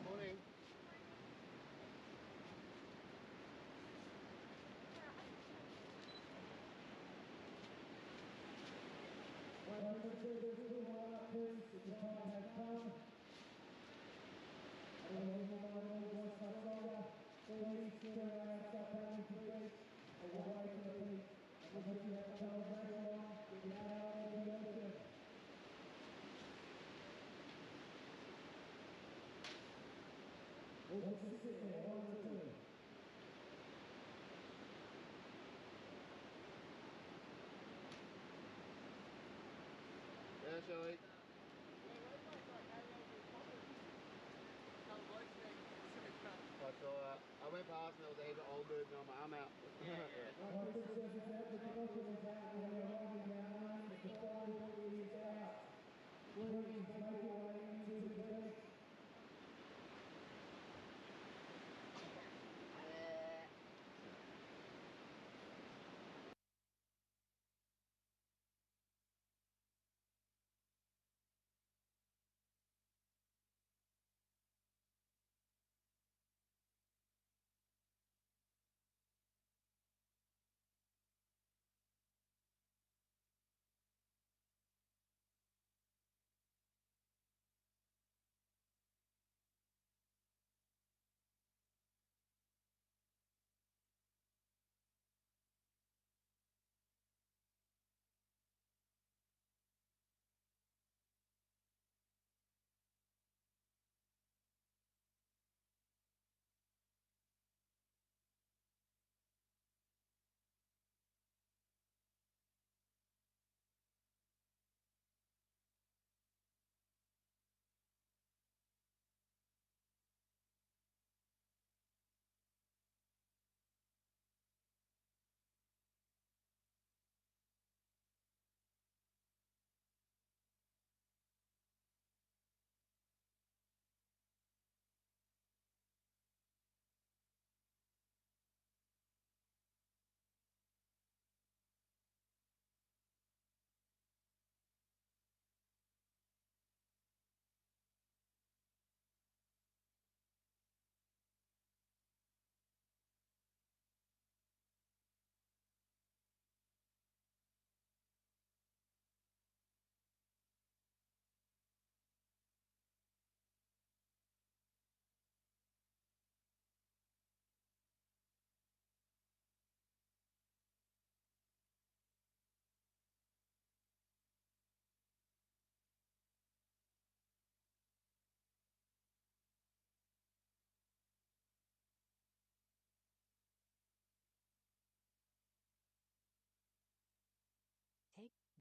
Morning. Yeah, shall we? I saw I went past and there was a heap of old moving on my arm out.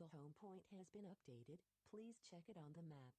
The home point has been updated. Please check it on the map.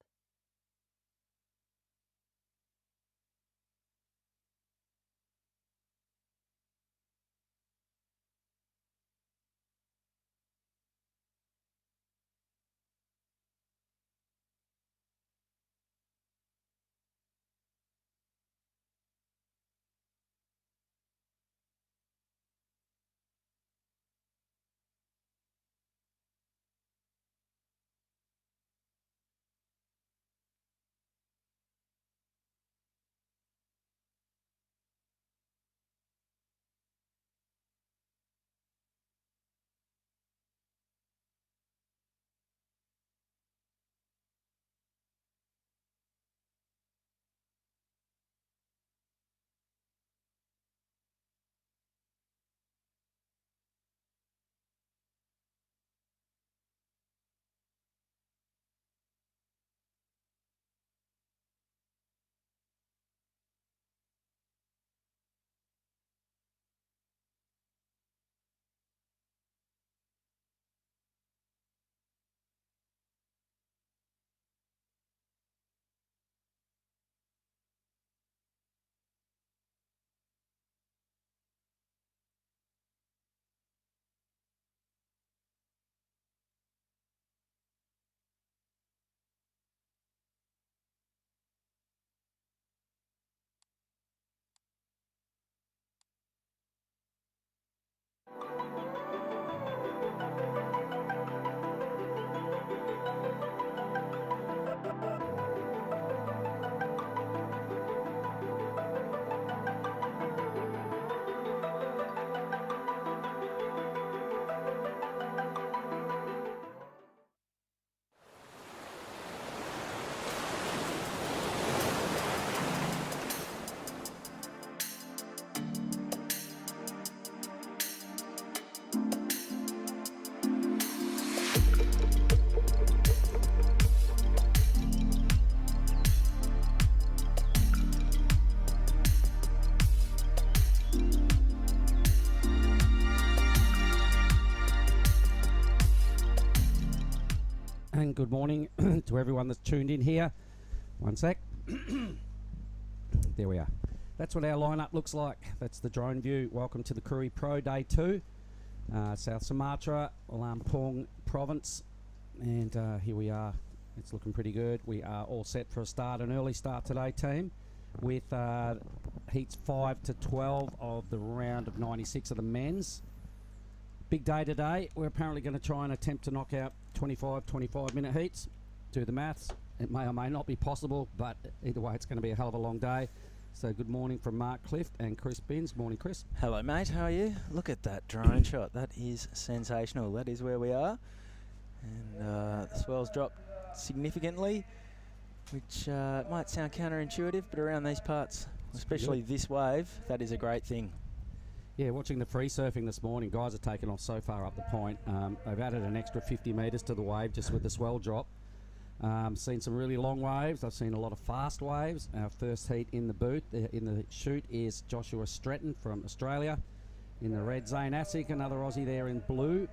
And good morning to everyone that's tuned in here. One sec. There we are. That's what our lineup looks like. That's the drone view. Welcome to the Krui Pro Day 2. South Sumatra, Lampung Province. And here we are. It's looking pretty good. We are all set for a start, an early start today, team, with heats 5 to 12 of the round of 96 of the men's. Big day today. We're apparently going to try and attempt to knock out 25-minute heats. Do the maths. It may or may not be possible, but either way, it's going to be a hell of a long day. So good morning from Mark Clift and Chris Binns. Morning, Chris. Hello, mate. How are you? Look at that drone shot. That is sensational. That is where we are. And the swell's dropped significantly, which might sound counterintuitive, but around these parts, especially this wave, that is a great thing. Yeah, watching the free surfing this morning, guys are taking off so far up the point. They've added an extra 50 metres to the wave just with the swell drop. Seen some really long waves. I've seen a lot of fast waves. Our first heat in the booth, in the chute, is Joshua Stretton from Australia. In the red, Zane Asic, another Aussie there in blue.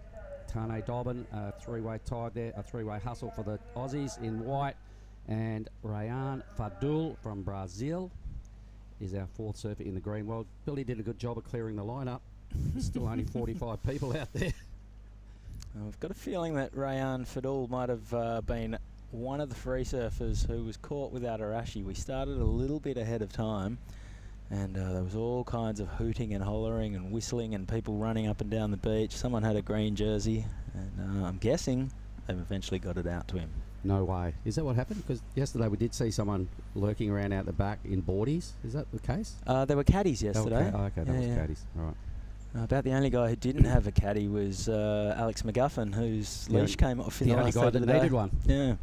Tane Dobbin, a three-way tie there, a three-way hustle for the Aussies in white. And Rayan Fadul from Brazil is our fourth surfer in the green. Well, Billy did a good job of clearing the lineup. There's still only 45 people out there. I've got a feeling that Rayan Fadul might have been one of the free surfers who was caught without a rashi. We started a little bit ahead of time, and there was all kinds of hooting and hollering and whistling and people running up and down the beach. Someone had a green jersey, and I'm guessing they've eventually got it out to him. No way. Is that what happened? Because yesterday we did see someone lurking around out the back in boardies. Is that the case? There were caddies yesterday. Okay, that was caddies. All right. About the only guy who didn't have a caddy was Alex McGuffin, whose leash came off in the last guy of the that day. needed one. Yeah.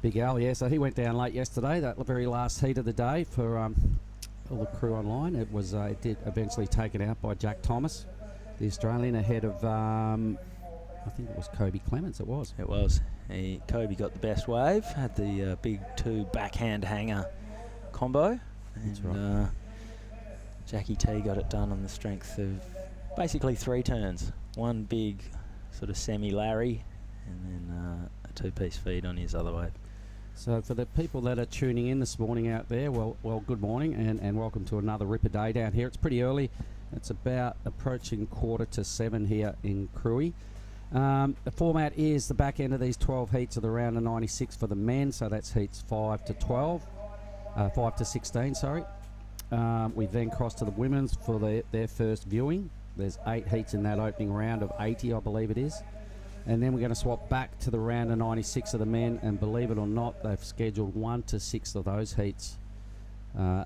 Big Al, yeah. So he went down late yesterday, that very last heat of the day for all the crew online. It was it did eventually taken out by Jack Thomas, the Australian, ahead of I think it was Kobe Clements. It was. It was. Kobe got the best wave, had the big two backhand hanger combo. That's and, right. Jackie T got it done on the strength of basically 3 turns. One big sort of semi-Larry, and then a 2-piece feed on his other wave. So for the people that are tuning in this morning out there, well, good morning and welcome to another Ripper Day down here. It's pretty early. It's about approaching 6:45 here in Krui. The format is the back end of these 12 heats of the round of 96 for the men, so that's heats 5 to 16, sorry. We then cross to the women's for their first viewing. There's 8 heats in that opening round of 80, I believe it is. And then we're going to swap back to the round of 96 of the men, and believe it or not, they've scheduled 1 to 6 of those heats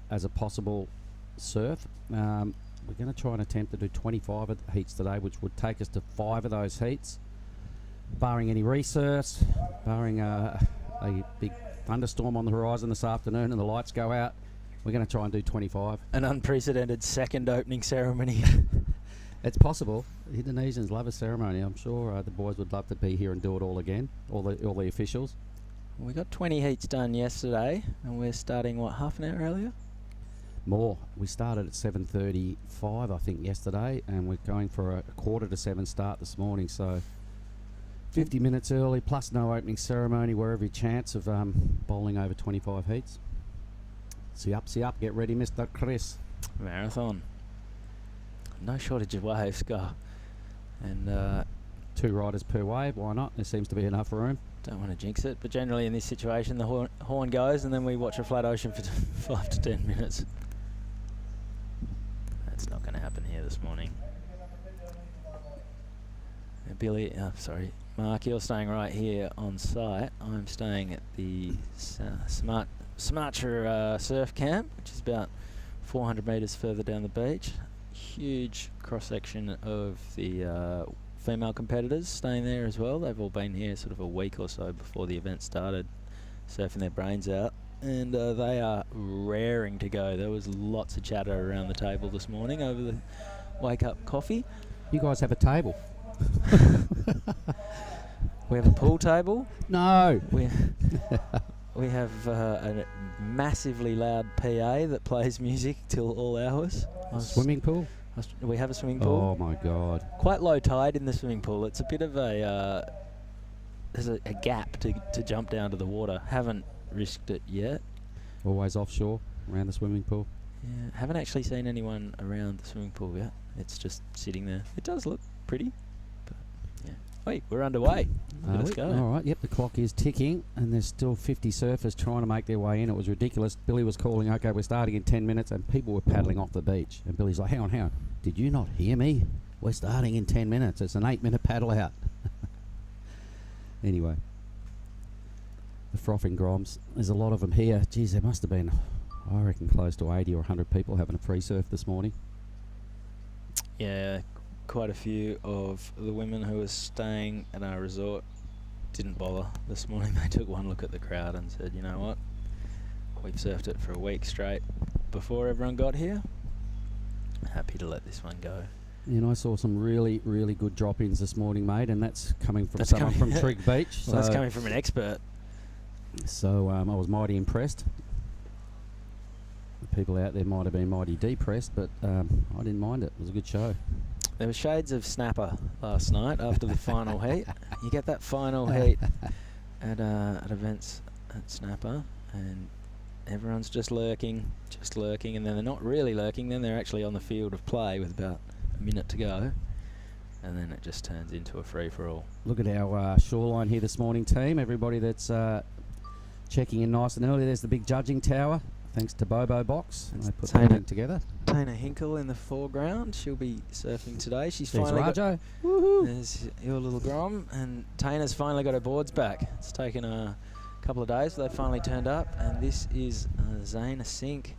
as a possible surf. We're going to try and attempt to do 25 of the heats today, which would take us to 5 of those heats, barring any resurfs, barring a big thunderstorm on the horizon this afternoon and the lights go out. We're going to try and do 25. An unprecedented second opening ceremony. It's possible. The Indonesians love a ceremony. I'm sure the boys would love to be here and do it all again, all the officials. We got 20 heats done yesterday, and we're starting, what, half an hour earlier? More. We started at 7:35, I think, yesterday, and we're going for a 6:45 start this morning. So 50 minutes early, plus no opening ceremony. We're every chance of bowling over 25 heats. See up, get ready, Mr. Chris. Marathon. No shortage of waves, go. And 2 riders per wave, why not? There seems to be enough room. Don't want to jinx it, but generally in this situation the horn goes and then we watch a flat ocean for 5 to 10 minutes. That's not going to happen here this morning. Mark, you're staying right here on site. I'm staying at the Sumatra surf camp, which is about 400 metres further down the beach. Huge cross-section of the female competitors staying there as well. They've all been here sort of a week or so before the event started, surfing their brains out, and they are raring to go. There was lots of chatter around the table this morning over the wake-up coffee. You guys have a table? We have a pool table. No. We have a massively loud PA that plays music till all hours. Swimming pool? We have a swimming pool. Oh my God. Quite low tide in the swimming pool. It's a bit of a there's a gap to jump down to the water. Haven't risked it yet. Always offshore around the swimming pool? Yeah, haven't actually seen anyone around the swimming pool yet. It's just sitting there. It does look pretty, but yeah. Wait, we're underway. Let's go. All right, yep, the clock is ticking, and there's still 50 surfers trying to make their way in. It was ridiculous. Billy was calling, okay, we're starting in 10 minutes, and people were paddling off the beach. And Billy's like, hang on. Did you not hear me? We're starting in 10 minutes. It's an 8-minute paddle out. Anyway, the frothing groms. There's a lot of them here. Geez, there must have been, I reckon, close to 80 or 100 people having a free surf this morning. Yeah, quite a few of the women who were staying at our resort didn't bother this morning. They took one look at the crowd and said, you know what, we've surfed it for a week straight before everyone got here. Happy to let this one go. And I saw some really, really good drop-ins this morning, mate, and that's coming from someone from Trig Beach. Well, that's coming from an expert. So I was mighty impressed. The people out there might have been mighty depressed, but I didn't mind it. It was a good show. There were shades of snapper last night after the final heat. You get that final heat at events at Snapper, and everyone's just lurking, and then they're not really lurking. Then they're actually on the field of play with about a minute to go, and then it just turns into a free-for-all. Look at our shoreline here this morning, team. Everybody that's checking in nice and early. There's the big judging tower. Thanks to Bobo Box. They put that together. Tana Hinkle in the foreground. She'll be surfing today. She's There's finally Rajo. Woohoo! There's your little grom, and Tana's finally got her boards back. It's taken a couple of days, but they finally turned up. And this is Zaina Sink,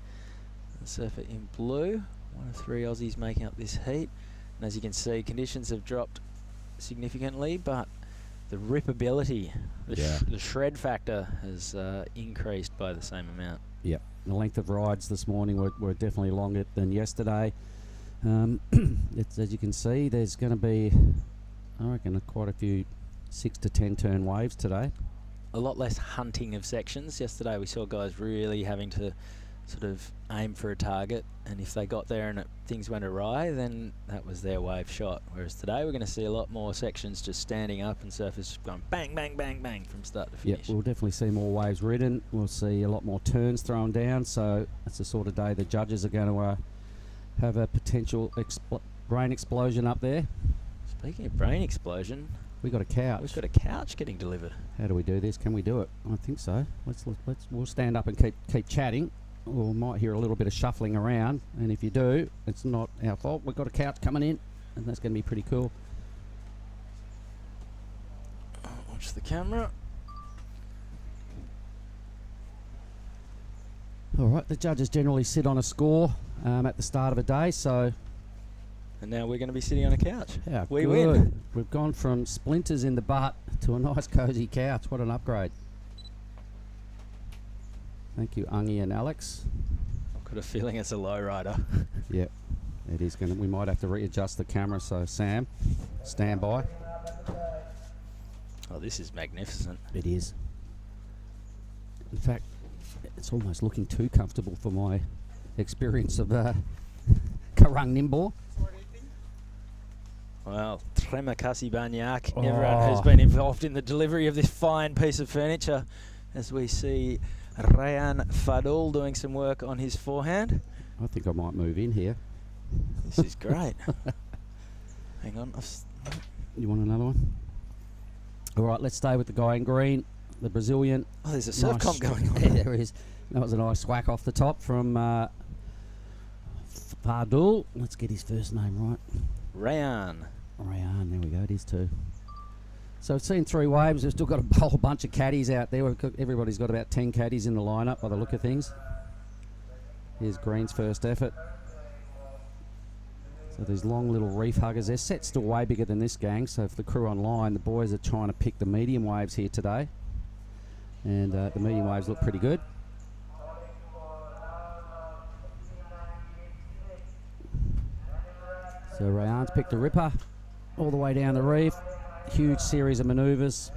the surfer in blue. One of 3 Aussies making up this heat. And as you can see, conditions have dropped significantly, but the ripability, the shred factor has increased by the same amount. Yep. The length of rides this morning were definitely longer than yesterday. It's, as you can see, there's going to be, I reckon, quite a few 6 to 10 turn waves today. A lot less hunting of sections. Yesterday we saw guys really having to sort of aim for a target, and if they got there and things went awry, then that was their wave shot. Whereas today we're going to see a lot more sections just standing up and surfers going bang, bang, bang, bang from start to finish. Yeah, we'll definitely see more waves ridden. We'll see a lot more turns thrown down. So that's the sort of day the judges are going to have a potential brain explosion up there. Speaking of brain explosion, We got a couch. we've got a couch getting delivered. How do we do this? Can we do it? I think so. We'll stand up and keep chatting. We might hear a little bit of shuffling around, and if you do, it's not our fault. We've got a couch coming in, and that's going to be pretty cool. Watch the camera. All right, the judges generally sit on a score at the start of a day, so And now we're going to be sitting on a couch. yeah, We good. win. We've gone from splinters in the butt to a nice cosy couch. What an upgrade! Thank you, Ungi and Alex. I've got a feeling it's a low rider. Yep, it is going to. We might have to readjust the camera, so Sam, stand by. Oh, this is magnificent. It is. In fact, it's almost looking too comfortable for my experience of Karang Nimbo. Well, terima kasih banyak, everyone who's been involved in the delivery of this fine piece of furniture, as we see Rayan Fadul doing some work on his forehand. I think I might move in here. This is great. Hang on. You want another one? All right, let's stay with the guy in green, the Brazilian. Oh, there's a surf Nice comp going on. Yeah, there is. That was a nice whack off the top from Fadul. Let's get his first name right. Rayan. Rayan, there we go, it is too. So we've seen 3 waves. We've still got a whole bunch of caddies out there. Everybody's got about 10 caddies in the lineup by the look of things. Here's Green's first effort. So these long little reef huggers, their set's still way bigger than this, gang. So for the crew online, the boys are trying to pick the medium waves here today. And the medium waves look pretty good. So Rayan's picked a ripper all the way down the reef. Huge series of manoeuvres.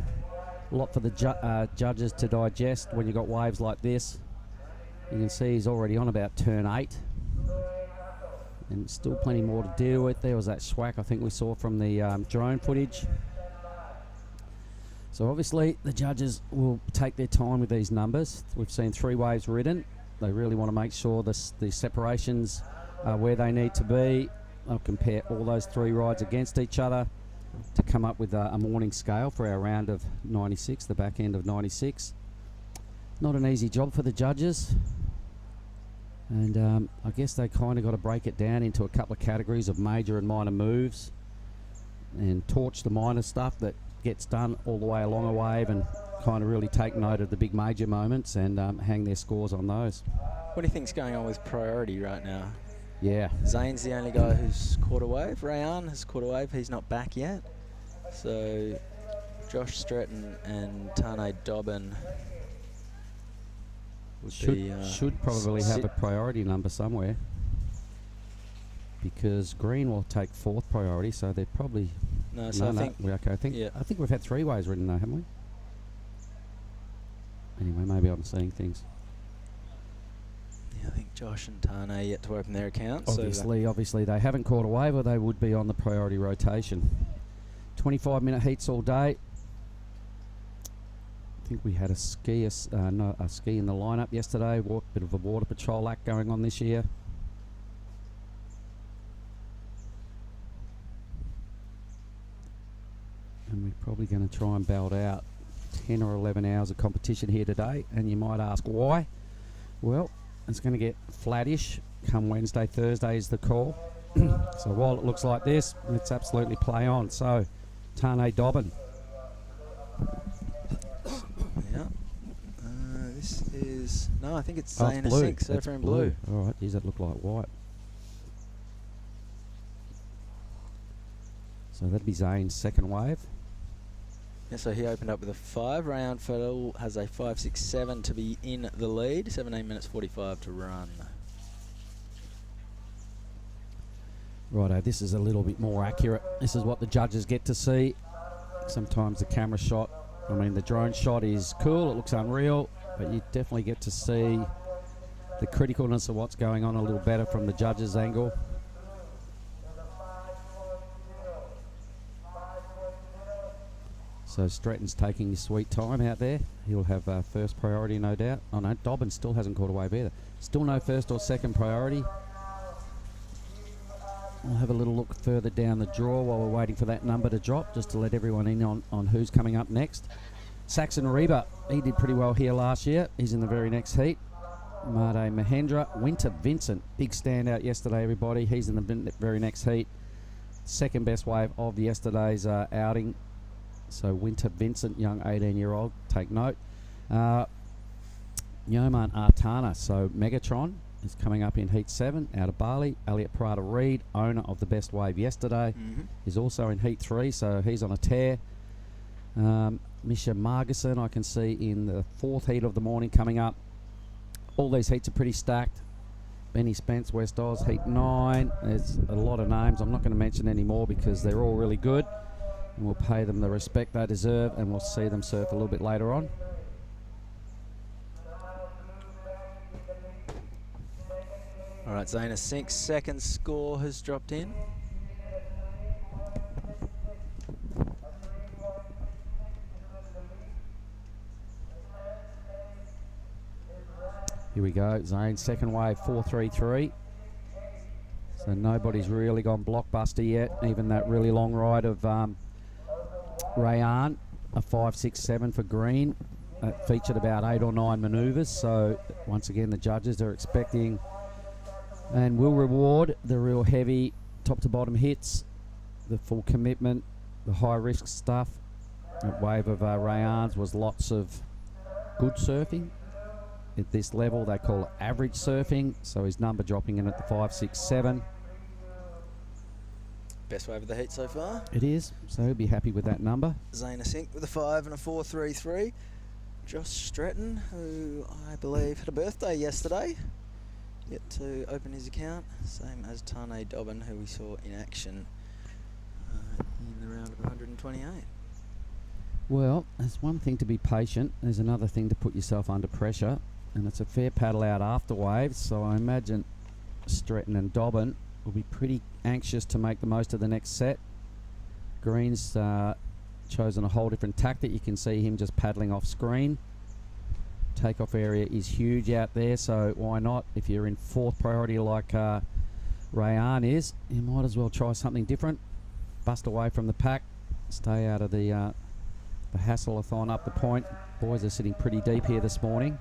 A lot for the judges to digest when you've got waves like this. You can see he's already on about turn 8. And still plenty more to deal with. There was that swack I think we saw from the drone footage. So obviously the judges will take their time with these numbers. We've seen 3 waves ridden. They really want to make sure the separations are where they need to be. They'll compare all those 3 rides against each other to come up with a morning scale for our round of 96, the back end of 96. Not an easy job for the judges. And I guess they kind of got to break it down into a couple of categories of major and minor moves and torch the minor stuff that gets done all the way along a wave and kind of really take note of the big major moments and hang their scores on those. What do you think's going on with priority right now? Yeah. Zane's the only guy who's caught a wave. Rayan has caught a wave. He's not back yet. So Josh Stretton and Tane Dobbin should probably have a priority number somewhere, because Green will take 4th priority, so they're probably no. So I think we're okay. I think we've had 3 waves ridden though, haven't we? Anyway, maybe I'm seeing things. Yeah, I think Josh and Tane yet to open their accounts. Obviously they haven't caught a wave, or they would be on the priority rotation. 25-minute heats all day. I think we had a ski in the lineup yesterday. Bit of a water patrol act going on this year. And we're probably going to try and belt out 10 or 11 hours of competition here today. And you might ask why. Well, it's going to get flattish come Wednesday, Thursday is the call. So while it looks like this, let's absolutely play on. So, Tane Dobbin. Yeah. This is... No, I think it's Zane Sink, surfer in blue. All right, geez, that looked like white. So that'd be Zane's second wave. Yeah, so he opened up with a 5. Rayan Fadul has a 5.67 to be in the lead. 17 minutes 45 to run. Righto, this is a little bit more accurate. This is what the judges get to see. Sometimes the camera shot, the drone shot is cool. It looks unreal, but you definitely get to see the criticalness of what's going on a little better from the judges' angle. So Stratton's taking his sweet time out there. He'll have first priority, no doubt. Oh no, Dobbin still hasn't caught a wave either. Still no first or second priority. I'll have a little look further down the draw while we're waiting for that number to drop, just to let everyone in on who's coming up next. Saxon Reba, he did pretty well here last year. He's in the very next heat. Made Mahendra. Winter Vincent, big standout yesterday, everybody. He's in the very next heat. Second best wave of yesterday's outing. So Winter Vincent, young 18-year-old, take note. Nyoman Artana, so Megatron, is coming up in Heat 7 out of Bali. Elliot Prada-Reid, owner of the best wave yesterday, is also in Heat 3, so he's on a tear. Misha Margerson, I can see in the fourth heat of the morning coming up. All these heats are pretty stacked. Benny Spence, West Oz, Heat 9. There's a lot of names. I'm not going to mention any more because they're all really good. And we'll pay them the respect they deserve, and we'll see them surf a little bit later on. All right, Zayna Sink's second score has dropped in. Here we go. Zane, second wave, 4.33. So nobody's really gone blockbuster yet. Even that really long ride of Rayan, a 5.67 for green. It featured about 8 or 9 manoeuvres. So once again, the judges are expecting and will reward the real heavy top to bottom hits, the full commitment, the high risk stuff. That wave of Rayan's was lots of good surfing. At this level, they call it average surfing. So his number dropping in at the 5.67. Best wave of the heat so far. It is, so he'll be happy with that number. Zayna Sink with a 5 and a 4.33. Josh Stratton, who I believe had a birthday yesterday, yet to open his account. Same as Tane Dobbin, who we saw in action in the round of 128. Well, there's one thing to be patient. There's another thing to put yourself under pressure. And it's a fair paddle out after waves. So I imagine Stratton and Dobbin will be pretty anxious to make the most of the next set. Green's chosen a whole different tactic. You can see him just paddling off screen. Takeoff area is huge out there, so why not? If you're in fourth priority like Rayan is, you might as well try something different. Bust away from the pack. Stay out of the hassle-a-thon up the point. Boys are sitting pretty deep here this morning.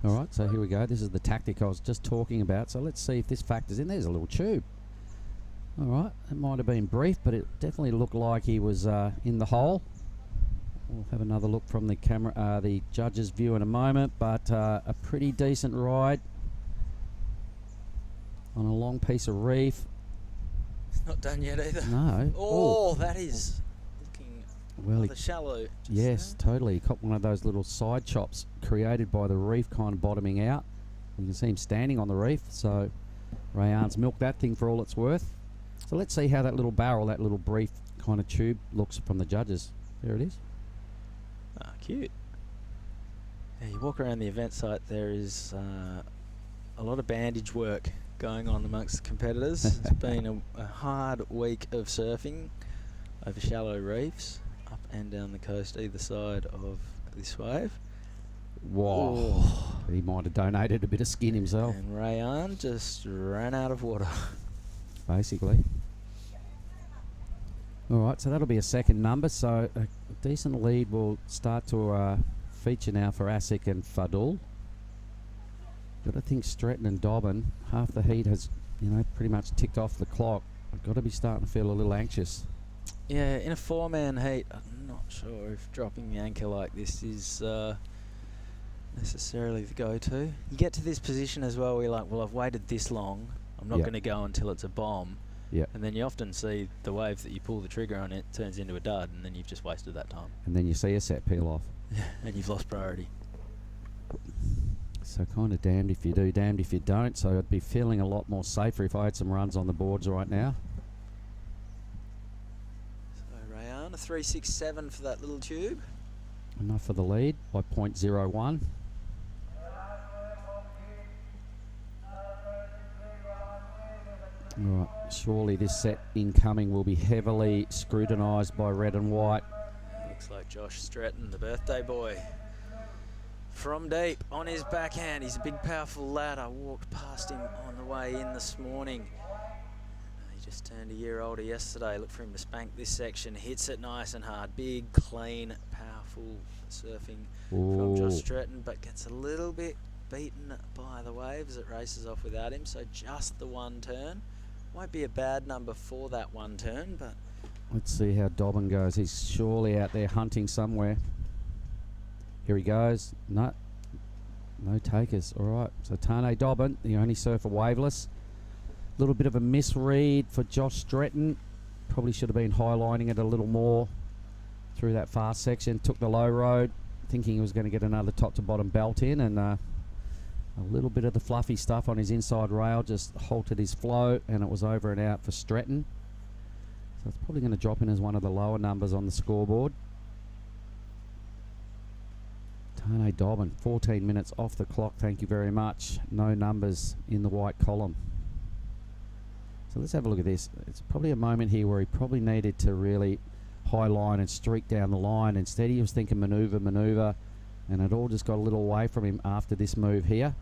All right, so here we go. This is the tactic I was just talking about. So let's see if this factors in. There's a little tube. All right, it might have been brief, but it definitely looked like he was in the hole. We'll have another look from the camera, the judge's view in a moment, but a pretty decent ride on a long piece of reef. It's not done yet either. No. Oh, that is looking well, rather shallow. Yes, totally. He caught one of those little side chops created by the reef kind of bottoming out. You can see him standing on the reef, so Rayan's milked that thing for all it's worth. So let's see how that little barrel, that little brief kind of tube looks from the judges. There it is. Ah, cute. Yeah, you walk around the event site, there is a lot of bandage work going on amongst the competitors. It's been a hard week of surfing over shallow reefs, up and down the coast either side of this wave. Wow. Oh. He might have donated a bit of skin himself. And Rayan just ran out of water. Basically. Alright, so that'll be a second number, so a decent lead will start to feature now for Asic and Fadul. But I think Stratton and Dobbin, half the heat has, pretty much ticked off the clock. I've got to be starting to feel a little anxious. Yeah, in a four-man heat, I'm not sure if dropping the anchor like this is necessarily the go-to. You get to this position as well where you're like, well, I've waited this long, I'm not going to go until it's a bomb. Yeah. And then you often see the wave that you pull the trigger on, it turns into a dud, and then you've just wasted that time. And then you see a set peel off. And you've lost priority. So kind of damned if you do, damned if you don't. So I'd be feeling a lot more safer if I had some runs on the boards right now. So Rayan, a 3.67 for that little tube. Enough for the lead by 0.01. Right, surely this set incoming will be heavily scrutinised by red and white. Looks like Josh Stretton, the birthday boy. From deep on his backhand. He's a big, powerful lad. I walked past him on the way in this morning. He just turned a year older yesterday. Look for him to spank this section. Hits it nice and hard. Big, clean, powerful surfing from Josh Stretton, but gets a little bit beaten by the waves. It races off without him, so just the one turn. Won't be a bad number for that one turn, but... Let's see how Dobbin goes. He's surely out there hunting somewhere. Here he goes. No takers. All right. So Tane Dobbin, the only surfer waveless. A little bit of a misread for Josh Stretton. Probably should have been highlining it a little more through that fast section. Took the low road, thinking he was going to get another top to bottom belt in, and a little bit of the fluffy stuff on his inside rail just halted his flow, and it was over and out for Stretton. So it's probably going to drop in as one of the lower numbers on the scoreboard. Tane Dobbin, 14 minutes off the clock, thank you very much. No numbers in the white column. So let's have a look at this. It's probably a moment here where he probably needed to really high line and streak down the line. Instead he was thinking manoeuvre, and it all just got a little away from him after this move here.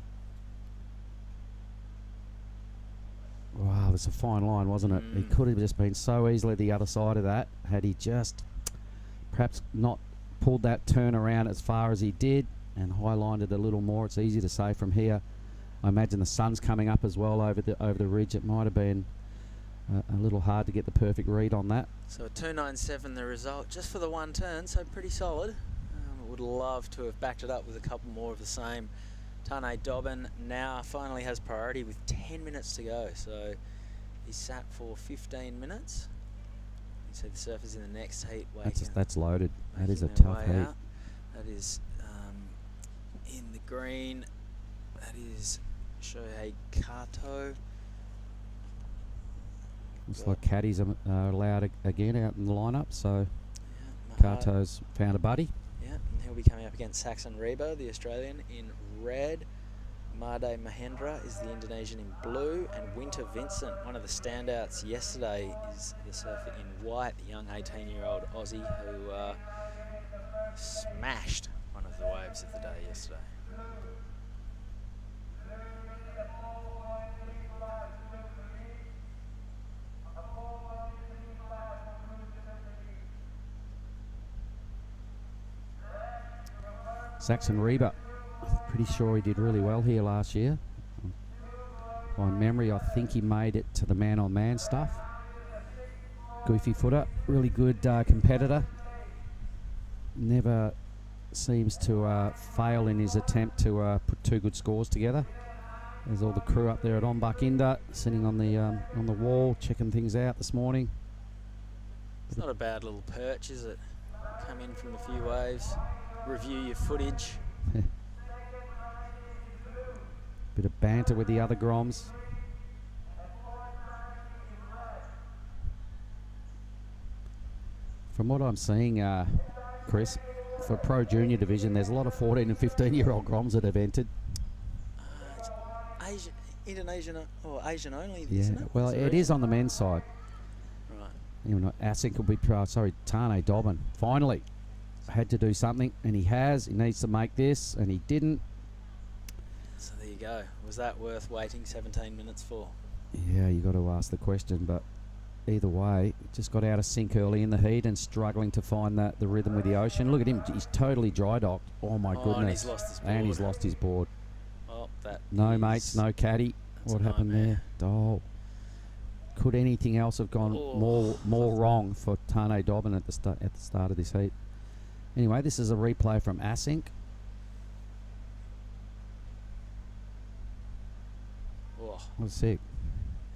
Wow, that's a fine line, wasn't it? He could have just been so easily the other side of that had he just perhaps not pulled that turn around as far as he did and high-lined it a little more. It's easy to say from here. I imagine the sun's coming up as well over the ridge. It might have been a little hard to get the perfect read on that. So a 2.97 the result just for the one turn, so pretty solid. Would love to have backed it up with a couple more of the same. Tane Dobbin now finally has priority with 10 minutes to go, so he's sat for 15 minutes. You see the surfers in the next heat. That's loaded. That is a tough heat. Out. That is in the green. That is Shohei Kato. Looks like caddies are allowed again out in the lineup, so yeah, Kato's found a buddy. Yeah, and he'll be coming up against Saxon Rebo, the Australian, in red. Made Mahendra is the Indonesian in blue, and Winter Vincent, one of the standouts yesterday, is the surfer in white, the young 18-year-old Aussie who smashed one of the waves of the day yesterday. Saxon Reba, pretty sure he did really well here last year. By memory, I think he made it to the man-on-man stuff. Goofy footer, really good competitor. Never seems to fail in his attempt to put two good scores together. There's all the crew up there at Ombak Inda, sitting on the wall, checking things out this morning. It's not a bad little perch, is it? Come in from a few waves, review your footage. Bit of banter with the other Groms. From what I'm seeing, Chris, for Pro Junior Division, there's a lot of 14 and 15-year-old Groms that have entered. Asian, Indonesian or Asian only, yeah, isn't it? well, it is on the men's side. Right. You know, Asink will be Tane Dobbin. Finally, had to do something, and he has. He needs to make this, and he didn't. So there you go. Was that worth waiting 17 minutes for? Yeah, you got to ask the question, but either way, just got out of sync early in the heat and struggling to find the rhythm with the ocean. Look at him, he's totally dry docked. Oh my goodness. And he's lost his board. And he's lost his board. Well, that no mates, no caddy. What happened there? Oh. Could anything else have gone more wrong for Tane Dobbin at the start of this heat? Anyway, this is a replay from Asink. Oh. That's sick.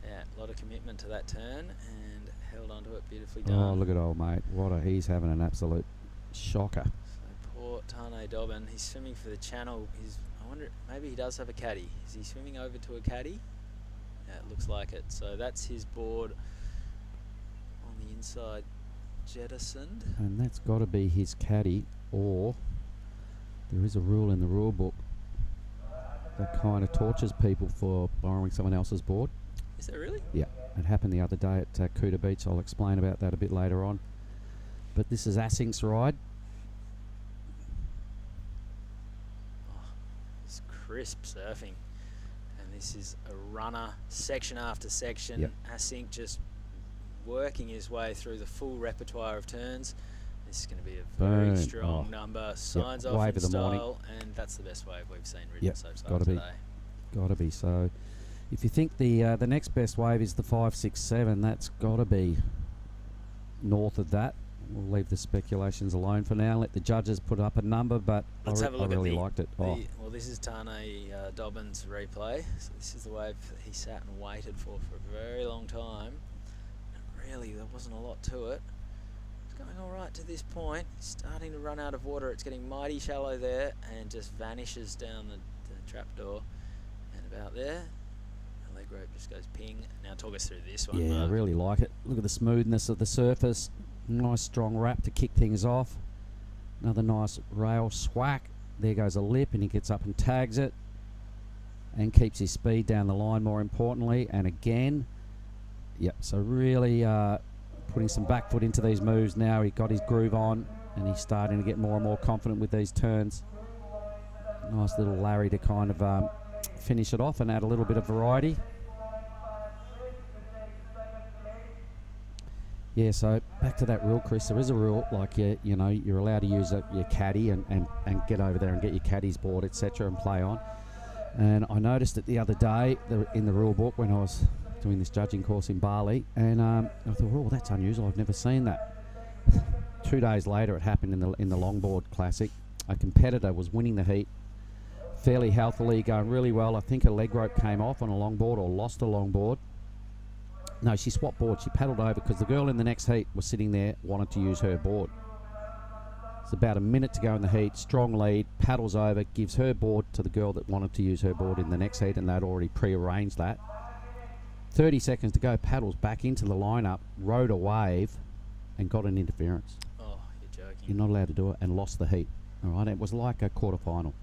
Yeah, a lot of commitment to that turn and held onto it, beautifully done. Oh, look at old mate. He's having an absolute shocker. So poor Tane Dobbin, he's swimming for the channel. I wonder, maybe he does have a caddy. Is he swimming over to a caddy? Yeah, it looks like it. So that's his board on the inside, jettisoned. And that's got to be his caddy, or there is a rule in the rule book that kind of tortures people for borrowing someone else's board. Is that really? Yeah, it happened the other day at Kuta Beach. I'll explain about that a bit later on. But this is Asink's ride. Oh, it's crisp surfing. And this is a runner, section after section. Yep. Asink just working his way through the full repertoire of turns. This is going to be a very strong number. Signs off wave in of the morning. style, and that's the best wave we've seen ridden so far gotta today. Got to be. So if you think the next best wave is the 567, that's got to be north of that. We'll leave the speculations alone for now. Let the judges put up a number, but Let's have a look I really at liked it. well, this is Tane Dobbin's replay. So this is the wave that he sat and waited for a very long time. And really, there wasn't a lot to it. It's going all right to this point. It's starting to run out of water. It's getting mighty shallow there and just vanishes down the trapdoor. And about there, the leg rope just goes ping. Now talk us through this one, Yeah, Mark. I really like it. Look at the smoothness of the surface. Nice strong wrap to kick things off. Another nice rail swack. There goes a lip, and he gets up and tags it and keeps his speed down the line, more importantly. And again, yep, so really putting some back foot into these moves now. He got his groove on, and he's starting to get more and more confident with these turns. Nice little Larry to kind of finish it off and add a little bit of variety. Yeah, so back to that rule, Chris. There is a rule, like you know, you're allowed to use your caddy and get over there and get your caddy's board, etc., and play on. And I noticed it the other day in the rule book when I was doing this judging course in Bali, and I thought, oh, that's unusual. I've never seen that. 2 days later, it happened in the longboard classic. A competitor was winning the heat fairly healthily, going really well. I think a leg rope came off on a longboard or lost a longboard. No, she swapped board. She paddled over because the girl in the next heat was sitting there, wanted to use her board. It's about a minute to go in the heat. Strong lead, paddles over, gives her board to the girl that wanted to use her board in the next heat, and they'd already pre-arranged that. 30 seconds to go, paddles back into the lineup, rode a wave, and got an interference. Oh, you're joking. You're not allowed to do it, and lost the heat. All right, it was like a quarterfinal.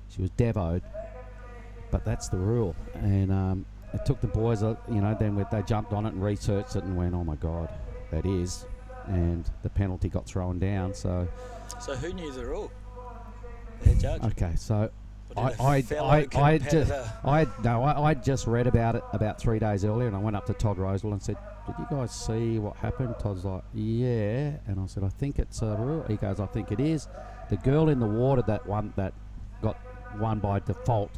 She was devoed, but that's the rule. And it took the boys, then they jumped on it and researched it and went, oh my God, that is. And the penalty got thrown down. So who knew the rule? Their judge. Okay, so I just read about it about 3 days earlier, and I went up to Todd Rosewell and said, did you guys see what happened? Todd's like, yeah. And I said, I think it's a rule. He goes, I think it is. The girl in the water that got won by default,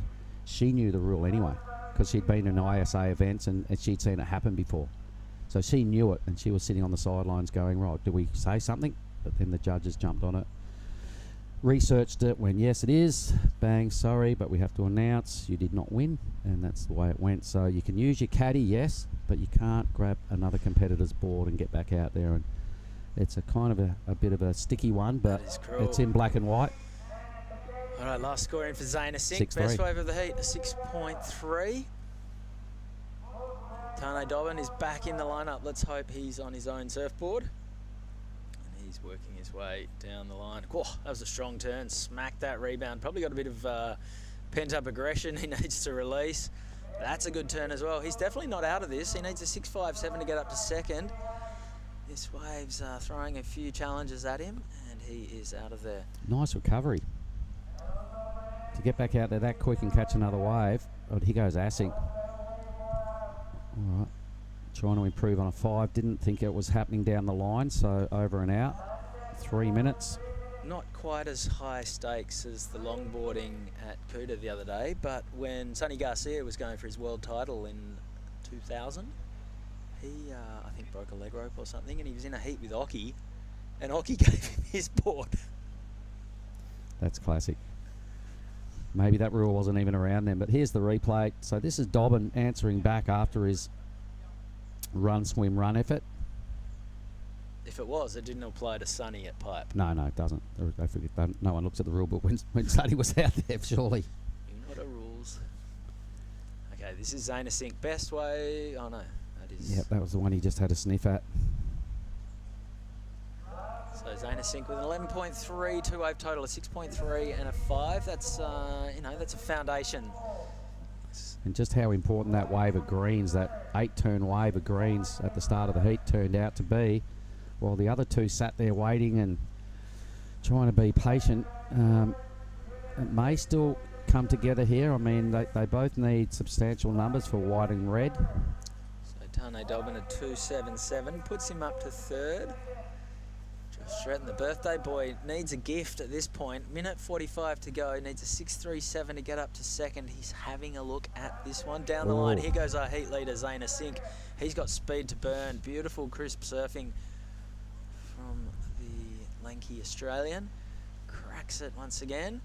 she knew the rule anyway, because she'd been in ISA events and she'd seen it happen before. So she knew it, and she was sitting on the sidelines going, right, do we say something? But then the judges jumped on it, researched it, went, yes, it is. Bang, sorry, but we have to announce you did not win, and that's the way it went. So you can use your caddy, yes, but you can't grab another competitor's board and get back out there. And it's a kind of a bit of a sticky one, but it's in black and white. All right, last score in for Zayn Asink. 6-3. Best wave of the heat, a 6.3. Tane Dobbin is back in the lineup. Let's hope he's on his own surfboard. And he's working his way down the line. Whoa, that was a strong turn. Smacked that rebound. Probably got a bit of pent-up aggression he needs to release. That's a good turn as well. He's definitely not out of this. He needs a 6.57 to get up to second. This wave's throwing a few challenges at him, and he is out of there. Nice recovery. To get back out there that quick and catch another wave. Oh, here goes Asink. All right, trying to improve on a 5. Didn't think it was happening down the line, so over and out. 3 minutes. Not quite as high stakes as the longboarding at Kuta the other day, but when Sonny Garcia was going for his world title in 2000, he, I think, broke a leg rope or something, and he was in a heat with Oki, and Oki gave him his board. That's classic. Maybe that rule wasn't even around then, but here's the replay. So this is Dobbin answering back after his run, swim, run effort. If it was, it didn't apply to Sonny at Pipe. No, it doesn't. I forget, no one looks at the rule book when Sonny was out there, surely. Fools. Okay, this is Zaina Sink. Best way. Oh no, that is. Yep, that was the one he just had a sniff at. So Zaina Sink with an 11.3, two-wave total of 6.3 and a 5. That's that's a foundation. And just how important that wave of greens, that 8-turn wave of greens at the start of the heat turned out to be, while the other two sat there waiting and trying to be patient. It may still come together here. I mean, they both need substantial numbers for white and red. So Tane Dobbin at 2.77 puts him up to third. Josh Stretton, the birthday boy, needs a gift at this point. Minute 45 to go. Needs a 6.37 to get up to second. He's having a look at this one. Down the line, here goes our heat leader, Zaina Sink. He's got speed to burn. Beautiful, crisp surfing from the lanky Australian. Cracks it once again.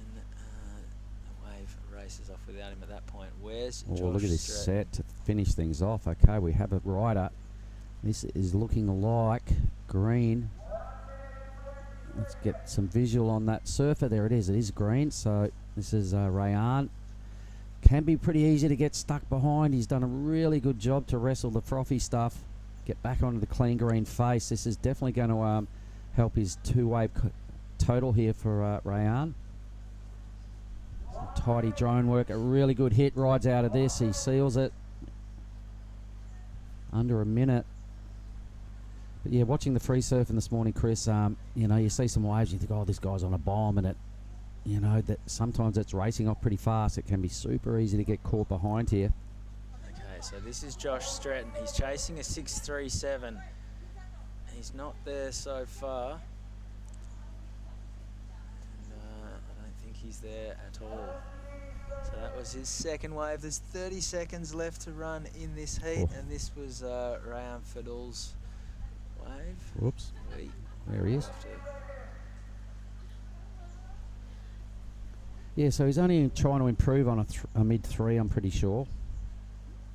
And the wave races off without him at that point. Where's Josh Look at this Stretton? set to finish things off. Okay, we have it right up. This is looking like green. Let's get some visual on that surfer. There it is. It is green. So this is Rayan. Can be pretty easy to get stuck behind. He's done a really good job to wrestle the frothy stuff, get back onto the clean green face. This is definitely going to help his two-wave total here for Rayan. Some tidy drone work. A really good hit. Rides out of this. He seals it. Under a minute. But yeah, watching the free surfing this morning, Chris, you see some waves, you think, oh, this guy's on a bomb, and that sometimes it's racing off pretty fast. It can be super easy to get caught behind here. Okay, so this is Josh Stretton. He's chasing a 6.37. He's not there so far. And I don't think he's there at all. So that was his second wave. There's 30 seconds left to run in this heat, and this was Rayan Fadul's wave. Whoops. There he is. Yeah, so he's only trying to improve on a mid-3, I'm pretty sure.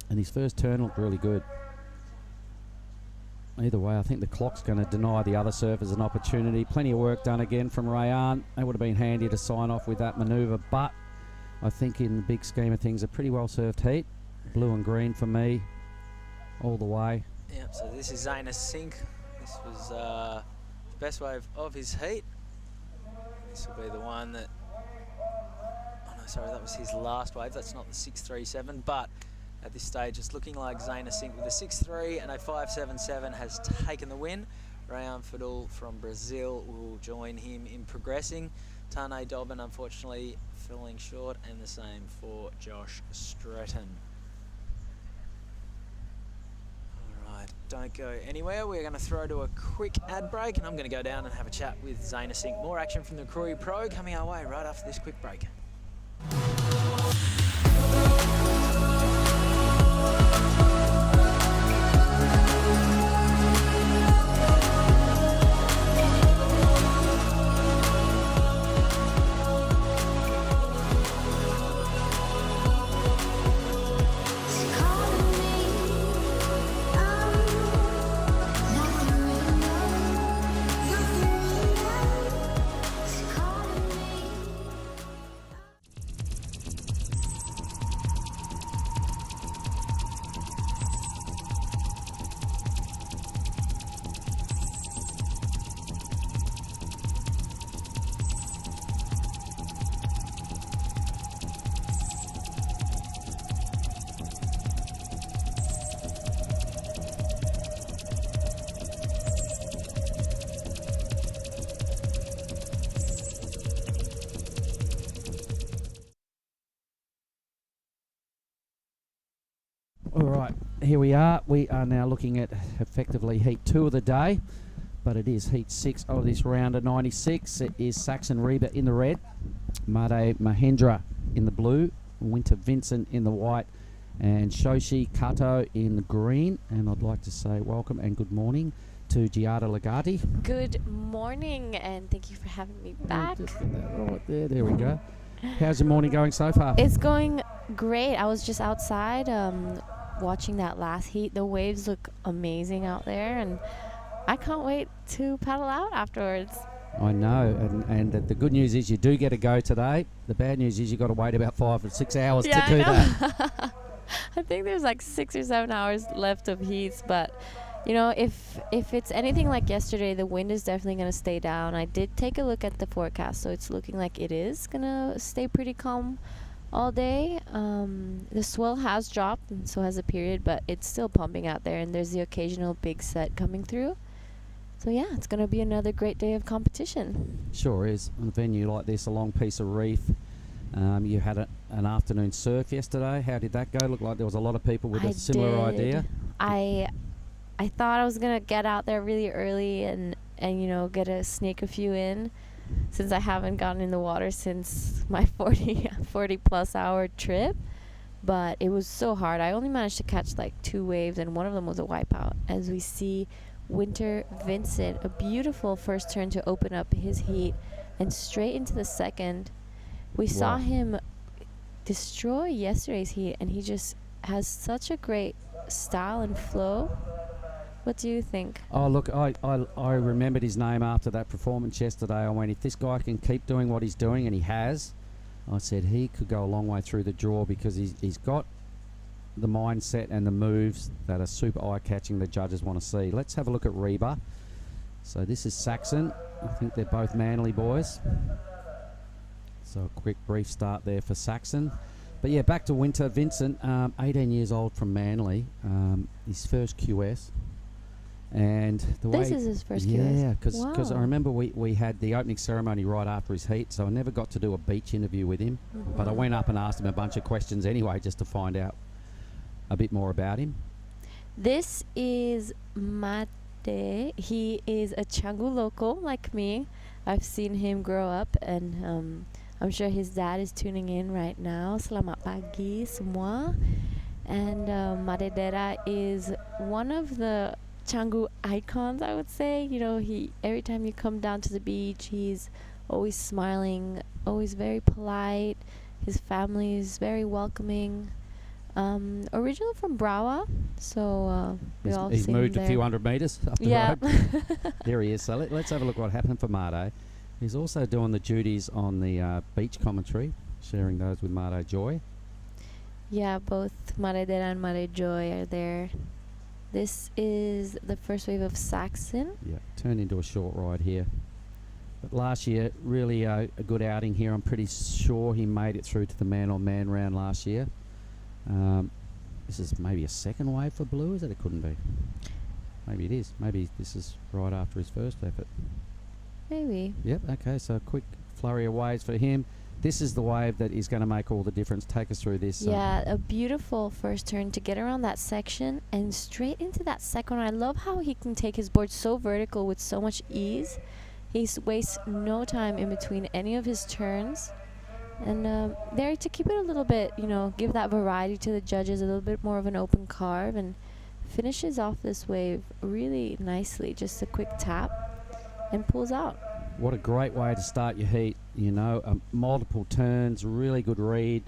And his first turn looked really good. Either way, I think the clock's going to deny the other surfers an opportunity. Plenty of work done again from Rayan. It would have been handy to sign off with that manoeuvre, but I think in the big scheme of things, a pretty well-served heat. Blue and green for me, all the way. Yep, so this is Zaina Sink. This was the best wave of his heat. This will be the one that... Oh no, sorry, that was his last wave. That's not the 6.37, but at this stage, it's looking like Zaina Sink with a 6.3 and a 5.77 has taken the win. Rayan Fadul from Brazil will join him in progressing. Tane Dobbin, unfortunately, falling short, and the same for Josh Stretton. Alright, don't go anywhere. We're going to throw to a quick ad break, and I'm going to go down and have a chat with Zaina Sink. More action from the Krui Pro coming our way right after this quick break. Alright, here we are. We are now looking at effectively heat 2 of the day, but it is heat 6 of this round of 96. It is Saxon Reba in the red, Made Mahendra in the blue, Winter Vincent in the white, and Shoshi Kato in the green. And I'd like to say welcome and good morning to Giada Legati. Good morning, and thank you for having me back. Just get that right there. There we go. How's your morning going so far? It's going great. I was just outside watching that last heat. The waves look amazing out there, and I can't wait to paddle out afterwards. I know, and the good news is you do get a go today. The bad news is you've got to wait about 5 or 6 hours to do that. I think there's like 6 or 7 hours left of heats, but you know, if it's anything like yesterday, the wind is definitely going to stay down. I did take a look at the forecast, so it's looking like it is going to stay pretty calm all day. The swell has dropped, and so has the period, but it's still pumping out there, and there's the occasional big set coming through. So yeah, it's going to be another great day of competition. Sure is. On a venue like this, a long piece of reef. You had an afternoon surf yesterday. How did that go? Looked like there was a lot of people with a similar idea. I thought I was going to get out there really early and you know, sneak a few in, since I haven't gotten in the water since my 40 plus hour trip. But it was so hard. I only managed to catch like 2 waves, and one of them was a wipeout. As we see Winter Vincent, a beautiful first turn to open up his heat, and straight into the second. We saw him destroy yesterday's heat, and he just has such a great style and flow. What do you think? Oh, look, I remembered his name after that performance yesterday. I went, if this guy can keep doing what he's doing, and he has, I said he could go a long way through the draw, because he's got the mindset and the moves that are super eye-catching the judges want to see. Let's have a look at Reba. So this is Saxon. I think they're both Manly boys. So a quick brief start there for Saxon. But yeah, back to Winter Vincent, 18 years old from Manly. His first QS. And this is his first QS? Yeah, because I remember we had the opening ceremony right after his heat, so I never got to do a beach interview with him. But I went up and asked him a bunch of questions anyway, just to find out a bit more about him. This is Mate. He is a Canggu local like me. I've seen him grow up, and I'm sure his dad is tuning in right now. Selamat pagi semua. And Madedera is one of the Canggu icons, I would say. You know, every time you come down to the beach, he's always smiling, always very polite. His family is very welcoming. Originally from Brawa, so he's moved a few hundred metres up the road. There he is. So let's have a look what happened for Mate. He's also doing the duties on the beach commentary, sharing those with Mate Joy. Yeah, both Maredera and Mare Joy are there. This is the first wave of Saxon. Yeah, turned into a short ride here. But last year, really a good outing here. I'm pretty sure he made it through to the man-on-man round last year. This is maybe a second wave for Blue, is it? It couldn't be. Maybe it is. Maybe this is right after his first effort. Maybe. Yep, okay, so a quick flurry of waves for him. This is the wave that is going to make all the difference. Take us through this. Yeah, a beautiful first turn to get around that section and straight into that second one. I love how he can take his board so vertical with so much ease. He wastes no time in between any of his turns. And there to keep it a little bit, you know, give that variety to the judges, a little bit more of an open carve, and finishes off this wave really nicely. Just a quick tap and pulls out. What a great way to start your heat, you know, multiple turns, really good read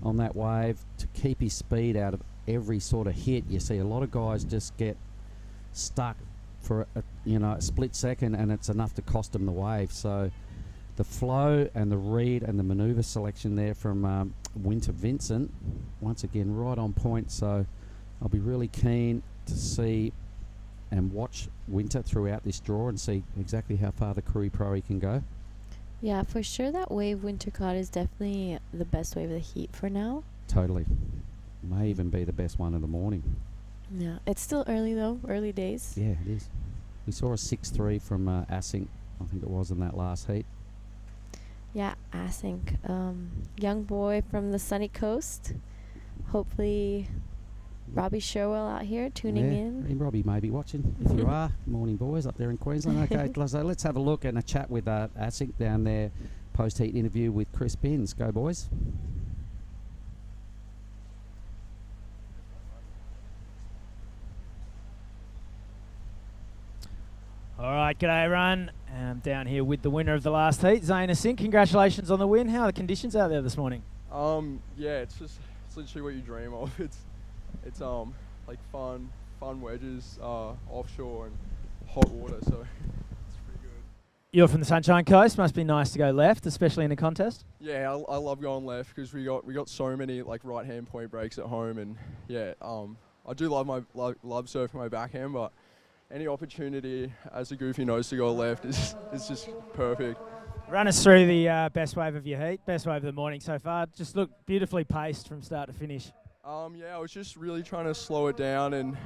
on that wave to keep his speed out of every sort of hit. You see a lot of guys just get stuck for a split second, and it's enough to cost them the wave. So the flow and the read and the manoeuvre selection there from Winter Vincent, once again right on point. So I'll be really keen to see and watch Winter throughout this draw and see exactly how far the Krui Pro he can go. Yeah, for sure that wave Winter caught is definitely the best wave of the heat for now. Totally. May even be the best one of the morning. Yeah, it's still early though, early days. Yeah, it is. We saw a 6-3 from Asink, I think it was, in that last heat. Yeah, Asink. Young boy from the sunny coast. Hopefully Robbie Sherwell out here tuning in. And Robbie may be watching. If you are, morning boys up there in Queensland. Okay, so let's have a look and a chat with Asink down there. Post-heat interview with Chris Binns. Go, boys. All right, g'day everyone. I'm down here with the winner of the last heat, Zane Asink. Congratulations on the win. How are the conditions out there this morning? Yeah, it's literally what you dream of. It's like fun wedges, offshore and hot water, so it's pretty good. You're from the Sunshine Coast. Must be nice to go left, especially in a contest. Yeah, I love going left because we got so many like right hand point breaks at home, and yeah, I do love surfing my backhand, but any opportunity as a goofy nose to go left is just perfect. Run us through the best wave of your heat, best wave of the morning so far. Just looked beautifully paced from start to finish. Yeah, I was just really trying to slow it down, and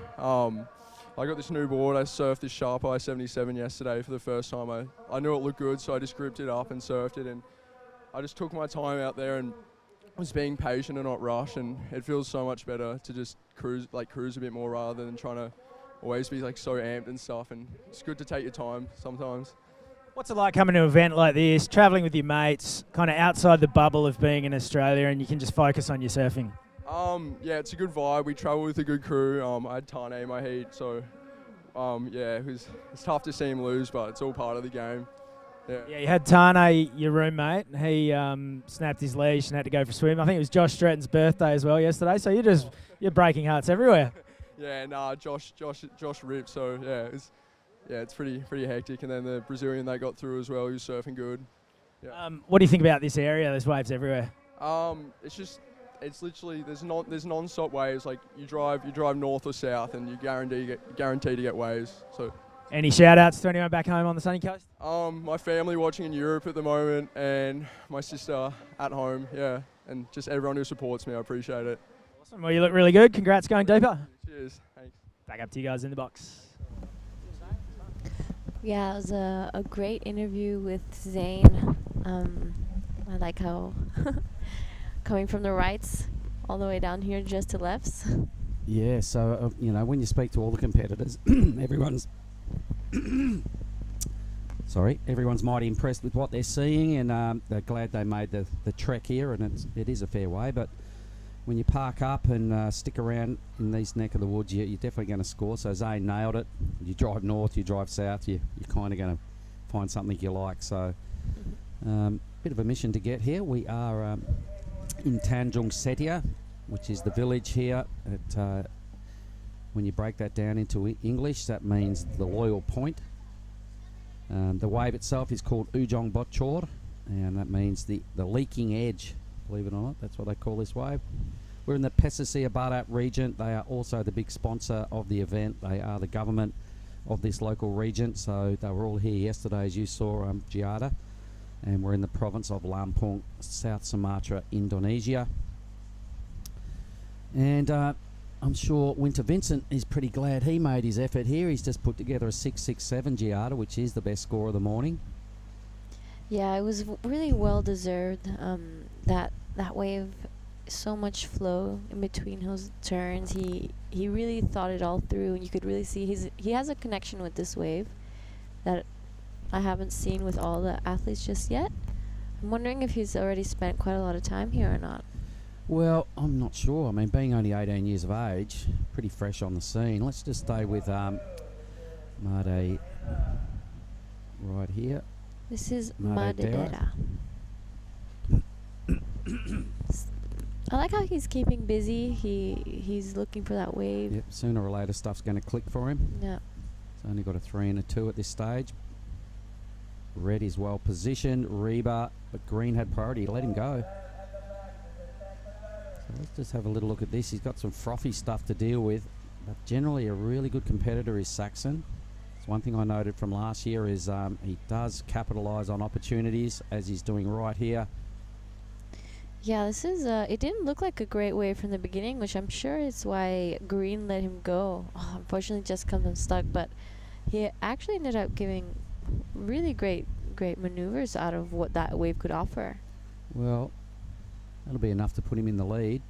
I got this new board. I surfed this Sharp Eye 77 yesterday for the first time. I knew it looked good, so I just gripped it up and surfed it, and I just took my time out there and was being patient and not rush, and it feels so much better to just cruise a bit more rather than trying to always be like so amped and stuff, and it's good to take your time sometimes. What's it like coming to an event like this, travelling with your mates, kind of outside the bubble of being in Australia, and you can just focus on your surfing? Yeah, it's a good vibe. We travel with a good crew. I had Tane in my heat, so yeah, it's tough to see him lose, but it's all part of the game. Yeah, you had Tane, your roommate. He snapped his leash and had to go for a swim. I think it was Josh Stretton's birthday as well yesterday, so you're breaking hearts everywhere. Yeah, nah, Josh ripped, so yeah, it's pretty hectic. And then the Brazilian they got through as well, he was surfing good. Yeah. What do you think about this area? There's waves everywhere. It's literally there's non-stop waves. Like you drive north or south, and you guarantee to get waves. So. Any shout-outs to anyone back home on the sunny coast? My family watching in Europe at the moment, and my sister at home, yeah, and just everyone who supports me. I appreciate it. Awesome. Well, you look really good. Congrats going deeper. Cheers. Thanks. Back up to you guys in the box. Yeah, it was a great interview with Zane. I like how coming from the rights all the way down here just to lefts. Yeah, so, when you speak to all the competitors, everyone's mighty impressed with what they're seeing, and they're glad they made the trek here, and it is a fair way, but when you park up and stick around in these neck of the woods, you're definitely going to score. So Zane nailed it. You drive north, you drive south, you're kind of going to find something you like. So bit of a mission to get here. We are in Tanjung, Setia, which is the village here. When you break that down into English, that means the loyal point. The wave itself is called Ujong Bocor, and that means the leaking edge. Believe it or not, that's what they call this wave. We're in the Pesisir Barat region. They are also the big sponsor of the event. They are the government of this local region. So they were all here yesterday, as you saw, Giada. And we're in the province of Lampung, South Sumatra, Indonesia. And I'm sure Winter Vincent is pretty glad he made his effort here. He's just put together a 6.67 Giada, which is the best score of the morning. Yeah, it was really well deserved. That wave, so much flow in between his turns. He really thought it all through, and you could really see he has a connection with this wave that I haven't seen with all the athletes just yet. I'm wondering if he's already spent quite a lot of time here or not. Well, I'm not sure. I mean, being only 18 years of age, pretty fresh on the scene. Let's just stay with Made right here. This is Madeira. I like how he's keeping busy. He's looking for that wave. Yep, sooner or later stuff's going to click for him. Yeah. He's only got a 3 and a 2 at this stage. Red is well positioned. Reba, but green had priority. Let him go. So let's just have a little look at this. He's got some frothy stuff to deal with, but generally a really good competitor is Saxon. So one thing I noted from last year is he does capitalise on opportunities, as he's doing right here. Yeah, this is it didn't look like a great wave from the beginning, which I'm sure is why green let him go. Oh, unfortunately just comes unstuck, but he actually ended up giving really great maneuvers out of what that wave could offer. Well, that'll be enough to put him in the lead.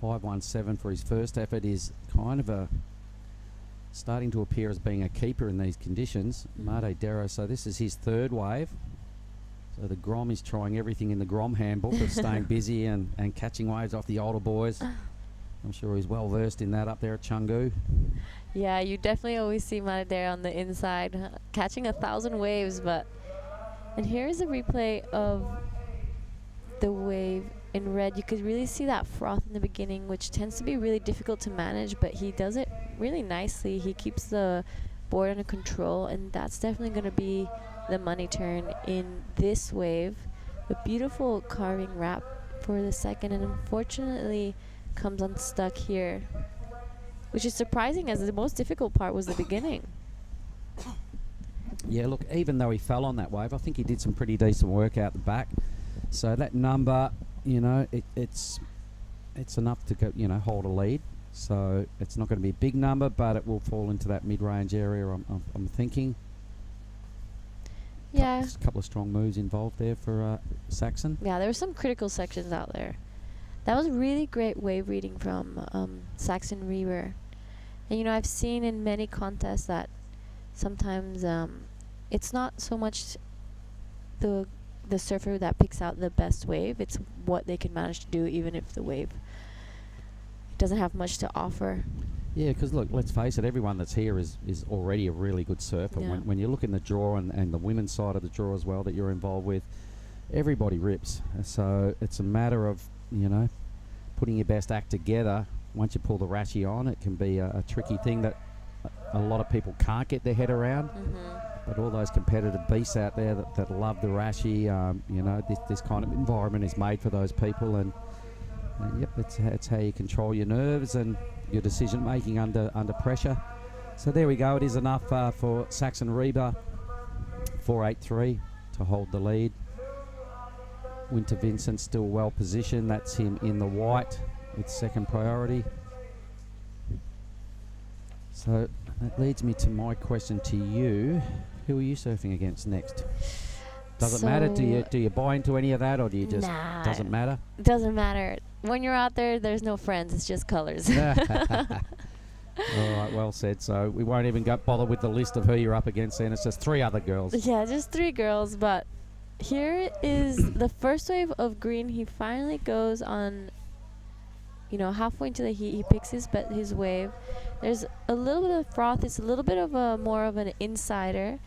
5.17 for his first effort is kind of starting to appear as being a keeper in these conditions. Madeira, so this is his third wave. So the Grom is trying everything in the Grom handbook of staying busy and catching waves off the older boys. I'm sure he's well versed in that up there at Canggu. Yeah, you definitely always see Madeira on the inside, catching 1,000 waves. And here's a replay of the wave in red. You could really see that froth in the beginning, which tends to be really difficult to manage, but he does it really nicely. He keeps the board under control, and that's definitely going to be the money turn in this wave. A beautiful carving wrap for the second, and unfortunately comes unstuck here, which is surprising as the most difficult part was the beginning. Yeah, look, even though he fell on that wave, I think he did some pretty decent work out the back. So that number, you know, it's enough to go, you know, hold a lead. So it's not going to be a big number, but it will fall into that mid-range area, I'm thinking. Yeah. A couple of strong moves involved there for Saxon. Yeah, there were some critical sections out there. That was really great wave reading from Saxon Reaver. And, you know, I've seen in many contests that sometimes it's not so much the surfer that picks out the best wave. It's what they can manage to do even if the wave doesn't have much to offer. Yeah, because look, let's face it, everyone that's here is already a really good surfer. Yeah. When you look in the draw and the women's side of the draw as well that you're involved with, everybody rips. So it's a matter of, you know, putting your best act together. Once you pull the rashi on, it can be a tricky thing that a lot of people can't get their head around. But all those competitive beasts out there that love the rashi, you know, this kind of environment is made for those people. And yep, it's how you control your nerves and your decision making under pressure. So there we go. It is enough for Saxon Reba 483 to hold the lead. Winter Vincent still well positioned. That's him in the white with second priority. So that leads me to my question to you. Who are you surfing against next? Does it matter? Do you buy into any of that, or do you just doesn't matter? Doesn't matter. When you're out there, there's no friends. It's just colors. All right, well said. So we won't even bother with the list of who you're up against then. It's just 3 other girls. Yeah, just 3 girls. But here is the first wave of green. He finally goes on, you know, halfway into the heat. He picks his wave. There's a little bit of froth. It's a little bit of more of an insider.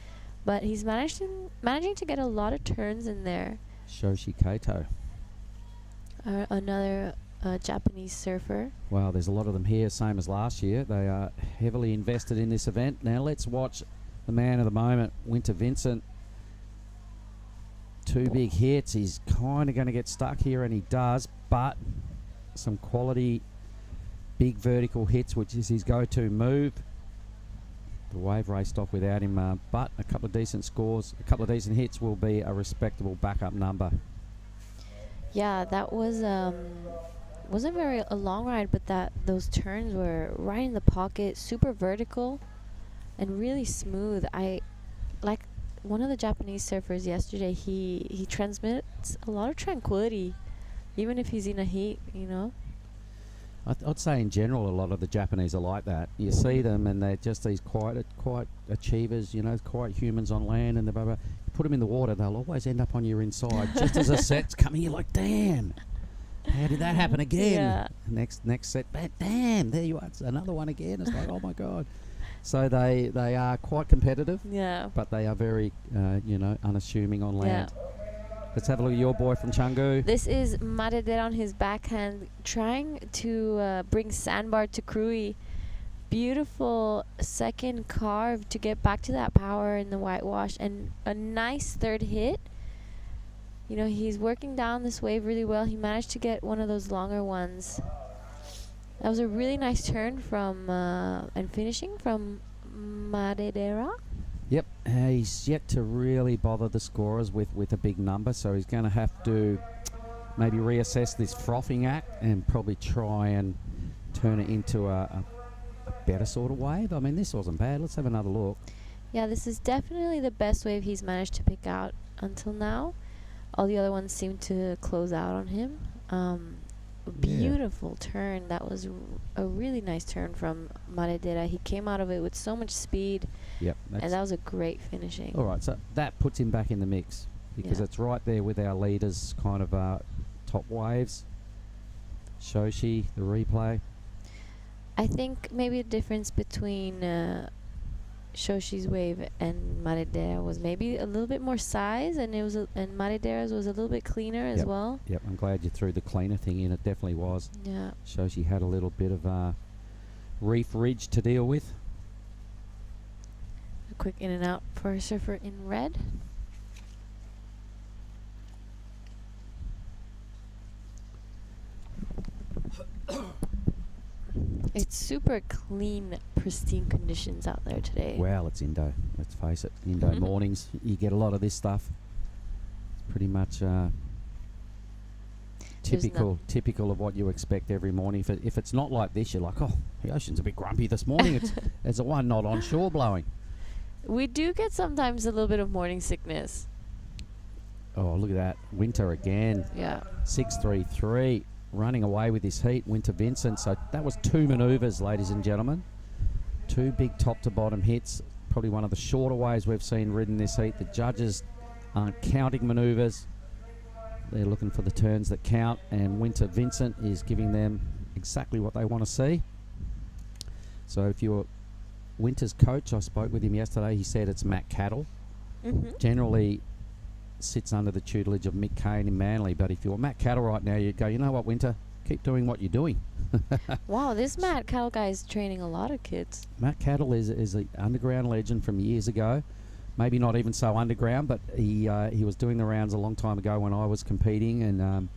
But he's managing to get a lot of turns in there. Shoshi Kato. Another Japanese surfer. Wow, there's a lot of them here, same as last year. They are heavily invested in this event. Now let's watch the man of the moment, Winter Vincent. 2 big hits. He's kind of going to get stuck here, and he does, but some quality big vertical hits, which is his go-to move. The wave raced off without him, but a couple of decent scores, a couple of decent hits will be a respectable backup number. Yeah, that was wasn't very a long ride, but those turns were right in the pocket, super vertical, and really smooth. I like one of the Japanese surfers yesterday. He transmits a lot of tranquility, even if he's in a heat. You know. I'd say in general a lot of the Japanese are like that. You see them and they're just these quiet achievers, you know, quiet humans on land, and you put them in the water, they'll always end up on your inside. Just as a set's coming, you're like, damn, how did that happen again? Yeah. Next set, damn, there you are, it's another one again. It's like, oh my God. So they are quite competitive, Yeah. but they are very, you know, unassuming on land. Yeah. Let's have a look at your boy from Canggu. This is Maredera on his backhand, trying to bring sandbar to Krui. Beautiful second carve to get back to that power in the whitewash, and a nice third hit. You know, he's working down this wave really well. He managed to get one of those longer ones. That was a really nice turn from and finishing from Maredera. Yep, he's yet to really bother the scorers with a big number, so he's going to have to maybe reassess this frothing act and probably try and turn it into a better sort of wave. I mean, this wasn't bad. Let's have another look. Yeah, this is definitely the best wave he's managed to pick out until now. All the other ones seem to close out on him. Beautiful turn. That was a really nice turn from Maredera. He came out of it with so much speed. Yep. And that was a great finishing. All right, so that puts him back in the mix because it's right there with our leaders, kind of top waves. Shoshi, the replay. I think maybe a difference between Shoshi's wave and Maredera was maybe a little bit more size, and and Maredera's was a little bit cleaner as well. Yep, I'm glad you threw the cleaner thing in. It definitely was. Yeah. Shoshi had a little bit of reef ridge to deal with. quick in and out for a surfer in red. It's super clean, pristine conditions out there today. Well, it's Indo. Let's face it. Indo mornings, you get a lot of this stuff. It's pretty much typical of what you expect every morning. If it's not like this, you're like, oh, the ocean's a bit grumpy this morning. It's a one knot onshore blowing. We do get sometimes a little bit of morning sickness. Oh, look at that. Winter again. Yeah. 6.33. Running away with this heat, Winter Vincent. So that was 2 manoeuvres, ladies and gentlemen. 2 big top-to-bottom hits. Probably one of the shorter ways we've seen ridden this heat. The judges aren't counting manoeuvres. They're looking for the turns that count, and Winter Vincent is giving them exactly what they want to see. So if you're Winter's coach, I spoke with him yesterday, he said it's Matt Cattle. Generally sits under the tutelage of Mick Kane in Manly, but if you're Matt Cattle right now, you'd go, you know what, Winter, keep doing what you're doing. Wow, this Matt Cattle guy is training a lot of kids. Matt Cattle is an underground legend from years ago. Maybe not even so underground, but he was doing the rounds a long time ago when I was competing and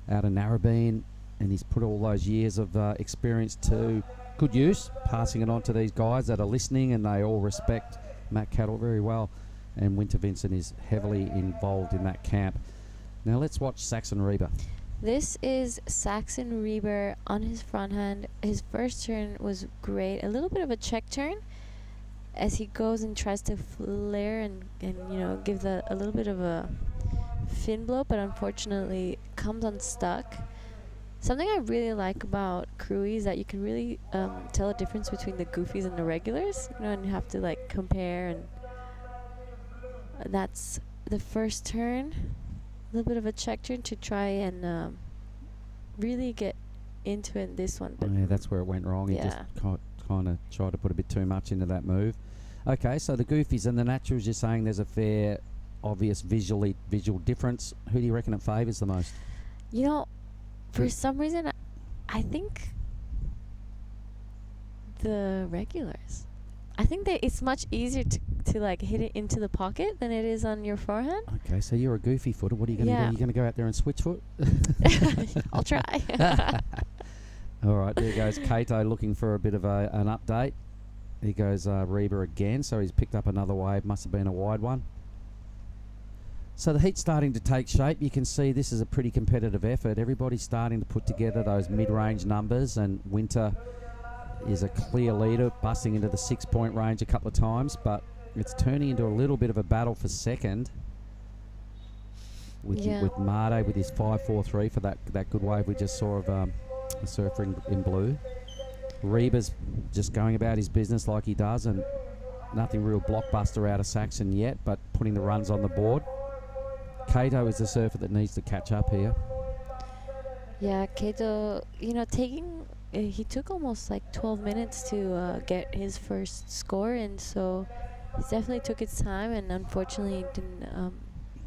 out in Narrabeen, and he's put all those years of experience to good use, passing it on to these guys that are listening, and they all respect Matt Cattle very well. And Winter Vincent is heavily involved in that camp. Now let's watch Saxon Reber. This is Saxon Reber on his front hand. His first turn was great. A little bit of a check turn as he goes and tries to flare and you know, give a little bit of a fin blow, but unfortunately comes unstuck. Something I really like about Krui is that you can really tell a difference between the goofies and the regulars. You know, and you have to like compare, and that's the first turn. A little bit of a check turn to try and really get into it in this one. But yeah, that's where it went wrong. Yeah. He just kind of tried to put a bit too much into that move. Okay, so the goofies and the naturals, you're saying there's a fair, obvious visual difference. Who do you reckon it favours the most? You know, for some reason, I think the regulars. I think that it's much easier to like hit it into the pocket than it is on your forehand. Okay, so you're a goofy footer. What are you going to do? You're going to go out there and switch foot? I'll try. All right, there goes Kato looking for a bit of an update. Here goes Reber again, so he's picked up another wave. Must have been a wide one. So the heat's starting to take shape. You can see this is a pretty competitive effort. Everybody's starting to put together those mid-range numbers, and Winter is a clear leader, busting into the 6-point range a couple of times, but it's turning into a little bit of a battle for second with Made with his 5.43 for that good wave we just saw of a surfer in blue. Reber's just going about his business like he does, and nothing real blockbuster out of Saxon yet, but putting the runs on the board. Kato is the surfer that needs to catch up here. Yeah, Kato, you know, he took almost like 12 minutes to get his first score, and so he definitely took his time, and unfortunately didn't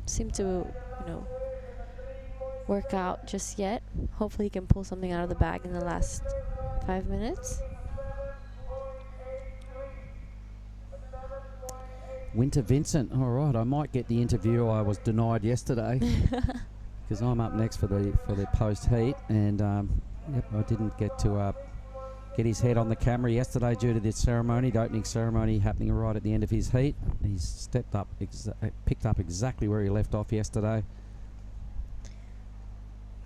seem to, you know, work out just yet. Hopefully he can pull something out of the bag in the last 5 minutes. Winter Vincent, all right, I might get the interview I was denied yesterday because I'm up next for the post heat, and I didn't get to get his head on the camera yesterday due to this ceremony, the opening ceremony happening right at the end of his heat. He's stepped up, picked up exactly where he left off yesterday.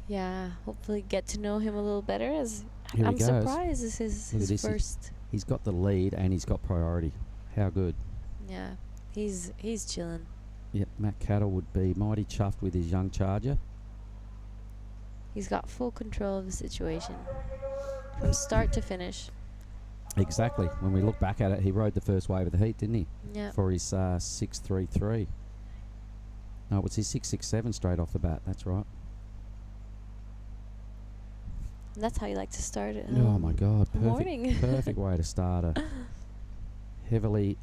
Yeah, hopefully get to know him a little better. As Here I'm he goes. surprised this is his first. He's got the lead and he's got priority. How good. Yeah, he's chilling. Yep, Matt Cattle would be mighty chuffed with his young charger. He's got full control of the situation from start to finish. Exactly. When we look back at it, he rode the first wave of the heat, didn't he? Yeah. For his 6.33. No, it was his 6.67 straight off the bat. That's right. And that's how you like to start it. Oh my God! Morning. Perfect way to start a heavily,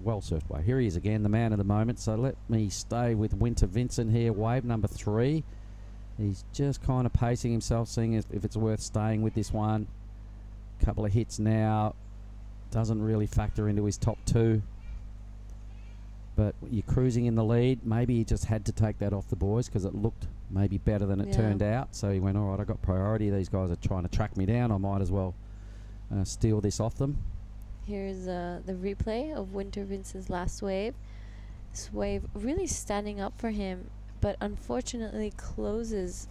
well surfed way. Here he is again, the man of the moment. So let me stay with Winter Vincent here. Wave number 3. He's just kind of pacing himself, seeing if it's worth staying with this one. Couple of hits now. doesn't really factor into his top 2. But you're cruising in the lead. Maybe he just had to take that off the boys because it looked maybe better than it turned out. So he went, all right, I got priority. These guys are trying to track me down. I might as well steal this off them. Here's the replay of Winter Vincent's last wave. This wave really standing up for him, but unfortunately closes.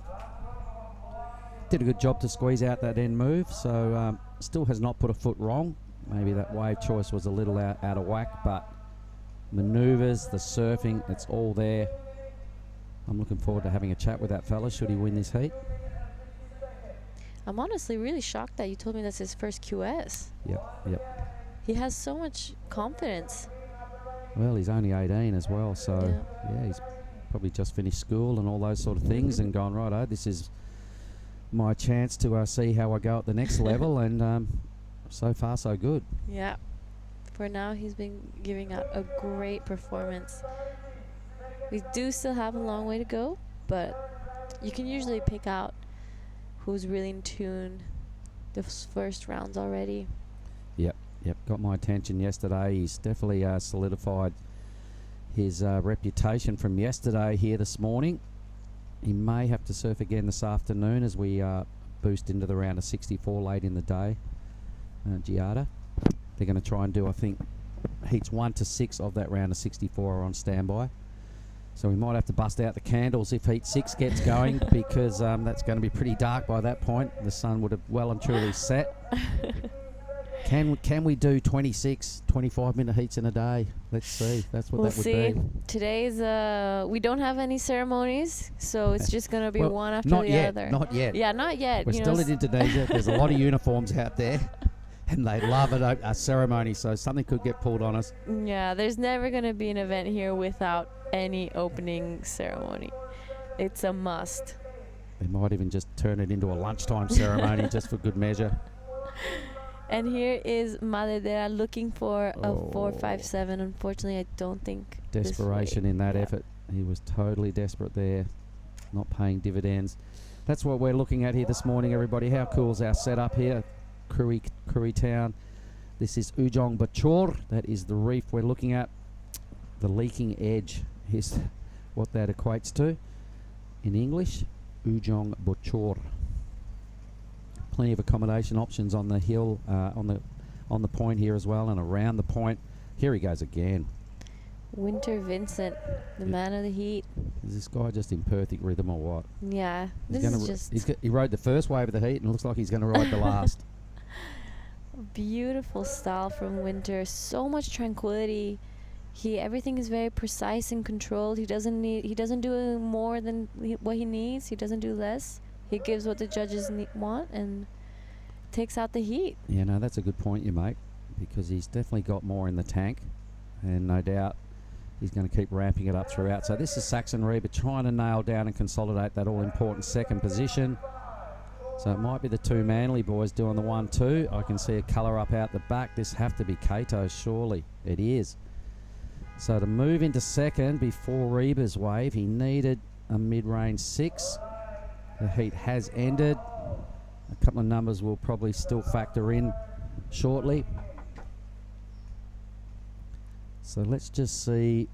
Did a good job to squeeze out that end move, so still has not put a foot wrong. Maybe that wave choice was a little out of whack, but manoeuvres, the surfing, it's all there. I'm looking forward to having a chat with that fella should he win this heat. I'm honestly really shocked that you told me that's his first QS. Yep. He has so much confidence. Well, he's only 18 as well, so yeah, he's probably just finished school and all those sort of things and gone, righto, this is my chance to see how I go at the next level, and so far so good. Yeah. For now, he's been giving out a great performance. We do still have a long way to go, but you can usually pick out who's really in tune the first rounds already. Yep, got my attention yesterday. He's definitely solidified his reputation from yesterday here this morning. He may have to surf again this afternoon as we boost into the round of 64 late in the day. Giada. They're going to try and do, I think, heats 1 to 6 of that round of 64 are on standby. So we might have to bust out the candles if heat 6 gets going because that's going to be pretty dark by that point. The sun would have well and truly set. Can we do 26, 25-minute heats in a day? Let's see. That's what that would be. Today's, we don't have any ceremonies, so it's just going to be one after the other. Not yet. Yeah, not yet. We're still in Indonesia. There's a lot of uniforms out there, and they love a ceremony, so something could get pulled on us. Yeah, there's never going to be an event here without any opening ceremony. It's a must. They might even just turn it into a lunchtime ceremony just for good measure. And here is Maledera looking for a 4.57. Unfortunately, I don't think. Desperation in that effort. He was totally desperate there, not paying dividends. That's what we're looking at here this morning, everybody. How cool is our setup here? Krui Town. This is Ujong Bachor. That is the reef we're looking at. The leaking edge is what that equates to in English. Ujong Bachor. Plenty of accommodation options on the hill, on the point here as well, and around the point. Here he goes again. Winter Vincent, the man of the heat. Is this guy just in perfect rhythm or what? Yeah, he rode the first wave of the heat, and it looks like he's going to ride the last. Beautiful style from Winter. So much tranquility. Everything is very precise and controlled. He doesn't do more than what he needs. He doesn't do less. He gives what the judges want and takes out the heat. Yeah, no, that's a good point you make, because he's definitely got more in the tank, and no doubt he's going to keep ramping it up throughout. So this is Saxon Reba trying to nail down and consolidate that all-important second position. So it might be the two Manly boys doing the 1-2. I can see a colour up out the back. This have to be Kato, surely. It is. So to move into second before Reba's wave, he needed a mid-range 6. The heat has ended. A couple of numbers will probably still factor in shortly. So let's just see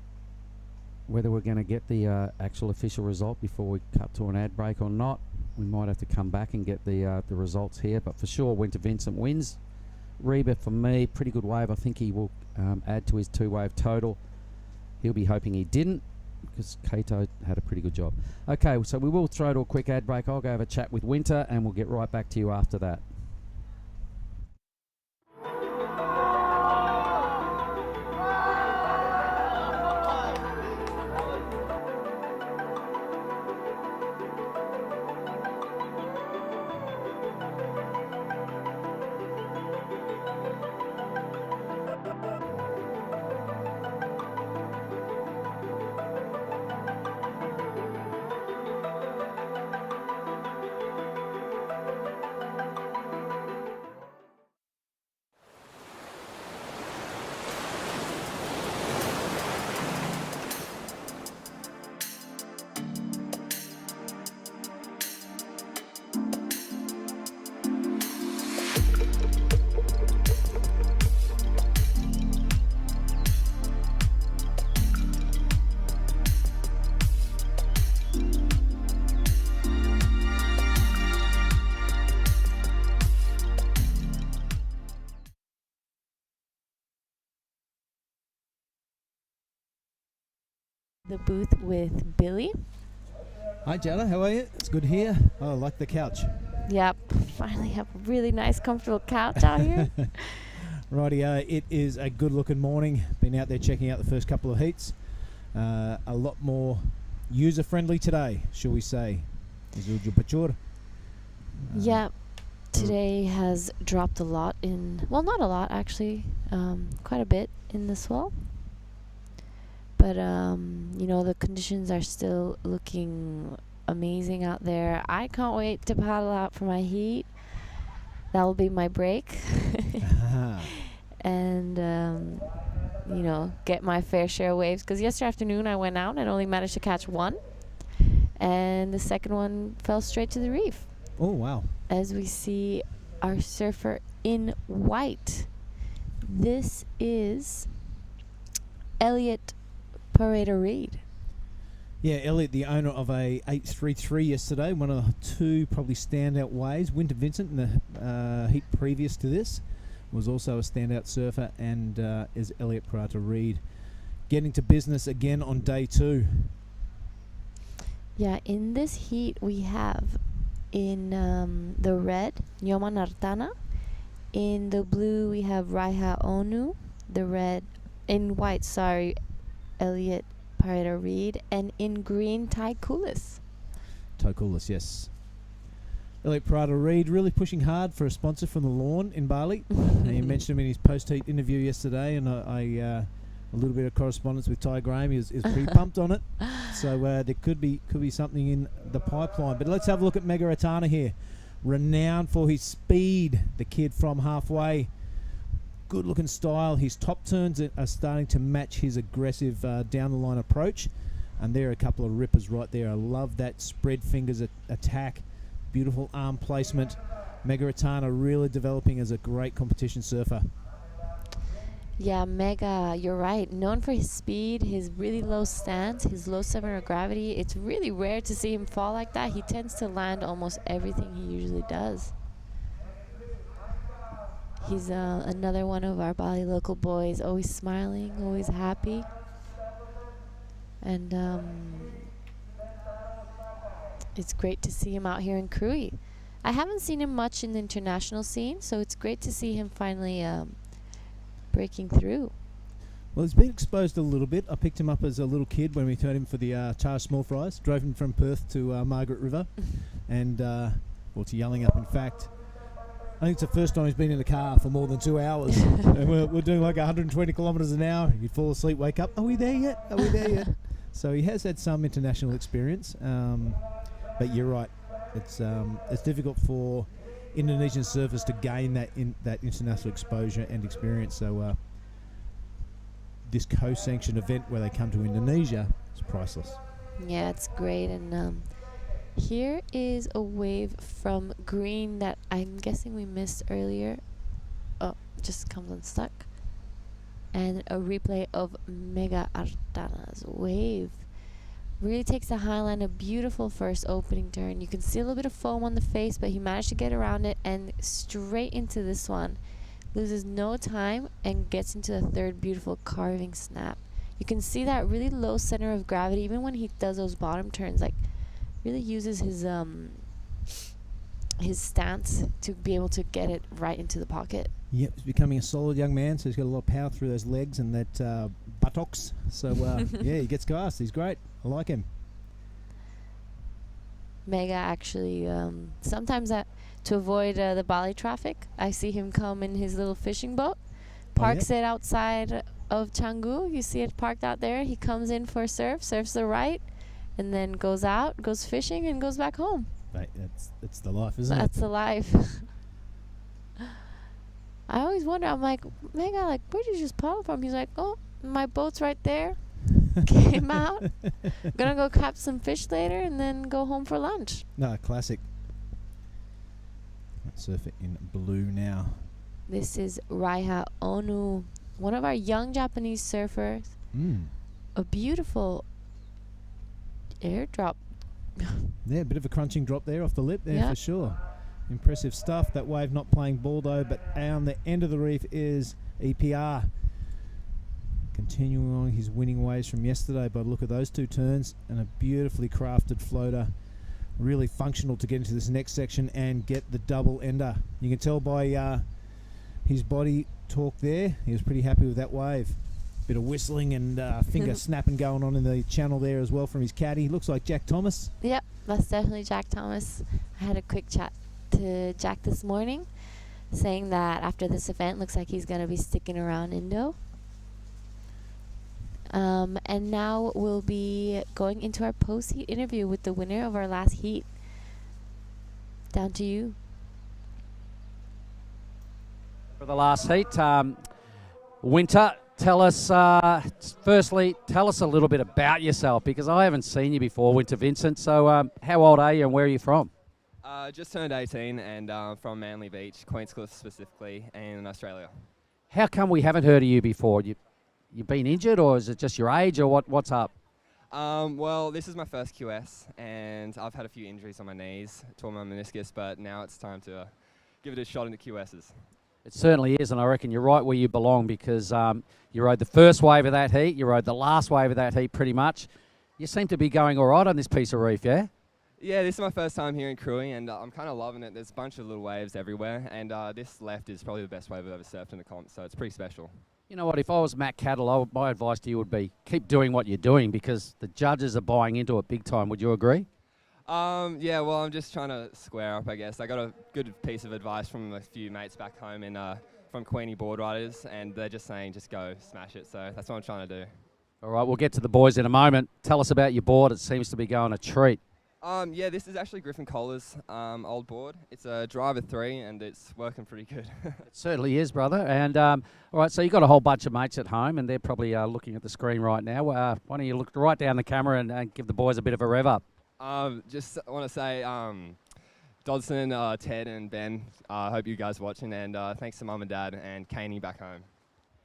whether we're going to get the actual official result before we cut to an ad break or not. We might have to come back and get the results here, but for sure Winter Vincent wins. Reba, for me, pretty good wave. I think he will add to his 2-wave total. He'll be hoping he didn't, because Kato had a pretty good job. Okay, so we will throw to a quick ad break. I'll go have a chat with Winter, and we'll get right back to you after that. The booth with Billy. Hi Jana, how are you? It's good here. Oh, I like the couch. Yep, finally have a really nice, comfortable couch out here. Rightio, it is a good looking morning. Been out there checking out the first couple of heats. A lot more user friendly today, shall we say. Yep, today has dropped a lot in, well, not a lot actually, quite a bit in the swell. But, you know, the conditions are still looking amazing out there. I can't wait to paddle out for my heat. That will be my break. And, you know, get my fair share of waves. Because yesterday afternoon I went out and only managed to catch one. And the second one fell straight to the reef. Oh, wow. As we see our surfer in white. This is Elliot Parada Reed. Yeah, Elliot, the owner of a 833 yesterday, one of the two probably standout waves. Winter Vincent in the heat previous to this was also a standout surfer, and is Elliot Parada Reed getting to business again on day 2. Yeah, in this heat we have in the red, Nyoman Artana. In the blue we have Raiha Onu. The red, in white, sorry, Elliot Parada Reed, and in green, Ty Kulis. Ty Kulis, yes. Elliot Parada Reed really pushing hard for a sponsor from the Lawn in Bali. He mentioned him in his post-heat interview yesterday, and a little bit of correspondence with Ty Graham. He was pretty pumped on it. So there could be something in the pipeline. But let's have a look at Mega Ratana here. Renowned for his speed, the kid from halfway. Good looking style. His top turns are starting to match his aggressive down the line approach, and there are a couple of rippers right there. I love that spread fingers attack, beautiful arm placement. Mega Ratana really developing as a great competition surfer. Yeah, Mega, you're right. Known for his speed, his really low stance, his low center of gravity. It's really rare to see him fall like that. He tends to land almost everything he usually does. He's another one of our Bali local boys, always smiling, always happy. And it's great to see him out here in Krui. I haven't seen him much in the international scene, so it's great to see him finally breaking through. Well, he's been exposed a little bit. I picked him up as a little kid when we turned him for the Charles Small Fries. Drove him from Perth to Margaret River, and well, to Yellingup, in fact. I think it's the first time he's been in a car for more than 2 hours. And we're doing like 120 kilometres an hour. He'd fall asleep, wake up. Are we there yet? Are we there yet? So he has had some international experience. But you're right. It's difficult for Indonesian surfers to gain that international exposure and experience. So this co-sanctioned event where they come to Indonesia is priceless. Yeah, it's great. And here is a wave from green that I'm guessing we missed earlier. Oh, just comes unstuck. And a replay of Mega Artana's wave. Really takes the high line, a beautiful first opening turn. You can see a little bit of foam on the face, but he managed to get around it and straight into this one. Loses no time and gets into the third beautiful carving snap. You can see that really low center of gravity, even when he does those bottom turns, like really uses his stance to be able to get it right into the pocket. Yep, he's becoming a solid young man, so he's got a lot of power through those legs and that buttocks. So yeah, he gets fast. He's great. I like him. Mega actually, sometimes to avoid the Bali traffic, I see him come in his little fishing boat, parks it outside of Canggu. You see it parked out there. He comes in for a surf, surfs the right, and then goes out, goes fishing, and goes back home. Right, that's the life, isn't it? That's the life. I always wonder, I'm like, Mega, like, where did you just paddle from? He's like, oh, my boat's right there. Came out. Gonna go catch some fish later and then go home for lunch. No, classic. Let's surf it in blue now. This is Raiha Onu, one of our young Japanese surfers. A beautiful airdrop. Yeah, a bit of a crunching drop there off the lip there for sure. Impressive stuff. That wave not playing ball though, but on the end of the reef is EPR. Continuing on his winning ways from yesterday by the look of those two turns, and a beautifully crafted floater, really functional to get into this next section and get the double ender. You can tell by his body talk there, he was pretty happy with that wave. Bit of whistling and finger snapping going on in the channel there as well from his caddy. Looks like Jack Thomas. Yep, that's definitely Jack Thomas. I had a quick chat to Jack this morning, saying that after this event, looks like he's going to be sticking around Indo. And now we'll be going into our post-heat interview with the winner of our last heat. Down to you. For the last heat, Winter, tell us, firstly, tell us a little bit about yourself, because I haven't seen you before, Winter Vincent. So how old are you and where are you from? Just turned 18 and from Manly Beach, Queenscliff specifically, in Australia. How come we haven't heard of you before? You've been injured, or is it just your age, or what's up? Well, this is my first QS, and I've had a few injuries on my knees, tore my meniscus, but now it's time to give it a shot into QSs. It certainly is, and I reckon you're right where you belong, because you rode the first wave of that heat, you rode the last wave of that heat pretty much. You seem to be going all right on this piece of reef, yeah? Yeah, this is my first time here in Krui, and I'm kind of loving it. There's a bunch of little waves everywhere, and this left is probably the best wave I've ever surfed in the comp, so it's pretty special. You know what, if I was Matt Cattle, my advice to you would be keep doing what you're doing, because the judges are buying into it big time. Would you agree? Yeah, well, I'm just trying to square up, I guess. I got a good piece of advice from a few mates back home from Queenie boardriders, and they're just saying just go smash it, so that's what I'm trying to do. All right, we'll get to the boys in a moment. Tell us about your board. It seems to be going a treat. Yeah, this is actually Griffin Kohler's old board. It's a driver 3, and it's working pretty good. It certainly is, brother. And all right, so you've got a whole bunch of mates at home, and they're probably looking at the screen right now. Why don't you look right down the camera and give the boys a bit of a rev up? Just want to say, Dodson, Ted, and Ben, I hope you guys are watching, and thanks to Mum and Dad and Caney back home.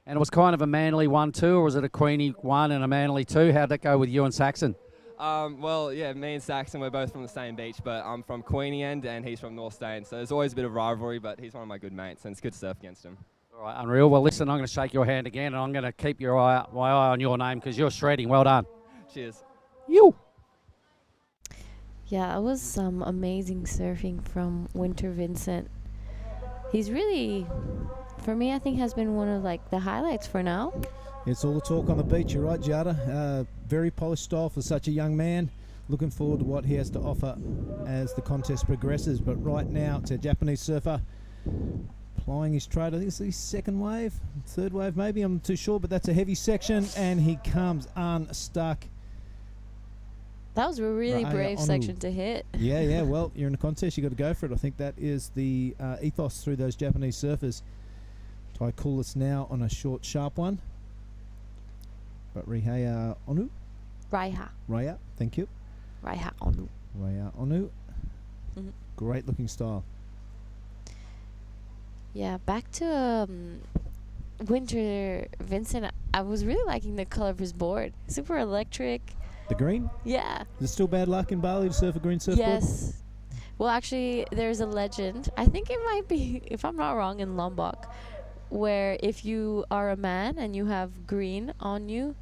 And it was kind of a Manly 1-2, or was it a Queenie 1 and a Manly 2? How'd that go with you and Saxon? Well, yeah, me and Saxon, we're both from the same beach, but I'm from Queenie End and he's from North State, so there's always a bit of rivalry, but he's one of my good mates, and it's good to surf against him. All right, unreal. Well, listen, I'm going to shake your hand again, and I'm going to keep my eye on your name, because you're shredding. Well done. Cheers. You. Yeah, it was some amazing surfing from Winter Vincent. He's really, for me, I think has been one of like the highlights for now. It's all the talk on the beach. You're right, Jada. Very polished style for such a young man. Looking forward to what he has to offer as the contest progresses. But right now, it's a Japanese surfer plying his trade. I think it's his second wave, third wave maybe. I'm not too sure, but that's a heavy section, and he comes unstuck. That was a really brave section to hit. Yeah. Well, you're in a contest. You got to go for it. I think that is the ethos through those Japanese surfers. Tai Kulis now on a short, sharp one. But Raiha Onu? Raiha, thank you. Raiha Onu. Raiha Onu. Great looking style. Yeah, back to Winter Vincent. I was really liking the color of his board. Super electric. The green? Yeah. Is it still bad luck in Bali to surf a green surfboard? Yes. Well, actually, there's a legend. I think it might be, if I'm not wrong, in Lombok, where if you are a man and you have green on you,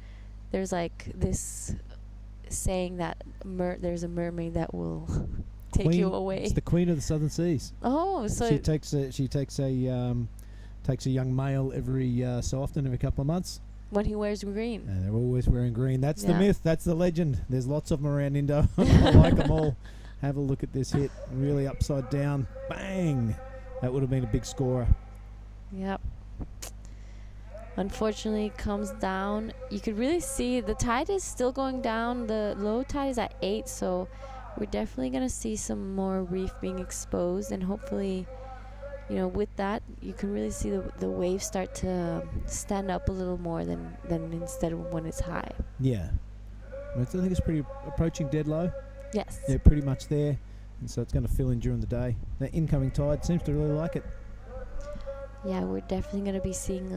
there's like this saying that there's a mermaid that will take you away. It's the queen of the southern seas. Oh, so she takes a young male every so often, every couple of months. When he wears green. And they're always wearing green. That's the myth. That's the legend. There's lots of them around Indo. I like them all. Have a look at this hit. Really upside down. Bang! That would have been a big scorer. Yep. Unfortunately, comes down. You could really see the tide is still going down. The low tide is at 8, so we're definitely going to see some more reef being exposed, and hopefully, you know, with that, you can really see the waves start to stand up a little more than instead of when it's high. Yeah. I think it's pretty approaching dead low. Yes. They're pretty much there, and so it's going to fill in during the day. The incoming tide seems to really like it. Yeah, we're definitely going to be seeing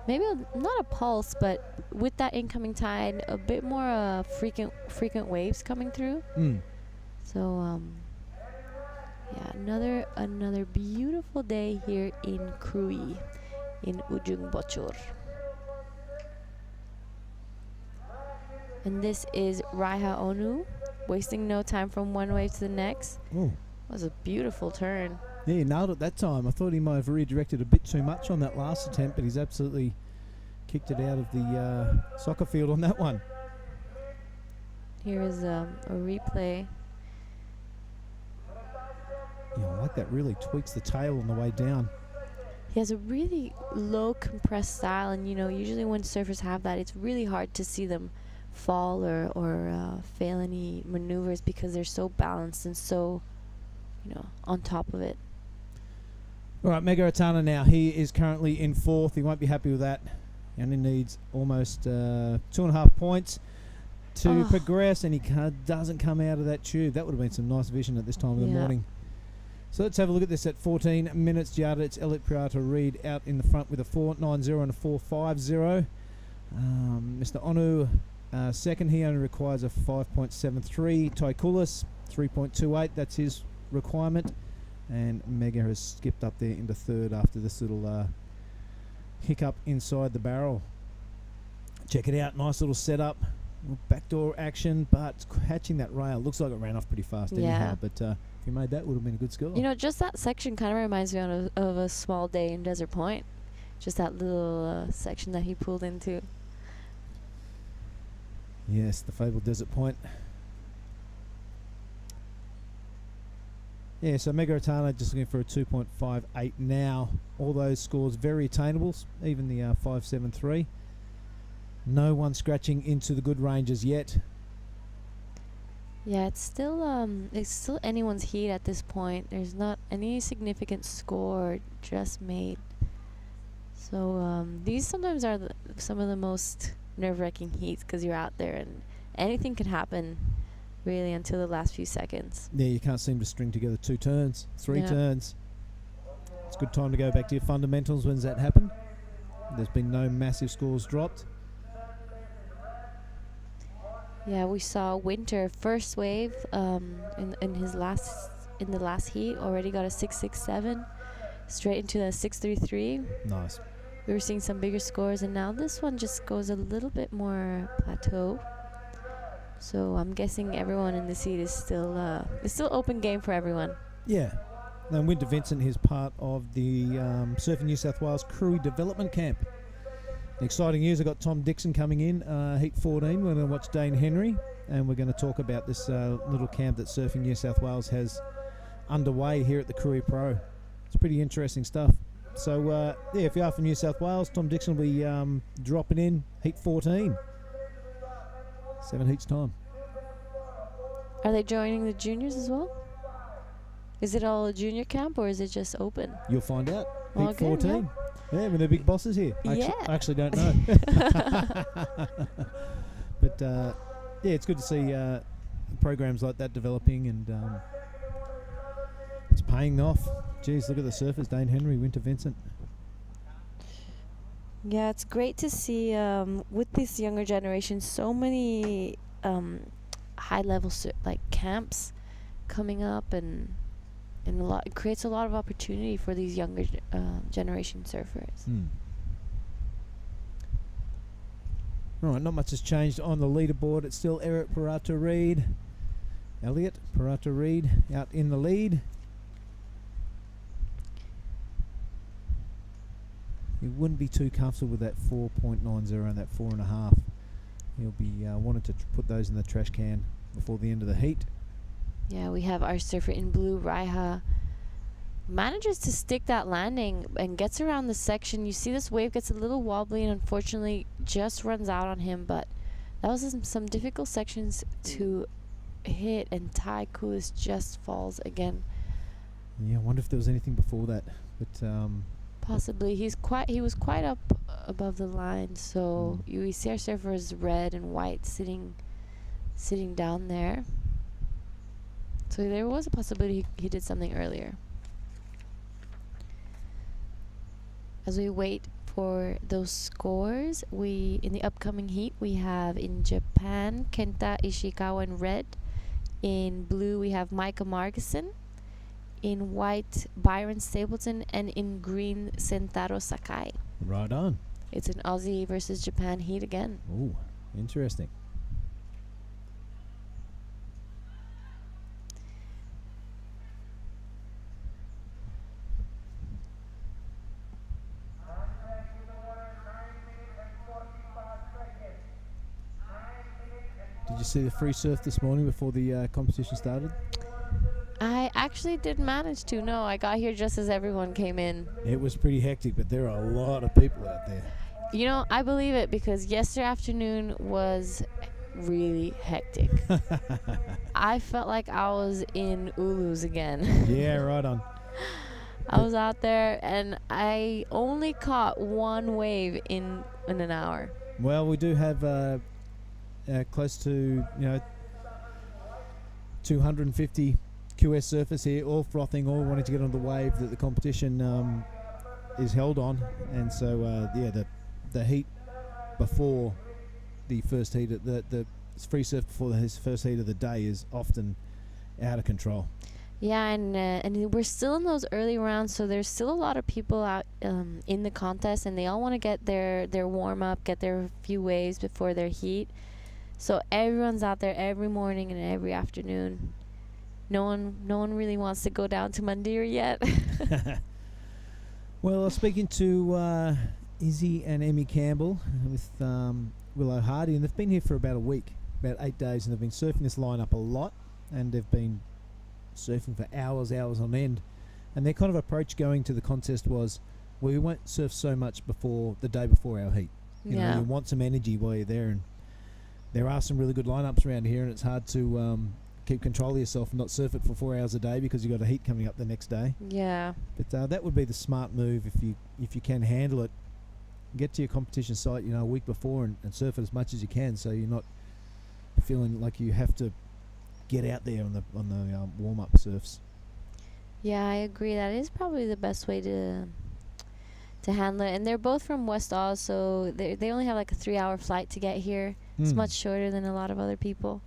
maybe not a pulse, but with that incoming tide, a bit more frequent waves coming through. So yeah, another beautiful day here in Krui, in Ujung Bocor. And this is Raiha Onu, wasting no time from one wave to the next. Oh, That was a beautiful turn. yeah, he nailed it that time. I thought he might have redirected a bit too much on that last attempt, but he's absolutely kicked it out of the soccer field on that one. Here is a replay. Yeah, I like that. Really tweaks the tail on the way down. He has a really low compressed style, and usually when surfers have that, it's really hard to see them fall or fail any maneuvers because they're so balanced and so, on top of it. All right, Mega Atana now. He is currently in 4th. He won't be happy with that. He only needs almost 2.5 points to progress, and he doesn't come out of that tube. That would have been some nice vision at this time of the morning. So let's have a look at this at 14 minutes. Giada, it's Elliot Pirata Reid out in the front with a 4.90 and a 4.50. Mr. Onu second. He only requires a 5.73. Taikulis 3.28. That's his requirement. And Mega has skipped up there into 3rd after this little hiccup inside the barrel. Check it out. Nice little setup. Backdoor action, but catching that rail. Looks like it ran off pretty fast anyhow. But if he made that, would have been a good score. Just that section kind of reminds me of a small day in Desert Point. Just that little section that he pulled into. Yes, the fabled Desert Point. Yeah, so Mega Atana just looking for a 2.58 now. All those scores very attainable, even the 5.73. No one scratching into the good ranges yet. Yeah, it's still anyone's heat at this point. There's not any significant score just made. So these sometimes are some of the most nerve-wracking heats because you're out there and anything can happen really until the last few seconds. Yeah, you can't seem to string together 2 turns, 3 turns. It's a good time to go back to your fundamentals. When's that happen? There's been no massive scores dropped. Yeah, we saw Winter first wave in the last heat already got a 6.67 straight into the 6.33. Nice. We were seeing some bigger scores, and now this one just goes a little bit more plateau. So I'm guessing everyone in this heat is still open game for everyone. Yeah. And Winter Vincent is part of the Surfing New South Wales Krui Development Camp. Exciting news, I've got Tom Dixon coming in, Heat 14. We're going to watch Dane Henry, and we're going to talk about this little camp that Surfing New South Wales has underway here at the Krui Pro. It's pretty interesting stuff. So, if you are from New South Wales, Tom Dixon will be dropping in Heat 14. 7 heats time. Are they joining the juniors as well? Is it all a junior camp, or is it just open? You'll find out. Well, Heat 14. Yeah, with the big bosses here. I actually don't know. But, it's good to see programs like that developing, and it's paying off. Geez, look at the surfers. Dane Henry, Winter Vincent. Yeah, it's great to see with this younger generation so many high-level camps coming up, and it creates a lot of opportunity for these younger generation surfers. All right, not much has changed on the leaderboard. It's still Elliot Pirata Reid out in the lead. He wouldn't be too comfortable with that 4.90 and that 4.5. He'll be wanting to put those in the trash can before the end of the heat. Yeah, we have our surfer in blue, Raiha. Manages to stick that landing and gets around the section. You see this wave gets a little wobbly and unfortunately just runs out on him, but that was some difficult sections to hit, and Ty Kulis just falls again. Yeah, I wonder if there was anything before that, but possibly. He was quite up above the line, so we see our surfers red and white sitting down there. So there was a possibility he did something earlier. As we wait for those scores, in the upcoming heat we have in Japan Kenta Ishikawa in red, in blue we have Micah Margeson, in white Byron Stapleton, and in green Sentaro Sakai. Right on. It's an Aussie versus Japan heat again. Ooh, interesting. Did you see the free surf this morning before the competition started? I actually did manage to. No, I got here just as everyone came in. It was pretty hectic, but there are a lot of people out there. You know, I believe it because yesterday afternoon was really hectic. I felt like I was in Ulus again. Yeah, right on. I was out there and I only caught one wave in an hour. Well, we do have close to 250 QS surfers here, all frothing, all wanting to get on the wave that the competition is held on. And so, the heat before the first heat, the free surf before his first heat of the day is often out of control. Yeah, and we're still in those early rounds, so there's still a lot of people out in the contest, and they all want to get their warm up, get their few waves before their heat. So everyone's out there every morning and every afternoon. No one really wants to go down to Mandiri yet. Well, I was speaking to Izzy and Emmy Campbell with Willow Hardy, and they've been here for about a week, about 8 days, and they've been surfing this lineup a lot, and they've been surfing for hours on end. And their kind of approach going to the contest was, well, we won't surf so much before the day before our heat. You know, you want some energy while you're there, and there are some really good lineups around here, and it's hard to keep control of yourself and not surf it for 4 hours a day because you've got a heat coming up the next day. Yeah. But that would be the smart move if you can handle it. Get to your competition site, a week before and surf it as much as you can, so you're not feeling like you have to get out there on the warm-up surfs. Yeah, I agree. That is probably the best way to handle it. And they're both from West Oz, so they only have like a 3-hour flight to get here. It's much shorter than a lot of other people.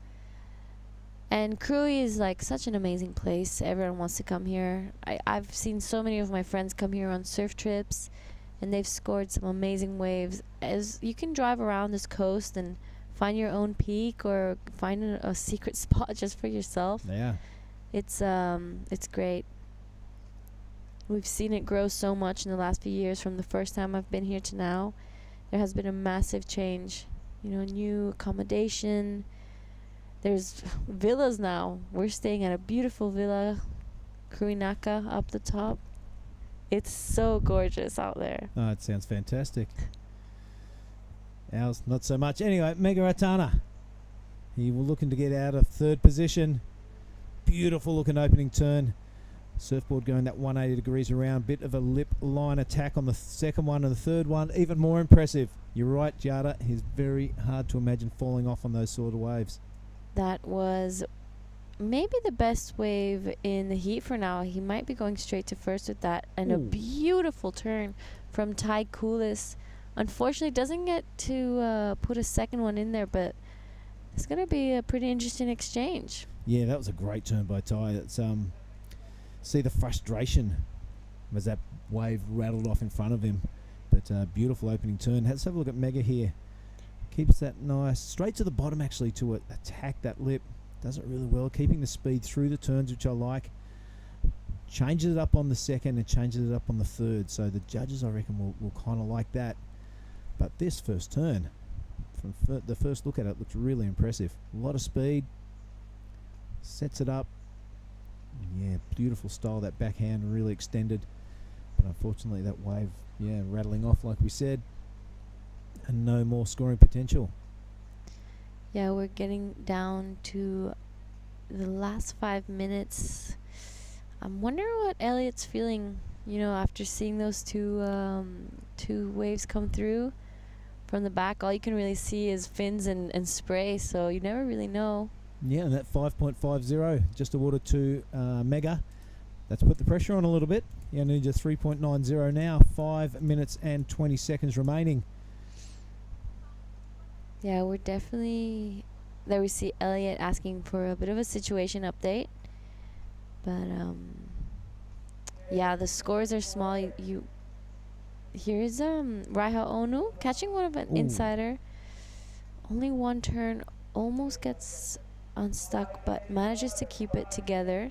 And Krui is like such an amazing place. Everyone wants to come here. I've seen so many of my friends come here on surf trips, and they've scored some amazing waves. As you can drive around this coast and find your own peak or find a secret spot just for yourself. Yeah. It's great. We've seen it grow so much in the last few years from the first time I've been here to now. There has been a massive change. New accommodation. There's villas now. We're staying at a beautiful villa, Kruinaka, up the top. It's so gorgeous out there. Oh, it sounds fantastic. Ours, not so much. Anyway, Mega Atana. He was looking to get out of third position. Beautiful looking opening turn. Surfboard going that 180 degrees around. Bit of a lip line attack on the second one, and the third one even more impressive. You're right, Jada. He's very hard to imagine falling off on those sort of waves. That was maybe the best wave in the heat for now. He might be going straight to first with that. And a beautiful turn from Ty Coolis. Unfortunately, doesn't get to put a second one in there, but it's going to be a pretty interesting exchange. Yeah, that was a great turn by Ty. That's see the frustration as that wave rattled off in front of him. But beautiful opening turn. Let's have a look at Mega here. Keeps that nice straight to the bottom actually to attack that lip. Does it really well, keeping the speed through the turns, which I like. Changes it up on the second and changes it up on the third. So the judges, I reckon, will kind of like that. But this first turn, from the first look at it, looks really impressive. A lot of speed. Sets it up. Yeah, beautiful style. That backhand really extended. But unfortunately, that wave, rattling off like we said. And no more scoring potential. Yeah, we're getting down to the last 5 minutes. I'm wondering what Elliot's feeling, after seeing those two waves come through from the back. All you can really see is fins and spray, so you never really know. Yeah, and that 5.50 just awarded to Mega. That's put the pressure on a little bit. You need a 3.90 now. 5 minutes and 20 seconds remaining. Yeah, we're definitely there. We see Elliot asking for a bit of a situation update, but the scores are small. Here's Raiha Onu catching one of an insider. Only one turn, almost gets unstuck, but manages to keep it together.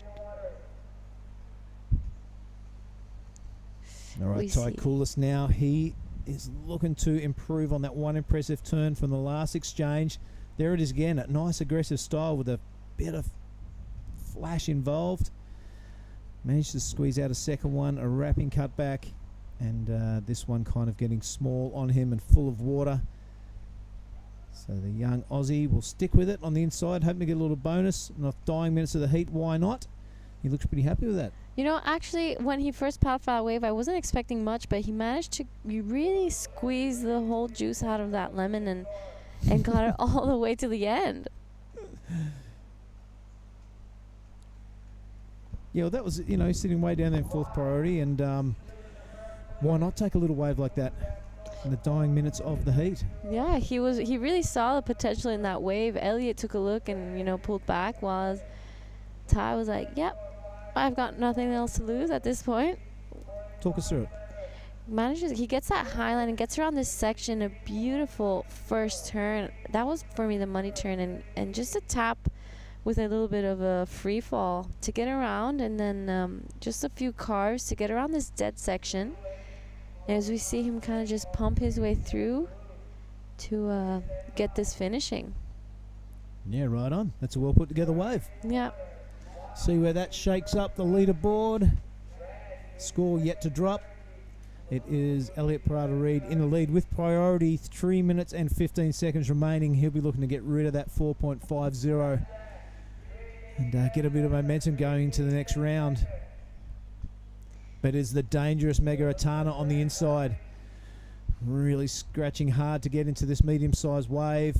All right, Ty Coolis now. He is looking to improve on that one impressive turn from the last exchange. There it is again, a nice aggressive style with a bit of flash involved. Managed to squeeze out a second one, a wrapping cutback, and this one kind of getting small on him and full of water. So the young Aussie will stick with it on the inside, hoping to get a little bonus. Not dying minutes of the heat, why not? He looks pretty happy with that. You know, actually, when he first paddled for that wave, I wasn't expecting much, but he managed to really squeeze the whole juice out of that lemon and got it all the way to the end. Yeah, well, that was, you know, sitting way down there in fourth priority, and why not take a little wave like that in the dying minutes of the heat? Yeah, he really saw the potential in that wave. Elliot took a look and, you know, pulled back, while Ty was like, yep, I've got nothing else to lose at this point. Talk us through it. He gets that high line and gets around this section, a beautiful first turn. That was, for me, the money turn, and just a tap with a little bit of a free fall to get around, and then just a few carves to get around this dead section. And as we see him kind of just pump his way through to get this finishing. Yeah, right on. That's a well put together wave. Yeah. See where that shakes up the leaderboard. Score yet to drop. It is Elliot Parada-Reid in the lead with priority. 3 minutes and 15 seconds remaining. He'll be looking to get rid of that 4.50 and get a bit of momentum going into the next round. But it's the dangerous Mega Atana on the inside. Really scratching hard to get into this medium-sized wave.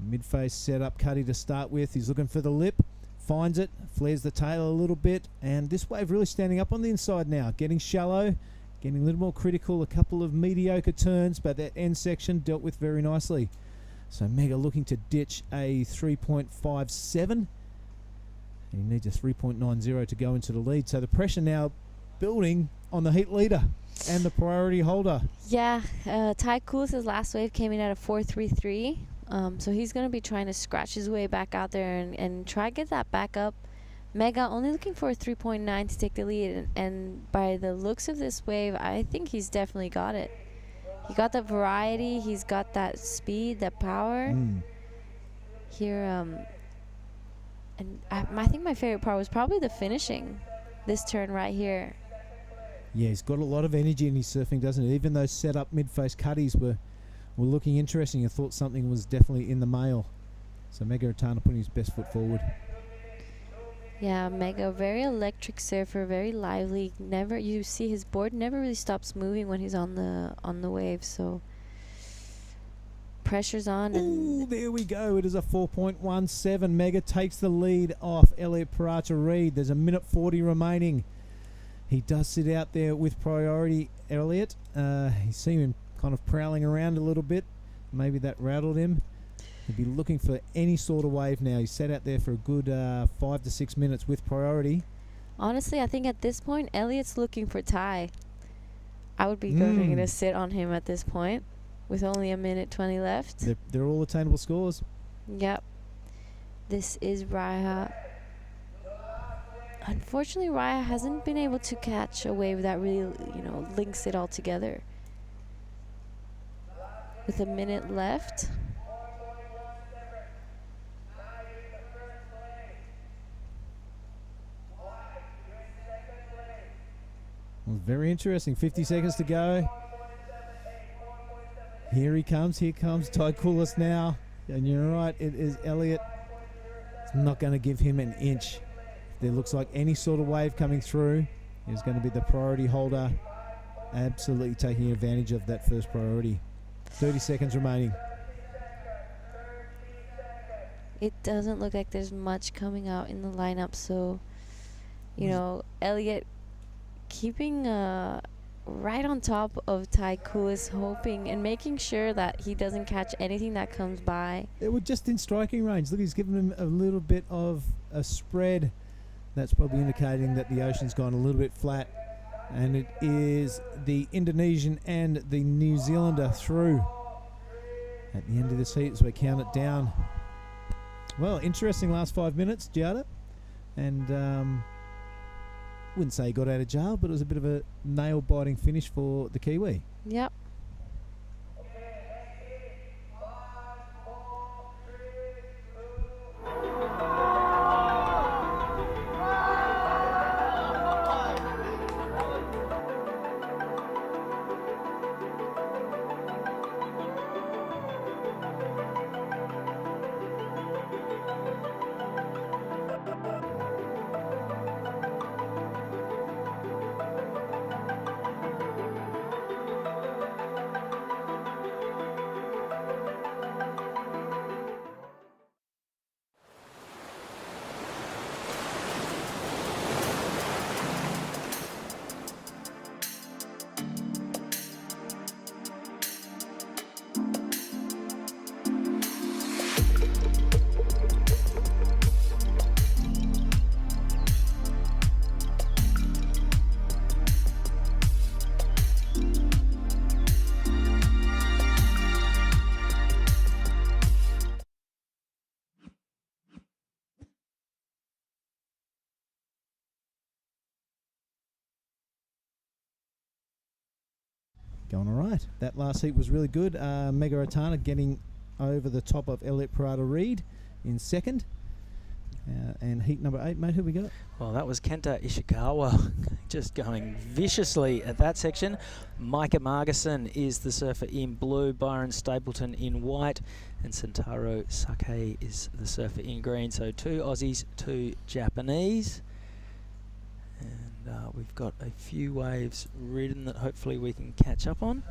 Mid-face setup, Cuddy to start with. He's looking for the lip. Finds it, flares the tail a little bit, and this wave really standing up on the inside now, getting shallow, getting a little more critical, a couple of mediocre turns, but that end section dealt with very nicely. So Mega looking to ditch a 3.57, and he needs a 3.90 to go into the lead. So the pressure now building on the heat leader and the priority holder. Yeah, Ty Coulis' last wave came in at a 4.33. So he's going to be trying to scratch his way back out there and try to get that back up. Mega only looking for a 3.9 to take the lead. And by the looks of this wave, I think he's definitely got it. He got the variety. He's got that speed, that power. Here, and I think my favorite part was probably the finishing. This turn right here. Yeah, he's got a lot of energy in his surfing, doesn't he? Even those set-up mid-face cutties were looking interesting. I thought something was definitely in the mail. So Mega Atana putting his best foot forward. Yeah, Mega, very electric surfer, very lively. Never, you see his board never really stops moving when he's on the wave. So pressure's on. Ooh, there we go. It is a 4.17. Mega takes the lead off Elliot Parada-Reid. There's a minute 40 remaining. He does sit out there with priority, Elliot. You see him kind of prowling around a little bit. Maybe that rattled him. He'll be looking for any sort of wave now. He's sat out there for a good 5 to 6 minutes with priority. Honestly, I think at this point, Elliot's looking for Ty. I would be going to sit on him at this point with only a minute 20 left. They're all attainable scores. Yep. This is Raya. Unfortunately, Raya hasn't been able to catch a wave that really, links it all together. With a minute left. Well, very interesting. 50 seconds to go. Here he comes. Here comes Ty Coulis now. And you're right, it is Elliot. It's not going to give him an inch. If there looks like any sort of wave coming through, he's going to be the priority holder. Absolutely taking advantage of that first priority. 30 seconds remaining. It doesn't look like there's much coming out in the lineup, so, Elliot keeping right on top of Ty Coulis, hoping and making sure that he doesn't catch anything that comes by. They were just in striking range. Look, he's given him a little bit of a spread. That's probably indicating that the ocean's gone a little bit flat. And it is the Indonesian and the New Zealander through at the end of this heat as we count it down. Well, interesting last 5 minutes, Giada. And wouldn't say he got out of jail, but it was a bit of a nail-biting finish for the Kiwi. Yep. Going all right. That last heat was really good. Mega Otana getting over the top of Elliot Parada-Reid in second. And heat number 8, mate, who we got? Well, that was Kenta Ishikawa just going viciously at that section. Micah Margison is the surfer in blue, Byron Stapleton in white, and Sentaro Sake is the surfer in green. So 2 Aussies, 2 Japanese. And we've got a few waves ridden that hopefully we can catch up on.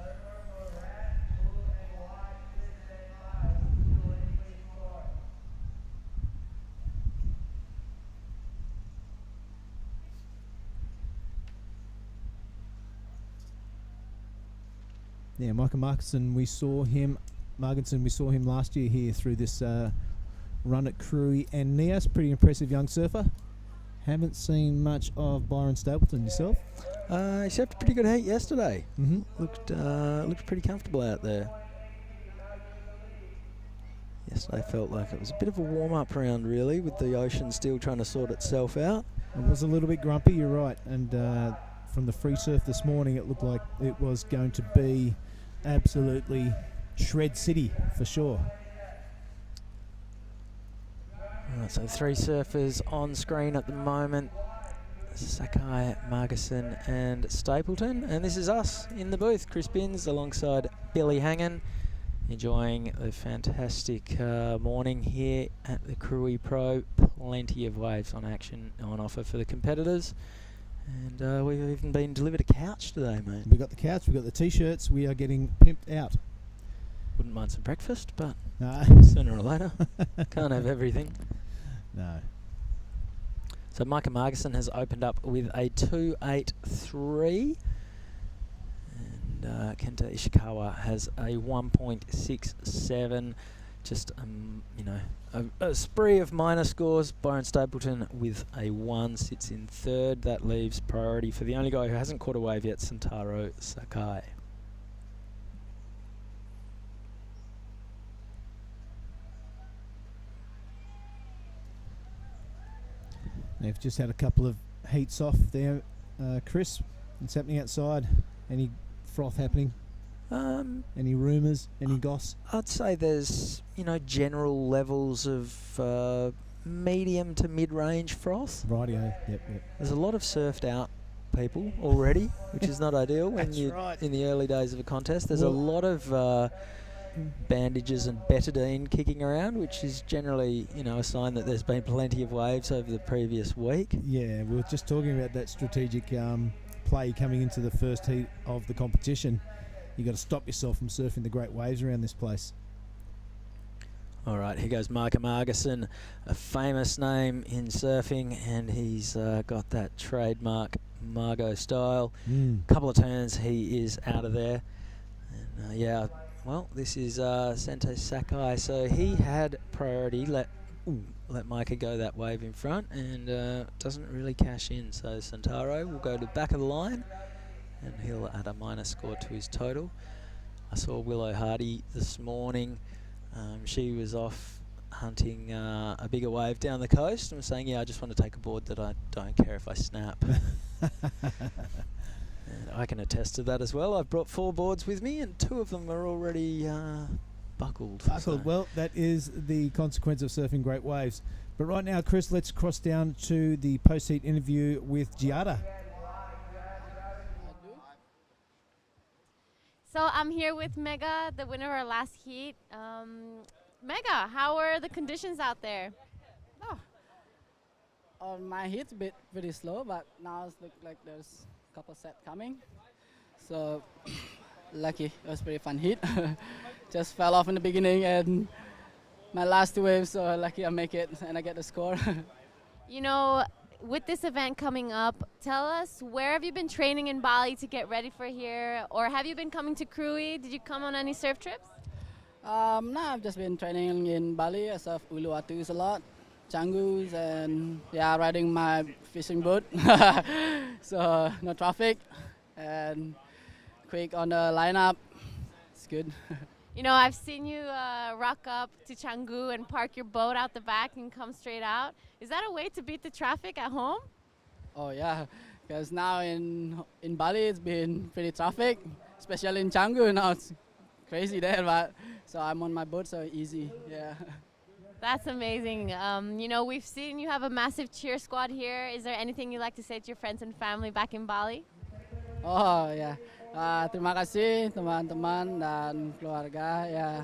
Yeah, Micah Margison, we saw him last year here through this run at Krui and Nias. Pretty impressive young surfer. Haven't seen much of Byron Stapleton yourself. He surfed a pretty good heat yesterday. Mm-hmm. Looked pretty comfortable out there. Yesterday felt like it was a bit of a warm-up round, really, with the ocean still trying to sort itself out. It was a little bit grumpy, you're right. And from the free surf this morning, it looked like it was going to be absolutely shred city for sure. Right, so 3 surfers on screen at the moment. Sakai, Margison and Stapleton. And this is us in the booth, Chris Binns alongside Billy Hangen, enjoying a fantastic morning here at the Krui Pro. Plenty of waves on offer for the competitors. And we've even been delivered a couch today, mate. We got the couch, we got the t-shirts, we are getting pimped out. Wouldn't mind some breakfast, but no. Sooner or later. Can't have everything. No. So Micah Margison has opened up with a 2.83, and Kenta Ishikawa has a 1.67. Just a spree of minor scores. Byron Stapleton with a 1 sits in third. That leaves priority for the only guy who hasn't caught a wave yet, Sentaro Sakai. They've just had a couple of heats off there, Chris. What's happening outside? Any froth happening? Any rumours? Any goss? I'd say there's, general levels of medium to mid-range froth. Rightio, yep. There's a lot of surfed out people already, which is not ideal when you're right. in the early days of a contest. There's a lot of bandages and betadine kicking around, which is generally, a sign that there's been plenty of waves over the previous week. Yeah, we were just talking about that strategic play coming into the first heat of the competition. You got to stop yourself from surfing the great waves around this place. All right, here goes Micah Margison, a famous name in surfing, and he's got that trademark Margo style. Couple of turns, he is out of there. And well, this is Sento Sakai, so he had priority. Let Micah go that wave in front, and doesn't really cash in. So Sentaro will go to the back of the line, and he'll add a minor score to his total. I saw Willow Hardy this morning. She was off hunting a bigger wave down the coast and was saying, I just want to take a board that I don't care if I snap. And I can attest to that as well. I've brought 4 boards with me, and 2 of them are already buckled. So. Well, that is the consequence of surfing great waves. But right now, Chris, let's cross down to the post-heat interview with Giada. So I'm here with Mega, the winner of our last heat. Mega, how were the conditions out there? On my heat's a bit pretty slow, but now it looks like there's a couple sets coming. So lucky, it was a pretty fun heat. Just fell off in the beginning, and my last 2 waves, so lucky I make it and I get the score. With this event coming up, tell us, where have you been training in Bali to get ready for here? Or have you been coming to Krui? Did you come on any surf trips? No, I've just been training in Bali. I surf Uluwatus a lot, Canggus, and riding my fishing boat. So no traffic and quick on the lineup. It's good. I've seen you rock up to Canggu and park your boat out the back and come straight out. Is that a way to beat the traffic at home? Oh yeah, because now in Bali it's been pretty traffic. especially in Tanjung now it's crazy there, but so I'm on my boat, so easy. Yeah. That's amazing. You know, we've seen you have a massive cheer squad here. Is there anything you'd like to say to your friends and family back in Bali? Oh ya, terima kasih teman-teman dan keluarga ya,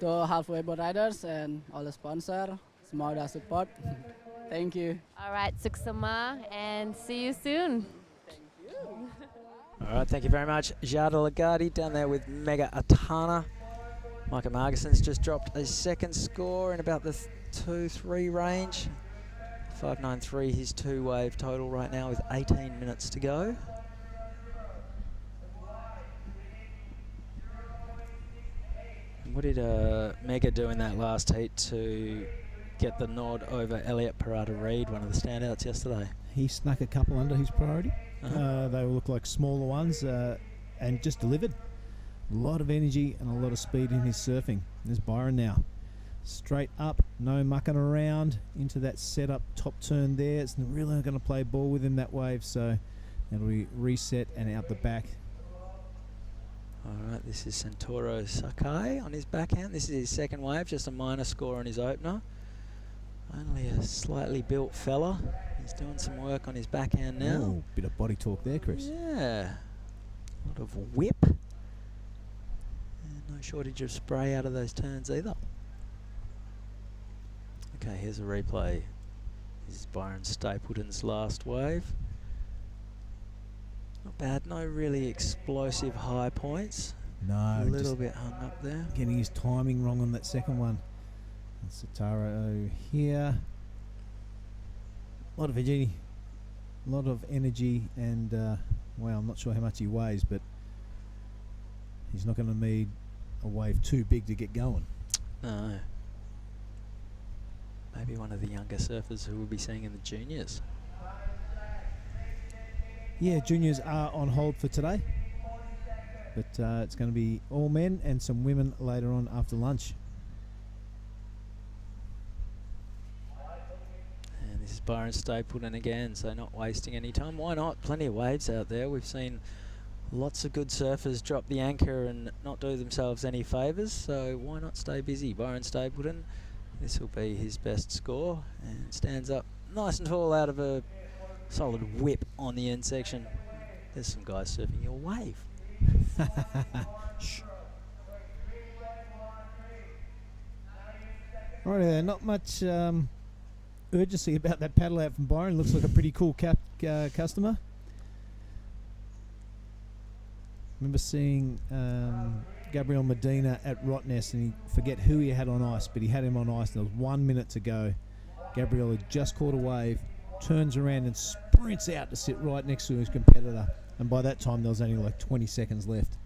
to Halfway Boardriders and all the sponsor, semua udah support. Thank you. All right, suksama, and see you soon. All right, thank you very much. Jada Lagarde down there with Mega Atana. Micah Margison's just dropped a second score in about the 2-3 range. 5.93 his 2-wave total right now with 18 minutes to go. What did Mega do in that last heat to get the nod over Elliot Parada-Reid, one of the standouts yesterday? He snuck a couple under his priority. They look like smaller ones and just delivered. A lot of energy and a lot of speed in his surfing. There's Byron now. Straight up, no mucking around, into that setup top turn there. It's really not going to play ball with him, that wave, so it'll be reset and out the back. All right, this is Santoro Sakai on his backhand. This is his second wave, just a minor score on his opener. Only a slightly built fella. He's doing some work on his backhand now. Ooh, bit of body talk there, Chris. Yeah. A lot of whip. And no shortage of spray out of those turns either. Okay, here's a replay. This is Byron Stapleton's last wave. Not bad, no really explosive high points. No, a little bit hung up there. Getting his timing wrong on that second one. And Sataro here. A lot of energy, and well, I'm not sure how much he weighs, but he's not going to need a wave too big to get going. No. Maybe one of the younger surfers who we'll be seeing in the juniors. Yeah, juniors are on hold for today, but it's going to be all men and some women later on after lunch. And this is Byron Stapleton again, so not wasting any time. Why not? Plenty of waves out there. We've seen lots of good surfers drop the anchor and not do themselves any favours, so why not stay busy? Byron Stapleton, this will be his best score, and stands up nice and tall out of a solid whip on the end section. There's some guys surfing your wave. Shh. Right there, not much urgency about that paddle out from Byron. Looks like a pretty cool customer. Remember seeing Gabriel Medina at Rottnest, and he forget who he had on ice, but he had him on ice and there was 1 minute to go. Gabriel had just caught a wave, turns around and sprints out to sit right next to his competitor, and by that time there was only like 20 seconds left.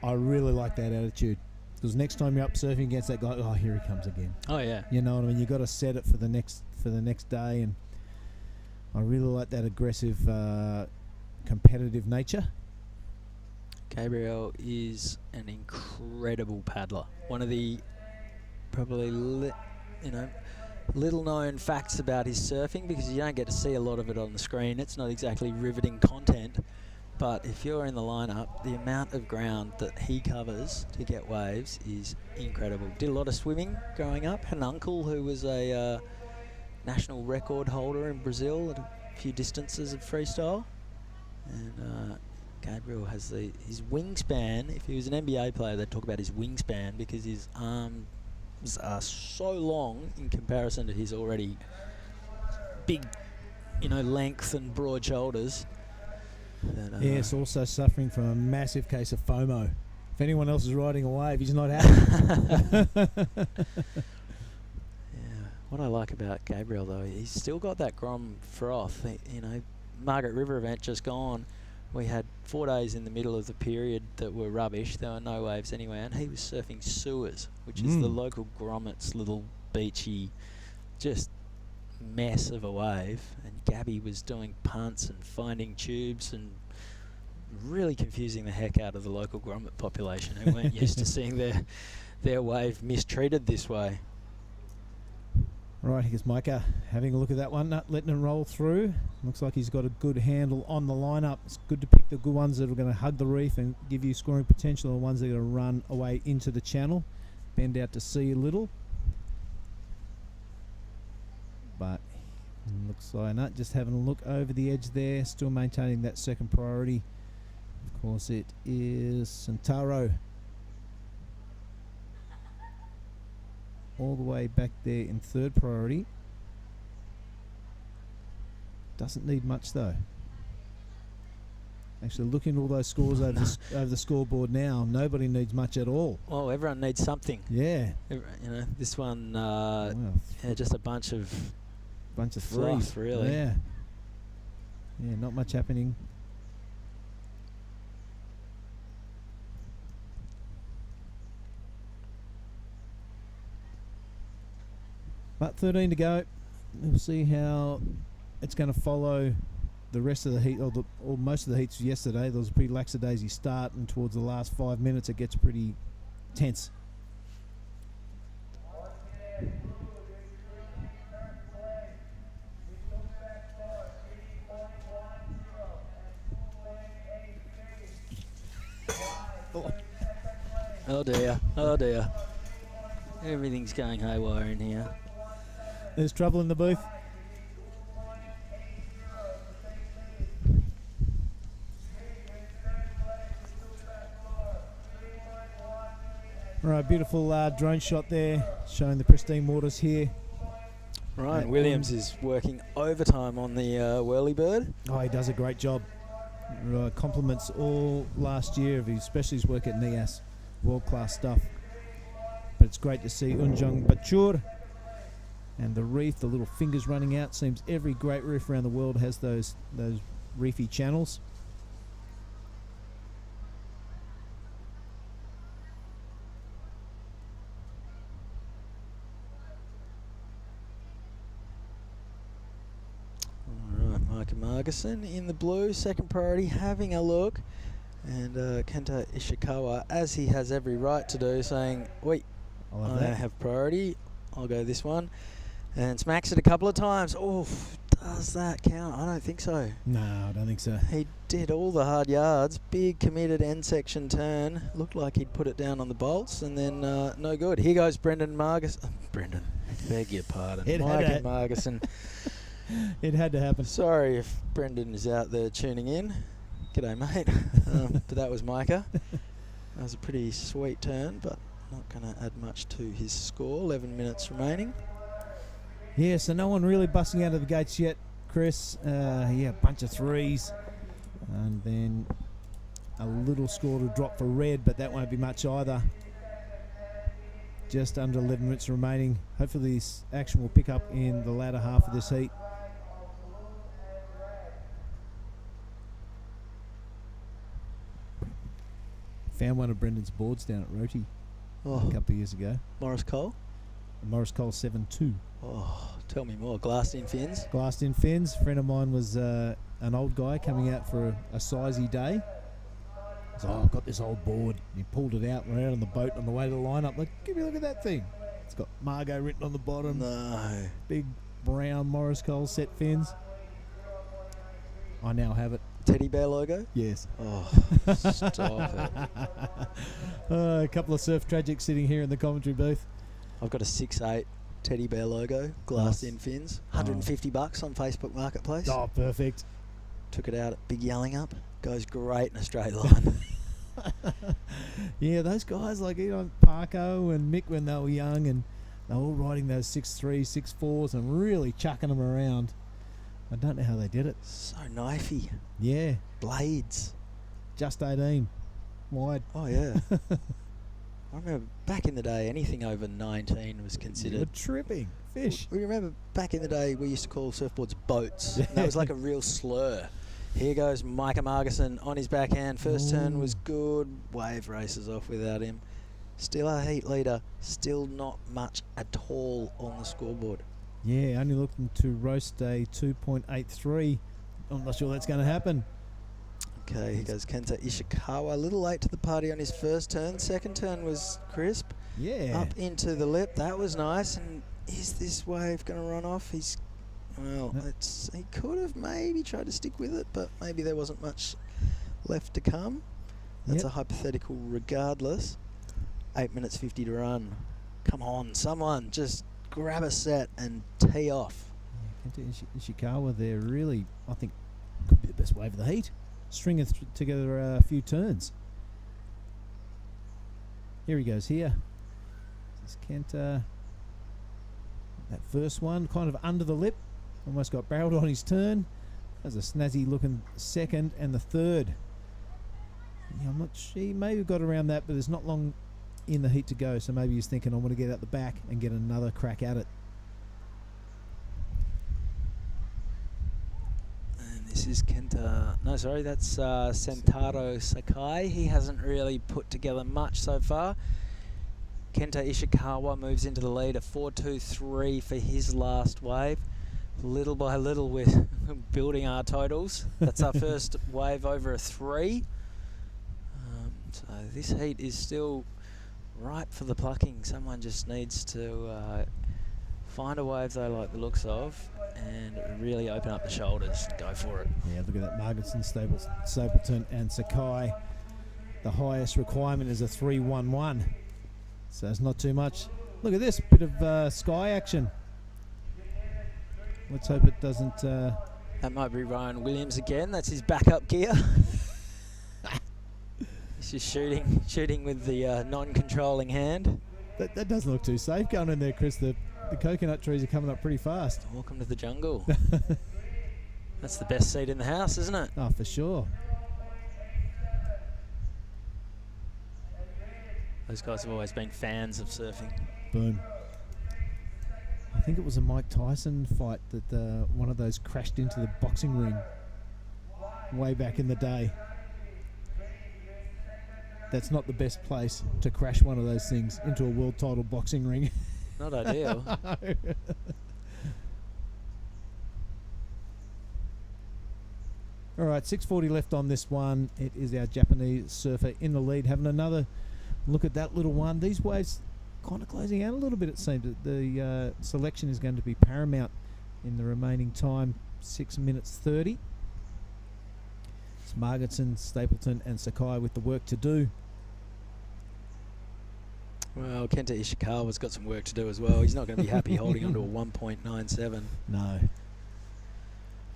I really like that attitude, because next time you're up surfing against that guy, oh, here he comes again. Oh yeah, you know what I mean, you got to set it for the next day, and I really like that aggressive competitive nature. Gabriel is an incredible paddler. One of the probably little known facts about his surfing, because you don't get to see a lot of it on the screen. It's not exactly riveting content, but if you're in the lineup, the amount of ground that he covers to get waves is incredible. Did a lot of swimming growing up. Had an uncle who was a national record holder in Brazil at a few distances of freestyle, and Gabriel has his wingspan. If he was an NBA player, they'd talk about his wingspan, because his arms are so long in comparison to his already big, length and broad shoulders. That, yes, also suffering from a massive case of FOMO. If anyone else is riding a wave, he's not happy. Yeah, what I like about Gabriel though, he's still got that Grom froth. Margaret River event just gone. We had 4 days in the middle of the period that were rubbish. There were no waves anyway, and he was surfing Sewers, which is the local Gromit's little beachy, just mess of a wave. And Gabby was doing punts and finding tubes and really confusing the heck out of the local Gromit population, who weren't used to seeing their wave mistreated this way. Right, here's Micah having a look at that one, not letting it roll through. Looks like he's got a good handle on the lineup. It's good to pick the good ones that are going to hug the reef and give you scoring potential, and the ones that are going to run away into the channel, bend out to sea a little. But looks like not just having a look over the edge there, still maintaining that second priority. Of course, it is Santaro. All the way back there in third priority. Doesn't need much though. Actually, looking at all those scores over the scoreboard now, nobody needs much at all. Oh, everyone needs something. Yeah. You know, this one, Wow. yeah, just a bunch of Threes, fluff, really. Yeah. Yeah, not much happening. But 13 to go. We'll see how it's going to follow the rest of the heat, or most of the heats yesterday. There was a pretty lackadaisy start, and towards the last 5 minutes it gets pretty tense. Oh dear, oh dear. Everything's going haywire in here. There's trouble in the booth. Right, beautiful drone shot there, showing the pristine waters here. Ryan Williams is working overtime on the whirlybird. Oh, he does a great job. Compliments all last year of especially his work at NIAS. World-class stuff. But it's great to see Unjung Bachur and the reef, the little fingers running out. Seems every great reef around the world has those reefy channels. Alright, Micah Margison in the blue, second priority, having a look. And Kenta Ishikawa, as he has every right to do, saying, wait, I have priority, I'll go this one. And smacks it a couple of times. Oh, does that count? I don't think so. No, I don't think so. He did all the hard yards. Big committed end section turn. Looked like he'd put it down on the bolts, and then no good. Here goes Brendan Margison. Brendan, beg your pardon. Micah Margison. It had to happen. Sorry if Brendan is out there tuning in. G'day, mate. But that was Micah. That was a pretty sweet turn, but not going to add much to his score. 11 minutes remaining. Yeah, so no one really busting out of the gates yet, Chris. Yeah, a bunch of threes. And then a little score to drop for red, but that won't be much either. Just under 11 minutes remaining. Hopefully this action will pick up in the latter half of this heat. Found one of Brendan's boards down at Roti a couple of years ago. Morris Cole? Morris Cole 7-2. Oh, tell me more. Glassed in fins? Glassed in fins. A friend of mine was an old guy coming out for a sizey day. So, I've got this old board. And he pulled it out. We're out on the boat on the way to the lineup. Like, give me a look at that thing. It's got Margot written on the bottom. No. Big brown Morris Cole set fins. I now have it. Teddy bear logo? Yes. Oh, stop it. A couple of surf tragics sitting here in the commentary booth. I've got a 6'8" teddy bear logo, glassed in fins. $150 on Facebook Marketplace. Oh, perfect. Took it out at Big Yelling Up. Goes great in a straight line. Yeah, those guys like Parko and Mick when they were young, and they were all riding those 6'3", 6'4s and really chucking them around. I don't know how they did it. So knifey. Yeah. Blades. Just 18 wide. Oh, yeah. I remember back in the day, anything over 19 was considered... You're tripping. Fish. We remember back in the day, we used to call surfboards boats. And that was like a real slur. Here goes Micah Margison on his backhand. First turn was good. Wave races off without him. Still a heat leader. Still not much at all on the scoreboard. Yeah, only looking to roast a 2.83. I'm not sure that's going to happen. Okay, here goes Kenta Ishikawa. A little late to the party on his first turn. Second turn was crisp. Yeah. Up into the lip. That was nice. And Is this wave going to run off? Well, he could have maybe tried to stick with it, but maybe there wasn't much left to come. That's a hypothetical regardless. 8 minutes 50 to run. Come on, someone, just grab a set and tee off. Ishikawa there really, I think, could be the best wave of the heat. Stringing together a few turns. Here he goes here. This is Kenta. That first one, kind of under the lip. Almost got barreled on his turn. There's a snazzy looking second and the third. Yeah, I'm not sure. He may have got around that, but there's not long in the heat to go. So maybe he's thinking, I'm going to get out the back and get another crack at it. And this is Kenta. No, sorry, that's Sentaro Sakai. He hasn't really put together much so far. Kenta Ishikawa moves into the lead at 4.23 for his last wave. Little by little, we're building our totals. That's our first wave over a 3. So this heat is still ripe for the plucking. Someone just needs to find a wave they like the looks of and really open up the shoulders. Go for it. Yeah, look at that. Marginson, Stapleton and Sakai. The highest requirement is a 3.11. So it's not too much. Look at this, bit of sky action. Let's hope it doesn't... That might be Ryan Williams again. That's his backup gear. He's just shooting with the non-controlling hand. That doesn't look too safe going in there, Chris. The coconut trees are coming up pretty fast. Welcome to the jungle. That's the best seat in the house, isn't it? Oh, for sure. Those guys have always been fans of surfing. Boom. I think it was a Mike Tyson fight that one of those crashed into the boxing ring way back in the day. That's not the best place to crash one of those things into a world title boxing ring. Not ideal. All right, 6:40 left on this one. It is our Japanese surfer in the lead, having another look at that little one. These waves kind of closing out a little bit, it seems. The selection is going to be paramount in the remaining time, 6 minutes 30. It's Marginson, Stapleton and Sakai with the work to do. Well, Kenta Ishikawa's got some work to do as well. He's not going to be happy holding on to a 1.97. No.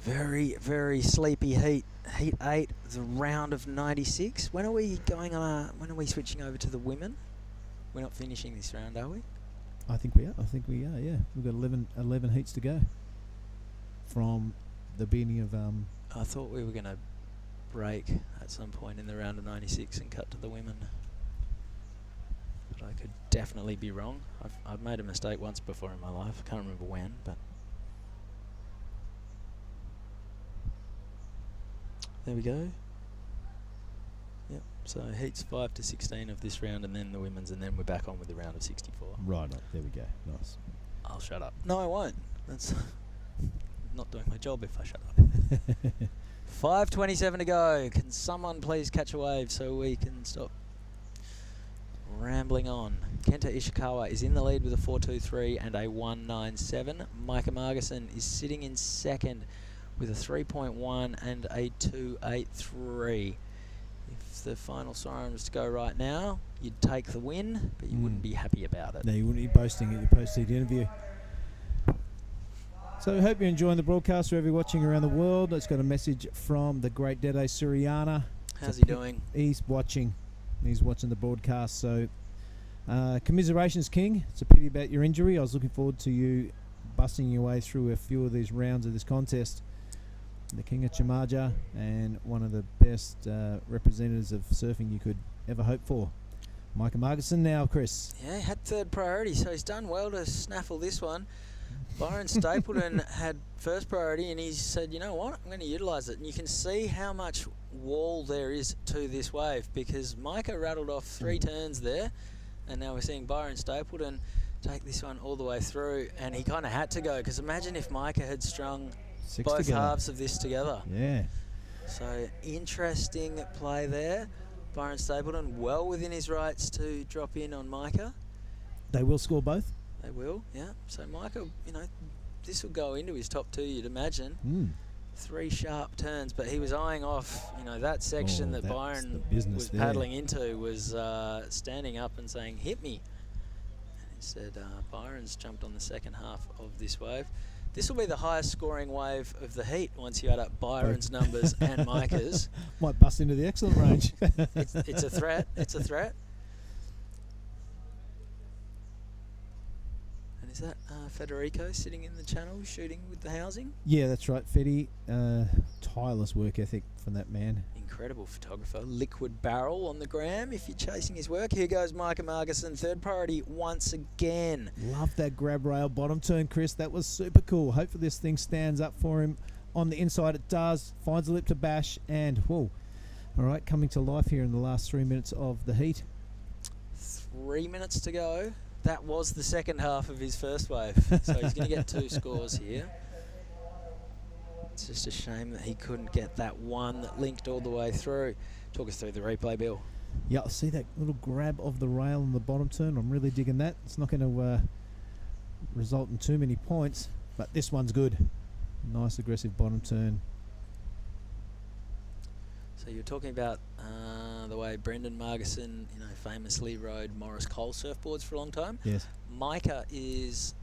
Very, very sleepy heat. Heat 8, the round of 96. When are we going on? When are we switching over to the women? We're not finishing this round, are we? I think we are. Yeah, we've got 11 heats to go from the beginning of. I thought we were going to break at some point in the round of 96 and cut to the women. But I could definitely be wrong. I've made a mistake once before in my life. I can't remember when, but there we go. Yep. So heats 5 to 16 of this round, and then the women's, and then we're back on with the round of 64. Right. There we go. Nice. I'll shut up. No, I won't. That's not doing my job if I shut up. 5:27 to go. Can someone please catch a wave so we can stop rambling on? Kenta Ishikawa is in the lead with a 4.23 and a 1.97. Micah Marginson is sitting in second with a 3.1 and a 2.83. If the final siren was to go right now, you'd take the win, but you wouldn't be happy about it. No, you wouldn't be boasting at your post-heat interview. So I hope you're enjoying the broadcast, wherever you're watching around the world. It's got a message from the great Dede Suriana. How's he doing? He's watching. He's watching the broadcast. So commiserations, King. It's a pity about your injury. I was looking forward to you busting your way through a few of these rounds of this contest. The King of Chimaja and one of the best representatives of surfing you could ever hope for. Micah Marginson now, Chris. Yeah, had third priority, so he's done well to snaffle this one. Byron Stapleton had first priority, and he said, you know what, I'm going to utilise it. And you can see how much wall there is to this wave, because Micah rattled off 3 turns there, and now we're seeing Byron Stapleton take this one all the way through, and he kind of had to go, because imagine if Micah had strung 6 both together. halves of this together. Yeah. So interesting play there. Byron Stapleton well within his rights to drop in on Micah. They will score both? They will, yeah. So Micah, this will go into his top 2, you'd imagine. 3 sharp turns, but he was eyeing off, that section that Byron was paddling into was standing up and saying, hit me. And instead, Byron's jumped on the second half of this wave. This will be the highest scoring wave of the heat once you add up Byron's numbers and Micah's. Might bust into the excellent range. It's a threat. It's a threat. And is that Federico sitting in the channel shooting with the housing? Yeah, that's right, Fedi. Tireless work ethic from that man. Incredible photographer. Liquid barrel on the gram if you're chasing his work. Here goes Micah Margison, third priority once again. Love that grab rail bottom turn, Chris. That was super cool. Hopefully this thing stands up for him. On the inside it does. Finds a lip to bash and, whoa. All right, coming to life here in the last 3 minutes of the heat. 3 minutes to go. That was the second half of his first wave. So he's going to get 2 scores here. It's just a shame that he couldn't get that one that linked all the way through. Talk us through the replay, Bill. Yeah, I see that little grab of the rail on the bottom turn. I'm really digging that. It's not going to result in too many points, but this one's good. Nice aggressive bottom turn. So you're talking about the way Brendan Margison, famously rode Morris Cole surfboards for a long time. Yes. Micah is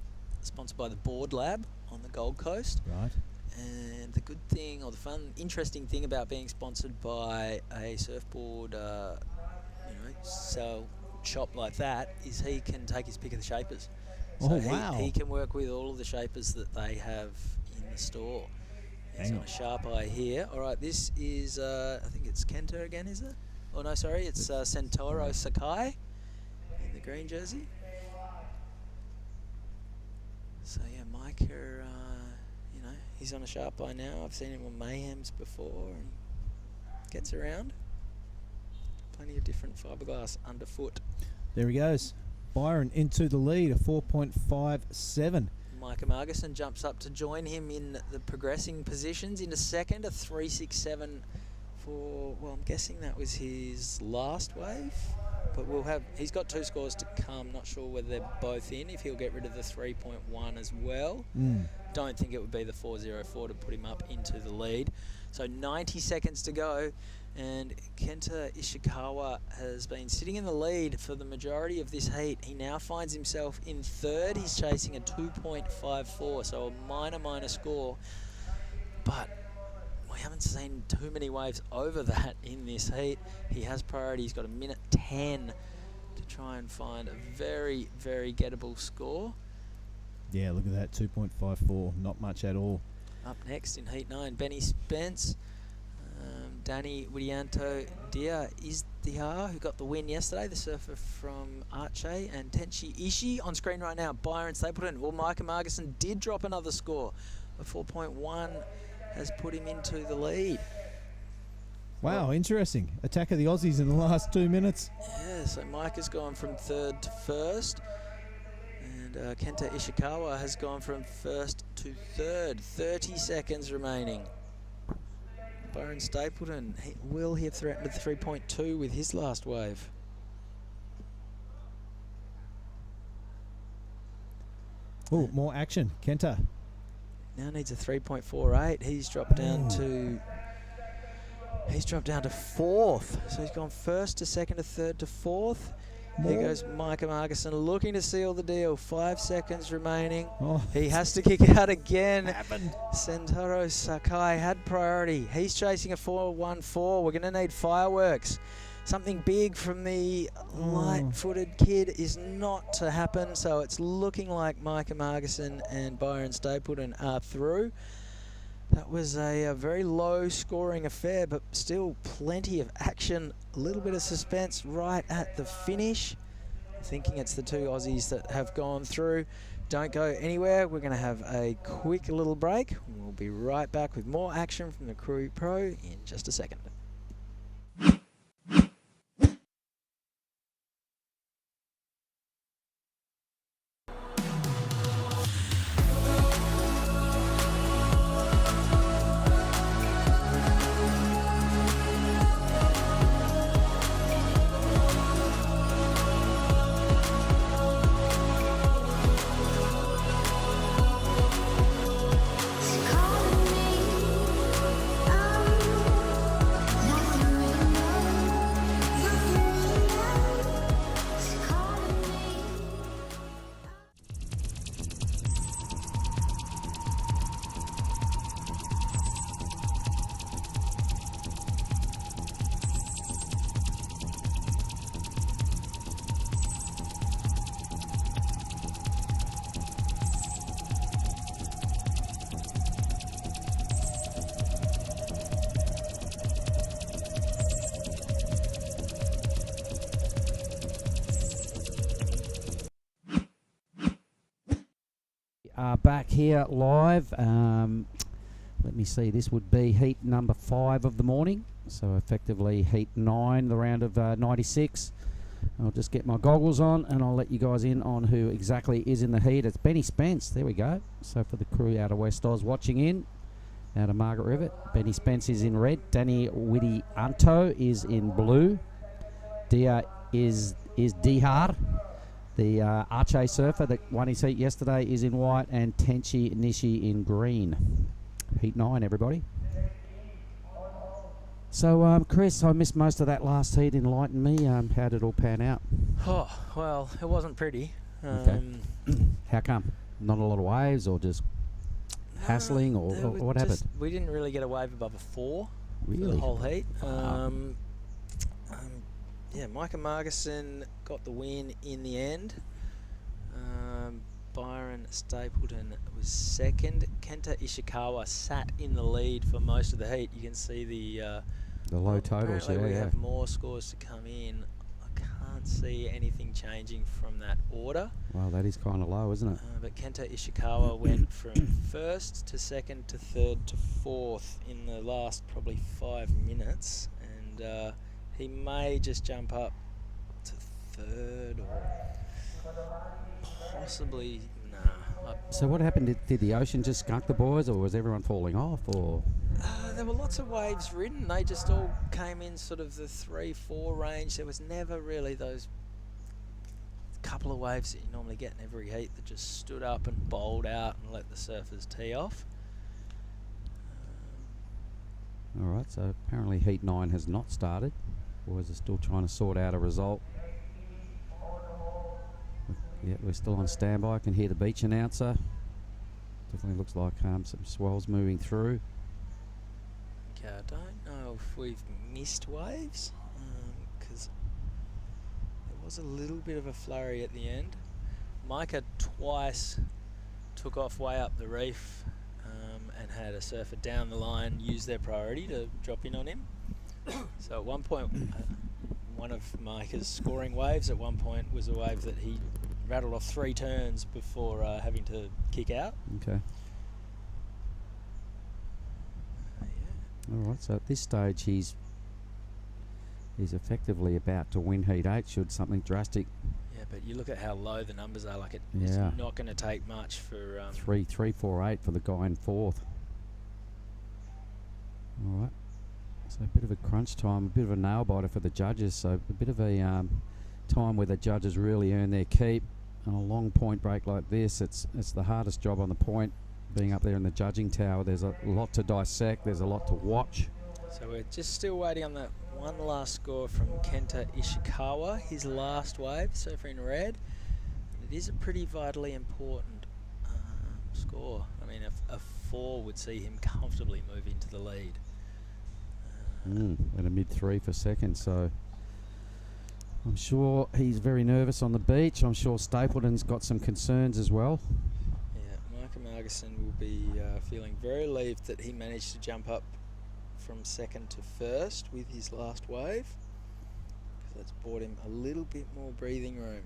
sponsored by the Board Lab on the Gold Coast. Right. And the good thing, or the fun, interesting thing about being sponsored by a surfboard, shop like that is he can take his pick of the shapers. So wow. he can work with all of the shapers that they have in the store. He's on a sharp eye here. All right, this is, I think it's Kenta again, is it? Oh, no, sorry, it's Sentoro Sakai in the green jersey. So, yeah, Micah, he's on a sharp eye now. I've seen him on Mayhems before and gets around. Plenty of different fiberglass underfoot. There he goes. Byron into the lead, a 4.57. Micah Margison jumps up to join him in the progressing positions into second, a 3.67 for, well, I'm guessing that was his last wave, but he's got 2 scores to come. Not sure whether they're both in, if he'll get rid of the 3.1 as well. Don't think it would be the 4.04 to put him up into the lead. So 90 seconds to go, and Kenta Ishikawa has been sitting in the lead for the majority of this heat. He now finds himself in third. He's chasing a 2.54, so a minor score. But we haven't seen too many waves over that in this heat. He has priority. He's got a minute 10 to try and find a very, very gettable score. Yeah, look at that, 2.54, not much at all. Up next in Heat 9, Benny Spence, Danny Widianto Dia Izdiar, who got the win yesterday, the surfer from Arche, and Tenchi Ishii on screen right now. Byron Stapleton. Well, Micah Margison did drop another score. A 4.1 has put him into the lead. Wow, interesting. Attack of the Aussies in the last 2 minutes. Yeah, so Micah's gone from third to first. And Kenta Ishikawa has gone from first to third. 30 seconds remaining. Byron Stapleton, will he have threatened the 3.2 with his last wave? Oh, more action. Kenta. Now needs a 3.48. He's dropped down to fourth. So he's gone first to second to third to fourth. Here goes Micah Margison looking to seal the deal. 5 seconds remaining. He has to kick out again. Sentaro Sakai had priority. He's chasing a 4.14. We're going to need fireworks. Something big from the light-footed kid is not to happen. So it's looking like Micah Margison and Byron Stapleton are through. That was a very low-scoring affair, but still plenty of action. A little bit of suspense right at the finish. Thinking it's the 2 Aussies that have gone through. Don't go anywhere. We're going to have a quick little break. We'll be right back with more action from the Krui Pro in just a second. are back here live. Let me see, this would be heat number 5 of the morning. So effectively heat 9, the round of 96. I'll just get my goggles on and I'll let you guys in on who exactly is in the heat. It's Benny Spence, there we go. So for the crew out of West Oz watching in, out of Margaret River, Benny Spence is in red. Danny Widianto is in blue. Dia is Dihar. The Arche surfer that won his heat yesterday is in white, and Tenchi Nishi in green. Heat 9, everybody. So, Chris, I missed most of that last heat. Enlighten me. How did it all pan out? Oh, well, it wasn't pretty. Okay. How come? Not a lot of waves, or just hassling, or what happened? We didn't really get a wave above a 4 for Really? the whole heat. Yeah, Micah Margison got the win in the end. Byron Stapleton was second. Kenta Ishikawa sat in the lead for most of the heat. You can see the low totals. apparently Yeah, we yeah. have more scores to come in. I can't see anything changing from that order. Well, that is kind of low, isn't it? But Kenta Ishikawa went from first to second to third to fourth in the last probably 5 minutes, and he may just jump up to third or possibly So what happened? Did the ocean just skunk the boys, or was everyone falling off, or? there were lots of waves ridden. They just all came in sort of the 3-4 range. There was never really those couple of waves that you normally get in every heat that just stood up and bowled out and let the surfers tee off. All right, so apparently heat 9 has not started. Boys are still trying to sort out a result. Yeah, we're still on standby. I can hear the beach announcer. Definitely looks like some swells moving through. Okay, I don't know if we've missed waves, because there was a little bit of a flurry at the end. Micah twice took off way up the reef and had a surfer down the line use their priority to drop in on him. So at one point, one of Micah's scoring waves at one point was a wave that he rattled off 3 turns before having to kick out. Okay. All right, so at this stage he's effectively about to win heat 8 should something drastic. Yeah, but you look at how low the numbers are. Like it's not going to take much for 3-4-8 for the guy in 4th. All right. So a bit of a crunch time, a bit of a nail biter for the judges. So a bit of a time where the judges really earn their keep. On a long point break like this, it's the hardest job on the point. Being up there in the judging tower, there's a lot to dissect. There's a lot to watch. So we're just still waiting on that one last score from Kenta Ishikawa, his last wave, surfer in red. It is a pretty vitally important score. I mean, a 4 would see him comfortably move into the lead. At a mid-3 for second, so I'm sure he's very nervous on the beach. I'm sure Stapleton's got some concerns as well. Yeah, Micah Margison will be feeling very relieved that he managed to jump up from second to first with his last wave, because that's bought him a little bit more breathing room.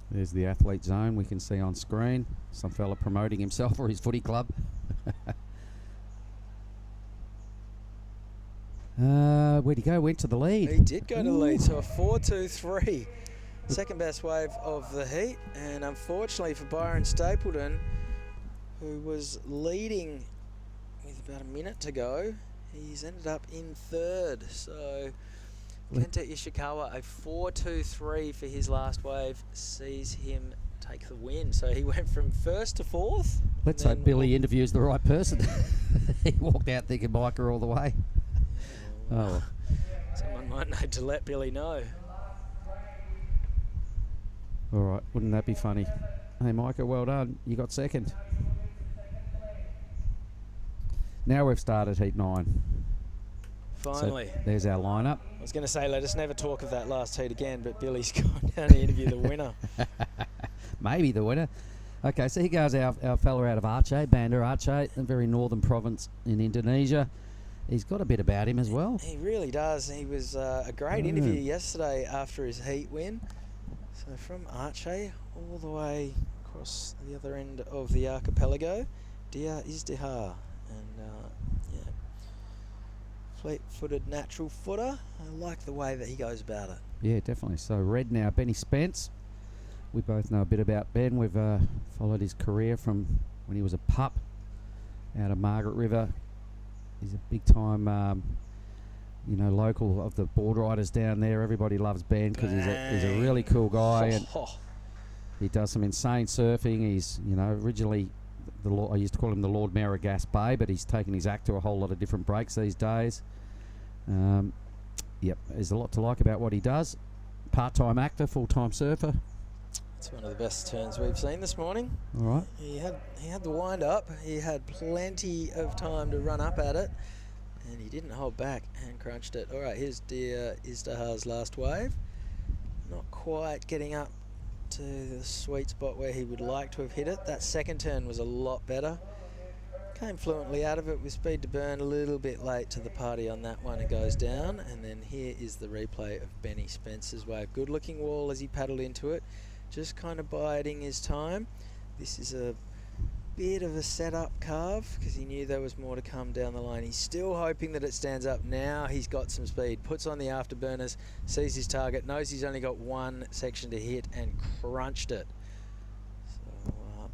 There's the athlete zone we can see on screen. Some fella promoting himself for his footy club. Where'd he go? Went to the lead. He did go to the lead, so a 4-2-3. Second best wave of the heat, and unfortunately for Byron Stapleton, who was leading with about a minute to go, he's ended up in 3rd. So Kenta Ishikawa, a 4-2-3 for his last wave, sees him take the win. So he went from 1st to 4th. Let's hope Billy interviews the right person. He walked out thinking biker all the way. Oh. Someone might need to let Billy know. All right, wouldn't that be funny? Hey, Micah, well done. You got second. Now we've started heat 9. Finally. So there's our lineup. I was going to say, let us never talk of that last heat again, but Billy's gone down to interview the winner. Maybe the winner. Okay, so here goes our fella out of Aceh, Banda Aceh, a very northern province in Indonesia. He's got a bit about him as well. He really does. He was a great interview yesterday after his heat win. So from Aceh all the way across the other end of the archipelago. Dia Izdihar, and yeah, fleet-footed natural footer. I like the way that he goes about it. Yeah, definitely. So red now, Benny Spence. We both know a bit about Ben. We've followed his career from when he was a pup out of Margaret River. He's a big-time, local of the board riders down there. Everybody loves Ben because he's a really cool guy, and he does some insane surfing. He's, originally I used to call him the Lord Mayor of Gas Bay, but he's taken his act to a whole lot of different breaks these days. Yep, there's a lot to like about what he does. Part-time actor, full-time surfer. It's one of the best turns we've seen this morning. All right. He had the wind up. He had plenty of time to run up at it, and he didn't hold back and crunched it. All right, here's Dia Izdahar's last wave. Not quite getting up to the sweet spot where he would like to have hit it. That second turn was a lot better. Came fluently out of it with speed to burn, a little bit late to the party on that one. It goes down, and then here is the replay of Benny Spence's wave. Good looking wall as he paddled into it, just kind of biding his time. This is a bit of a setup carve because he knew there was more to come down the line. He's still hoping that it stands up. Now he's got some speed, puts on the afterburners, sees his target, knows he's only got one section to hit, and crunched it.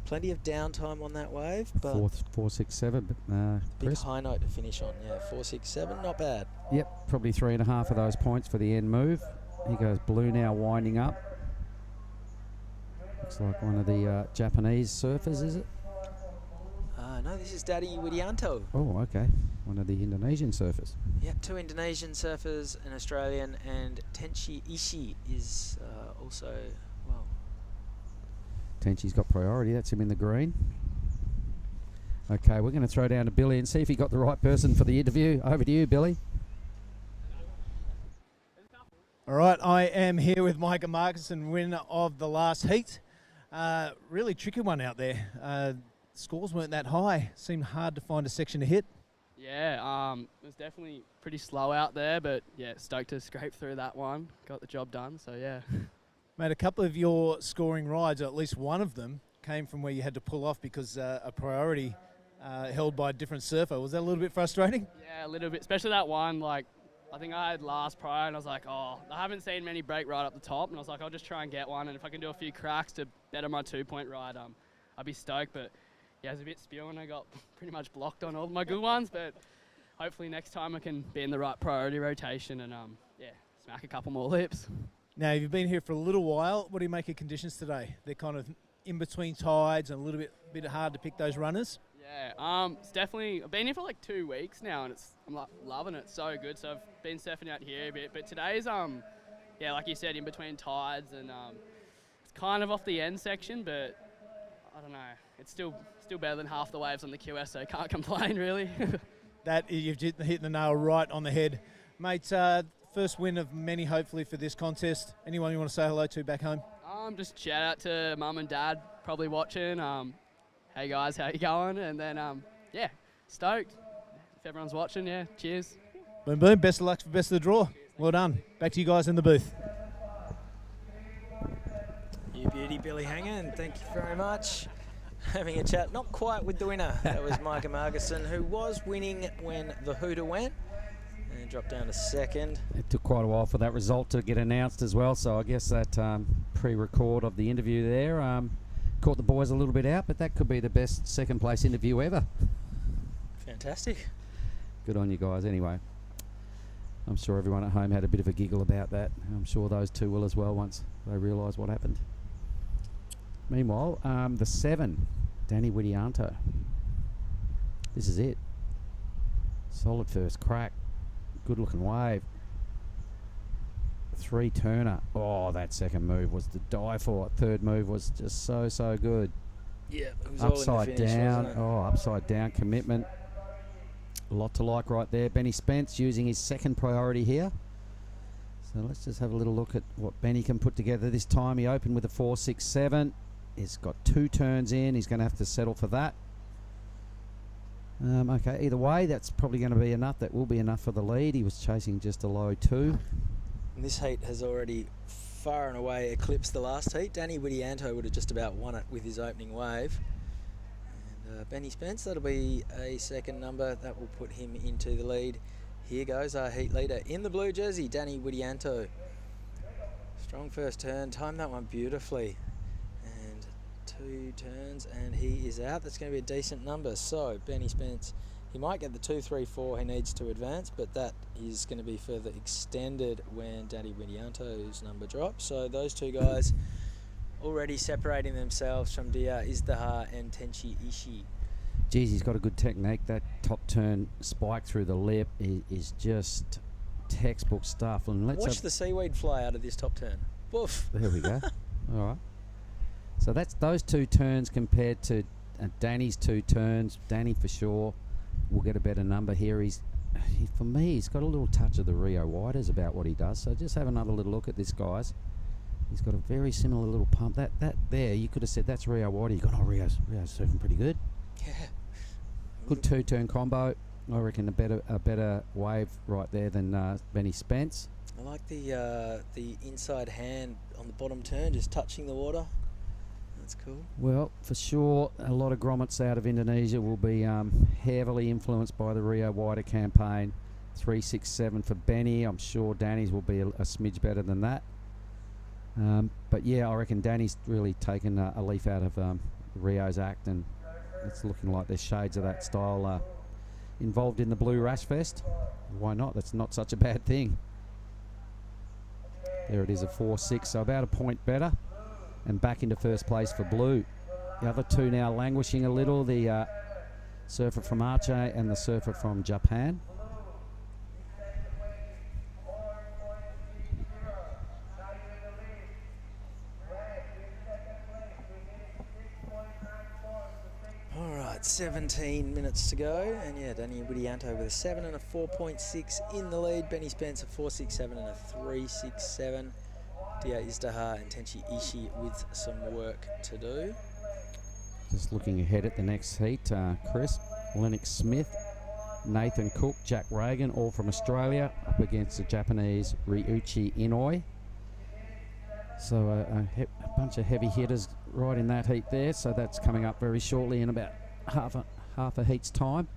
Plenty of downtime on that wave, but 4.67. big high note to finish on. Yeah, 4.67, not bad. Yep, probably 3.5 of those points for the end move. He goes blue now, winding up. Looks like one of the Japanese surfers, is it? No, this is Daddy Widianto. Oh, okay. One of the Indonesian surfers. Yep, 2 Indonesian surfers, an Australian, and Tenchi Ishii is also, well... Tenchi's got priority. That's him in the green. Okay, we're going to throw down to Billy and see if he got the right person for the interview. Over to you, Billy. All right, I am here with Micah Markinson, winner of the last heat. Really tricky one out there. Scores weren't that high. Seemed hard to find a section to hit. Yeah, it was definitely pretty slow out there, but yeah, stoked to scrape through that one. Got the job done, so yeah. Mate, a couple of your scoring rides, or at least one of them, came from where you had to pull off because a priority held by a different surfer. Was that a little bit frustrating? Yeah, a little bit, especially that one. Like, I think I had last prior, and I was like, I haven't seen many break right up the top, and I was like, I'll just try and get one, and if I can do a few cracks to better my 2-point ride, I'd be stoked. But yeah, it was a bit spewing. I got pretty much blocked on all my good ones, but hopefully next time I can be in the right priority rotation and smack a couple more lips. Now, you've been here for a little while. What do you make of conditions today? They're kind of in between tides and a little bit hard to pick those runners. Yeah, it's definitely. I've been here for like 2 weeks now, and I'm like loving it. So good. So I've been surfing out here a bit, but today's like you said, in between tides, and it's kind of off the end section, but I don't know. It's still better than half the waves on the QS, so can't complain really. You've hit the nail right on the head, mate. First win of many, hopefully, for this contest. Anyone you want to say hello to back home? Just shout out to Mum and Dad, probably watching. Hey guys, how you going? And then, stoked. If everyone's watching, yeah, cheers. Boom, boom. Best of luck for best of the draw. Well done. Back to you guys in the booth. You beauty, Billy Hanger, and thank you very much. Having a chat, not quite with the winner. That was Micah Markinson, who was winning when the hooter went. And dropped down to second. It took quite a while for that result to get announced as well, so I guess that pre-record of the interview there caught the boys a little bit out, but that could be the best second place interview ever. Fantastic. Good on you guys anyway. I'm sure everyone at home had a bit of a giggle about that. I'm sure those two will as well once they realise what happened. Meanwhile, the 7, Danny Widianto. This is it. Solid first crack. Good looking wave. 3-turner. Oh, that second move was to die for. Third move was just so good. Yeah, it was upside all in the finish, down. wasn't it? Oh, upside down commitment. A lot to like right there. Benny Spence using his second priority here. So let's just have a little look at what Benny can put together this time. He opened with a 4.67. He's got 2 turns in. He's going to have to settle for that. Okay, either way, that's probably going to be enough. That will be enough for the lead. He was chasing just a low 2. And this heat has already far and away eclipsed the last heat. Danny Widianto would have just about won it with his opening wave. And Benny Spence, that'll be a second number. That will put him into the lead. Here goes our heat leader in the blue jersey, Danny Widianto. Strong first turn, timed that one beautifully. And 2 turns and he is out. That's going to be a decent number. So Benny Spence, he might get the 2-3-4 he needs to advance, but that is going to be further extended when Danny Widianto's number drops. So those two guys already separating themselves from Dia Izdaha and Tenchi Ishii. Geez, he's got a good technique. That top turn spike through the lip is just textbook stuff. And let's watch the seaweed fly out of this top turn. Woof. There we go. All right. So that's those 2 turns compared to Danny's 2 turns. Danny for sure will get a better number here. For me, he's got a little touch of the Rio Widers about what he does. So just have another little look at this, guys. He's got a very similar little pump. That there, you could have said that's Rio Wider. You got, oh, Rio's surfing pretty good. Yeah. Good 2-turn combo. I reckon a better wave right there than Benny Spence. I like the inside hand on the bottom turn, just touching the water. That's cool. Well, for sure, a lot of grommets out of Indonesia will be heavily influenced by the Rio Wider campaign. 367 for Benny. I'm sure Danny's will be a smidge better than that. But yeah, I reckon Danny's really taken a leaf out of Rio's act, and it's looking like there's shades of that style involved in the Blue Rash Fest. Why not? That's not such a bad thing. There it is, a 4-6, so about a point better. And back into first place for Blue. The other two now languishing a little, the surfer from Aceh and the surfer from Japan. All right, 17 minutes to go, and yeah, Danny Widianto with a 7 and a 4.6 in the lead. Benny Spence a 4.67 and a 3.67. Dia Izdaha and Tenchi Ishii with some work to do. Just looking ahead at the next heat, Chris, Lennox Smith, Nathan Cook, Jack Reagan, all from Australia, up against the Japanese Ryuichi Inouye. So a bunch of heavy hitters right in that heat there. So that's coming up very shortly in about half a heat's time.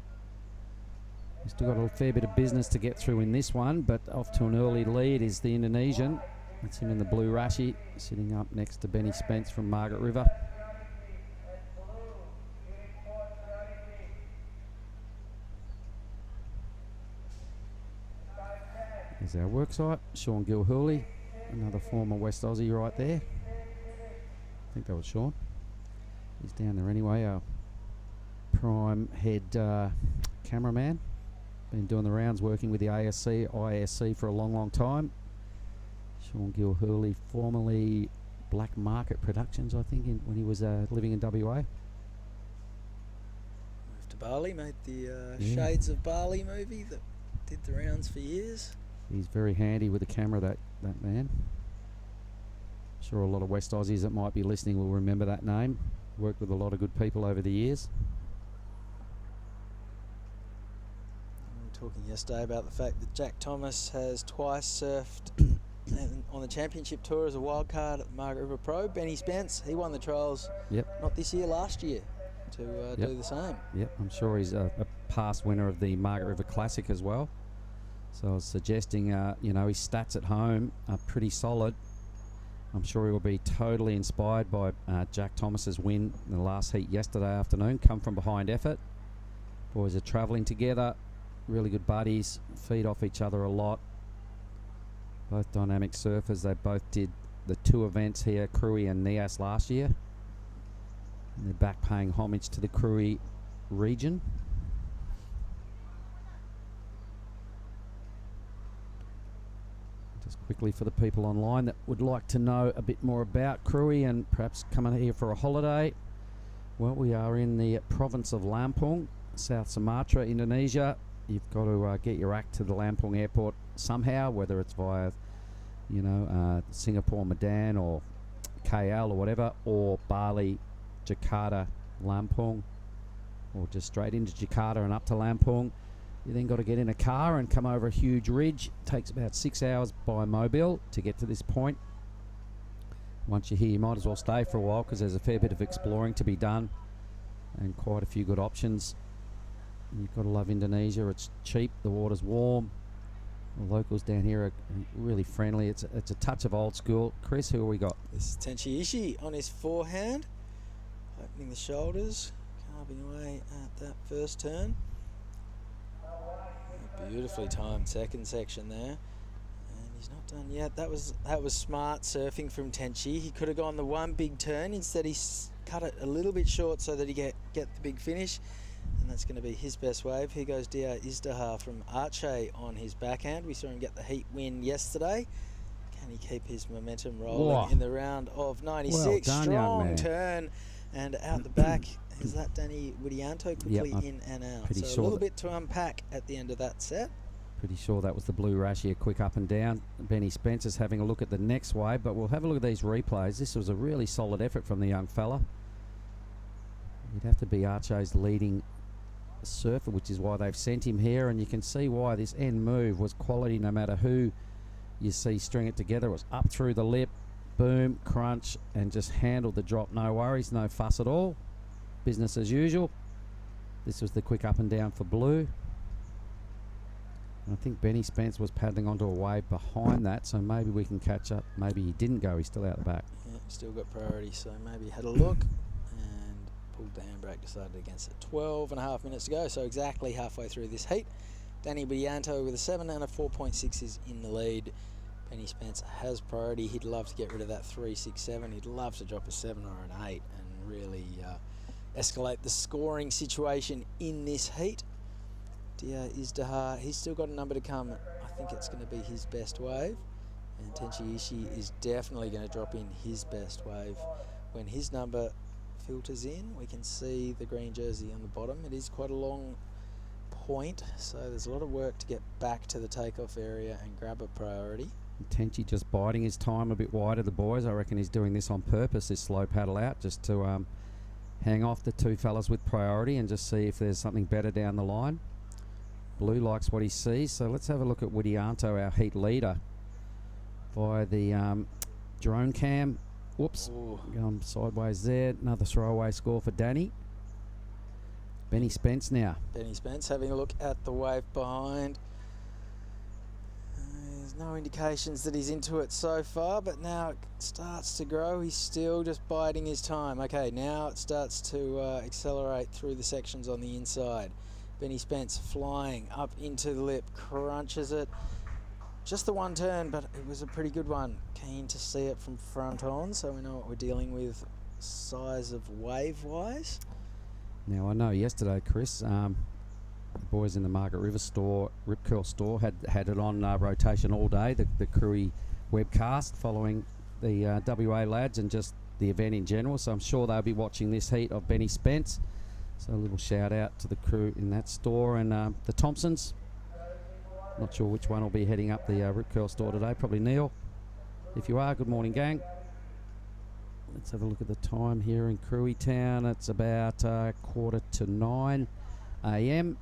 We've still got a fair bit of business to get through in this one, but off to an early lead is the Indonesian. That's him in the blue rashi, sitting up next to Benny Spence from Margaret River. There's our worksite, Sean Gilhooly, another former West Aussie right there. I think that was Sean. He's down there anyway, our prime head cameraman. Been doing the rounds, working with the ISC for a long, long time. Sean Gilhooly, formerly Black Market Productions, I think, when he was living in WA. Moved to Bali, made the Shades of Bali movie that did the rounds for years. He's very handy with the camera, that man. I'm sure a lot of West Aussies that might be listening will remember that name. Worked with a lot of good people over the years. We were talking yesterday about the fact that Jack Thomas has twice surfed on the championship tour as a wild card at Margaret River Pro. Benny Spence, he won the trials, not this year, last year, to do the same. Yep, I'm sure he's a past winner of the Margaret River Classic as well. So I was suggesting, his stats at home are pretty solid. I'm sure he will be totally inspired by Jack Thomas's win in the last heat yesterday afternoon. Come from behind effort. Boys are travelling together, really good buddies, feed off each other a lot. Both dynamic surfers. They both did the two events here, Krui and Nias, last year. And they're back paying homage to the Krui region. Just quickly for the people online that would like to know a bit more about Krui and perhaps coming here for a holiday. Well, we are in the province of Lampung, South Sumatra, Indonesia. You've got to get your act to the Lampung airport somehow, whether it's via, Singapore, Medan, or KL or whatever, or Bali, Jakarta, Lampung, or just straight into Jakarta and up to Lampung. You then got to get in a car and come over a huge ridge. It takes about 6 hours by mobile to get to this point. Once you're here, you might as well stay for a while because there's a fair bit of exploring to be done and quite a few good options. And you've got to love Indonesia. It's cheap, the water's warm. The locals down here are really friendly. It's a touch of old school. Chris, who have we got? This is Tenchi Ishii on his forehand, opening the shoulders, carving away at that first turn. Beautifully timed second section there, and he's not done yet. That was smart surfing from Tenchi. He could have gone the one big turn. Instead, he cut it a little bit short so that he get the big finish, and that's going to be his best wave. Here goes Dia Izdihar from Aceh on his backhand. We saw him get the heat win yesterday. Can he keep his momentum rolling in the round of 96? Well done, Strong turn, and out the back is that Danny Widianto quickly in and out. So sure a little bit to unpack at the end of that set. Pretty sure that was the blue rashi, a quick up and down. Benny Spencer's having a look at the next wave, but we'll have a look at these replays. This was a really solid effort from the young fella. You'd have to be Aceh's leading surfer, which is why they've sent him here, and you can see why this end move was quality no matter who you see string it together. It was up through the lip, boom, crunch, and just handled the drop. No worries, no fuss at all. Business as usual. This was the quick up and down for blue. And I think Benny Spence was paddling onto a wave behind that, so maybe we can catch up. Maybe he didn't go, he's still out the back. Yeah, still got priority, so maybe had a look and pulled the handbrake, decided against it. 12.5 minutes to go, so exactly halfway through this heat. Danny Bianto with a 7 and a 4.6 is in the lead. Benny Spence has priority. He'd love to get rid of that 3.67. He'd love to drop a 7 or an 8 and really escalate the scoring situation in this heat. Dia Izdihar, he's still got a number to come. I think it's going to be his best wave. And Tenchi Ishii is definitely going to drop in his best wave. When his number filters in, we can see the green jersey on the bottom. It is quite a long point, so there's a lot of work to get back to the takeoff area and grab a priority. Tenchi just biding his time a bit wider, the boys. I reckon he's doing this on purpose, this slow paddle out, just to hang off the two fellas with priority and just see if there's something better down the line. Blue likes what he sees, so let's have a look at Widianto, our heat leader, via the drone cam. Whoops, going sideways there. Another throwaway score for Danny. Benny Spence now. Benny Spence having a look at the wave behind. There's no indications that he's into it so far, but now it starts to grow. He's still just biding his time. Okay, now it starts to accelerate through the sections on the inside. Benny Spence flying up into the lip, crunches it. Just the one turn, but it was a pretty good one. Keen to see it from front on, so we know what we're dealing with size of wave-wise. Now, I know yesterday, Chris, the boys in the Margaret River store, Rip Curl store, had it on rotation all day, the Krui webcast following the WA lads and just the event in general. So I'm sure they'll be watching this heat of Benny Spence. So a little shout out to the crew in that store and the Thompsons. Not sure which one will be heading up the Rip Curl store today. Probably Neil. If you are, good morning, gang. Let's have a look at the time here in Krui Town. It's about 8:45 a.m.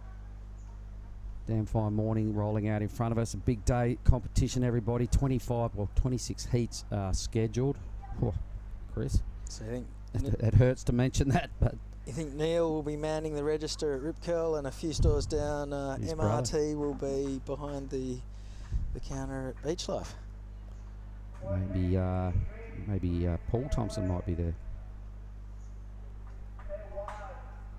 Damn fine morning rolling out in front of us. A big day competition, everybody. 26 heats are scheduled. Oh, Chris, So I think it hurts to mention that, but you think Neil will be manning the register at Rip Curl, and a few stores down, MRT will be behind the counter at Beach Life? Maybe Paul Thompson might be there.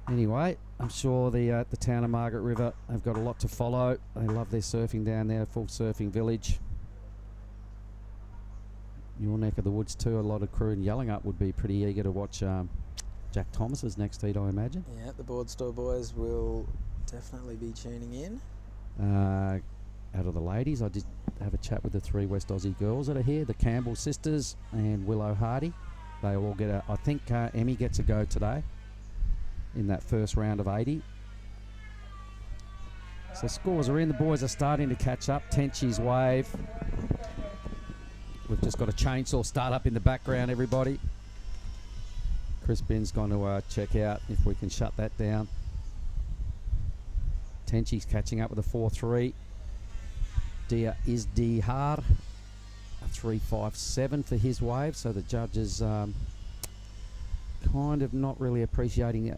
Anyway, I'm sure the town of Margaret River have got a lot to follow. They love their surfing down there, full surfing village. Your neck of the woods too, a lot of crew in Yellingup would be pretty eager to watch Jack Thomas's next heat, I imagine. Yeah, the board store boys will definitely be tuning in. Out of the ladies, I did have a chat with the 3 West Aussie girls that are here, the Campbell sisters and Willow Hardy. They all get I think Emmy gets a go today in that first round of 80. So scores are in, the boys are starting to catch up. Tenchi's wave. We've just got a chainsaw start up in the background, everybody. Chris Bin's going to check out if we can shut that down. Tenchi's catching up with a 4-3. Dia Izdihar a 3.57 for his wave, so the judges kind of not really appreciating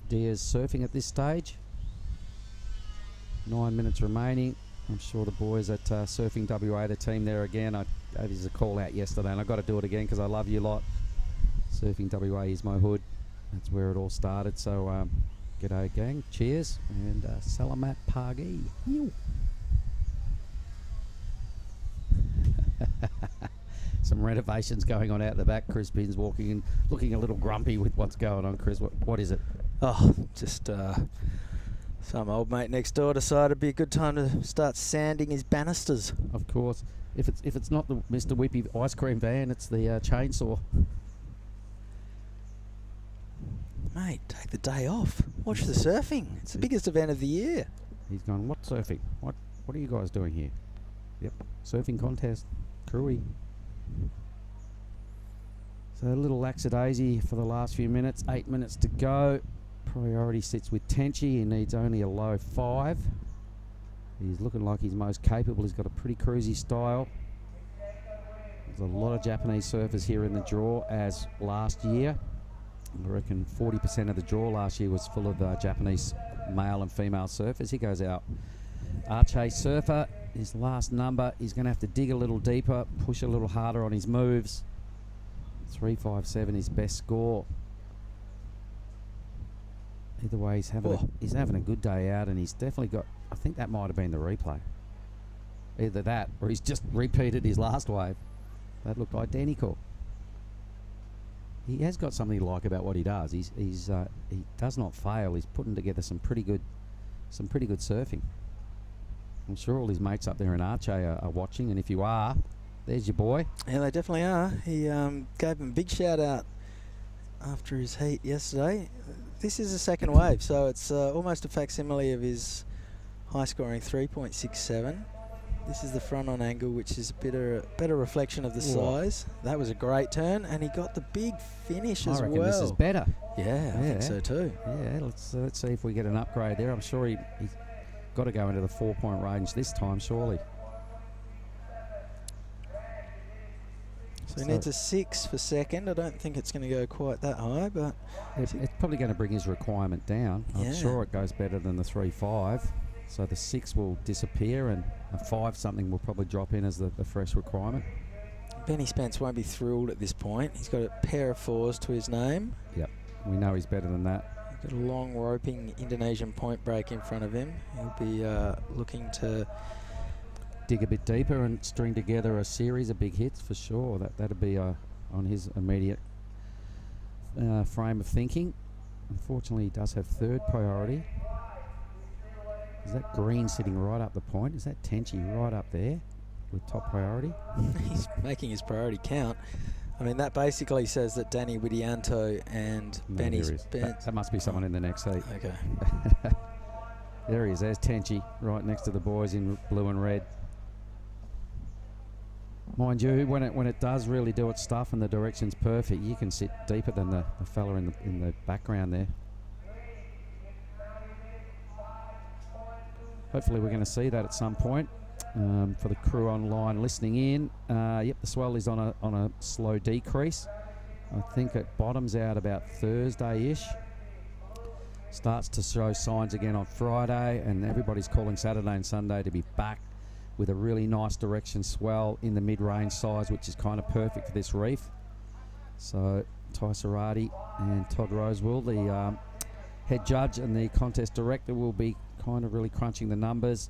Dia's surfing at this stage. 9 minutes remaining. I'm sure the boys at Surfing WA, the team there again, I gave you a call out yesterday, and I've got to do it again because I love you lot. Surfing WA is my hood. That's where it all started. So, g'day gang, cheers, and Salamat Pagi. Some renovations going on out the back. Chris Bin's walking in, looking a little grumpy with what's going on. Chris, what is it? Oh, just some old mate next door decided it'd be a good time to start sanding his banisters. Of course. If it's not the Mr. Whippy ice cream van, it's the chainsaw. Mate, take the day off. Watch the surfing. It's the biggest event of the year. He's gone, what surfing? What are you guys doing here? Yep, surfing contest. Krui. So a little lackadaisy for the last few minutes. 8 minutes to go. Priority sits with Tenchi. He needs only a low 5. He's looking like he's most capable. He's got a pretty cruisy style. There's a lot of Japanese surfers here in the draw, as last year. I reckon 40% of the draw last year was full of Japanese male and female surfers. Here goes our Arche surfer. His last number, he's going to have to dig a little deeper, push a little harder on his moves. 3.57, his best score. Either way, he's having a good day out, and he's definitely got, I think that might have been the replay. Either that, or he's just repeated his last wave. That looked identical. He has got something to like about what he does. He does not fail. He's putting together some pretty good surfing. I'm sure all his mates up there in Arche are watching, and if you are, there's your boy. Yeah, they definitely are. He gave him a big shout out after his heat yesterday. This is a second wave, so it's almost a facsimile of his high-scoring 3.67. This is the front-on angle, which is a better reflection of the size. That was a great turn, and he got the big finish as well. I reckon this is better. Yeah, I think so too. Yeah, let's see if we get an upgrade there. I'm sure he's got to go into the 4-point range this time, surely. So he needs a 6 for second. I don't think it's going to go quite that high, but it's probably going to bring his requirement down. I'm sure it goes better than the 3.5. So the 6 will disappear, and a 5 something will probably drop in as the fresh requirement. Benny Spence won't be thrilled at this point. He's got a pair of 4s to his name. Yep, we know he's better than that. He's got a long roping Indonesian point break in front of him. He'll be looking to dig a bit deeper and string together a series of big hits for sure. That'd be on his immediate frame of thinking. Unfortunately, he does have third priority. Is that Green sitting right up the point? Is that Tenchi right up there with top priority? He's making his priority count. I mean, that basically says that Danny Widianto and Benny Spence... That must be someone in the next heat. Okay. There he is. There's Tenchi right next to the boys in blue and red. Mind you, when it does really do its stuff and the direction's perfect, you can sit deeper than the fella in the background there. Hopefully we're going to see that at some point. For the crew online listening in, yep, the swell is on a slow decrease. I think it bottoms out about Thursday-ish. Starts to show signs again on Friday, and everybody's calling Saturday and Sunday to be back with a really nice direction swell in the mid-range size, which is kind of perfect for this reef. So Ty Sarati and Todd Rosewell, the head judge and the contest director, will be kind of really crunching the numbers,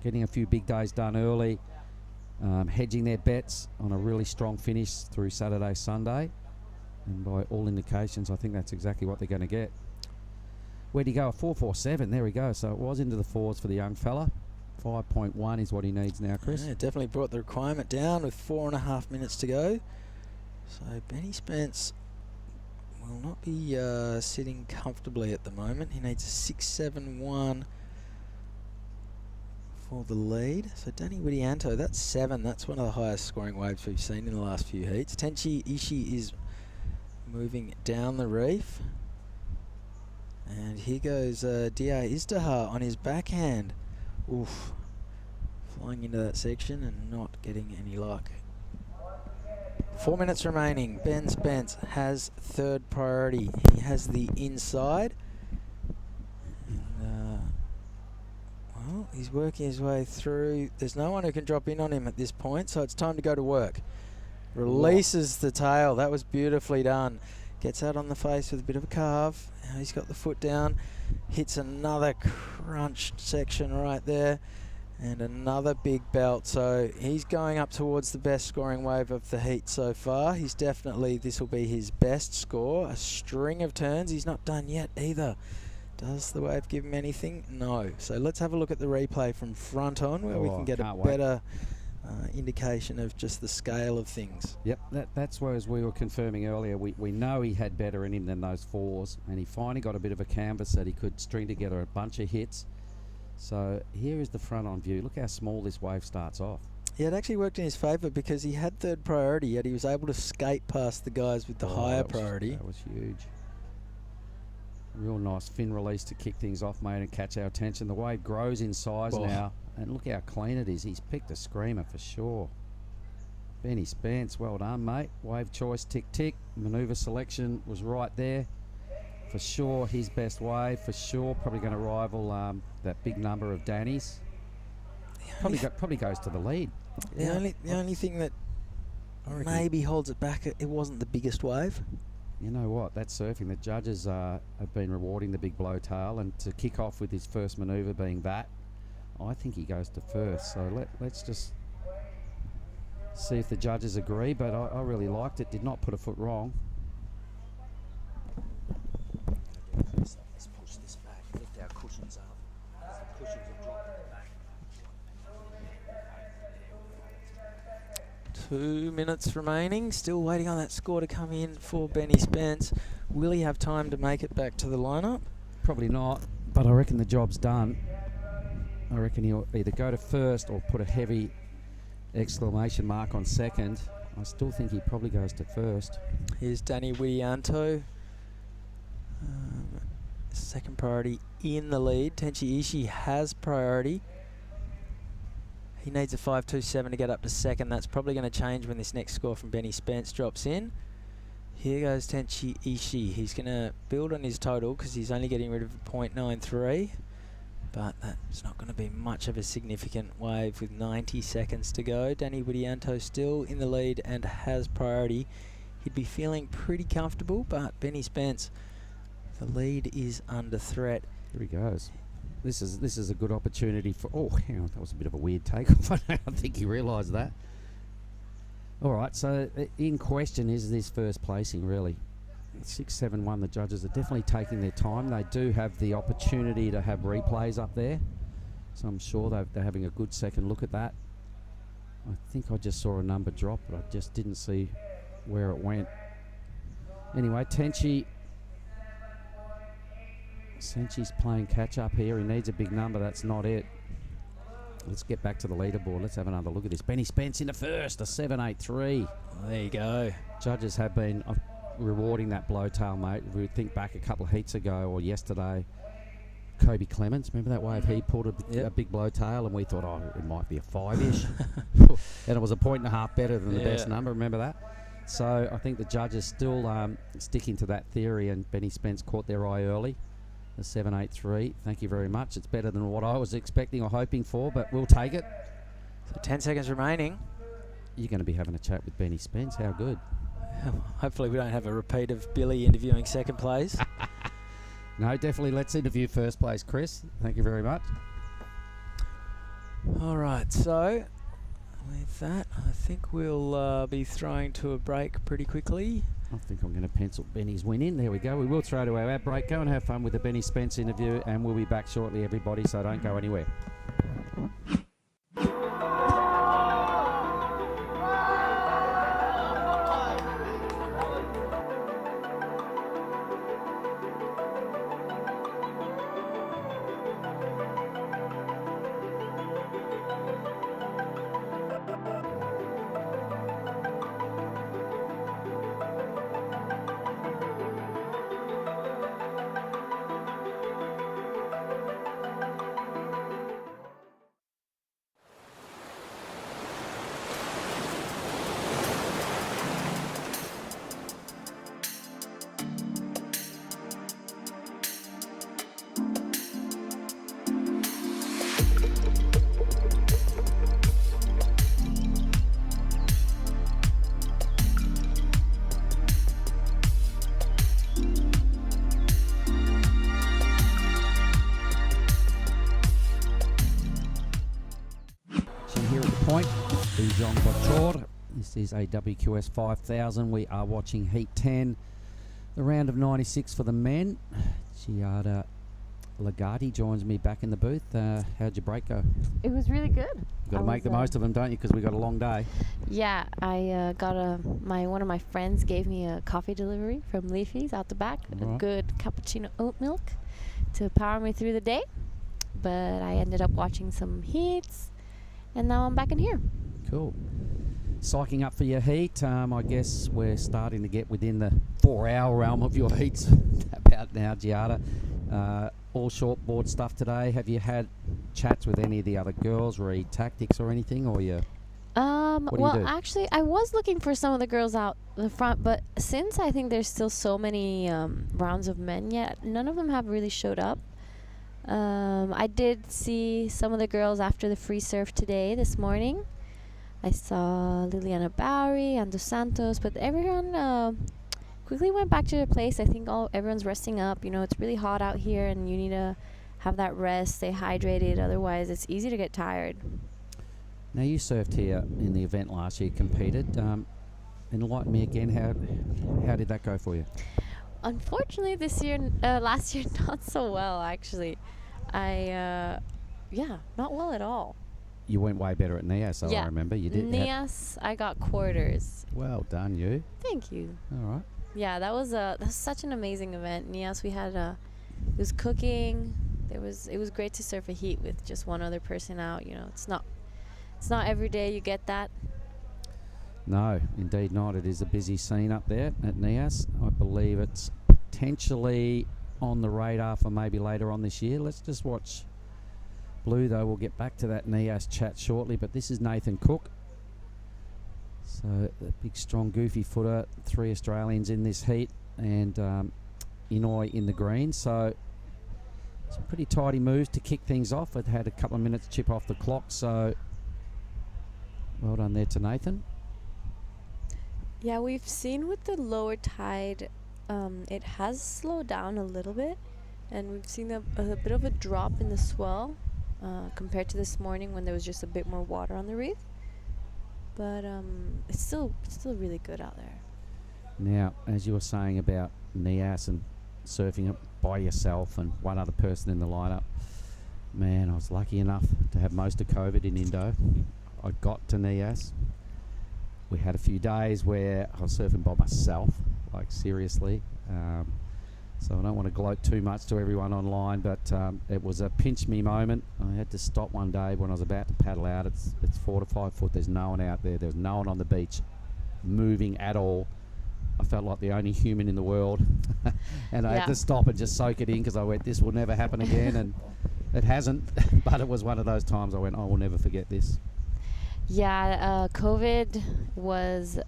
getting a few big days done early, hedging their bets on a really strong finish through Saturday, Sunday. And by all indications, I think that's exactly what they're going to get. Where'd he go? A 4.47. There we go. So it was into the 4s for the young fella. 5.1 is what he needs now, Chris. Yeah, definitely brought the requirement down with 4.5 minutes to go. So Benny Spence will not be sitting comfortably at the moment. He needs a 6.71 for the lead. So Danny Widianto, that's 7. That's one of the highest scoring waves we've seen in the last few heats. Tenchi Ishii is moving down the reef. And here goes Dia Izdihar on his backhand. Oof. Flying into that section and not getting any luck 4 minutes remaining. Ben Spence has third priority. He has the inside. And, well, he's working his way through. There's no one who can drop in on him at this point, so it's time to go to work. Releases the tail. That was beautifully done. Gets out on the face with a bit of a carve. Now he's got the foot down. Hits another crunched section right there. And another big belt. So he's going up towards the best scoring wave of the heat so far. He's definitely, this will be his best score. A string of turns. He's not done yet either. Does the wave give him anything? No. So let's have a look at the replay from front on where we can get a better indication of just the scale of things. Yep, that's where, as we were confirming earlier, we know he had better in him than those fours, and he finally got a bit of a canvas that he could string together a bunch of hits. So here is the front on view. Look how small this wave starts off. Yeah, it actually worked in his favour because he had third priority, yet he was able to skate past the guys with the higher priority. That was huge. Real nice fin release to kick things off, mate, and catch our attention. The wave grows in size now, and look how clean it is. He's picked a screamer for sure. Benny Spence, well done, mate. Wave choice, tick, tick. Manoeuvre selection was right there. For sure, his best wave. For sure, probably going to rival that big number of Danny's. Probably goes to the lead. The only thing that maybe holds it back, it wasn't the biggest wave. You know what? That's surfing. The judges have been rewarding the big blow tail, and to kick off with his first manoeuvre being that, I think he goes to first. So let's just see if the judges agree. But I really liked it. Did not put a foot wrong. Let's push this back, lift our cushions up. The cushions have dropped back. 2 minutes remaining. Still waiting on that score to come in for Benny Spence. Will he have time to make it back to the lineup? Probably not, but I reckon the job's done. I reckon he'll either go to first or put a heavy exclamation mark on second. I still think he probably goes to first. Here's Danny Widianto. Second priority in the lead. Tenchi Ishii has priority. He needs a 5.27 to get up to second. That's probably going to change when this next score from Benny Spence drops in. Here goes Tenchi Ishii. He's going to build on his total because he's only getting rid of a 0.93. But that's not going to be much of a significant wave with 90 seconds to go. Danny Widianto still in the lead and has priority. He'd be feeling pretty comfortable, but Benny Spence, the lead is under threat. Here he goes. This is a good opportunity for... Oh, hang on, that was a bit of a weird takeoff. I don't think he realised that. All right, so in question is this first placing, really. 6-7-1, the judges are definitely taking their time. They do have the opportunity to have replays up there, so I'm sure they're having a good second look at that. I think I just saw a number drop, but I just didn't see where it went. Anyway, Tenchi's playing catch up here. He needs a big number. That's not it. Let's get back to the leaderboard. Let's have another look at this. Benny Spence in the first, a 7.83. There you go. Judges have been rewarding that blow tail, mate. If we think back a couple of heats ago or yesterday, Kobe Clements, remember that wave he pulled a big blow tail, and we thought, oh, it might be a 5-ish. And it was a 1.5 better than the best number. Remember that? So I think the judges still sticking to that theory, and Benny Spence caught their eye early. The 7.83. Thank you very much. It's better than what I was expecting or hoping for, but we'll take it. So 10 seconds remaining. You're going to be having a chat with Benny Spence. How good. Hopefully we don't have a repeat of Billy interviewing second place. No, definitely let's interview first place, Chris. Thank you very much. All right, so with that, I think we'll be throwing to a break pretty quickly. I think I'm going to pencil Benny's win in. There we go. We will throw to our ad break. Go and have fun with the Benny Spence interview, and we'll be back shortly, everybody, so don't go anywhere. Tanjung Bocor. This is a WQS 5000. We are watching Heat 10, the round of 96 for the men. Giada Lagardi joins me back in the booth. How'd your break go? It was really good. Got to make the most of them, don't you? Because we got a long day. Yeah, I got one of my friends gave me a coffee delivery from Leafy's out the back. Right. A good cappuccino oat milk to power me through the day. But I ended up watching some heats, and now I'm back in here. Cool. Psyching up for your heat. I guess we're starting to get within the 4-hour realm of your heats about now, Giada. All shortboard stuff today. Have you had chats with any of the other girls, read tactics or anything, or you? What do you do? Actually, I was looking for some of the girls out the front, but since I think there's still so many rounds of men yet, none of them have really showed up. I did see some of the girls after the free surf this morning. I saw Liliana Bowery and Dos Santos, but everyone quickly went back to their place. I think everyone's resting up. You know, it's really hot out here, and you need to have that rest, stay hydrated. Otherwise, it's easy to get tired. Now, you surfed here in the event last year, competed. Enlighten me again. How did that go for you? Unfortunately, last year, not so well, actually. Not well at all. You went way better at NIAS, I remember. You did. NIAS, I got quarters. Well done, you. Thank you. All right. Yeah, that was such an amazing event. NIAS, we had it was cooking. It was great to surf a heat with just one other person out. You know, it's not every day you get that. No, indeed not. It is a busy scene up there at NIAS. I believe it's potentially on the radar for maybe later on this year. Let's just watch Blue, though. We'll get back to that NIAS chat shortly, but this is Nathan Cook. So the big, strong, goofy footer, 3 Australians in this heat, and Inouye in the green. So some pretty tidy moves to kick things off. It had a couple of minutes chip off the clock, so well done there to Nathan. Yeah, we've seen with the lower tide, it has slowed down a little bit, and we've seen a bit of a drop in the swell compared to this morning when there was just a bit more water on the reef. But it's still really good out there. Now, as you were saying about NIAS and surfing it by yourself and one other person in the lineup, man, I was lucky enough to have most of COVID in Indo. I got to NIAS. We had a few days where I was surfing by myself, like seriously. So I don't want to gloat too much to everyone online, but it was a pinch me moment. I had to stop one day when I was about to paddle out. It's 4 to 5 foot. There's no one out there. There's no one on the beach moving at all. I felt like the only human in the world. And I had to stop and just soak it in because I went, this will never happen again. And it hasn't. But it was one of those times I went, I will never forget this. Yeah, COVID was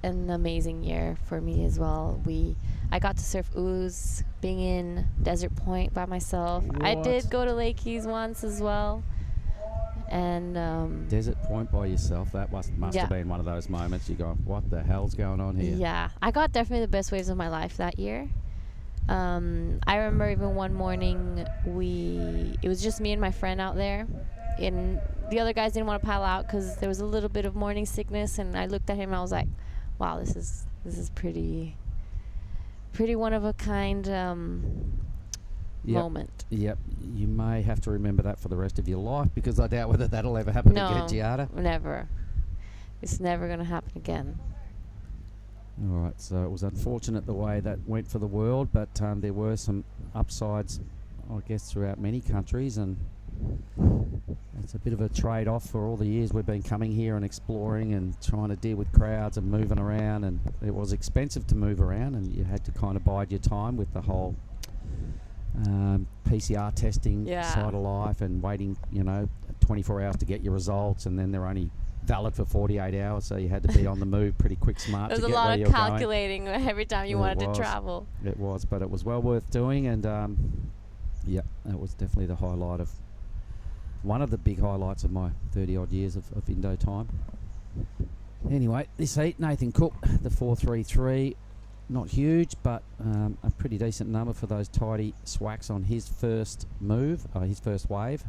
an amazing year for me as well. I got to surf Ooze, being in Desert Point by myself. What? I did go to Lake Keys once as well. And Desert Point by yourself, that must have been one of those moments you go, what the hell's going on here? Yeah, I got definitely the best waves of my life that year. I remember even one morning it was just me and my friend out there, and the other guys didn't want to paddle out because there was a little bit of morning sickness, and I looked at him and I was like, wow, this is pretty one of a kind moment. Yep, you may have to remember that for the rest of your life, because I doubt whether that'll ever happen again, Giada. Never. It's never going to happen again. All right, so it was unfortunate the way that went for the world, but there were some upsides, I guess, throughout many countries, and it's a bit of a trade-off for all the years we've been coming here and exploring and trying to deal with crowds and moving around, and it was expensive to move around, and you had to kind of bide your time with the whole PCR testing side of life and waiting, 24 hours to get your results, and then they're only valid for 48 hours, so you had to be on the move pretty quick, smart. There's to a get lot where of calculating every time you wanted to travel. It was, but it was well worth doing, and that was definitely the highlight of one of the big highlights of my 30-odd years of Indo time. Anyway, this heat, Nathan Cook, the 4.33, not huge, but a pretty decent number for those tidy swacks on his first move, his first wave.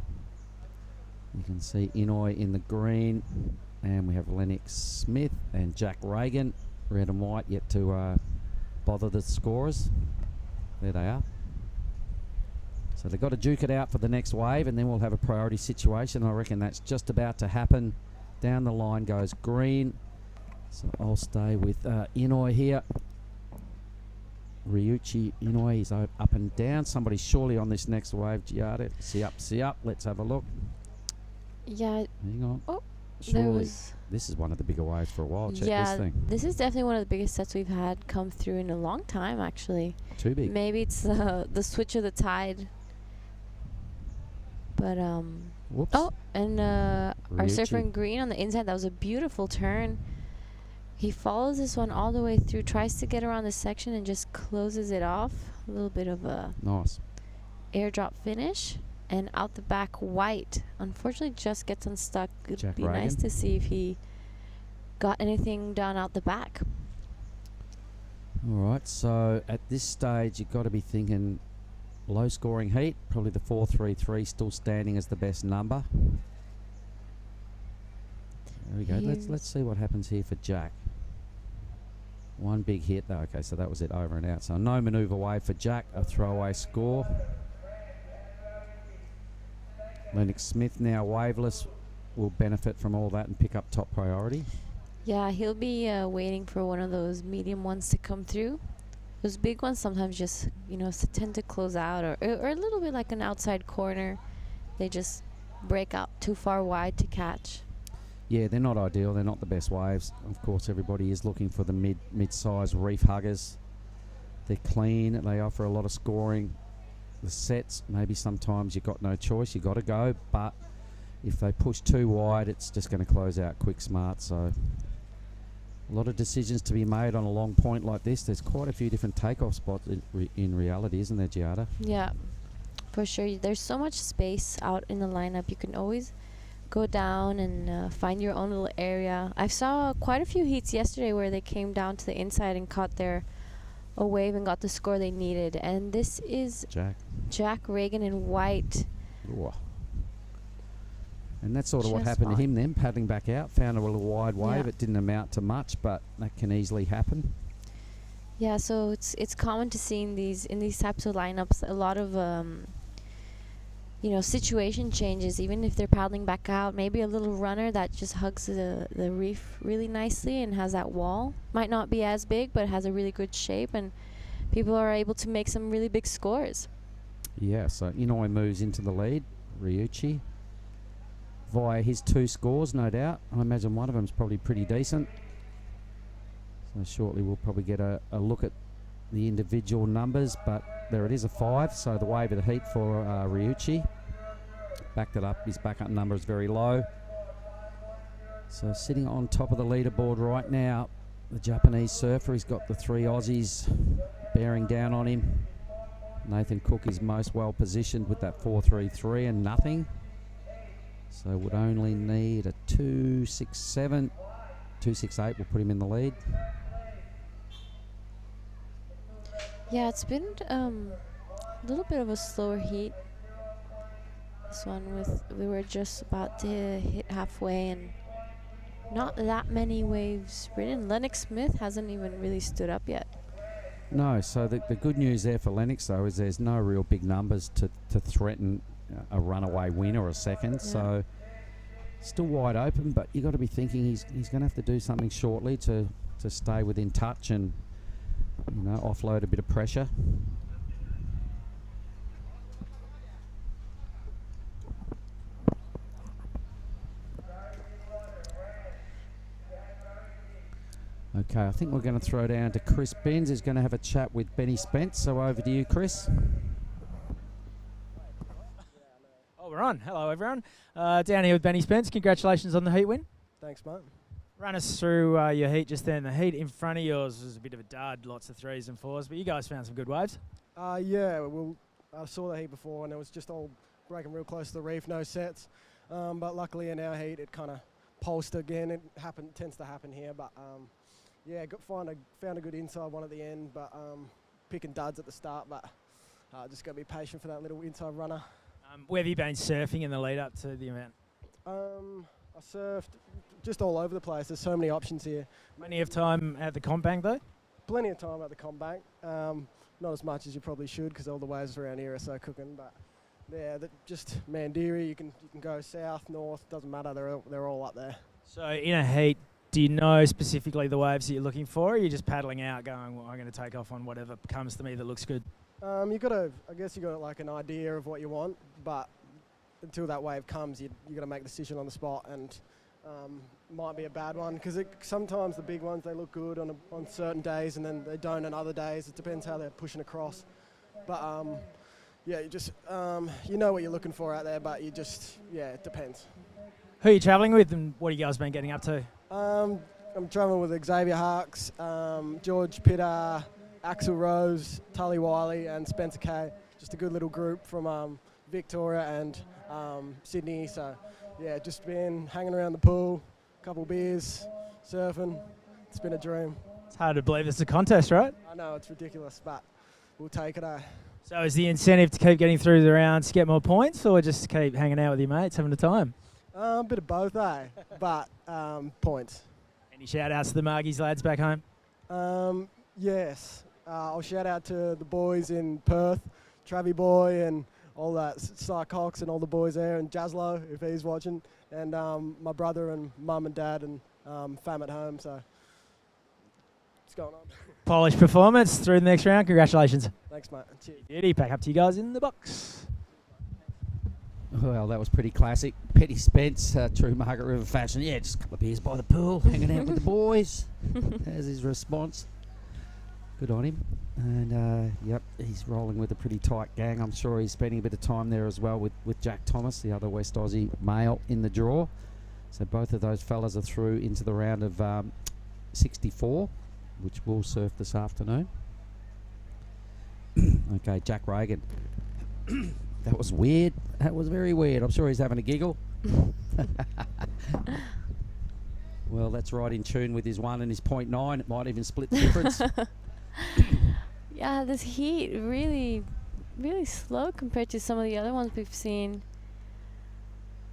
You can see Inouye in the green, And we have Lennox Smith and Jack Reagan, red and white, yet to bother the scorers. There they are. So they've got to duke it out for the next wave, and then we'll have a priority situation. I reckon that's just about to happen. Down the line goes green. So I'll stay with Inouye here. Ryuichi Inouye, he's up and down. Somebody's surely on this next wave. Giada, see up. Let's have a look. Yeah. Hang on. Oh, surely this is one of the bigger waves for a while. Check this thing. This is definitely one of the biggest sets we've had come through in a long time, actually. Too big. Maybe it's the switch of the tide. But whoops. Oh, and our surfer in green on the inside, that was a beautiful turn. He follows this one all the way through, tries to get around the section and just closes it off. A little bit of a nice airdrop finish. And out the back, white. Unfortunately, just gets unstuck. It'd be nice to see if he got anything done out the back. All right, so at this stage, you've got to be thinking low-scoring heat. Probably the 4.33 still standing as the best number. There we go. Let's see what happens here for Jack. One big hit. Oh, okay, so that was it, over and out. So no manoeuvre wave for Jack, a throwaway score. Lennox Smith, now waveless, will benefit from all that and pick up top priority. Yeah, he'll be waiting for one of those medium ones to come through. Those big ones sometimes just, tend to close out or a little bit like an outside corner. They just break up too far wide to catch. Yeah, they're not ideal. They're not the best waves. Of course, everybody is looking for the mid-size reef huggers. They're clean. They offer a lot of scoring. The sets, maybe sometimes you've got no choice. You've got to go. But if they push too wide, it's just going to close out quick smart. So a lot of decisions to be made on a long point like this. There's quite a few different takeoff spots in reality, isn't there, Giada? Yeah, for sure. There's so much space out in the lineup. You can always go down and find your own little area. I saw quite a few heats yesterday where they came down to the inside and caught a wave and got the score they needed. And this is Jack Reagan in white. Ooh. And that's sort of what happened to him then, paddling back out, found a little wide wave. It didn't amount to much, but that can easily happen. Yeah, so it's common to see in these types of lineups a lot of situation changes. Even if they're paddling back out, maybe a little runner that just hugs the reef really nicely and has that wall. Might not be as big, but has a really good shape, and people are able to make some really big scores. Yeah, so Inouye moves into the lead. Ryuichi via his 2 scores, no doubt. I imagine one of them's probably pretty decent. So shortly we'll probably get a look at the individual numbers, but there it is, a 5. So the wave of the heat for Ryuichi. Backed it up. His backup number is very low. So sitting on top of the leaderboard right now, the Japanese surfer. He's got the 3 Aussies bearing down on him. Nathan Cook is most well positioned with that 4.33 and nothing. So would only need a 2.67. 2.68 will put him in the lead. Yeah, it's been a little bit of a slower heat. This one we were just about to hit halfway and not that many waves ridden. Lennox Smith hasn't even really stood up yet. No, so the good news there for Lennox though is there's no real big numbers to threaten a runaway win or a second. Yeah. So still wide open, but you got to be thinking he's going to have to do something shortly to stay within touch and offload a bit of pressure. Okay, I think we're going to throw down to Chris Benz, who's going to have a chat with Benny Spence. So over to you, Chris. Oh, we're on. Hello, everyone. Down here with Benny Spence. Congratulations on the heat win. Thanks, mate. Run us through your heat just then. The heat in front of yours was a bit of a dud, lots of 3s and 4s, but you guys found some good waves. Yeah, well, I saw the heat before and it was just all breaking real close to the reef, no sets. But luckily in our heat, it kind of pulsed again. It tends to happen here, but yeah, found a good inside one at the end, but picking duds at the start, but just got to be patient for that little inside runner. Where have you been surfing in the lead up to the event? I surfed just all over the place. There's so many options here. Plenty of time at the comp bank though? Plenty of time at the comp bank. Not as much as you probably should because all the waves around here are so cooking. But yeah, just Mandiri. You can go south, north. Doesn't matter. They're all up there. So in a heat, do you know specifically the waves that you're looking for? Or are you just paddling out, going, well, I'm going to take off on whatever comes to me that looks good? I guess you got like an idea of what you want, but until that wave comes, you got to make a decision on the spot, and might be a bad one because sometimes the big ones they look good on certain days and then they don't on other days. It depends how they're pushing across, but yeah, you just you know what you're looking for out there, but it depends. Who are you travelling with, and what have you guys been getting up to? I'm travelling with Xavier Harks, George Pitta, Axel Rose, Tully Wiley, and Spencer Kay. Just a good little group from Victoria and Sydney. So yeah, just been hanging around the pool, a couple beers, surfing. It's been a dream. It's hard to believe it's a contest, right? I know, it's ridiculous, but we'll take it. So is the incentive to keep getting through the rounds to get more points, or just keep hanging out with your mates, having a time? A bit of both, but points. Any shout-outs to the Margies lads back home? Yes. I'll shout out to the boys in Perth, Travie Boy and all that, Cy Cox and all the boys there, and Jaslo, if he's watching, and my brother and mum and dad and fam at home, so what's going on? Polished performance through the next round. Congratulations. Thanks, mate. Cheers. Beauty. Back up to you guys in the box. Well, that was pretty classic. Petty Spence, true Margaret River fashion. Yeah, just a couple of beers by the pool, hanging out with the boys. There's his response. Good on him. And, yep, he's rolling with a pretty tight gang. I'm sure he's spending a bit of time there as well with Jack Thomas, the other West Aussie male in the draw. So both of those fellas are through into the round of 64, which we'll surf this afternoon. Okay, Jack Reagan. That was weird. That was very weird. I'm sure he's having a giggle. Well, that's right in tune with his 1 and his 0.9. It might even split the difference. Yeah, this heat really, really slow compared to some of the other ones we've seen.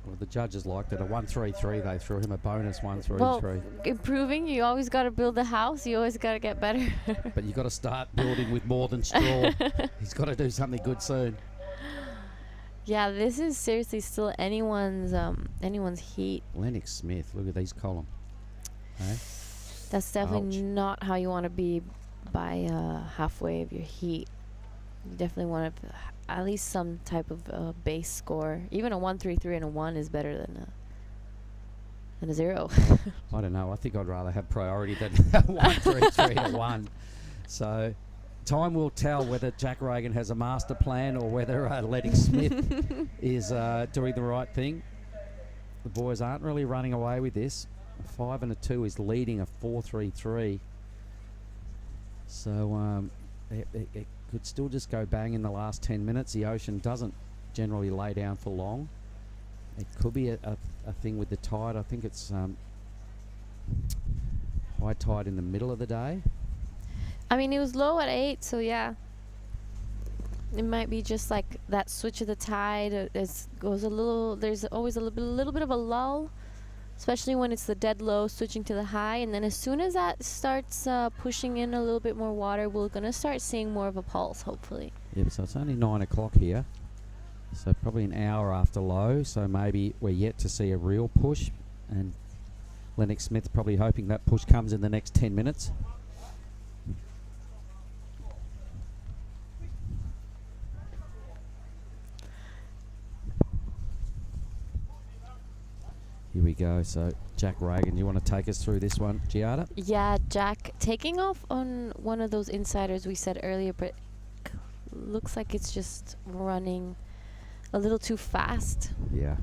Well, the judges liked it. A 133, they threw him a bonus 133. Well, improving, you always got to build a house. You always got to get better. But you got to start building with more than straw. He's got to do something good soon. Yeah, this is seriously still anyone's heat. Lennox Smith, look at these column. Hey? That's definitely not how you want to be by halfway of your heat. You definitely want to at least some type of base score. Even a 133 and a 1 is better than a 0. I don't know. I think I'd rather have priority than 133 to 1. So time will tell whether Jack Reagan has a master plan or whether Lennox Smith is doing the right thing. The boys aren't really running away with this. A 5 and a 2 is leading a 4.33. So it could still just go bang in the last 10 minutes. The ocean doesn't generally lay down for long. It could be a thing with the tide. I think it's high tide in the middle of the day. I mean, it was low at 8, so yeah. It might be just like that switch of the tide. There's always a little bit of a lull, especially when it's the dead low switching to the high. And then as soon as that starts pushing in a little bit more water, we're going to start seeing more of a pulse, hopefully. Yep, so it's only 9 o'clock here. So probably an hour after low. So maybe we're yet to see a real push. And Lennox Smith probably hoping that push comes in the next 10 minutes. Here we go. So Jack Reagan, you want to take us through this one, Giada? Yeah, Jack taking off on one of those insiders we said earlier, but looks like it's just running a little too fast. Yeah.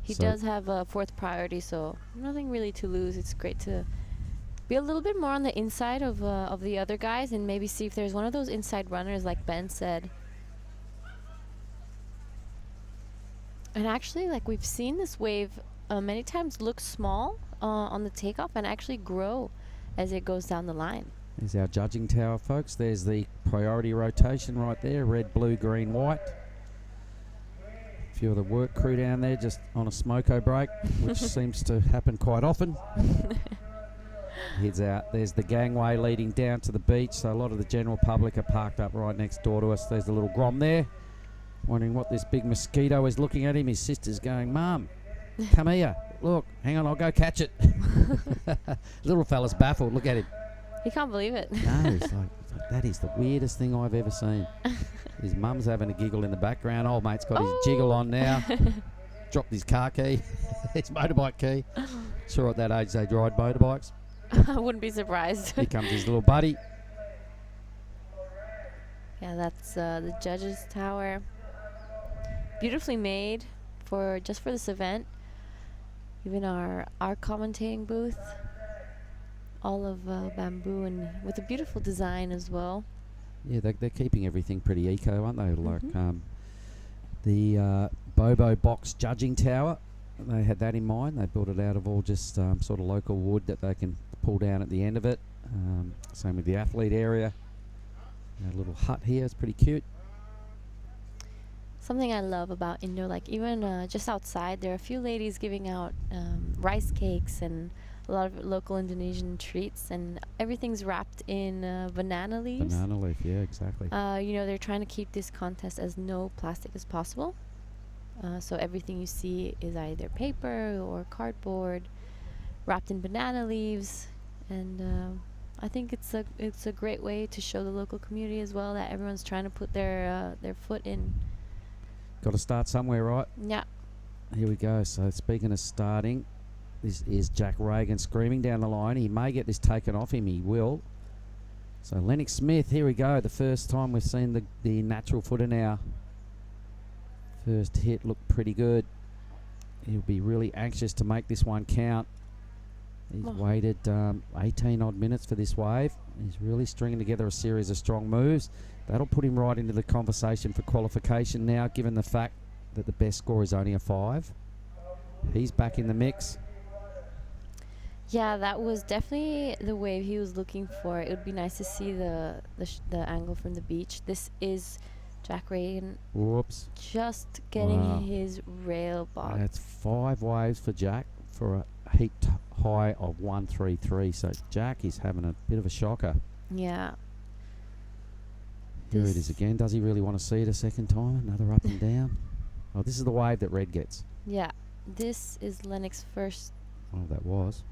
He does have a 4th priority, so nothing really to lose. It's great to be a little bit more on the inside of the other guys and maybe see if there's one of those inside runners like Ben said. And actually, like, we've seen this wave many times look small on the takeoff and actually grow as it goes down the line. There's our judging tower, folks. There's the priority rotation right there. Red, blue, green, white. few of the work crew down there just on a smoko break, which seems to happen quite often. Heads out. There's the gangway leading down to the beach, so a lot of the general public are parked up right next door to us. There's the little grom there, wondering what this big mosquito is looking at him. His sister's going, "Mum, come here. Look, hang on, I'll go catch it." Little fella's baffled. Look at him. He can't believe it. No, he's like, that is the weirdest thing I've ever seen. His mum's having a giggle in the background. Old mate's got his jiggle on now. Dropped his car key, his motorbike key. Sure, at that age they ride motorbikes. I wouldn't be surprised. Here comes his little buddy. Yeah, that's the judges' tower. Beautifully made just for this event. Even our commentating booth, all of bamboo and with a beautiful design as well. Yeah, they're keeping everything pretty eco, aren't they? Like the Bobo box judging tower, they had that in mind. They built it out of all just sort of local wood that they can pull down at the end of it. Same with the athlete area. A little hut here, it's pretty cute. Something I love about indoor, like even just outside, there are a few ladies giving out rice cakes and a lot of local Indonesian treats, and everything's wrapped in banana leaves. Banana leaf, yeah, exactly. You know, they're trying to keep this contest as no plastic as possible. So everything you see is either paper or cardboard wrapped in banana leaves, and I think it's a great way to show the local community as well that everyone's trying to put their foot in. Got to start somewhere, right? Yeah. Here we go. So speaking of starting, this is Jack Reagan screaming down the line. He may get this taken off him. He will. So Lennox Smith, here we go. The first time we've seen the natural footer now. First hit looked pretty good. He'll be really anxious to make this one count. He's waited 18 odd minutes for this wave. He's really stringing together a series of strong moves. That'll put him right into the conversation for qualification now, given the fact that the best score is only a 5. He's back in the mix. Yeah, that was definitely the wave he was looking for. It would be nice to see the angle from the beach. This is Jack Reagan. Whoops. Just getting his rail box. That's 5 waves for Jack for a heat high of 133. So Jack is having a bit of a shocker. Yeah. Here it is again. Does he really want to see it a second time? Another up and down. Oh, this is the wave that Red gets. Yeah. This is Lennox's first. Oh, that was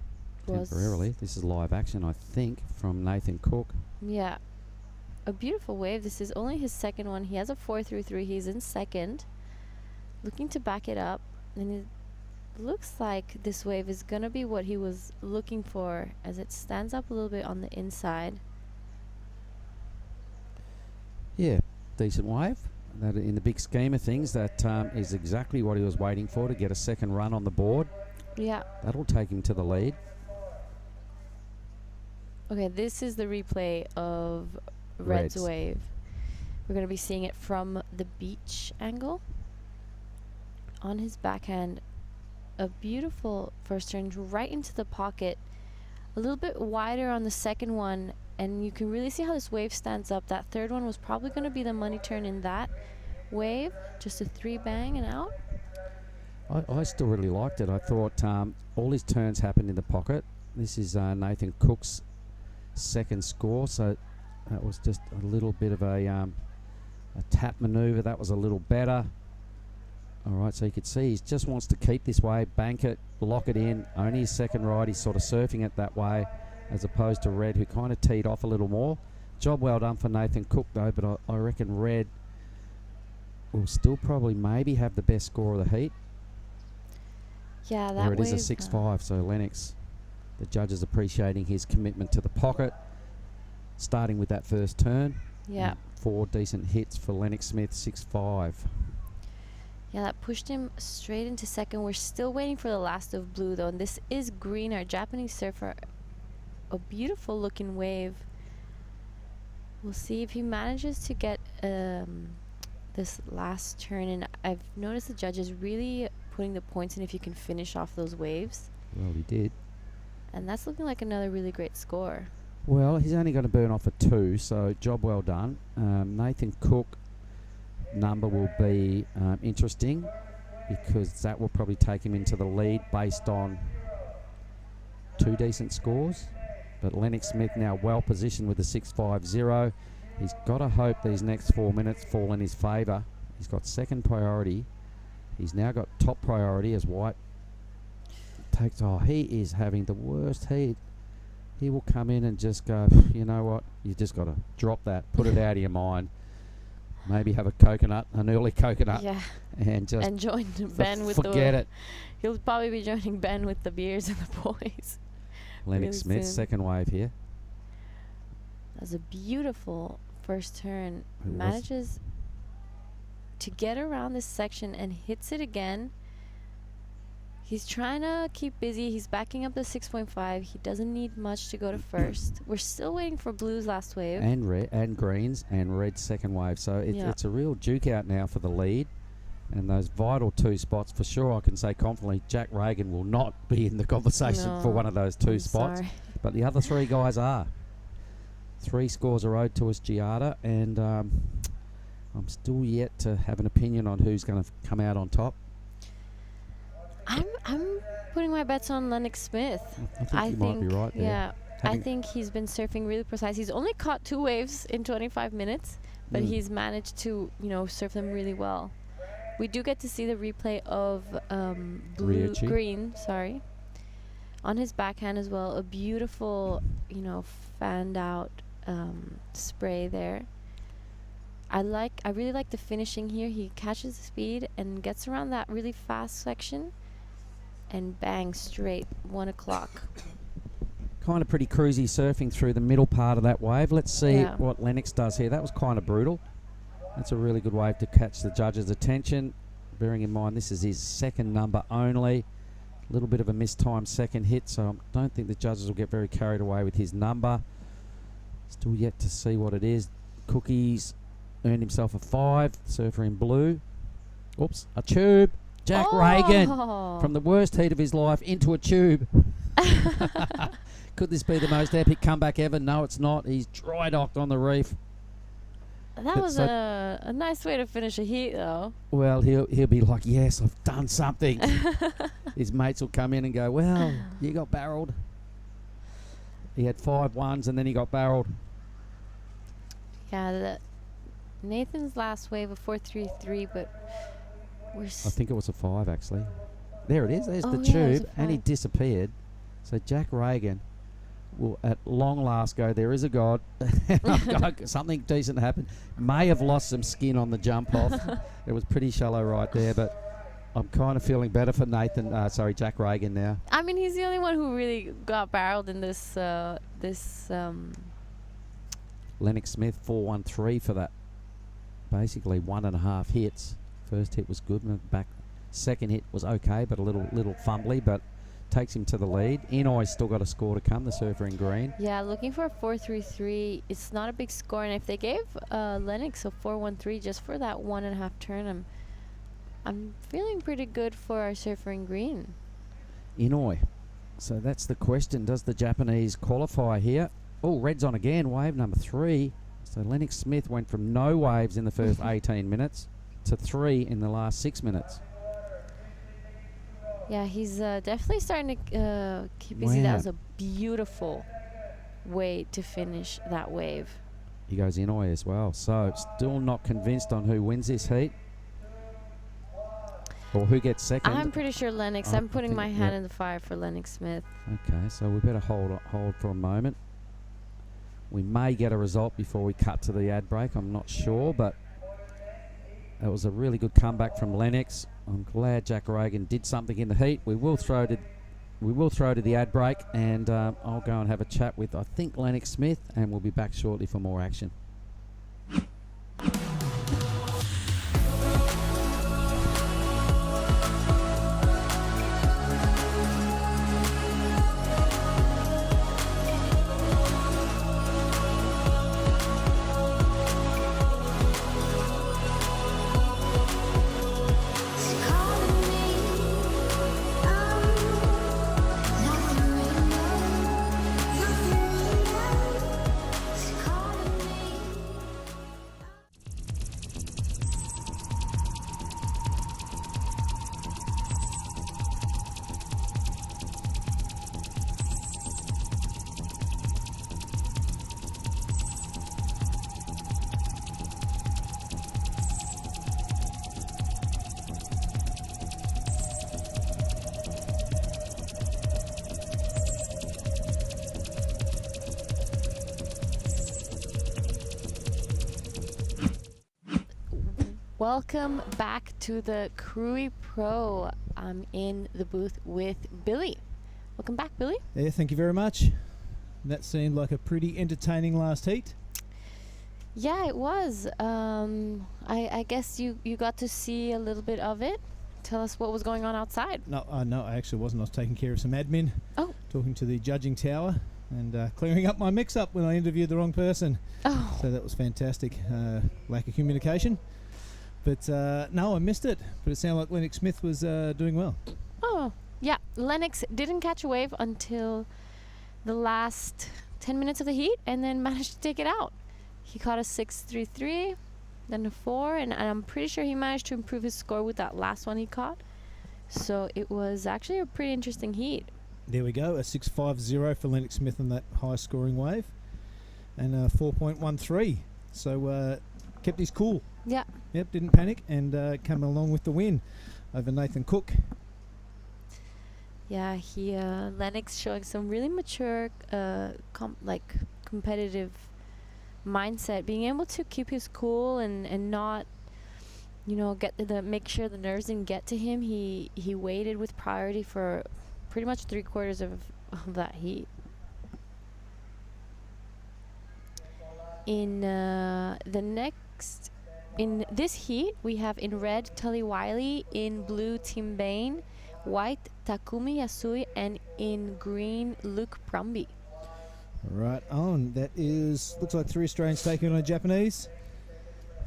temporarily. This is live action, I think, from Nathan Cook. Yeah. A beautiful wave. This is only his second one. He has a 4-3-3. He's in second. Looking to back it up. And it looks like this wave is going to be what he was looking for, as it stands up a little bit on the inside. Yeah, decent wave. That in the big scheme of things, that is exactly what he was waiting for, to get a second run on the board. Yeah. That'll take him to the lead. Okay, this is the replay of Red's wave. We're going to be seeing it from the beach angle. On his backhand, a beautiful first turn right into the pocket. A little bit wider on the second one, and you can really see how this wave stands up. That third one was probably going to be the money turn in that wave. Just a 3 bang and out. I still really liked it. I thought all his turns happened in the pocket. This is Nathan Cook's second score, so that was just a little bit of a tap maneuver. That was a little better. All right, so you could see he just wants to keep this wave, bank it, lock it in. Only his second ride, he's sort of surfing it that way, as opposed to Red, who kind of teed off a little more. Job well done for Nathan Cook, though, but I reckon Red will still probably maybe have the best score of the heat. Yeah, that wave. It is a 6-5, so Lennox, the judges appreciating his commitment to the pocket, starting with that first turn. Yeah. 4 decent hits for Lennox Smith, 6-5. Yeah, that pushed him straight into second. We're still waiting for the last of blue, though, and this is green, our Japanese surfer. A beautiful looking wave. We'll see if he manages to get this last turn, and I've noticed the judges really putting the points in if you can finish off those waves. Well, he did. And that's looking like another really great score. Well, he's only going to burn off a 2, so job well done. Nathan Cook number will be interesting. because that will probably take him into the lead based on 2 decent scores. But Lennox Smith now well positioned with a 6.50. He's got to hope these next 4 minutes fall in his favour. He's got second priority. He's now got top priority as White takes. Oh, he is having the worst heat. He will come in and just go, you know what? You just got to drop that, put it out of your mind. Maybe have a coconut, an early coconut. Yeah. And just join Ben with forget it. He'll probably be joining Ben with the beers and the boys. Lennox Smith, soon. second wave here. That's a beautiful first turn. It was. Manages to get around this section and hits it again. He's trying to keep busy. He's backing up the 6.5. He doesn't need much to go to first. We're still waiting for Blue's last wave. And red and greens and red second wave. So it's a real duke out now for the lead. And those vital 2 spots, for sure, I can say confidently, Jack Reagan will not be in the conversation for one of those 2 spots. Sorry. But the other 3 guys are. 3 scores are owed to us, Giada, and I'm still yet to have an opinion on who's going to come out on top. I'm putting my bets on Lennox Smith. I think you might be right there. Yeah, I think he's been surfing really precise. He's only caught 2 waves in 25 minutes, but he's managed to, surf them really well. We do get to see the replay of green, on his backhand as well. A beautiful, fanned out spray there. I really like the finishing here. He catches the speed and gets around that really fast section and bang, straight 1 o'clock. Kind of pretty cruisy surfing through the middle part of that wave. Let's see what Lennox does here. That was kind of brutal. That's a really good wave to catch the judges' attention. Bearing in mind this is his second number only. A little bit of a mistimed second hit, so I don't think the judges will get very carried away with his number. Still yet to see what it is. Cookies earned himself a 5. Surfer in blue. Oops, a tube. Jack Reagan from the worst heat of his life into a tube. Could this be the most epic comeback ever? No, it's not. He's dry docked on the reef. That was a nice way to finish a heat, though. Well, he'll be like, yes, I've done something. His mates will come in and go, well, you got barreled. He had 5 ones and then he got barreled. Yeah, Nathan's last wave of 4.33, but I think it was a 5 actually. There it is. There's the tube, and he disappeared. So Jack Reagan will at long last go, there is a God. Something decent happened. May have lost some skin on the jump off. It was pretty shallow right there, but I'm kind of feeling better for Jack Reagan now. I mean, he's the only one who really got barreled in this. Lennox Smith 4.13 for that. Basically 1.5 hits. First hit was good, and back. Second hit was okay, but a little fumbly, but takes him to the lead. Inoi's still got a score to come, the surfer in green. Yeah, looking for a 4.33. It's not a big score, and if they gave Lennox a 4.13 just for that 1.5 turn, I'm feeling pretty good for our surfer in green. Inoi. So that's the question. Does the Japanese qualify here? Oh, red's on again, wave number 3. So Lennox Smith went from no waves in the first 18 minutes to 3 in the last 6 minutes. Yeah, he's definitely starting to keep busy. That was a beautiful way to finish that wave. He goes Inoi as well. So still not convinced on who wins this heat or who gets second. I'm pretty sure Lennox. I'm putting my hand in the fire for Lennox Smith. Okay, so we better hold for a moment. We may get a result before we cut to the ad break. I'm not sure, but that was a really good comeback from Lennox. I'm glad Jack Reagan did something in the heat. We will throw to the ad break, and I'll go and have a chat with, I think, Lennox Smith, and we'll be back shortly for more action. Welcome back to the Krui Pro. I'm in the booth with Billy. Welcome back, Billy. Yeah, thank you very much. That seemed like a pretty entertaining last heat. Yeah, it was. I guess you got to see a little bit of it. Tell us what was going on outside. No, I actually wasn't. I was taking care of some admin. Oh. Talking to the judging tower and clearing up my mix-up when I interviewed the wrong person. Oh. So that was fantastic. Lack of communication. But no, I missed it. But it sounded like Lennox Smith was doing well. Oh, yeah. Lennox didn't catch a wave until the last 10 minutes of the heat and then managed to take it out. He caught a 6.33, then a 4, and I'm pretty sure he managed to improve his score with that last one he caught. So it was actually a pretty interesting heat. There we go, a 6.50 for Lennox Smith on that high-scoring wave, and a 4.13. So kept his cool. Yeah. Yep, didn't panic, and came along with the win over Nathan Cook. Yeah, Lennox showing some really mature, competitive mindset, being able to keep his cool and not, make sure the nerves didn't get to him. He waited with priority for pretty much 3/4 of that heat. In in this heat, we have in red Tully Wiley, in blue Tim Bain, white Takumi Yasui, and in green Luke Brumby. Right on. That looks like 3 Australians taking on a Japanese.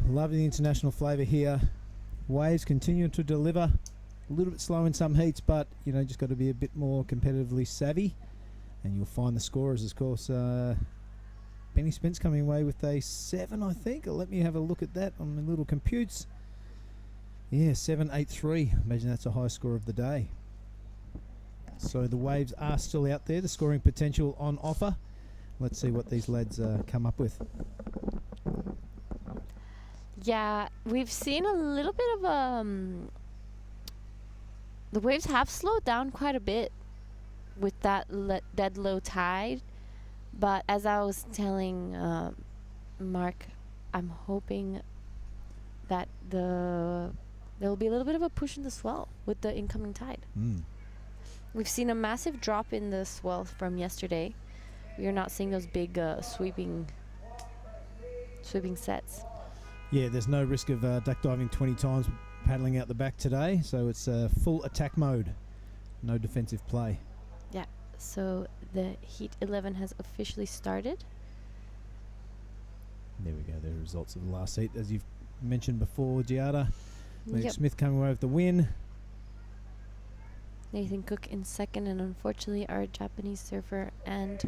Love the international flavour here. Waves continue to deliver. A little bit slow in some heats, but just got to be a bit more competitively savvy, and you'll find the scorers, of course. Benny Spence coming away with a 7, I think. Let me have a look at that on my little computes. Yeah, 7.83. Imagine that's a high score of the day. So the waves are still out there, the scoring potential on offer. Let's see what these lads come up with. Yeah, we've seen a little bit of the waves have slowed down quite a bit with that dead low tide. But as I was telling Mark, I'm hoping that there will be a little bit of a push in the swell with the incoming tide. We've seen a massive drop in the swell from yesterday. We are not seeing those big sweeping sets. Yeah, there's no risk of duck diving 20 times paddling out the back today, so it's full attack mode, no defensive play. Yeah, so the Heat 11 has officially started. There we go, the results of the last heat. As you've mentioned before, Giada, Yep. Smith coming away with the win. Nathan Cook in second, and unfortunately our Japanese surfer and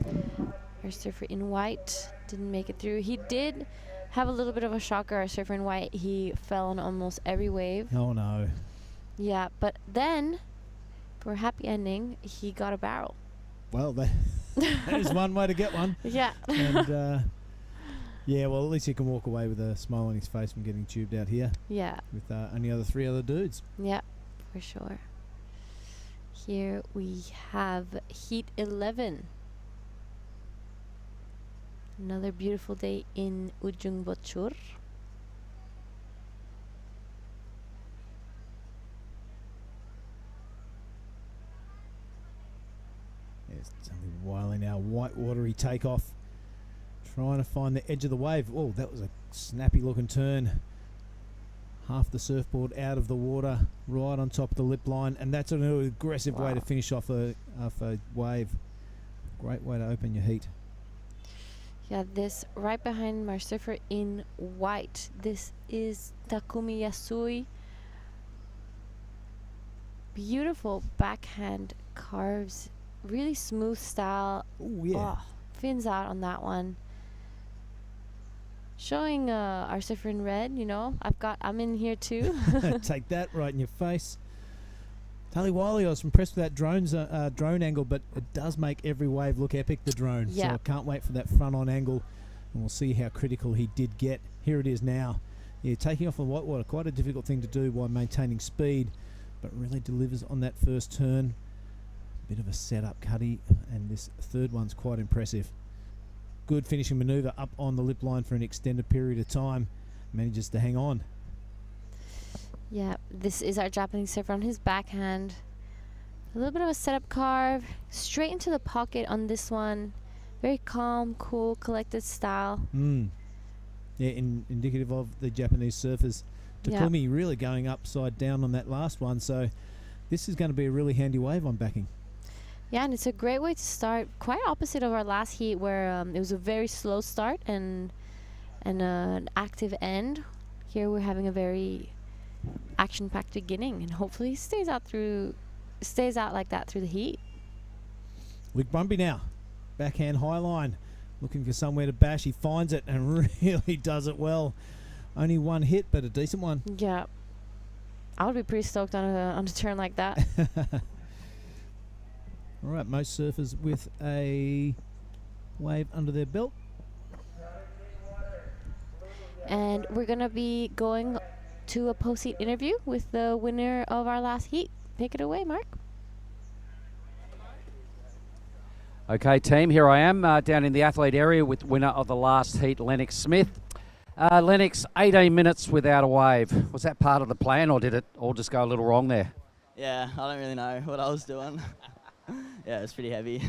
our surfer in white didn't make it through. He did have a little bit of a shocker, our surfer in white. He fell on almost every wave. Oh no. Yeah, but then, for a happy ending, he got a barrel. Well, that is one way to get one. Yeah. And yeah, well, at least he can walk away with a smile on his face from getting tubed out here. Yeah. With only 3 other dudes. Yeah, for sure. Here we have Heat 11. Another beautiful day in Ujung Bocur. There's something Wiley now, white watery takeoff. Trying to find the edge of the wave. Oh, that was a snappy looking turn. Half the surfboard out of the water, right on top of the lip line, and that's an aggressive way to finish off a wave. Great way to open your heat. Yeah, this right behind my surfer in white. This is Takumi Yasui. Beautiful backhand carves, really smooth style. Oh yeah, fins out on that one. Showing our surfer in red, I'm in here too. Take that right in your face. Tully Wiley, I was impressed with that drone angle, but it does make every wave look epic, the drone. Yeah. So I can't wait for that front-on angle, and we'll see how critical he did get. Here it is now. Yeah, taking off on whitewater, quite a difficult thing to do while maintaining speed, but really delivers on that first turn. Bit of a setup, Cuddy, and this third one's quite impressive. Good finishing manoeuvre up on the lip line for an extended period of time. Manages to hang on. Yeah, this is our Japanese surfer on his backhand. A little bit of a setup carve. Straight into the pocket on this one. Very calm, cool, collected style. Yeah, indicative of the Japanese surfers. Takumi really going upside down on that last one. So this is going to be a really handy wave I'm backing. Yeah, and it's a great way to start. Quite opposite of our last heat where it was a very slow start and an active end. Here we're having a very action-packed beginning, and hopefully stays out like that through the heat. Luke Brumby now, backhand high line, looking for somewhere to bash. He finds it and really does it well. Only one hit, but a decent one. Yeah, I would be pretty stoked on a turn like that. All right, most surfers with a wave under their belt. And we're going to be going to a post-heat interview with the winner of our last heat. Take it away, Mark. Okay, team, here I am down in the athlete area with winner of the last heat, Lennox Smith. Lennox, 18 minutes without a wave. Was that part of the plan, or did it all just go a little wrong there? Yeah, I don't really know what I was doing. Yeah, it's pretty heavy.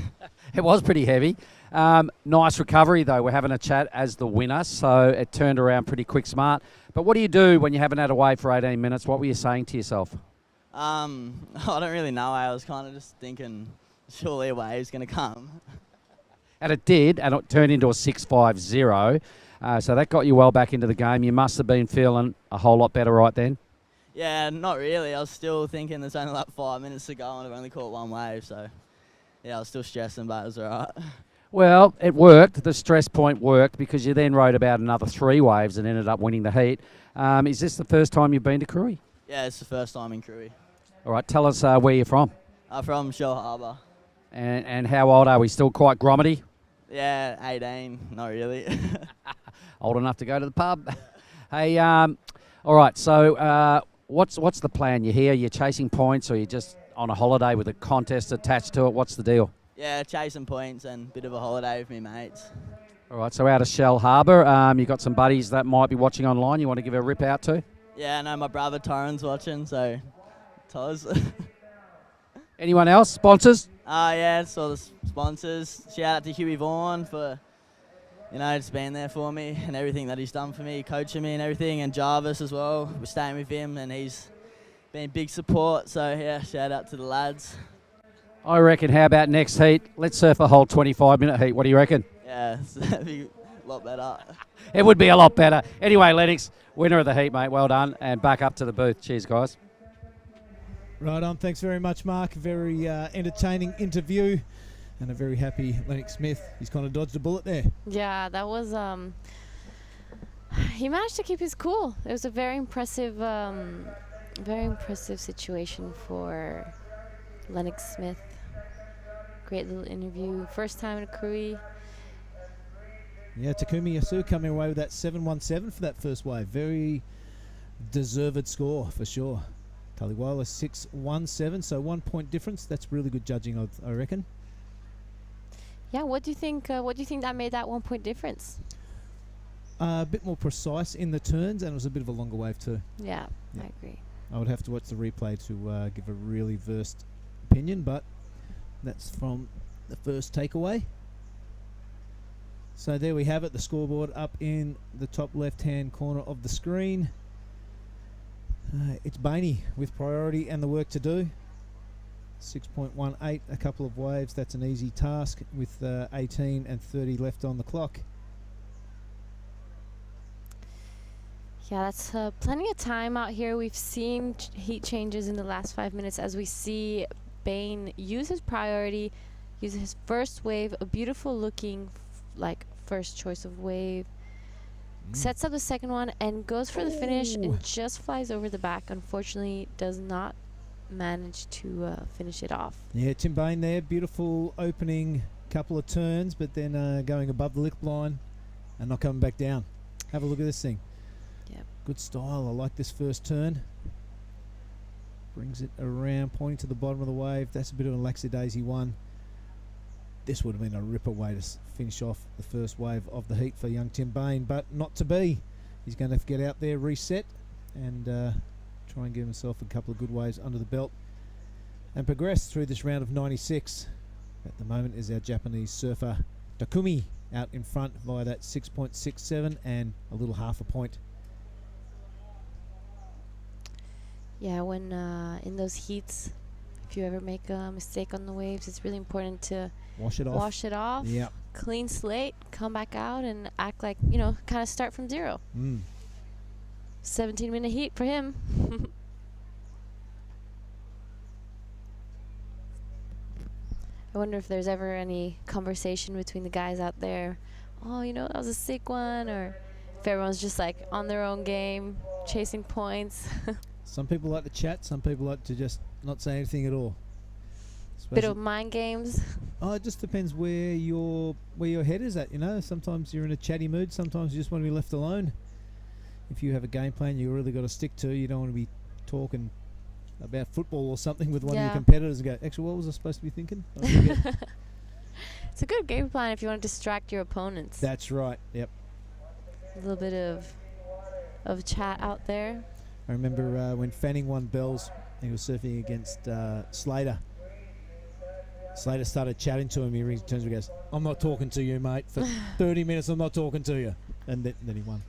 It was pretty heavy. Nice recovery, though. We're having a chat as the winner, so it turned around pretty quick, smart. But what do you do when you haven't had a wave for 18 minutes? What were you saying to yourself? I don't really know. I was kind of just thinking, surely a wave's going to come. And it did, and it turned into a 6.50. So that got you well back into the game. You must have been feeling a whole lot better right then. Yeah, not really. I was still thinking there's only like 5 minutes to go and I've only caught one wave. So, yeah, I was still stressing, but it was all right. Well, it worked. The stress point worked because you then rode about another 3 waves and ended up winning the heat. Is this the first time you've been to Krui? Yeah, it's the first time in Krui. All right, tell us where you're from. I'm from Shell Harbour. And how old are we? Still quite grommety? Yeah, 18. Not really. Old enough to go to the pub. Hey, all right, so what's the plan? You're here, you're chasing points, or you're just on a holiday with a contest attached to it? What's the deal? Yeah, chasing points and a bit of a holiday with me mates. All right, so out of Shell Harbour, you got some buddies that might be watching online you want to give a rip out to? Yeah, I know my brother Torren's watching, so Toz. Anyone else? Sponsors? Yeah, it's all the sponsors. Shout out to Huey Vaughan for, just being there for me and everything that he's done for me, coaching me and everything, and Jarvis as well. We're staying with him and he's been big support, so yeah, shout out to the lads. I reckon, how about next heat? Let's surf a whole 25-minute heat. What do you reckon? Yeah, that'd be a lot better. It would be a lot better. Anyway, Lennox, winner of the heat, mate. Well done. And back up to the booth. Cheers, guys. Right on. Thanks very much, Mark. Very entertaining interview and a very happy Lennox Smith. He's kind of dodged a bullet there. Yeah, that was... he managed to keep his cool. It was a very impressive situation for Lennox Smith. Great little interview. First time in Krui. Yeah, Takumi Yasu coming away with that 7.17 for that first wave. Very deserved score for sure. Taliwala 6.17, so 1 point difference. That's really good judging, I reckon. Yeah, what do you think? What do you think that made that 1 point difference? A bit more precise in the turns, and it was a bit of a longer wave too. Yeah, I agree. I would have to watch the replay to give a really versed opinion, but that's from the first takeaway. So there we have it, the scoreboard up in the top left-hand corner of the screen. It's Bainey with priority and the work to do. 6.18, a couple of waves. That's an easy task with 18 and 30 left on the clock. Yeah, that's plenty of time out here. We've seen heat changes in the last 5 minutes as we see Bain use his priority, use his first wave, a beautiful looking first choice of wave. Sets up the second one and goes for the finish and just flies over the back. Unfortunately, does not manage to finish it off. Yeah, Tim Bain there. Beautiful opening couple of turns, but then going above the lip line and not coming back down. Have a look at this thing. Yep. Good style. I like this first turn. Brings it around, pointing to the bottom of the wave. That's a bit of a lackadaisy one. This would have been a ripper way to finish off the first wave of the heat for young Tim Bain, but not to be. He's going to have to get out there, reset, and try and give himself a couple of good waves under the belt and progress through this round of 96. At the moment is our Japanese surfer Takumi out in front via that 6.67 and a little half a point. Yeah, when in those heats, if you ever make a mistake on the waves, it's really important to wash it off. Yeah. Clean slate, come back out and act like, kind of start from zero. 17-minute heat for him. I wonder if there's ever any conversation between the guys out there. Oh, that was a sick one. Or if everyone's just like on their own game, chasing points. Some people like to chat. Some people like to just not say anything at all. Bit of mind games. Oh, it just depends where your head is at. Sometimes you're in a chatty mood. Sometimes you just want to be left alone. If you have a game plan you really got to stick to, you don't want to be talking about football or something with one of your competitors and go, actually, what was I supposed to be thinking? It's a good game plan if you want to distract your opponents. That's right. Yep. A little bit of chat out there. I remember when Fanning won bells, he was surfing against Slater. Slater started chatting to him. He turns and goes, "I'm not talking to you, mate. For 30 minutes, I'm not talking to you." And then he won.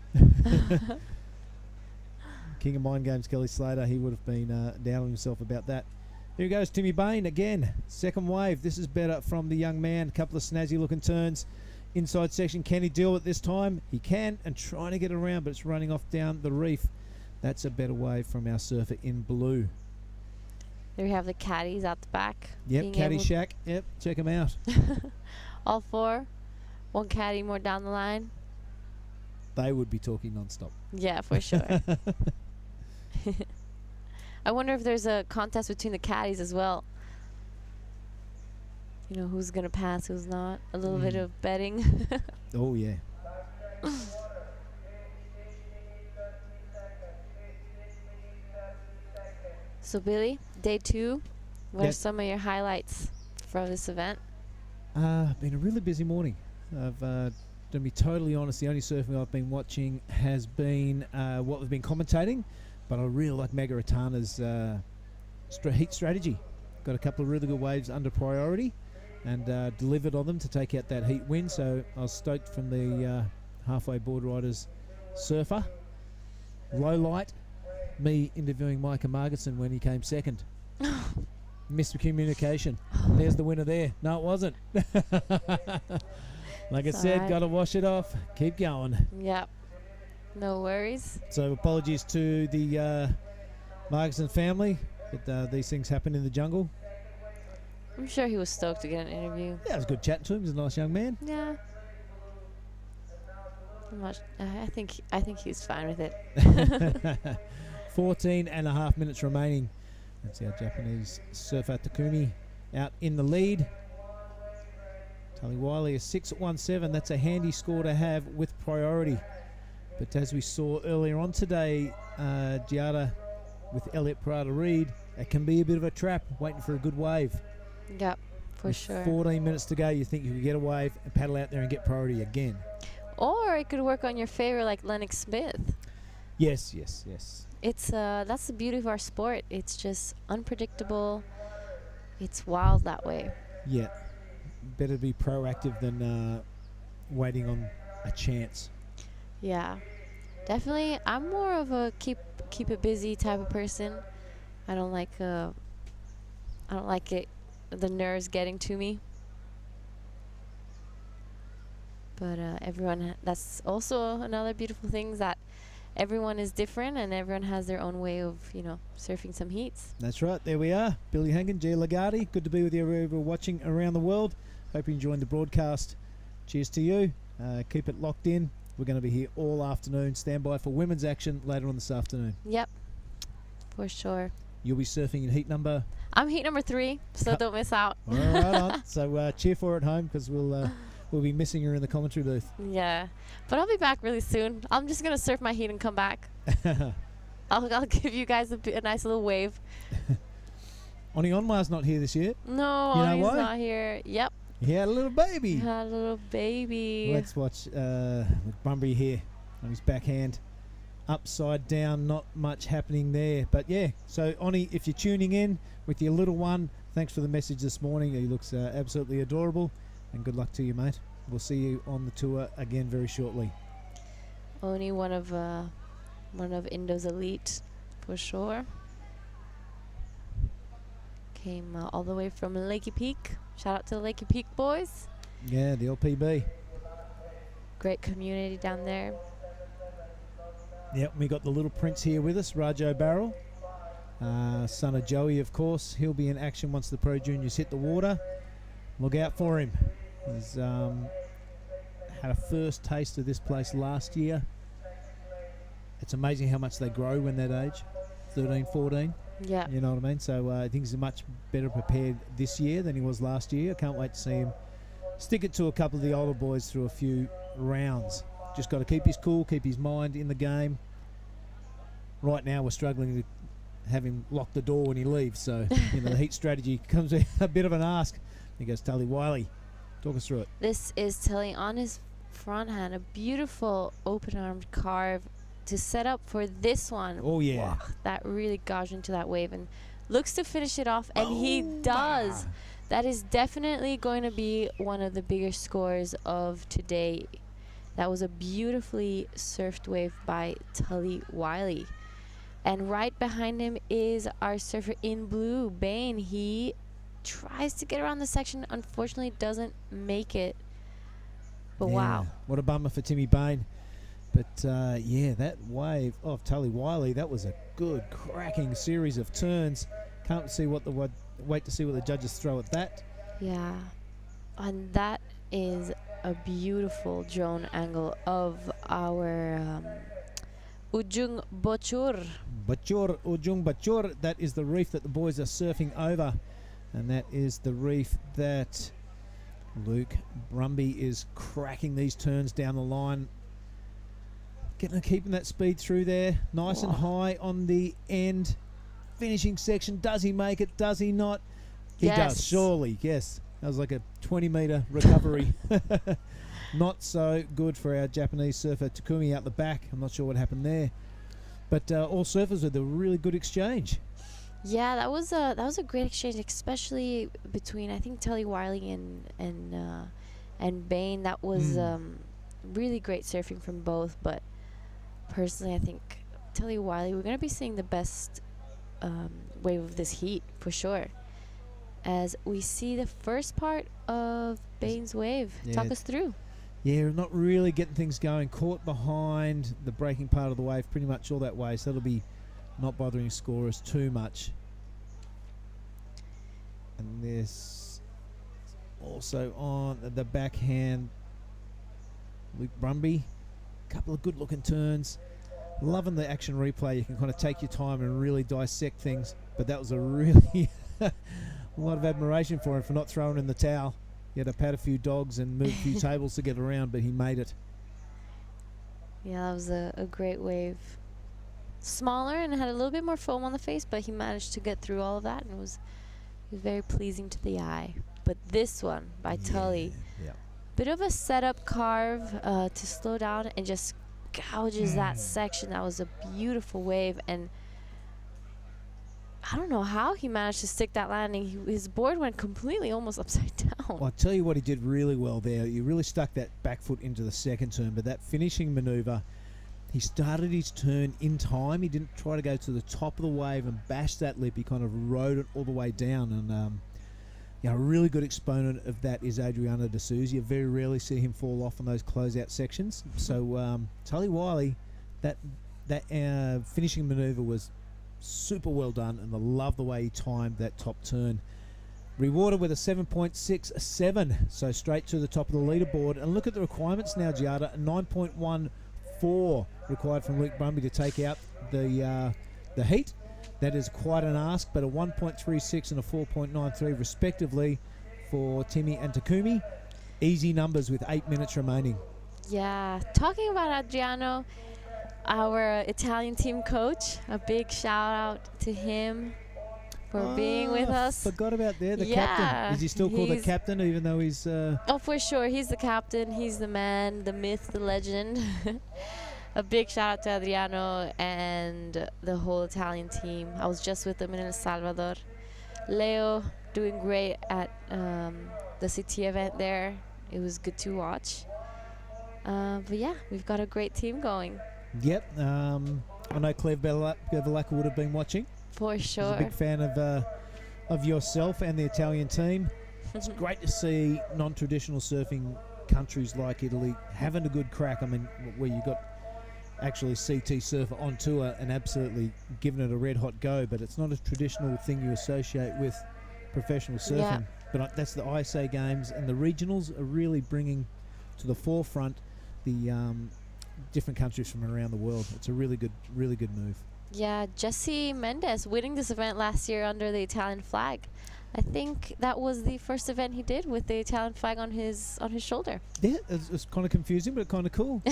King of mind games, Kelly Slater. He would have been down on himself about that. Here goes Timmy Bain again. Second wave. This is better from the young man. A couple of snazzy looking turns. Inside section. Can he deal with it this time? He can, and trying to get around, but it's running off down the reef. That's a better wave from our surfer in blue. There we have the caddies out the back. Yep, caddy shack. Yep, check them out. All four. One caddy more down the line. They would be talking non-stop. Yeah, for sure. I wonder if there's a contest between the caddies as well. Who's going to pass, who's not. A little bit of betting. Oh, yeah. So, Billy, day 2, what are some of your highlights from this event? Been a really busy morning. To be totally honest, the only surfing I've been watching has been what we've been commentating, but I really like Magaratana's heat strategy. Got a couple of really good waves under priority and delivered on them to take out that heat win, so I was stoked from the halfway board riders surfer. Low light, me interviewing Micah Margetson when he came second. Miscommunication. There's the winner there. No, it wasn't. Like I said, got to wash it off. Keep going. Yep. No worries. So apologies to the Margetson family. But, these things happen in the jungle. I'm sure he was stoked to get an interview. Yeah, it was good chatting to him. He's a nice young man. Yeah. I think he's fine with it. 14 and a half minutes remaining. That's our Japanese surfer Takumi out in the lead. Tully Wiley is 6.17. That's a handy score to have with priority. But as we saw earlier on today, Giada with Elliot Prada-Reed, it can be a bit of a trap waiting for a good wave. Yep, for sure. 14 minutes to go, you think you could get a wave and paddle out there and get priority again. Or it could work on your favor like Lennox Smith. Yes. It's that's the beauty of our sport. It's just unpredictable. It's wild that way. Yeah. Better be proactive than waiting on a chance. Yeah. Definitely, I'm more of a keep it busy type of person. I don't like it the nerves getting to me. But everyone that's also another beautiful thing is that everyone is different and everyone has their own way of, surfing some heats. That's right. There we are. Billy Hagen, G. Lagarde. Good to be with you wherever watching around the world. Hope you enjoyed the broadcast. Cheers to you. Keep it locked in. We're going to be here all afternoon. Stand by for women's action later on this afternoon. Yep, for sure. You'll be surfing in heat number? I'm heat number 3, so don't miss out. All right on. So cheer for her at home because we'll be missing her in the commentary booth. Yeah, but I'll be back really soon. I'm just going to surf my heat and come back. I'll give you guys a nice little wave. Oni Onmar's not here this year. No, Oni's not here. Yep. He had a little baby. Had a little baby. Let's watch Bunbury here on his backhand. upside down, not much happening there. But yeah, so Oni, if you're tuning in with your little one, thanks for the message this morning. He looks absolutely adorable, and good luck to you, mate. We'll see you on the tour again very shortly. Oni, one of Indo's elite for sure. Came all the way from Lakey Peak. Shout out to the Lakey Peak boys. Yeah, the LPB. Great community down there. Yep, we got the little prince here with us, Rajo Barrel. Son of Joey, of course. He'll be in action once the Pro Juniors hit the water. Look out for him. He's had a first taste of this place last year. It's amazing how much they grow when that age, 13, 14. Yeah. You know what I mean? So I think he's much better prepared this year than he was last year. I can't wait to see him stick it to a couple of the older boys through a few rounds. Just got to keep his cool, keep his mind in the game. Right now we're struggling to have him lock the door when he leaves. So, you know, the heat strategy comes a bit of an ask. He goes, Tully Wiley, talk us through it. This is Tully on his front hand. A beautiful open-armed carve to set up for this one. Oh, yeah. Wow, that really gouged into that wave and looks to finish it off, and he does. That is definitely going to be one of the bigger scores of today. That was a beautifully surfed wave by Tully Wiley. And right behind him is our surfer in blue, Bain. He tries to get around the section, unfortunately doesn't make it. But wow. What a bummer for Timmy Bain. But yeah, that wave of Tully Wiley, that was a good, cracking series of turns. Can't wait to see what the judges throw at that. Yeah, and that is a beautiful drone angle of our Ujung Bocor. Ujung Bocor, that is the reef that the boys are surfing over. And that is the reef that Luke Brumby is cracking these turns down the line. Keeping that speed through there. Nice and high on the end. Finishing section. Does he make it? Does he not? He does, surely. Yes. That was like a 20-meter recovery. Not so good for our Japanese surfer Takumi out the back. I'm not sure what happened there. But all surfers with a really good exchange. Yeah, that was a great exchange, especially between, I think, Tully Wiley and Bain. That was really great surfing from both. But personally, I think Tully Wiley, we're going to be seeing the best wave of this heat for sure. As we see the first part of Bain's wave. Yeah. Talk us through. Yeah, not really getting things going. Caught behind the breaking part of the wave pretty much all that way. So that'll be not bothering scorers too much. And this also on the backhand, Luke Brumby. Couple of good looking turns. Loving the action replay. You can kind of take your time and really dissect things. But that was a really a lot of admiration for him for not throwing in the towel. He had to pat a few dogs and move a few tables to get around, but he made it. Yeah, that was a great wave. Smaller and had a little bit more foam on the face, but he managed to get through all of that, and it was very pleasing to the eye. But this one by Tully, bit of a setup carve to slow down and just gouges that section. That was a beautiful wave, and I don't know how he managed to stick that landing. His board went completely almost upside down. Well, I'll tell you what he did really well there. He really stuck that back foot into the second turn, but that finishing maneuver, he started his turn in time. He didn't try to go to the top of the wave and bash that lip. He kind of rode it all the way down. And a really good exponent of that is Adriano De Souza. You very rarely see him fall off on those closeout sections. So Tully Wiley, that finishing maneuver was super well done, and I love the way he timed that top turn. Rewarded with a 7.67, so straight to the top of the leaderboard. And look at the requirements now, Giada. 9.14 required from Luke Brumby to take out the heat. That is quite an ask, but a 1.36 and a 4.93 respectively for Timmy and Takumi. Easy numbers with 8 minutes remaining. Yeah, talking about Adriano, our Italian team coach, a big shout out to him for being with us. Forgot about the captain. Is he still called the captain even though he's... Oh, for sure. He's the captain. He's the man, the myth, the legend. a big shout out to Adriano and the whole Italian team. I was just with them in El Salvador. Leo doing great at the Setia event there. It was good to watch. But yeah, we've got a great team going. Yep. I know Cleve Bevilacqua would have been watching. For sure. He's a big fan of yourself and the Italian team. It's great to see non-traditional surfing countries like Italy having a good crack. I mean, where you got actually CT surfer on tour and absolutely giving it a red hot go, but it's not a traditional thing you associate with professional surfing. Yeah. But that's the ISA games, and the regionals are really bringing to the forefront the different countries from around the world. It's a really good move. Yeah, Jesse Mendes winning this event last year under the Italian flag. I think that was the first event he did with the Italian flag on his shoulder. Yeah, it's kind of confusing, but kind of cool.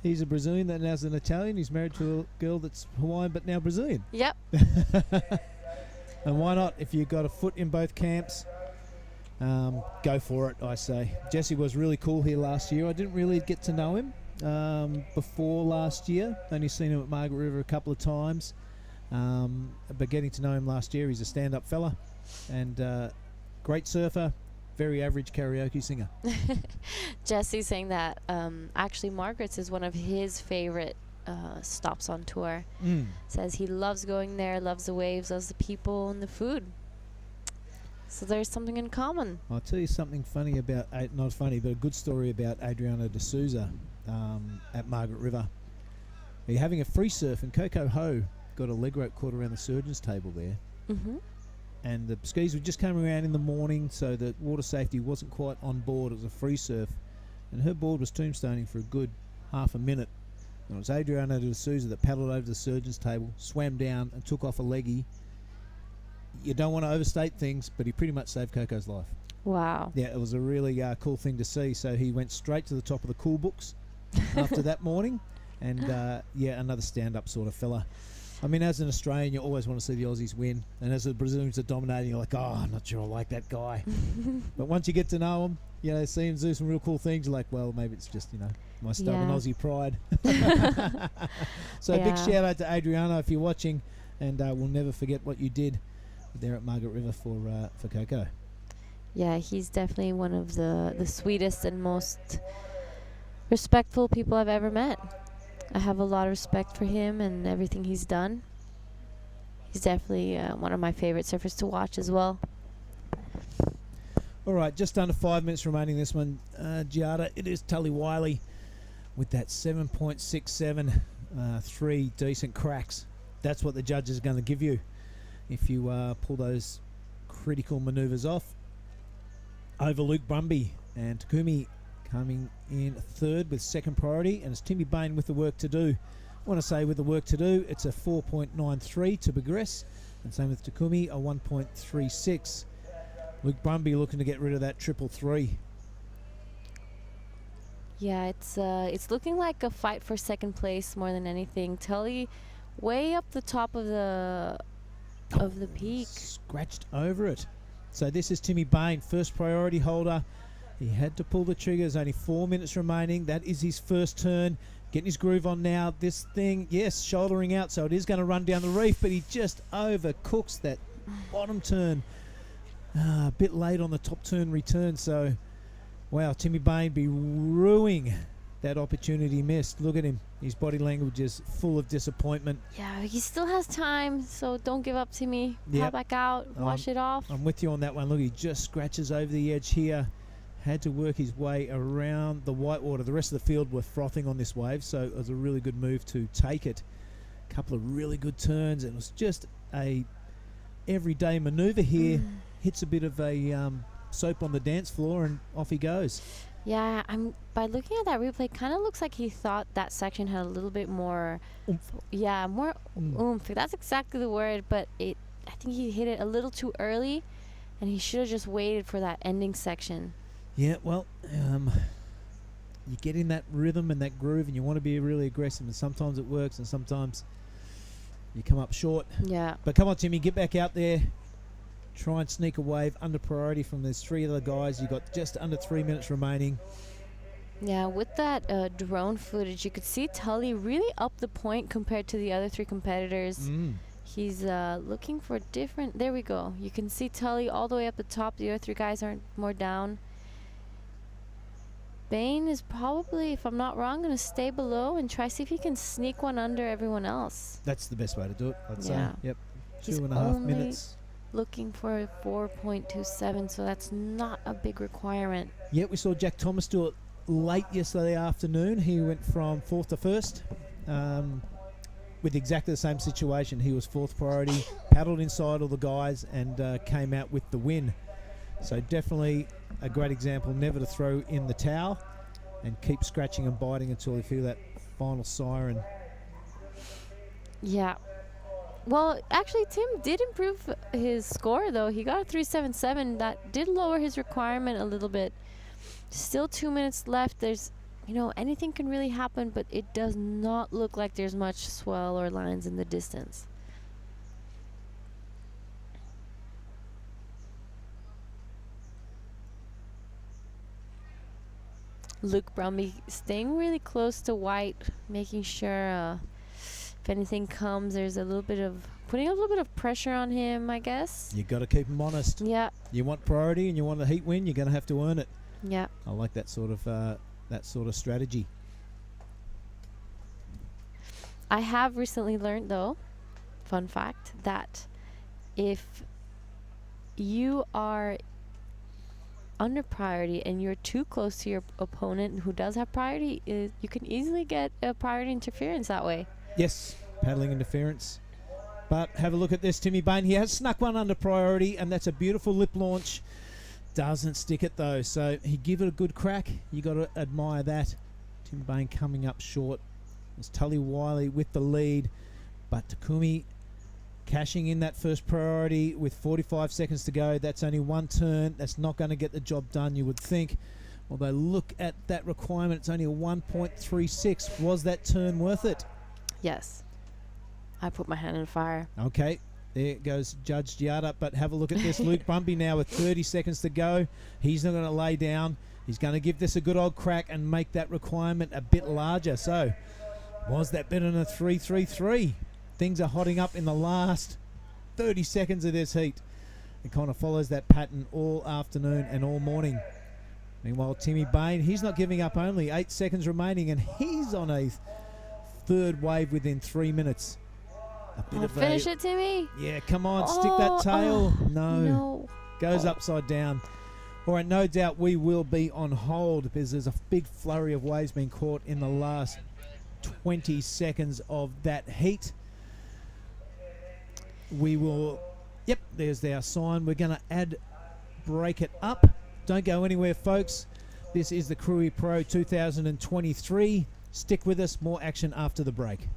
He's a Brazilian that now's an Italian. He's married to a girl that's Hawaiian but now Brazilian. Yep. And why not? If you've got a foot in both camps, go for it, I say. Jesse was really cool here last year. I didn't really get to know him before last year. Only seen him at Margaret River a couple of times. But getting to know him last year, he's a stand-up fella. And great surfer, very average karaoke singer. Jesse saying that actually Margaret's is one of his favorite stops on tour. Says he loves going there, loves the waves, loves the people and the food. So there's something in common. I'll tell you something funny about, not funny, but a good story about Adriano de Souza at Margaret River. You're having a free surf, and Coco Ho got a leg rope caught around the surgeon's table there. Mm-hmm. And the skis were just coming around in the morning, so that water safety wasn't quite on board. It was a free surf. And her board was tombstoning for a good half a minute. And it was Adriano de Souza that paddled over to the surgeon's table, swam down and took off a leggy. You don't want to overstate things, but he pretty much saved Coco's life. Wow. Yeah, it was a really cool thing to see. So he went straight to the top of the cool books after that morning. And another stand-up sort of fella. I mean, as an Australian, you always want to see the Aussies win. And as the Brazilians are dominating, you're like, oh, I'm not sure I like that guy. But once you get to know him, see him do some real cool things, you're like, well, maybe it's just, my stubborn Aussie pride. So big shout out to Adriano if you're watching. And we'll never forget what you did there at Margaret River for Coco. Yeah, he's definitely one of the sweetest and most respectful people I've ever met. I have a lot of respect for him and everything he's done. He's definitely one of my favorite surfers to watch as well. All right, just under 5 minutes remaining this one, Giada. It is Tully Wiley with that 7.67, 3 decent cracks. That's what the judges are going to give you if you pull those critical manoeuvres off. Over Luke Brumby and Takumi coming in third with second priority, and it's Timmy Bain with the work to do. I want to say with the work to do, it's a 4.93 to progress, and same with Takumi, a 1.36. Luke Brumby looking to get rid of that 333. Yeah, it's looking like a fight for second place more than anything. Tully way up the top of the peak. Scratched over it. So this is Timmy Bain, first priority holder. He had to pull the trigger. There's only 4 minutes remaining. That is his first turn. Getting his groove on now. This thing, yes, shouldering out, so it is going to run down the reef, but he just overcooks that bottom turn. A bit late on the top turn return, so wow, Timmy Bain be ruining that opportunity missed. Look at him. His body language is full of disappointment. Yeah, he still has time, so don't give up, Timmy. Yep. Pop back out, wash it off. I'm with you on that one. Look, he just scratches over the edge here. Had to work his way around the whitewater. The rest of the field were frothing on this wave, so it was a really good move to take it. A couple of really good turns. It was just a everyday maneuver here. Hits a bit of a soap on the dance floor, and off he goes. Yeah, by looking at that replay, kind of looks like he thought that section had a little bit more oomph. Yeah, more oomph. That's exactly the word, but I think he hit it a little too early, and he should have just waited for that ending section. Yeah, well, you get in that rhythm and that groove, and you want to be really aggressive, and sometimes it works, and sometimes you come up short. Yeah. But come on, Timmy, get back out there. Try and sneak a wave under priority from those three other guys. You've got just under 3 minutes remaining. Yeah, with that drone footage, you could see Tully really up the point compared to the other 3 competitors. He's looking for different. There we go. You can see Tully all the way up the top. The other 3 guys aren't more down. Bain is probably, if I'm not wrong, going to stay below and try see if he can sneak one under everyone else. That's the best way to do it, I'd say. Yep. He's 2.5 minutes. Looking for a 4.27, so that's not a big requirement. Yeah, we saw Jack Thomas do it late yesterday afternoon. He went from 4th to 1st with exactly the same situation. He was 4th priority, paddled inside all the guys, and came out with the win. So definitely a great example, never to throw in the towel and keep scratching and biting until you feel that final siren. Yeah. Well, actually, Tim did improve his score, though. He got a 3.77. That did lower his requirement a little bit. Still 2 minutes left. There's, anything can really happen, but it does not look like there's much swell or lines in the distance. Luke Brumby staying really close to White, making sure if anything comes, there's putting a little bit of pressure on him, I guess. You got to keep him honest. Yeah. You want priority and you want the heat win, you're going to have to earn it. Yeah. I like that sort of strategy. I have recently learned, though, fun fact, that if you are under priority and you're too close to your opponent who does have priority, you can easily get a priority interference that way. Yes, paddling interference. But have a look at this, Timmy Bain. He has snuck one under priority, and that's a beautiful lip launch. Doesn't stick it, though, so he give it a good crack. You got to admire that. Tim Bain coming up short. It's Tully Wiley with the lead, but Takumi cashing in that first priority with 45 seconds to go. That's only one turn. That's not going to get the job done, you would think. Although look at that requirement. It's only a 1.36. Was that turn worth it? Yes. I put my hand in fire. Okay. There goes Judge Giada. But have a look at this. Luke Brumby now with 30 seconds to go. He's not going to lay down. He's going to give this a good old crack and make that requirement a bit larger. So was that better than a 3.33? Things are hotting up in the last 30 seconds of this heat. It kind of follows that pattern all afternoon and all morning. Meanwhile, Timmy Bain, he's not giving up, only 8 seconds remaining, and he's on a third wave within 3 minutes. Finish it, Timmy. Yeah, come on, stick that tail. No. Goes upside down. All right, no doubt we will be on hold because there's a big flurry of waves being caught in the last 20 seconds of that heat. We will, yep, there's our sign. We're going to break it up. Don't go anywhere, folks. This is the Krui Pro 2023. Stick with us. More action after the break.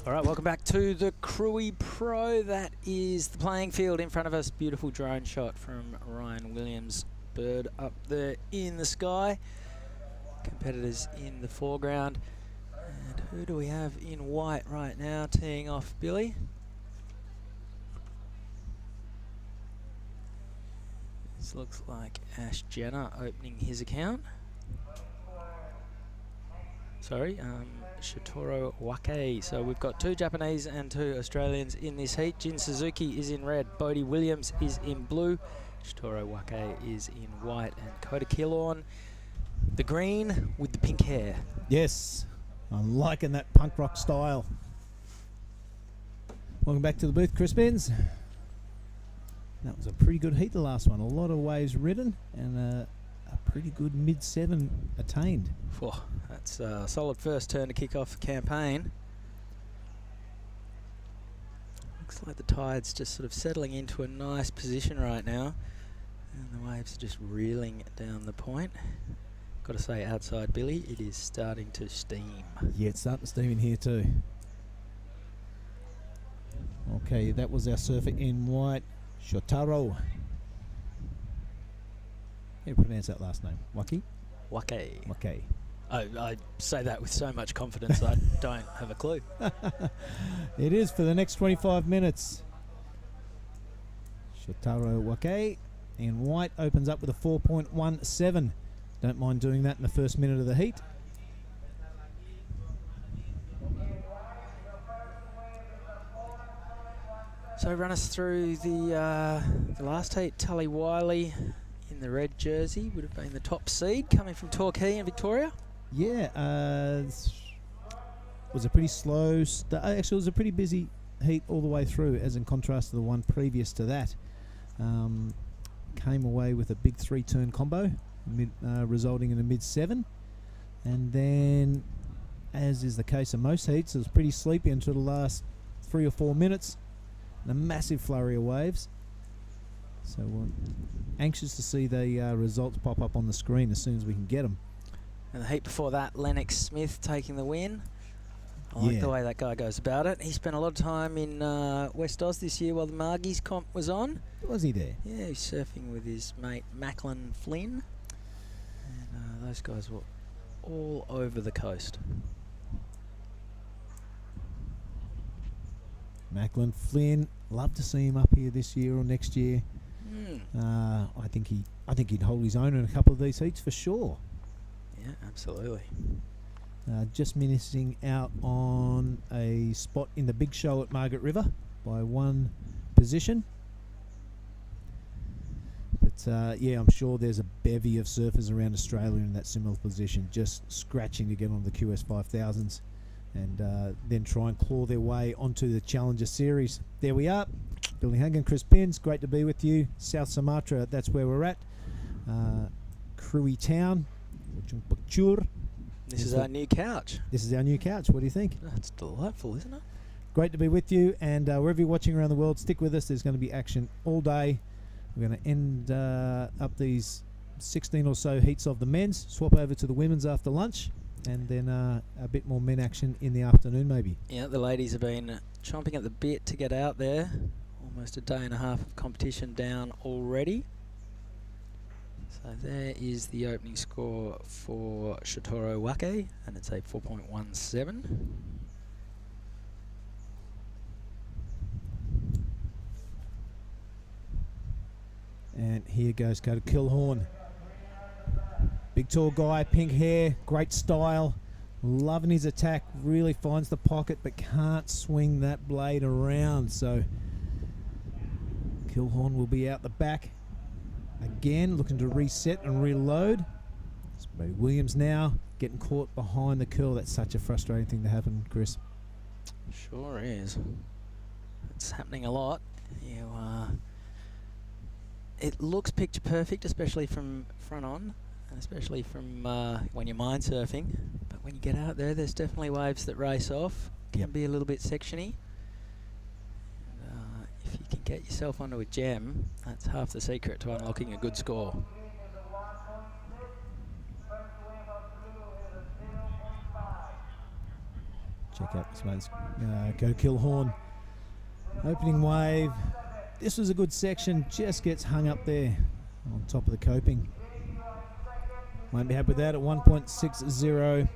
All right, welcome back to the Krui Pro. That is the playing field in front of us. Beautiful drone shot from Ryan Williams. Bird up there in the sky. Competitors in the foreground. And who do we have in white right now teeing off, Billy? This looks like Ash Jenner opening his account. Sorry, Shitoro Wake. So we've got 2 Japanese and 2 Australians in this heat. Jin Suzuki is in red, Bodie Williams is in blue, Shitoro Wake is in white, and Kota Kilorn The green with the pink hair. Yes, I'm liking that punk rock style. Welcome back to the booth, Chris Benz. That was a pretty good heat, the last one. A lot of waves ridden and a pretty good mid-7 attained. Oh, that's a solid first turn to kick off the campaign. Looks like the tide's just sort of settling into a nice position right now. And the waves are just reeling down the point. Got to say, outside Billy, it is starting to steam. Yeah, it's starting to steam in here too. Okay, that was our surfer in white, Shotaro. How do you pronounce that last name? Wake? Wake. Wake. I say that with so much confidence I don't have a clue. It is for the next 25 minutes. Shotaro Wake in white opens up with a 4.17. Don't mind doing that in the first minute of the heat. So run us through the last heat. Tully Wiley in the red jersey would have been the top seed coming from Torquay in Victoria. Yeah, was a pretty slow actually, it was a pretty busy heat all the way through, as in contrast to the one previous to that. Came away with a big 3-turn combo, resulting in a mid-7. And then, as is the case of most heats, it was pretty sleepy until the last 3 or 4 minutes. And a massive flurry of waves. So we're anxious to see the results pop up on the screen as soon as we can get them. And the heat before that, Lennox Smith taking the win. I like the way that guy goes about it. He spent a lot of time in West Oz this year while the Margies comp was on. Was he there? Yeah, he's surfing with his mate Macklin Flynn. And those guys were all over the coast. Macklin Flynn, love to see him up here this year or next year. I think he'd hold his own in a couple of these heats for sure. Yeah, absolutely. Just missing out on a spot in the big show at Margaret River by 1 position. But yeah, I'm sure there's a bevy of surfers around Australia in that similar position, just scratching to get on the QS 5000s and then try and claw their way onto the Challenger Series. There we are. Billy Hagan, Chris Benz, great to be with you. South Sumatra, that's where we're at. Krui Town. This is our new couch. This is our new couch. What do you think? That's delightful, isn't it? Great to be with you, and wherever you're watching around the world, stick with us. There's going to be action all day. We're going to end up these 16 or so heats of the men's, swap over to the women's after lunch, and then a bit more men action in the afternoon maybe. Yeah, the ladies have been chomping at the bit to get out there. Almost a day and a half of competition down already. So there is the opening score for Shotaro Wake, and it's a 4.17. And here goes go to Kilhorn. Big tall guy, pink hair, great style, loving his attack, really finds the pocket but can't swing that blade around. So Kilhorn will be out the back. Again, looking to reset and reload. Williams now getting caught behind the curl. That's such a frustrating thing to happen, Chris. Sure is. It's happening a lot. It looks picture perfect, especially from front on, and especially from when you're mind surfing. But when you get out there, there's definitely waves that race off. Can be a little bit sectiony. If you can get yourself onto a gem, that's half the secret to unlocking a good score. Check out this mate's go Kilhorn. Opening wave. This was a good section, just gets hung up there on top of the coping. Won't be happy with that at 1.60.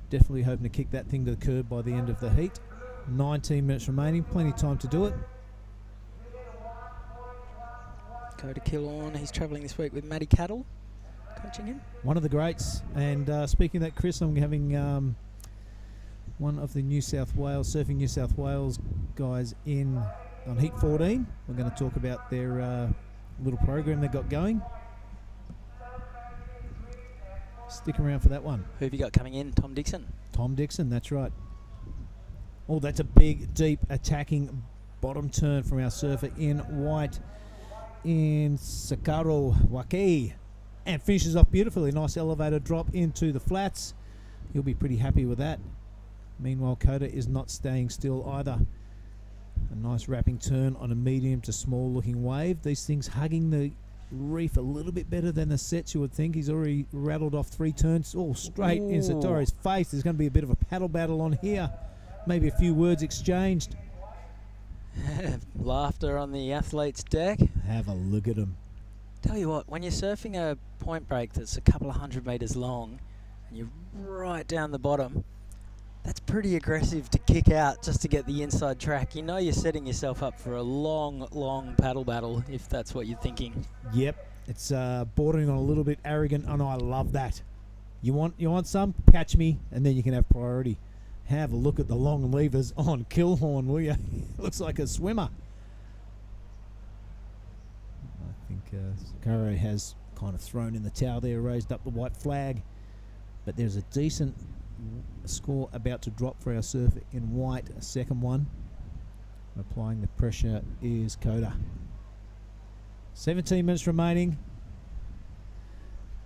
Definitely hoping to kick that thing to the curb by the end of the heat. 19 minutes remaining, plenty of time to do it. Go to Kilhorn. He's travelling this week with Matty Cattle, coaching him. One of the greats. And speaking of that, Chris, I'm having one of the Surfing New South Wales guys in on Heat 14. We're going to talk about their little program they got going. Stick around for that one. Who have you got coming in? Tom Dixon. Tom Dixon, that's right. Oh, that's a big, deep attacking bottom turn from our surfer in white in Sakaro Wake. And finishes off beautifully. Nice elevator drop into the flats. He'll be pretty happy with that. Meanwhile, Kota is not staying still either. A nice wrapping turn on a medium to small looking wave. These things hugging the reef a little bit better than the sets, you would think. He's already rattled off 3 turns. Oh, straight in Satoru's face. There's going to be a bit of a paddle battle on here. Maybe a few words exchanged. Laughter on the athlete's deck. Have a look at him. Tell you what, when you're surfing a point break that's a couple of 100 metres long and you're right down the bottom, that's pretty aggressive to kick out just to get the inside track. You know you're setting yourself up for a long, long paddle battle if that's what you're thinking. Yep, it's bordering on a little bit arrogant, and I love that. You want some? Catch me, and then you can have priority. Have a look at the long levers on Killhorn, will you? Looks like a swimmer. I think Sakaro has kind of thrown in the towel there, raised up the white flag. But there's a decent score about to drop for our surfer in white, a second one. Applying the pressure is Kota. 17 minutes remaining.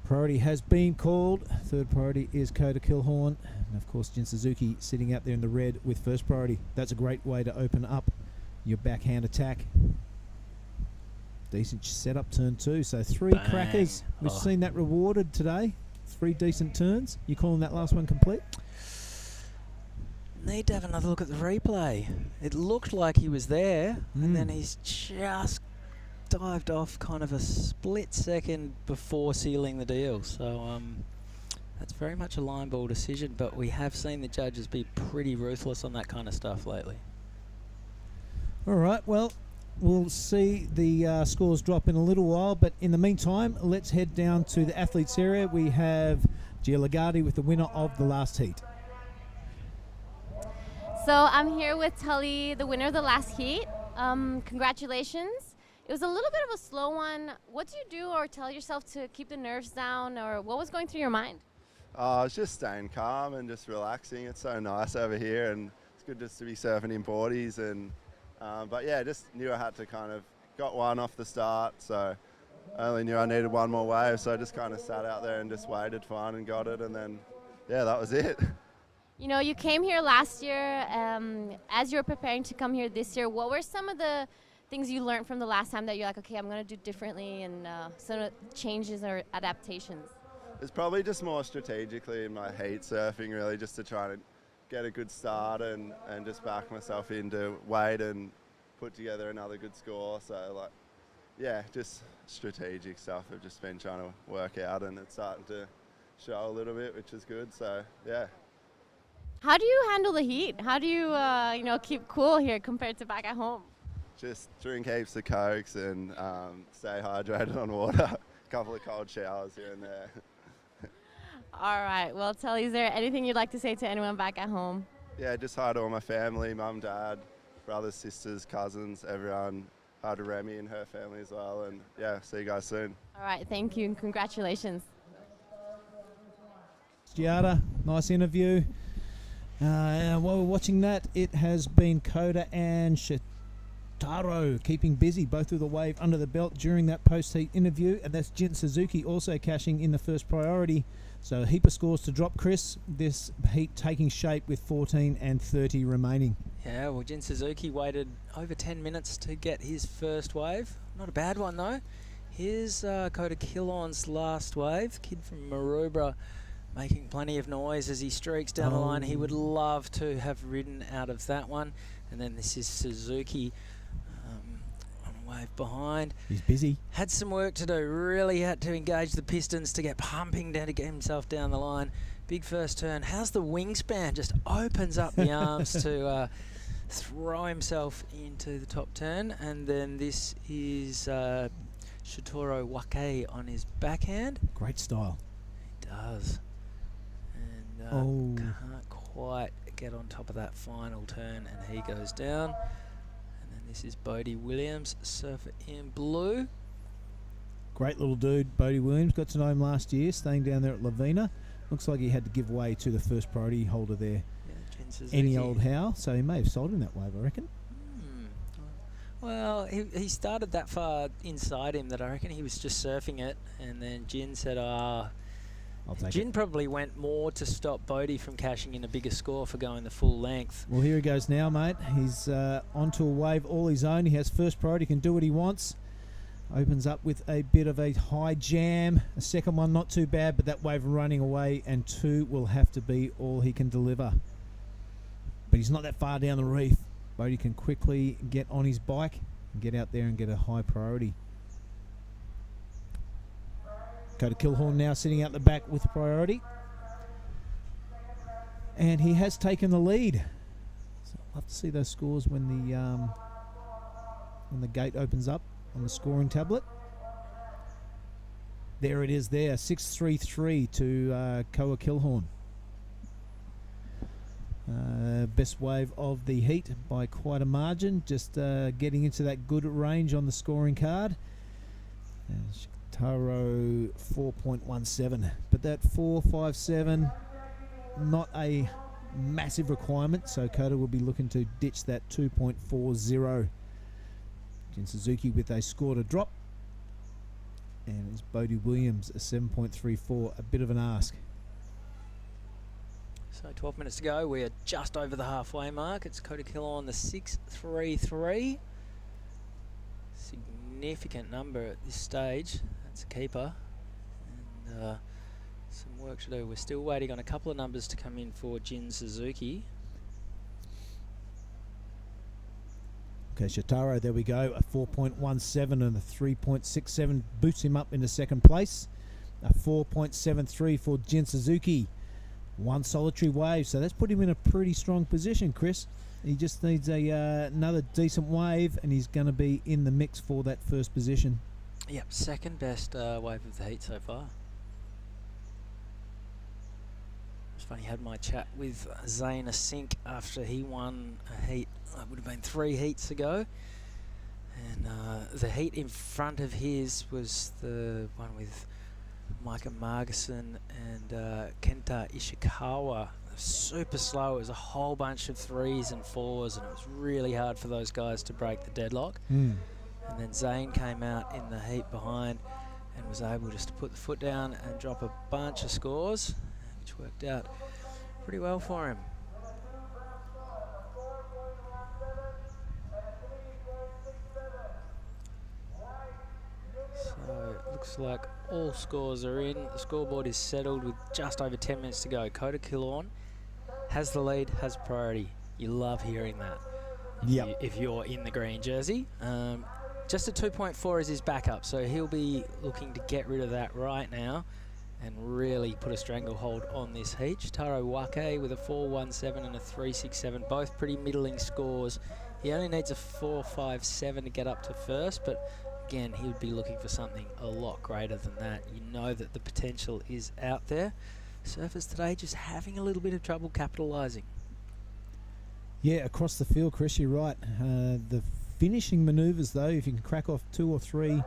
Priority has been called. Third priority is Kota Killhorn. And of course, Jin Suzuki sitting out there in the red with first priority. That's a great way to open up your backhand attack. Decent setup, turn 2. So 3 Bang. crackers. We've seen that rewarded today. 3 decent turns. You calling that last one complete? Need to have another look at the replay. It looked like he was there, and then he's just dived off kind of a split second before sealing the deal. So that's very much a line ball decision, but we have seen the judges be pretty ruthless on that kind of stuff lately. All right, well, we'll see the scores drop in a little while, but in the meantime, let's head down to the athletes area. We have Gia Lagarde with the winner of the last heat. So I'm here with Tully, the winner of the last heat. Congratulations. It was a little bit of a slow one. What do you do or tell yourself to keep the nerves down, or what was going through your mind? I was just staying calm and just relaxing. It's so nice over here, and it's good just to be surfing in boardies. And but yeah, just knew I had to kind of got one off the start, so I only knew I needed one more wave. So I just kind of sat out there and just waited for one and got it, and then yeah, that was it. You know, you came here last year. As you were preparing to come here this year, what were some of the things you learned from the last time that you're like, okay, I'm going to do differently, and some of the changes or adaptations? It's probably just more strategically in my heat surfing, really, just to try to get a good start and just back myself in to wait and put together another good score. So, like, yeah, just strategic stuff I've just been trying to work out, and it's starting to show a little bit, which is good. So, yeah. How do you handle the heat? How do you, keep cool here compared to back at home? Just drink heaps of Cokes and stay hydrated on water. A couple of cold showers here and there. All right. Well, Tully, is there anything you'd like to say to anyone back at home? Yeah, just hi to all my family, mum, dad, brothers, sisters, cousins, everyone. Hi to Remy and her family as well. And yeah, see you guys soon. All right. Thank you and congratulations. Giada, nice interview. While we're watching that, it has been Kota and Shitaro keeping busy, both with a wave under the belt during that post-heat interview, and that's Jin Suzuki also cashing in the first priority. So a heap of scores to drop, Chris. This heat taking shape with 14 and 30 remaining. Yeah, well, Jin Suzuki waited over 10 minutes to get his first wave. Not a bad one, though. Here's Kota Killhorn's last wave, kid from Maroubra, making plenty of noise as he streaks down the line. He would love to have ridden out of that one. And then this is Suzuki on a wave behind. He's busy. Had some work to do. Really had to engage the pistons to get pumping down to get himself down the line. Big first turn. How's the wingspan? Just opens up the arms to throw himself into the top turn. And then this is Shitaro Wake on his backhand. Great style. He does. Can't quite get on top of that final turn, and he goes down. And then this is Bodie Williams, surfer in blue. Great little dude, Bodie Williams. Got to know him last year, staying down there at Lavina. Looks like he had to give way to the first priority holder there. Any old how, so he may have sold him that wave, I reckon. Well, he started that far inside him that I reckon he was just surfing it, and then Jin said, Jin probably went more to stop Bodie from cashing in a bigger score for going the full length. Well, here he goes now, mate. He's onto a wave all his own. He has first priority, can do what he wants. Opens up with a bit of a high jam. A second one, not too bad, but that wave running away, and 2 will have to be all he can deliver. But he's not that far down the reef. Bodie can quickly get on his bike and get out there and get a high priority. Dakota Kilhorn now sitting out the back with priority. And he has taken the lead. So I'll have to see those scores when the gate opens up on the scoring tablet. There it is there, 6.33 to Koa Kilhorn. Best wave of the heat by quite a margin, just getting into that good range on the scoring card. Taro 4.17, but that 4.57 not a massive requirement, so Kota will be looking to ditch that 2.40. Jin Suzuki with a score to drop, and it's Bodie Williams a 7.34, a bit of an ask. So 12 minutes to go. We are just over the halfway mark. It's Kota Kilhorn, the 6.33. Significant number at this stage. That's a keeper. And some work to do. We're still waiting on a couple of numbers to come in for Jin Suzuki. Okay, Shotaro, there we go. A 4.17 and a 3.67 boots him up into second place. A 4.73 for Jin Suzuki. One solitary wave, so that's put him in a pretty strong position, Chris. He just needs another decent wave, and he's going to be in the mix for that first position. Yep, second best wave of the heat so far. It's funny, I had my chat with Zane Asink after he won a heat, it would have been 3 heats ago. And the heat in front of his was the one with Micah Margison and Kenta Ishikawa. Super slow. It was a whole bunch of 3s and 4s, and it was really hard for those guys to break the deadlock. And then Zane came out in the heat behind and was able just to put the foot down and drop a bunch of scores, which worked out pretty well for him. So it looks like all scores are in. The scoreboard is settled with just over 10 minutes to go. Kota Kilhorn has the lead, has priority. You love hearing that. Yep. If you're in the green jersey. Just a 2.4 is his backup, so he'll be looking to get rid of that right now and really put a stranglehold on this heat. Taro Wake with a 4.17 and a 3.67, both pretty middling scores. He only needs a 4.57 to get up to first, but again, he would be looking for something a lot greater than that. You know that the potential is out there. Surfers today just having a little bit of trouble capitalising. Yeah, across the field, Chris, you're right. The finishing manoeuvres, though, if you can crack off 2 or 3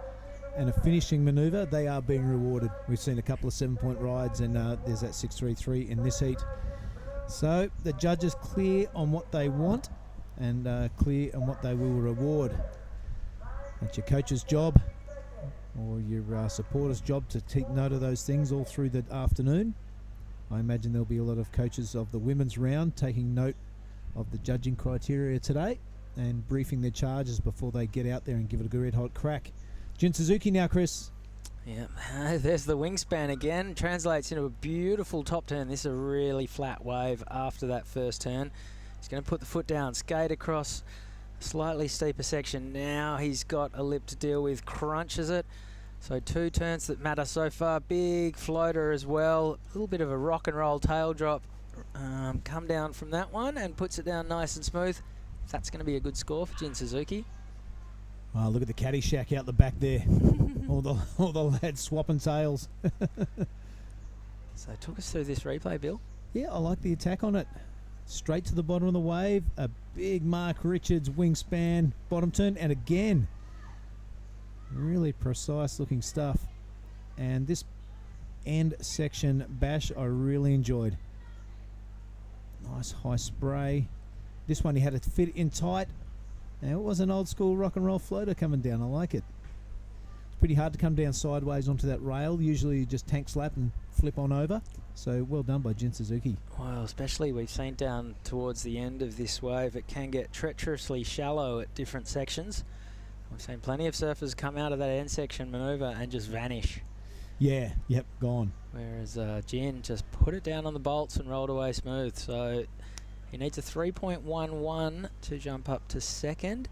and a finishing manoeuvre, they are being rewarded. We've seen a couple of 7-point rides, and there's that 6.33 in this heat. So the judges clear on what they want and clear on what they will reward. That's your coach's job or your supporter's job to take note of those things all through the afternoon. I imagine there'll be a lot of coaches of the women's round taking note of the judging criteria today and briefing their charges before they get out there and give it a good red hot crack. Jin Suzuki now, Chris. Yeah, there's the wingspan again. Translates into a beautiful top turn. This is a really flat wave after that first turn. He's going to put the foot down, skate across a slightly steeper section. Now he's got a lip to deal with, crunches it. So 2 turns that matter so far. Big floater as well. A little bit of a rock and roll tail drop. Come down from that one and puts it down nice and smooth. That's going to be a good score for Jin Suzuki. Oh, look at the caddy shack out the back there. all the lads swapping tails. So took us through this replay, Bill. Yeah, I like the attack on it. Straight to the bottom of the wave. A big Mark Richards wingspan bottom turn. And again, Really precise looking stuff. And this end section bash I really enjoyed. Nice high spray. This one he had to fit in tight. Now it was an old school rock and roll floater coming down. I like it. It's pretty hard to come down sideways onto that rail. Usually you just tank slap and flip on over. So well done by Jin Suzuki. Well, especially we've seen down towards the end of this wave, it can get treacherously shallow at different sections. We've seen plenty of surfers come out of that end section manoeuvre and just vanish. Yeah, yep, gone. Whereas Jin just put it down on the bolts and rolled away smooth. So he needs a 3.11 to jump up to second.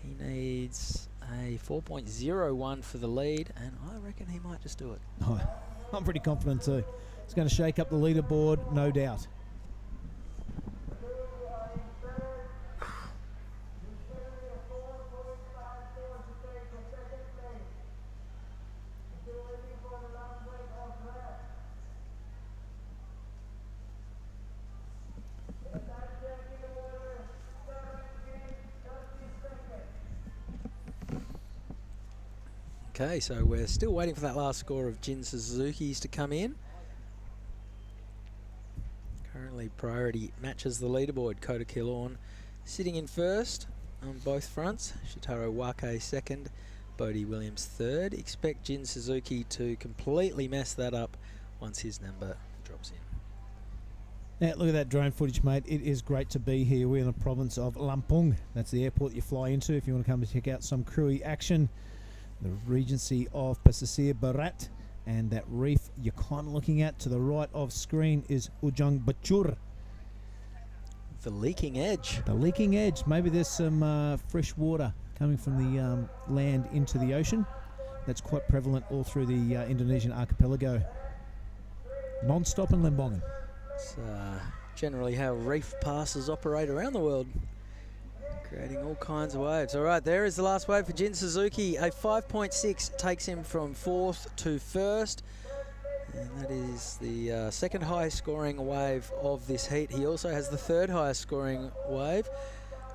He needs a 4.01 for the lead, and I reckon he might just do it. Oh, I'm pretty confident too. It's going to shake up the leaderboard, no doubt. Okay, so we're still waiting for that last score of Jin Suzuki's to come in. Currently priority matches the leaderboard. Kota Kilorn sitting in first on both fronts. Shitaro Wake second. Bodie Williams third. Expect Jin Suzuki to completely mess that up once his number drops in. Now look at that drone footage, mate. It is great to be here. We're in the province of Lampung. That's the airport that you fly into if you want to come to check out some Krui action. The Regency of Pesisir, Barat, and that reef you're kind of looking at to the right of screen is Ujung Bacur. The leaking edge. The leaking edge. Maybe there's some fresh water coming from the land into the ocean. That's quite prevalent all through the Indonesian archipelago. Non-stop in Lembongan. It's generally how reef passes operate around the world. Creating all kinds of waves. All right, there is the last wave for Jin Suzuki. A 5.6 takes him from fourth to first. And that is the second highest scoring wave of this heat. He also has the third highest scoring wave,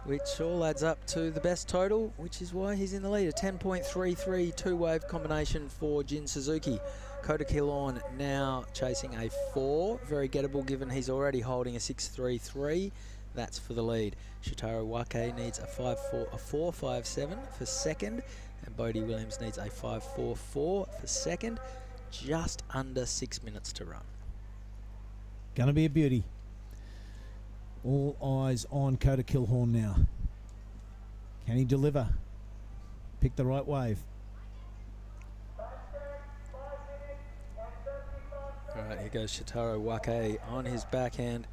which all adds up to the best total, which is why he's in the lead. A 10.33 two-wave combination for Jin Suzuki. Kota Kilorn now chasing a 4. Very gettable given he's already holding a 6.33. That's for the lead. Shitaro Wake needs a 4.57 for second, and Bodie Williams needs a 5.44 for second. Just under 6 minutes to run. Gonna be a beauty. All eyes on Kota Kilorn now. Can he deliver? Pick the right wave. All right, here goes Shitaro Wake on his backhand.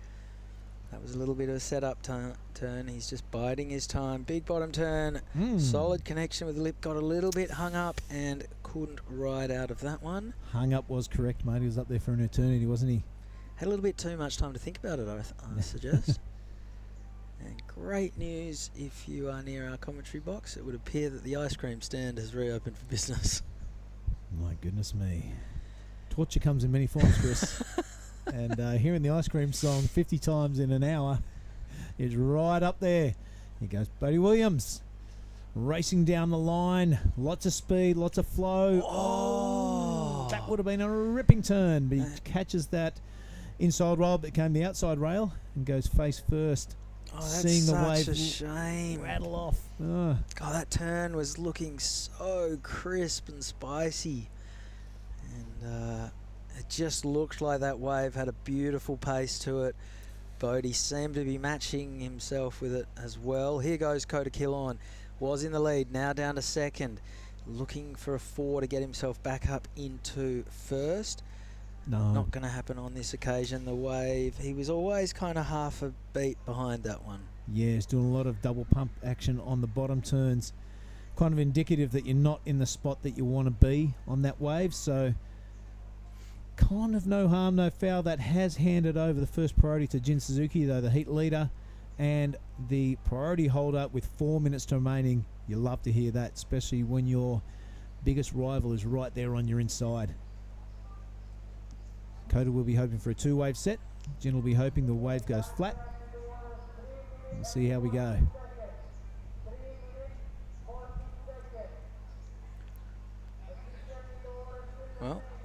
That was a little bit of a setup turn. He's just biding his time. Big bottom turn. Solid connection with the lip. Got a little bit hung up and couldn't ride out of that one. Hung up was correct, mate. He was up there for an eternity, wasn't he? Had a little bit too much time to think about it, I suggest. And great news if you are near our commentary box. It would appear that the ice cream stand has reopened for business. My goodness me. Torture comes in many forms, Chris. And hearing the ice cream song 50 times in an hour is right up there. Here goes Bodie Williams. Racing down the line. Lots of speed, lots of flow. Oh, that would have been a ripping turn. But he catches that inside rail, became the outside rail, and goes face first. Oh, that's seeing the such wave a shame. rattle off. God, that turn was looking so crisp and spicy. And it just looked like that wave had a beautiful pace to it. Bodie seemed to be matching himself with it as well. Here goes Kota Kilorn. Was in the lead, now down to second. Looking for a 4 to get himself back up into first. No. Not going to happen on this occasion. The wave, he was always kind of half a beat behind that one. Yeah, he's doing a lot of double pump action on the bottom turns. Kind of indicative that you're not in the spot that you want to be on that wave. So kind of no harm, no foul. That has handed over the first priority to Jin Suzuki, though, the heat leader and the priority holder with 4 minutes remaining. You love to hear that, especially when your biggest rival is right there on your inside. Kota will be hoping for a 2-wave set. Jin will be hoping the wave goes flat. We'll see how we go.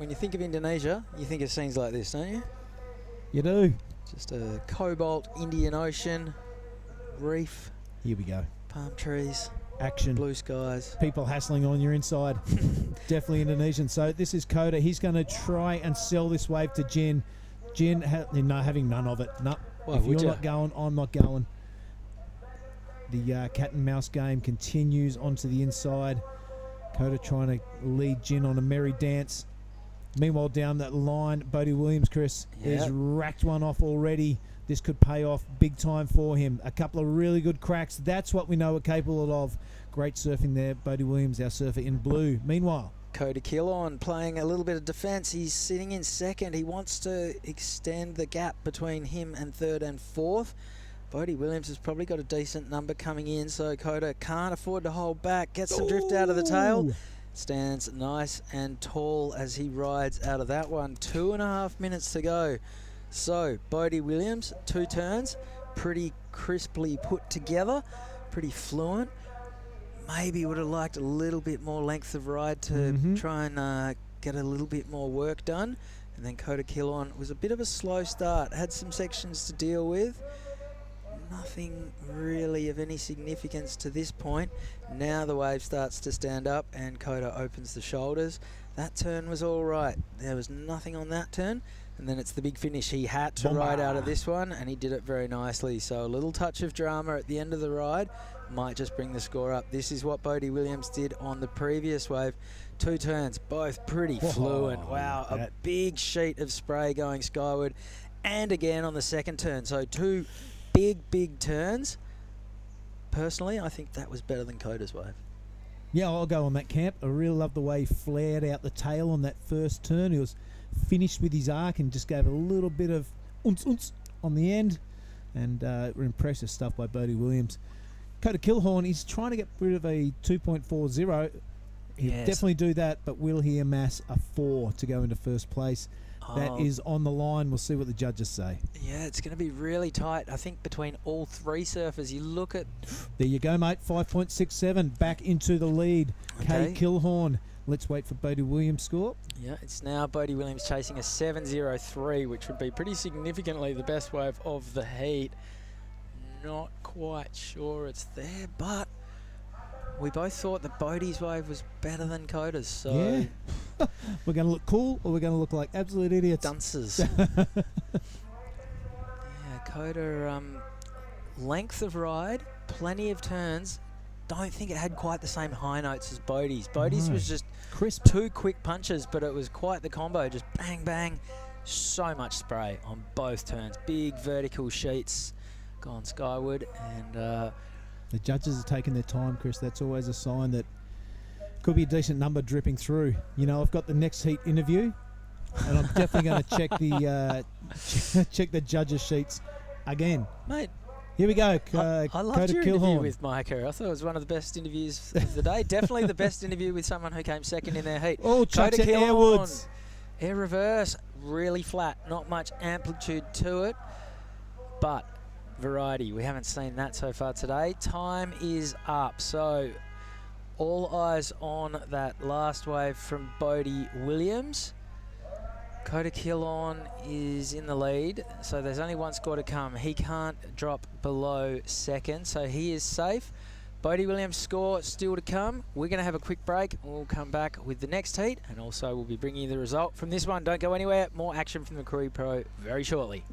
when you think of Indonesia, you think of scenes like this, don't you? You do. Just a cobalt Indian Ocean, reef. Here we go. Palm trees. Action. Blue skies. People hassling on your inside. Definitely Indonesian. So this is Koda. He's going to try and sell this wave to Jen. Jen, having none of it. No. Why If would you're ya? not going, I'm not going. The cat and mouse game continues onto the inside. Koda trying to lead Jen on a merry dance. Meanwhile, down that line, Bodie Williams, Chris, has racked one off already. This could pay off big time for him. A couple of really good cracks. That's what we know we're capable of. Great surfing there. Bodie Williams, our surfer in blue. Meanwhile, Koda Kilon playing a little bit of defence. He's sitting in second. He wants to extend the gap between him and third and fourth. Bodie Williams has probably got a decent number coming in, so Koda can't afford to hold back. Gets some drift out of the tail. Stands nice and tall as he rides out of that one. 2.5 minutes to go. So, Bodie Williams, 2 turns, pretty crisply put together, pretty fluent. Maybe would have liked a little bit more length of ride to try and get a little bit more work done. And then Koda Kilon was a bit of a slow start, had some sections to deal with. Nothing really of any significance to this point. Now the wave starts to stand up and Koda opens the shoulders. That turn was all right. There was nothing on that turn. And then it's the big finish. He had to ride out of this one, and he did it very nicely. So a little touch of drama at the end of the ride might just bring the score up. This is what Bodie Williams did on the previous wave. 2 turns, both pretty fluent. Wow, a big sheet of spray going skyward. And again on the second turn. So 2 big turns. Personally, I think that was better than Koda's wave. yeah, I'll go on that, Camp. I really love the way he flared out the tail on that first turn. He was finished with his arc and just gave a little bit of unce on the end. And impressive stuff by Bodie Williams. Koda Kilhorn, he's trying to get rid of a 2.40. He'll definitely do that, but will he amass a 4 to go into first place? That is on the line. We'll see what the judges say. Yeah, it's going to be really tight, I think, between all 3 surfers. You look at... There you go, mate. 5.67 back into the lead. Okay. Kate Kilhorn. Let's wait for Bodie Williams' score. Yeah, it's now Bodie Williams chasing a 7.03, which would be pretty significantly the best wave of the heat. Not quite sure it's there, but we both thought that Bodie's wave was better than Koda's, so... Yeah. We're going to look cool, or we're going to look like absolute idiots? Dunces. Yeah, Koda, length of ride, plenty of turns. Don't think it had quite the same high notes as Bodie's. Bodie's was just crisp. 2 quick punches, but it was quite the combo. Just bang, bang. So much spray on both turns. Big vertical sheets gone skyward, and... the judges are taking their time, Chris. That's always a sign that could be a decent number dripping through. You know, I've got the next heat interview, and I'm definitely going to check the check the judges' sheets again. Mate, here we go. I loved your interview with Micah. I thought it was one of the best interviews of the day. Definitely the best interview with someone who came second in their heat. Oh, chucks Koda it airwards. Air reverse, really flat. Not much amplitude to it, but variety. We haven't seen that so far today. Time is up, so all eyes on that last wave from Bodie Williams. Koda Kilon is in the lead, so there's only 1 score to come. He can't drop below second, so he is safe. Bodie Williams' score still to come. We're going to have a quick break, and we'll come back with the next heat, and also we'll be bringing you the result from this one. Don't go anywhere. More action from the Krui Pro very shortly.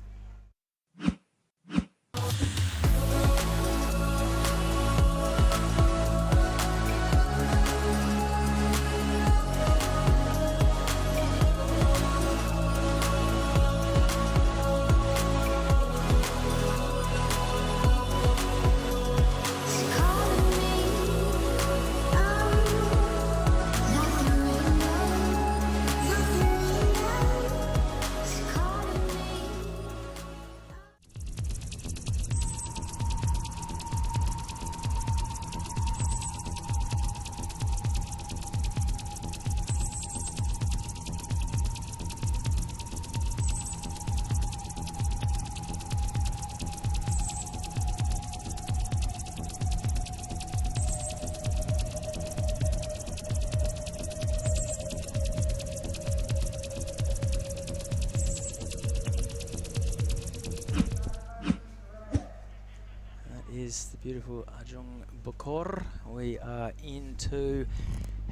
is the beautiful Tanjung Bokor. We are into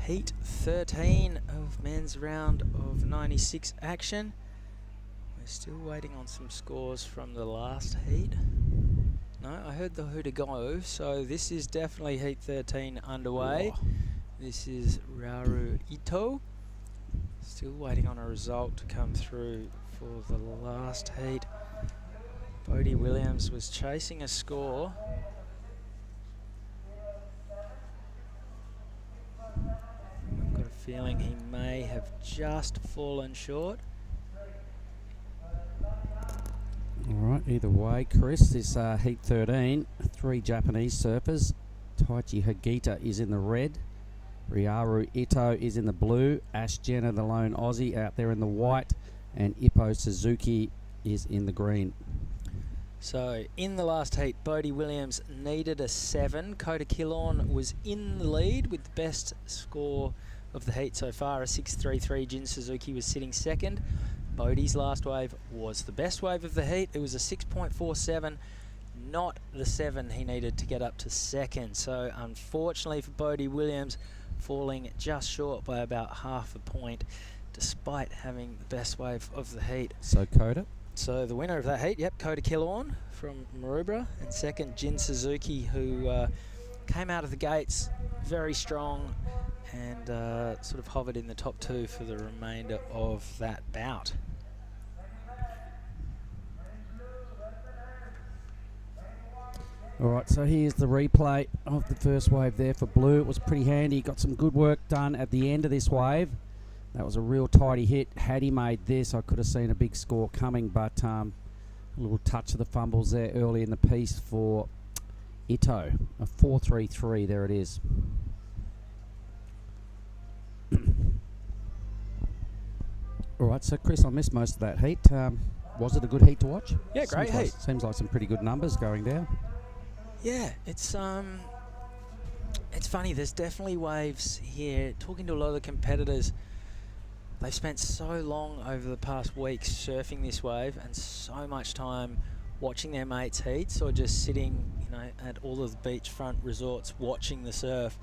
heat 13 of men's round of 96 action. We're still waiting on some scores from the last heat. No, I heard the hooter go, so this is definitely heat 13 underway. Oh. This is Rauru Ito. Still waiting on a result to come through for the last heat. Bodie Williams was chasing a score. I've got a feeling he may have just fallen short. All right, either way, Chris, this heat 13, 3 Japanese surfers. Taichi Hagita is in the red. Ryaru Ito is in the blue. Ash Jenner, the lone Aussie, out there in the white. And Ippo Suzuki is in the green. So in the last heat, Bodie Williams needed a 7. Kota Killorn was in the lead with the best score of the heat so far, a 6.33. Jin Suzuki was sitting second. Bodie's last wave was the best wave of the heat. It was a 6.47, not the 7 he needed to get up to second. So unfortunately for Bodie Williams, falling just short by about half a point, despite having the best wave of the heat. So Kota? So the winner of that heat, yep, Kota Killorn from Maroubra, and second Jin Suzuki, who came out of the gates very strong and sort of hovered in the top 2 for the remainder of that bout. All right, so here's the replay of the first wave there for Blue. It was pretty handy. Got some good work done at the end of this wave. That was a real tidy hit. Had he made this, I could have seen a big score coming, but a little touch of the fumbles there early in the piece for Ito. A 4.33, there it is. All right, so Chris, I missed most of that heat. Was it a good heat to watch? Yeah, great heat. Seems like some pretty good numbers going down. Yeah, it's funny. There's definitely waves here. Talking to a lot of the competitors, they've spent so long over the past weeks surfing this wave and so much time watching their mates' heats or just sitting, at all of the beachfront resorts watching the surf,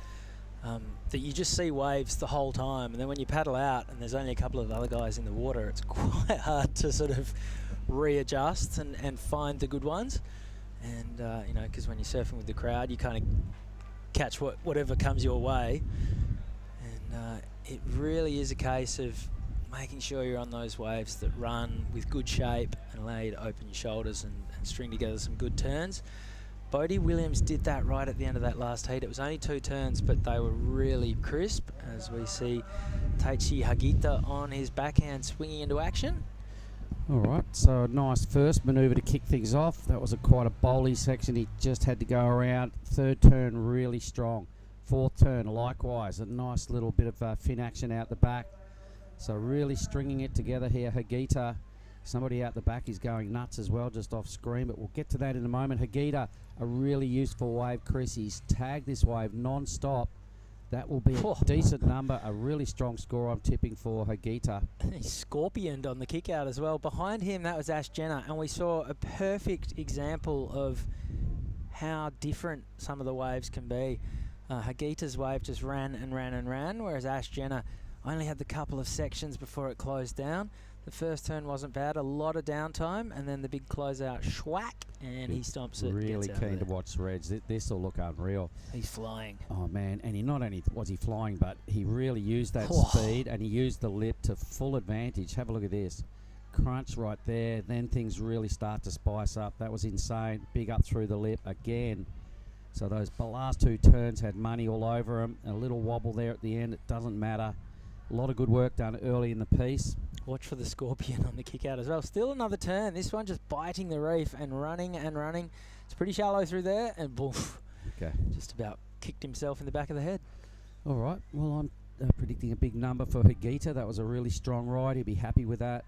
that you just see waves the whole time. And then when you paddle out and there's only a couple of other guys in the water, it's quite hard to sort of readjust and find the good ones. And, because when you're surfing with the crowd, you kind of catch whatever comes your way. And it really is a case of making sure you're on those waves that run with good shape and allow you to open your shoulders and string together some good turns. Bodie Williams did that right at the end of that last heat. It was only 2 turns, but they were really crisp, as we see Taichi Hagita on his backhand swinging into action. All right, so a nice first manoeuvre to kick things off. That was quite a bowly section. He just had to go around. 3rd turn, really strong. 4th turn, likewise. A nice little bit of fin action out the back. So really stringing it together here, Hagita. Somebody out the back is going nuts as well, just off screen, but we'll get to that in a moment. Hagita, a really useful wave, Chris. He's tagged this wave non-stop. That will be a decent number, a really strong score I'm tipping for Hagita. He scorpioned on the kick out as well. Behind him, that was Ash Jenner, and we saw a perfect example of how different some of the waves can be. Hagita's wave just ran and ran and ran, whereas Ash Jenner only had the couple of sections before it closed down. The first turn wasn't bad, a lot of downtime, and then the big closeout, schwack, and he stomps it. Really keen to watch Reds. This will look unreal. He's flying. Oh, man, and he not only was he flying, but he really used that speed, and he used the lip to full advantage. Have a look at this. Crunch right there, then things really start to spice up. That was insane. Big up through the lip again. So those last 2 turns had money all over them. A little wobble there at the end. It doesn't matter. A lot of good work done early in the piece. Watch for the scorpion on the kick out as well. Still another turn. This one just biting the reef and running and running. It's pretty shallow through there, and boof. Okay. Just about kicked himself in the back of the head. All right. Well, I'm predicting a big number for Hagita. That was a really strong ride. He'd be happy with that.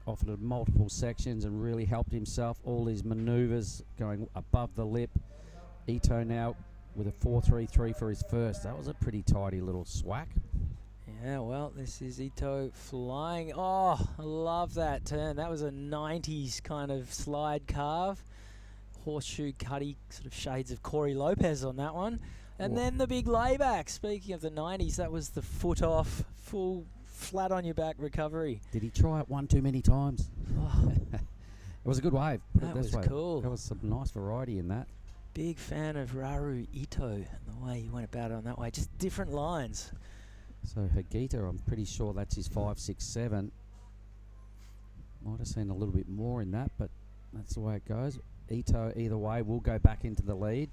Offered multiple sections and really helped himself. All these manoeuvres going above the lip. Ito now with a 4.33 for his first. That was a pretty tidy little swack. Yeah, well, this is Ito flying. Oh, I love that turn. That was a 90s kind of slide carve. horseshoe cutty, sort of shades of Corey Lopez on that one. And then the big layback. Speaking of the 90s, that was the foot off, full flat on your back recovery. Did he try it one too many times? Oh. It was a good wave. That was cool. There was some nice variety in that. Big fan of Raru Ito and the way he went about it on that way. Just different lines. So Hagita, I'm pretty sure that's his 5, 6, 7. Might have seen a little bit more in that, but that's the way it goes. Ito, either way, will go back into the lead.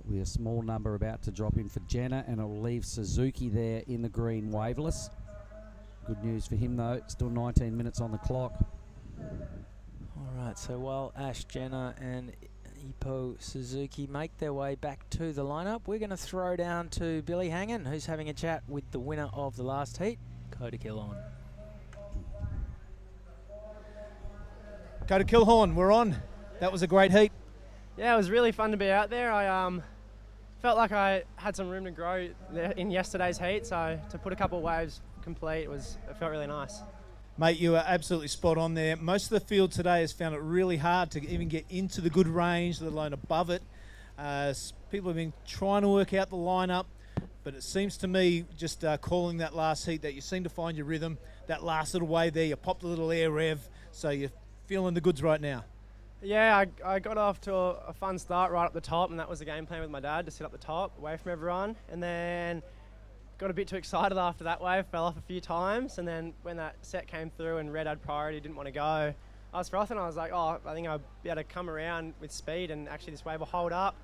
With a small number about to drop in for Jenna, and it'll leave Suzuki there in the green waveless. Good news for him, though. Still 19 minutes on the clock. All right, so while Ash, Jenna and Ipo Suzuki make their way back to the lineup, we're going to throw down to Billy Hangen, who's having a chat with the winner of the last heat, Coda Killhorn. Coda Killhorn, we're on. That was a great heat. Yeah, it was really fun to be out there. I felt like I had some room to grow in yesterday's heat, so to put a couple of waves complete, it felt really nice. Mate, you are absolutely spot on there. Most of the field today has found it really hard to even get into the good range, let alone above it. People have been trying to work out the lineup, but it seems to me, just calling that last heat, that you seem to find your rhythm. That last little wave there, you popped a little air rev, so you're feeling the goods right now. Yeah, I got off to a fun start right up the top, and that was the game plan with my dad, to sit up the top, away from everyone. And then got a bit too excited after that wave, fell off a few times. And then when that set came through and Red had priority, didn't want to go, I was frothing. I was like, oh, I think I'll be able to come around with speed, and actually this wave will hold up.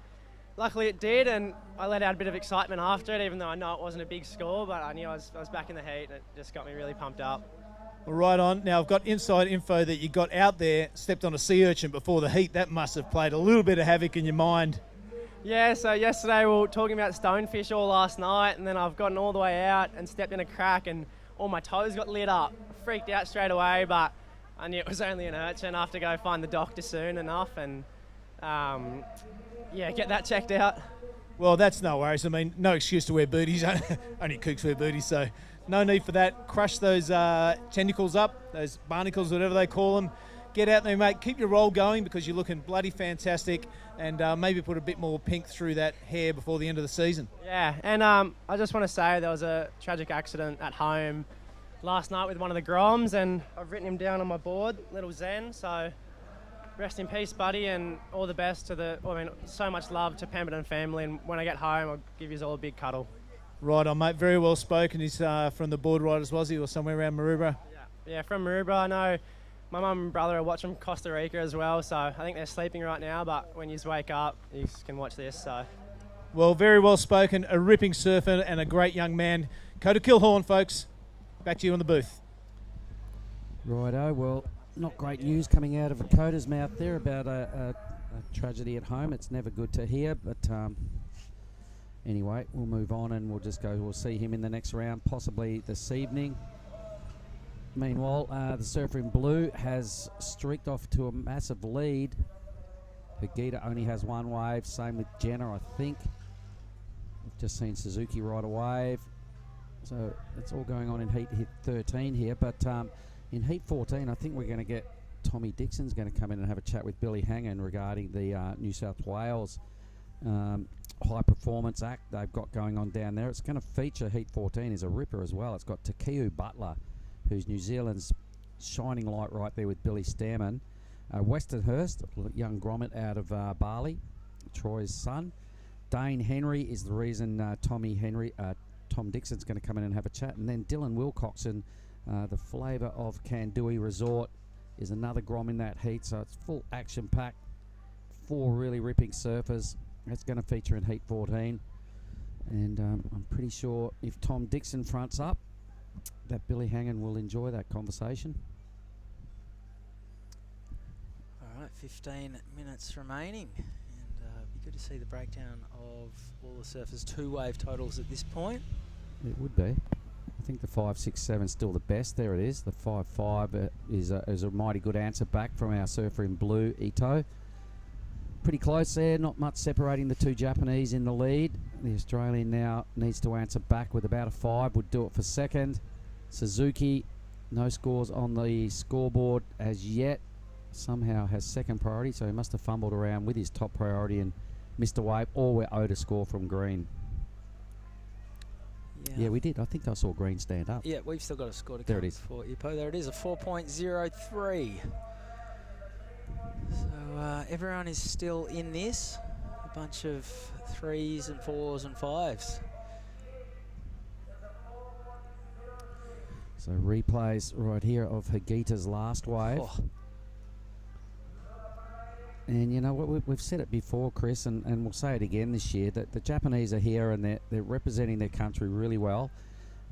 Luckily it did, and I let out a bit of excitement after it, even though I know it wasn't a big score, but I knew I was back in the heat, and it just got me really pumped up. Well, right on. Now, I've got inside info that you got out there, stepped on a sea urchin before the heat. That must have played a little bit of havoc in your mind. Yeah, so yesterday we were talking about stonefish all last night, and then I've gotten all the way out and stepped in a crack, and all my toes got lit up. Freaked out straight away, but I knew it was only an urchin. I have to go find the doctor soon enough and, yeah, get that checked out. Well, that's no worries. I mean, no excuse to wear booties. Only kooks wear booties, so no need for that. Crush those tentacles up, those barnacles, whatever they call them. Get out there, mate. Keep your roll going because you're looking bloody fantastic, and maybe put a bit more pink through that hair before the end of the season. Yeah, and I just want to say there was a tragic accident at home last night with one of the Groms, and I've written him down on my board, little Zen, so rest in peace, buddy, and all the best to so much love to Pemberton family, and when I get home, I'll give you all a big cuddle. Right on, mate. Very well spoken. He's from the board riders, was he, or somewhere around Maroubra? Yeah, from Maroubra. I know my mum and brother are watching Costa Rica as well, so I think they're sleeping right now, but when you wake up, you can watch this. So. Well, very well spoken. A ripping surfer and a great young man. Coda Killhorn, folks. Back to you in the booth. Righto, well, not great news coming out of a Coda's mouth there about a tragedy at home. It's never good to hear, but anyway, we'll move on and we'll see him in the next round, possibly this evening. Meanwhile, the surfer in blue has streaked off to a massive lead. Hagita only has one wave, same with Jenna, I think. We've just seen Suzuki ride a wave. So it's all going on in heat 13 here, but in heat 14, I think we're going to get Tommy Dixon's going to come in and have a chat with Billy Hangen regarding the New South Wales high performance act they've got going on down there. It's going to feature heat 14 is a ripper as well. It's got Takiu Butler, who's New Zealand's shining light right there with Billy Stairman. Westernhurst, young grommet out of Bali, Troy's son. Dane Henry is the reason Tom Dixon's going to come in and have a chat. And then Dylan Wilcoxon, the flavour of Kandui Resort, is another grom in that heat. So it's full action pack. 4 really ripping surfers. That's going to feature in heat 14. And I'm pretty sure if Tom Dixon fronts up, that Billy Hangen will enjoy that conversation. All right, 15 minutes remaining. And it'd be good to see the breakdown of all the surfers' 2-wave totals at this point. It would be. I think the 5, 6, 7 is still the best. There it is. The 5, 5 is a mighty good answer back from our surfer in blue, Ito. Pretty close there. Not much separating the 2 Japanese in the lead. The Australian now needs to answer back with about a 5. Would do it for second. Suzuki, no scores on the scoreboard as yet. somehow has second priority, so he must have fumbled around with his top priority and missed a wave, or we're owed a score from green. Yeah, we did. I think I saw green stand up. Yeah, we've still got a score to There come it is. for Ipo. There it is, a 4.03. So everyone is still in this. A bunch of 3s and 4s and 5s. So replays right here of Hagita's last wave. Oh. And you know what, we've said it before, Chris, and we'll say it again this year, that the Japanese are here and they're representing their country really well.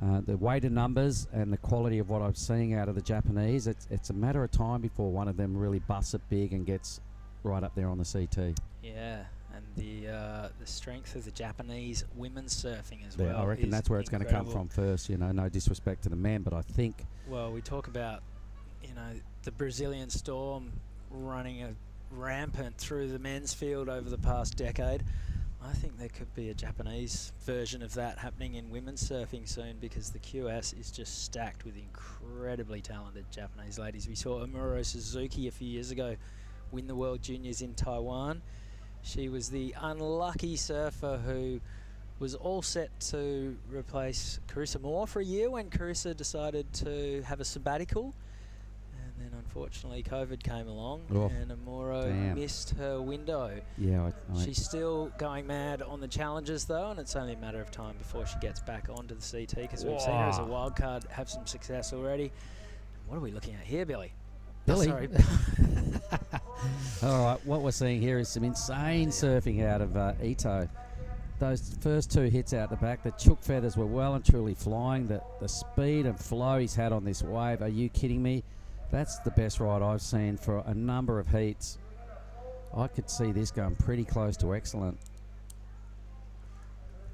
The weighted numbers and the quality of what I'm seeing out of the Japanese, it's a matter of time before one of them really busts it big and gets right up there on the CT. Yeah, and the strength of the Japanese women's surfing as Yeah, well. I reckon is that's where it's going to come incredible. from first, you know, no disrespect to the men, but I think... Well, we talk about, you know, the Brazilian Storm running a rampant through the men's field over the past decade. I think there could be a Japanese version of that happening in women's surfing soon, because the QS is just stacked with incredibly talented Japanese ladies. We saw Amuro Suzuki a few years ago win the World Juniors in Taiwan. She was the unlucky surfer who was all set to replace Carissa Moore for a year when Carissa decided to have a sabbatical. And then unfortunately COVID came along and Amuro missed her window. Yeah, She's still going mad on the challenges though, and it's only a matter of time before she gets back onto the CT, because we've seen her as a wild card have some success already. What are we looking at here, Billy? Billy? Oh, sorry. All right, what we're seeing here is some insane surfing out of Ito. Those first two hits out the back, the chook feathers were well and truly flying. The speed and flow he's had on this wave, are you kidding me? That's the best ride I've seen for a number of heats. I could see this going pretty close to excellent.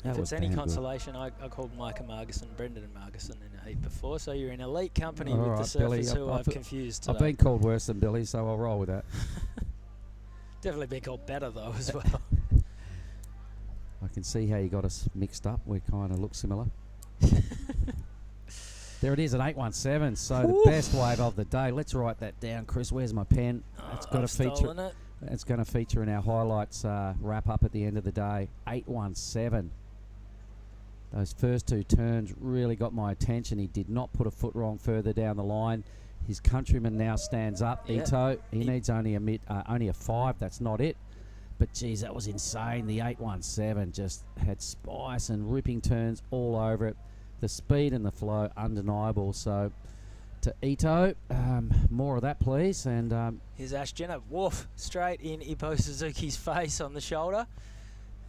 If it's any consolation, I called Micah Marguson, Brendan Marguson in a heat before, so you're in elite company All with right, the surfers Billy, who I've confused today. I've been called worse than Billy, so I'll roll with that. Definitely been called better though as well. I can see how you got us mixed up. We kind of look similar. There it is at 817, so the best wave of the day. Let's write that down, Chris. Where's my pen? It's got to feature. It's going to feature in our highlights wrap up at the end of the day. 817. Those first two turns really got my attention. He did not put a foot wrong further down the line. His countryman now stands up. Yeah. Ito. He needs only a 5. That's not it. But geez, that was insane. The 817 just had spice and ripping turns all over it. The speed and the flow, undeniable. So to Ito, more of that, please. And here's Ash Jenner, woof, straight in Ippo Suzuki's face on the shoulder.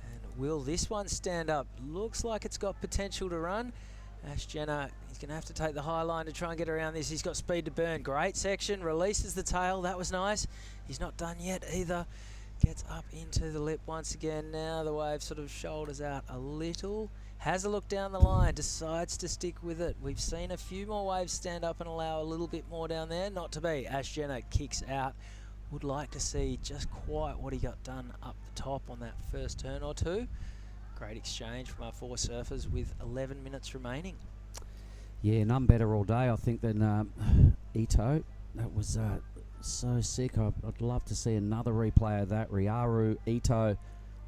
And will this one stand up? Looks like it's got potential to run. Ash Jenner, he's going to have to take the high line to try and get around this. He's got speed to burn. Great section, releases the tail. That was nice. He's not done yet either. Gets up into the lip once again. Now the wave sort of shoulders out a little. Has a look down the line, decides to stick with it. We've seen a few more waves stand up and allow a little bit more down there. Not to be. Ash Jenner kicks out. Would like to see just quite what he got done up the top on that first turn or two. Great exchange from our 4 surfers with 11 minutes remaining. yeah, none better all day, I think, than Ito. That was so sick. I'd love to see another replay of that. Ryaru Ito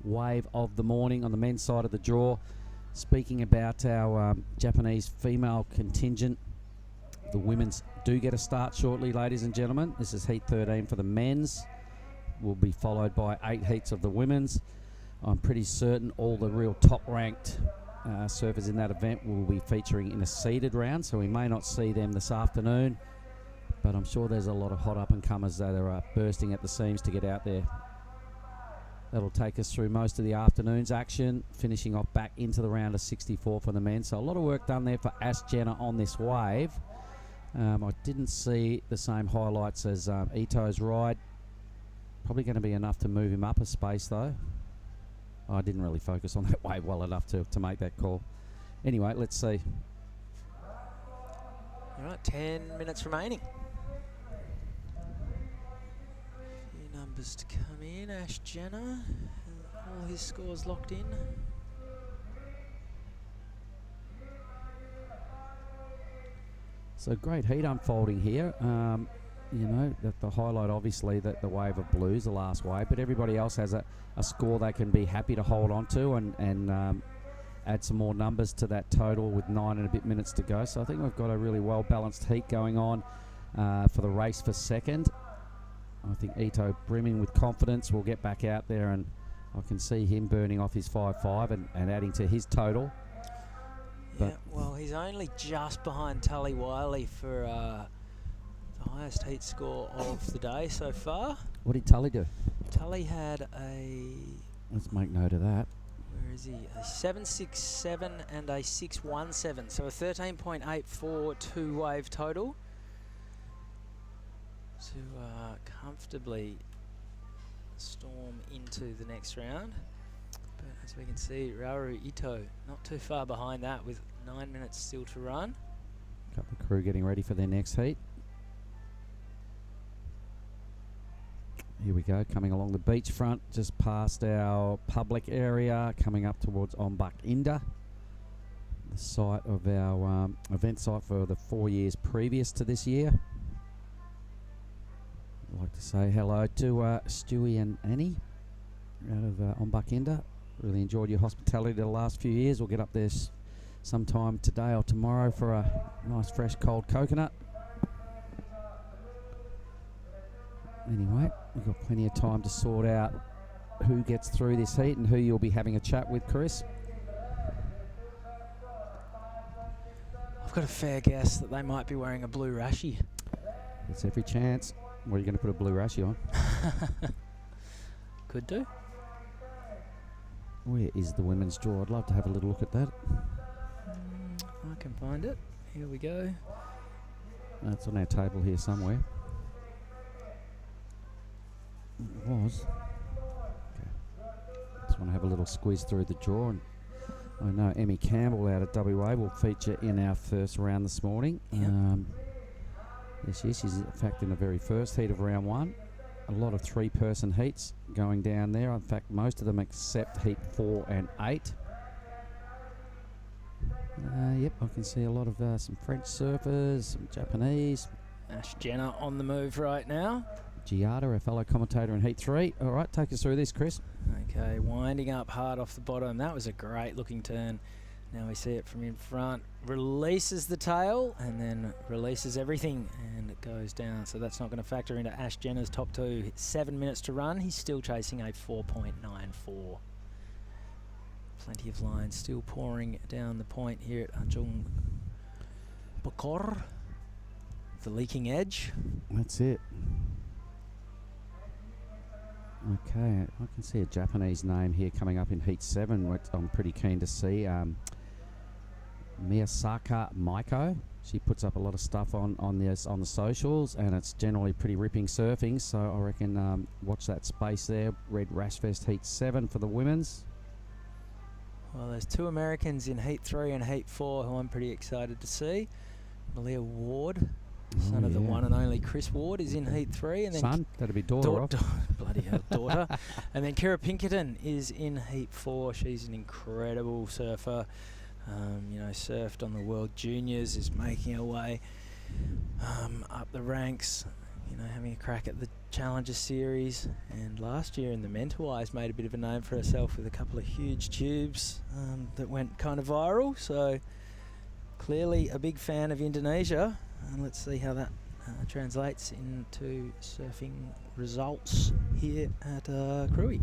wave of the morning on the men's side of the draw. Speaking about our Japanese female contingent, the women's do get a start shortly, ladies and gentlemen. This is heat 13 for the men's. Will be followed by 8 heats of the women's. I'm pretty certain all the real top-ranked surfers in that event will be featuring in a seeded round, so we may not see them this afternoon, but I'm sure there's a lot of hot up-and-comers that are bursting at the seams to get out there. That'll take us through most of the afternoon's action, finishing off back into the round of 64 for the men. So a lot of work done there for Ash Jenner on this wave. I didn't see the same highlights as Ito's ride. Probably going to be enough to move him up a space though. I didn't really focus on that wave well enough to make that call. Anyway, let's see. All right, 10 minutes remaining. Numbers to come in. Ash Jenner, all his scores locked in. So great heat unfolding here. you know, the highlight obviously that the wave of blues, the last wave, but everybody else has a score they can be happy to hold on to and add some more numbers to that total with 9 and a bit minutes to go. So I think we've got a really well-balanced heat going on for the race for second. I think Ito brimming with confidence will get back out there, and I can see him burning off his 5.5 and adding to his total. Yeah, well, he's only just behind Tully Wiley for the highest heat score of the day so far. What did Tully do? Tully had a... Let's make note of that. Where is he? A 7.67 and a 6.17, so a 13.84 two-wave total to comfortably storm into the next round. But as we can see, Rauru Ito not too far behind that with 9 minutes still to run. Couple of crew getting ready for their next heat. Here we go, coming along the beachfront, just past our public area, coming up towards Ombak Indah, the site of our event site for the 4 years previous to this year. I'd like to say hello to Stewie and Annie out of Ombak Indah. Really enjoyed your hospitality the last few years. We'll get up there sometime today or tomorrow for a nice fresh cold coconut. Anyway, we've got plenty of time to sort out who gets through this heat and who you'll be having a chat with, Chris. I've got a fair guess that they might be wearing a blue rashi. It's every chance. What are you going to put a blue rashi on? Could do. Where is the women's draw? I'd love to have a little look at that. I can find it. Here we go. It's on our table here somewhere. It was. Okay. Just want to have a little squeeze through the draw, and I know Emmy Campbell out of WA will feature in our first round this morning. Yep. Yes, she's in fact in the very first heat of round one. A lot of three-person heats going down there. In fact, most of them except heat 4 and 8. Yep, I can see a lot of some French surfers, some Japanese. Ash Jenner on the move right now. Giada, our fellow commentator in heat 3. All right, take us through this, Chris. Okay, winding up hard off the bottom. That was a great looking turn. Now we see it from in front. Releases the tail and then releases everything, and it goes down. So that's not going to factor into Ash Jenner's top two. 7 minutes to run. He's still chasing a 4.94. Plenty of lines still pouring down the point here at Tanjung Bokor. The leaking edge. That's it. Okay, I can see a Japanese name here coming up in heat 7, which I'm pretty keen to see. Miyasaka Maiko. She puts up a lot of stuff on the socials, and it's generally pretty ripping surfing. So I reckon watch that space there. Red Rash Fest heat 7 for the women's. Well, there's two Americans in heat 3 and heat 4 who I'm pretty excited to see. Malia Ward, son of the one and only Chris Ward, is in heat 3, and then son, that'd be daughter. Bloody hell, daughter. And then Kira Pinkerton is in heat 4. She's an incredible surfer. You know, surfed on the World Juniors, is making her way up the ranks. You know, having a crack at the Challenger Series, and last year in the Mentawais made a bit of a name for herself with a couple of huge tubes that went kind of viral. So clearly a big fan of Indonesia, and let's see how that translates into surfing results here at Krui.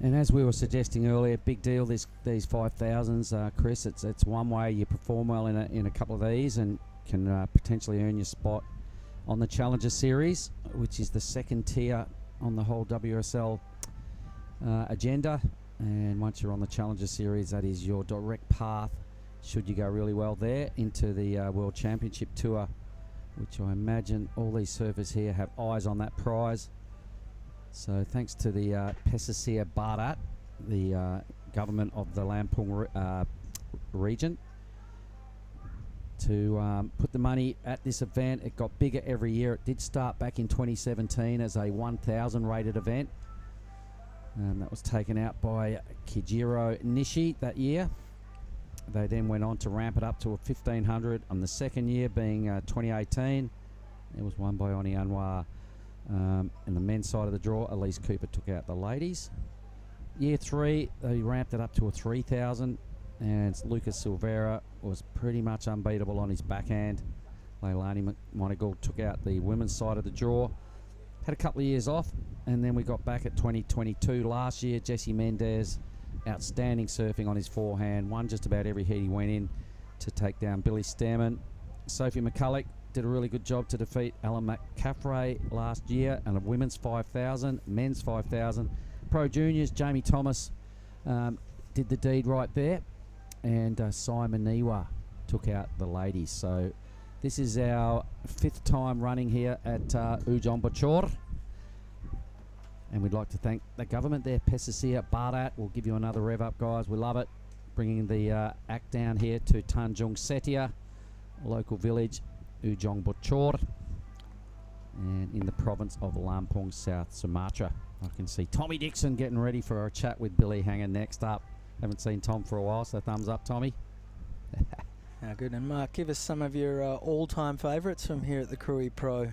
And as we were suggesting earlier, big deal these 5,000s, Chris. It's one way you perform well in a couple of these and can potentially earn your spot on the Challenger Series, which is the second tier on the whole WSL agenda. And once you're on the Challenger Series, that is your direct path, should you go really well there, into the World Championship Tour, which I imagine all these surfers here have eyes on that prize. So thanks to the Pesisir Barat, the government of the Lampung region, to put the money at this event. It got bigger every year. It did start back in 2017 as a 1,000 rated event. That was taken out by Kijiro Nishi that year. They then went on to ramp it up to a 1,500 on the second year, being 2018. It was won by Oni Anwar. And the men's side of the draw, Elise Cooper took out the ladies. Year 3, they ramped it up to a 3,000, and Lucas Silvera was pretty much unbeatable on his backhand. Leilani Monagle took out the women's side of the draw. Had a couple of years off, and then we got back at 2022 last year. Jesse Mendez, outstanding surfing on his forehand, won just about every heat he went in to take down Billy Stearman. Sophie McCulloch did a really good job to defeat Ellen McCaffrey last year, and a women's 5,000, men's 5,000. Pro juniors, Jamie Thomas did the deed right there, and Simon Niwa took out the ladies. So this is our 5th time running here at Ujong Bachor, and we'd like to thank the government there, Pesisir, Barat. We'll give you another rev up, guys. We love it. Bringing the act down here to Tanjung Setia, a local village, Ujong Bachor, and in the province of Lampung, South Sumatra. I can see Tommy Dixon getting ready for a chat with Billy Hanger next up. Haven't seen Tom for a while, so thumbs up, Tommy. How good. And Mark, give us some of your all-time favourites from here at the Krui Pro.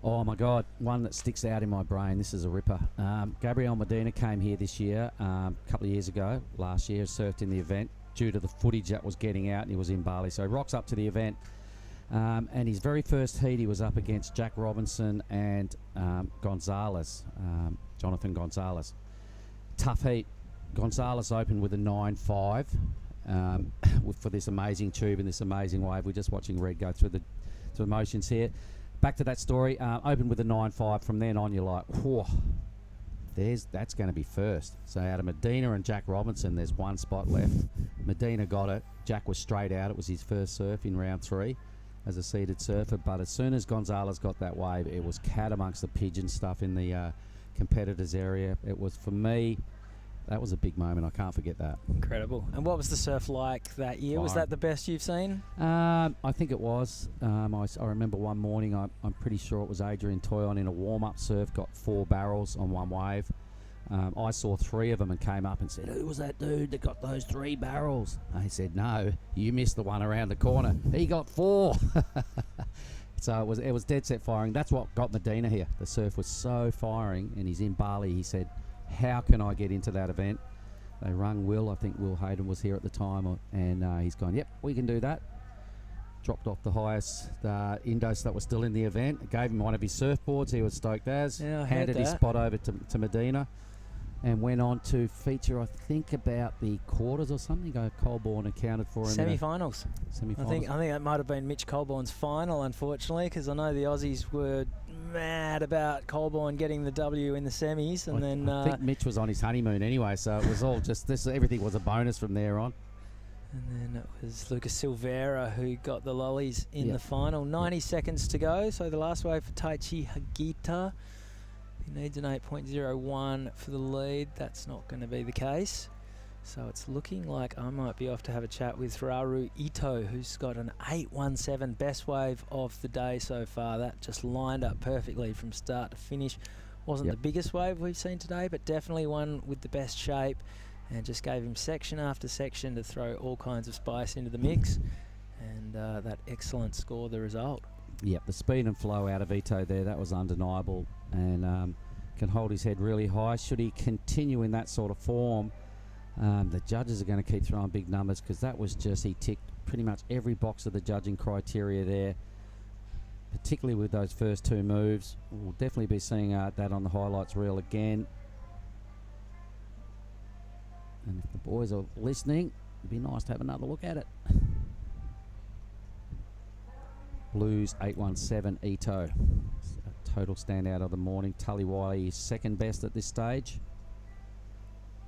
Oh my God, one that sticks out in my brain. This is a ripper. Gabrielle Medina came here this year, a couple of years ago. Last year, surfed in the event due to the footage that was getting out, and he was in Bali. So he rocks up to the event. And his very first heat, he was up against Jack Robinson and Gonzalez, Jonathan Gonzalez. Tough heat. Gonzalez opened with a 9.5 for this amazing tube and this amazing wave. We're just watching Red go through the motions here. Back to that story. Opened with a 9.5. From then on, you're like, whoa, that's going to be first. So out of Medina and Jack Robinson, there's one spot left. Medina got it. Jack was straight out. It was his first surf in round 3 as a seated surfer, but as soon as Gonzalez got that wave, it was cat amongst the pigeon stuff in the competitors area. It was, for me, that was a big moment. I can't forget that. Incredible. And what was the surf like that year? Was that the best you've seen? I think it was. I remember one morning, I'm pretty sure it was Adrian Toyon in a warm-up surf, got 4 barrels on one wave. I saw 3 of them and came up and said, "Who was that dude that got those 3 barrels?" I said, "No, you missed the one around the corner. He got 4." So it was dead set firing. That's what got Medina here. The surf was so firing, and he's in Bali. He said, "How can I get into that event?" They rung Will. I think Will Hayden was here at the time, and he's gone, "Yep, we can do that." Dropped off the highest Indos that was still in the event. Gave him one of his surfboards. He was stoked as. Yeah, handed his spot over to Medina, and went on to feature, I think, about the quarters or something. Colborne accounted for him. Semi-finals. I think that might have been Mitch Colborne's final, unfortunately, because I know the Aussies were mad about Colborne getting the W in the semis, and I think Mitch was on his honeymoon anyway, so it was all just this. Everything was a bonus from there on. And then it was Lucas Silvera who got the lollies in the final. 90 seconds to go, so the last wave for Taichi Hagita. He needs an 8.01 for the lead. That's not going to be the case. So it's looking like I might be off to have a chat with Raru Ito, who's got an 8.17, best wave of the day so far. That just lined up perfectly from start to finish. Wasn't the biggest wave we've seen today, but definitely one with the best shape, and just gave him section after section to throw all kinds of spice into the mix, and that excellent score, the result. Yep, the speed and flow out of Ito there, that was undeniable, and can hold his head really high. Should he continue in that sort of form, the judges are going to keep throwing big numbers, because that was just, he ticked pretty much every box of the judging criteria there, particularly with those first 2 moves. We'll definitely be seeing that on the highlights reel again. And if the boys are listening, it'd be nice to have another look at it. Blues 8.17 Ito. A total standout of the morning. Tully Wiley is second best at this stage.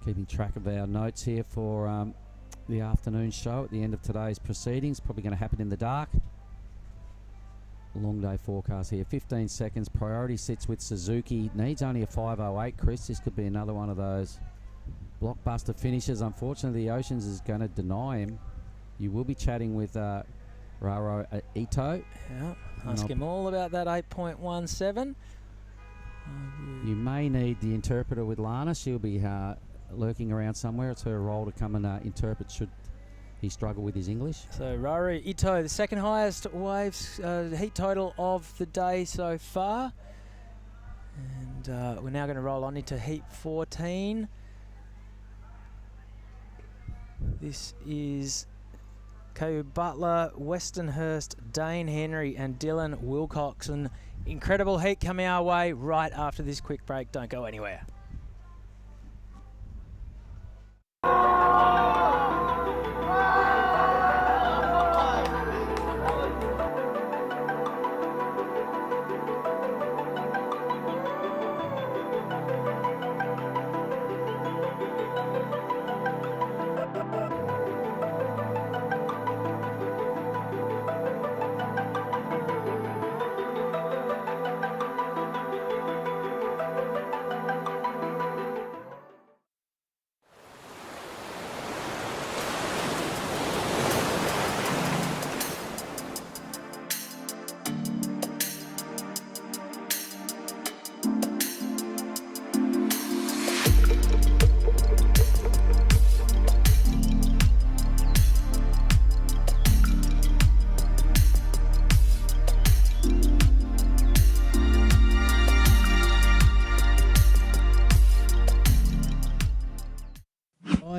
Keeping track of our notes here for the afternoon show at the end of today's proceedings. Probably going to happen in the dark. Long day forecast here. 15 seconds. Priority sits with Suzuki. Needs only a 5.08, Chris. This could be another one of those blockbuster finishes. Unfortunately, the Oceans is going to deny him. You will be chatting with Raro Ito. Yeah, ask him all about that 8.17. You may need the interpreter with Lana. She'll be lurking around somewhere. It's her role to come and interpret should he struggled with his English. So Raru Ito, the second highest waves heat total of the day so far. And we're now going to roll on into heat 14. This is Kau Butler, Weston Hurst, Dane Henry and Dylan Wilcoxon. Incredible heat coming our way right after this quick break. Don't go anywhere.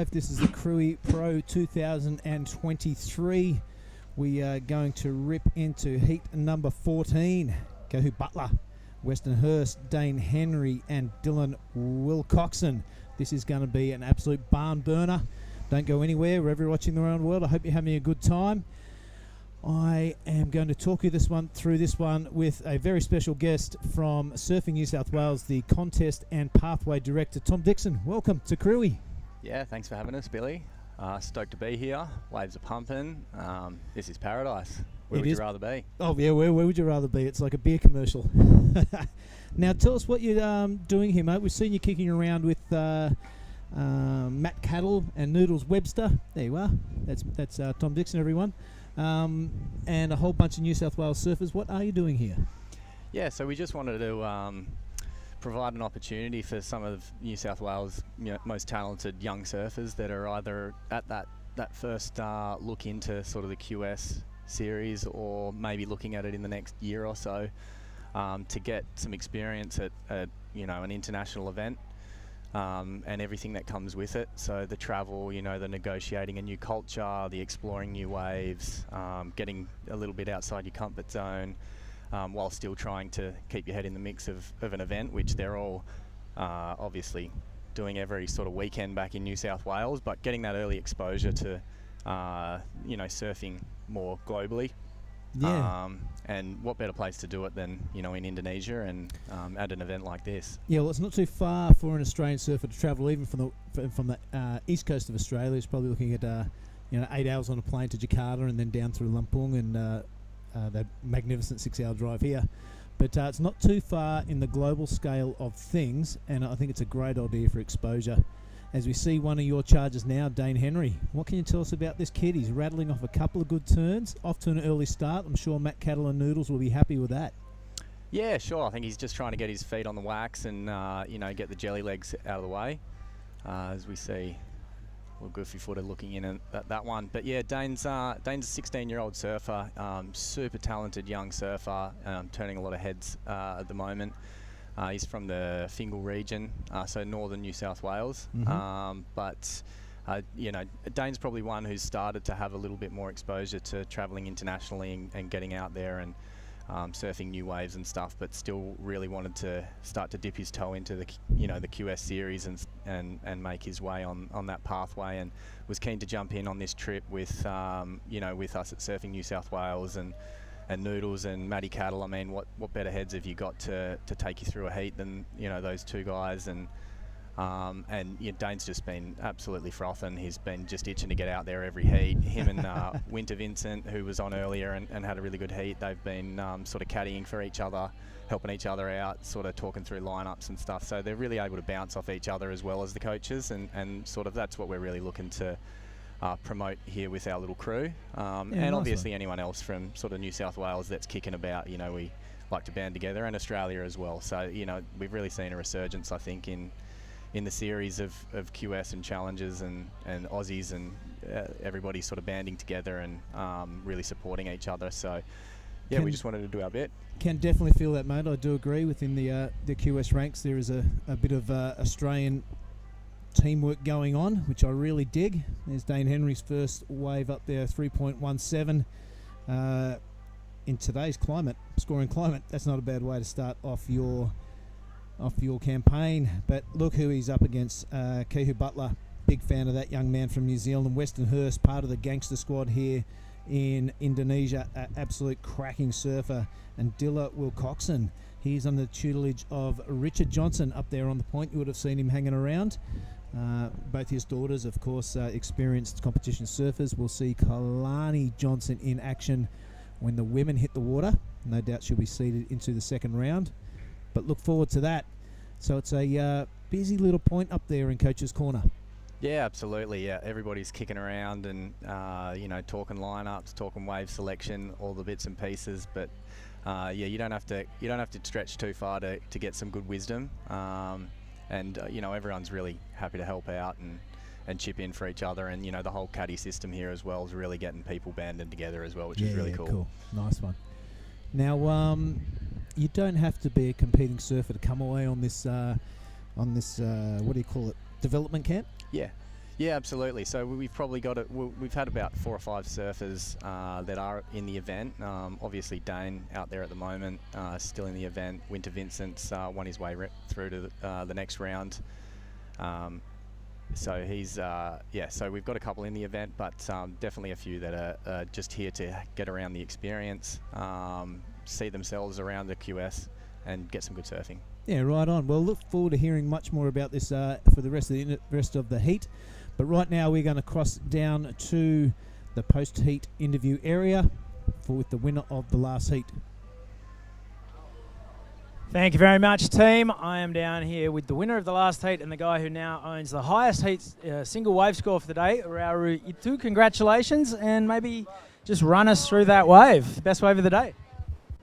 This is the Krui Pro 2023. We are going to rip into heat number 14. Kau Butler, Weston Hurst, Dane Henry and Dylan Wilcoxon. This is going to be an absolute barn burner. Don't go anywhere, wherever you're watching around the world. I hope you're having a good time. I am going to talk you through this one with a very special guest from Surfing New South Wales, the Contest and Pathway Director, Tom Dixon. Welcome to Krui. Yeah, thanks for having us, Billy. Stoked to be here. Waves are pumping. This is paradise. Where would you rather be? Oh, yeah, where would you rather be? It's like a beer commercial. Now, tell us what you're doing here, mate. We've seen you kicking around with Matt Cattle and Noodles Webster. There you are. That's Tom Dixon, everyone. And a whole bunch of New South Wales surfers. What are you doing here? Yeah, so we just wanted to provide an opportunity for some of New South Wales' most talented young surfers that are either at that first look into sort of the QS series or maybe looking at it in the next year or so, to get some experience at an international event and everything that comes with it. So the travel, the negotiating a new culture, the exploring new waves, getting a little bit outside your comfort zone, while still trying to keep your head in the mix of an event, which they're all obviously doing every sort of weekend back in New South Wales, but getting that early exposure to surfing more globally. Yeah. And what better place to do it than in Indonesia and at an event like this? Yeah, well, it's not too far for an Australian surfer to travel, even from the east coast of Australia. It's probably looking at 8 hours on a plane to Jakarta and then down through Lampung and that magnificent 6-hour drive here. But it's not too far in the global scale of things, and I think it's a great idea for exposure. As we see one of your charges now, Dane Henry. What can you tell us about this kid? He's rattling off a couple of good turns, off to an early start. I'm sure Matt Cattle and Noodles will be happy with that. Yeah, sure. I think he's just trying to get his feet on the wax and get the jelly legs out of the way, as we see. Well, goofy footer looking in at that one. But yeah, Dane's a 16-year-old surfer, super talented young surfer, turning a lot of heads at the moment. He's from the Fingal region, so northern New South Wales. Mm-hmm. But Dane's probably one who's started to have a little bit more exposure to traveling internationally and getting out there and surfing new waves and stuff, but still really wanted to start to dip his toe into the QS series and make his way on that pathway, and was keen to jump in on this trip with us at Surfing New South Wales and Noodles and Matty Cattle. I mean, what better heads have you got to take you through a heat than those two guys? And Dane's just been absolutely frothing. He's been just itching to get out there every heat. Him and Winter Vincent, who was on earlier and had a really good heat, they've been sort of caddying for each other, helping each other out, sort of talking through lineups and stuff. So they're really able to bounce off each other as well as the coaches, and sort of that's what we're really looking to promote here with our little crew. And nice obviously one. Anyone else from sort of New South Wales that's kicking about, we like to band together, and Australia as well. So, we've really seen a resurgence, I think, in in the series of QS and challenges and Aussies and everybody sort of banding together and really supporting each other. So yeah, we just wanted to do our bit. Can definitely feel that, mate. I do agree. Within the QS ranks, there is a bit of Australian teamwork going on, which I really dig. There's Dane Henry's first wave up there, 3.17. In today's scoring climate, that's not a bad way to start off your campaign. But look who he's up against, Kehu Butler. Big fan of that young man from New Zealand. Weston Hurst, part of the gangster squad here in Indonesia, absolute cracking surfer. And Dilla Wilcoxon, he's under the tutelage of Richard Johnson up there on the point. You would have seen him hanging around. Both his daughters, of course, experienced competition surfers. We'll see Kalani Johnson in action when the women hit the water. No doubt she'll be seeded into the second round, but look forward to that. So it's a busy little point up there in Coach's Corner. Yeah, absolutely. Yeah, everybody's kicking around and talking lineups, talking wave selection, all the bits and pieces. But you don't have to stretch too far to get some good wisdom. Everyone's really happy to help out and chip in for each other. And the whole caddy system here as well is really getting people banded together as well, which is really cool. Nice one. Now, you don't have to be a competing surfer to come away on this what do you call it, development camp? Yeah, absolutely. So we've probably we've had about 4 or 5 surfers that are in the event. Obviously Dane out there at the moment, still in the event. Winter Vincent's won his way through to the next round. So he's so we've got a couple in the event, but definitely a few that are just here to get around the experience, see themselves around the QS and get some good surfing. Yeah, right on. Well, look forward to hearing much more about this for the rest of the heat. But right now we're going to cross down to the post-heat interview area with the winner of the last heat. Thank you very much, team. I am down here with the winner of the last heat and the guy who now owns the highest heat single wave score for the day, Rauru Itu. Congratulations, and maybe just run us through that wave. Best wave of the day.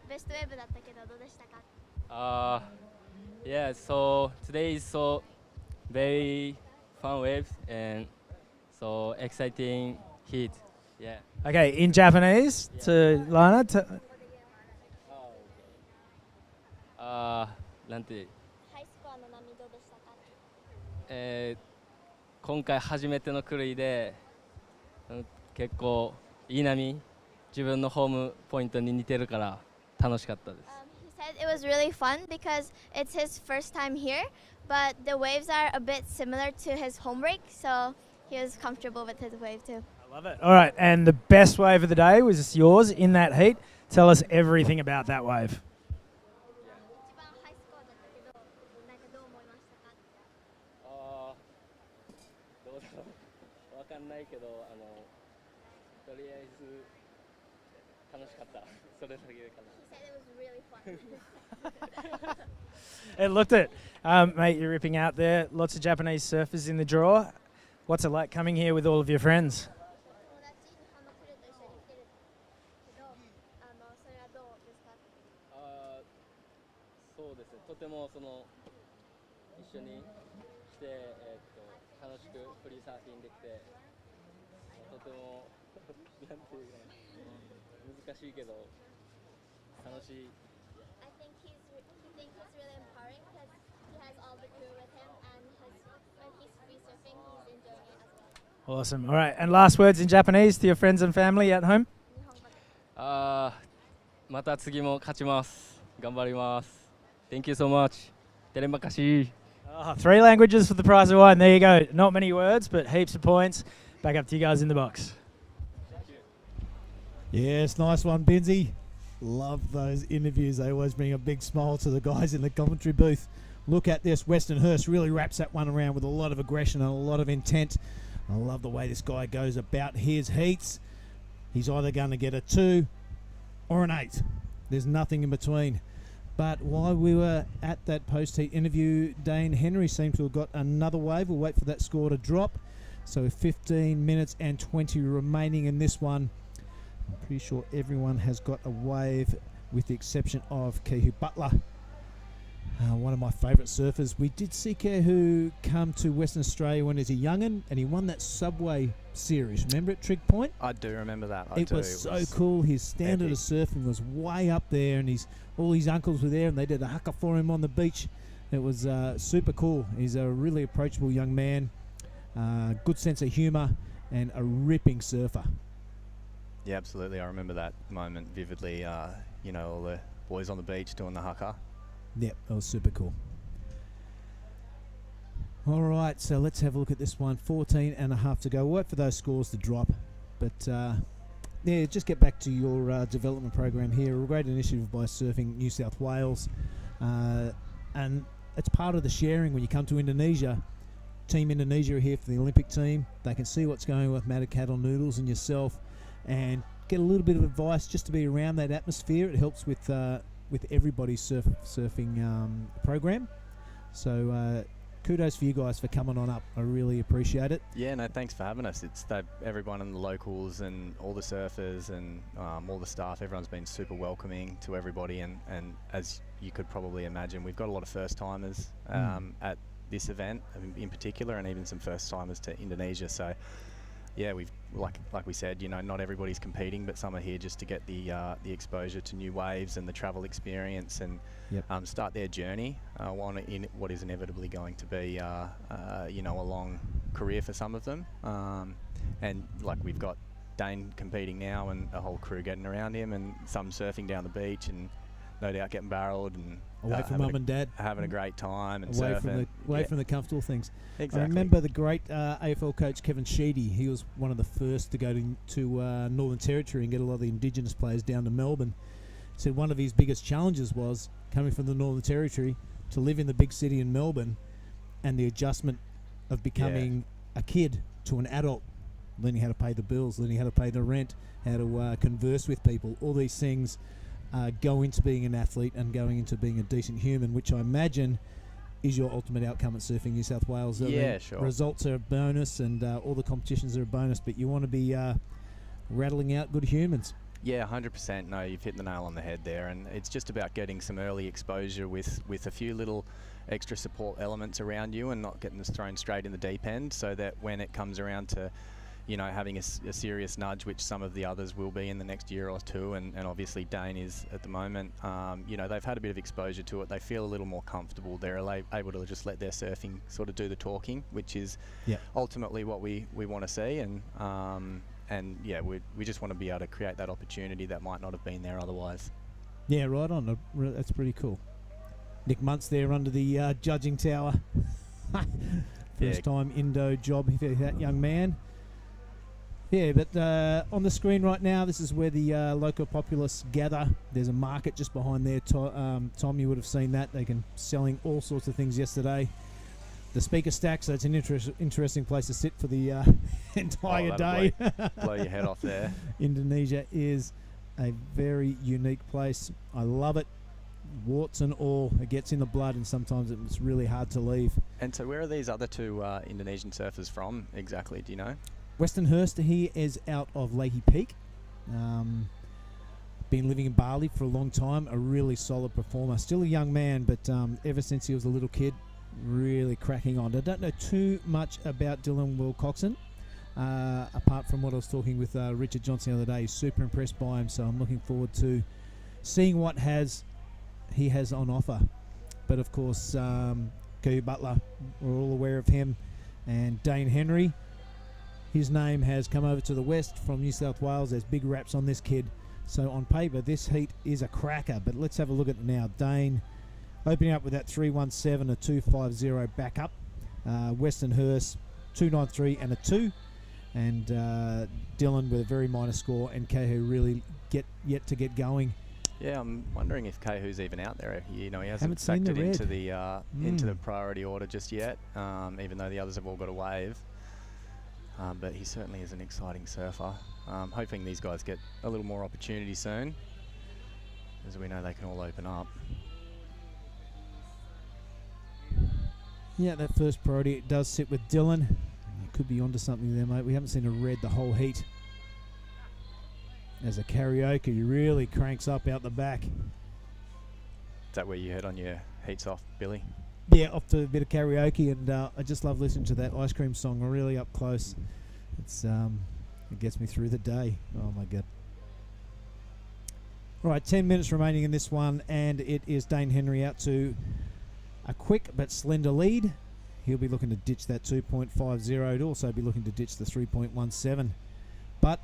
Best wave だったけどどうでしたか? Yeah, so today is so very fun waves and so exciting heat. Yeah. Okay, in Japanese to Lana. なんてハイスコアの波どうでしたか? 今回初めてのクルイで結構いい波、自分のホームポイントに似てるから楽しかったです。He said it was really fun because it's his first time here, but the waves are a bit similar to his home break, so he was comfortable with his wave too. I love it. All right, and the best wave of the day was yours in that heat. Tell us everything about that wave. It looked it. Mate, you're ripping out there. Lots of Japanese surfers in the draw. What's it like coming here with all of your friends? I think it's really empowering because he has all the crew with him, and when he's free surfing, he's enjoying it as well. Awesome. All right, and last words in Japanese to your friends and family at home? また次も勝ちます。頑張ります。Thank you so much. テレマカシ。 3 languages for the prize of 1. There you go. Not many words, but heaps of points. Back up to you guys in the box. Yes, nice one, Benzie. Love those interviews. They always bring a big smile to the guys in the commentary booth. Look at this. Weston Hurst really wraps that one around with a lot of aggression and a lot of intent. I love the way this guy goes about his heats. He's either going to get a 2 or an 8. There's nothing in between. But while we were at that post-heat interview, Dane Henry seemed to have got another wave. We'll wait for that score to drop. So 15 minutes and 20 remaining in this one. I'm pretty sure everyone has got a wave with the exception of Kehu Butler. one of my favourite surfers. We did see Kehu come to Western Australia when he was a young'un, and he won that Subway series. Remember at Trig Point? I do remember that. It was so cool. His standard of surfing was way up there, and all his uncles were there, and they did a haka for him on the beach. It was super cool. He's a really approachable young man, good sense of humour, and a ripping surfer. Yeah, absolutely. I remember that moment vividly. All the boys on the beach doing the haka. Yep, that was super cool. All right, so let's have a look at this one. 14 and a half to go. We'll wait for those scores to drop. But, just get back to your development program here. A great initiative by Surfing New South Wales. And it's part of the sharing when you come to Indonesia. Team Indonesia are here for the Olympic team. They can see what's going on with Matted Cattle Noodles and yourself and get a little bit of advice just to be around that atmosphere. It helps with everybody's surfing program. So kudos for you guys for coming on up. I really appreciate it. Yeah, no, thanks for having us. It's everyone in the locals and all the surfers and all the staff. Everyone's been super welcoming to everybody, and as you could probably imagine, we've got a lot of first timers at this event in particular, and even some first timers to Indonesia. So yeah, we've like we said, not everybody's competing, but some are here just to get the exposure to new waves and the travel experience, and start their journey in what is inevitably going to be a long career for some of them. And we've got Dane competing now, and a whole crew getting around him, and some surfing down the beach, and no doubt getting barreled and away from mum and dad, having a great time, and away surfing. From the comfortable things. Exactly. I remember the great AFL coach Kevin Sheedy. He was one of the first to go to Northern Territory and get a lot of the Indigenous players down to Melbourne. Said one of his biggest challenges was coming from the Northern Territory to live in the big city in Melbourne, and the adjustment of becoming a kid to an adult, learning how to pay the bills, learning how to pay the rent, how to converse with people. All these things go into being an athlete and going into being a decent human, which I imagine is your ultimate outcome at Surfing New South Wales. Yeah, sure. Results are a bonus, and all the competitions are a bonus, but you want to be rattling out good humans. Yeah, 100%. No, you've hit the nail on the head there, and it's just about getting some early exposure with a few little extra support elements around you, and not getting us thrown straight in the deep end, so that when it comes around to having a serious nudge, which some of the others will be in the next year or two, and obviously Dane is at the moment, they've had a bit of exposure to it. They feel a little more comfortable. They're able to just let their surfing sort of do the talking, which is ultimately what we want to see. And we just want to be able to create that opportunity that might not have been there otherwise. Yeah, right on. That's pretty cool. Nick Muntz there under the judging tower. First time Indo job for that young man. Yeah, but on the screen right now, this is where the local populace gather. There's a market just behind there. Tom, you would have seen that. They can selling all sorts of things yesterday. The speaker stack, so it's an interesting place to sit for the entire day. Blow your head off there. Indonesia is a very unique place. I love it. Warts and all. It gets in the blood, and sometimes it's really hard to leave. And so where are these other two Indonesian surfers from exactly? Do you know? Weston Hurst here is out of Leahy Peak. Been living in Bali for a long time. A really solid performer. Still a young man, but ever since he was a little kid, really cracking on. I don't know too much about Dylan Wilcoxon, apart from what I was talking with Richard Johnson the other day. He's super impressed by him, so I'm looking forward to seeing what he has on offer. But of course, Kehu Butler, we're all aware of him, and Dane Henry. His name has come over to the west from New South Wales. There's big raps on this kid. So on paper, this heat is a cracker. But let's have a look at it now. Dane opening up with that 317, a 250 back up. Weston Hurst, 293 and a 2. And Dylan with a very minor score. And Kehu really yet to get going. Yeah, I'm wondering if Kehu's even out there. He hasn't seen factored the into the priority order just yet, even though the others have all got a wave. But he certainly is an exciting surfer. Hoping these guys get a little more opportunity soon, as we know they can all open up. Yeah, that first priority does sit with Dylan. You could be onto something there, mate. We haven't seen a red the whole heat. As a karaoke, he really cranks up out the back. that where you head on your heats off, Billy? Yeah, off to a bit of karaoke, and I just love listening to that ice cream song really up close. It's it gets me through the day. Oh my God. All right, 10 minutes remaining in this one, and it is Dane Henry out to a quick but slender lead. He'll be looking to ditch that 2.50. He'll also be looking to ditch the 3.17. But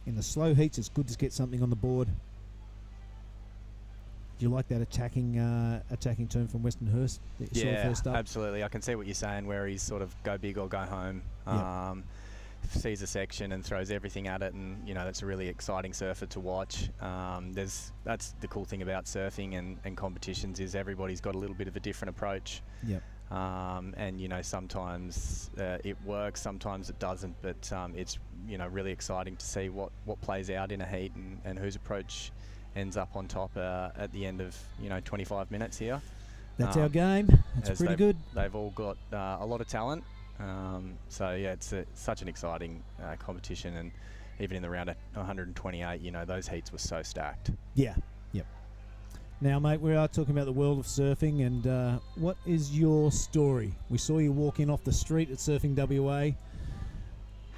in the slow heats, it's good to get something on the board. Do you like that attacking turn from Western Hurst that you saw first up? Absolutely. I can see what you're saying, where he's sort of go big or go home. Yep. Sees a section and throws everything at it, and that's a really exciting surfer to watch. That's the cool thing about surfing and competitions, is everybody's got a little bit of a different approach. Yep. And sometimes it works, sometimes it doesn't, but it's really exciting to see what plays out in a heat and whose approach ends up on top at the end of 25 minutes here. That's our game. That's pretty good. They've all got a lot of talent. It's such an exciting competition, and even in the round of 128, those heats were so stacked. Yeah, yep. Now, mate, we are talking about the world of surfing, and what is your story? We saw you walking off the street at Surfing WA,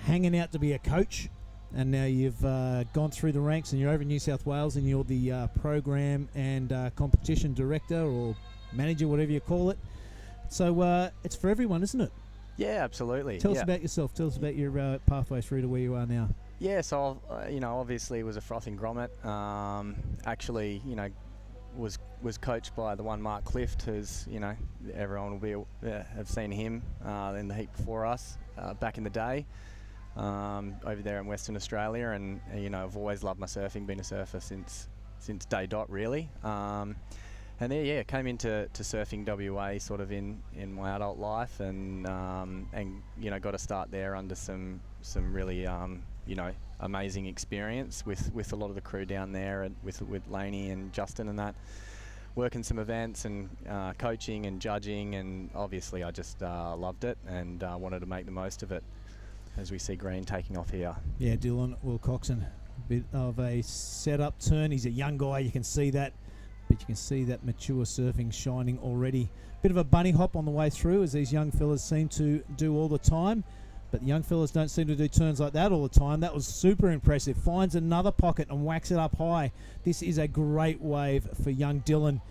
hanging out to be a coach, and now you've gone through the ranks and you're over in New South Wales, and you're the program and competition director or manager, whatever you call it. So it's for everyone, isn't it? Yeah, absolutely. Tell us about yourself. Tell us about your pathway through to where you are now. Yeah, so obviously was a frothing grommet. Actually, was coached by the one Mark Clift, who's everyone will be have seen him in the heat before us back in the day over there in Western Australia, and I've always loved my surfing. Been a surfer since day dot really. And there, came into surfing WA sort of in my adult life, and got a start there under some really amazing experience with a lot of the crew down there, and with Laney and Justin and that, working some events and coaching and judging, and obviously I just loved it and wanted to make the most of it as we see Green taking off here. Yeah, Dylan Wilcoxon, a bit of a set-up turn. He's a young guy, you can see that. But you can see that mature surfing shining already. Bit of a bunny hop on the way through, as these young fellas seem to do all the time. But the young fellas don't seem to do turns like that all the time. That was super impressive. Finds another pocket and whacks it up high. This is a great wave for young Dylan.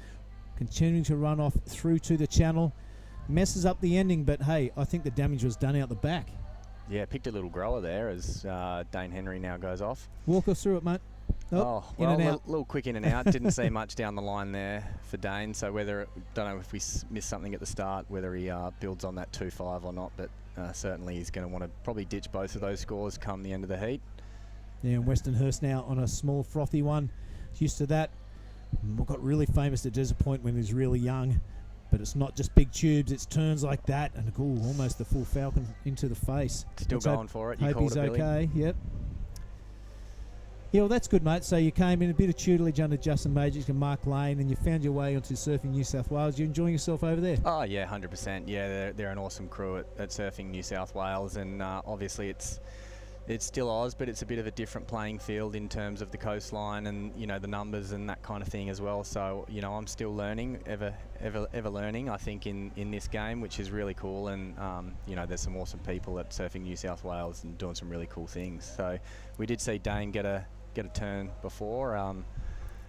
Continuing to run off through to the channel. Messes up the ending, but hey, I think the damage was done out the back. Yeah, picked a little grower there as Dane Henry now goes off. Walk us through it, mate. Well, a little quick in and out. Didn't see much down the line there for Dane. So don't know if we missed something at the start, whether he builds on that 2.5 or not. But certainly he's going to want to probably ditch both of those scores come the end of the heat. Yeah, and Western Hurst now on a small frothy one. Used to that. Got really famous at Desert Point when he was really young. But it's not just big tubes, it's turns like that. And almost the full falcon into the face. Still going for it. You hope called he's it, Billy. okay. Yep. Yeah, well, that's good, mate. So you came in a bit of tutelage under Justin Magic and Mark Lane, and you found your way onto Surfing New South Wales. You enjoying yourself over there? Oh, yeah, 100%. Yeah, they're an awesome crew at Surfing New South Wales, and obviously it's still Oz, but it's a bit of a different playing field in terms of the coastline and, the numbers and that kind of thing as well. So, I'm still learning, ever learning, I think, in this game, which is really cool. And, there's some awesome people at Surfing New South Wales and doing some really cool things. So we did see Dane get a turn before,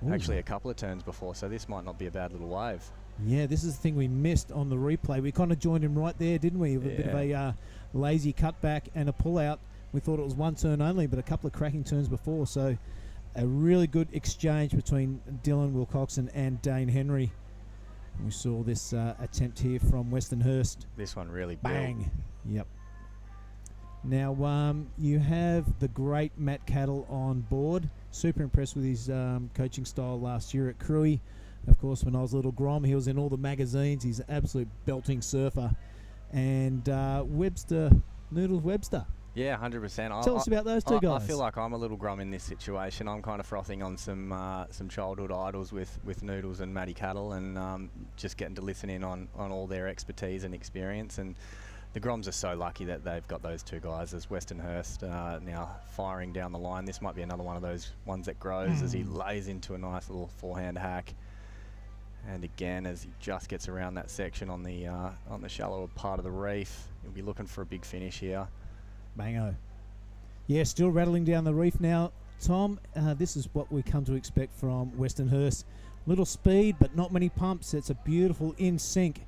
actually a couple of turns before, so this might not be a bad little wave. Yeah, this is the thing we missed on the replay. We kind of joined him right there, didn't we? With a bit of a lazy cutback and a pull out. We thought it was one turn only, but a couple of cracking turns before. So a really good exchange between Dylan Wilcoxon and Dane Henry. We saw this attempt here from Western Hurst. This one really bang. built. Yep. Now, you have the great Matt Cattle on board. Super impressed with his coaching style last year at Krui. Of course, when I was a little grom, he was in all the magazines. He's an absolute belting surfer. And Noodles Webster. Yeah, 100%. Tell us about those two guys. I feel like I'm a little grom in this situation. I'm kind of frothing on some childhood idols with Noodles and Matty Cattle, and just getting to listen in on all their expertise and experience. And the Groms are so lucky that they've got those two guys, as Western Hurst now firing down the line. This might be another one of those ones that grows as he lays into a nice little forehand hack. And again, as he just gets around that section on the shallower part of the reef, he'll be looking for a big finish here. Bango. Yeah, still rattling down the reef now, Tom. This is what we come to expect from Westernhurst. Little speed, but not many pumps. It's a beautiful in sync.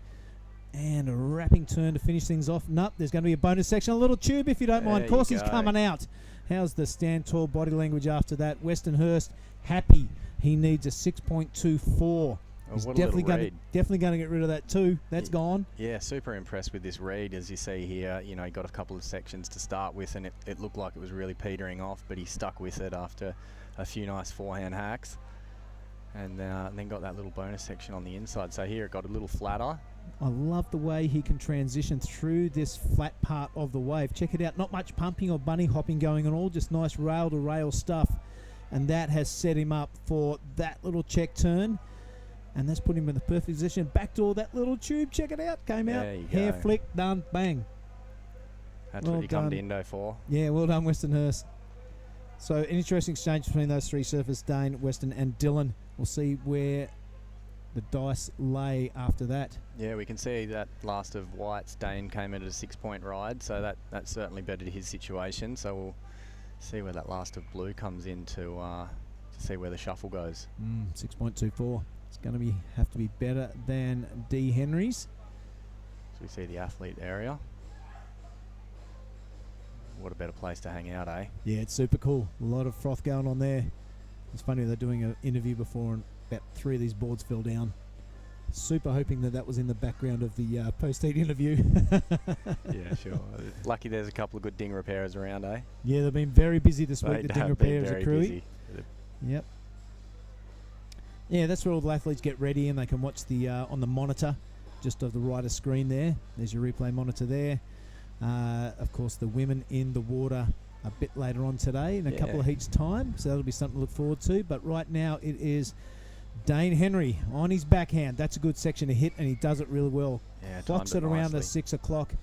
And a wrapping turn to finish things off. Nope, there's going to be a bonus section. A little tube if you don't mind. Of course he's coming out. How's the stand tall body language after that? Westernhurst happy. He needs a 6.24. He's definitely going to get rid of that too. That's gone. Yeah, super impressed with this read. As you see here, you know, he got a couple of sections to start with, and it looked like it was really petering off, but he stuck with it after a few nice forehand hacks. And then got that little bonus section on the inside. So here it got a little flatter. I love the way he can transition through this flat part of the wave. Check it out. Not much pumping or bunny hopping going on, all just nice rail-to-rail stuff. And that has set him up for that little check turn. And that's put him in the perfect position. Backdoor that little tube. Check it out. Came out. Hair flick. Done. Bang. That's what you come to Indo for. Yeah, well done, Westernhurst. So an interesting exchange between those three surfers, Dane, Weston and Dylan. We'll see where the dice lay after that. Yeah, we can see that last of White's Dane came in at a 6-point ride, so that certainly bettered his situation. So we'll see where that last of Blue comes in to see where the shuffle goes. 6.24. It's going to have to be better than D. Henry's. So we see the athlete area. What a better place to hang out, eh? Yeah, it's super cool. A lot of froth going on there. It's funny, they're doing an interview before and about 3 of these boards fell down. Super hoping that was in the background of the post-heat interview. Yeah, sure. Lucky there's a couple of good ding repairers around, eh? Yeah, they've been very busy this week, the ding repairers at Krui. Yep. Yeah, that's where all the athletes get ready and they can watch the on the monitor just of the rider screen there. There's your replay monitor there. Of course, the women in the water a bit later on today in a couple of heats' time, so that'll be something to look forward to. But right now it is Dane Henry on his backhand. That's a good section to hit, and he does it really well. Yeah, clocks it around at 6 o'clock.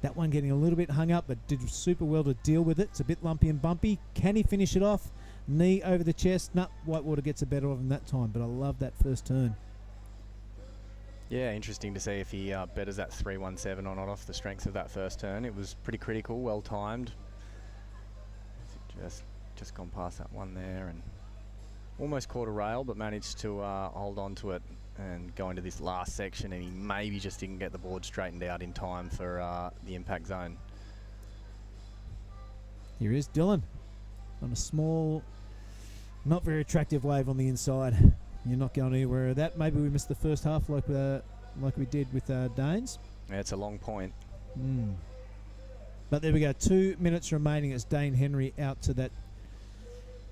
That one getting a little bit hung up, but did super well to deal with it. It's a bit lumpy and bumpy. Can he finish it off? Knee over the chest. No, Whitewater gets a better of him that time, but I love that first turn. Yeah, interesting to see if he betters that 3.17 or not off the strength of that first turn. It was pretty critical, well timed. Just gone past that one there and almost caught a rail, but managed to hold on to it and go into this last section, and he maybe just didn't get the board straightened out in time for the impact zone. Here is Dylan on a small, not very attractive wave on the inside. You're not going anywhere with that. Maybe we missed the first half like we did with Danes. Yeah, it's a long point. But there we go. 2 minutes remaining as Dane Henry out to that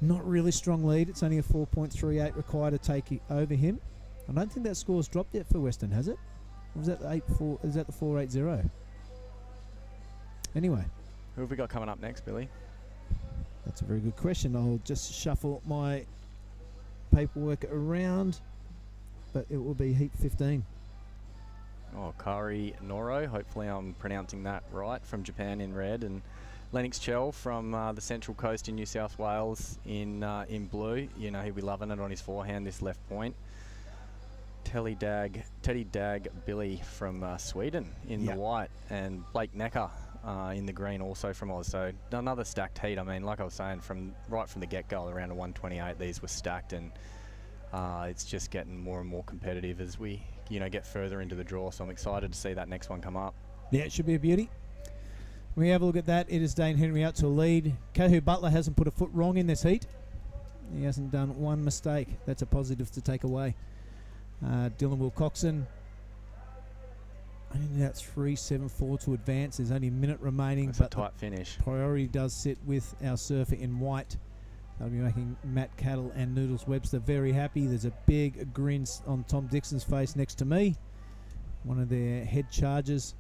not really strong lead. It's only a 4.38 required to take over him. I don't think that score's dropped yet for Western, has it? Or was that the 8-4? Is that the 4.80? Anyway. Who have we got coming up next, Billy? That's a very good question. I'll just shuffle my paperwork around, but it will be heat 15. Oh, Kari Noro, hopefully I'm pronouncing that right, from Japan in red, and Lennox Chell from the Central Coast in New South Wales in blue. You know, he'll be loving it on his forehand, this left point. Teddy Dag Billy from Sweden in the white, and Blake Necker in the green also from Oz. So another stacked heat. I mean, like I was saying, right from the get-go, around a 128, these were stacked, and it's just getting more and more competitive as we get further into the draw. So I'm excited to see that next one come up. Yeah, it should be a beauty. When we have a look at that, it is Dane Henry out to a lead. Kahu Butler hasn't put a foot wrong in this heat. He hasn't done one mistake. That's a positive to take away. Dylan Wilcoxon only about 3.74 to advance. There's only a minute remaining. That's but a tight finish. Priority does sit with our surfer in white. They'll be making Matt Cattle and Noodles Webster very happy. There's a big grin on Tom Dixon's face next to me. One of their head chargers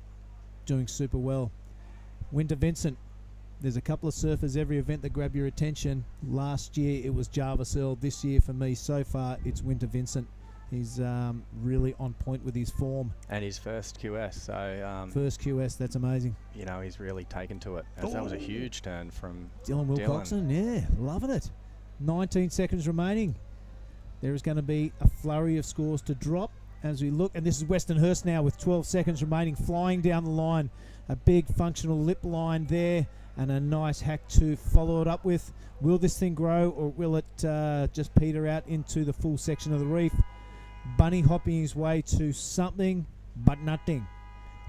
doing super well. Winter Vincent. There's a couple of surfers every event that grab your attention. Last year it was Jarvis Earl. This year for me so far it's Winter Vincent. He's really on point with his form. And his first QS. So first QS, that's amazing. You know, he's really taken to it. As that was a huge turn from Dylan Wilcoxon. Yeah, loving it. 19 seconds remaining. There is going to be a flurry of scores to drop. as we look. And this is Westernhurst now with 12 seconds remaining, flying down the line. A big functional lip line there and a nice hack to follow it up with. Will this thing grow, or will it just peter out into the full section of the reef? Bunny hopping his way to something, but nothing.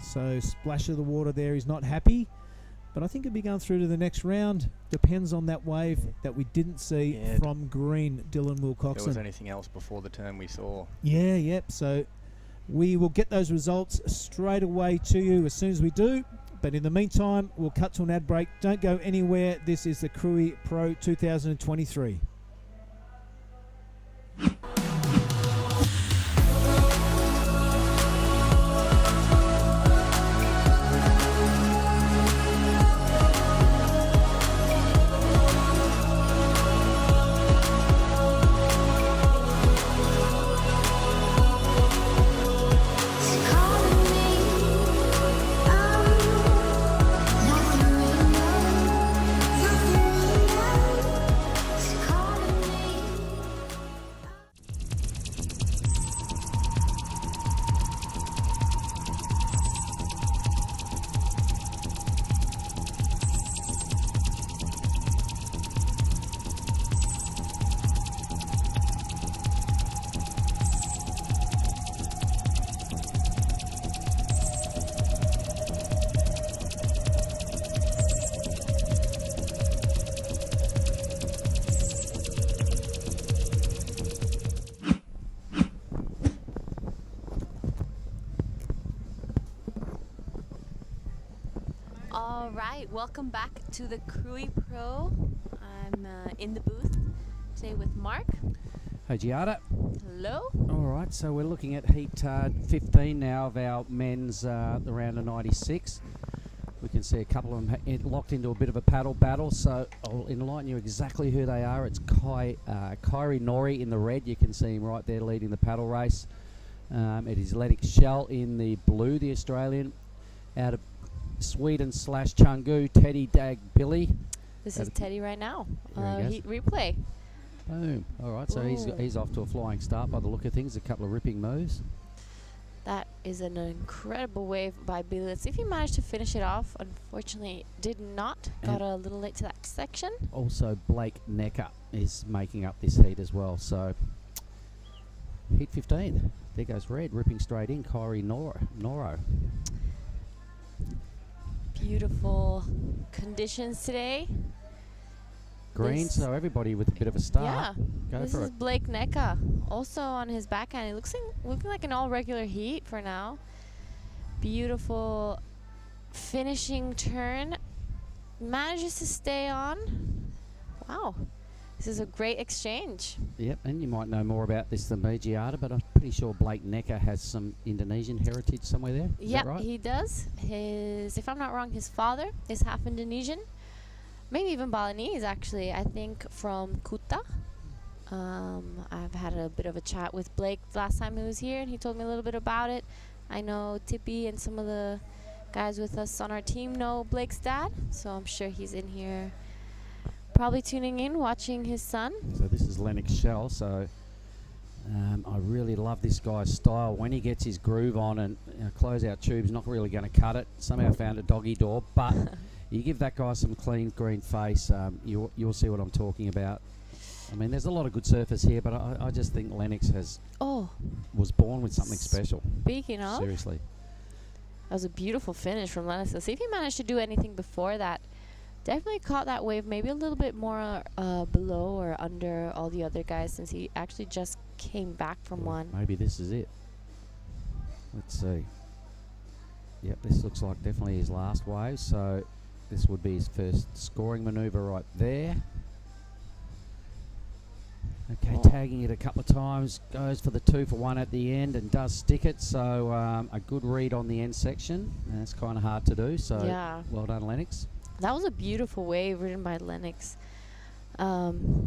So splash of the water there. He's not happy, but I think he'll be going through to the next round. Depends on that wave that we didn't see from green, Dylan Wilcoxon. If there was anything else before the turn we saw. Yeah, yep. So we will get those results straight away to you as soon as we do. But in the meantime, we'll cut to an ad break. Don't go anywhere. This is the Krui Pro 2023. All right, welcome back to the Krui Pro. I'm in the booth today with Mark. Hey, Giada. Hello. All right, so we're looking at heat 15 now of our men's the round of 96. We can see a couple of them locked into a bit of a paddle battle, so I'll enlighten you exactly who they are. It's Kyrie Nori in the red. You can see him right there leading the paddle race. It is Lennox Shell in the blue, the Australian. Out of Sweden / Chungu, Teddy Dag Billy. This is Teddy right now. Heat replay. Boom. All right, so he's off to a flying start by the look of things. A couple of ripping moves. That is an incredible wave by Billy. Let's see if he managed to finish it off. Unfortunately, did not. Got a little late to that section. Also, Blake Necker is making up this heat as well. So, heat 15. There goes red, ripping straight in. Kyrie Noro. Beautiful conditions today. Green, so everybody with a bit of a start. Yeah, Go this for is it. Blake Necker, also on his backhand. It looking like an all-regular heat for now. Beautiful finishing turn. Manages to stay on. Wow, this is a great exchange. Yep, and you might know more about this than me, Giada, but I'm pretty sure Blake Necker has some Indonesian heritage somewhere there. Is Yep, that right? he does. If I'm not wrong, his father is half Indonesian. Maybe even Balinese, actually. I think from Kuta. I've had a bit of a chat with Blake last time he was here, and he told me a little bit about it. I know Tippy and some of the guys with us on our team know Blake's dad, so I'm sure he's in here probably tuning in, watching his son. So this is Lennox Shell, so I really love this guy's style. When he gets his groove on and close-out tube's not really going to cut it. Somehow found a doggy door, but you give that guy some clean green face, you'll see what I'm talking about. I mean, there's a lot of good surfers here, but I just think Lennox was born with something special. Speaking of, seriously, that was a beautiful finish from Lennox. Let's see if he managed to do anything before that. Definitely caught that wave maybe a little bit more below or under all the other guys, since he actually just came back from one. Maybe this is it. Let's see. Yep, this looks like definitely his last wave, so this would be his first scoring maneuver right there. Okay, tagging it a couple of times, goes for the 2 for 1 at the end and does stick it, so a good read on the end section. And that's kind of hard to do, so well done, Lennox. That was a beautiful wave ridden by Lennox.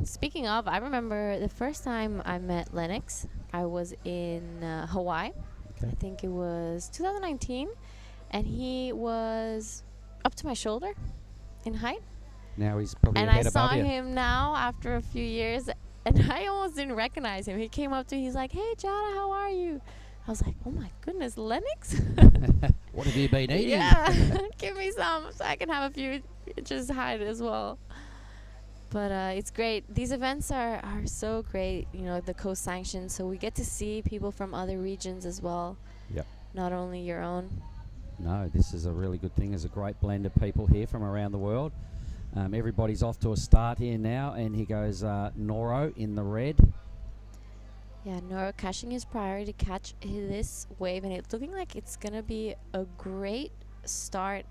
Speaking of, I remember the first time I met Lennox, I was in Hawaii. Okay. I think it was 2019, and he was up to my shoulder in height. Now he's probably And a I head saw above you. him now after a few years, and I almost didn't recognize him. He came up to me, he's like, "Hey, Jada, how are you?" I was like, oh my goodness, Lennox? What have you been eating? Yeah, give me some so I can have a few inches hide as well. But it's great. These events are so great, you know, the co-sanctioned, so we get to see people from other regions as well. Yep. Not only your own. No, this is a really good thing. There's a great blend of people here from around the world. Everybody's off to a start here now, and here goes Noro in the red. Yeah, Noro cashing his priority to catch this wave, and it's looking like it's going to be a great start.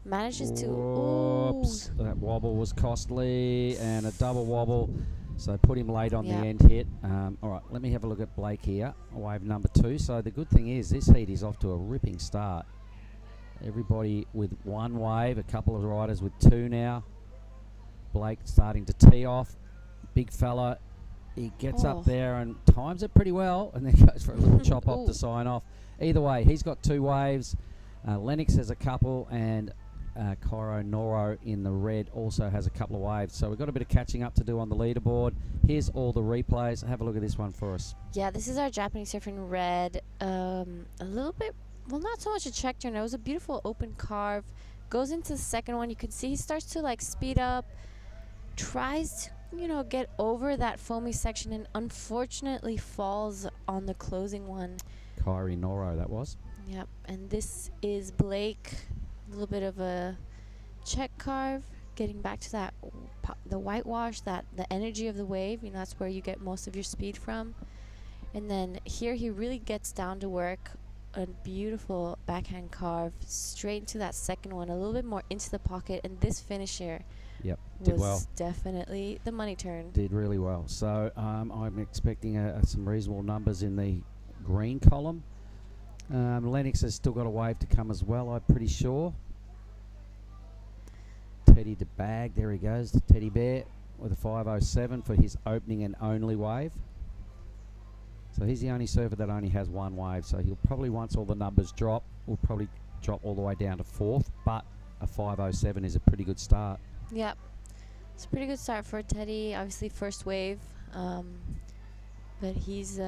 Manages to... Oops, Ooh. that wobble was costly, and a double wobble, so put him late on the Yep. end hit. All right, let me have a look at Blake here, wave number 2. So the good thing is this heat is off to a ripping start. Everybody with one wave, a couple of riders with 2 now. Blake starting to tee off. Big fella, he gets up there and times it pretty well, and then goes for a little chop off to sign off. Either way, he's got 2 waves. Lennox has a couple, and Cairo Noro in the red also has a couple of waves. So we've got a bit of catching up to do on the leaderboard. Here's all the replays. Have a look at this one for us. Yeah, this is our Japanese surfer in red. A little bit, well, not so much a check turn. It was a beautiful open carve. Goes into the second one. You can see he starts to like speed up. Tries to, you know, get over that foamy section, and unfortunately falls on the closing one. Cairo Noro, that was. Yep, and this is Blake. A little bit of a check carve. Getting back to that, the whitewash, that the energy of the wave. You know, that's where you get most of your speed from. And then here he really gets down to work. A beautiful backhand carve straight into that second one, a little bit more into the pocket, and this finish here did was well. Definitely the money turn. Did really well. So I'm expecting some reasonable numbers in the green column. Lennox has still got a wave to come as well, I'm pretty sure. Teddy to bag, there he goes, the teddy bear with a 507 for his opening and only wave. So he's the only surfer that only has 1 wave, so he'll probably, once all the numbers drop, will probably drop all the way down to 4th, but a 507 is a pretty good start. Yep, it's a pretty good start for Teddy. Obviously first wave, but he's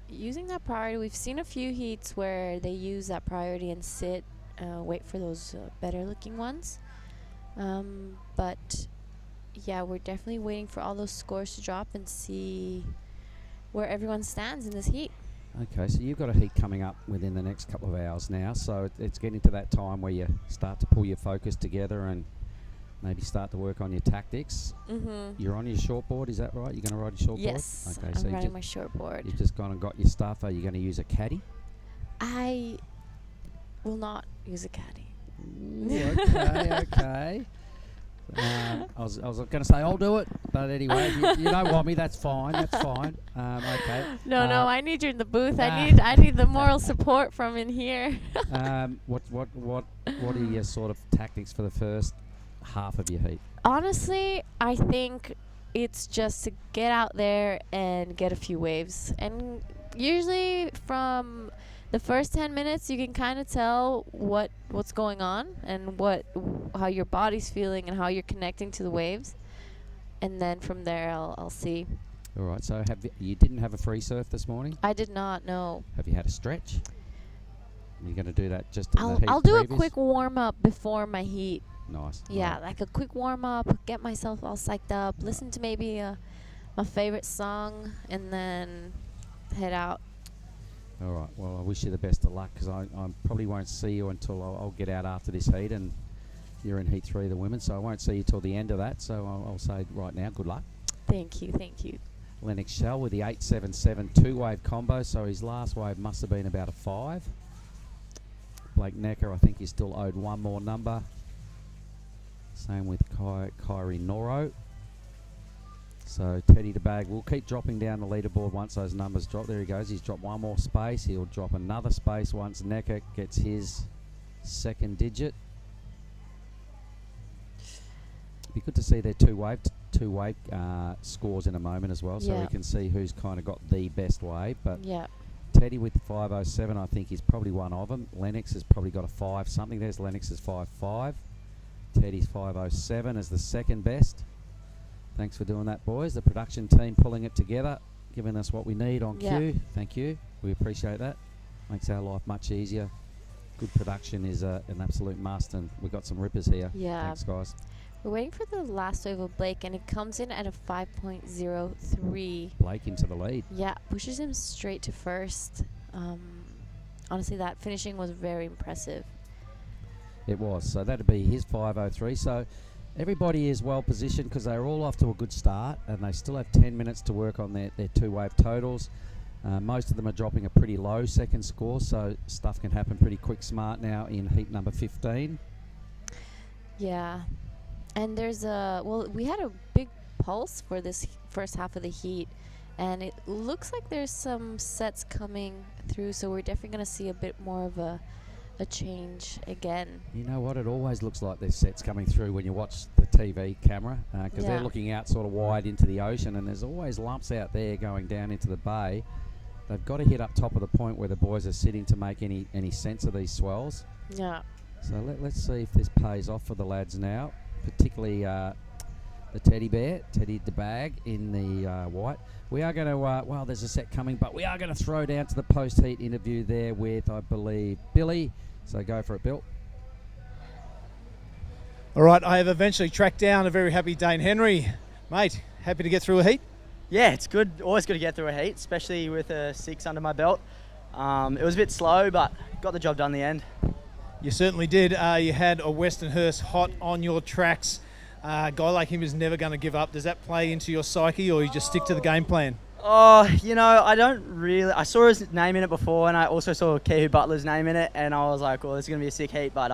using that priority. We've seen a few heats where they use that priority and sit, wait for those better looking ones. But yeah, we're definitely waiting for all those scores to drop and see where everyone stands in this heat. Okay, so you've got a heat coming up within the next couple of hours now, so it's getting to that time where you start to pull your focus together and maybe start to work on your tactics. You're on your shortboard, is that right? You're going to ride your shortboard? Yes, okay, I'm riding my shortboard. You've just gone and got your stuff. Are you going to use a caddy? I will not use a caddy. Okay. I was going to say I'll do it, but anyway, you don't want me. That's fine. That's fine. Okay. No, I need you in the booth. I need the moral support from in here. What are your sort of tactics for the first half of your heat? Honestly, I think it's just to get out there and get a few waves. And usually from the first 10 minutes, you can kind of tell what's going on and how your body's feeling and how you're connecting to the waves. And then from there, I'll see. All right. So you didn't have a free surf this morning? I did not, no. Have you had a stretch? You're going to do that just in the heat I'll do previous? a quick warm-up before my heat. Nice. Yeah, like a quick warm-up, get myself all psyched up, listen to maybe my favorite song, and then head out. All right. Well, I wish you the best of luck, because I probably won't see you until I'll get out after this heat, and you're in heat 3 of the women, so I won't see you till the end of that. So I'll say right now, good luck. Thank you. Lennox Shell with the 877 2-wave combo, so his last wave must have been about a 5. Blake Necker, I think he's still owed 1 more number. Same with Kyrie Noro. So Teddy to bag. We'll keep dropping down the leaderboard once those numbers drop. There he goes. He's dropped 1 more space. He'll drop another space once Necker gets his 2nd digit. Be good to see their two-wave scores in a moment as well, so we can see who's kind of got the best wave. But Teddy with the 507, I think he's probably one of them. Lennox has probably got a 5 something. There's Lennox's 5.5. Teddy's 507 as the 2nd best. Thanks for doing that, boys. The production team pulling it together, giving us what we need on cue. Thank you. We appreciate that. Makes our life much easier. Good production is an absolute must, and we've got some rippers here. Yeah. Thanks, guys. We're waiting for the last wave of Blake, and it comes in at a 5.03. Blake into the lead. Yeah, pushes him straight to first. Honestly, that finishing was very impressive. It was. So that'd be his 5.03. So everybody is well positioned because they're all off to a good start, and they still have 10 minutes to work on their two-wave totals. Most of them are dropping a pretty low second score, so stuff can happen pretty quick smart now in heat number 15. Yeah. And there's we had a big pulse for this first half of the heat, and it looks like there's some sets coming through, so we're definitely going to see a bit more of a change again. You know what? It always looks like there's sets coming through when you watch the TV camera, because they're looking out sort of wide into the ocean, and there's always lumps out there going down into the bay. They've got to hit up top of the point where the boys are sitting to make any sense of these swells. Yeah. So let's see if this pays off for the lads now, particularly the teddy bear, Teddy the bag in the white. We are going to, well, there's a set coming, but we are going to throw down to the post-heat interview there with, I believe, Billy. So go for it, Bill. All right, I have eventually tracked down a very happy Dane Henry. Mate, happy to get through a heat? Yeah, it's good. Always good to get through a heat, especially with a 6 under my belt. It was a bit slow, but got the job done in the end. You certainly did. You had a Westernhurst hot on your tracks. A guy like him is never going to give up. Does that play into your psyche, or you just stick to the game plan? Oh, you know, I don't really... I saw his name in it before, and I also saw Kehu Butler's name in it, and I was like, well, this is going to be a sick heat. But,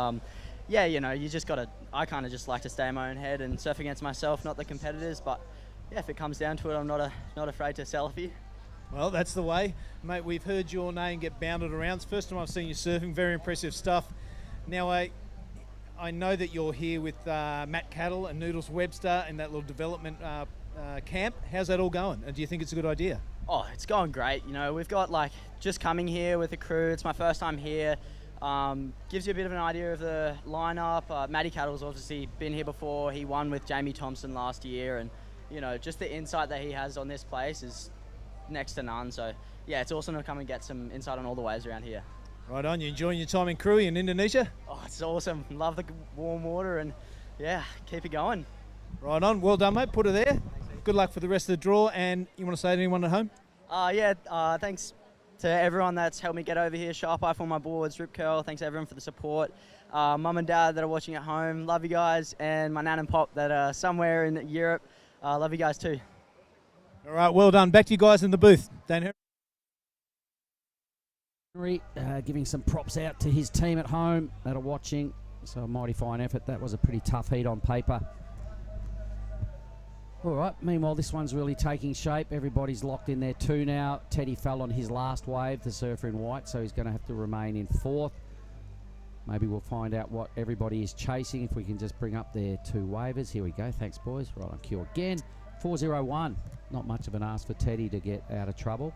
yeah, you know, you just got to... I kind of just like to stay in my own head and surf against myself, not the competitors. But, yeah, if it comes down to it, I'm not afraid to sell a few. Well, that's the way. Mate, we've heard your name get bounded around. It's the first time I've seen you surfing. Very impressive stuff. Now, I know that you're here with Matt Cattle and Noodles Webster in that little development camp. How's that all going? And do you think it's a good idea? Oh, it's going great. You know, we've got like just coming here with the crew. It's my first time here. Gives you a bit of an idea of the lineup. Matty Cattle's obviously been here before. He won with Jamie Thompson last year, and you know, just the insight that he has on this place is next to none. So yeah, it's awesome to come and get some insight on all the waves around here. Right on. You enjoying your time in Krui in Indonesia? Oh, it's awesome. Love the warm water, and yeah, keep it going. Right on. Well done, mate. Put her there. Good luck for the rest of the draw. And you want to say to anyone at home? Thanks to everyone that's helped me get over here. Sharp Eye for my boards, Rip Curl. Thanks everyone for the support. Mum and Dad that are watching at home. Love you guys. And my Nan and Pop that are somewhere in Europe. Love you guys too. All right. Well done. Back to you guys in the booth. Dan Henry. Giving some props out to his team at home that are watching. So a mighty fine effort. That was a pretty tough heat on paper. All right, meanwhile, this one's really taking shape. Everybody's locked in there too now. Teddy fell on his last wave, the surfer in white, so he's going to have to remain in fourth. Maybe we'll find out what everybody is chasing if we can just bring up their two wavers. Here we go. Thanks, boys. Right on cue again. 4:01. Not much of an ask for Teddy to get out of trouble.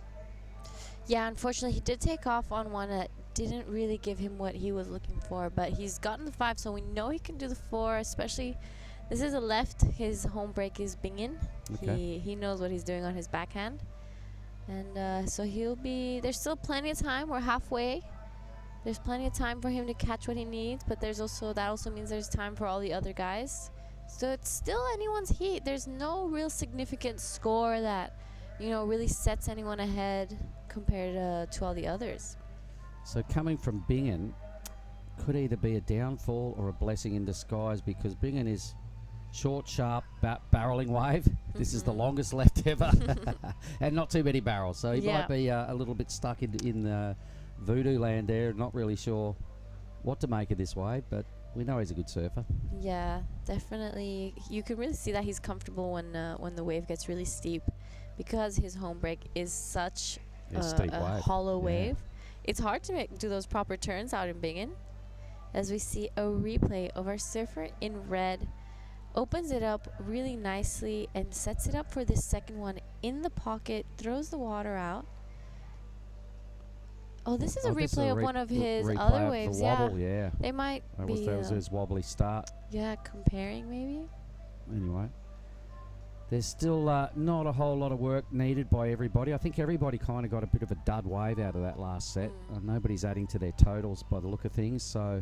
Yeah, unfortunately, he did take off on one that didn't really give him what he was looking for, but he's gotten the 5, so we know he can do the 4, especially... This is a left. His home break is binging. Okay. He knows what he's doing on his backhand. And so he'll be... There's still plenty of time. We're halfway. There's plenty of time for him to catch what he needs, but there's also... That also means there's time for all the other guys. So it's still anyone's heat. There's no real significant score that, you know, really sets anyone ahead compared to all the others. So coming from Bingen could either be a downfall or a blessing in disguise, because Bingen is... short, sharp, barreling wave. This is the longest left ever. And not too many barrels. So he might be a little bit stuck in voodoo land there. Not really sure what to make of this wave, but we know he's a good surfer. Yeah, definitely. You can really see that he's comfortable when the wave gets really steep, because his home break is such a hollow wave. It's hard to do those proper turns out in Bingen. As we see a replay of our surfer in red opens it up really nicely and sets it up for this second one in the pocket, throws the water out. Oh, this is a replay of one of his other waves. Yeah. They might that was his wobbly start. Yeah, comparing maybe. Anyway, There's still not a whole lot of work needed by everybody. I think everybody kind of got a bit of a dud wave out of that last set. Nobody's adding to their totals by the look of things. So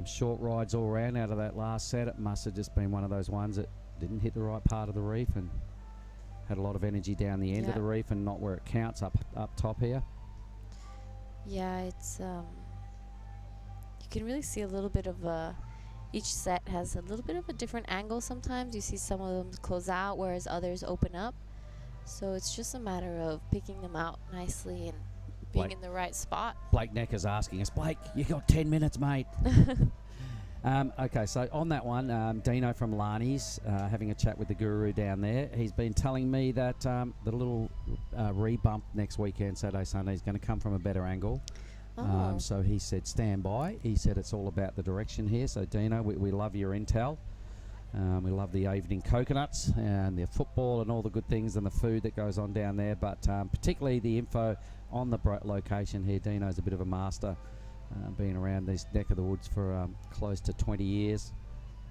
short rides all around out of that last set. It must have just been one of those ones that didn't hit the right part of the reef and had a lot of energy down the end of the reef and not where it counts up top here. Yeah, it's you can really see a little bit of each set has a little bit of a different angle sometimes. You see some of them close out, whereas others open up. So it's just a matter of picking them out nicely and being in the right spot. Blake Necker's asking us, Blake, you got 10 minutes, mate. Okay, so on that one, Dino from Lani's having a chat with the guru down there. He's been telling me that the little re-bump next weekend, Saturday, Sunday, is going to come from a better angle. So he said, stand by. He said it's all about the direction here. So, Dino, we love your intel. We love the evening coconuts and the football and all the good things and the food that goes on down there. But particularly the info on the location here. Dino's a bit of a master, being around this neck of the woods for close to 20 years.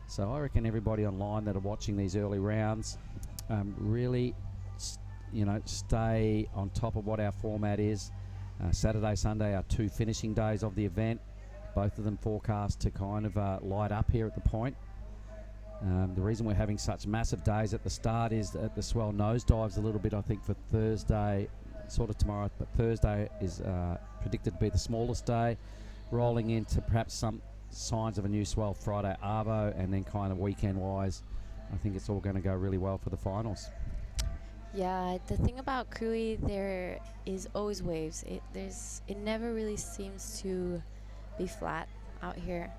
So I reckon everybody online that are watching these early rounds really, stay on top of what our format is. Saturday, Sunday are 2 finishing days of the event. Both of them forecast to kind of light up here at the point. The reason we're having such massive days at the start is that the swell nosedives a little bit, I think, for Thursday, sort of tomorrow, but Thursday is predicted to be the smallest day, rolling into perhaps some signs of a new swell Friday arvo, and then kind of weekend-wise, I think it's all going to go really well for the finals. Yeah, the thing about Krui, there is always waves. It never really seems to be flat out here.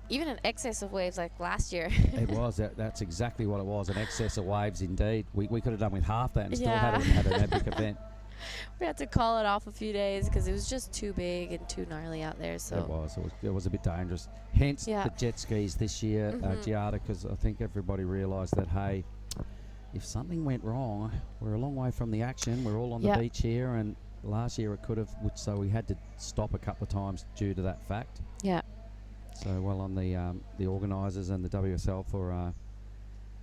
Even an excess of waves like last year. It was. That's exactly what it was, an excess of waves indeed. We could have done with half that and still had an epic event. We had to call it off a few days because it was just too big and too gnarly out there. So It was a bit dangerous. Hence the jet skis this year, Giada, because I think everybody realised that, hey, if something went wrong, we're a long way from the action. We're all on the beach here, and last year it could have, so we had to stop a couple of times due to that fact. Yeah. So well on the organisers and the WSL for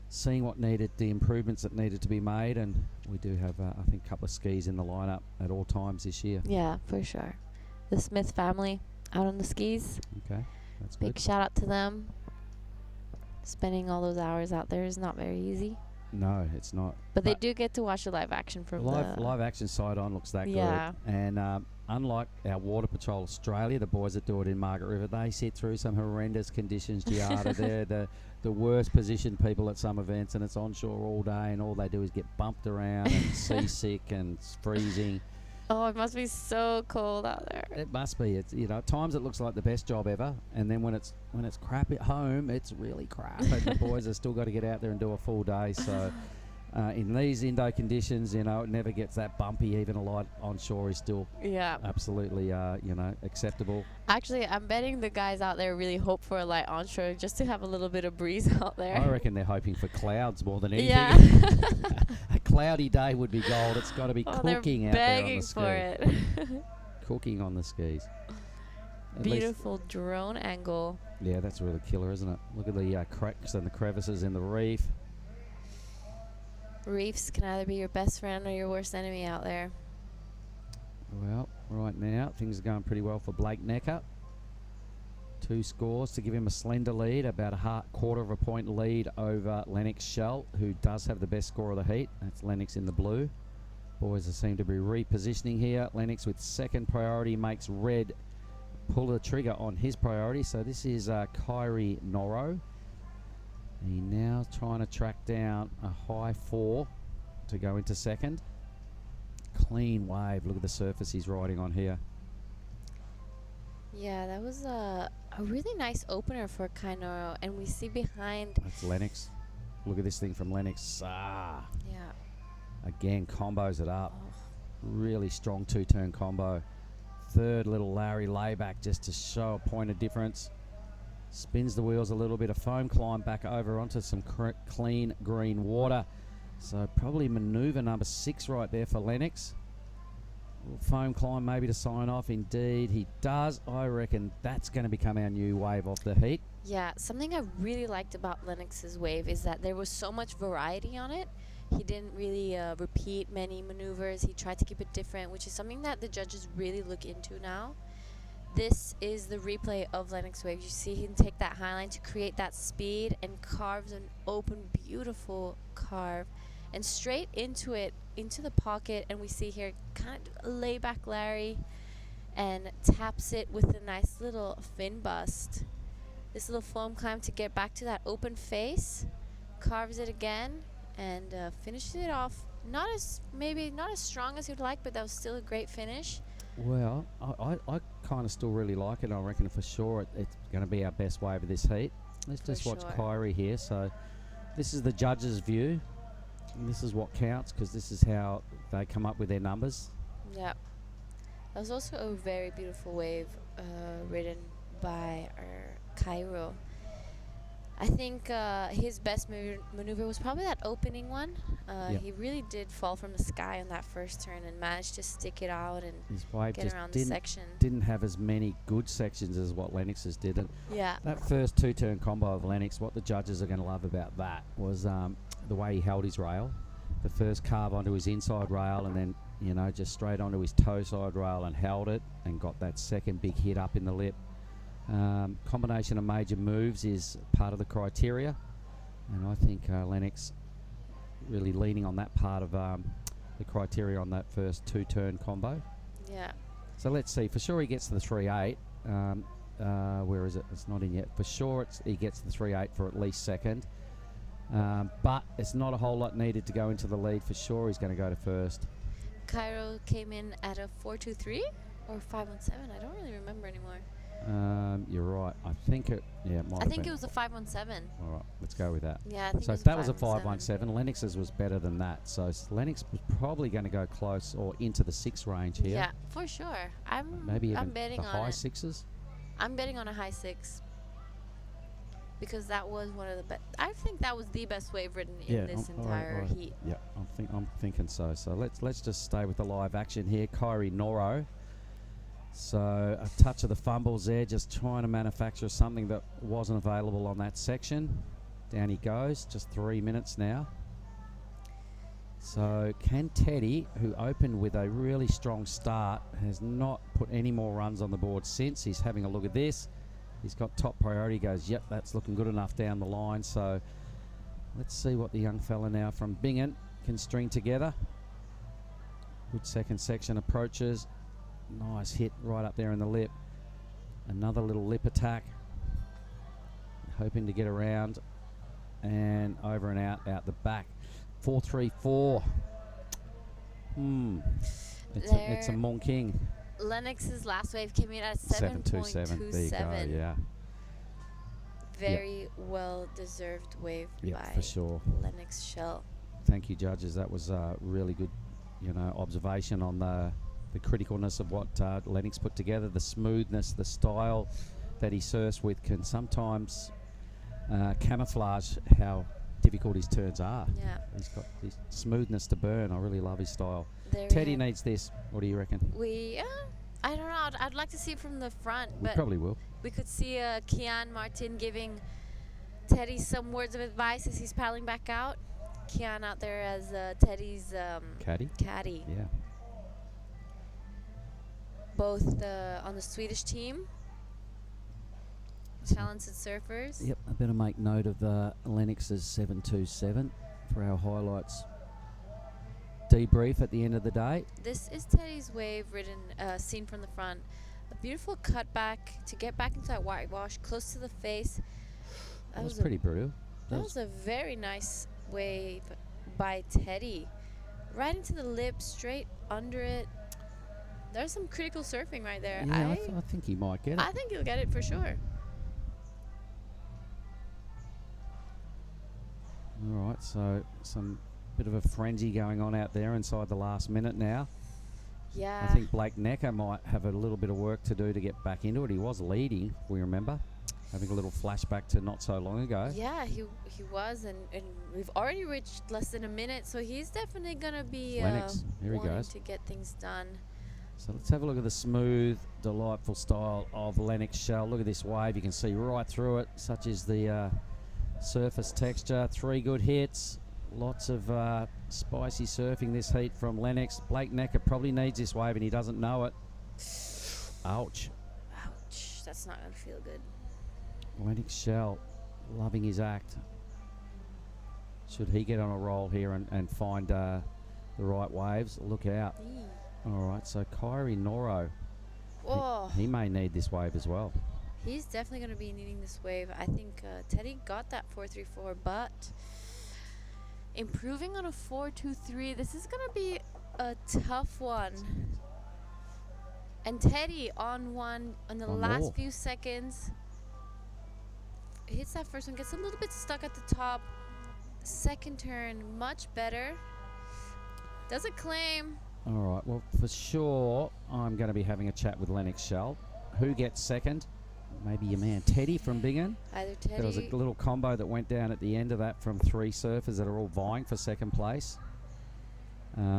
seeing the improvements that needed to be made, and we do have, I think, a couple of skis in the lineup at all times this year. Yeah, for sure. The Smith family out on the skis. Okay, that's good. Big shout out to them. Spending all those hours out there is not very easy. No, it's not. But they do get to watch the live action from the live action side on looks that good. And unlike our Water Patrol Australia, the boys that do it in Margaret River, they sit through some horrendous conditions, Giada. They're the worst positioned people at some events, and it's onshore all day, and all they do is get bumped around and seasick and freezing. Oh, it must be so cold out there. It must be. It's, at times it looks like the best job ever, and then when it's crap at home, it's really crap. And the boys have still got to get out there and do a full day. So in these Indo conditions, it never gets that bumpy. Even a light onshore is still absolutely acceptable. Actually, I'm betting the guys out there really hope for a light onshore just to have a little bit of breeze out there. I reckon they're hoping for clouds more than anything. Yeah. A cloudy day would be gold. It's got to be cooking out there on the ski. They're begging for it. Cooking on the skis. Beautiful drone angle. Yeah, that's really killer, isn't it? Look at the cracks and the crevices in the reef. Reefs can either be your best friend or your worst enemy out there. Well, right now, things are going pretty well for Blake Necker. 2 scores to give him a slender lead, about a quarter of a point lead over Lennox Shell, who does have the best score of the heat. That's Lennox in the blue. Boys seem to be repositioning here. Lennox with second priority makes Red pull the trigger on his priority. So this is Kyrie Noro. He now trying to track down a high 4 to go into second. Clean wave. Look at the surface he's riding on here. Yeah, that was a really nice opener for Kainoro, and we see behind. That's Lennox. Look at this thing from Lennox. Yeah. Again, combos it up. Really strong 2-turn combo. Third little Larry layback just to show a point of difference. Spins the wheels a little bit of foam, climb back over onto some clean green water. So probably maneuver number 6 right there for Lennox. foam climb maybe to sign off. Indeed, he does. I reckon that's going to become our new wave of the heat. Yeah, something I really liked about Lennox's wave is that there was so much variety on it. He didn't really repeat many maneuvers. He tried to keep it different, which is something that the judges really look into now. This is the replay of Lennox wave. You see him take that high line to create that speed and carves an open, beautiful carve. And straight into it, into the pocket, and we see here kind of a layback Larry and taps it with a nice little fin bust. This little foam climb to get back to that open face, carves it again, and finishes it off. Maybe not as strong as you'd like, but that was still a great finish. Well, I kind of still really like it. I reckon for sure it's going to be our best wave of this heat. Let's just watch Kyrie here. So this is the judges' view. And this is what counts because this is how they come up with their numbers. Yeah. That was also a very beautiful wave ridden by our Cairo. I think his best maneuver was probably that opening one. He really did fall from the sky on that first turn and managed to stick it out and his wave get just around the section. Didn't have as many good sections as what Lennox's did. And yeah. That first two-turn combo of Lennox, what the judges are going to love about that was the way he held his rail. The first carve onto his inside rail and then, you know, just straight onto his toe side rail and held it and got that second big hit up in the lip. Combination of major moves is part of the criteria, and I think Lennox really leaning on that part of the criteria on that first two-turn combo. Yeah. So let's see. For sure he gets to the 3.8. Where is it? It's not in yet. For sure he gets the 3.8 for at least second. But it's not a whole lot needed to go into the lead. For sure he's going to go to first. Cairo came in at a 4.23 or 5.17. I don't really remember anymore. You're right. I think it. Yeah, it might. I think it was a 5.17. All right, let's go with that. Yeah, I think so it if was that was a 5.17, Lennox's was better than that. So Lennox was probably going to go close or into the 6 range here. Yeah, for sure. Maybe even I'm betting the on high it. 6s. I'm betting on a high 6 because that was one of the best. I think that was the best wave ridden in this entire heat. Yeah, I'm thinking so. So let's just stay with the live action here. Kyrie Noro. So a touch of the fumbles there, just trying to manufacture something that wasn't available on that section. Down he goes, just 3 minutes now. So can Teddy, who opened with a really strong start, has not put any more runs on the board since. He's having a look at this. He's got top priority. He goes, yep, that's looking good enough down the line. So let's see what the young fella now from Bingen can string together. Good second section approaches. Nice hit right up there in the lip. Another little lip attack. Hoping to get around and over and out the back. 4.34. It's a Mon King. Lennox's last wave came in at 7.27. There you go, yeah. Very well deserved wave by for sure. Lennox Shell. Thank you, judges. That was a really good, observation on the criticalness of what Lennox put together, the smoothness, the style that he surfs with can sometimes camouflage how difficult his turns are. Yeah. He's got this smoothness to burn. I really love his style. There Teddy needs this. What do you reckon? I don't know. I'd like to see it from the front. We probably will. We could see Kian Martin giving Teddy some words of advice as he's paddling back out. Kian out there as Teddy's caddy. Yeah. Both on the Swedish team, talented surfers. Yep, I better make note of Lennox's 7.27 for our highlights debrief at the end of the day. This is Teddy's wave ridden, seen from the front. A beautiful cutback to get back into that whitewash, close to the face. That was pretty brutal. That was a very nice wave by Teddy. Right into the lip, straight under it. There's some critical surfing right there. Yeah, I think he might get it. I think he'll get it for sure. All right, so some bit of a frenzy going on out there inside the last minute now. Yeah. I think Blake Necker might have a little bit of work to do to get back into it. He was leading, if we remember. Having a little flashback to not so long ago. Yeah, he was, and we've already reached less than a minute, so he's definitely going to be Lennox, here he wanting goes. to get things done. So let's have a look at the smooth, delightful style of Lennox shell. Look at this wave. You can see right through it. Such is the surface texture. 3 good hits. Lots of spicy surfing this heat from Lennox. Blake Necker probably needs this wave and he doesn't know it. Ouch. Ouch. That's not going to feel good. Lennox shell loving his act. Should he get on a roll here and find the right waves, look out. All right, so Kyrie Noro, he may need this wave as well. He's definitely going to be needing this wave. I think Teddy got that 4.34, but improving on a 4.23, this is going to be a tough one. And Teddy on one in the last few seconds. Hits that first one, gets a little bit stuck at the top. Second turn, much better. Doesn't claim. All right, well, for sure, I'm going to be having a chat with Lennox Shell. Who gets second? Maybe your man Teddy from Bingen. Either Teddy. There was a little combo that went down at the end of that from 3 surfers that are all vying for second place.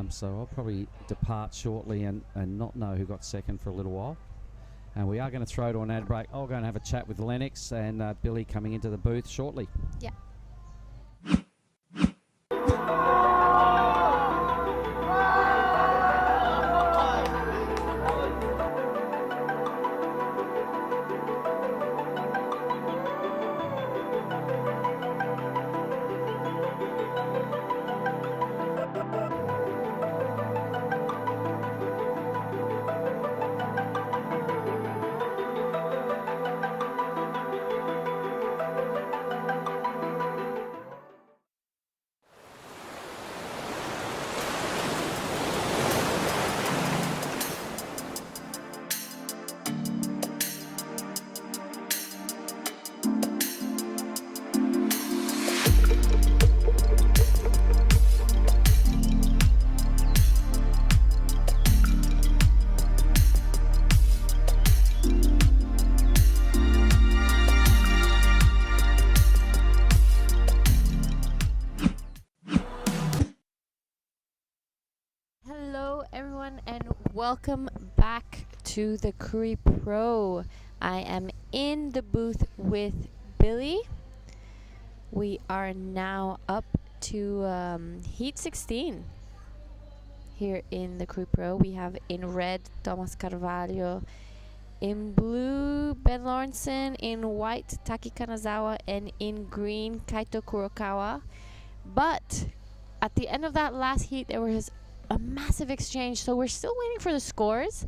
So I'll probably depart shortly and not know who got second for a little while. And we are going to throw to an ad break. I'll go and have a chat with Lennox and Billy coming into the booth shortly. Yeah. Welcome back to the Krui Pro. I am in the booth with Billy. We are now up to Heat 16 here in the Krui Pro. We have in red Thomas Carvalho, in blue Ben Lawrenson, in white Taki Kanazawa, and in green Kaito Kurokawa. But at the end of that last heat, there was a massive exchange, so we're still waiting for the scores.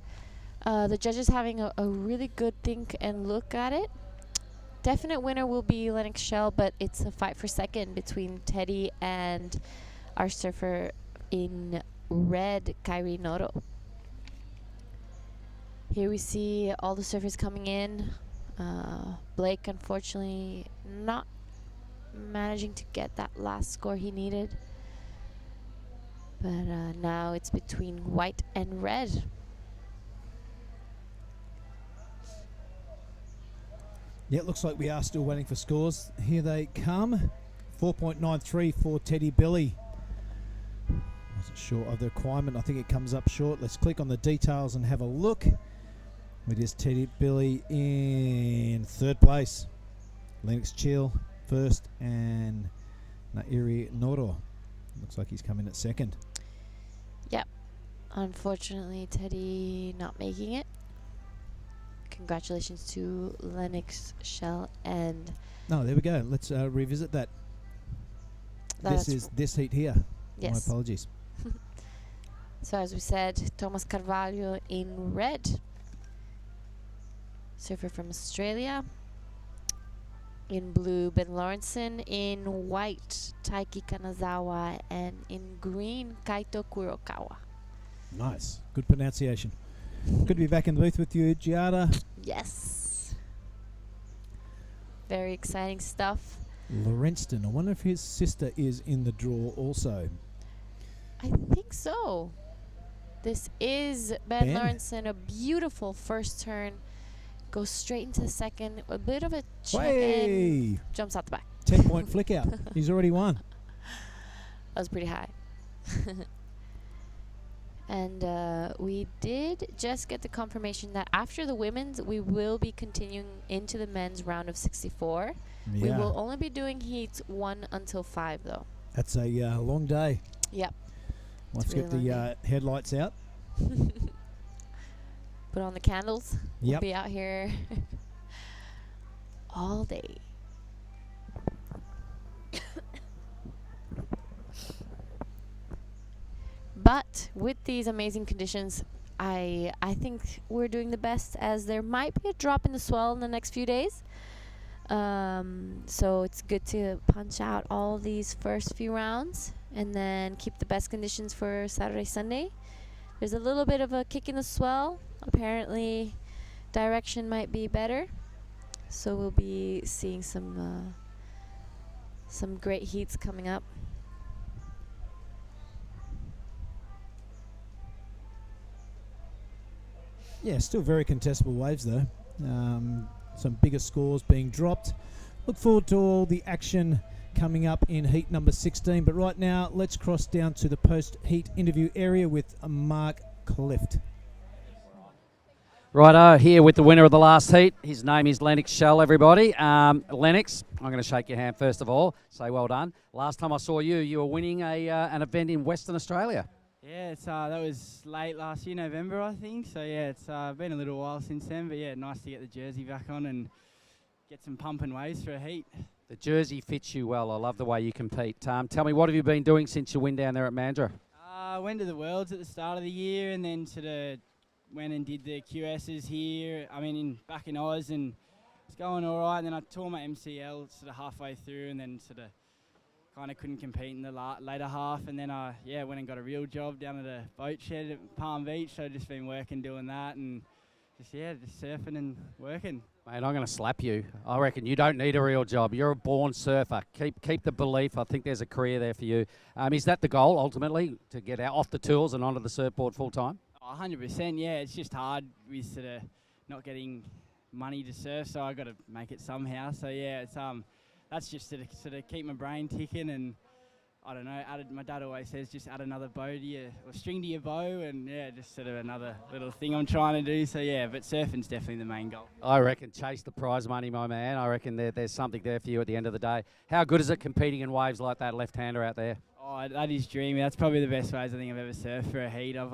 The judges having a really good think and look at it. Definite winner will be Lennox Shell, but it's a fight for second between Teddy and our surfer in red, Kyrie Noro. Here we see all the surfers coming in. Blake, unfortunately, not managing to get that last score he needed. But now it's between white and red. Yeah, it looks like we are still waiting for scores. Here they come. 4.93 for Teddy Billy. Wasn't sure of the requirement. I think it comes up short. Let's click on the details and have a look. It is Teddy Billy in third place. Lennox Chill first and Nairi Noro. Looks like he's coming at second. Yep. Unfortunately, Teddy not making it. Congratulations to Lennox Shell and... No, there we go. Let's revisit that. This is this heat here. Yes. My apologies. So as we said, Thomas Carvalho in red. Surfer from Australia. In blue, Ben Lawrenson. In white, Taiki Kanazawa. And in green, Kaito Kurokawa. Nice. Good pronunciation. Good to be back in the booth with you, Giada. Yes. Very exciting stuff. Lawrenston. I wonder if his sister is in the draw also. I think so. This is Ben Lawrenson. A beautiful first turn. Goes straight into the second. A bit of a check and jumps out the back. 10-point flick out. He's already won. That was pretty high. And we did just get the confirmation that after the women's, we will be continuing into the men's round of 64. Yeah. We will only be doing heats 1 until 5, though. That's a long day. Yep. Let's really get the headlights out. Put on the candles. We'll Yep. be out here all day. But with these amazing conditions, I think we're doing the best, as there might be a drop in the swell in the next few days. So it's good to punch out all these first few rounds and then keep the best conditions for Saturday, Sunday. There's a little bit of a kick in the swell. Apparently, direction might be better. So we'll be seeing some great heats coming up. Yeah, still very contestable waves though. Some bigger scores being dropped. Look forward to all the action coming up in heat number 16. But right now, let's cross down to the post-heat interview area with Mark Clift. Righto, here with the winner of the last heat. His name is Lennox Shell, everybody. Lennox, I'm going to shake your hand first of all. Say well done. Last time I saw you, you were winning an event in Western Australia. Yeah, that was late last year, November, I think. So, yeah, it's been a little while since then. But, yeah, nice to get the jersey back on and get some pumping waves for a heat. The jersey fits you well. I love the way you compete. Tell me, what have you been doing since your win down there at Mandurah? I went to the Worlds at the start of the year and then went and did the QSs here. Back in Oz, and it's going all right. And then I tore my MCL sort of halfway through, and then sort of kind of couldn't compete in the later half. And then I went and got a real job down at a boat shed at Palm Beach. So just been working doing that and just surfing and working. Mate, I'm going to slap you. I reckon you don't need a real job. You're a born surfer. Keep the belief. I think there's a career there for you. Is that the goal ultimately, to get out off the tools and onto the surfboard full time? 100%, yeah. It's just hard with sort of not getting money to surf, so I got to make it somehow. So yeah, it's that's just to sort of keep my brain ticking, and I don't know. My dad always says just add another bow to your or string to your bow, and yeah, just sort of another little thing I'm trying to do. So yeah, but surfing's definitely the main goal. I reckon chase the prize money, my man. I reckon there's something there for you at the end of the day. How good is it competing in waves like that, left-hander out there? Oh, that is dreamy. That's probably the best waves I think I've ever surfed for a heat. I've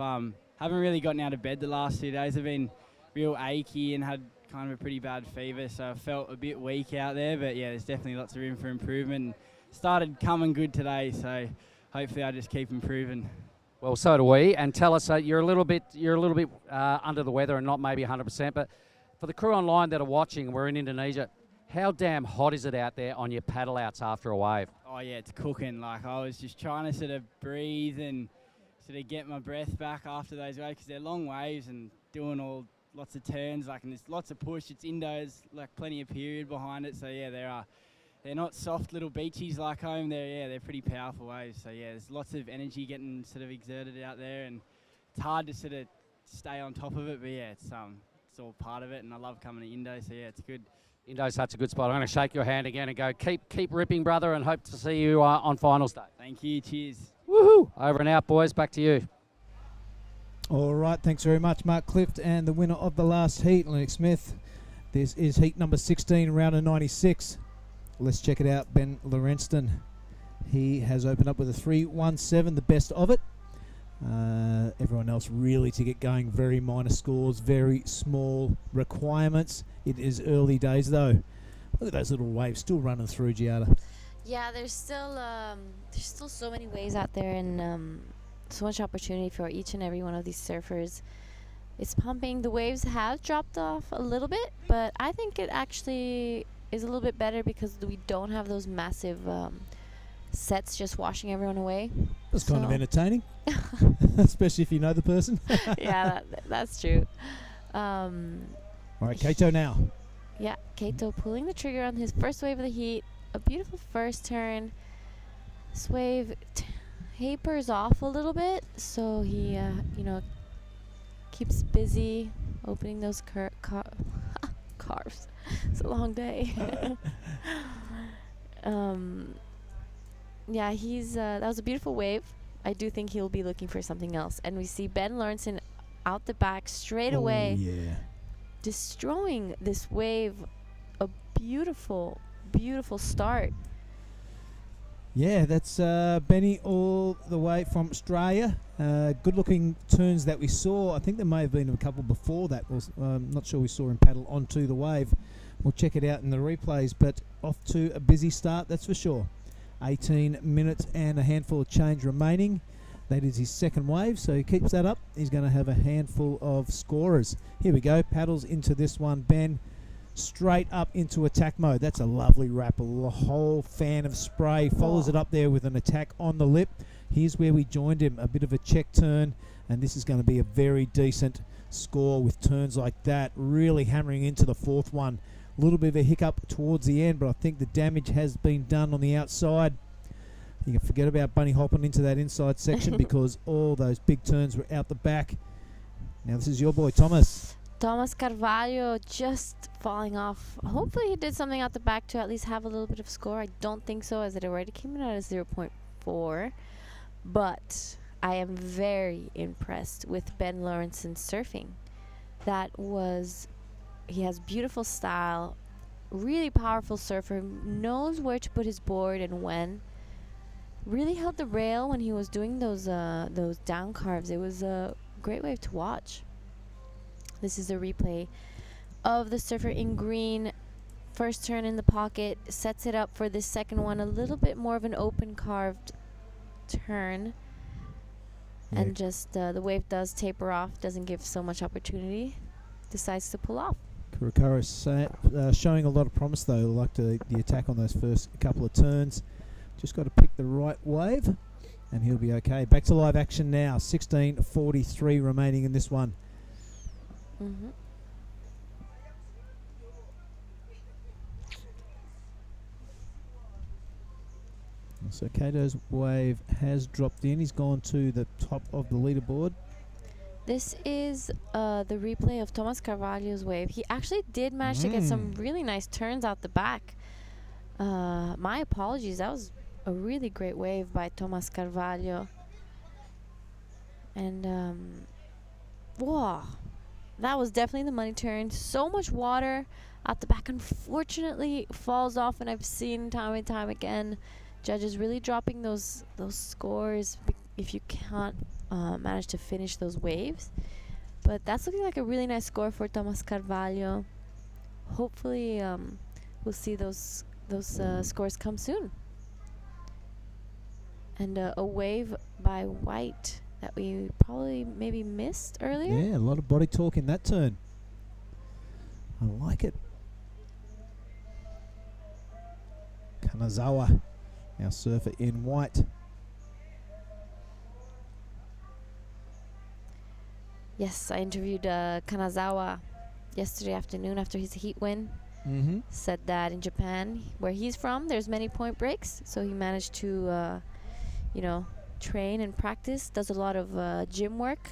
haven't really gotten out of bed the last 2 days. I've been real achy and had kind of a pretty bad fever, so I felt a bit weak out there. But yeah, there's definitely lots of room for improvement. Started coming good today, so hopefully I just keep improving. Well, so do we. And tell us, you're a little bit under the weather and not maybe 100%. But for the crew online that are watching, we're in Indonesia. How damn hot is it out there on your paddle outs after a wave? Oh yeah, it's cooking. Like I was just trying to sort of breathe and sort of get my breath back after those waves, because they're long waves and doing lots of turns, and there's lots of push. It's indoors, plenty of period behind it. So yeah, they're not soft little beachies like home. They're pretty powerful waves. So yeah, there's lots of energy getting sort of exerted out there, and it's hard to sort of stay on top of it. But yeah, it's all part of it, and I love coming to Indo. So yeah, it's good. Indo's such a good spot. I'm going to shake your hand again and go, keep ripping, brother, and hope to see you on finals day. Thank you. Cheers. Woohoo! Over and out, boys. Back to you. All right, thanks very much, Mark Clift, and the winner of the last heat, Lennox Smith. This is heat number 16, round of 96. Let's check it out. Ben Lorenston. He has opened up with a 3.17, the best of it. Everyone else really to get going. Very minor scores, very small requirements. It is early days though. Look at those little waves still running through, Giada. Yeah, there's still so many waves out there, and so much opportunity for each and every one of these surfers. It's pumping. The waves have dropped off a little bit, but I think it actually is a little bit better because we don't have those massive sets just washing everyone away. That's kind of entertaining, especially if you know the person. Yeah, that's true. All right, Kato now. Yeah, Kato pulling the trigger on his first wave of the heat. A beautiful first turn. This wave tapers off a little bit, so he, keeps busy opening those carves. It's a long day. Yeah, that was a beautiful wave. I do think he'll be looking for something else. And we see Ben Lawrenson out the back straight away, destroying this wave. A beautiful, beautiful start. Yeah, that's Benny all the way from Australia. Good-looking turns that we saw. I think there may have been a couple before that. Not sure we saw him paddle onto the wave. We'll check it out in the replays, but off to a busy start, that's for sure. 18 minutes and a handful of change remaining. That is his second wave, so he keeps that up. He's going to have a handful of scorers. Here we go, paddles into this one. Ben straight up into attack mode. That's a lovely wrap, a whole fan of spray. Follows it up there with an attack on the lip. Here's where we joined him, a bit of a check turn, and this is going to be a very decent score with turns like that, really hammering into the fourth one. A little bit of a hiccup towards the end, but I think the damage has been done on the outside. You can forget about bunny hopping into that inside section because all those big turns were out the back. Now this is your boy, Thomas. Thomas Carvalho just falling off. Hopefully he did something out the back to at least have a little bit of score. I don't think so, as it already came in at a 0.4. But I am very impressed with Ben Lawrenson's surfing. He has beautiful style, really powerful surfer, knows where to put his board and when. Really held the rail when he was doing those down carves. It was a great wave to watch. This is a replay of the surfer in green. First turn in the pocket, sets it up for this second one. A little bit more of an open carved turn. Yeah. And just the wave does taper off, doesn't give so much opportunity. Decides to pull off. Kurokara showing a lot of promise though, like the attack on those first couple of turns. Just got to pick the right wave and he'll be okay. Back to live action now. 16:43 remaining in this one. Mm-hmm. So Kato's wave has dropped in. He's gone to the top of the leaderboard. This is the replay of Thomas Carvalho's wave. He actually did manage to get some really nice turns out the back. My apologies. That was a really great wave by Thomas Carvalho. And, wow. That was definitely the money turn. So much water out the back. Unfortunately, falls off, and I've seen time and time again judges really dropping those scores if you can't manage to finish those waves. But that's looking like a really nice score for Thomas Carvalho. Hopefully we'll see those scores come soon. And a wave by White that we probably maybe missed earlier. Yeah, a lot of body talk in that turn. I like it. Kanazawa, our surfer in white. Yes, I interviewed Kanazawa yesterday afternoon after his heat win. Mm-hmm. Said that in Japan, where he's from, there's many point breaks, so he managed to, train and practice. Does a lot of gym work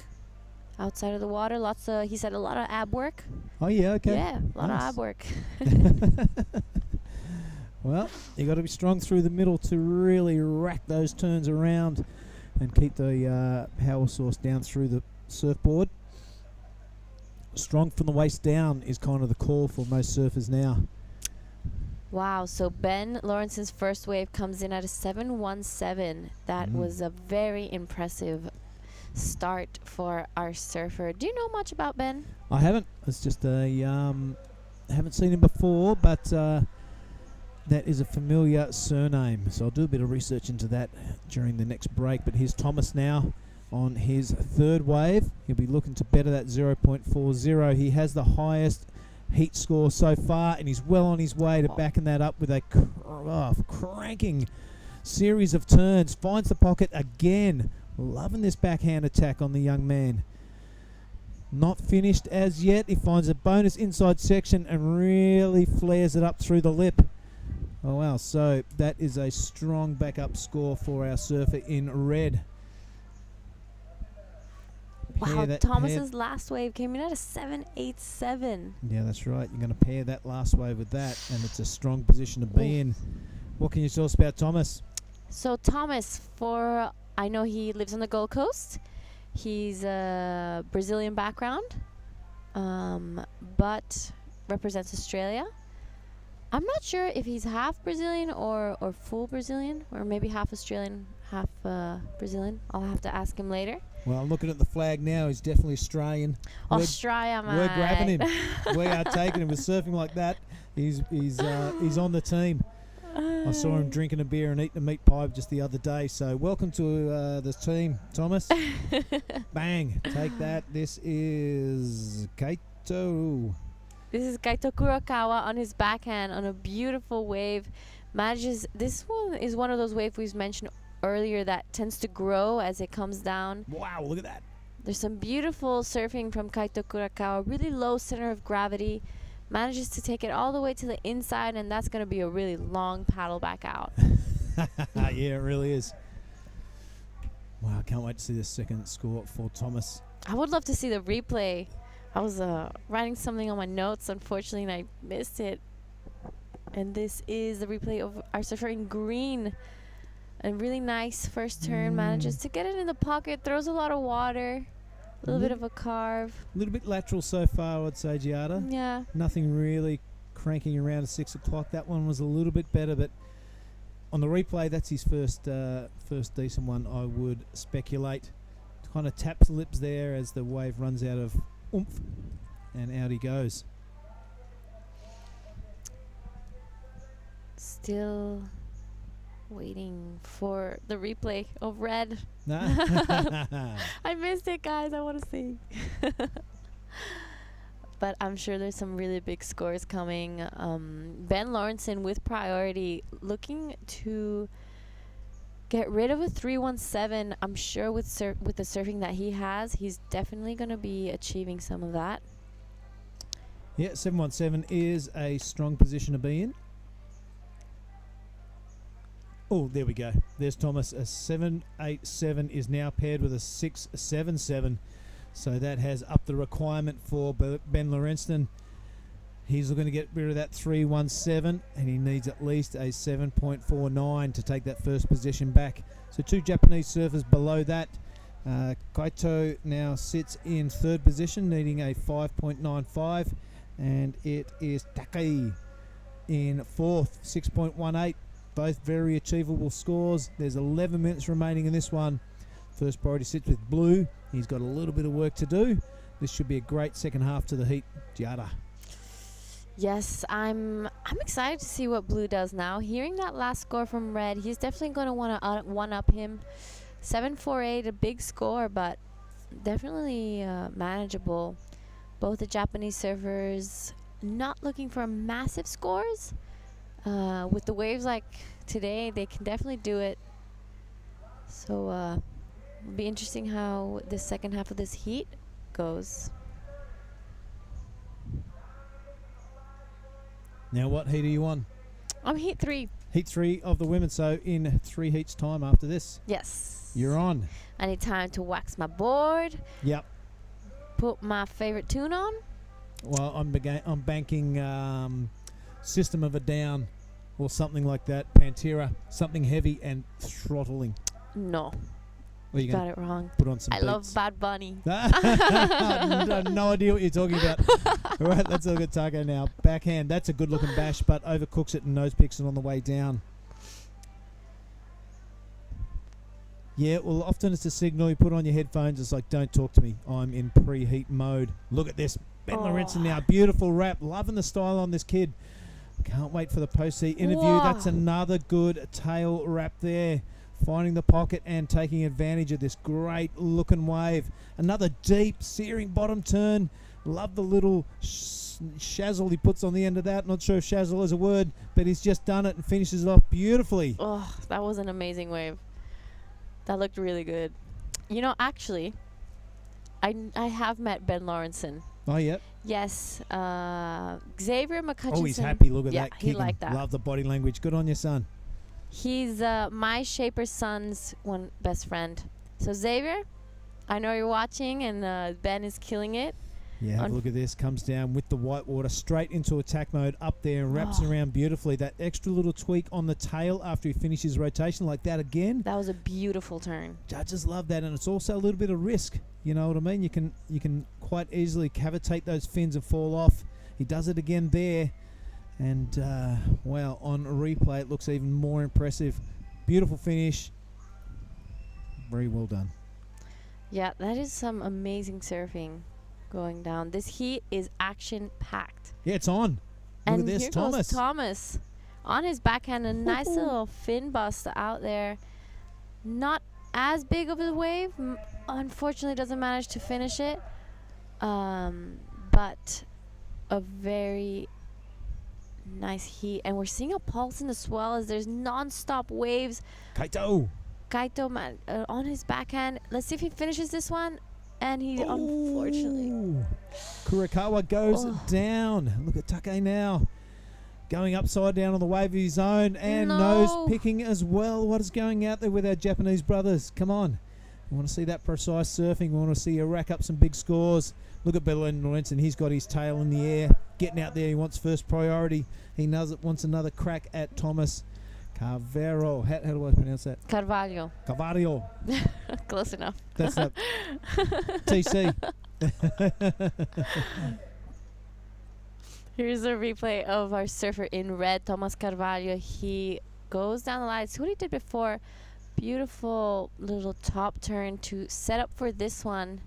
outside of the water. He said a lot of ab work. Oh yeah, okay. Yeah, a lot of ab work. Well, you got to be strong through the middle to really rack those turns around and keep the power source down through the surfboard. Strong from the waist down is kind of the call for most surfers now. Wow, so Ben Lawrenson's first wave comes in at a 7.17. That was a very impressive start for our surfer. Do you know much about Ben? I haven't. It's just haven't seen him before, but that is a familiar surname. So I'll do a bit of research into that during the next break. But here's Thomas now on his third wave. He'll be looking to better that 0.40. He has the highest heat score so far, and he's well on his way to backing that up with a cranking series of turns. Finds the pocket again. Loving this backhand attack on the young man. Not finished as yet. He finds a bonus inside section and really flares it up through the lip. Oh wow, so that is a strong backup score for our surfer in red. Wow, Thomas's last wave came in at a 7.87. Yeah, that's right. You're going to pair that last wave with that, and it's a strong position to be in. What can you tell us about Thomas? So Thomas, for I know he lives on the Gold Coast. He's a Brazilian background, but represents Australia. I'm not sure if he's half Brazilian or full Brazilian, or maybe half Australian, half Brazilian. I'll have to ask him later. Well, looking at the flag now, he's definitely Australian. Australia, mate. We're grabbing him. We are taking him. With surfing like that, he's on the team. I saw him drinking a beer and eating a meat pie just the other day. So welcome to the team, Thomas. Bang. Take that. This is Kaito. This is Kaito Kurakawa on his backhand on a beautiful wave. This one is one of those waves we've mentioned earlier that tends to grow as it comes down. Wow, look at that. There's some beautiful surfing from Kaito Kurakawa. Really low center of gravity. Manages to take it all the way to the inside, and that's going to be a really long paddle back out. Yeah, it really is. Wow, I can't wait to see the second score for Thomas. I would love to see the replay. I was writing something on my notes, unfortunately, and I missed it. And this is the replay of our surfer in green. A really nice first turn. Manages to get it in the pocket. Throws a lot of water. A little bit of a carve. A little bit lateral so far, I'd say, Giada. Yeah. Nothing really cranking around at 6 o'clock. That one was a little bit better, but on the replay, that's his first decent one, I would speculate. Kind of taps the lips there as the wave runs out of oomph, and out he goes. Still waiting for the replay of red. I missed it, guys. I want to see. But I'm sure there's some really big scores coming. Ben Lawrenson with priority, looking to get rid of a 317. I'm sure with the surfing that he has, he's definitely going to be achieving some of that. Yeah, 717 is a strong position to be in. Oh, there we go. There's Thomas. A 787 is now paired with a 677. So that has upped the requirement for Ben Lawrenson. He's going to get rid of that 317, and he needs at least a 7.49 to take that first position back. So two Japanese surfers below that. Kaito now sits in third position, needing a 5.95, and it is Takei in fourth, 6.18. Both very achievable scores. There's 11 minutes remaining in this one. First priority sits with Blue. He's got a little bit of work to do. This should be a great second half to the heat. Giada. Yes, I'm excited to see what Blue does now. Hearing that last score from Red, he's definitely going to want to one-up him. 7.48, a big score, but definitely manageable. Both the Japanese surfers not looking for massive scores. With the waves like today, they can definitely do it. So it'll be interesting how the second half of this heat goes. Now what heat are you on? I'm heat 3. Heat 3 of the women, so in 3 heats time after this. Yes. You're on. I need time to wax my board. Yep. Put my favorite tune on. Well, I'm banking System of a Down or something like that. Pantera, something heavy and throttling. No. Well, you got it wrong. Put on some I love Bad Bunny. No idea what you're talking about. All right, let's look at Taco now. Backhand, that's a good looking bash, but overcooks it and nose picks it on the way down. Yeah, well, often it's a signal. You put on your headphones, it's like, don't talk to me. I'm in preheat mode. Look at this. Ben Lawrenson now. Beautiful wrap. Loving the style on this kid. Can't wait for the post-heat interview. Whoa. That's another good tail wrap there. Finding the pocket and taking advantage of this great looking wave. Another deep, searing bottom turn. Love the little shazzle he puts on the end of that. Not sure if shazzle is a word, but he's just done it and finishes it off beautifully. Oh, that was an amazing wave. That looked really good. You know, actually, I have met Ben Lawrenson. Oh, yep. Yes. Xavier McCutcheon. Oh, he's happy. Look at yeah, that. He liked that. Love the body language. Good on you, son. He's my Shaper's son's one best friend. So Xavier, I know you're watching, and Ben is killing it. Yeah, have a look at this. Comes down with the white water straight into attack mode up there and wraps around beautifully. That extra little tweak on the tail after he finishes rotation like that again. That was a beautiful turn. Judges love that, and it's also a little bit of risk. You know what I mean? You can quite easily cavitate those fins and fall off. He does it again there. And, wow, on replay it looks even more impressive. Beautiful finish. Very well done. Yeah, that is some amazing surfing going down. This heat is action-packed. Yeah, it's on. Look at this, here Thomas. goes Thomas. On his backhand, a nice little fin bust out there. Not as big of a wave. Unfortunately, doesn't manage to finish it. But a very nice heat. And we're seeing a pulse in the swell as there's non-stop waves. Kaito man, on his backhand. Let's see if he finishes this one. And he unfortunately... Kurokawa goes down. Look at Take now. Going upside down on the wave of his own. And nose picking as well. What is going out there with our Japanese brothers? Come on. We want to see that precise surfing. We want to see you rack up some big scores. Look at Ben Lorenzen. He's got his tail in the air. Getting out there. He wants first priority. He wants another crack at Thomas Carvalho. How do I pronounce that? Carvalho. Close enough. That's not TC. Here's a replay of our surfer in red, Thomas Carvalho. He goes down the line. It's what he did before. Beautiful little top turn to set up for this one.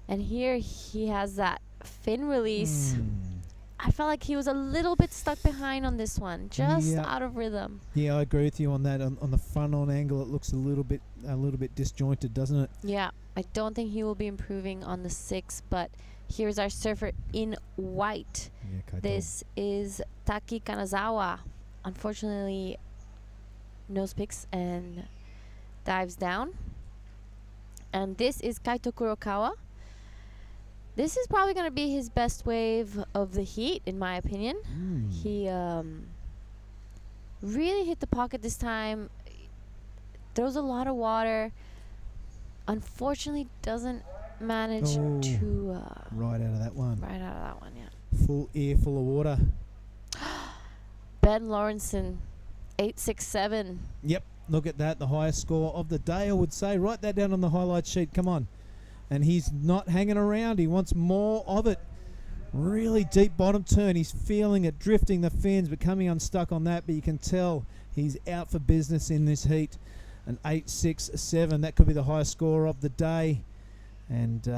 And here he has that fin release. I felt like he was a little bit stuck behind on this one, just out of rhythm. Yeah, I agree with you on that. On the front-on angle, it looks a little bit disjointed, doesn't it? Yeah, I don't think he will be improving on the 6, but here's our surfer in white. This is Taki Kanazawa. Unfortunately, nose picks and dives down. And this is Kaito Kurokawa. This is probably going to be his best wave of the heat, in my opinion. He really hit the pocket this time. Throws a lot of water. Unfortunately, doesn't manage to... right out of that one. Right out of that one, yeah. Full earful of water. Ben Lorenzen, 867. Yep, look at that. The highest score of the day, I would say. Write that down on the highlight sheet. Come on. And he's not hanging around. He wants more of it. Really deep bottom turn. He's feeling it, drifting the fins, becoming unstuck on that. But you can tell he's out for business in this heat. An 867. That could be the highest score of the day. And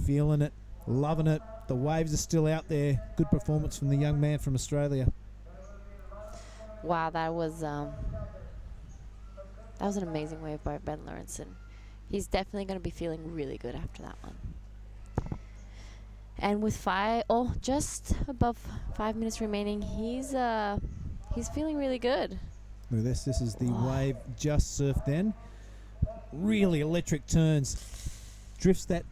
feeling it, loving it. The waves are still out there. Good performance from the young man from Australia. Wow, that was an amazing wave by Ben Lorenzen. He's definitely going to be feeling really good after that one. And with just above 5 minutes remaining, he's feeling really good. Look at this. This is the wave just surfed then. Really electric turns. Drifts that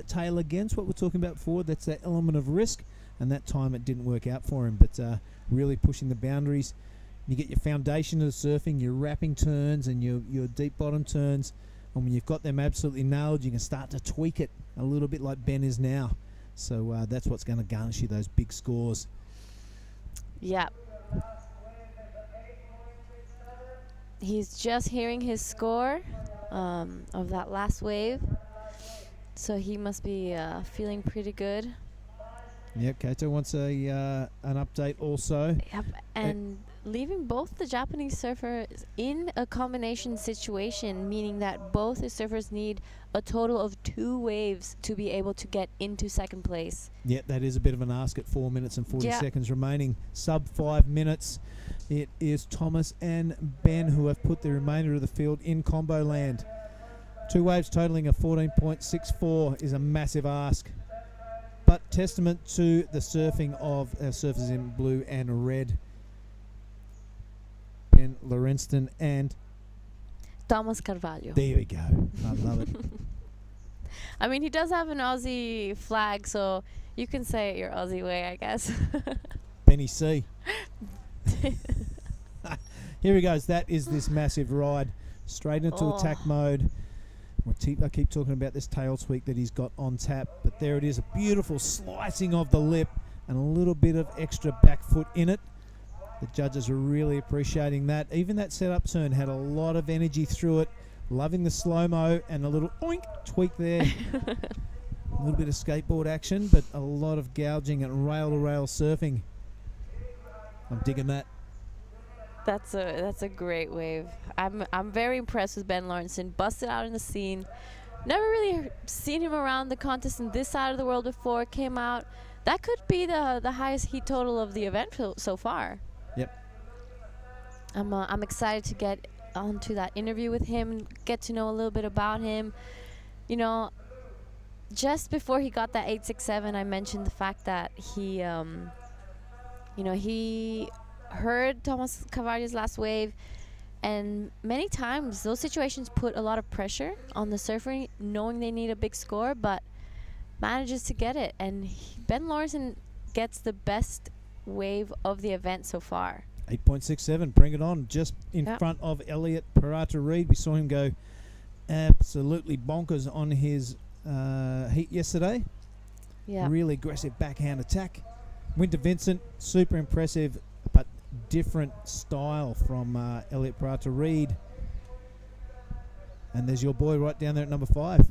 tail against what we're talking about before. That's that element of risk. And that time it didn't work out for him. But really pushing the boundaries. You get your foundation of the surfing, your wrapping turns and your deep bottom turns. And when you've got them absolutely nailed, you can start to tweak it a little bit like Ben is now. So that's what's going to garnish you those big scores. Yeah. He's just hearing his score of that last wave. So he must be feeling pretty good. Yep, Kaito wants an update also. Yep, and leaving both the Japanese surfers in a combination situation, meaning that both the surfers need a total of 2 waves to be able to get into second place. Yep, that is a bit of an ask at 4 minutes and 40 seconds remaining. Sub 5 minutes. It is Thomas and Ben who have put the remainder of the field in combo land. 2 waves totaling a 14.64 is a massive ask. But testament to the surfing of our surfers in blue and red. Ben Lorenzen and Thomas Carvalho. There we go. I love it. I mean, he does have an Aussie flag, so you can say it your Aussie way, I guess. Benny C. Here he goes. That is this massive ride. Straight into attack mode. I keep talking about this tail sweep that he's got on tap, but there it is, a beautiful slicing of the lip and a little bit of extra back foot in it. The judges are really appreciating that. Even that setup turn had a lot of energy through it. Loving the slow-mo and a little oink tweak there. A little bit of skateboard action, but a lot of gouging and rail-to-rail surfing. I'm digging that. That's a great wave. I'm very impressed with Ben Lawrenson. Busted out in the scene. Never really seen him around the contest in this side of the world before. Came out. That could be the highest heat total of the event so far. Yep. I'm excited to get onto that interview with him, get to know a little bit about him. You know, just before he got that 867, I mentioned the fact that he heard Thomas Carvalho's last wave, and many times those situations put a lot of pressure on the surfer, knowing they need a big score, but manages to get it. And Ben Lawrenson gets the best wave of the event so far. 8.67, bring it on, just in front of Elliot Parata-Reed. We saw him go absolutely bonkers on his heat yesterday. Yeah. Really aggressive backhand attack. Winter Vincent, super impressive, but different style from Elliot Parata-Reed. And there's your boy right down there at number 5.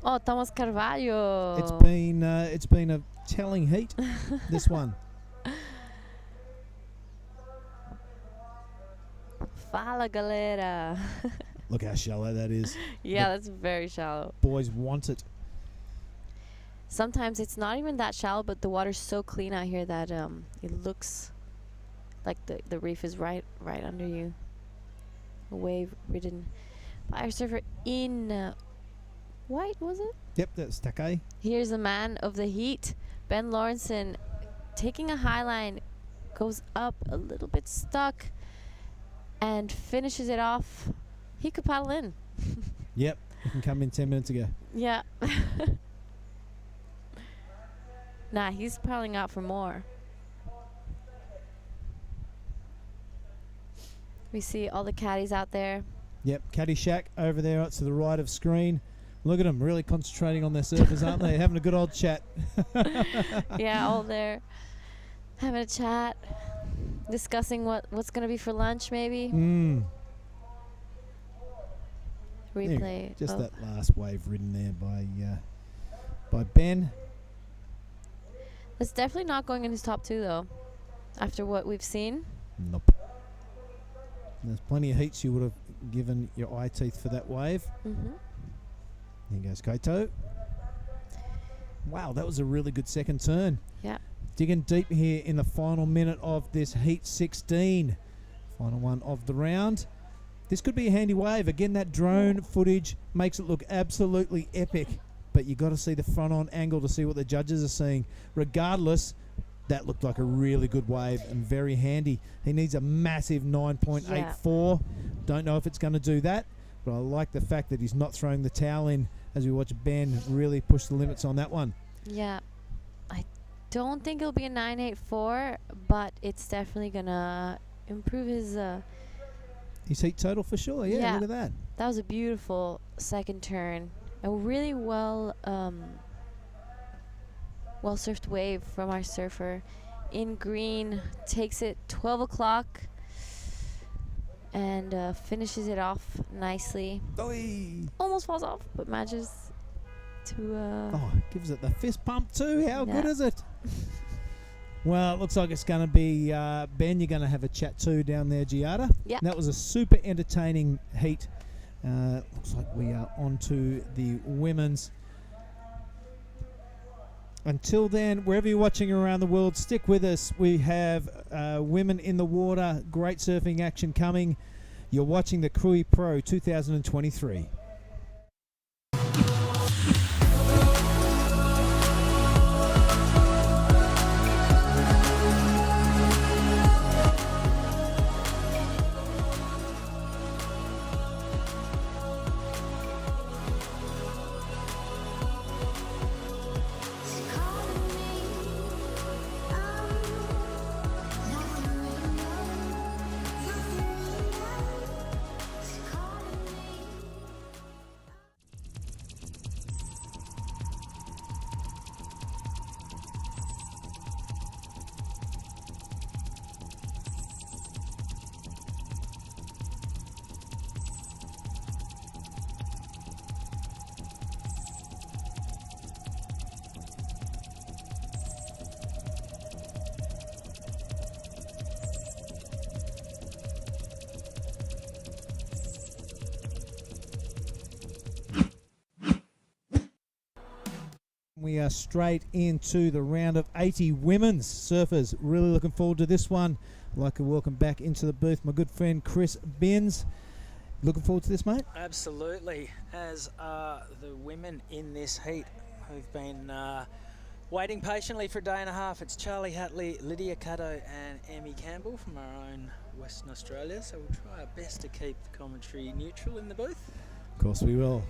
Oh, Thomas Carvalho. It's been a telling heat, this one. Fala, galera. Look how shallow that is. Yeah, that's very shallow. Boys want it. Sometimes it's not even that shallow, but the water's so clean out here that it looks like the reef is right under you. A wave-ridden fire surfer in white, was it? Yep, that's Take. Here's the man of the heat, Ben Lawrenson, taking a high line, goes up a little bit stuck, and finishes it off. He could paddle in. Yep, he can come in 10 minutes ago. Yeah. Nah, he's paddling out for more. We see all the caddies out there. Yep, Caddy Shack over there to the right of screen. Look at them, really concentrating on their surfers, aren't they? Having a good old chat. Yeah, all there. Having a chat. Discussing what's going to be for lunch, maybe. Replay. Yeah, just that last wave ridden there by Ben. It's definitely not going in his top 2, though, after what we've seen. Nope. There's plenty of heats you would have given your eye teeth for that wave. Here goes Kaito. Wow, that was a really good second turn. Yeah. Digging deep here in the final minute of this heat 16. Final one of the round. This could be a handy wave. Again, that drone footage makes it look absolutely epic, but you got to see the front-on angle to see what the judges are seeing. Regardless, that looked like a really good wave and very handy. He needs a massive 9.84. Don't know if it's going to do that, but I like the fact that he's not throwing the towel in as we watch Ben really push the limits on that one. Yeah. I don't think it'll be a 9.84, but it's definitely going to improve his heat total for sure. Yeah, look at that. That was a beautiful second turn. A really well surfed wave from our surfer in green. Takes it 12 o'clock and finishes it off nicely. Oy. Almost falls off, but manages to... gives it the fist pump too. How good is it? Well, it looks like it's going to be Ben. You're going to have a chat too down there, Giada. Yeah. That was a super entertaining heat. Looks like we are on to the women's. Until then, wherever you're watching around the world, stick with us. We have women in the water, great surfing action coming. You're watching the Krui Pro 2023. we are straight into the round of 80 women's surfers. Really looking forward to this one. I'd like to welcome back into the booth my good friend Chris Binns. Looking forward to this, mate? Absolutely, as are the women in this heat who've been waiting patiently for a day and a half. It's Charlie Hatley, Lydia Caddo and Emmy Campbell from our own Western Australia, so we'll try our best to keep the commentary neutral in the booth. Of course we will.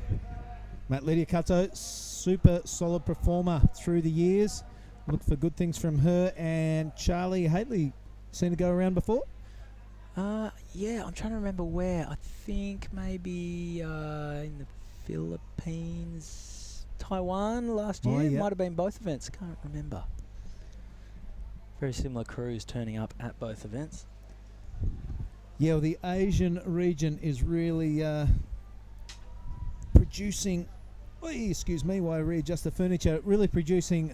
Mate, Lydia Caddo, super solid performer through the years. Look for good things from her. And Charlie Hatley, seen her go around before? Yeah, I'm trying to remember where. I think maybe in the Philippines, Taiwan last year. Yeah. Might have been both events. Can't remember. Very similar crews turning up at both events. Yeah, well, the Asian region is really producing... excuse me while I readjust the furniture. Really producing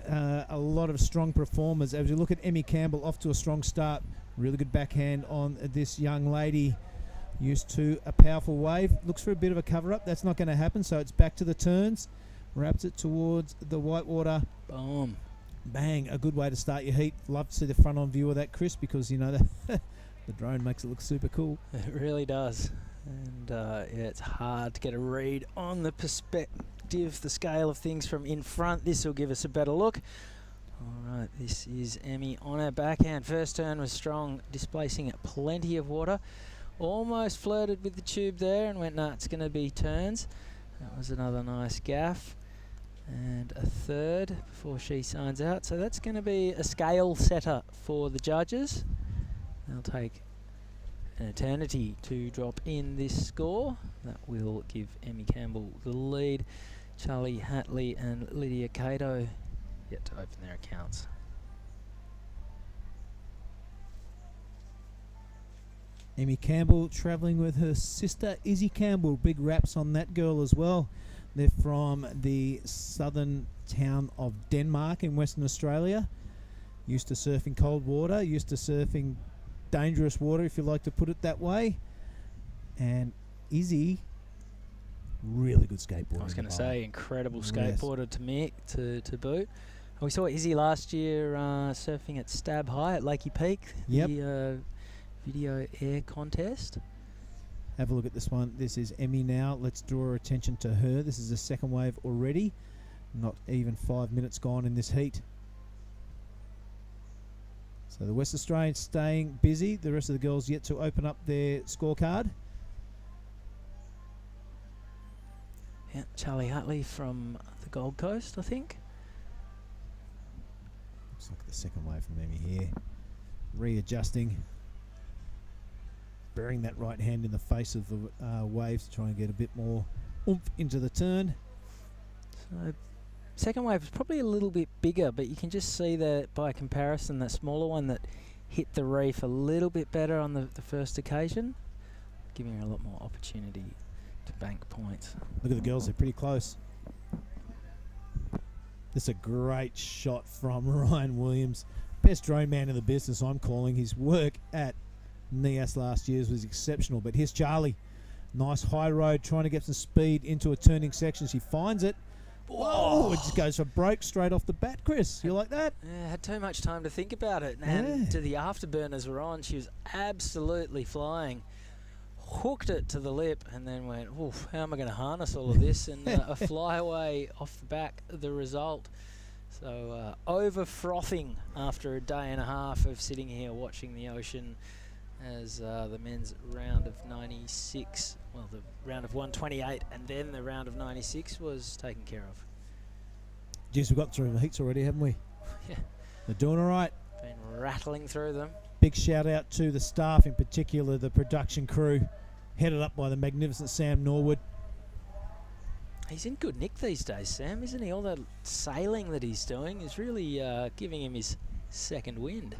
a lot of strong performers. As you look at Emmy Campbell, off to a strong start. Really good backhand on this young lady. Used to a powerful wave. Looks for a bit of a cover-up. That's not going to happen, so it's back to the turns. Wraps it towards the whitewater. Boom. Bang. A good way to start your heat. Love to see the front-on view of that, Chris, because, you know, the drone makes it look super cool. It really does. And yeah, it's hard to get a read on the perspective, the scale of things from in front. This will give us a better look. All right, this is Emmy on her backhand. First turn was strong, displacing plenty of water. Almost flirted with the tube there and went, nah, it's going to be turns. That was another nice gaff. And a third before she signs out. So that's going to be a scale setter for the judges. They'll take an eternity to drop in this score. That will give Emmy Campbell the lead. Charlie Hatley and Lydia Caddo yet to open their accounts. Emmy Campbell travelling with her sister Izzy Campbell. Big raps on that girl as well. They're from the southern town of Denmark in Western Australia. Used to surfing cold water, used to surfing dangerous water, if you like to put it that way. And Izzy, really good skateboarder. I was going to say, incredible skateboarder to boot. We saw Izzy last year surfing at Stab High at Lakey Peak, the video air contest. Have a look at this one. This is Emmy now. Let's draw our attention to her. This is the second wave already. Not even 5 minutes gone in this heat. So the West Australians staying busy. The rest of the girls yet to open up their scorecard. Yeah, Charlie Hatley from the Gold Coast, I think. Looks like the second wave from Emmy here. Readjusting. Burying that right hand in the face of the waves to try and get a bit more oomph into the turn. So second wave was probably a little bit bigger, but you can just see that by comparison, that smaller one that hit the reef a little bit better on the first occasion, giving her a lot more opportunity to bank points. Look at the girls, they're pretty close. This is a great shot from Ryan Williams. Best drone man in the business, I'm calling. His work at NIAS last year's was exceptional, but here's Charlie. Nice high road, trying to get some speed into a turning section. She finds it. Whoa! It just goes for broke straight off the bat, Chris. You like that? Yeah, had too much time to think about it. And to the afterburners were on. She was absolutely flying. Hooked it to the lip and then went, oof, how am I going to harness all of this? And a flyaway off the back, the result. So over frothing after a day and a half of sitting here watching the ocean as the men's round of 96, well, the round of 128 and then the round of 96 was taken care of. Geez, we've got through the heats already, haven't we? Yeah. They're doing all right. Been rattling through them. Big shout out to the staff, in particular the production crew, headed up by the magnificent Sam Norwood. He's in good nick these days, Sam, isn't he? All that sailing that he's doing is really giving him his second wind.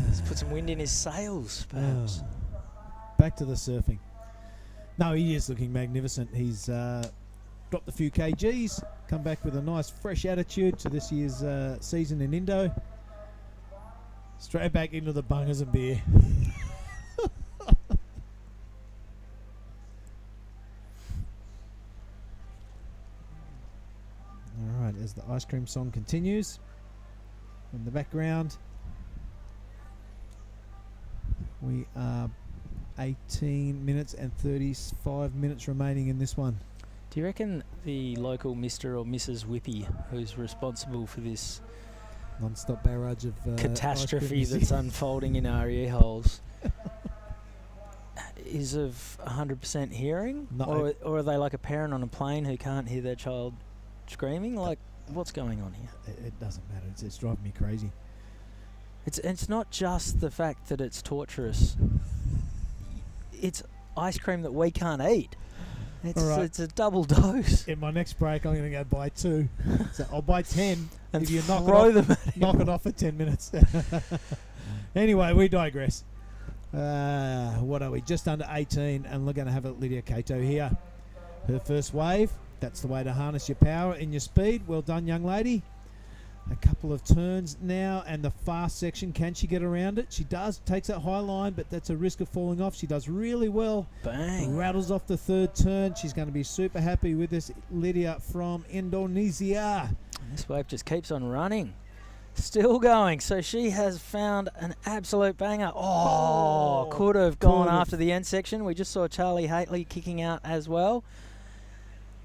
Let's put some wind in his sails, perhaps. Back to the surfing. No, he is looking magnificent. He's dropped a few kgs, come back with a nice fresh attitude to this year's season in Indo. Straight back into the bungers and beer. All as the ice cream song continues in the background. We are 18 minutes and 35 minutes remaining in this one. Do you reckon the local Mr. or Mrs. Whippy, who's responsible for this non-stop barrage of catastrophe that's unfolding in our ear holes, is of 100% hearing? No. Or are they like a parent on a plane who can't hear their child screaming? Like, what's going on here? It doesn't matter. It's driving me crazy. It's not just the fact that it's torturous. It's ice cream that we can't eat. It's a double dose. In my next break, I'm going to go buy 2. So I'll buy 10 and if you throw them at knock it off for 10 minutes. Anyway, we digress. What are we? Just under 18, and we're going to have a Lydia Cato here. Her first wave. That's the way to harness your power and your speed. Well done, young lady. A couple of turns now, and the fast section. Can she get around it? She does. Takes that high line, but that's a risk of falling off. She does really well. Bang. Rattles off the third turn. She's going to be super happy with this Lydia from Indonesia. This wave just keeps on running. Still going. So she has found an absolute banger. Oh, could have gone after the end section. We just saw Charlie Haitley kicking out as well.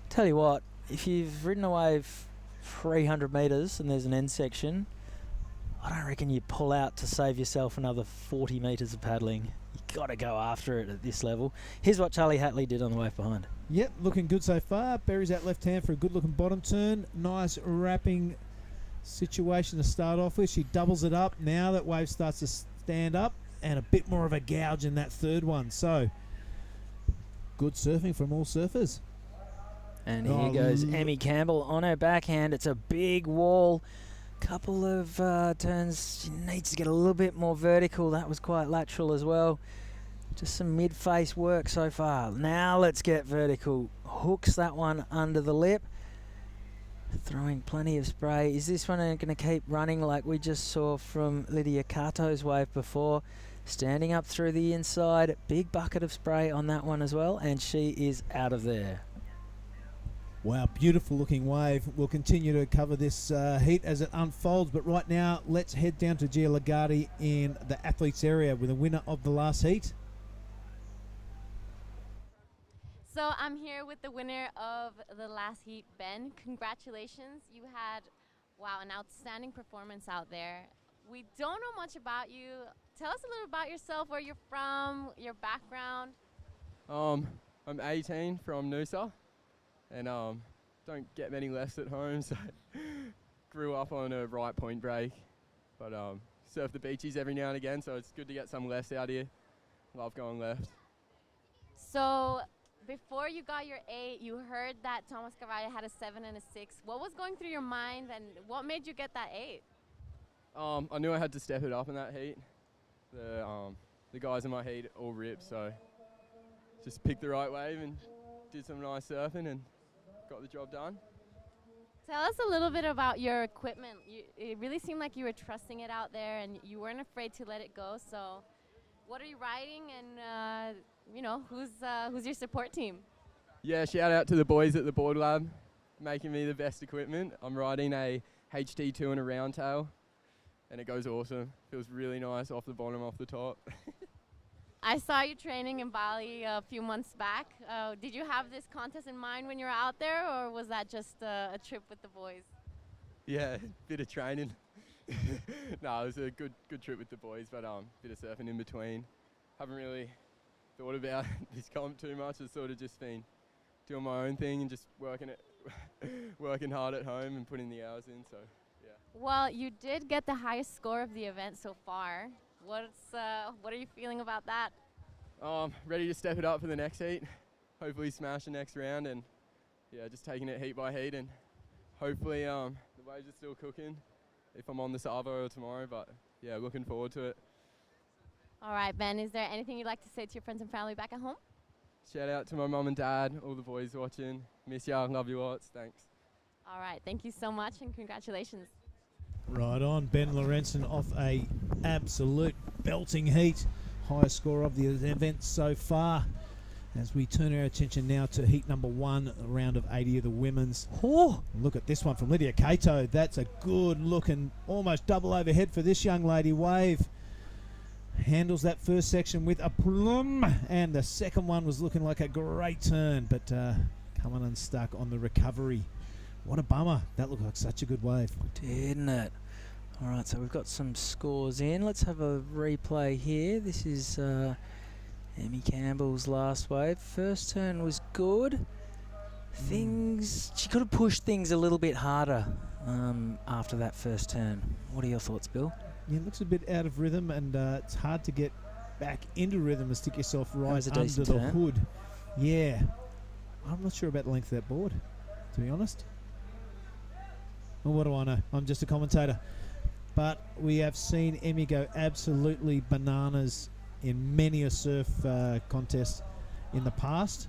Tell you what, if you've ridden a wave 300 metres and there's an end section, I don't reckon you pull out to save yourself another 40 metres of paddling. You got to go after it at this level. Here's what Charlie Haitley did on the wave behind. Yep, looking good so far. Buries that left hand for a good looking bottom turn. Nice wrapping situation to start off with. She doubles it up now that wave starts to stand up, and a bit more of a gouge in that third one. So good surfing from all surfers. And here goes Emmy Campbell on her backhand. It's a big wall. Couple of turns. She needs to get a little bit more vertical. That was quite lateral as well. Just some mid-face work so far. Now let's get vertical. Hooks that one under the lip. Throwing plenty of spray. Is this one going to keep running like we just saw from Lydia Cato's wave before? Standing up through the inside. Big bucket of spray on that one as well. And she is out of there. Wow, beautiful looking wave. We'll continue to cover this heat as it unfolds, but right now let's head down to Gia Lagarde in the athletes area with the winner of the last heat. So I'm here with the winner of the last heat, Ben. Congratulations. You had, wow, an outstanding performance out there. We don't know much about you. Tell us a little about yourself, where you're from, your background. I'm 18 from Noosa. And don't get many lefts at home, so grew up on a right point break. But surf the beaches every now and again, so it's good to get some lefts out here. Love going left. So before you got your 8, you heard that Thomas Carvalho had a 7 and a 6. What was going through your mind, and what made you get that 8? I knew I had to step it up in that heat. The guys in my heat all ripped, so just picked the right wave and did some nice surfing and got the job done. Tell us a little bit about your equipment. It really seemed like you were trusting it out there and you weren't afraid to let it go. So what are you riding, and who's your support team? Yeah, shout out to the boys at the Board Lab making me the best equipment. I'm riding a HT2 and a round tail, and it goes awesome. Feels really nice off the bottom, off the top. I saw you training in Bali a few months back. Did you have this contest in mind when you were out there, or was that just a trip with the boys? Yeah, bit of training. No, it was a good trip with the boys, but bit of surfing in between. Haven't really thought about this comp too much. I've sort of just been doing my own thing and just working hard at home and putting the hours in. So yeah. Well, you did get the highest score of the event so far. What are you feeling about that? Ready to step it up for the next heat. Hopefully smash the next round, and yeah, just taking it heat by heat, and hopefully the waves are still cooking if I'm on the Savo or tomorrow, but yeah, looking forward to it. All right, Ben, is there anything you'd like to say to your friends and family back at home? Shout out to my mum and dad, all the boys watching. Miss ya, love you lots, thanks. All right, thank you so much, and congratulations. Right on, Ben Lorenzen off a absolute belting heat. Highest score of the event so far. As we turn our attention now to heat number 1, a round of 80 of the women's. Oh. Look at this one from Lydia Cato. That's a good looking, almost double overhead for this young lady. Wave handles that first section with a plum, and the second one was looking like a great turn, but coming unstuck on the recovery. What a bummer. That looked like such a good wave. Didn't it? All right, so we've got some scores in. Let's have a replay here. This is Emmy Campbell's last wave. First turn was good. She could have pushed things a little bit harder after that first turn. What are your thoughts, Bill? Yeah, it looks a bit out of rhythm, and it's hard to get back into rhythm and stick yourself right under the hood. Yeah. I'm not sure about the length of that board, to be honest. Well, what do I know? I'm just a commentator. But we have seen Emmy go absolutely bananas in many a surf contest in the past.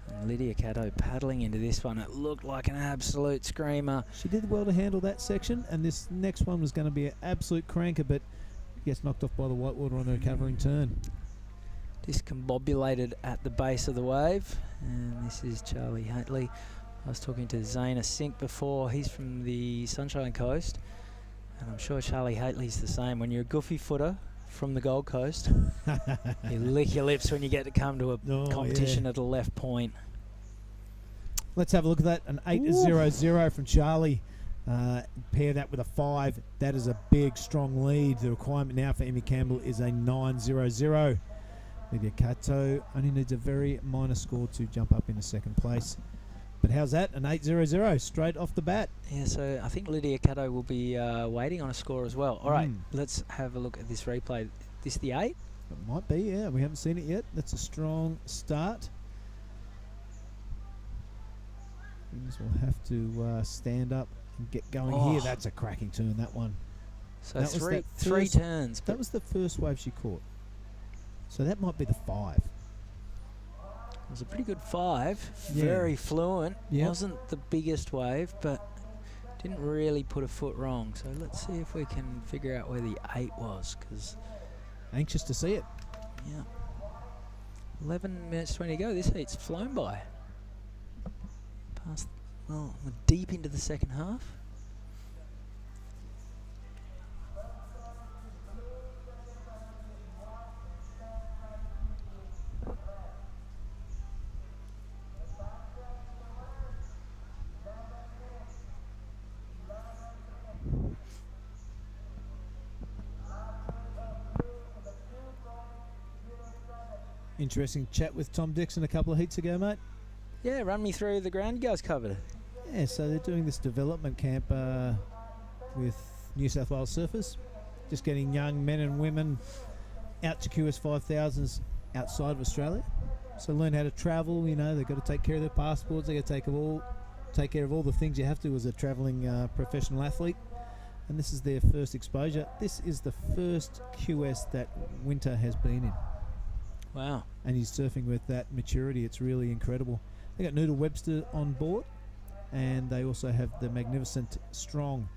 And Lydia Cato paddling into this one. It looked like an absolute screamer. She did well to handle that section, and this next one was going to be an absolute cranker, but gets knocked off by the whitewater on the recovering turn. Discombobulated at the base of the wave, and this is Charlie Hatley. I was talking to Zayna Sink before. He's from the Sunshine Coast, and I'm sure Charlie Hatley's the same. When you're a goofy footer from the Gold Coast, you lick your lips when you get to come to a competition at a left point. Let's have a look at that. An 8-0-0 from Charlie. Pair that with a 5. That is a big, strong lead. The requirement now for Emmy Campbell is a 9-0-0. Lydia Cato only needs a very minor score to jump up into second place. But how's that? An 8-0-0 straight off the bat. Yeah, so I think Lydia Cato will be waiting on a score as well. All right, let's have a look at this replay. This the 8? It might be, yeah. We haven't seen it yet. That's a strong start. Things will have to stand up and get going here. That's a cracking turn, that one. So that three turns. That was the first wave she caught. So that might be the 5. It was a pretty good 5. Yeah. Very fluent. Yep. Wasn't the biggest wave, but didn't really put a foot wrong. So let's see if we can figure out where the 8 was, because anxious to see it. Yeah. 11 minutes 20 to go. This heat's flown by. We're deep into the second half. Interesting chat with Tom Dixon a couple of heats ago, mate. Yeah, run me through the ground you guys covered. Yeah, so they're doing this development camp with New South Wales surfers, just getting young men and women out to QS 5000s outside of Australia. So learn how to travel. You know, they've got to take care of their passports. They got to take care of all the things you have to as a travelling professional athlete. And this is their first exposure. This is the first QS that Winter has been in. Wow. And he's surfing with that maturity. It's really incredible. They got Noodle Webster on board, and they also have the magnificent, strong,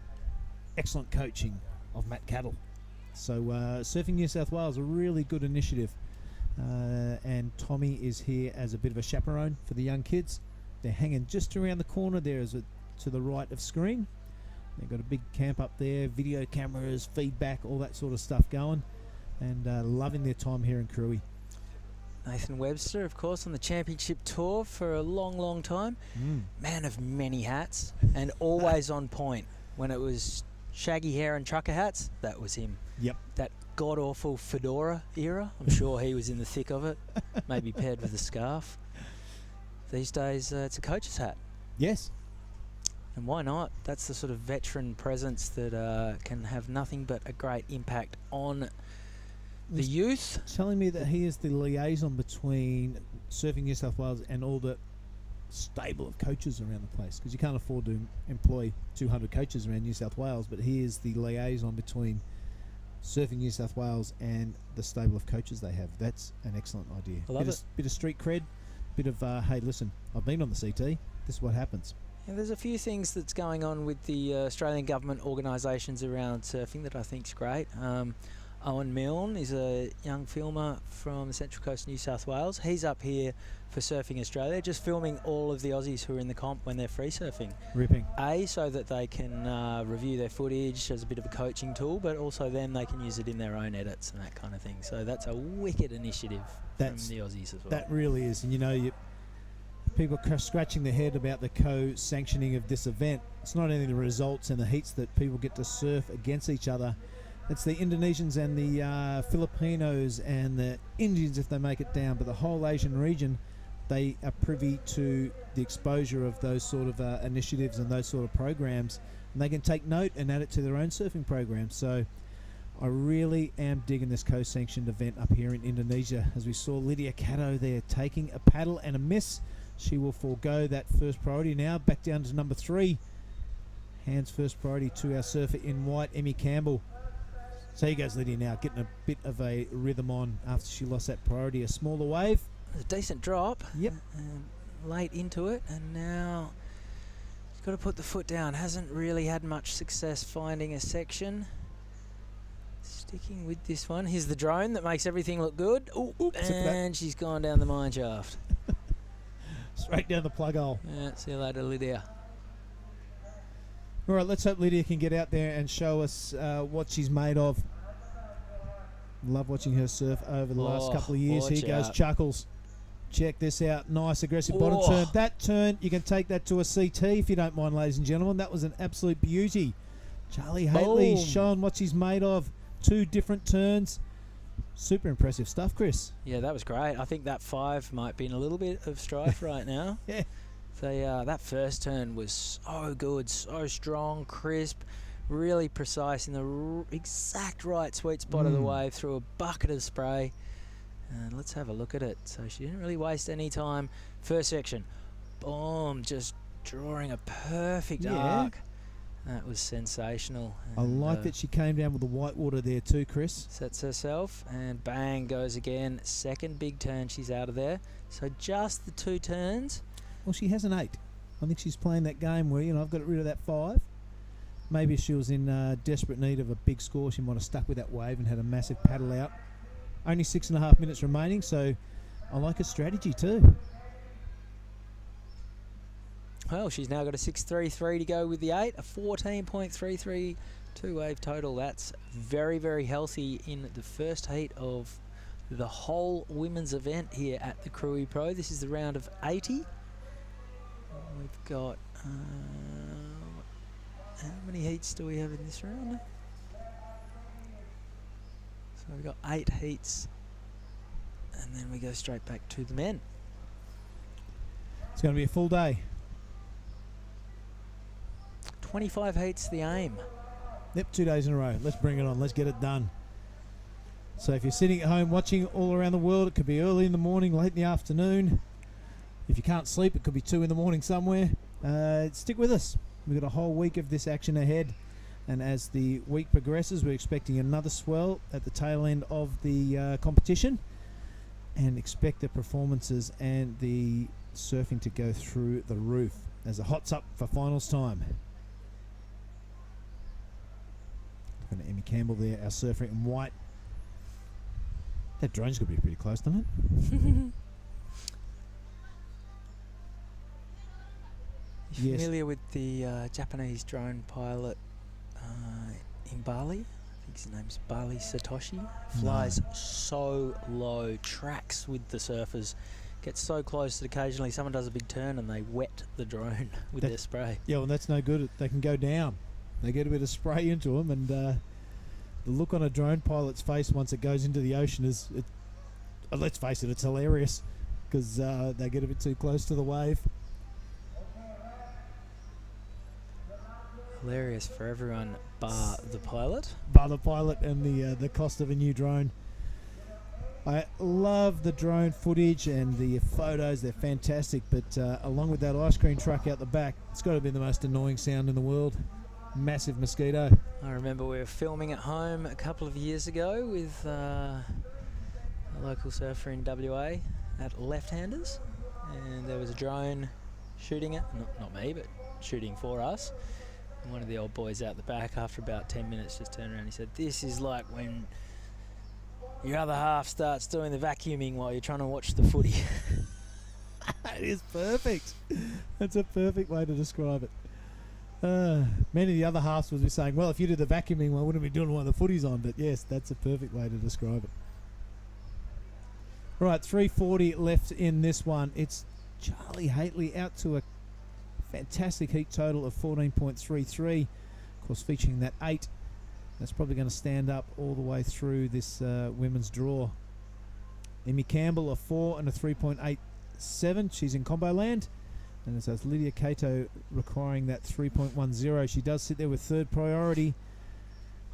excellent coaching of Matt Cattle. So Surfing New South Wales, a really good initiative. And Tommy is here as a bit of a chaperone for the young kids. They're hanging just around the corner there to the right of screen. They've got a big camp up there, video cameras, feedback, all that sort of stuff going, and loving their time here in Krui. Nathan Webster, of course, on the championship tour for a long, long time. Man of many hats and always on point. When it was shaggy hair and trucker hats, that was him. Yep. That god-awful fedora era, I'm sure he was in the thick of it, maybe paired with a scarf. These days, it's a coach's hat. Yes. And why not? That's the sort of veteran presence that can have nothing but a great impact on the youth. Telling me that he is the liaison between Surfing New South Wales and all the stable of coaches around the place, because you can't afford to employ 200 coaches around New South Wales, but he is the liaison between Surfing New South Wales and the stable of coaches they have. That's an excellent idea. I love it. Bit of street cred, bit of, hey, listen, I've been on the CT, this is what happens. Yeah, there's a few things that's going on with the Australian government organisations around surfing that I think's great. Owen Milne is a young filmer from the Central Coast, New South Wales. He's up here for Surfing Australia, just filming all of the Aussies who are in the comp when they're free surfing. Ripping. So that they can review their footage as a bit of a coaching tool, but also then they can use it in their own edits and that kind of thing. So that's a wicked initiative from the Aussies as well. That really is. And, you know, people are scratching their head about the co-sanctioning of this event. It's not only the results and the heats that people get to surf against each other. It's the Indonesians and the Filipinos and the Indians if they make it down, but the whole Asian region, they are privy to the exposure of those sort of initiatives and those sort of programs, and they can take note and add it to their own surfing programs. So I really am digging this co-sanctioned event up here in Indonesia. As we saw Lydia Cato there taking a paddle and a miss, she will forego that first priority now, back down to number 3. Hands first priority to our surfer in white, Emmy Campbell. So here goes Lydia now, getting a bit of a rhythm on after she lost that priority. A smaller wave. A decent drop. Yep. Late into it, and now she's got to put the foot down. Hasn't really had much success finding a section. Sticking with this one. Here's the drone that makes everything look good. Ooh, and she's gone down the mine shaft. Straight down the plug hole. Yeah, see you later, Lydia. All right, let's hope Lydia can get out there and show us what she's made of. Love watching her surf over the last couple of years. Here goes Chuckles. Check this out. Nice aggressive bottom turn. That turn, you can take that to a CT if you don't mind, ladies and gentlemen. That was an absolute beauty. Charlie Haley's showing what she's made of. 2 different turns. Super impressive stuff, Chris. Yeah, that was great. I think that 5 might be in a little bit of strife right now. Yeah. So that first turn was so good, so strong, crisp, really precise in the exact right sweet spot of the wave through a bucket of spray. And let's have a look at it. So she didn't really waste any time. First section, boom, just drawing a perfect arc. That was sensational. I like that she came down with the white water there too, Chris. Sets herself, and bang goes again. Second big turn, she's out of there. So just the 2 turns. Well, she has an 8. I think she's playing that game where, you know, I've got rid of that 5. Maybe if she was in desperate need of a big score, she might have stuck with that wave and had a massive paddle out. Only 6.5 minutes remaining, so I like her strategy too. Well, she's now got a 6.33 to go with the 8, a 14.33 two-wave total. That's very, very healthy in the first heat of the whole women's event here at the Krui Pro. This is the round of 80. We've got, how many heats do we have in this round? So we've got 8 heats, and then we go straight back to the men. It's going to be a full day. 25 heats the aim. Yep, 2 days in a row. Let's bring it on. Let's get it done. So if you're sitting at home watching all around the world, it could be early in the morning, late in the afternoon. If you can't sleep, it could be 2 in the morning somewhere. Stick with us. We've got a whole week of this action ahead. And as the week progresses, we're expecting another swell at the tail end of the competition. And expect the performances and the surfing to go through the roof as the hot's up for finals time. Looking at Emmy Campbell there, our surfer in white. That drone's going to be pretty close, doesn't it? You familiar with the Japanese drone pilot in Bali? I think his name's Bali Satoshi. Flies so low, tracks with the surfers, gets so close that occasionally someone does a big turn and they wet the drone with their spray. Yeah, well, that's no good. They can go down. They get a bit of spray into them, and the look on a drone pilot's face once it goes into the ocean is, let's face it, it's hilarious because they get a bit too close to the wave. Hilarious for everyone bar the pilot. Bar the pilot and the cost of a new drone. I love the drone footage and the photos. They're fantastic, but along with that ice cream truck out the back, it's got to be the most annoying sound in the world. Massive mosquito. I remember we were filming at home a couple of years ago with a local surfer in WA at Left-Handers, and there was a drone shooting it, not me, but shooting for us. And one of the old boys out the back, after about 10 minutes, just turned around and he said, "This is like when your other half starts doing the vacuuming while you're trying to watch the footy. It is perfect. That's a perfect way to describe it. Many of the other halves would be saying, well, if you did the vacuuming, well, I wouldn't be doing one of the footies on. But yes, that's a perfect way to describe it. Right, 3:40 left in this one. It's Charlie Haitley out to a fantastic heat total of 14.33. Of course, featuring that 8. That's probably going to stand up all the way through this women's draw. Emmy Campbell, a 4 and a 3.87. She's in combo land. And so it's Lydia Cato requiring that 3.10. She does sit there with third priority.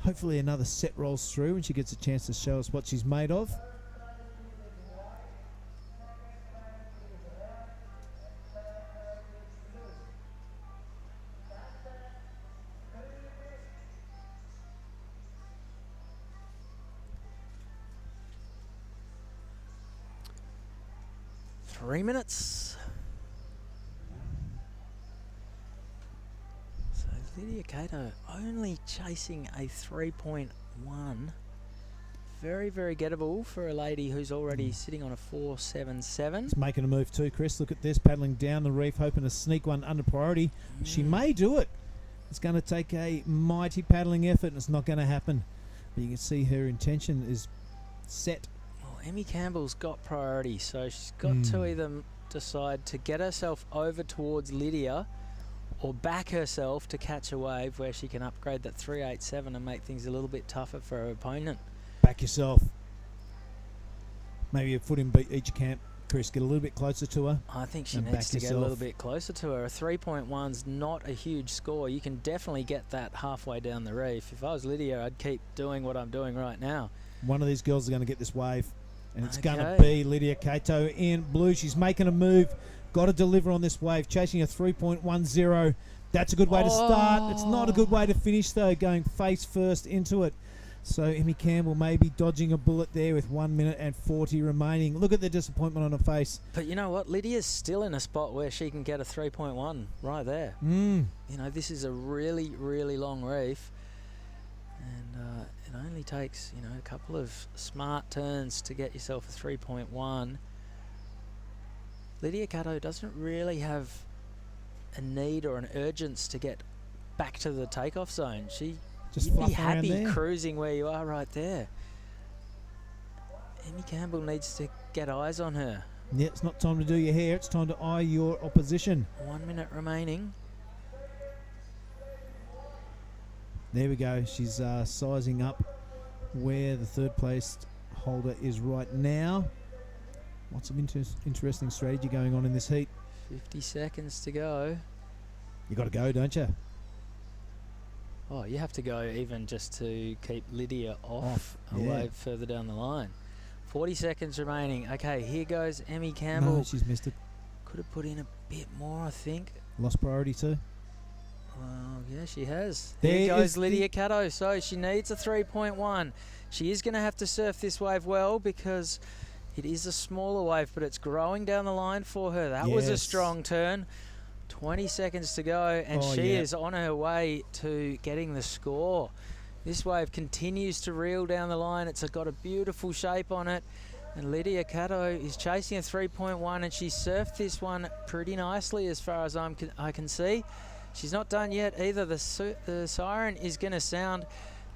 Hopefully another set rolls through and she gets a chance to show us what she's made of. Three minutes. So Lydia Cato only chasing a 3.1. Very, very gettable for a lady who's already sitting on a 4.77. It's making a move too, Chris. Look at this, paddling down the reef, hoping to sneak one under priority. She may do it. It's going to take a mighty paddling effort, and it's not going to happen. But you can see her intention is set. Emmy Campbell's got priority, so she's got to either decide to get herself over towards Lydia or back herself to catch a wave where she can upgrade that 3.87 and make things a little bit tougher for her opponent. Back yourself. Maybe a foot in each camp. Chris, get a little bit closer to her. I think she needs to get a little bit closer to her. A 3.1's not a huge score. You can definitely get that halfway down the reef. If I was Lydia, I'd keep doing what I'm doing right now. One of these girls is going to get this wave. And it's going to be Lydia Cato in blue. She's making a move. Got to deliver on this wave. Chasing a 3.10. That's a good way to start. It's not a good way to finish, though, going face first into it. So Emmy Campbell may be dodging a bullet there with 1 minute and 40 remaining. Look at the disappointment on her face. But you know what? Lydia's still in a spot where she can get a 3.1 right there. You know, this is a really, really long reef. And it only takes, you know, a couple of smart turns to get yourself a 3.1. Lydia Cato doesn't really have a need or an urgency to get back to the takeoff zone. You'd be happy cruising where you are right there. Emmy Campbell needs to get eyes on her. Yeah, it's not time to do your hair. It's time to eye your opposition. 1 minute remaining. There we go. She's sizing up where the third place holder is right now. Lots of interesting strategy going on in this heat. 50 seconds to go. You got to go, don't you? Oh, you have to go even just to keep Lydia off a wave further down the line. 40 seconds remaining. Okay, here goes Emmy Campbell. No, she's missed it. Could have put in a bit more, I think. Lost priority too. Well, yeah, she has. There goes Lydia Cato. So she needs a 3.1. She is going to have to surf this wave well because it is a smaller wave, but it's growing down the line for her. That was a strong turn. 20 seconds to go, and she is on her way to getting the score. This wave continues to reel down the line. It's got a beautiful shape on it. And Lydia Cato is chasing a 3.1, and she surfed this one pretty nicely as far as I can see. She's not done yet either. The siren is going to sound,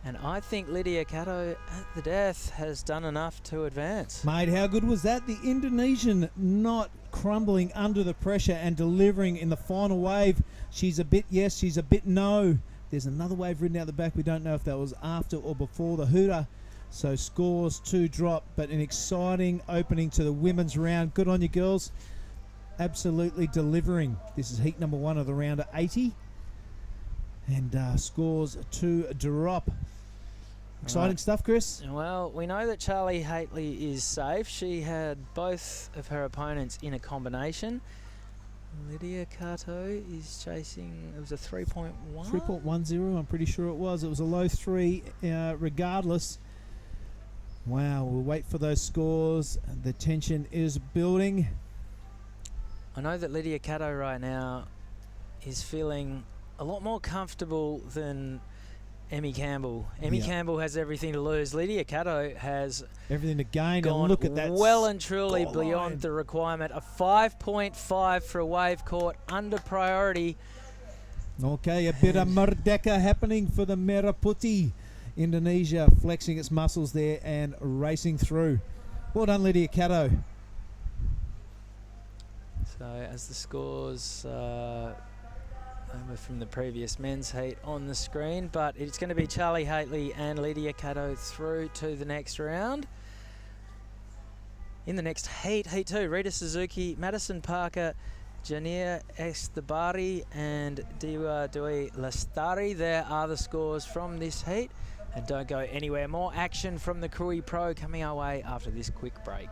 and I think Lydia Cato at the death has done enough to advance. Mate, how good was that? The Indonesian not crumbling under the pressure and delivering in the final wave. She's a bit yes, she's a bit no. There's another wave ridden out the back. We don't know if that was after or before the hooter. So scores to drop, but an exciting opening to the women's round. Good on you, girls. Absolutely delivering. This is heat number 1 of the round of 80. And scores to drop. Exciting stuff, Chris. Well, we know that Charlie Haitley is safe. She had both of her opponents in a combination. Lydia Cato is chasing, it was a 3.1? 3.10, I'm pretty sure it was. It was a low 3 regardless. Wow, we'll wait for those scores. The tension is building. I know that Lydia Cato right now is feeling a lot more comfortable than Emmy Campbell. Emmy Campbell has everything to lose. Lydia Caddo has everything to gain. Gone and look at that. well and truly beyond line. the requirement. A 5.5 for a wave caught under priority. Okay, a bit of Merdeka happening for the Merah Putih. Indonesia flexing its muscles there and racing through. Well done, Lydia Caddo. So as the scores over from the previous men's heat on the screen, but it's going to be Charlie Haitley and Lydia Caddo through to the next round. In the next heat, Heat 2, Rita Suzuki, Madison Parker, Janir Estabari and Diwa Dui Lastari. There are the scores from this heat. And don't go anywhere. More action from the Krui Pro coming our way after this quick break.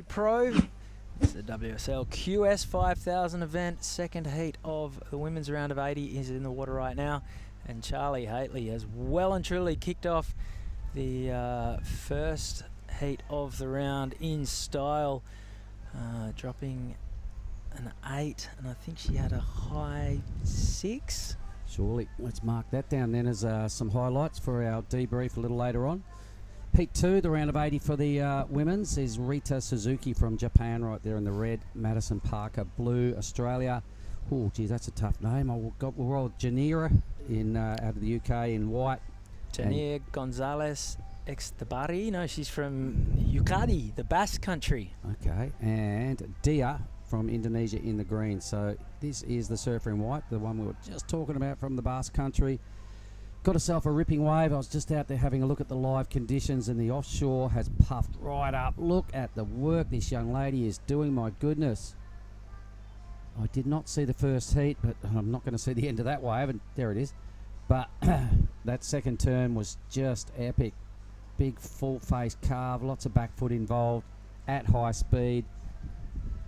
Pro, it's the WSL QS 5000 event. Second heat of the women's round of 80 is in the water right now, and Charlie Haitley has well and truly kicked off the first heat of the round in style, dropping an 8, and I think she had a high 6. Surely, let's mark that down then as some highlights for our debrief a little later on. Heat 2, the round of 80 for the women's, is Rita Suzuki from Japan right there in the red. Madison Parker, blue. Australia, oh geez, that's a tough name. We're all Janira out of the UK in white. Janir Gonzalez Extabari. No, she's from Yukari, the Basque country. Okay, and Dia from Indonesia in the green. So this is the surfer in white, the one we were just talking about from the Basque country. Got herself a ripping wave. I was just out there having a look at the live conditions, and the offshore has puffed right up. Look at the work this young lady is doing, my goodness. I did not see the first heat, but I'm not going to see the end of that wave, and there it is. But that second turn was just epic. Big full face carve, lots of back foot involved at high speed.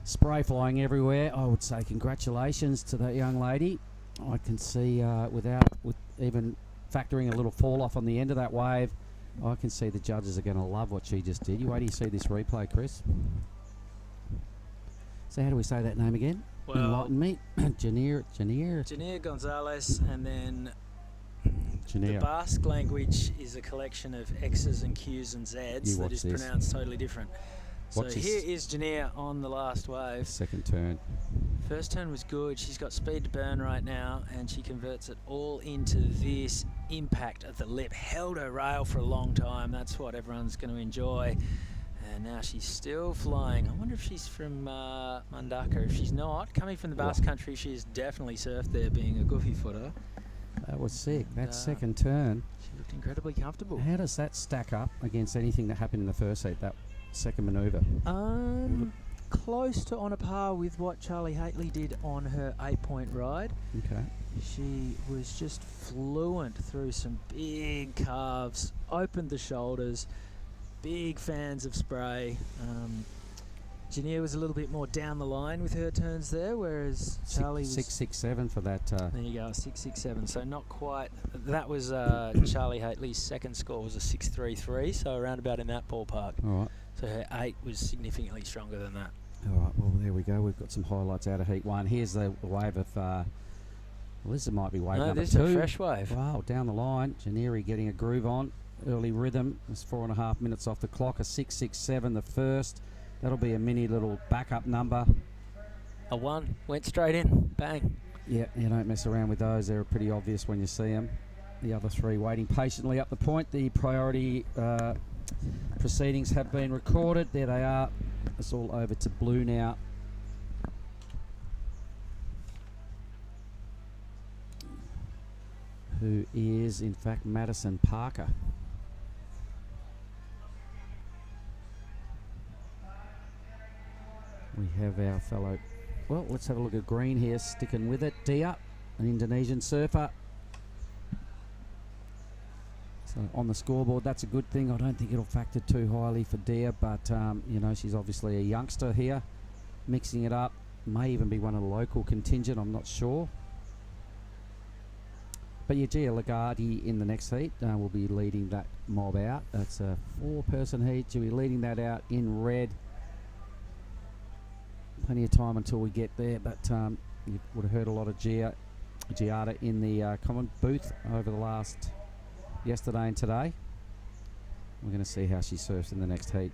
Spray flying everywhere. I would say congratulations to that young lady. I can see with even factoring a little fall off on the end of that wave, I can see the judges are going to love what she just did. You wait till you see this replay, Chris. So how do we say that name again? Well, enlighten me. Janir Gonzalez, and then Janir. The Basque language is a collection of X's and Q's and Z's that is pronounced totally different. So here is Janir on the last wave. Second turn. First turn was good. She's got speed to burn right now, and she converts it all into this impact at the lip. Held her rail for a long time. That's what everyone's going to enjoy. And now she's still flying. I wonder if she's from Mandaka. If she's not, coming from the Basque country, she's definitely surfed there, being a goofy footer. That was sick. That second turn. She looked incredibly comfortable. How does that stack up against anything that happened in the first heat, that second manoeuvre? Close to on a par with what Charlie Haitley did on her 8-point ride. Okay. She was just fluent through some big carves, opened the shoulders, big fans of spray. Janir was a little bit more down the line with her turns there, whereas Charlie was 6.67 for that. There you go, 6.67. So not quite. That was Charlie Haitley's second score was a 6.33, so around about in that ballpark. All right. So her 8 was significantly stronger than that. All right, well, there we go. We've got some highlights out of Heat 1. Here's the wave of... well, this might be wave number 2. This is a fresh wave. Wow, down the line. Janiri getting a groove on. Early rhythm. It's 4.5 minutes off the clock. A 6.67 the first. That'll be a mini little backup number. A 1. Went straight in. Bang. Yeah, you don't mess around with those. They're pretty obvious when you see them. The other 3 waiting patiently up the point. The priority proceedings have been recorded. There they are. It's all over to blue now. Who is, in fact, Madison Parker. We have our fellow, well, let's have a look at green here, sticking with it. Dia, an Indonesian surfer. So on the scoreboard, that's a good thing. I don't think it'll factor too highly for Dia, but, you know, she's obviously a youngster here, mixing it up. May even be one of the local contingent, I'm not sure. But yeah, Gia Lagarde in the next heat will be leading that mob out. That's a 4-person heat. She'll be leading that out in red. Plenty of time until we get there, but you would have heard a lot of Giada in the comment booth over the yesterday and today. We're going to see how she surfs in the next heat.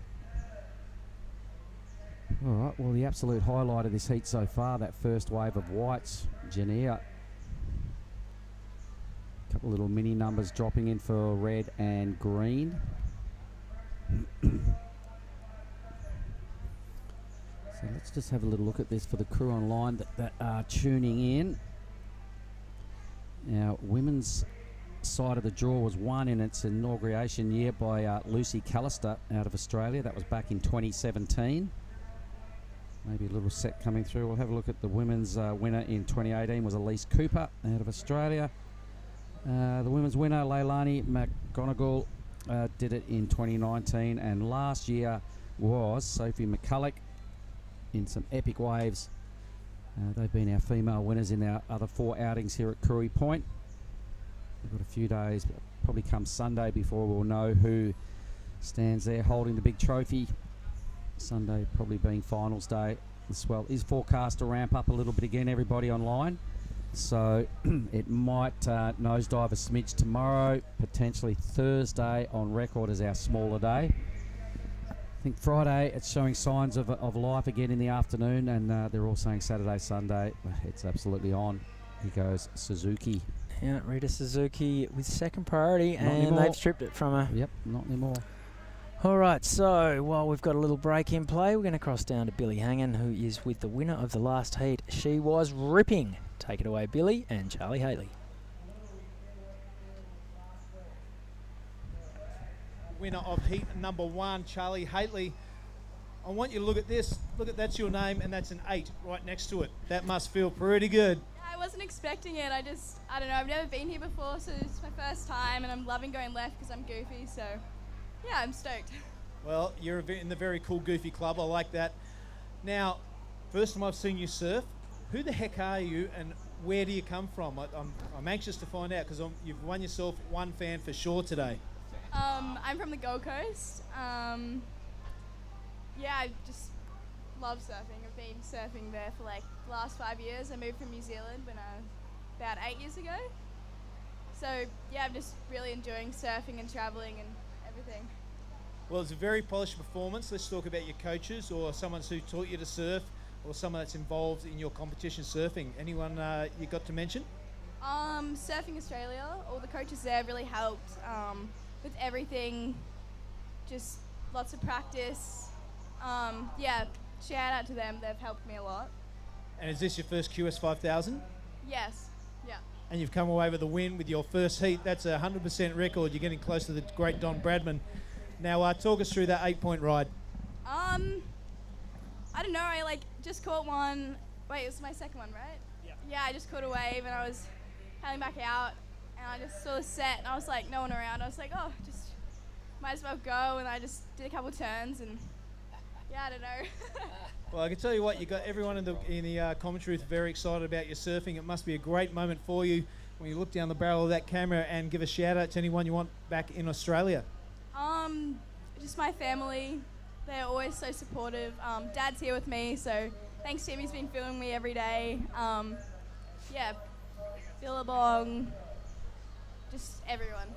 All right, well, the absolute highlight of this heat so far, that first wave of whites, Jania. Couple little mini numbers dropping in for red and green. So let's just have a little look at this for the crew online that are tuning in. Now, women's side of the draw was won in its inauguration year by Lucy Callister out of Australia. That was back in 2017. Maybe a little set coming through. We'll have a look at the women's winner in 2018 was Elise Cooper out of Australia. The women's winner, Leilani McGonigal, did it in 2019, and last year was Sophie McCulloch in some epic waves. They've been our female winners in our other 4 outings here at Krui Point. We've got a few days, probably come Sunday, before we'll know who stands there holding the big trophy. Sunday probably being finals day. The swell is forecast to ramp up a little bit again, everybody online. So it might nosedive a smidge tomorrow, potentially Thursday on record as our smaller day. I think Friday it's showing signs of life again in the afternoon, and they're all saying Saturday, Sunday, it's absolutely on. Here goes Suzuki. Yeah, Rita Suzuki with second priority, and they've stripped it from her. Yep, not anymore. All right, so while we've got a little break in play, we're going to cross down to Billy Hangen, who is with the winner of the last heat. She was ripping. Take it away, Billy and Charlie Haley. Winner of heat number 1, Charlie Haley. I want you to look at this. Look at, that's your name, and that's an 8 right next to it. That must feel pretty good. I wasn't expecting it. I don't know, I've never been here before, so it's my first time, and I'm loving going left because I'm goofy, so yeah, I'm stoked. Well, you're in the very cool Goofy Club. I like that. Now, first time I've seen you surf. Who the heck are you, and where do you come from? I'm anxious to find out, because you've won yourself 1 fan for sure today. I'm from the Gold Coast. Yeah, I just love surfing. I've been surfing there for like the last 5 years. I moved from New Zealand when I was about 8 years ago. So yeah, I'm just really enjoying surfing and traveling and everything. Well, it's a very polished performance. Let's talk about your coaches or someone who taught you to surf, or someone that's involved in your competition surfing. Anyone you got to mention? Surfing Australia, all the coaches there really helped with everything, just lots of practice. Yeah, shout out to them, they've helped me a lot. And is this your first QS 5000? Yes, yeah. And you've come away with a win with your first heat. That's a 100% record. You're getting close to the great Don Bradman. Now, talk us through that 8-point ride. I don't know, I just caught one. Wait, it was my second one, right? Yeah. Yeah, I just caught a wave and I was paddling back out and I just saw the set and I was like, no one around. I was like, oh, just might as well go, and I just did a couple turns and yeah, I don't know. Well, I can tell you what, you got everyone in the commentary very excited about your surfing. It must be a great moment for you when you look down the barrel of that camera and give a shout out to anyone you want back in Australia. Just my family. They're always so supportive. Dad's here with me, so thanks to him. He's been filming me every day. Yeah, Billabong, just everyone.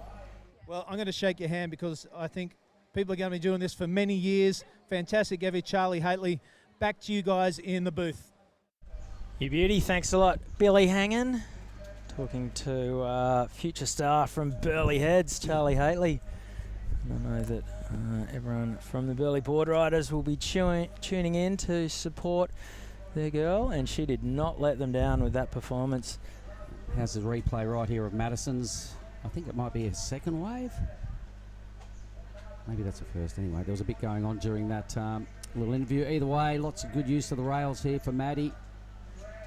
Well, I'm going to shake your hand because I think people are going to be doing this for many years. Fantastic, Evie, Charlie, Haley. Back to you guys in the booth. You beauty. Thanks a lot, Billy Hangen. Talking to future star from Burleigh Heads, Charlie Haitley. And I know that everyone from the Burleigh Board Riders will be tuning in to support their girl, and she did not let them down with that performance. How's the replay right here of Madison's? I think it might be a second wave. Maybe that's a first anyway. There was a bit going on during that little interview. Either way, lots of good use of the rails here for Maddie.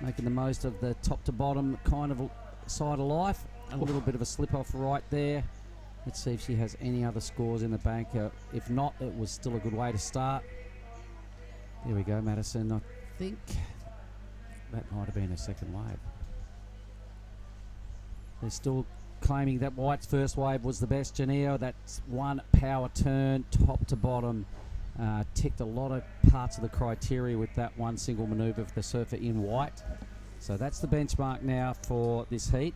Making the most of the top to bottom kind of side of life. A little bit of a slip off right there. Let's see if she has any other scores in the bank. If not, it was still a good way to start. There we go, Madison. I think that might have been a second wave. They're still claiming that White's first wave was the best. Janio, that's one power turn, top to bottom. Ticked a lot of parts of the criteria with that one single manoeuvre for the surfer in white. So that's the benchmark now for this heat.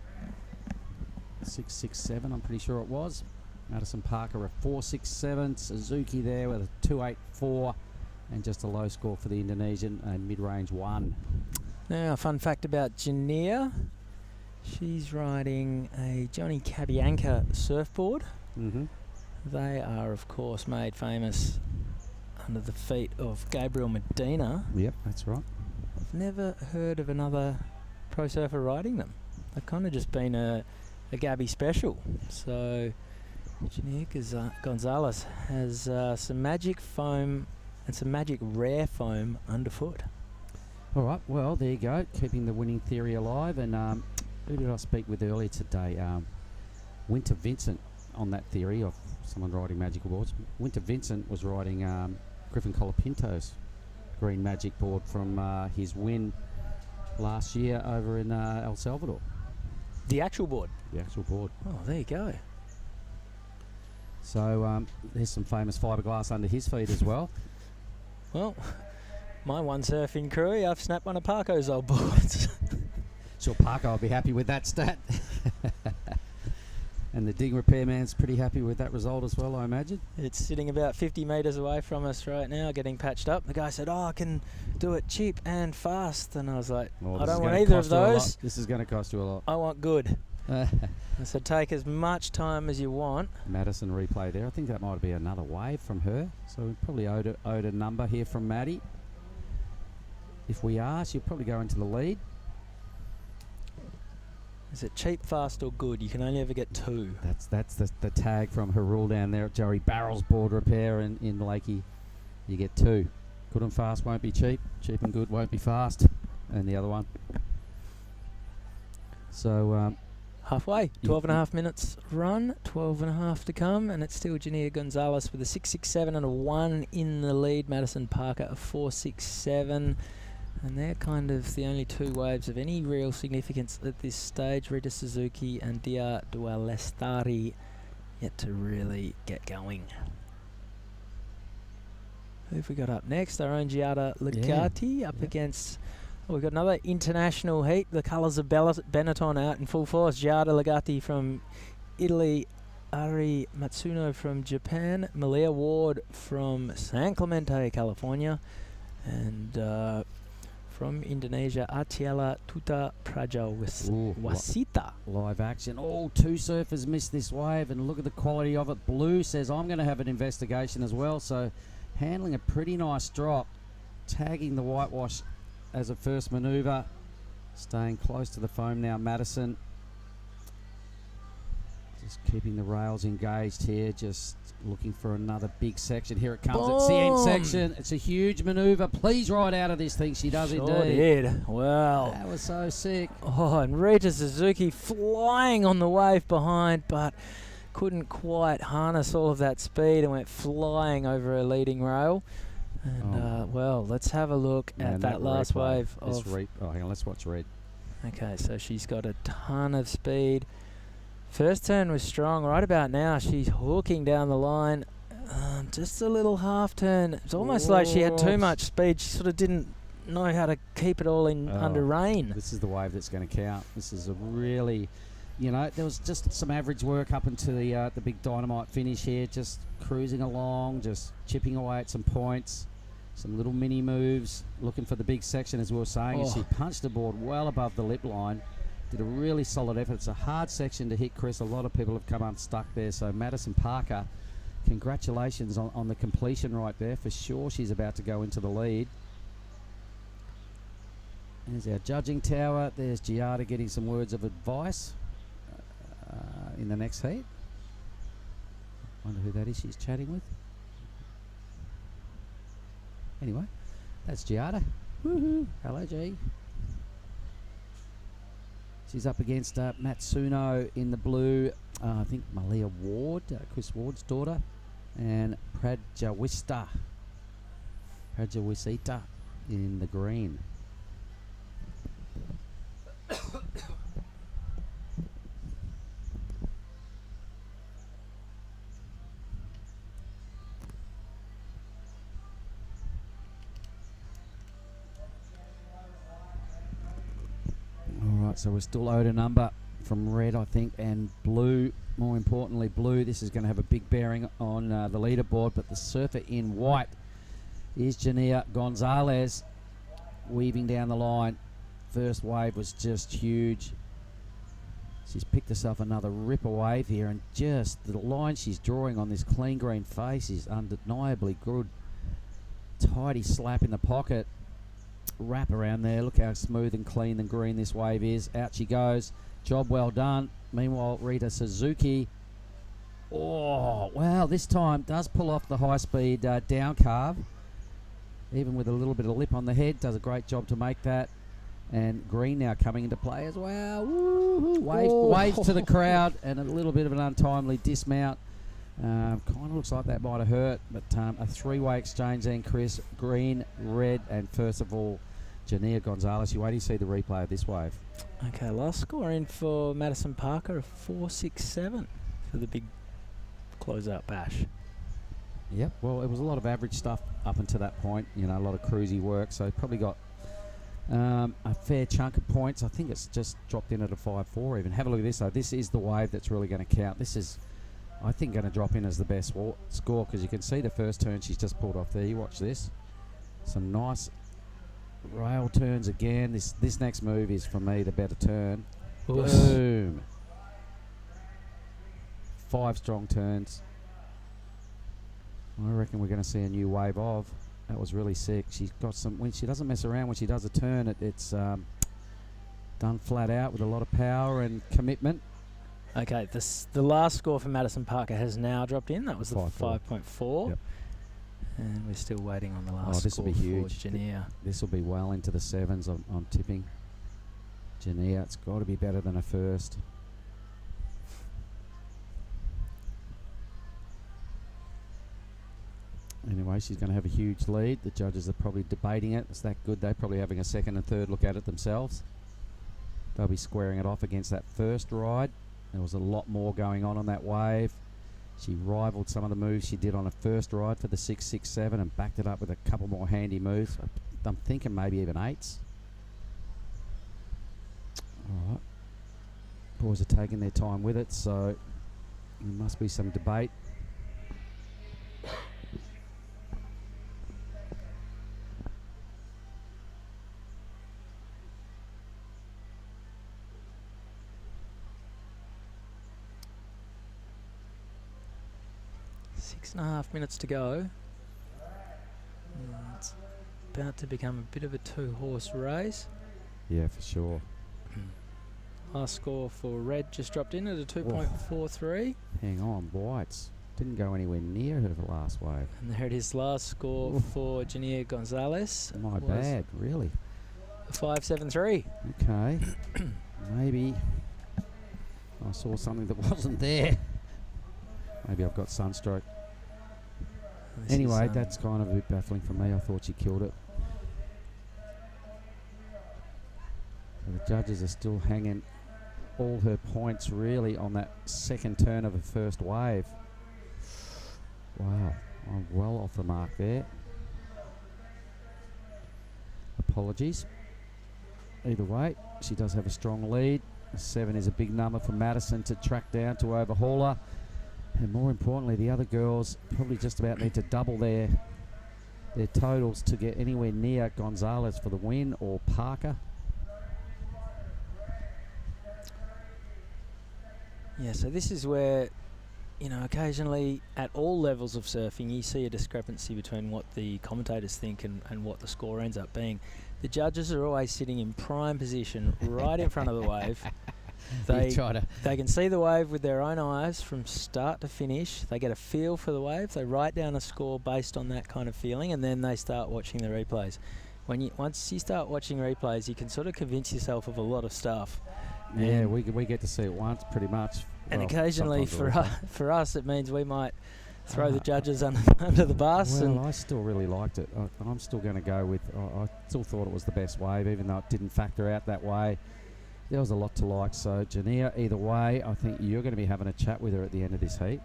6.67, I'm pretty sure it was. Madison Parker a 4.67. Suzuki there with a 2.84. And just a low score for the Indonesian, mid-range 1. Now, a fun fact about Jania. She's riding a Johnny Cabianca surfboard. Mm-hmm. They are, of course, made famous under the feet of Gabriel Medina. Yep, that's right. I've never heard of another pro surfer riding them. They've kind of just been a Gabby special. So Jania Gonzalez has some magic foam and some magic rare foam underfoot. All right, well, there you go. Keeping the winning theory alive. And who did I speak with earlier today? Winter Vincent on that theory of someone riding magical boards. Winter Vincent was riding Griffin Colapinto's green magic board from his win last year over in El Salvador. The actual board? The actual board. Oh, there you go. So there's some famous fiberglass under his feet as well. Well, my one surfing crew, I've snapped one of Parko's old boards. Sure, Parko will be happy with that stat. And the dig repairman's pretty happy with that result as well, I imagine. It's sitting about 50 metres away from us right now, getting patched up. The guy said, I can do it cheap and fast. And I was like, I don't want either of those. This is going to cost you a lot. I want good. I said, take as much time as you want. Madison replay there. I think that might be another wave from her. So we probably owed a number here from Maddie. If we are, she'll probably go into the lead. Is it cheap, fast, or good? You can only ever get 2. That's the tag from her rule down there at Joey Barrel's board repair in Lakey. You get 2. Good and fast won't be cheap. Cheap and good won't be fast. And the other one. So halfway, 12 and a half minutes run, 12 and a half to come, and it's still Jania Gonzalez with a 6.67 and a 1 in the lead. Madison Parker a 4.67. And they're kind of the only 2 waves of any real significance at this stage. Rita Suzuki and Dia Dualestari yet to really get going. Who have we got up next? Our own Giada Legati up against... Oh, we've got another international heat. The colours of Benetton out in full force. Giada Legati from Italy. Ari Matsuno from Japan. Malia Ward from San Clemente, California. And... from Indonesia, Atiela Tuta Praja Wasita. Live action. All 2 surfers missed this wave, and look at the quality of it. Blue says, I'm going to have an investigation as well. So handling a pretty nice drop. Tagging the whitewash as a first manoeuvre. Staying close to the foam now, Madison. Just keeping the rails engaged here, just looking for another big section. Here it comes. Boom. It's the end section. It's a huge manoeuvre. Please ride out of this thing. She does Sure indeed. did. Wow. That was so sick. Oh, and Rita Suzuki flying on the wave behind, but couldn't quite harness all of that speed and went flying over her leading rail. And, well, let's have a look at that last wave. Hang on, let's watch red. Okay, so she's got a ton of speed. First turn was strong. Right about now, she's hooking down the line. Just a little half turn. It's almost like she had too much speed. She sort of didn't know how to keep it all in under rain. This is the wave that's going to count. This is a really, there was just some average work up into the big dynamite finish here. Just cruising along, just chipping away at some points. Some little mini moves, looking for the big section, as we were saying. And she punched the board well above the lip line. Did a really solid effort. It's a hard section to hit, Chris. A lot of people have come unstuck there. So Madison Parker, congratulations on the completion right there. For sure, she's about to go into the lead. There's our judging tower. There's Giada getting some words of advice in the next heat. Wonder who that is she's chatting with. Anyway, that's Giada. Woohoo! Hello, G. She's up against Matsuno in the blue. I think Malia Ward, Chris Ward's daughter, and Prajawisita in the green. So we're still owed a number from red, I think, and blue. More importantly, blue. This is going to have a big bearing on the leaderboard, but the surfer in white is Jania Gonzalez, weaving down the line. First wave was just huge. She's picked herself another ripper wave here, and just the line she's drawing on this clean green face is undeniably good. Tidy slap in the pocket. Wrap around there. Look how smooth and clean and green this wave is. Out she goes. Job well done. Meanwhile, Rita Suzuki. Oh, wow. This time does pull off the high-speed down carve. Even with a little bit of lip on the head. Does a great job to make that. And green now coming into play as well. Woo-hoo. Wave to the crowd and a little bit of an untimely dismount. Kind of looks like that might have hurt, but a three-way exchange then, Chris. Green, red, and first of all, Jania Gonzalez. You wait to see the replay of this wave. Okay, last score in for Madison Parker, a 4.67 for the big close-out bash. Yep, well, it was a lot of average stuff up until that point. You know, a lot of cruisy work, so probably got a fair chunk of points. I think it's just dropped in at a 5.4 even. Have a look at this, though. This is the wave that's really going to count. This is, I think, going to drop in as the best score, because you can see the first turn she's just pulled off there. You watch this. Some nice rail turns again. This next move is, for me, the better turn. Oof. Boom. 5 strong turns. I reckon we're going to see a new wave of. That was really sick. She's got some, when she doesn't mess around, when she does a turn, it's done flat out with a lot of power and commitment. Okay, the last score for Madison Parker has now dropped in. That was the 5.4. Yep. And we're still waiting on the last this score will be huge. for Jania. This will be well into the 7s, I'm tipping. Jania, it's got to be better than a first. Anyway, she's going to have a huge lead. The judges are probably debating it. It's that good. They're probably having a second and third look at it themselves. They'll be squaring it off against that first ride. There was a lot more going on that wave. She rivaled some of the moves she did on a first ride for the 6.67 and backed it up with a couple more handy moves. I'm thinking maybe even 8s. All right. Boys are taking their time with it, so there must be some debate. Six and a half minutes to go. It's about to become a bit of a 2-horse race. Yeah, for sure. Last score for red just dropped in at a 2.43. Hang on, whites didn't go anywhere near her for last wave. And there it is, last score for Jania Gonzalez. My bad, really. A 5.73. Okay. Maybe I saw something that wasn't there. Maybe I've got sunstroke. Anyway, that's kind of a bit baffling for me. I thought she killed it. So the judges are still hanging all her points really on that second turn of the first wave. Wow, I'm well off the mark there. Apologies. Either way, she does have a strong lead. 7 is a big number for Madison to track down to overhaul her. And more importantly, the other girls probably just about need to double their their totals to get anywhere near Gonzalez for the win or Parker. Yeah, so this is where, occasionally at all levels of surfing, you see a discrepancy between what the commentators think and what the score ends up being. The judges are always sitting in prime position right in front of the wave. They can see the wave with their own eyes from start to finish. They get a feel for the wave. They write down a score based on that kind of feeling, and then they start watching the replays. Once you start watching replays, you can sort of convince yourself of a lot of stuff. Yeah, we get to see it once pretty much. And occasionally for us, it means we might throw the judges under the bus. Well, I still really liked it. I'm still going to go with, I still thought it was the best wave, even though it didn't factor out that way. There was a lot to like. So, Jania, either way, I think you're going to be having a chat with her at the end of this heat.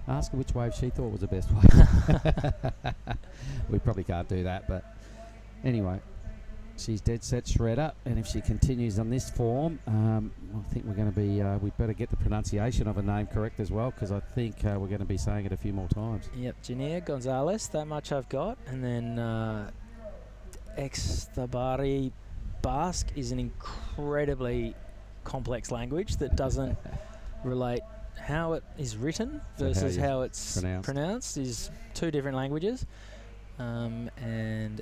Ask her which wave she thought was the best wave. We probably can't do that, but anyway. She's dead set shredder, and if she continues on this form, I think we're going to be, we better get the pronunciation of her name correct as well, because I think we're going to be saying it a few more times. Yep, Jania Gonzalez, that much I've got. And then Extabari Basque is an incredibly complex language that doesn't relate how it is written versus how it's pronounced is two different languages. And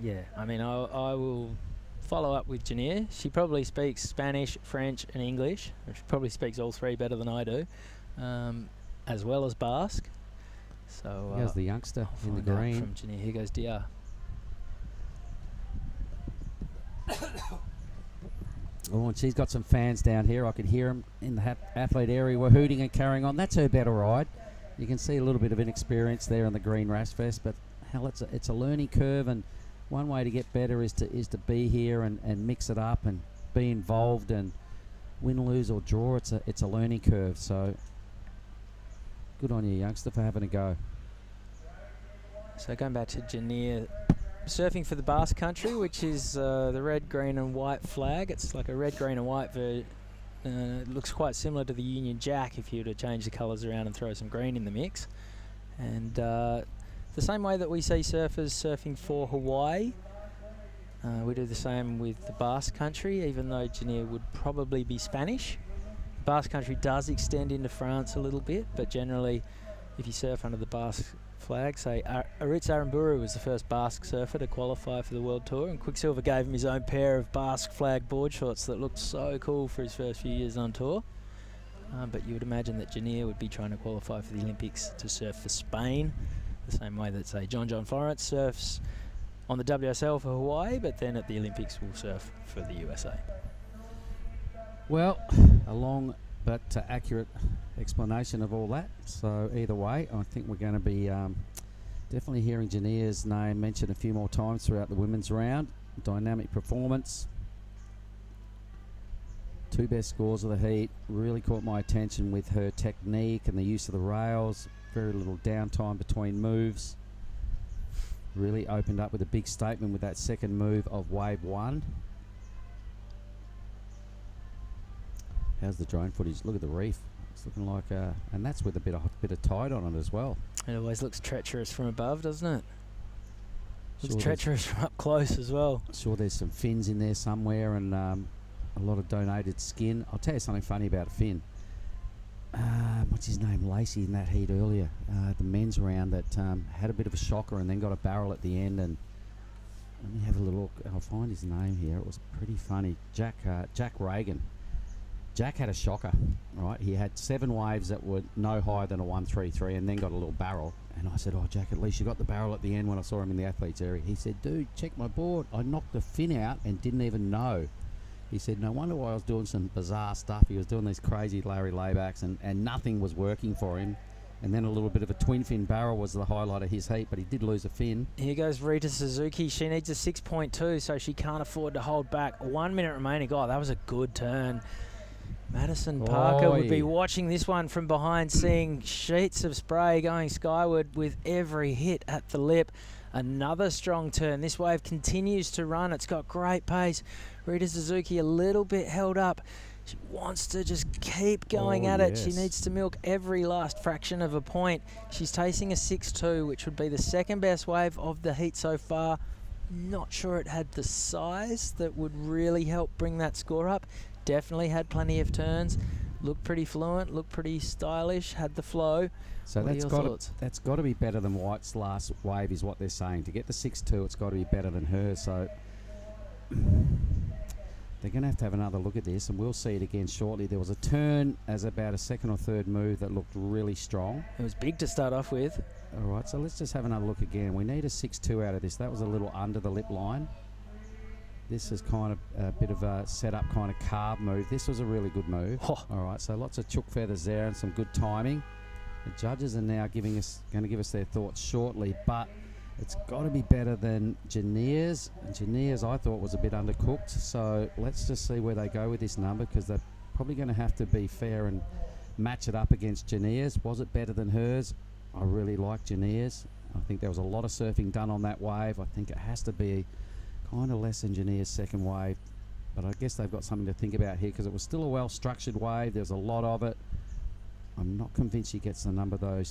yeah, I mean, I will follow up with Jania. She probably speaks Spanish, French, and English. She probably speaks all three better than I do, as well as Basque. So here's the youngster in the green. From Jania. Here goes DR. Oh, and she's got some fans down here. I can hear them in the athlete area. We're hooting and carrying on. That's her better ride. You can see a little bit of inexperience there in the green rash vest, but hell, it's a learning curve, and one way to get better is to be here and mix it up and be involved and win, lose or draw. It's a learning curve. So good on you, youngster, for having a go. So going back to Jania, surfing for the Basque Country, which is the red, green and white flag. It's like a red, green and white it looks quite similar to the Union Jack if you were to change the colours around and throw some green in the mix. And the same way that we see surfers surfing for Hawaii, we do the same with the Basque Country, even though Jania would probably be Spanish. The Basque Country does extend into France a little bit, but generally, if you surf under the Basque flag, say Aritz Aramburu was the first Basque surfer to qualify for the World Tour, and Quicksilver gave him his own pair of Basque flag board shorts that looked so cool for his first few years on tour. But you would imagine that Jania would be trying to qualify for the Olympics to surf for Spain, the same way that, say, John Florence surfs on the WSL for Hawaii, but then at the Olympics will surf for the USA. Well, a long but accurate explanation of all that. So either way, I think we're going to be definitely hearing Jania's name mentioned a few more times throughout the women's round. Dynamic performance. 2 best scores of the heat. Really caught my attention with her technique and the use of the rails. Very little downtime between moves. Really opened up with a big statement with that second move of wave 1. How's the drone footage? Look at the reef. It's looking like, and that's with a bit of tide on it as well. It always looks treacherous from above, doesn't it? Looks Sure treacherous from up close as well. Sure, there's some fins in there somewhere, and a lot of donated skin. I'll tell you something funny about a fin. What's his name? Lacey in that heat earlier, the men's round, that had a bit of a shocker and then got a barrel at the end. And let me have a little look. I'll find his name here. It was pretty funny. Jack Reagan. Jack had a shocker, right? He had 7 waves that were no higher than a 133 and then got a little barrel. And I said, oh, Jack, at least you got the barrel at the end when I saw him in the athletes area. He said, dude, check my board. I knocked the fin out and didn't even know. He said, no wonder why I was doing some bizarre stuff. He was doing these crazy Larry laybacks and nothing was working for him. And then a little bit of a twin fin barrel was the highlight of his heat, but he did lose a fin. Here goes Rita Suzuki. She needs a 6.2, so she can't afford to hold back. 1 minute remaining. Oh, that was a good turn. Madison Parker would be watching this one from behind, seeing sheets of spray going skyward with every hit at the lip. Another strong turn. This wave continues to run. It's got great pace. Rita Suzuki a little bit held up She wants to just keep going at it. She needs to milk every last fraction of a point. She's chasing a 6-2, which would be the second best wave of the heat so far. Not sure it had the size that would really help bring that score up. Definitely had plenty of turns. Looked pretty fluent, looked pretty stylish, had the flow. So that's got to be better than White's last wave is what they're saying. To get the 6-2, it's got to be better than hers. So they're going to have another look at this, and we'll see it again shortly. There was a turn as about a second or third move that looked really strong. It was big to start off with. All right, so let's just have another look again. We need a 6-2 out of this. That was a little under the lip line. This is kind of a bit of a set-up kind of carve move. This was a really good move. Oh. All right, so lots of chook feathers there and some good timing. The judges are now going to give us their thoughts shortly, but it's got to be better than Junia's. Junia's, I thought, was a bit undercooked. So let's just see where they go with this number, because they're probably going to have to be fair and match it up against Junia's. Was it better than hers? I really like Junia's. I think there was a lot of surfing done on that wave. I think it has to be kind of less than Junia's second wave. But I guess they've got something to think about here, because it was still a well-structured wave. There's a lot of it. I'm not convinced she gets the number, though.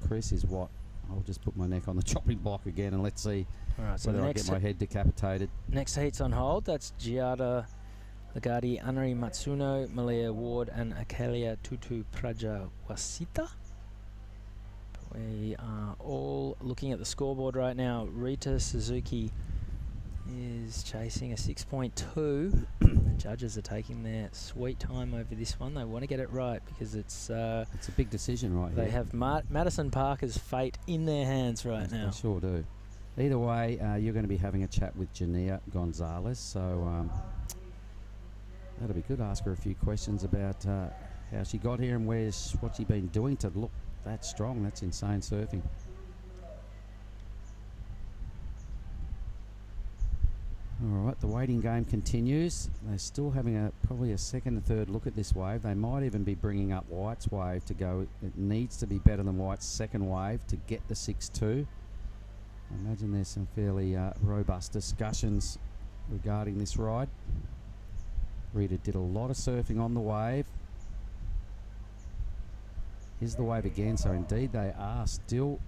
Chris is what? I'll just put my neck on the chopping block again, and let's see whether I get my head decapitated. Next heat's on hold. That's Giada Lagati, Anri Matsuno, Malia Ward, and Akalia Tutu Prajawasita. We are all looking at the scoreboard right now. Rita Suzuki is chasing a 6.2. The judges are taking their sweet time over this one. They want to get it right, because it's a big decision right here. They have Madison Parker's fate in their hands right now. They sure do. Either way, you're going to be having a chat with Jania Gonzalez, so that'll be good. Ask her a few questions about how she got here and what she's been doing to look that strong. That's insane surfing. All right, the waiting game continues. They're still having probably a second and third look at this wave. They might even be bringing up White's wave to go. It needs to be better than White's second wave to get the 6-2. I imagine there's some fairly robust discussions regarding this ride. Rita did a lot of surfing on the wave. Here's the wave again. So indeed they are still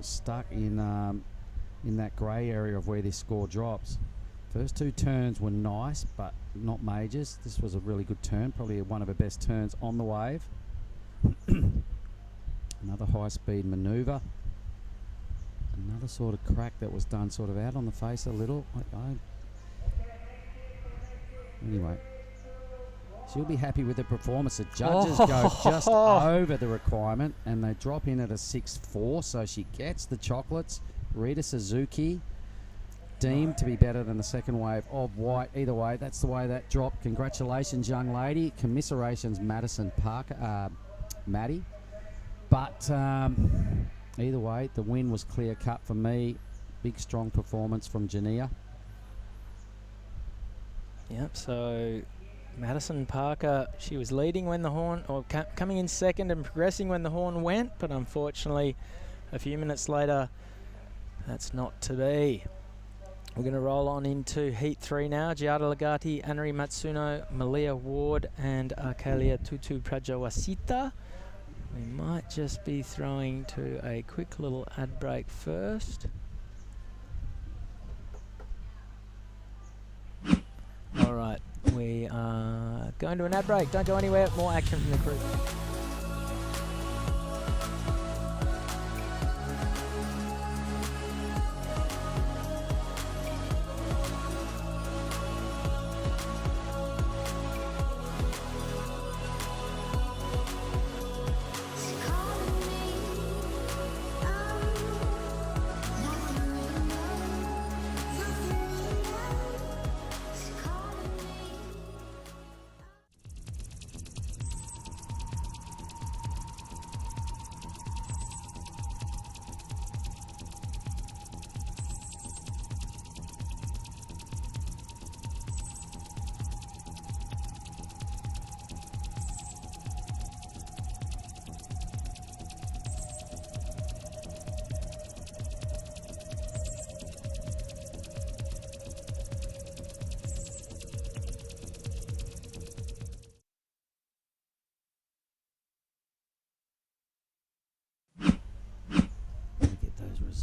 stuck in that grey area of where this score drops. First two turns were nice, but not majors. This was a really good turn, probably one of her best turns on the wave. Another high-speed manoeuvre. Another sort of crack that was done sort of out on the face a little. Anyway, she'll be happy with the performance. The judges go just over the requirement, and they drop in at a 6-4, so she gets the chocolates. Rita Suzuki deemed to be better than the second wave of White. Either way, that's the way that dropped. Congratulations, young lady. Commiserations, Madison Parker, Maddie. But either way, the win was clear cut for me. Big, strong performance from Jania. Yep, so Madison Parker, she was leading when the horn, or coming in second and progressing when the horn went, but unfortunately a few minutes later, that's not to be. We're going to roll on into Heat 3 now. Giada Lagati, Anri Matsuno, Malia Ward, and Arkalia Tutu Prajawasita. We might just be throwing to a quick little ad break first. All right, we are going to an ad break. Don't go anywhere. More action from the crew.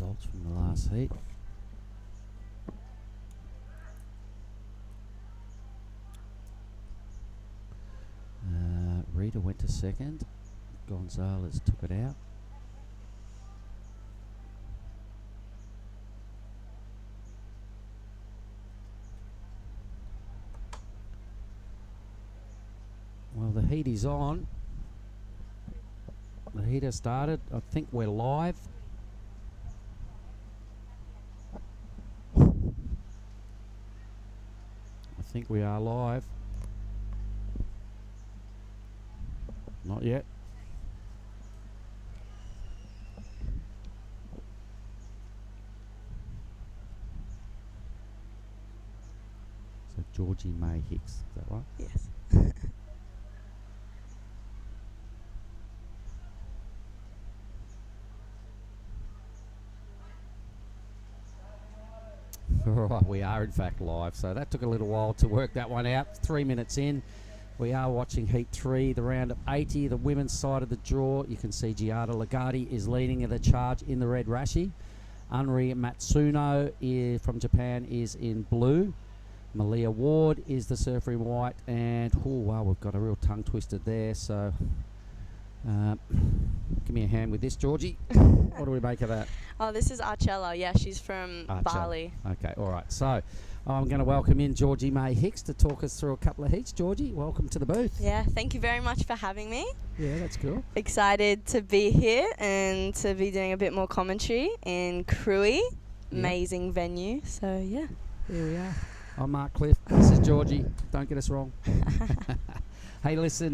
results from the last heat. Rita went to second. Gonzalez took it out. Well, the heat is on. The heat has started. I think we're live. I think we are live. Not yet. So Georgie May Hicks, is that right? Yes. All right, we are in fact live. So that took a little while to work that one out. 3 minutes in. We are watching Heat 3, the round of 80, the women's side of the draw. You can see Giada Lagarde is leading the charge in the red rashi. Unri Matsuno from Japan is in blue. Malia Ward is the surfer in white. And, oh, wow, we've got a real tongue twister there. So, give me a hand with this, Georgie. What do we make of that? Oh, this is Archella. Yeah, she's from Bali. Okay, all right. So I'm going to welcome in Georgie May Hicks to talk us through a couple of heats. Georgie, welcome to the booth. Yeah, thank you very much for having me. Yeah, that's cool. Excited to be here and to be doing a bit more commentary in Krui. Amazing venue. So, yeah. Here we are. I'm Mark Cliff. This is Georgie. Don't get us wrong. Hey, listen,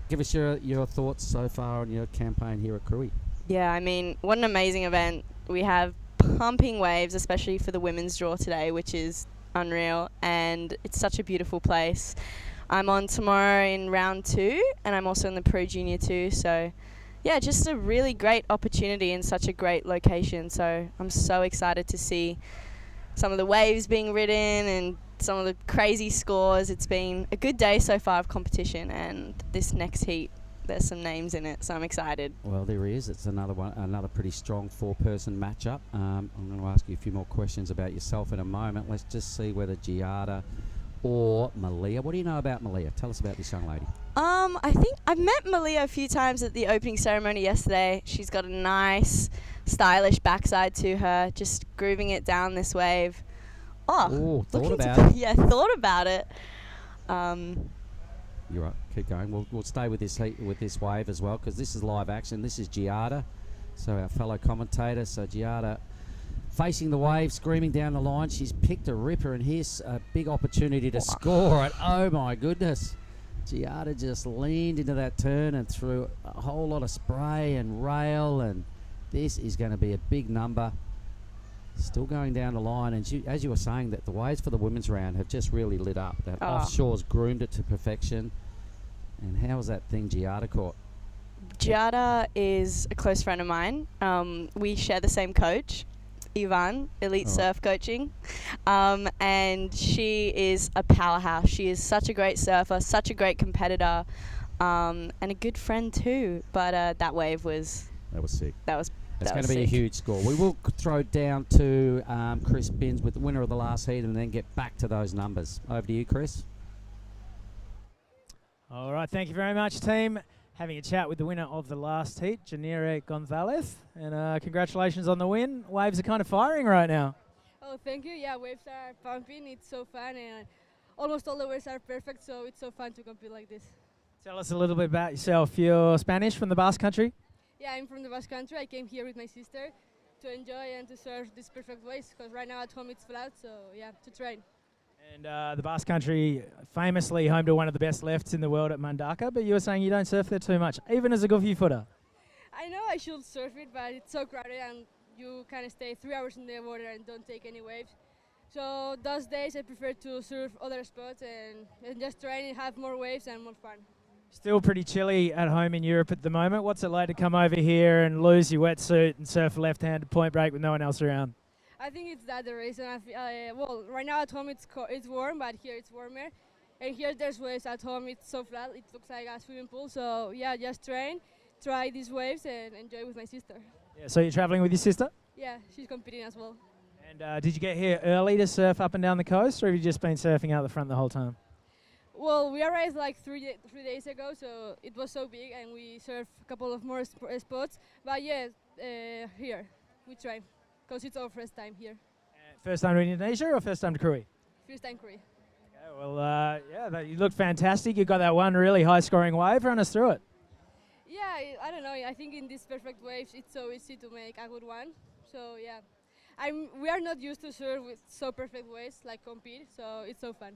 give us your thoughts so far on your campaign here at Krui. Yeah, I mean, what an amazing event. We have pumping waves, especially for the women's draw today, which is unreal, and it's such a beautiful place. I'm on tomorrow in round 2, and I'm also in the Pro Junior 2, so yeah, just a really great opportunity in such a great location. So I'm so excited to see some of the waves being ridden and some of the crazy scores. It's been a good day so far of competition, and this next heat, there's some names in it, so I'm excited. Well, there is. It's another pretty strong 4-person matchup. I'm going to ask you a few more questions about yourself in a moment. Let's just see whether Giada or Malia. What do you know about Malia? Tell us about this young lady. I think I've met Malia a few times at the opening ceremony yesterday. She's got a nice, stylish backside to her, just grooving it down this wave. Oh, thought about it. Yeah, thought about it. You're right. Keep going. We'll stay with this heat, with this wave as well, because this is live action. This is Giada, so our fellow commentator. So Giada facing the wave, screaming down the line. She's picked a ripper, and here's a big opportunity to score it. Oh my goodness! Giada just leaned into that turn and threw a whole lot of spray and rail, and this is going to be a big number. Still going down the line, and as you were saying, that the waves for the women's round have just really lit up. That offshore's groomed it to perfection. And how was that thing Giada caught? Giada is a close friend of mine. We share the same coach, Ivan, Elite Surf Coaching. And she is a powerhouse. She is such a great surfer, such a great competitor, and a good friend too. But that wave was... That was sick. It's going to be a huge score. We will throw down to Chris Binns with the winner of the last heat and then get back to those numbers. Over to you, Chris. All right, thank you very much, team. Having a chat with the winner of the last heat, Janire Gonzalez. And congratulations on the win. Waves are kind of firing right now. Oh, thank you. Yeah, waves are pumping. It's so fun, and almost all the waves are perfect, so it's so fun to compete like this. Tell us a little bit about yourself. You're Spanish from the Basque Country? Yeah, I'm from the Basque Country. I came here with my sister to enjoy and to surf these perfect waves, because right now at home it's flat, so yeah, to train. And the Basque Country, famously home to one of the best lefts in the world at Mundaka, but you were saying you don't surf there too much, even as a goofy footer. I know I should surf it, but it's so crowded and you kind of stay 3 hours in the water and don't take any waves. So those days I prefer to surf other spots and just train and have more waves and more fun. Still pretty chilly at home in Europe at the moment. What's it like to come over here and lose your wetsuit and surf left-handed point break with no one else around? I think it's that the reason. Well, right now at home it's warm, but here it's warmer. And here there's waves. At home it's so flat, it looks like a swimming pool. So yeah, just train, try these waves and enjoy with my sister. Yeah, so you're traveling with your sister? yeah, she's competing as well. And did you get here early to surf up and down the coast, or have you just been surfing out the front the whole time? Well, we arrived like 3 days ago, so it was so big, and we surfed a couple of more spots. But yeah, here we try, because it's our first time here. First time to Indonesia or first time to Krui? First time Krui. Okay, well, you look fantastic. You got that one really high-scoring wave. Run us through it. Yeah, I don't know. I think in these perfect waves, it's so easy to make a good one. So yeah, we are not used to surf with so perfect waves like compete, so it's so fun.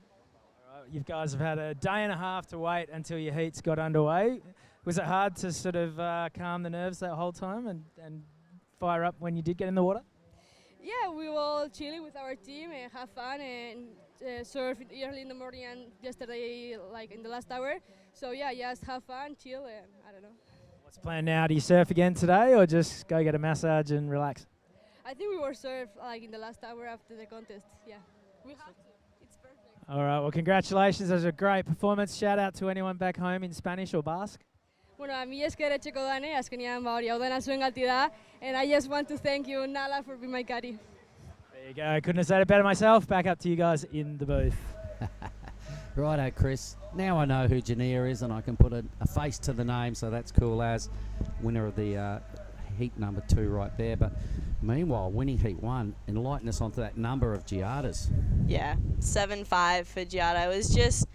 All right, you guys have had a day and a half to wait until your heats got underway. Was it hard to sort of calm the nerves that whole time and fire up when you did get in the water? Yeah, we will chill with our team and have fun and surf early in the morning and yesterday like in the last hour. So yeah, just have fun, chill, and I don't know. What's the plan now? Do you surf again today or just go get a massage and relax? I think we will surf like in the last hour after the contest. Yeah, we have to. It's perfect. All right, well, congratulations. That was a great performance. Shout out to anyone back home in Spanish or Basque. Bueno, mila esker etxeko dane, azkenean hori hau dena zuengatik da, and I just want to thank you, Nala, for being my caddy. There you go. Couldn't have said it better myself. Back up to you guys in the booth. Righto, Chris. Now I know who Juni is, and I can put a face to the name, so that's cool as winner of the heat number 2 right there. But meanwhile, winning heat 1, enlighten us onto that number of Giardas. Yeah, 7.5 for Giada. It was just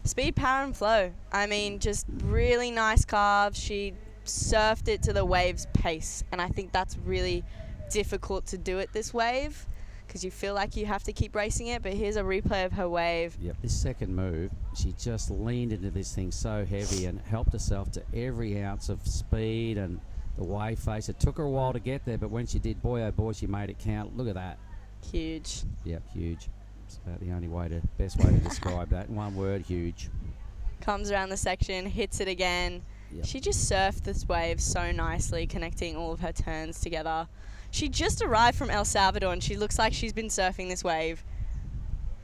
speed, power, and flow. I mean, just really nice carves. She surfed it to the wave's pace, and I think that's really difficult to do at this wave because you feel like you have to keep racing it, but here's a replay of her wave. Yep. This second move, she just leaned into this thing so heavy and helped herself to every ounce of speed and the wave face. It took her a while to get there, but when she did, boy oh boy, she made it count. Look at that. Huge. Yep, huge. It's about the only best way to describe that. In one word, huge. Comes around the section, hits it again. Yep. She just surfed this wave so nicely, connecting all of her turns together. She just arrived from El Salvador, and she looks like she's been surfing this wave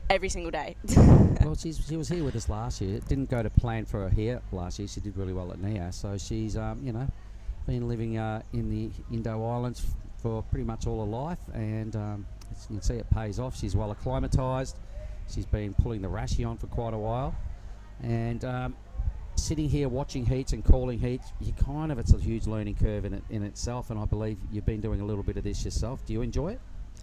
every single day. Well, she was here with us last year. It didn't go to plan for her here last year. She did really well at NIA, so she's been living in the Indo Islands for pretty much all her life, and as you can see, it pays off. She's well acclimatised. She's been pulling the Rashi on for quite a while, and sitting here watching heats and calling heats, it's a huge learning curve in itself, and I believe you've been doing a little bit of this yourself. Do you enjoy it?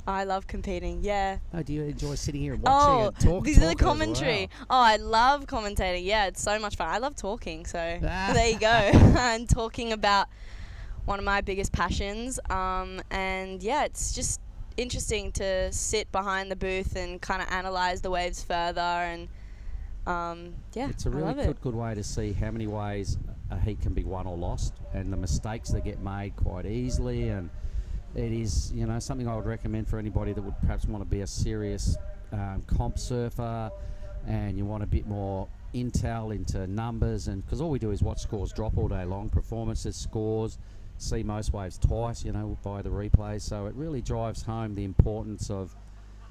I love competing, yeah. Oh, do you enjoy sitting here and watching and talk? These are the commentary. Oh, I love commentating. Yeah, it's so much fun. I love talking, so there you go. And talking about one of my biggest passions. And yeah, it's just interesting to sit behind the booth and kind of analyze the waves further, and yeah, it's a really good way to see how many ways a heat can be won or lost, and the mistakes that get made quite easily. And it is, something I would recommend for anybody that would perhaps want to be a serious comp surfer, and you want a bit more intel into numbers, and because all we do is watch scores drop all day long, performances, scores, see most waves twice, by the replays. So it really drives home the importance of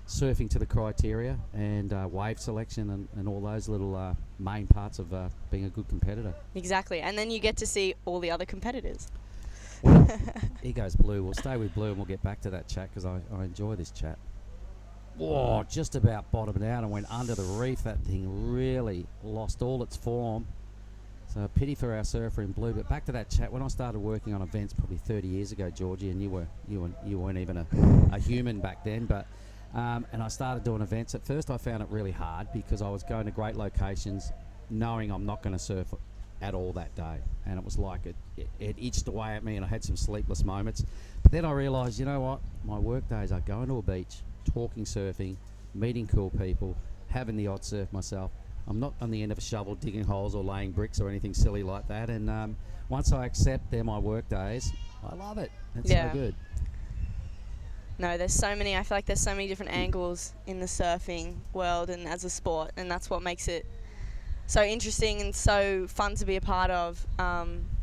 surfing to the criteria and wave selection and all those little main parts of being a good competitor. Exactly, and then you get to see all the other competitors. Here goes Blue. We'll stay with Blue and we'll get back to that chat because I enjoy this chat. Whoa, just about bottomed out and went under the reef. That thing really lost all its form. So a pity for our surfer in Blue. But back to that chat. When I started working on events probably 30 years ago, Georgie, and you weren't even a human back then, but and I started doing events. At first I found it really hard because I was going to great locations knowing I'm not going to surf at all that day, and it was like it itched away at me, and I had some sleepless moments. But then I realised, you know what, my work days are going to a beach, talking surfing, meeting cool people, having the odd surf myself. I'm not on the end of a shovel digging holes or laying bricks or anything silly like that, and once I accept they're my work days, I love it. It's so good. No, there's so many, I feel like there's so many different angles in the surfing world and as a sport, and that's what makes it so interesting and so fun to be a part of.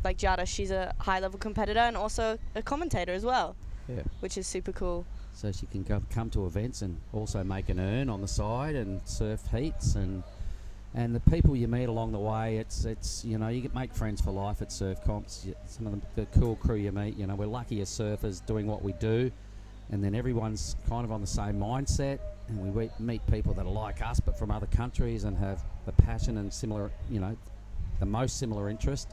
Like Giada, she's a high-level competitor and also a commentator as well, which is super cool. So she can come to events and also make an earn on the side and surf heats, and the people you meet along the way, it's you get make friends for life at surf comps. Some of the cool crew you meet, we're lucky as surfers doing what we do. and then everyone's kind of on the same mindset, and we meet people that are like us but from other countries and have the passion and similar, the most similar interest.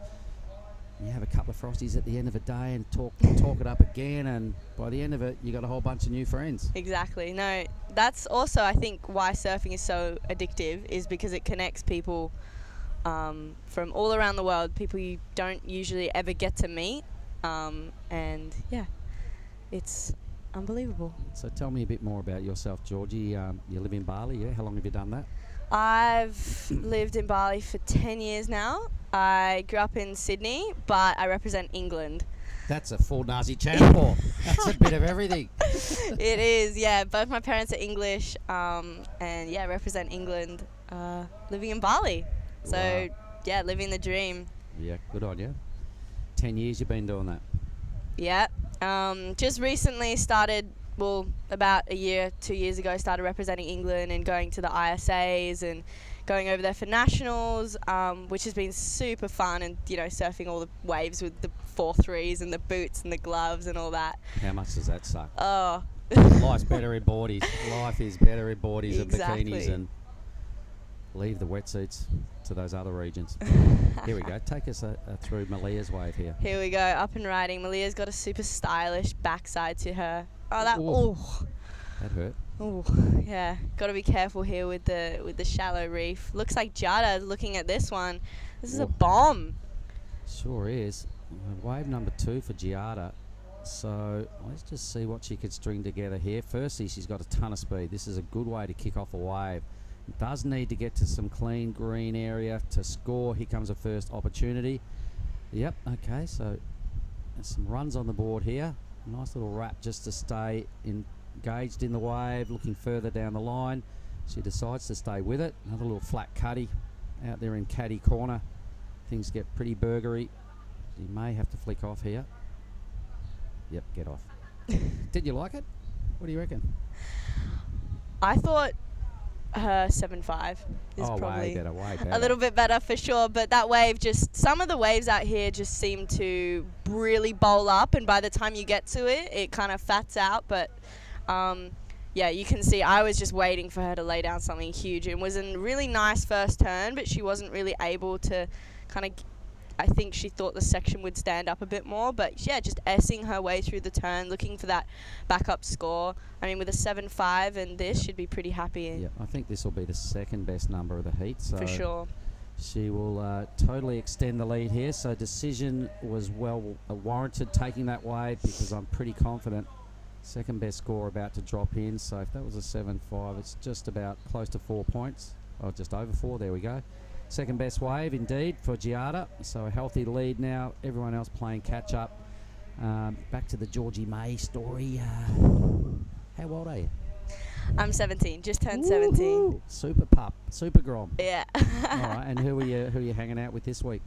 You have a couple of frosties at the end of the day and talk it up again, and by the end of it you got a whole bunch of new friends. Exactly. No, that's also I think why surfing is so addictive, is because it connects people from all around the world, people you don't usually ever get to meet, and yeah, it's unbelievable. So tell me a bit more about yourself, Georgie. You live in Bali, yeah? How long have you done that? I've lived in Bali for 10 years now. I grew up in Sydney, but I represent England. That's a full Nazi channel. That's a bit of everything. It is, yeah. Both my parents are English, and yeah, represent England, living in Bali. So, Wow. yeah, living the dream. Yeah, good on you. 10 years you've been doing that. Yeah. Just recently started, well, about a year, 2 years ago, started representing England and going to the ISAs and going over there for nationals, which has been super fun, and, surfing all the waves with the 4-3s and the boots and the gloves and all that. How much does that suck? Oh. Life's better in boardies. Life is better in boardies Exactly. and bikinis, and leave the wetsuits to those other regions. Here we go. Take us through Malia's wave here. Here we go, up and riding. Malia's got a super stylish backside to her. Oh, that, Ooh. oh. That hurt. Oh, yeah. Got to be careful here with the shallow reef. Looks like Jada looking at this one. This is a bomb. Sure is. Wave number 2 for Giada. So let's just see what she could string together here. Firstly, she's got a ton of speed. This is a good way to kick off a wave. Does need to get to some clean green area to score. Here comes a first opportunity. Yep, okay, so there's some runs on the board here. Nice little wrap just to stay engaged in the wave, looking further down the line. She decides to stay with it. Another little flat cuddy out there in caddy corner. Things get pretty burgery. She may have to flick off here. Yep, get off. Did you like it? What do you reckon? I thought her 7.5 is way probably better. a little bit better for sure, but that wave just, some of the waves out here just seem to really bowl up, and by the time you get to it, it kind of fats out, but yeah, you can see I was just waiting for her to lay down something huge. It was a really nice first turn, but she wasn't really able to kind of, I think she thought the section would stand up a bit more, but yeah, just S-ing her way through the turn, looking for that backup score. I mean, with a 7.5 and this, she'd be pretty happy. Yeah, I think this will be the second best number of the heat. So for sure. She will totally extend the lead here. So decision was well warranted taking that wave, because I'm pretty confident second best score about to drop in. So if that was a 7.5, it's just about close to 4 points. Oh, just over 4. There we go. Second best wave indeed for Giada. So a healthy lead now. Everyone else playing catch up. Back to the Georgie May story. How old are you? I'm 17. Just turned 17. Super pup. Super grom. Yeah. All right. And who are you hanging out with this week?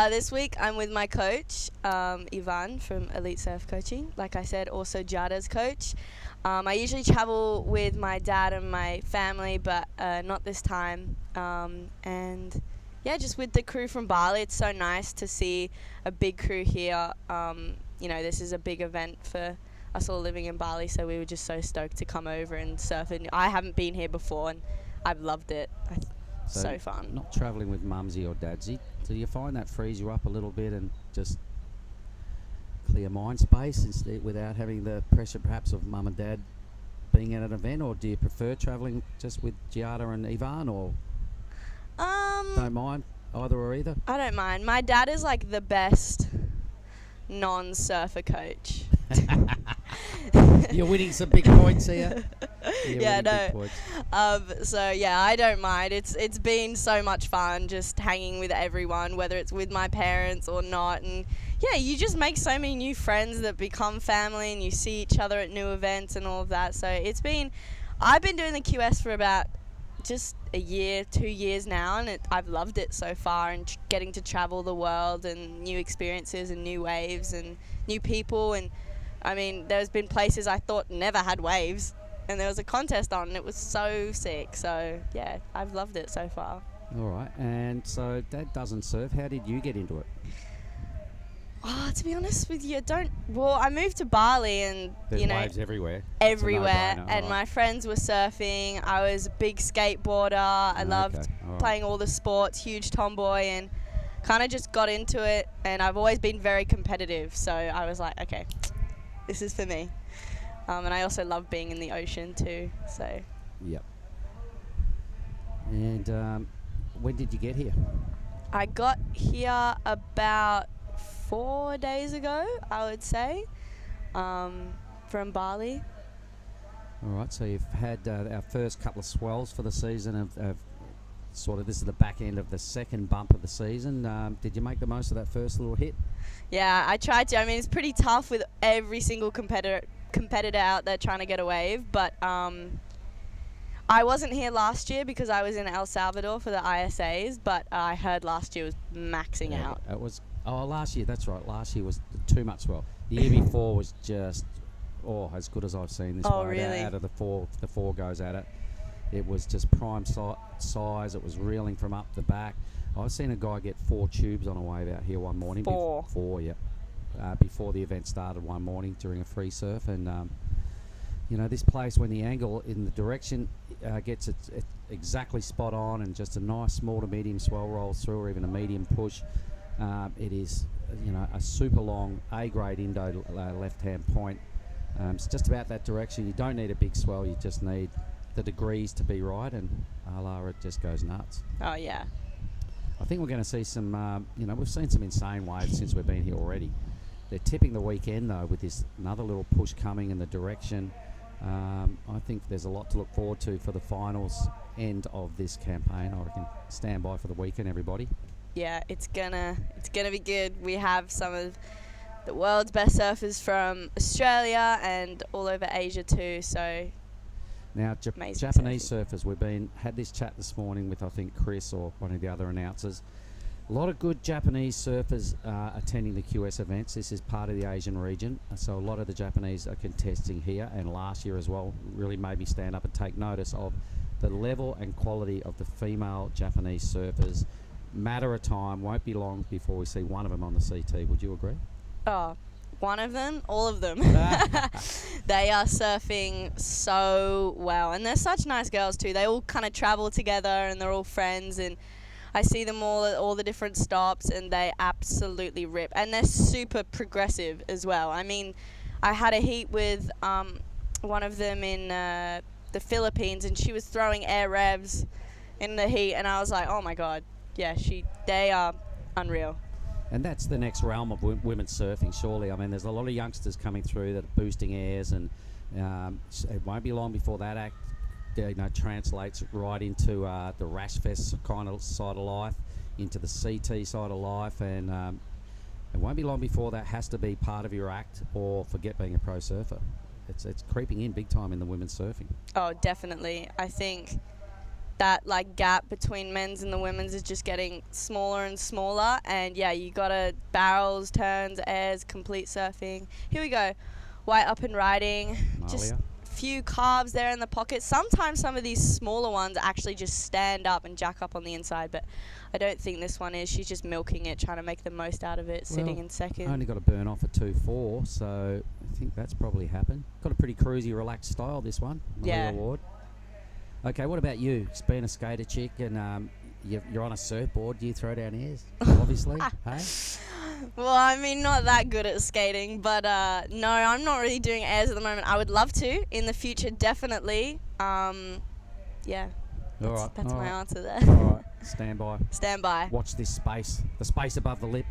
This week I'm with my coach, Ivan from Elite Surf Coaching. Like I said, also Jada's coach. I usually travel with my dad and my family, but not this time. And yeah, just with the crew from Bali, it's so nice to see a big crew here. This is a big event for us all living in Bali, so we were just so stoked to come over and surf. And I haven't been here before, and I've loved it. So fun. Not travelling with mumsy or dadsy, do you find that frees you up a little bit and just clear mind space instead, without having the pressure perhaps of mum and dad being at an event? Or do you prefer travelling just with Giada and Ivan, or don't mind either or either? I don't mind. My dad is like the best non-surfer coach. You're winning some big points here. Yeah, no. So yeah, I don't mind. It's been so much fun just hanging with everyone, whether it's with my parents or not. And yeah, you just make so many new friends that become family, and you see each other at new events and all of that. So I've been doing the QS for about just a year, 2 years now, and I've loved it so far, and getting to travel the world and new experiences and new waves and new people. And I mean, there's been places I thought never had waves, and there was a contest on, and it was so sick. So yeah, I've loved it so far. All right. And so Dad doesn't surf. How did you get into it? To be honest with you, I moved to Bali and, There's waves everywhere. everywhere. It's a no-brainer, And alright. my friends were surfing. I was a big skateboarder. I loved alright. playing all the sports, huge tomboy, and kind of just got into it. And I've always been very competitive. So I was like, okay, this is for me. And I also love being in the ocean too. So. Yep. And when did you get here? I got here about 4 days ago, I would say, from Bali. All right, so you've had our first couple of swells for the season of sort of, this is the back end of the second bump of the season. Did you make the most of that first little hit? Yeah, I tried to. I mean, it's pretty tough with every single competitor out there trying to get a wave, but I wasn't here last year because I was in El Salvador for the ISAs, but I heard last year was maxing out. It was, last year, that's right. Last year was too much swell. The year before was just, as good as I've seen this wave. Really? Out of the four goes at it. It was just prime size. It was reeling from up the back. I've seen a guy get 4 tubes on a wave out here one morning. 4? 4, yeah. Before the event started one morning during a free surf. And, this place, when the angle in the direction gets it exactly spot on and just a nice small to medium swell rolls through, or even a medium push, it is, a super long A-grade Indo left-hand point. It's just about that direction. You don't need a big swell. You just need the degrees to be right, and it just goes nuts. Oh, yeah. I think we're going to see some, we've seen some insane waves since we've been here already. They're tipping the weekend, though, with this another little push coming in the direction. I think there's a lot to look forward to for the finals end of this campaign. I reckon stand by for the weekend, everybody. Yeah, it's gonna be good. We have some of the world's best surfers from Australia and all over Asia too. So now, Japanese surfers. We've had this chat this morning with, I think, Chris or one of the other announcers. A lot of good Japanese surfers attending the QS events. This is part of the Asian region, so a lot of the Japanese are contesting here, and last year as well really made me stand up and take notice of the level and quality of the female Japanese surfers. Matter of time, won't be long before we see one of them on the CT. Would you agree? Oh, one of them, all of them. They are surfing so well, and they're such nice girls too. They all kind of travel together, and they're all friends, and I see them all at all the different stops, and they absolutely rip. And they're super progressive as well. I mean, I had a heat with one of them in the Philippines, and she was throwing air revs in the heat, and I was like, oh my God, yeah, they are unreal. And that's the next realm of women's surfing, surely. I mean, there's a lot of youngsters coming through that are boosting airs, and it won't be long before that act translates right into the Rash Fest kind of side of life, into the CT side of life, and it won't be long before that has to be part of your act, or forget being a pro surfer. It's creeping in big time in the women's surfing. Oh, definitely. I think that gap between men's and the women's is just getting smaller and smaller, and yeah, you gotta barrels, turns, airs, complete surfing. Here we go, white up and riding, just few calves there in the pocket. Sometimes some of these smaller ones actually just stand up and jack up on the inside, but I don't think this one is. She's just milking it, trying to make the most out of it, sitting in second. Only got to burn off at 2.4, so I think that's probably happened. Got a pretty cruisy, relaxed style, this one. Yeah. Award. Okay, what about you? It's been a skater chick, and you're on a surfboard. Do you throw down airs? Obviously, hey? Well, I mean, not that good at skating, but no, I'm not really doing airs at the moment. I would love to in the future, definitely. Yeah. That's my answer there. All right, stand by. Stand by. Watch this space, the space above the lip.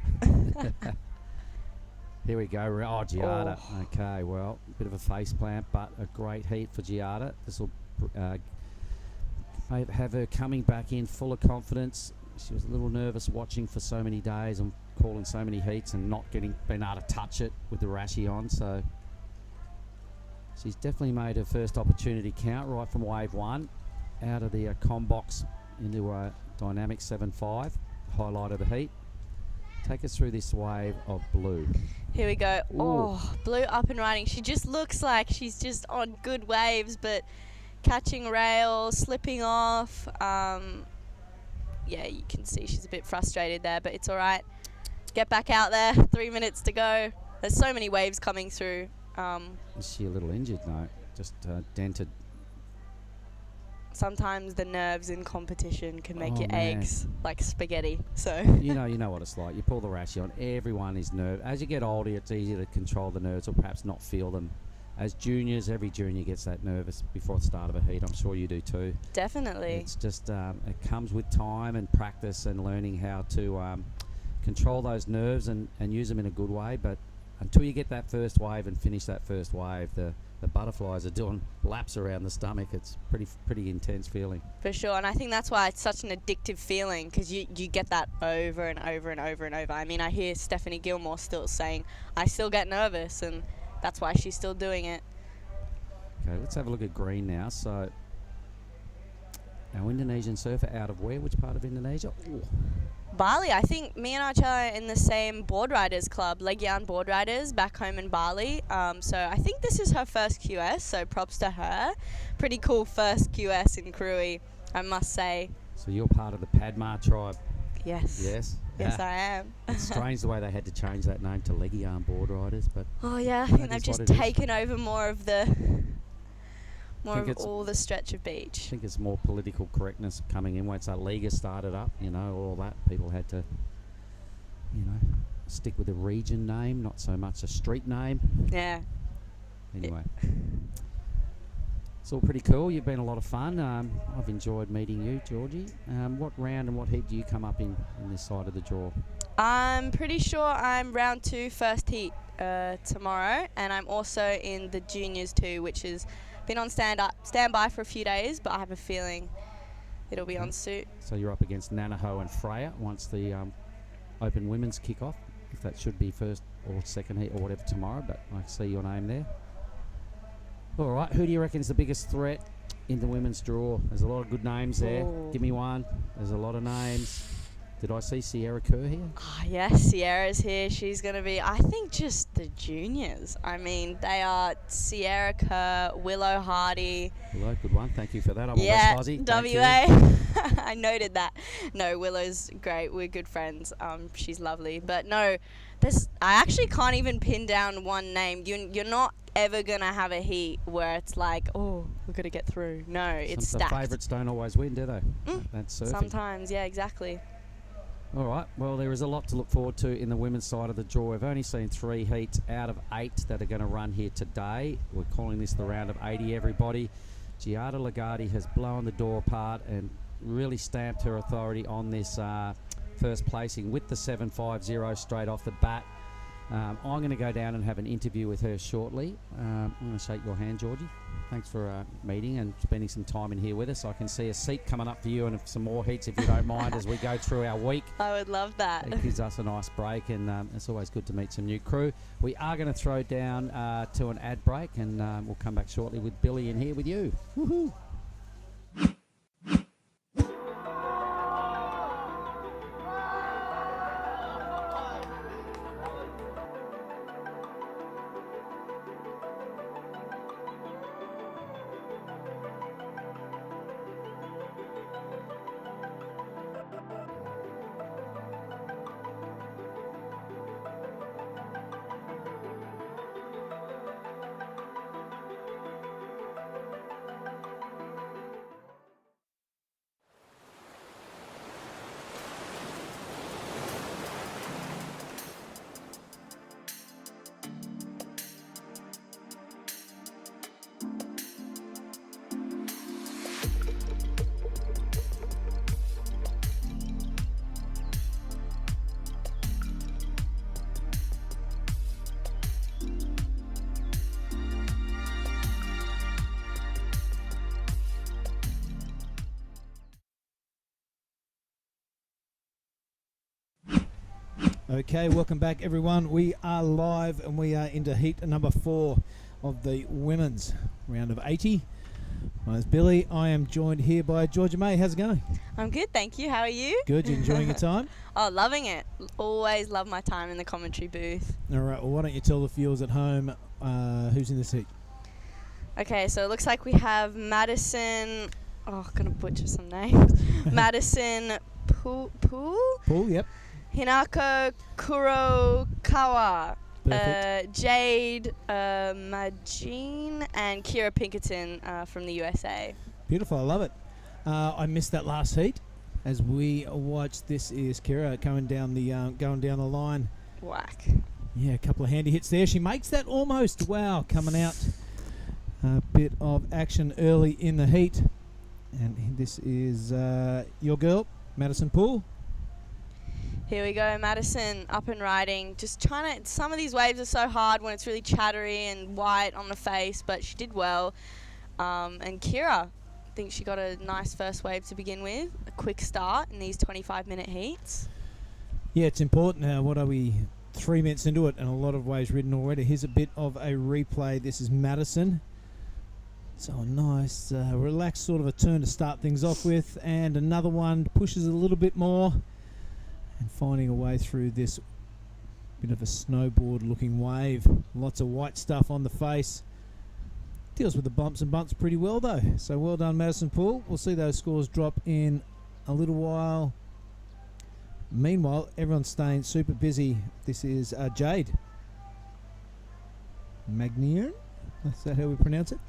Here we go. Oh, Giada. Oh. Okay, well, a bit of a face plant, but a great heat for Giada. This will have her coming back in full of confidence. She was a little nervous watching for so many days and calling so many heats and not being able to touch it with the Rashi on. So she's definitely made her first opportunity count right from wave one, out of the com box into a dynamic 7.5, highlight of the heat. Take us through this wave of blue. Here we go. Ooh. Oh, blue up and riding. She just looks like she's just on good waves, but catching rail, slipping off. Yeah, you can see she's a bit frustrated there, but it's all right. get back out there. 3 minutes to go. There's so many waves coming through. Is she a little injured? No, just dented. Sometimes the nerves in competition can make your man. eggs like spaghetti. So You know what it's like. You pull the rashi on. Everyone is nervous. As you get older, it's easier to control the nerves or perhaps not feel them. As juniors, every junior gets that nervous before the start of a heat. I'm sure you do too. definitely. It's just it comes with time and practice and learning how to control those nerves and use them in a good way. But until you get that first wave and finish that first wave, the butterflies are doing laps around the stomach. It's pretty intense feeling. For sure, and I think that's why it's such an addictive feeling, because you get that over and over and over and over. I mean, I hear Stephanie Gilmore still saying, I still get nervous, and that's why she's still doing it. Okay, let's have a look at green now. So our Indonesian surfer out of where? Which part of Indonesia? Ooh. Bali, I think me and Archer are in the same board riders club, Legian Board Riders, back home in Bali. So I think this is her first QS, so props to her. Pretty cool first QS in Krui, I must say. So you're part of the Padma tribe? Yes. Yes? Yes, I am. It's strange the way they had to change that name to Legian Board Riders, but... Oh yeah, I think they've just taken over more of all the stretch of beach. I think it's more political correctness coming in. Once our Liga started up, all that, people had to, stick with a region name, not so much a street name. Yeah. Anyway. It's all pretty cool. You've been a lot of fun. I've enjoyed meeting you, Georgie. What round and what heat do you come up in this side of the draw? I'm pretty sure I'm round 2, first heat tomorrow, and I'm also in the juniors too, which has been on standby for a few days, but I have a feeling it'll be on suit. So you're up against Nanaho and Freya once the Open Women's kick off, if that should be first or second heat or whatever tomorrow, but I see your name there. All right, who do you reckon is the biggest threat in the women's draw? There's a lot of good names there. Ooh. Give me one. There's a lot of names. Did I see Sierra Kerr here? Oh, yes, Sierra's here. She's going to be, I think, just the juniors. I mean, they are Sierra Kerr, Willow Hardy. Willow, good one. Thank you for that. I'm Yeah, a West Aussie. WA. I noted that. No, Willow's great. We're good friends. She's lovely. But no, I actually can't even pin down one name. You're not ever going to have a heat where it's like, oh, we've got to get through. No, it's The stacked. favourites don't always win, do they? That's surfing. Sometimes, yeah, exactly. All right, well, there is a lot to look forward to in the women's side of the draw. We've only seen 3 heats out of 8 that are going to run here today. We're calling this the round of 80, everybody. Giada Lagarde has blown the door apart and really stamped her authority on this first placing with the 7.50 straight off the bat. I'm going to go down and have an interview with her shortly. I'm going to shake your hand, Georgie. Thanks for meeting and spending some time in here with us. I can see a seat coming up for you and some more heats if you don't mind as we go through our week. I would love that. It gives us a nice break, and it's always good to meet some new crew. We are going to throw down to an ad break, and we'll come back shortly with Billy in here with you. Woohoo! Okay, welcome back everyone. We are live and we are into heat number 4 of the women's round of 80. My name's Billy. I am joined here by Georgia May. How's it going? I'm good, thank you. How are you? Good. You enjoying your time? Oh, loving it. Always love my time in the commentary booth. All right, well, why don't you tell the viewers at home who's in this heat? Okay, so it looks like we have Madison. Oh, I'm going to butcher some names. Madison Poole? Poole, yep. Hinako Kurokawa, Perfect. Jade Majin, and Kira Pinkerton from the USA. Beautiful, I love it. I missed that last heat as we watched. This is Kira going down the line. Whack. Yeah, a couple of handy hits there. She makes that almost. Wow, coming out. A bit of action early in the heat. And this is your girl, Madison Poole. Here we go, Madison up and riding. Just trying to, some of these waves are so hard when it's really chattery and white on the face, but she did well. And Kira, I think she got a nice first wave to begin with. A quick start in these 25-minute heats. Yeah, it's important. What are we, 3 minutes into it and a lot of waves ridden already. Here's a bit of a replay. This is Madison. So a nice, relaxed sort of a turn to start things off with. And another one pushes a little bit more. And finding a way through this bit of a snowboard looking wave. Lots of white stuff on the face. Deals with the bumps and bumps pretty well though. So well done, Madison Poole. We'll see those scores drop in a little while. Meanwhile, everyone's staying super busy. This is Jade Magnion. Is that how we pronounce it?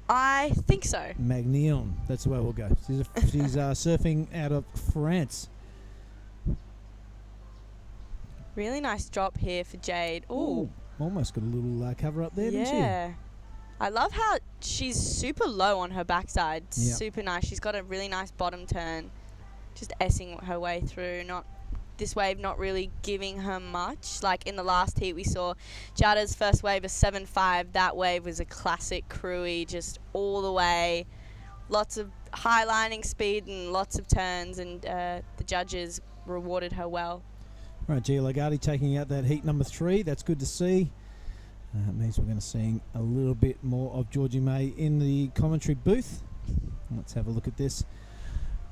I think so. Magnion. That's the way we'll go. She's surfing out of France. Really nice drop here for Jade. Ooh. Almost got a little cover up there, didn't she? Yeah. I love how she's super low on her backside. Yep. Super nice. She's got a really nice bottom turn. Just S-ing her way through. This wave not really giving her much. Like in the last heat we saw Jada's first wave, a 7.5. That wave was a classic Krui, just all the way. Lots of high lining speed and lots of turns, and the judges rewarded her well. Right, Gia Lagarde taking out that heat number 3. That's good to see. It means we're going to see a little bit more of Georgie May in the commentary booth. Let's have a look at this.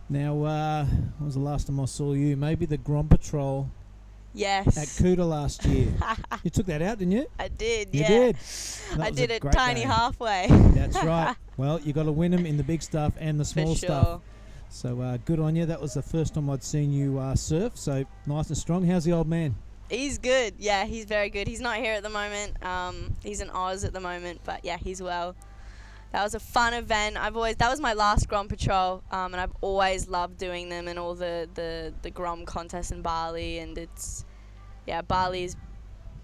Now, when was the last time I saw you? Maybe the Grand Patrol. Yes. At Kuta last year. You took that out, didn't you? I did, You yeah. did. I did it great tiny day. halfway. That's right. Well, you got to win them in the big stuff and the small stuff. sure. So good on you. That was the first time I'd seen you surf. So nice and strong. How's the old man? He's good. Yeah, he's very good. He's not here at the moment. He's in Oz at the moment, but yeah, he's well. That was a fun event. That was my last Grom Patrol, and I've always loved doing them and all the Grom contests in Bali. And Bali's,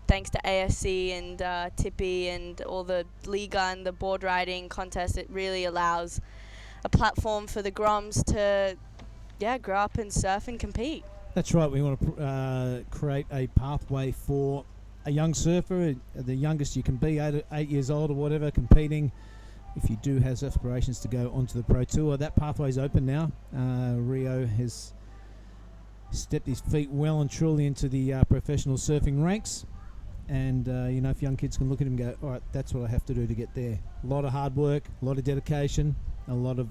thanks to ASC and Tippy and all the Liga and the board riding contests, it really allows a platform for the Groms to grow up and surf and compete. That's right. We want to create a pathway for a young surfer, the youngest you can be, 8 years old or whatever, competing. If you do have aspirations to go onto the Pro Tour, that pathway is open now. Rio has stepped his feet well and truly into the professional surfing ranks. And, if young kids can look at him and go, all right, that's what I have to do to get there. A lot of hard work, a lot of dedication, a lot of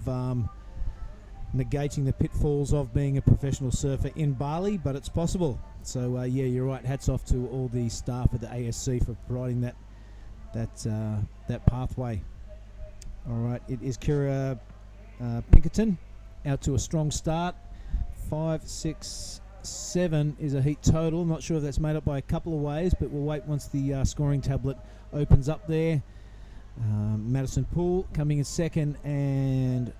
negating the pitfalls of being a professional surfer in Bali, but it's possible. So, you're right. Hats off to all the staff at the ASC for providing that pathway. All right, it is Kira Pinkerton out to a strong start. 5, 6, 7 is a heat total. I'm not sure if that's made up by a couple of ways, but we'll wait once the scoring tablet opens up there. Madison Poole coming in second, and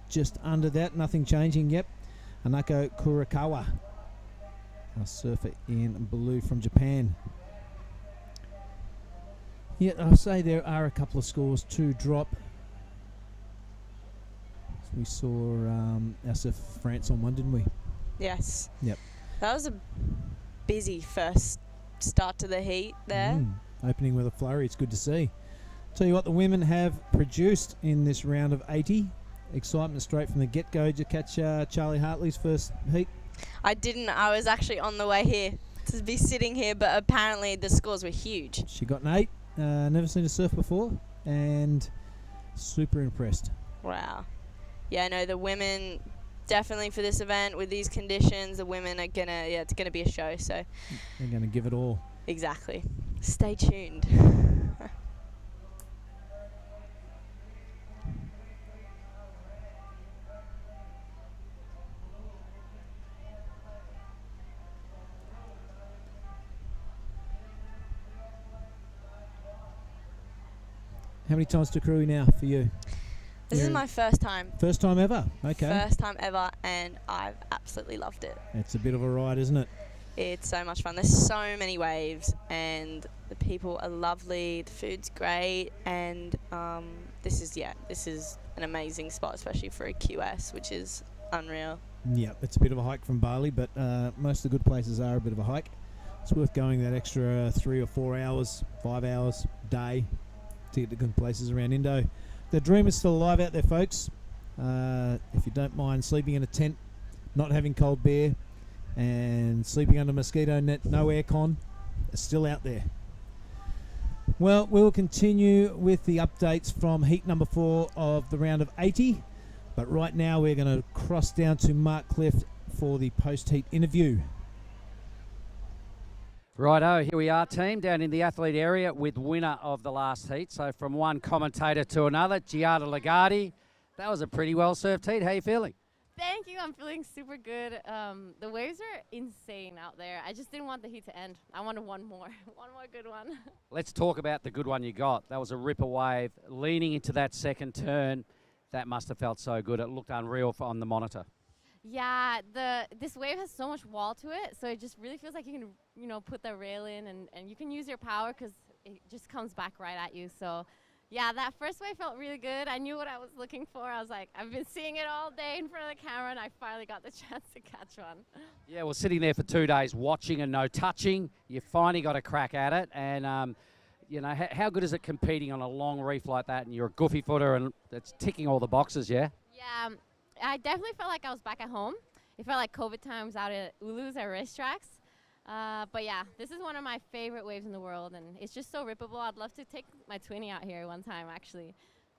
just under that, nothing changing. Yep, Hanako Kurakawa, a surfer in blue from Japan. Yeah, I'll say there are a couple of scores to drop. We saw our surf France on one, didn't we? Yes. Yep. That was a busy first start to the heat there. Opening with a flurry, it's good to see. Tell you what, the women have produced in this round of 80. Excitement straight from the get-go. Did you catch Charlie Hartley's first heat? I didn't. I was actually on the way here to be sitting here, but apparently the scores were huge. She got an 8. Never seen her surf before, and super impressed. Wow. Yeah, no, the women, definitely for this event with these conditions, the women are it's gonna be a show. So they're gonna give it all. Exactly. Stay tuned. How many times to Krui now for you? This is my first time. First time ever? Okay. First time ever, and I've absolutely loved it. It's a bit of a ride, isn't it? It's so much fun. There's so many waves, and the people are lovely. The food's great, and this is an amazing spot, especially for a QS, which is unreal. Yeah, it's a bit of a hike from Bali, but most of the good places are a bit of a hike. It's worth going that extra 3 or 4 hours, 5 hours a day to get to good places around Indo. The dream is still alive out there, folks. If you don't mind sleeping in a tent, not having cold beer, and sleeping under mosquito net, no aircon, it's still out there. Well, we'll continue with the updates from heat number 4 of the round of 80. But right now we're going to cross down to Mark Cliff for the post-heat interview. Righto, here we are, team, down in the athlete area with winner of the last heat. So from one commentator to another, Giada Lagarde. That was a pretty well-served heat. How are you feeling? Thank you. I'm feeling super good. The waves are insane out there. I just didn't want the heat to end. I wanted one more good one. Let's talk about the good one you got. That was a ripper wave leaning into that second turn. That must have felt so good. It looked unreal on the monitor. Yeah, this wave has so much wall to it, so it just really feels like you can, put the rail in and you can use your power because it just comes back right at you. So, yeah, that first wave felt really good. I knew what I was looking for. I was like, I've been seeing it all day in front of the camera, and I finally got the chance to catch one. Yeah, well, sitting there for 2 days watching and no touching, you finally got a crack at it. And, how good is it competing on a long reef like that, and you're a goofy footer and it's ticking all the boxes, yeah? Yeah. I definitely felt like I was back at home. It felt like COVID times out at Ulus at racetracks. But yeah, this is one of my favorite waves in the world, and it's just so rippable. I'd love to take my twinny out here one time, actually.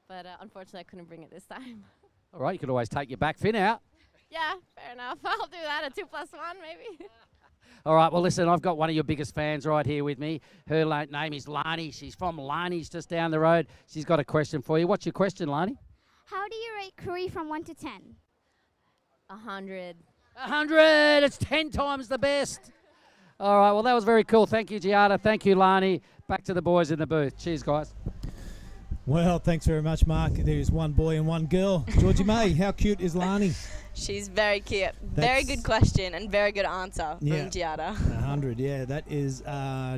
But unfortunately, I couldn't bring it this time. All right, you could always take your back fin out. Yeah, fair enough. I'll do that, a 2+1 maybe. All right, well, listen, I've got one of your biggest fans right here with me. Her name is Lani. She's from Lani's just down the road. She's got a question for you. What's your question, Lani? How do you rate Krui from 1 to 10? 100. 100! It's 10 times the best. All right, well, that was very cool. Thank you, Giada. Thank you, Lani. Back to the boys in the booth. Cheers, guys. Well, thanks very much, Mark. There's one boy and one girl. Georgie May, how cute is Lani? She's very cute. Very good question and very good answer from Giada. 100, yeah. That is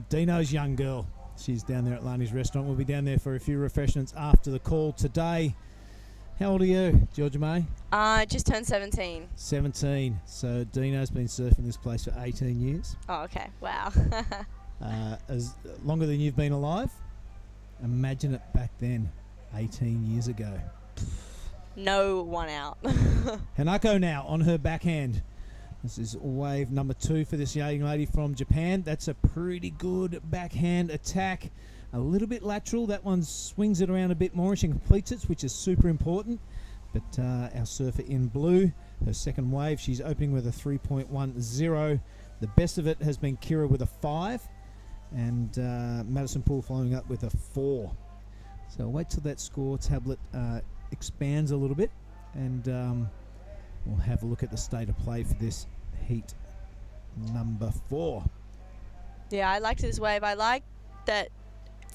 Dino's young girl. She's down there at Lani's restaurant. We'll be down there for a few refreshments after the call today. How old are you, Georgia May? Just turned 17. 17. So Dino's been surfing this place for 18 years. Oh, okay. Wow. As longer than you've been alive. Imagine it back then, 18 years ago. No one out. Hanako now on her backhand. This is wave number 2 for this young lady from Japan. That's a pretty good backhand attack. A little bit lateral. That one swings it around a bit more and she completes it, which is super important. But our surfer in blue, her second wave, she's opening with a 3.10. The best of it has been Kira with a 5 and Madison Poole following up with a 4. So wait till that score tablet expands a little bit and we'll have a look at the state of play for this heat number 4. Yeah, I liked this wave. I liked that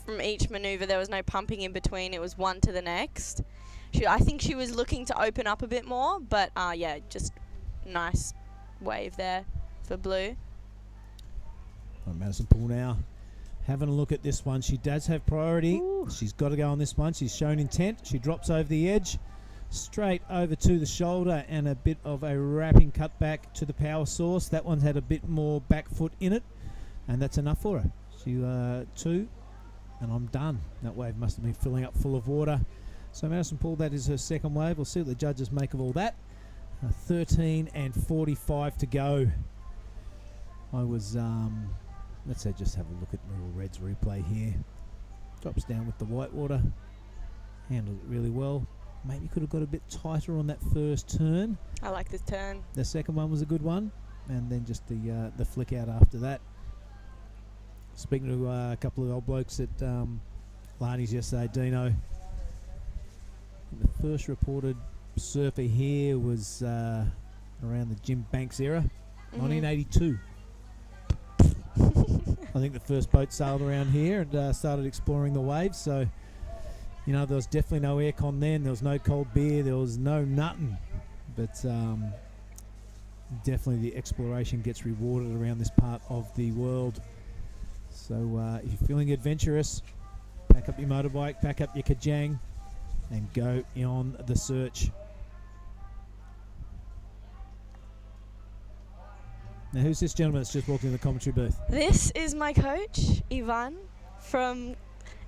from each maneuver there was no pumping in between. It was one to the next. I think she was looking to open up a bit more, but yeah, just nice wave there for blue. Madison Poole now having a look at this one. She does have priority. Ooh. She's got to go on this one. She's shown intent. She drops over the edge, straight over to the shoulder, and a bit of a wrapping cut back to the power source. That one's had a bit more back foot in it, and that's enough for her. She 2, and I'm done. That wave must have been filling up full of water. So Madison Poole, that is her second wave. We'll see what the judges make of all that. 13 and 45 to go. I was, let's just have a look at Little Red's replay here. Drops down with the white water. Handled it really well. Maybe could have got a bit tighter on that first turn. I like this turn. The second one was a good one. And then just the flick out after that. Speaking to a couple of old blokes at Lani's yesterday, Dino. The first reported surfer here was around the Jim Banks era, 1982. I think the first boat sailed around here and started exploring the waves. So You know, there was definitely no aircon then. There was no cold beer. There was no nothing. But definitely the exploration gets rewarded around this part of the world. So if you're feeling adventurous, pack up your motorbike, pack up your kajang, and go on the search. Now, who's this gentleman that's just walked in the commentary booth? This is my coach, Ivan, from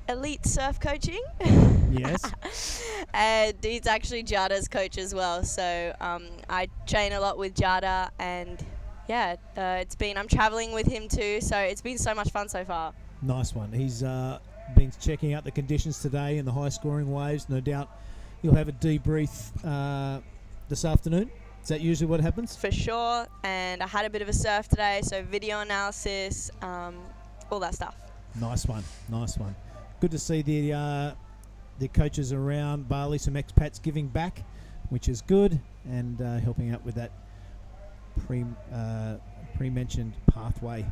Elite Surf Coaching. Yes. And he's actually Jada's coach as well. So I train a lot with Jada, and yeah, I'm traveling with him too. So it's been so much fun so far. Nice one. He's been checking out the conditions today and the high scoring waves. No doubt you'll have a debrief this afternoon. Is that usually what happens? For sure. And I had a bit of a surf today, so video analysis, all that stuff. Nice one. Nice one. Good to see the coaches around Bali, some expats giving back, which is good, and helping out with that pre-mentioned pathway.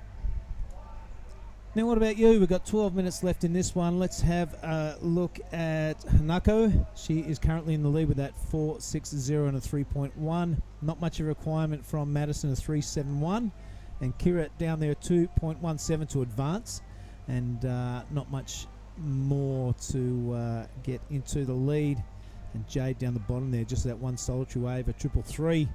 Now, what about you? We've got 12 minutes left in this one. Let's have a look at Hanako. She is currently in the lead with that 4.60 and a 3.1. Not much of a requirement from Madison, a 3.71. And Kira down there, 2.17 to advance. And not much more to get into the lead. And Jade down the bottom there, just that one solitary wave, a 3.33.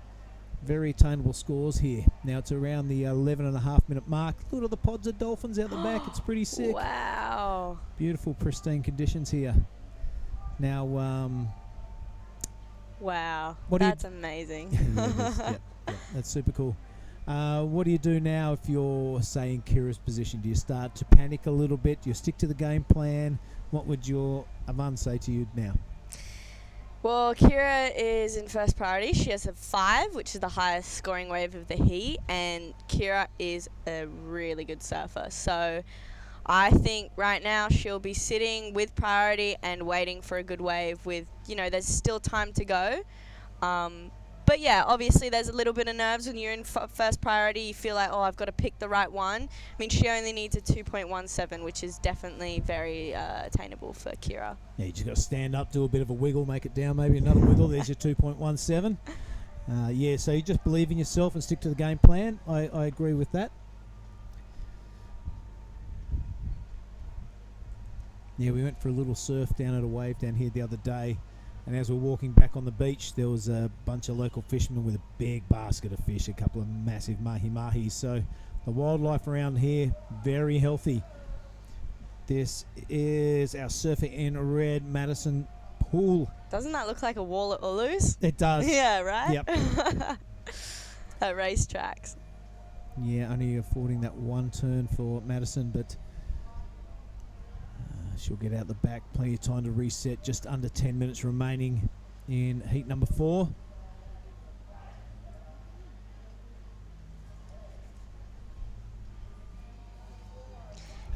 Very attainable scores here. Now it's around the 11.5 minute mark. Look at the pods of dolphins out the back. It's pretty sick. Wow. Beautiful, pristine conditions here. Now, wow. What That's amazing. Yeah, it is. Yep, that's super cool. What do you do now if you're, say, in Kira's position? Do you start to panic a little bit? Do you stick to the game plan? What would your Avan say to you now? Well, Kira is in first priority. She has a 5, which is the highest scoring wave of the heat, and Kira is a really good surfer. So I think right now she'll be sitting with priority and waiting for a good wave with, there's still time to go. But yeah, obviously there's a little bit of nerves when you're in first priority. You feel like, I've got to pick the right one. I mean, she only needs a 2.17, which is definitely very attainable for Kira. Yeah, you just got to stand up, do a bit of a wiggle, make it down, maybe another wiggle. There's your 2.17. Yeah, so you just believe in yourself and stick to the game plan. I agree with that. Yeah, we went for a little surf down at a wave down here the other day. And as we're walking back on the beach, there was a bunch of local fishermen with a big basket of fish, a couple of massive mahi-mahis. So the wildlife around here, very healthy. This is our surfer in red, Madison Pool. Doesn't that look like a wall at Ulu's? It does. Yeah, right? Yep. At racetracks. Yeah, only affording that one turn for Madison, but she'll get out the back. Plenty of time to reset. Just under 10 minutes remaining in heat number 4.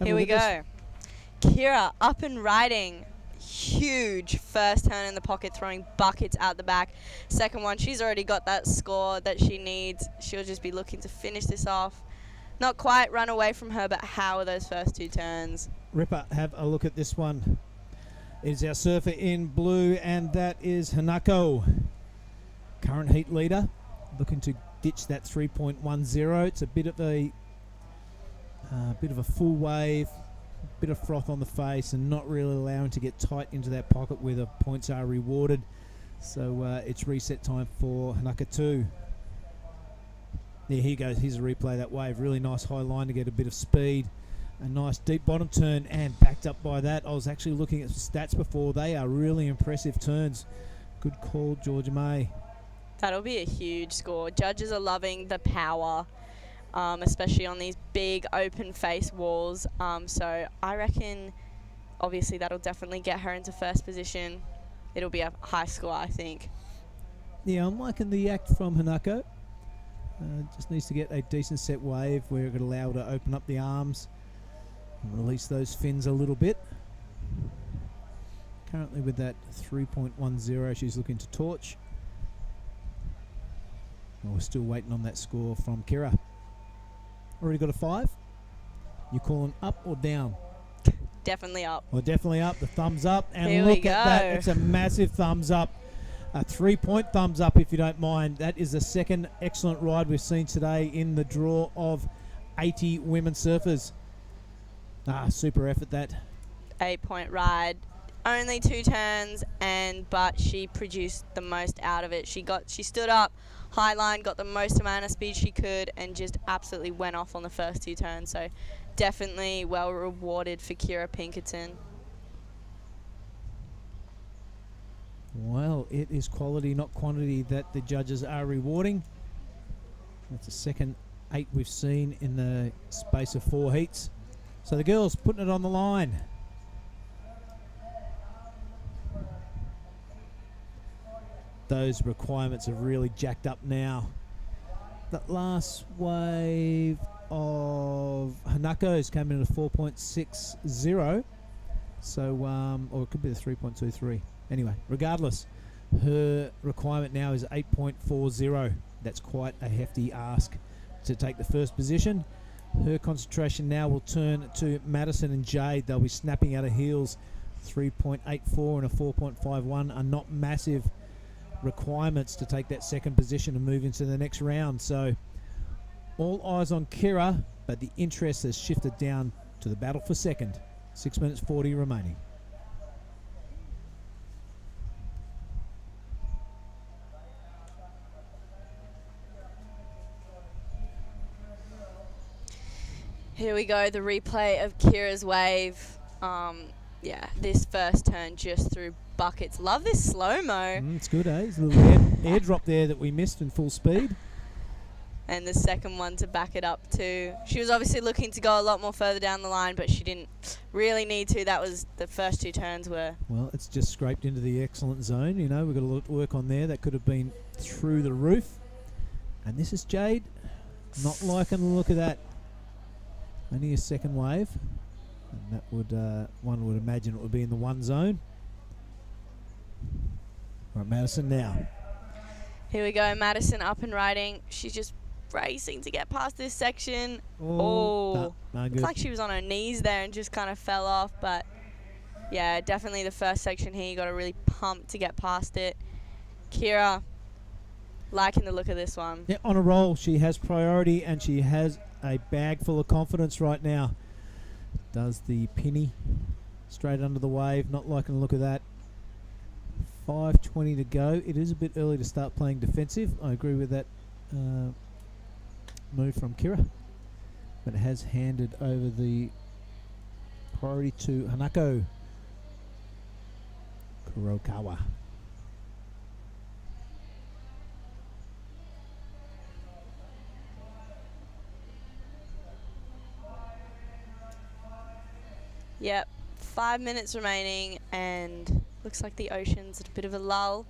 Here we go. Kira up and riding. Huge first turn in the pocket, throwing buckets out the back. Second one, she's already got that score that she needs. She'll just be looking to finish this off. Not quite run away from her, but how are those first 2 turns? Ripper, have a look at this one. It's our surfer in blue, and that is Hanako. Current heat leader, looking to ditch that 3.10. It's a bit of a full wave, bit of froth on the face, and not really allowing to get tight into that pocket where the points are rewarded. So it's reset time for Hanako 2. Yeah, here goes. Here's a replay of that wave. Really nice high line to get a bit of speed. A nice deep bottom turn, and backed up by that. I was actually looking at stats before. They are really impressive turns. Good call, Georgia May. That'll be a huge score. Judges are loving the power, especially on these big open face walls. So I reckon, obviously, that'll definitely get her into first position. It'll be a high score, I think. Yeah, I'm liking the act from Hanako. Just needs to get a decent set wave where it could allow her to open up the arms and release those fins a little bit. Currently with that 3.10, she's looking to torch. Well, we're still waiting on that score from Kira. Already got a 5. You calling up or down? definitely up. Well, definitely up. The thumbs up. And Here we look at that. go. It's a massive thumbs up. A 3-point thumbs up, if you don't mind. That is the second excellent ride we've seen today in the draw of 80 women surfers. Super effort, that. 8-point ride. Only 2 turns, but she produced the most out of it. She stood up, high line, got the most amount of speed she could, and just absolutely went off on the first 2 turns. So definitely well rewarded for Kira Pinkerton. Well, it is quality, not quantity, that the judges are rewarding. That's the second 8 we've seen in the space of 4 heats. So the girls putting it on the line. Those requirements have really jacked up now. That last wave of Hanako's came in at a 4.60. So, or it could be the 3.23. Anyway, regardless, her requirement now is 8.40. That's quite a hefty ask to take the first position. Her concentration now will turn to Madison and Jade. They'll be snapping out of heels. 3.84 and a 4.51 are not massive requirements to take that second position and move into the next round. So all eyes on Kira, but the interest has shifted down to the battle for second. 6 minutes 40 remaining. Here we go, the replay of Kira's wave. This first turn just through buckets. Love this slow-mo. It's good, eh? There's a little airdrop there that we missed in full speed. And the second one to back it up too. She was obviously looking to go a lot more further down the line, but she didn't really need to. That was the first 2 turns were. Well, it's just scraped into the excellent zone. You know, we've got a lot to work on there. That could have been through the roof. And this is Jade. Not liking the look of that. Only a second wave. And that would, one would imagine it would be in the 1 zone. Right, Madison now. Here we go, Madison up and riding. She's just racing to get past this section. No Looks good. like she was on her knees there and just kind of fell off. But yeah, definitely the first section here, you got to really pump to get past it. Kira, liking the look of this one. Yeah, on a roll. She has priority and she has a bag full of confidence right now. Does the pinny straight under the wave. Not liking the look of that. 5:20 to go. It is a bit early to start playing defensive. I agree with that move from Kira. But it has handed over the priority to Hanako Kurokawa. Yep, 5 minutes remaining, and looks like the ocean's at a bit of a lull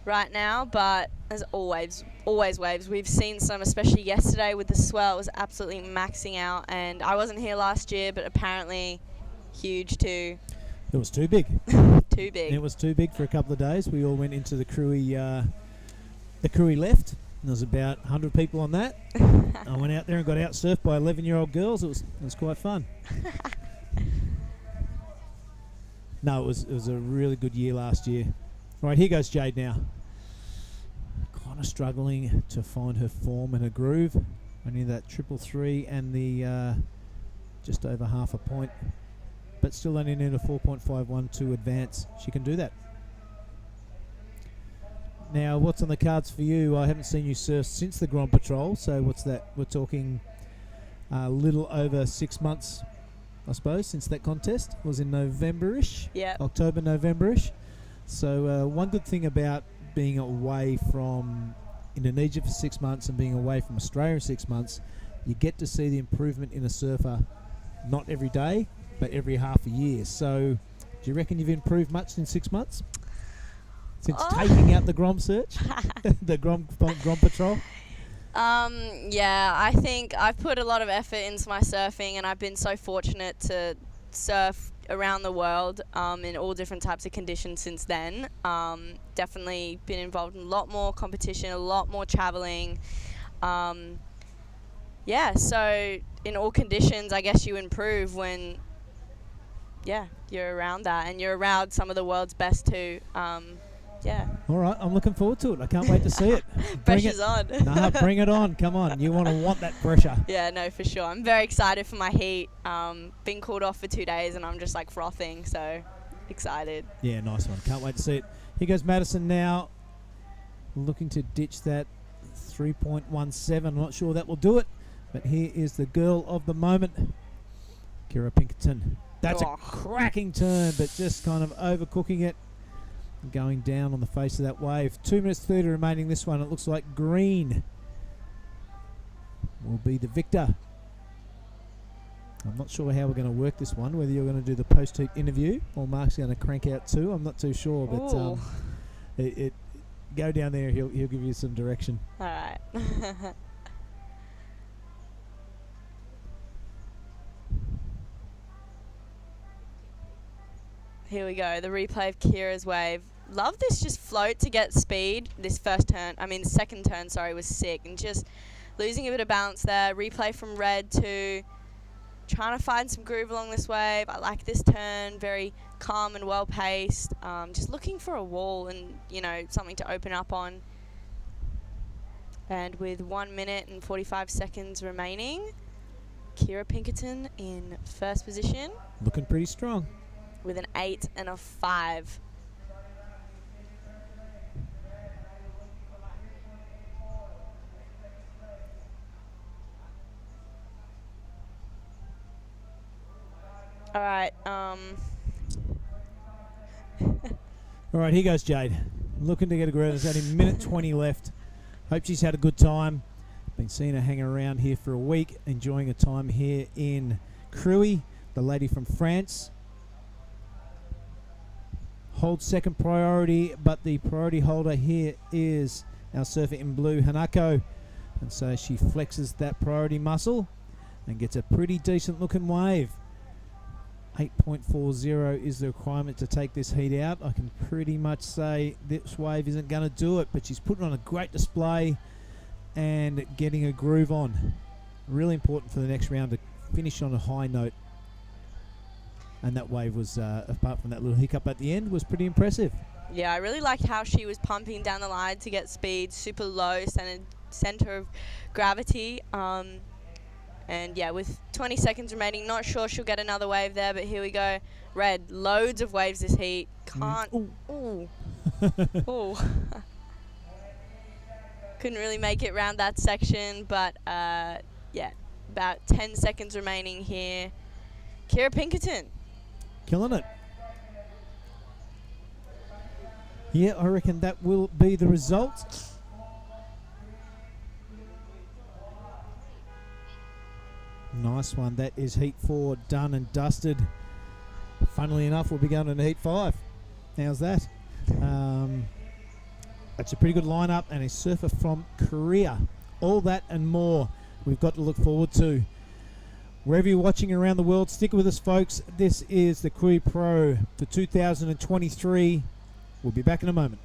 right now, but as always waves. We've seen some, especially yesterday with the swell. It was absolutely maxing out, and I wasn't here last year, but apparently huge too. It was too big. Too big. It was too big for a couple of days. We all went into the Krui left. There was about 100 people on that. I went out there and got out surfed by 11-year-old girls. It was quite fun. No, it was a really good year last year. All right, here goes Jade now. Kind of struggling to find her form and her groove. Only that 333 and the just over half a point. But still only need a 4.51 to advance. She can do that. Now, what's on the cards for you? I haven't seen you surf since the Grand Patrol. So what's that? We're talking a little over 6 months, I suppose, since that contest was in November-ish. Yeah. October, November-ish. So one good thing about being away from Indonesia for 6 months and being away from Australia for 6 months, you get to see the improvement in a surfer, not every day, but every half a year. So do you reckon you've improved much in 6 months? Since taking out the Grom search? The Grom Patrol? Yeah, I think I've put a lot of effort into my surfing, and I've been so fortunate to surf around the world in all different types of conditions since then. Definitely been involved in a lot more competition, a lot more traveling. Yeah, so in all conditions, I guess you improve when yeah, you're around that, and you're around some of the world's best too. Yeah. All right, I'm looking forward to it. I can't wait to see it. Pressure's on. Nah, bring it on. Come on. You want that pressure. Yeah, no, for sure. I'm very excited for my heat. Been called off for 2 days, and I'm just like frothing, so excited. Yeah, nice one. Can't wait to see it. Here goes Madison now, looking to ditch that 3.17. I'm not sure that will do it, but here is the girl of the moment, Kira Pinkerton. That's a cracking turn, but just kind of overcooking it. Going down on the face of that wave. 2 minutes 30 remaining this one. It looks like green will be the victor. I'm not sure how we're going to work this one, whether you're going to do the post-heat interview or Mark's going to crank out too. I'm not too sure, but it go down there. He'll give you some direction. All right. Here we go, the replay of Kira's wave. Love this just float to get speed. This the second turn, sorry, was sick. And just losing a bit of balance there. Replay from red to trying to find some groove along this wave. I like this turn, very calm and well-paced. Just looking for a wall and, something to open up on. And with 1 minute and 45 seconds remaining, Kira Pinkerton in first position. Looking pretty strong. With an 8 and a 5. All right. All right, here goes Jade. Looking to get a groove. There's only a minute 20 left. Hope she's had a good time. Been seeing her hang around here for a week, enjoying her time here in Krui, the lady from France. Holds second priority, but the priority holder here is our surfer in blue, Hanako. And so she flexes that priority muscle and gets a pretty decent looking wave. 8.40 is the requirement to take this heat out. I can pretty much say this wave isn't going to do it, but she's putting on a great display and getting a groove on. Really important for the next round to finish on a high note. And that wave was, apart from that little hiccup at the end, was pretty impressive. Yeah, I really liked how she was pumping down the line to get speed, super low center of gravity. And yeah, with 20 seconds remaining, not sure she'll get another wave there, but here we go. Red, loads of waves this heat. Can't. Ooh. Ooh. Couldn't really make it round that section, but yeah, about 10 seconds remaining here. Kira Pinkerton. Killing it. Yeah, I reckon that will be the result. Nice one. That is heat 4 done and dusted. Funnily enough, we'll be going into heat 5. How's that? That's a pretty good lineup, and a surfer from Korea. All that and more we've got to look forward to. Wherever you're watching around the world, stick with us, folks. This is the Krui Pro for 2023. We'll be back in a moment.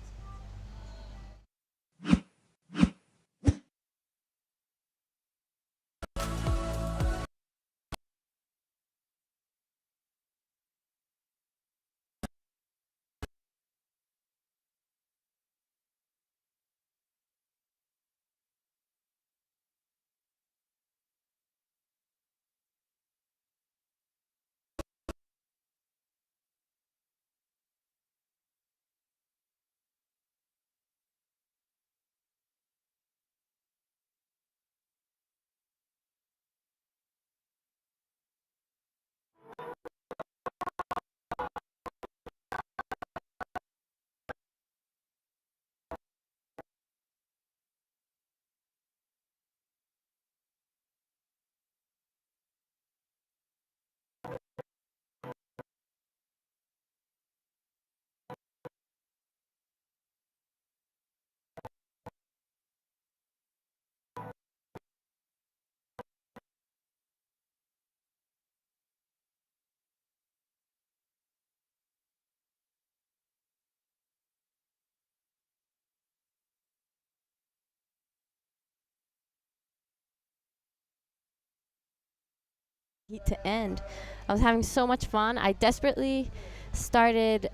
heat to end. I was having so much fun. I desperately started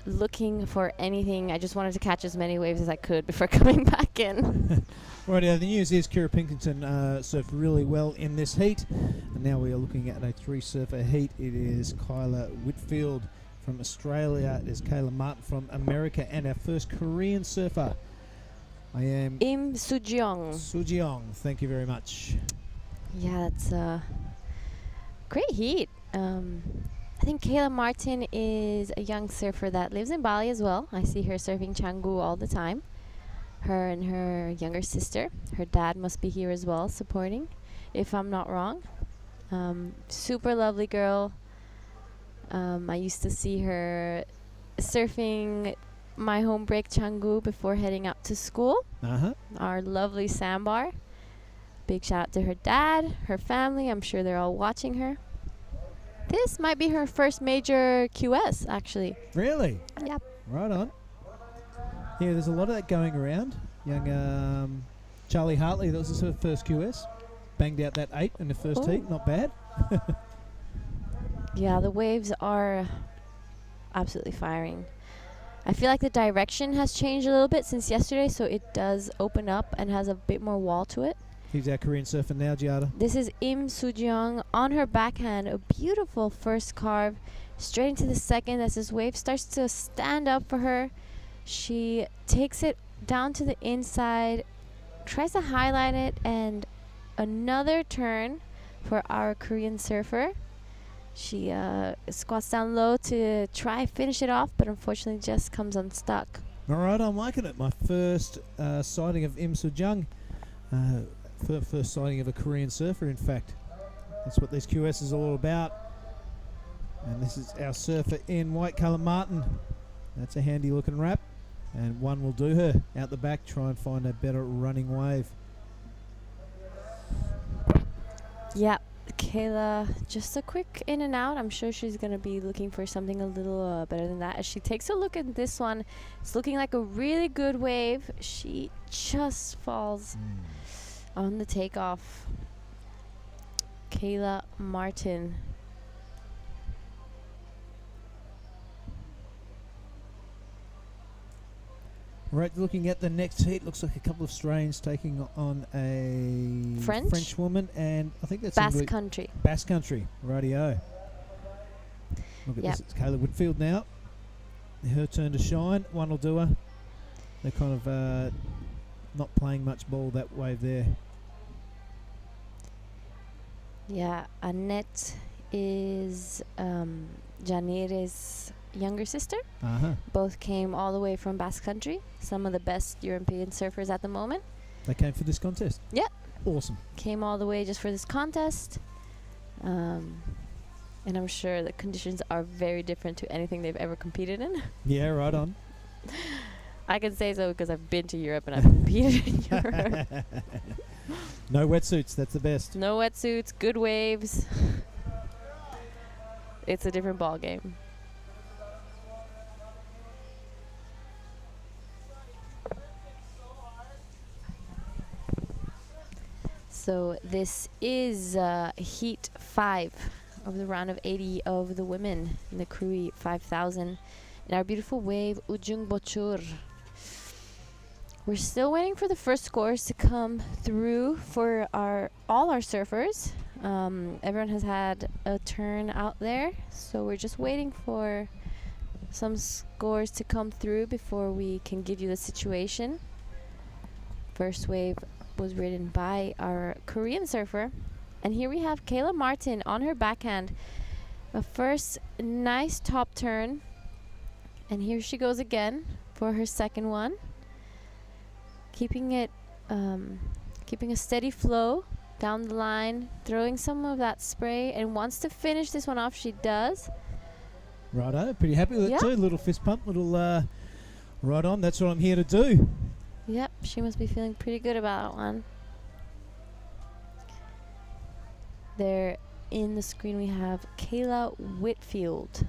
looking for anything. I just wanted to catch as many waves as I could before coming back in. Right, the news is Kira Pinkerton surfed really well in this heat. And now we are looking at a three-surfer heat. It is Kyla Whitfield from Australia. It is Kayla Martin from America. And our first Korean surfer, I am... Im Sujeong. Sujeong, thank you very much. Yeah, that's a great heat. I think Kayla Martin is a young surfer that lives in Bali as well. I see her surfing Canggu all the time. Her and her younger sister. Her dad must be here as well, supporting, if I'm not wrong. Super lovely girl. I used to see her surfing my home break Canggu before heading up to school. Our lovely sandbar. Big shout out to her dad, her family. I'm sure they're all watching her. This might be her first major QS, actually. Really? Yep. Right on. Yeah, there's a lot of that going around. Young Charlie Hartley, that was her first QS. Banged out that 8 in the first heat. Not bad. Yeah, the waves are absolutely firing. I feel like the direction has changed a little bit since yesterday, so it does open up and has a bit more wall to it. He's our Korean surfer now, Giada. This is Im Sujeong on her backhand. A beautiful first carve. Straight into the second as this wave starts to stand up for her. She takes it down to the inside, tries to highlight it, and another turn for our Korean surfer. She squats down low to try finish it off, but unfortunately just comes unstuck. All right, I'm liking it. My first sighting of Im Sujeong. First sighting of a Korean surfer, in fact. That's what this QS is all about. And this is our surfer in white colour, Martin. That's a handy looking wrap. And one will do her. Out the back, try and find a better running wave. Yeah, Kayla, just a quick in and out. I'm sure she's going to be looking for something a little better than that. As she takes a look at this one, it's looking like a really good wave. She just falls on the takeoff. Kayla Martin. Right, looking at the next heat, looks like a couple of Australians taking on a French woman, and I think that's Basque Country. Basque Country, rightio. Look at this, it's Kayla Whitfield now. Her turn to shine. One will do her. They're kind of not playing much ball that wave there. Yeah, Annette is Janire's younger sister. Both came all the way from Basque Country. Some of the best European surfers at the moment. They came for this contest? Yep. Awesome. Came all the way just for this contest. And I'm sure the conditions are very different to anything they've ever competed in. Yeah, right on. I can say so because I've been to Europe and I've competed in Europe. No wetsuits, that's the best. No wetsuits, good waves. It's a different ball game. So this is heat 5 of the round of 80 of the women in the Krui 5000. And our beautiful wave, Ujung Bochur. We're still waiting for the first scores to come through for all our surfers. Everyone has had a turn out there, so we're just waiting for some scores to come through before we can give you the situation. First wave was ridden by our Korean surfer, and here we have Kayla Martin on her backhand. A first nice top turn, and here she goes again for her second one. Keeping it, keeping a steady flow down the line, throwing some of that spray, and wants to finish this one off. She does. Righto, pretty happy with it too. Little fist pump, little right on. That's what I'm here to do. Yep, she must be feeling pretty good about that one. There in the screen we have Kayla Whitfield.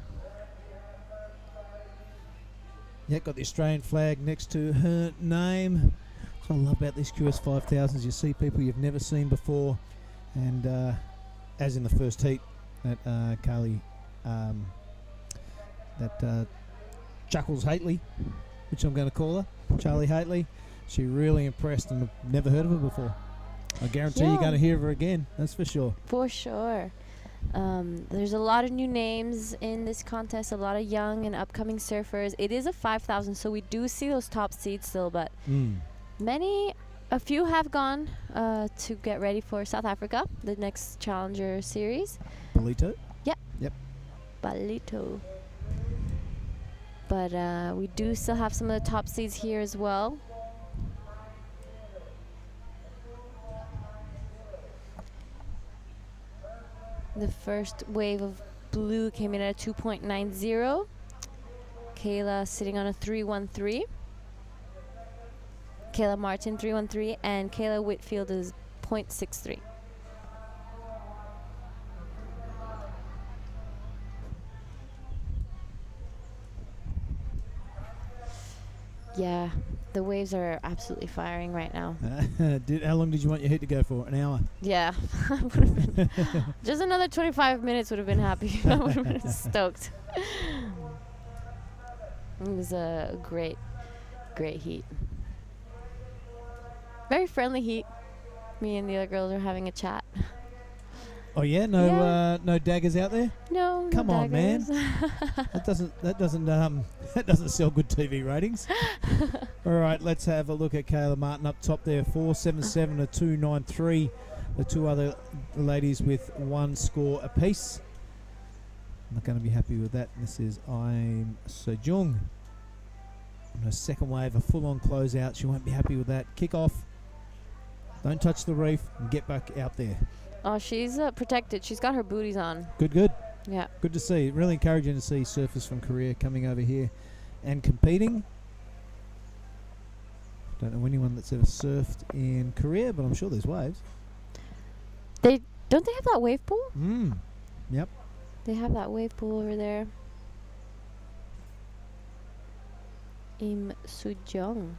Yeah, got the Australian flag next to her name. That's what I love about these QS 5000s. You see people you've never seen before, and as in the first heat, that Carly, Chuckles Haitley, which I'm going to call her, Charlie Haitley. She really impressed, and I've never heard of her before. I guarantee you're going to hear of her again, that's for sure. For sure. There's a lot of new names in this contest, a lot of young and upcoming surfers. It is a 5,000, so we do see those top seeds still, but a few have gone to get ready for South Africa, the next Challenger Series. Balito? Yep. Balito. But we do still have some of the top seeds here as well. The first wave of blue came in at a 2.90. Kayla sitting on a 313. Kayla Martin 313, and Kayla Whitfield is 0.63. Yeah, the waves are absolutely firing right now. How long did you want your heat to go for? An hour? Yeah, just another 25 minutes would have been happy. I would have been stoked. It was a great heat. Very friendly heat. Me and the other girls are having a chat. Oh yeah, no daggers out there. No, come no on, man. daggers. that doesn't sell good TV ratings. All right, let's have a look at Kayla Martin up top there, 477 to 293. The two other ladies with one score apiece. I'm not going to be happy with that. This is Tanjung. On her second wave, a full-on closeout. She won't be happy with that. Kick off. Don't touch the reef and get back out there. Oh, she's protected. She's got her booties on. Good. Yeah. Good to see. Really encouraging to see surfers from Korea coming over here and competing. Don't know anyone that's ever surfed in Korea, but I'm sure there's waves. Don't they have that wave pool? Yep. They have that wave pool over there. Im Soo-jung.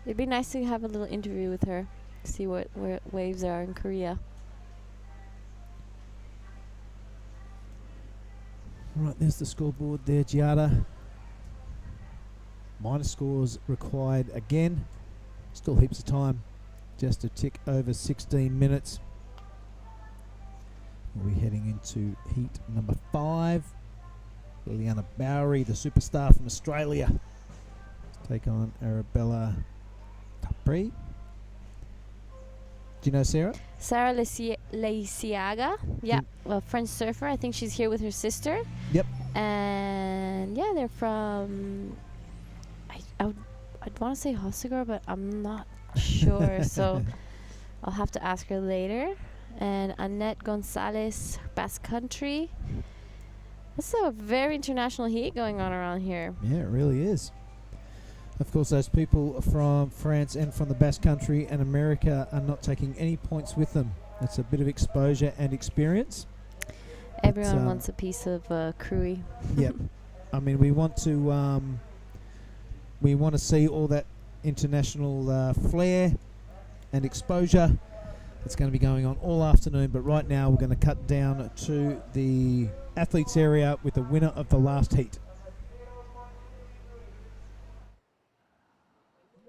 It'd be nice to have a little interview with her. See where waves are in Korea. Right, there's the scoreboard there, Giada. Minus scores required again. Still heaps of time just to tick over 16 minutes. We'll be heading into heat number 5. Liliana Bowery, the superstar from Australia, take on Arabella Capri. Do you know Sarah? Sarah Leiciaga. Yeah, a French surfer. I think she's here with her sister. Yep. And yeah, they're from, I'd want to say Hossegor, but I'm not sure. So I'll have to ask her later. And Annette Gonzalez, Basque Country. That's a very international heat going on around here. Yeah, it really is. Of course, those people from France and from the Basque Country and America are not taking any points with them. It's a bit of exposure and experience. Everyone wants a piece of Krui. Yep. I mean, we want to see all that international flair and exposure. It's going to be going on all afternoon, but right now we're going to cut down to the athletes area with the winner of the last heat.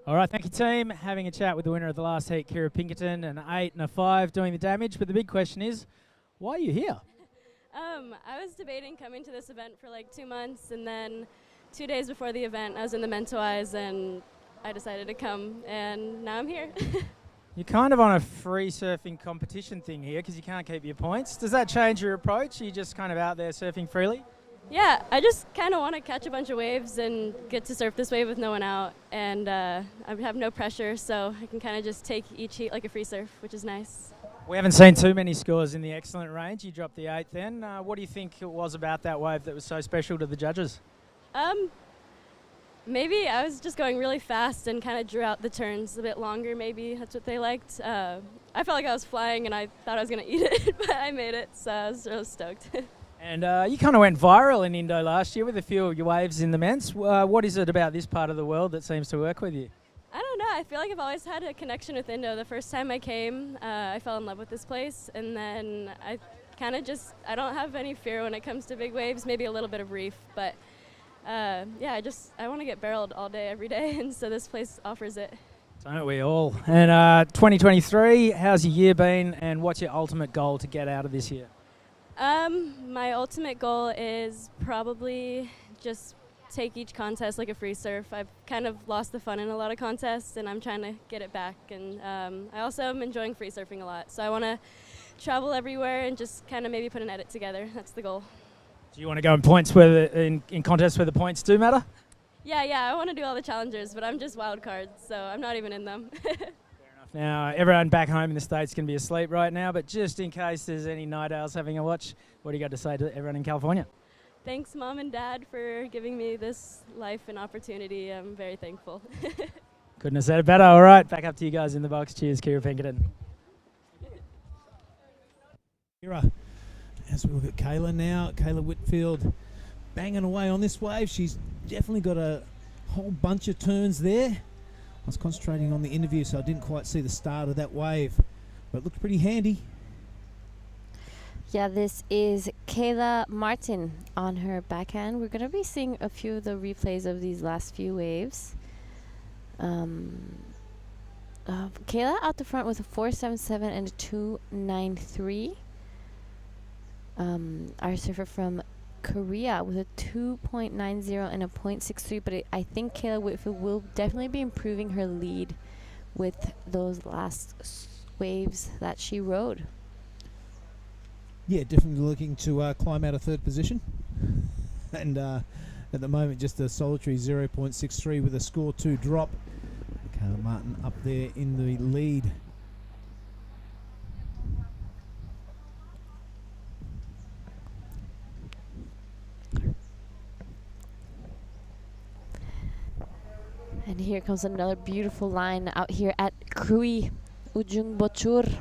All right, thank you, team. Having a chat with the winner of the last heat, Kira Pinkerton, an 8 and a 5 doing the damage. But the big question is, why are you here? I was debating coming to this event for like 2 months, and then 2 days before the event, I was in the Mentawais, and I decided to come, and now I'm here. You're kind of on a free surfing competition thing here because you can't keep your points. Does that change your approach? Are you just kind of out there surfing freely? Yeah, I just kind of want to catch a bunch of waves and get to surf this wave with no one out, and I have no pressure, so I can kind of just take each heat like a free surf, which is nice. We haven't seen too many scores in the excellent range. You dropped the 8 then. What do you think it was about that wave that was so special to the judges? Maybe I was just going really fast and kind of drew out the turns a bit longer, maybe. That's what they liked. I felt like I was flying and I thought I was going to eat it, but I made it, so I was really stoked. And you kind of went viral in Indo last year with a few of your waves in the men's. What is it about this part of the world that seems to work with you? I don't know. I feel like I've always had a connection with Indo. The first time I came, I fell in love with this place, and then I kind of I don't have any fear when it comes to big waves, maybe a little bit of reef, but I want to get barreled all day, every day, and so this place offers it. Don't we all? And 2023, how's your year been, and what's your ultimate goal to get out of this year? My ultimate goal is probably just take each contest like a free surf. I've kind of lost the fun in a lot of contests, and I'm trying to get it back. And I also am enjoying free surfing a lot, so I want to travel everywhere and just kind of maybe put an edit together. That's the goal. Do you want to go in points in contests where the points do matter? Yeah, I want to do all the challengers, but I'm just wild cards, so I'm not even in them. Now, everyone back home in the States can be asleep right now, but just in case there's any night owls having a watch, what do you got to say to everyone in California? Thanks, Mom and Dad, for giving me this life and opportunity. I'm very thankful. Couldn't have said it better. All right, back up to you guys in the box. Cheers, Kira Pinkerton. Kira, as we look at Kayla now, Kayla Whitfield banging away on this wave. She's definitely got a whole bunch of turns there. I was concentrating on the interview, so I didn't quite see the start of that wave, but it looked pretty handy. Yeah, this is Kayla Martin on her backhand. We're going to be seeing a few of the replays of these last few waves. Kayla out the front with a 4.77 and a 2.93. Our surfer from Korea with a 2.90 and a 0.63, but I think Kayla Whitfield will definitely be improving her lead with those last waves that she rode. Yeah, definitely looking to climb out of third position. And at the moment, just a solitary 0.63 with a score 2 drop. Kayla Martin up there in the lead. And here comes another beautiful line out here at Krui Ujung Bochur.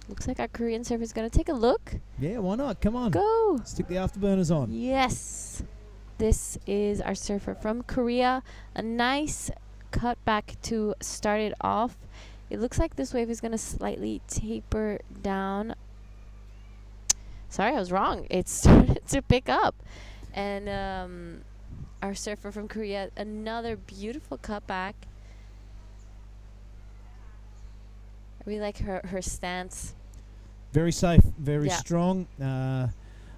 Looks like our Korean surfer is going to take a look. Yeah, why not? Come on. Go. Stick the afterburners on. Yes. This is our surfer from Korea. A nice cut back to start it off. It looks like this wave is going to slightly taper down. Sorry, I was wrong. It started to pick up. And our surfer from Korea, another beautiful cutback. I really like her stance. Very safe, very strong. I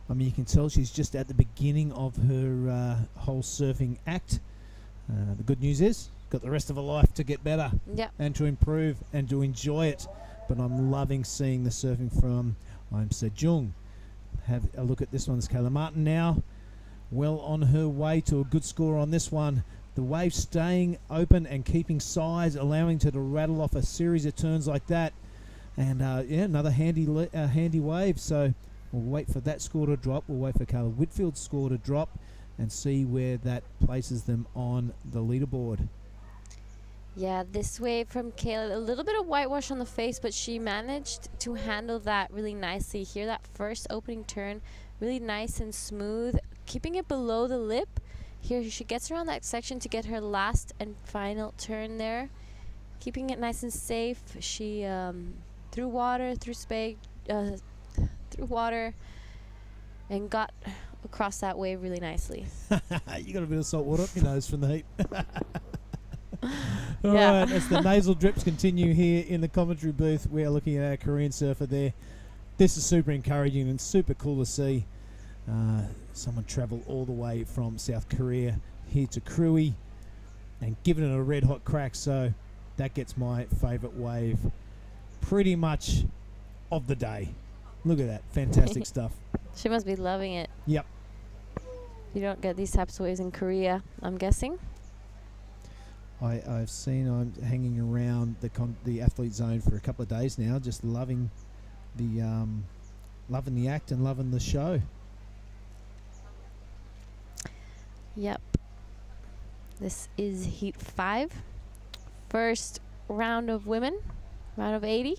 mean, you can tell she's just at the beginning of her whole surfing act. The good news is, got the rest of her life to get better and to improve and to enjoy it. But I'm loving seeing the surfing from Tanjung. Have a look at this one's Kayla Martin now. Well on her way to a good score on this one. The wave staying open and keeping size, allowing her to rattle off a series of turns like that. And another handy wave. So we'll wait for that score to drop. We'll wait for Kayla Whitfield's score to drop and see where that places them on the leaderboard. Yeah, this wave from Kayla, a little bit of whitewash on the face, but she managed to handle that really nicely. Here, that first opening turn, really nice and smooth, keeping it below the lip. Here, she gets around that section to get her last and final turn there, keeping it nice and safe. She through water, through water, and got across that wave really nicely. You got a bit of salt water up your nose from the heat. All right, as the nasal drips continue here in the commentary booth, we are looking at our Korean surfer there. This is super encouraging and super cool to see. Someone travel all the way from South Korea here to Krui and giving it a red hot crack. So that gets my favourite wave pretty much of the day. Look at that. Fantastic stuff. She must be loving it. Yep. You don't get these types of waves in Korea, I'm guessing. I've seen I'm hanging around the athlete zone for a couple of days now, just loving the act and loving the show. Yep. This is Heat 5. First round of women, round of 80.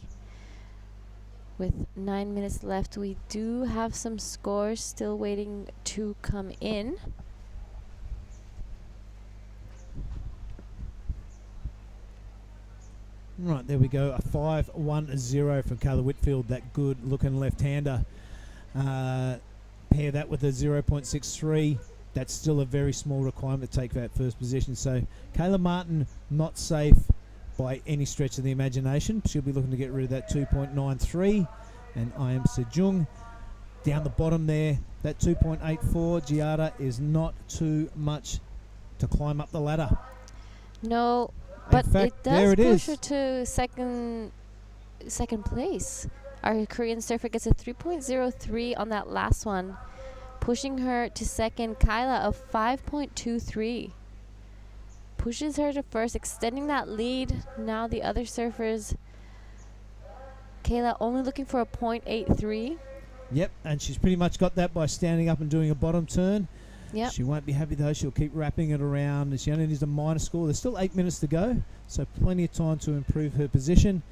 With 9 minutes left, we do have some scores still waiting to come in. Right, there we go. A 5-1-0 from Kayla Whitfield, that good-looking left-hander. Pair that with a 0.63. That's still a very small requirement to take that first position. So Kayla Martin not safe by any stretch of the imagination. She'll be looking to get rid of that 2.93. And I am Sejong down the bottom there. That 2.84 Giada is not too much to climb up the ladder. No, but in fact, it does there it push is. her to second place. Our Korean surfer gets a 3.03 on that last one, pushing her to second. Kyla of 5.23 pushes her to first, extending that lead. Now the other surfers, Kayla only looking for a 0.83. Yep, and she's pretty much got that by standing up and doing a bottom turn. Yep. She won't be happy though. She'll keep wrapping it around, and she only needs a minor score. There's still 8 minutes to go, so plenty of time to improve her position.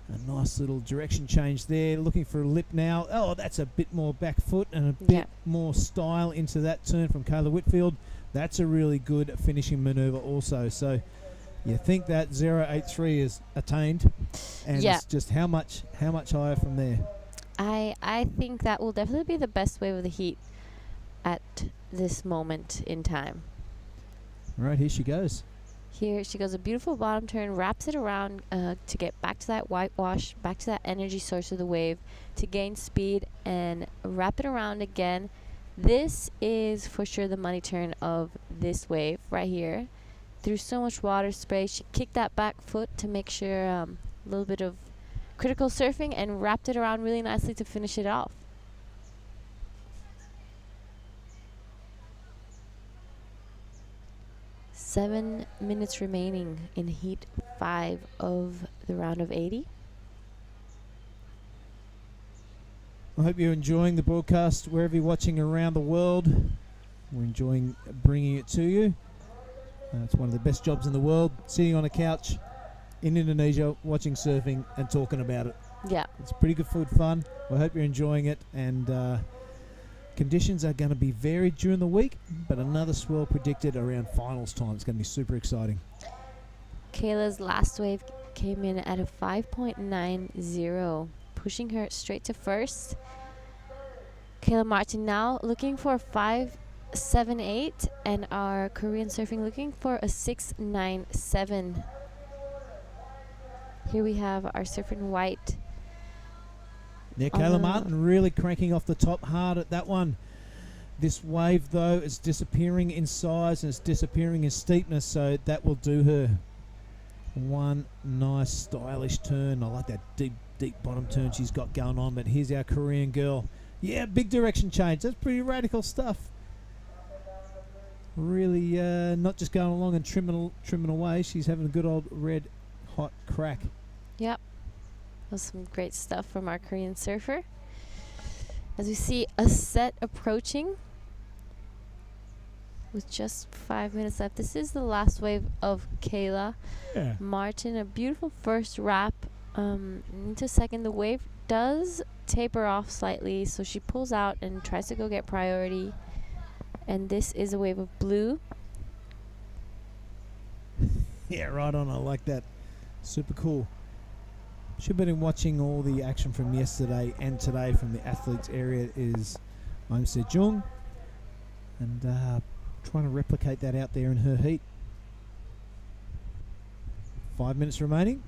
A nice little direction change there. Looking for a lip now. Oh, that's a bit more back foot and a bit more style into that turn from Kayla Whitfield. That's a really good finishing manoeuvre also. So you think that 0.83 is attained, and it's just how much higher from there. I think that will definitely be the best wave of the heat at this moment in time. All right, here she goes. Here she goes, a beautiful bottom turn, wraps it around to get back to that whitewash, back to that energy source of the wave, to gain speed and wrap it around again. This is for sure the money turn of this wave right here. Through so much water spray, she kicked that back foot to make sure a little bit of critical surfing and wrapped it around really nicely to finish it off. Seven minutes remaining in heat 5 of the round of 80. I hope you're enjoying the broadcast wherever you're watching around the world. We're enjoying bringing it to you. It's one of the best jobs in the world, sitting on a couch in Indonesia, watching surfing and talking about it. Yeah. It's pretty good fun. I hope you're enjoying it, and conditions are going to be varied during the week, but another swell predicted around finals time. It's going to be super exciting. Kayla's last wave came in at a 5.90, pushing her straight to first. Kayla Martin now looking for a 5.78, and our Korean surfing looking for a 6.97. Here we have our surfer in white. Yeah, Kayla Martin really cranking off the top hard at that one. This wave, though, is disappearing in size and it's disappearing in steepness, so that will do her. One nice, stylish turn. I like that deep bottom turn she's got going on, but here's our Korean girl. Yeah, big direction change. That's pretty radical stuff. Really not just going along and trimming away. She's having a good old red hot crack. Yep. That was some great stuff from our Korean surfer. As we see a set approaching with just 5 minutes left. This is the last wave of Kayla Martin. A beautiful first wrap into second. The wave does taper off slightly, so she pulls out and tries to go get priority. And this is a wave of blue. Yeah, right on. I like that. Super cool. Should have been watching all the action from yesterday and today from the athletes area. Is I'm Sejong, and trying to replicate that out there in her heat. 5 minutes remaining.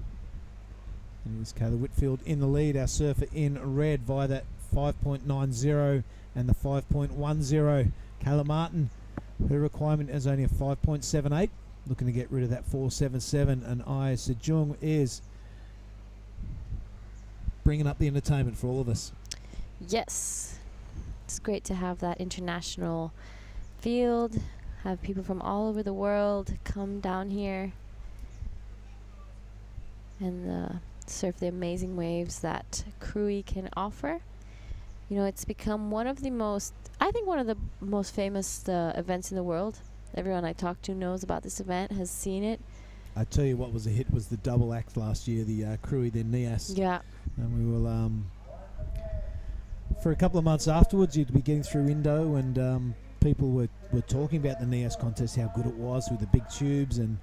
And here's Kayla Whitfield in the lead, our surfer in red via that 5.90 and the 5.10. Kayla Martin, her requirement is only a 5.78. Looking to get rid of that 4.77, and I Sejong is bringing up the entertainment for all of us. Yes. It's great to have that international field, have people from all over the world come down here and surf the amazing waves that Krui can offer. You know, it's become one of the most famous events in the world. Everyone I talk to knows about this event, has seen it. I tell you what was a hit was the double act last year, the Krui, then Nias. Yeah. And we will, for a couple of months afterwards, you'd be getting through Indo, and people were talking about the Nias contest, how good it was with the big tubes, and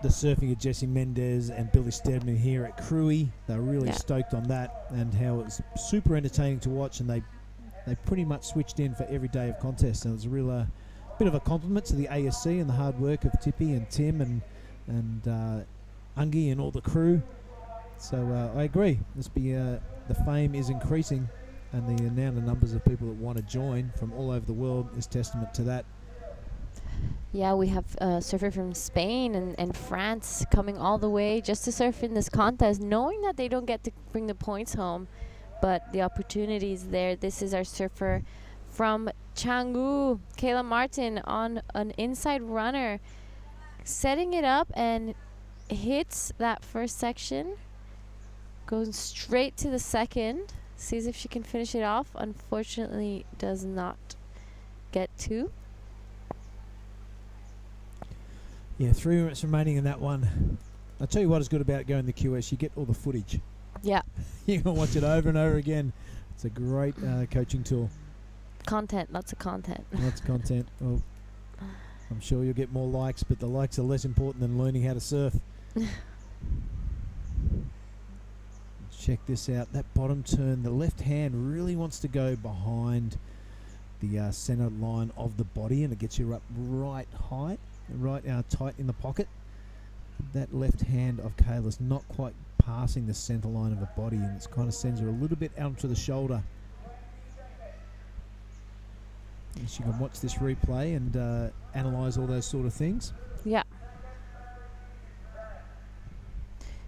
the surfing of Jesse Mendez and Billy Steadman here at Krui. They're really stoked on that and how it's super entertaining to watch, and they pretty much switched in for every day of contest. And it was a real bit of a compliment to the ASC and the hard work of Tippy and Tim and Ungi and all the crew. So I agree. The fame is increasing, and the amount of numbers of people that want to join from all over the world is testament to that. Yeah, we have a surfer from Spain and France coming all the way just to surf in this contest, knowing that they don't get to bring the points home, but the opportunity is there. This is our surfer from Canggu, Kayla Martin, on an inside runner, setting it up and hits that first section, goes straight to the second, sees if she can finish it off. Unfortunately, does not get to. Yeah, 3 minutes remaining in that one. I'll tell you what is good about going the QS, you get all the footage. Yeah. You can watch it over and over again. It's a great coaching tool. Content, lots of content. Lots of content. Well, I'm sure you'll get more likes, but the likes are less important than learning how to surf. Check this out. That bottom turn, the left hand really wants to go behind the center line of the body, and it gets you up right high. Right tight in the pocket. That left hand of Kayla's not quite passing the center line of the body, and it kind of sends her a little bit out to the shoulder. And she can watch this replay and analyze all those sort of things. Yeah.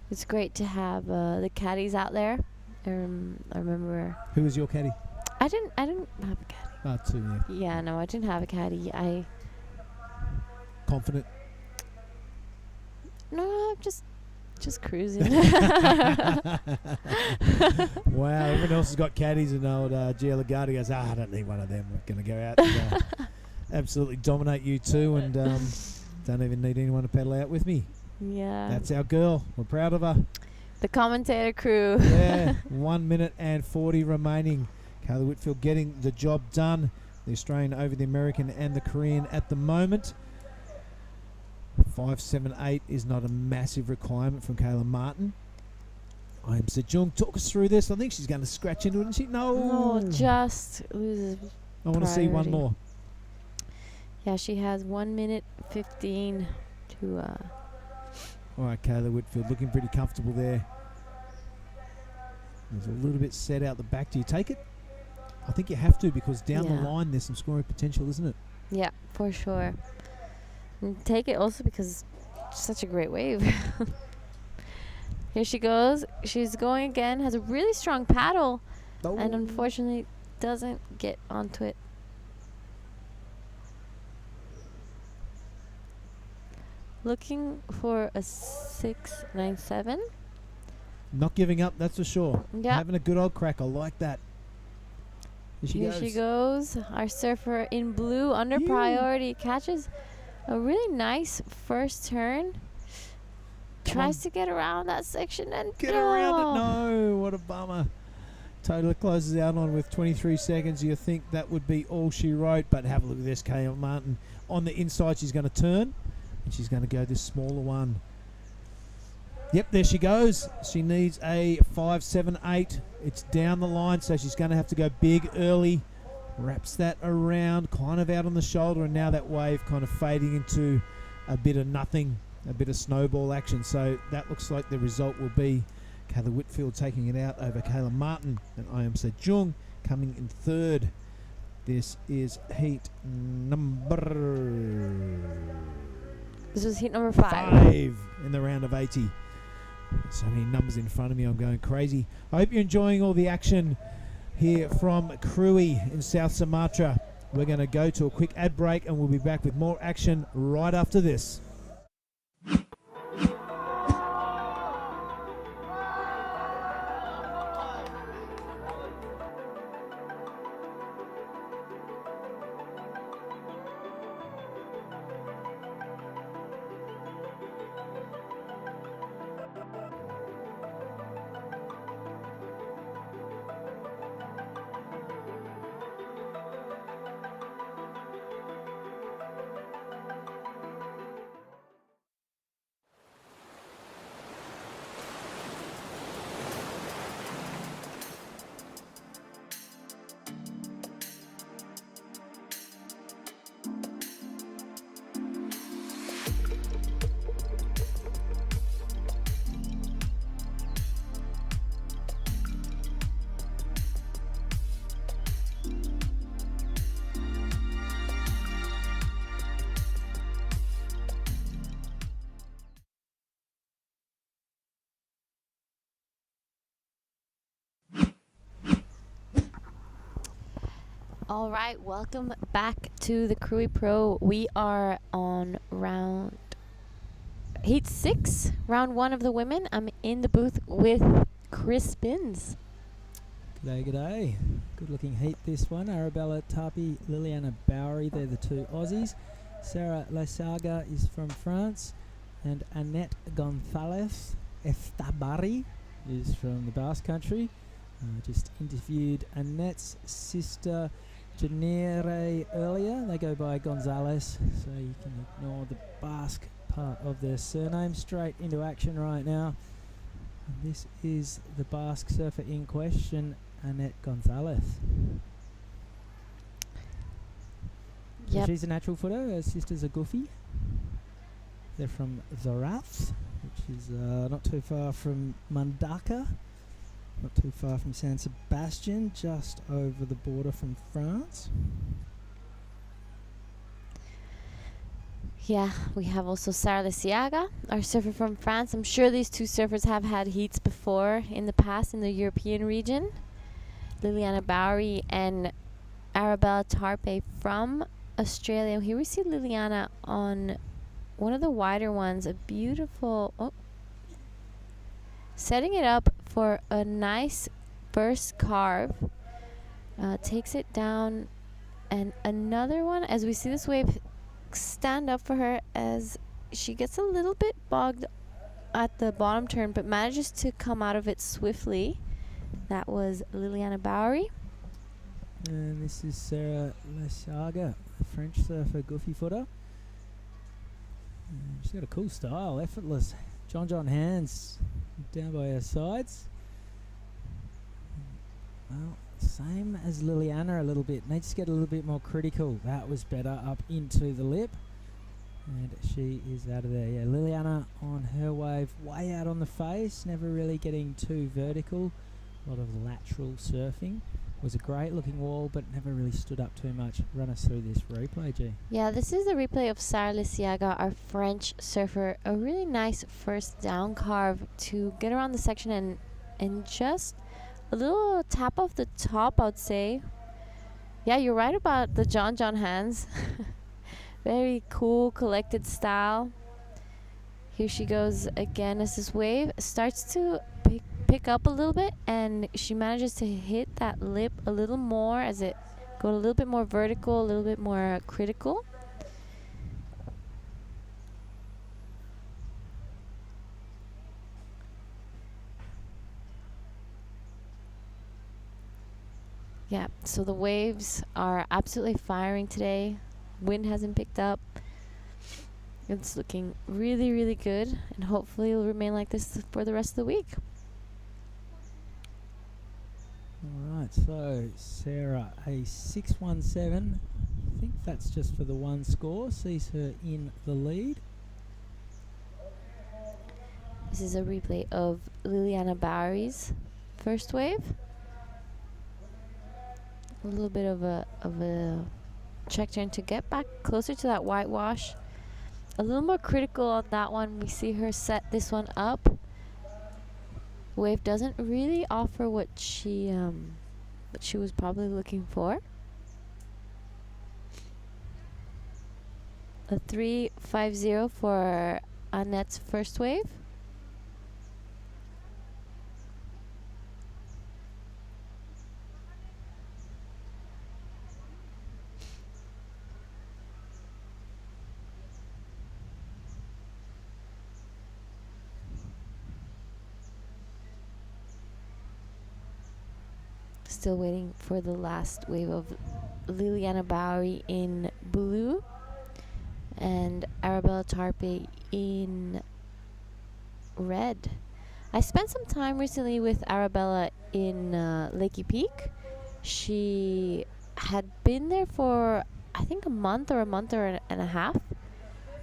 It's great to have the caddies out there. I remember. Who was your caddy? I didn't have a caddy. Two, yeah. Yeah, no, I didn't have a caddy. Confident? No, I'm just cruising. Wow, everyone else has got caddies, and old Gia Lagarde goes, I don't need one of them. We're going to go out and absolutely dominate you two, and don't even need anyone to paddle out with me. Yeah. That's our girl. We're proud of her. The commentator crew. Yeah, 1 minute and 40 remaining. Kayla Whitfield getting the job done. The Australian over the American and the Korean at the moment. 5.78 is not a massive requirement from Kayla Martin. I am Sejong. Talk us through this. I think she's going to scratch into it, isn't she? No. No, just loses. I want to see one more. Yeah, she has 1 minute 15 to. All right, Kayla Whitfield looking pretty comfortable there. There's a little bit set out the back. Do you take it? I think you have to, because down the line there's some scoring potential, isn't it? Yeah, for sure. And take it also because it's such a great wave. Here she goes. She's going again. Has a really strong paddle, and unfortunately doesn't get onto it. Looking for a 6.97. Not giving up, that's for sure. Yeah. Having a good old crack. I like that. Here she goes. Our surfer in blue under priority catches a really nice first turn. Tries to get around that section and get around it. No, what a bummer. Taylor closes out on with 23 seconds. You think that would be all she wrote, but have a look at this. Kayla Martin on the inside. She's going to turn, and she's going to go this smaller one. Yep, there she goes. She needs a 5.78. It's down the line, so she's going to have to go big early. Wraps that around, kind of out on the shoulder, and now that wave kind of fading into a bit of nothing, a bit of snowball action. So that looks like the result will be Kayla Whitfield taking it out over Kayla Martin, and I am Sejong coming in third. This is heat number... This was heat number 5. 5 in the round of 80. So many numbers in front of me, I'm going crazy. I hope you're enjoying all the action here from Krui in South Sumatra. We're going to go to a quick ad break, and we'll be back with more action right after this. All right, welcome back to the Krui Pro. We are on heat 6, round 1 of the women. I'm in the booth with Chris Spins. G'day, g'day. Good looking heat this one. Arabella Tapi, Liliana Bowery, they're the two Aussies. Sarah Lesaga is from France. And Annette Gonzalez Estabari is from the Basque Country. Just interviewed Annette's sister Janire earlier. They go by Gonzalez, so you can ignore the Basque part of their surname. Straight into action right now. And this is the Basque surfer in question, Annette Gonzalez. Yep. So she's a natural footer. Her sister's a goofy. They're from Barat, which is not too far from Mundaka. Not too far from San Sebastian, just over the border from France. Yeah, we have also Sarah Lesiaga, our surfer from France. I'm sure these two surfers have had heats before in the past in the European region. Liliana Bowery and Arabella Tarpe from Australia. Here we see Liliana on one of the wider ones, a beautiful... setting it up for a nice first carve. Takes it down, and another one as we see this wave stand up for her as she gets a little bit bogged at the bottom turn but manages to come out of it swiftly. That was Liliana Bowery. And this is Sarah Lesaga, French surfer, goofy footer. She's got a cool style, effortless John hands down by her sides. Well, same as Liliana a little bit. Needs to get a little bit more critical. That was better, up into the lip. And she is out of there. Yeah, Liliana on her wave, way out on the face, never really getting too vertical. A lot of lateral surfing. Was a great looking wall, but never really stood up too much. Run us through this replay, G. Yeah, this is the replay of Sarah Lesiaga, our French surfer. A really nice first down carve to get around the section and just a little tap off the top, I would say. Yeah, you're right about the John hands. Very cool, collected style. Here she goes again as this wave starts to pick up a little bit, and she manages to hit that lip a little more as it go a little bit more vertical, a little bit more critical. Yeah, so the waves are absolutely firing today. Wind hasn't picked up. It's looking really, really good, and hopefully it'll remain like this for the rest of the week. Alright, so Sarah, a 617. I think that's just for the one score. Sees her in the lead. This is a replay of Liliana Bowery's first wave. A little bit of a check turn to get back closer to that whitewash. A little more critical on that one. We see her set this one up. Wave doesn't really offer what she was probably looking for. A 350 for Annette's first wave. Still waiting for the last wave of Liliana Bowery in blue and Arabella Tarpe in red. I spent some time recently with Arabella in Lakey Peak. She had been there for I think a month or and a half.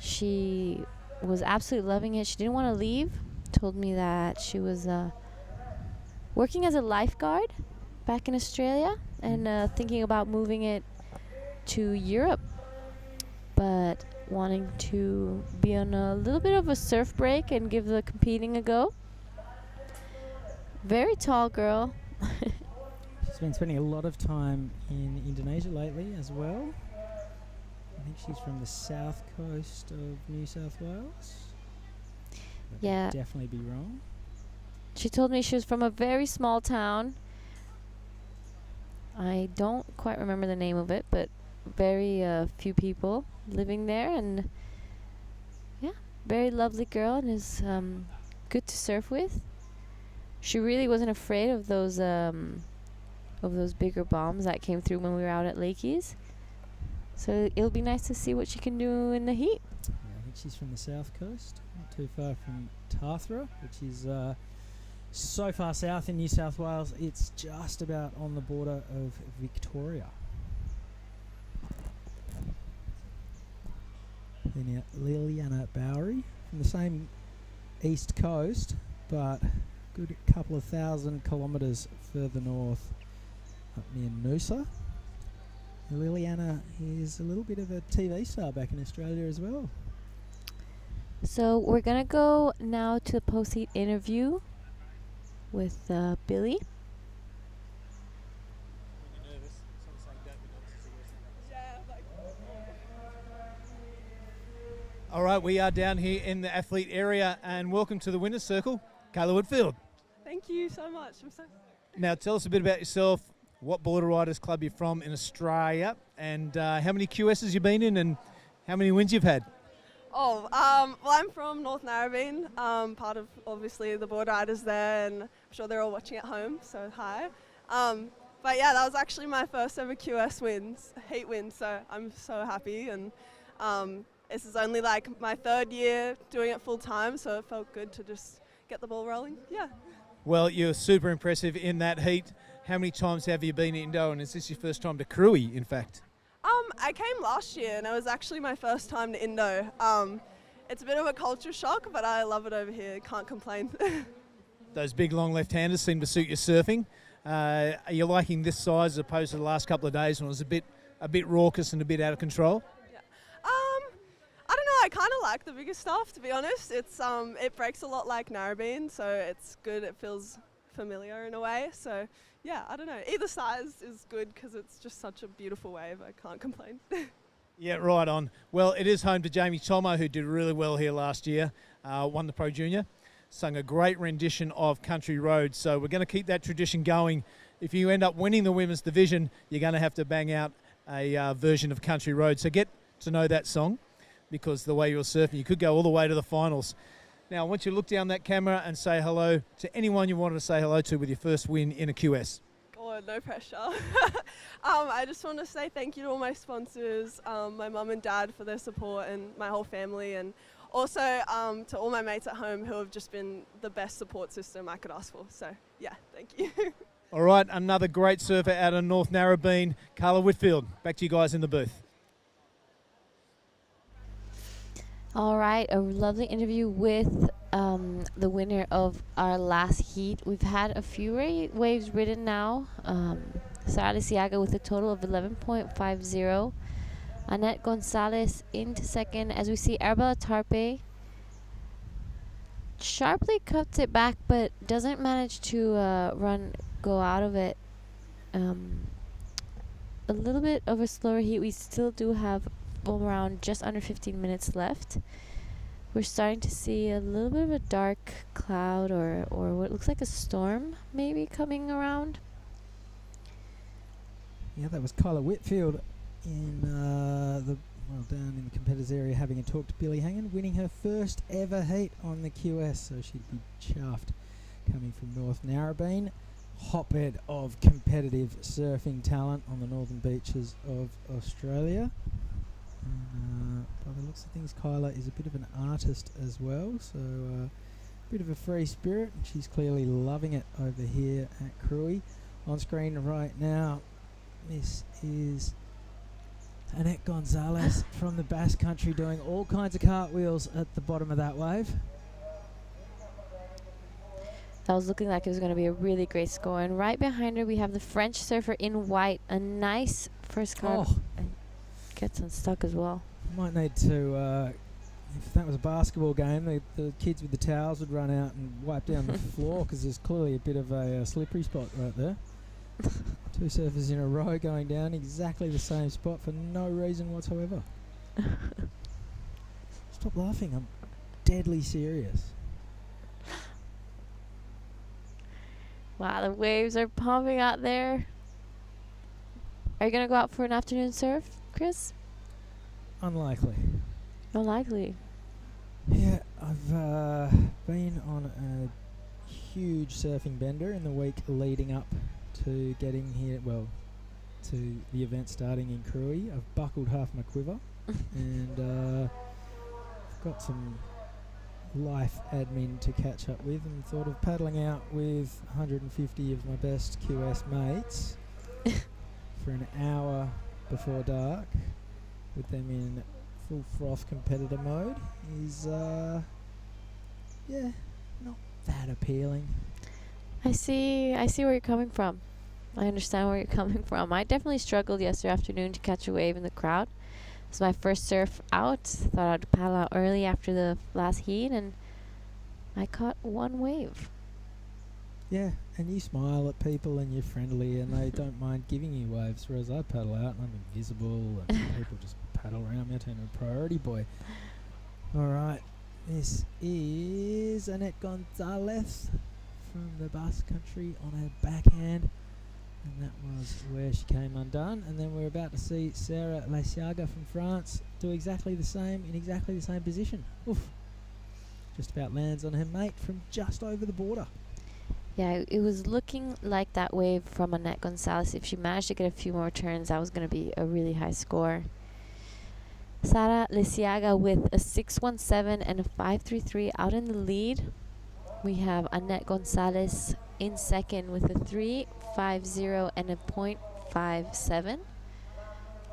She was absolutely loving it. She didn't want to leave. Told me that she was working as a lifeguard back in Australia and thinking about moving it to Europe, but wanting to be on a little bit of a surf break and give the competing a go. Very tall girl. She's been spending a lot of time in Indonesia lately as well. I think she's from the south coast of New South Wales. Yeah. Could definitely be wrong. She told me she was from a very small town. I don't quite remember the name of it, but very few people living there, and yeah, very lovely girl, and is good to surf with. She really wasn't afraid of those bigger bombs that came through when we were out at Lakey's. So it'll be nice to see what she can do in the heat. Yeah, I think she's from the south coast, not too far from Tathra, which is so far south in New South Wales. It's just about on the border of Victoria. Then Liliana Bowery from the same east coast, but good couple of 1,000 kilometres further north, up near Noosa. Liliana is a little bit of a TV star back in Australia as well. So we're going to go now to the post-heat interview with Billy. All right, we are down here in the athlete area, and welcome to the winner's circle, Kayla Whitfield. Thank you so much. Now, tell us a bit about yourself, what Border Riders club you're from in Australia, and how many QSs you've been in, and how many wins you've had. Well, I'm from North Narrabeen, part of obviously the board riders there, and I'm sure they're all watching at home, so hi. But yeah, that was actually my first ever QS heat win, so I'm so happy, and this is only like my third year doing it full time, so it felt good to just get the ball rolling. Yeah. Well, you're super impressive in that heat. How many times have you been in Indo, and is this your first time to Krui, in fact? I came last year, and it was actually my first time to Indo. It's a bit of a culture shock, but I love it over here. Can't complain. Those big long left-handers seem to suit your surfing. Are you liking this size as opposed to the last couple of days when it was a bit raucous and a bit out of control? I don't know. I kind of like the bigger stuff, to be honest. It breaks a lot like Narrabeen, so it's good. It feels familiar in a way. So yeah, I don't know. Either size is good because it's just such a beautiful wave. I can't complain. Yeah, right on. Well, it is home to Jamie Tomo, who did really well here last year, won the Pro Junior, sung a great rendition of Country Road. So we're going to keep that tradition going. If you end up winning the women's division, you're going to have to bang out a version of Country Road. So get to know that song, because the way you're surfing, you could go all the way to the finals. Now, I want you to look down that camera and say hello to anyone you wanted to say hello to with your first win in a QS. God, no pressure. I just want to say thank you to all my sponsors, my mum and dad for their support, and my whole family, and also to all my mates at home who have just been the best support system I could ask for. So, yeah, thank you. All right, another great surfer out of North Narrabeen, Kayla Whitfield. Back to you guys in the booth. All right, a lovely interview with the winner of our last heat. We've had a few waves ridden now. Sara Lisiaga with a total of 11.50. Annette Gonzalez into second, as we see Arabella Tarpe sharply cuts it back, but doesn't manage to go out of it. A little bit of a slower heat. We still do have around just under 15 minutes left. We're starting to see a little bit of a dark cloud or what looks like a storm maybe coming around. Yeah, that was Kyla Whitfield in down in the competitors area, having a talk to Billy Hangen, winning her first ever heat on the QS, so she'd be chuffed. Coming from North Narrabeen, hotbed of competitive surfing talent on the northern beaches of Australia. By the looks of things, Kyla is a bit of an artist as well, so a bit of a free spirit, and she's clearly loving it over here at Krui. On screen right now, this is Annette Gonzalez from the Basque Country doing all kinds of cartwheels at the bottom of that wave. That was looking like it was going to be a really great score. And right behind her, we have the French surfer in white. A nice first card. Oh. And gets unstuck as well. Might need to, if that was a basketball game, the kids with the towels would run out and wipe down the floor, because there's clearly a bit of a slippery spot right there. Two surfers in a row going down exactly the same spot for no reason whatsoever. Stop laughing, I'm deadly serious. Wow, the waves are pumping out there. Are you going to go out for an afternoon surf, Chris? Unlikely. Unlikely. Yeah, I've been on a huge surfing bender in the week leading up to getting here, well, to the event starting in Krui. I've buckled half my quiver and I've got some life admin to catch up with and thought of paddling out with 150 of my best QS mates for an hour before dark with them in full froth competitor mode is not that appealing. I see where you're coming from. I understand where you're coming from. I definitely struggled yesterday afternoon to catch a wave in the crowd. It was my first surf out. Thought I'd paddle out early after the last heat, and I caught one wave. Yeah, and you smile at people and you're friendly and they don't mind giving you waves, whereas I paddle out and I'm invisible and people just paddle around me. I turn into a priority boy. All right, this is Annette Gonzalez from the Basque Country on her backhand, and that was where she came undone. And then we're about to see Sarah Lesiaga from France do exactly the same in exactly the same position. Oof. Just about lands on her mate from just over the border. Yeah, it was looking like that wave from Annette Gonzalez. If she managed to get a few more turns, that was going to be a really high score. Sara Lesiaga with a 6.17 and a 5.33 out in the lead. We have Annette Gonzalez in second with a 3.50 and a 0.57.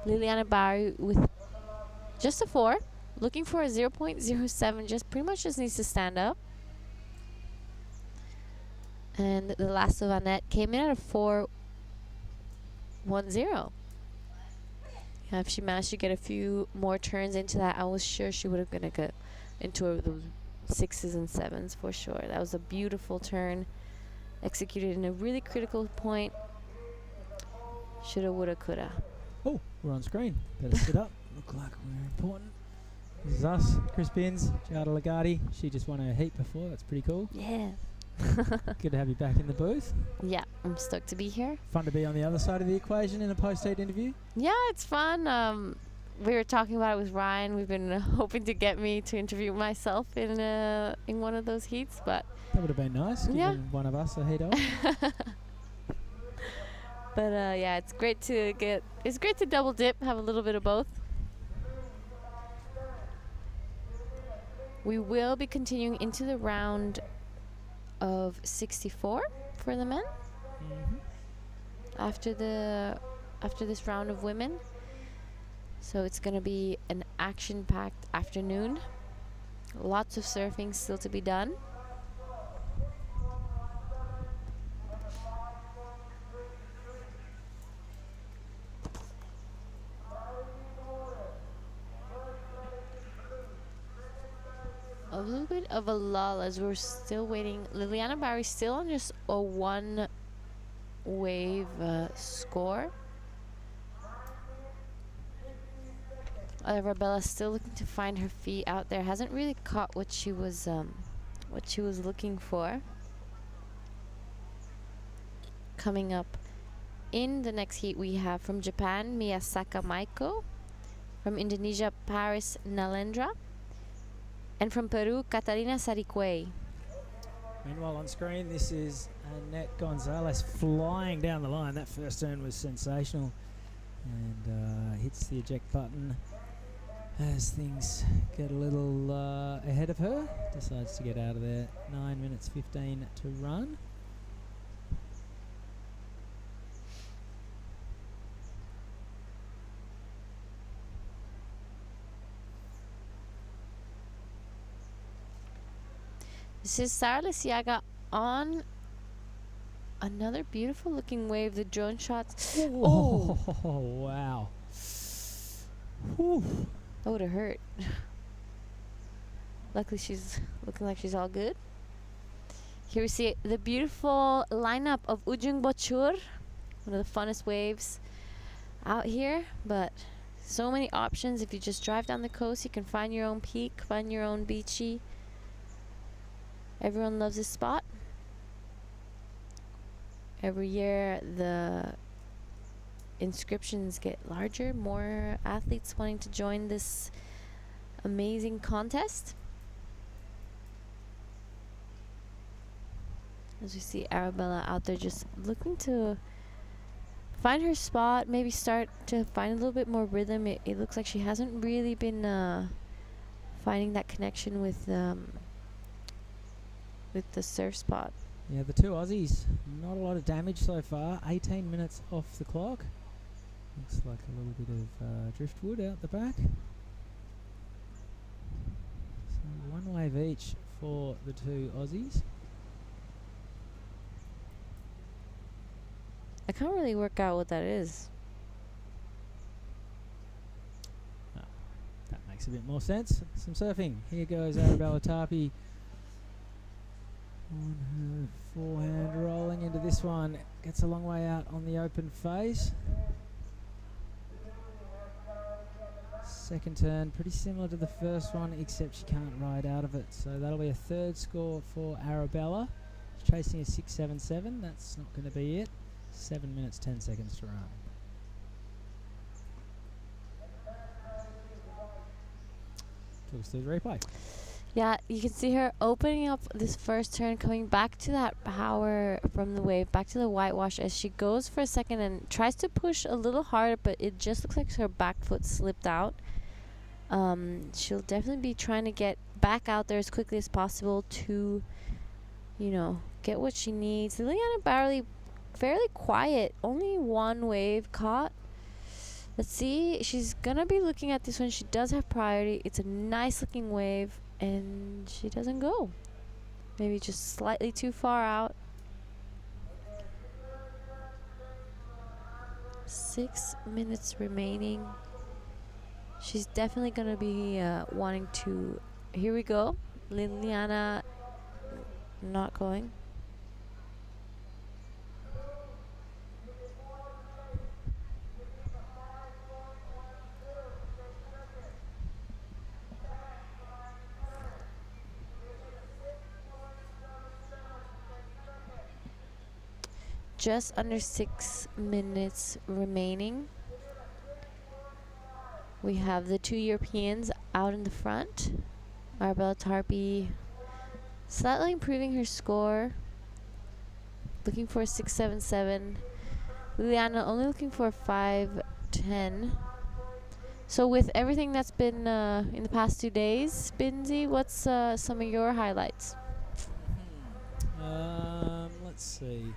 Liliana Barry with just a 4. Looking for a 0.07, just pretty much just needs to stand up. And the last of Annette came in at a 4.10. Yeah, if she managed to get a few more turns into that, I was sure she would have gonna get into those 6s and 7s for sure. That was a beautiful turn, executed in a really critical point. Shoulda, woulda, coulda. Oh, we're on screen. Better sit up. Look like we're important. This is us, Chris Binns, Giada Legati. She just won her heat before. That's pretty cool. Yeah. Good to have you back in the booth. Yeah, I'm stoked to be here. Fun to be on the other side of the equation in a post-heat interview. Yeah, it's fun. We were talking about it with Ryan. We've been hoping to get me to interview myself in one of those heats, but that would have been nice. Yeah. Giving one of us a heat off. But yeah, it's great to double dip, have a little bit of both. We will be continuing into the round of 64 for the men. After this round of women. So it's going to be an action-packed afternoon. Lots of surfing still to be done. A little bit of a lull as we're still waiting. Liliana Barry still on just a 1 wave score. Arabella still looking to find her feet out there. Hasn't really caught what she was looking for. Coming up in the next heat, we have from Japan Miyasaka Maiko, from Indonesia Paris Nalendra, and from Peru Catalina Sariquay. Meanwhile on screen, this is Annette Gonzalez flying down the line. That first turn was sensational, and hits the eject button as things get a little ahead of her. Decides to get out of there. 9 minutes 15 to run. This is Sara Lesiaga on another beautiful looking wave. The drone shots. Oh, wow. Whew. That would have hurt. Luckily she's looking like she's all good. Here we see the beautiful lineup of Ujung Bochur, one of the funnest waves out here, but so many options. If you just drive down the coast, you can find your own peak, find your own beachy. Everyone loves this spot. Every year the inscriptions get larger, more athletes wanting to join this amazing contest. As we see Arabella out there just looking to find her spot, maybe start to find a little bit more rhythm. It looks like she hasn't really been finding that connection with the surf spot. Yeah, the two Aussies, not a lot of damage so far. 18 minutes off the clock. Looks like a little bit of driftwood out the back. So one wave each for the two Aussies. I can't really work out what that is. That makes a bit more sense. Some surfing. Here goes Arabella Tapi on her forehand, rolling into this one. Gets a long way out on the open face. Second turn, pretty similar to the first one, except she can't ride out of it. So that'll be a third score for Arabella. She's chasing a 6.77. That's not going to be it. 7 minutes, 10 seconds to run. Talk us through the replay. Yeah, you can see her opening up this first turn, coming back to that power from the wave, back to the whitewash as she goes for a second and tries to push a little harder, but it just looks like her back foot slipped out. She'll definitely be trying to get back out there as quickly as possible to, you know, get what she needs. Liliana Barley, fairly quiet, only one wave caught. Let's see, she's gonna be looking at this one. She does have priority. It's a nice looking wave, and she doesn't go. Maybe just slightly too far out. 6 minutes remaining. She's definitely gonna be wanting to. Here we go. Liliana not going. Just under 6 minutes remaining. We have the two Europeans out in the front. Arabella Tarpi slightly improving her score, looking for a 6.77. Liliana only looking for a 5.10. So with everything that's been in the past 2 days, Binzi, what's some of your highlights? Let's see.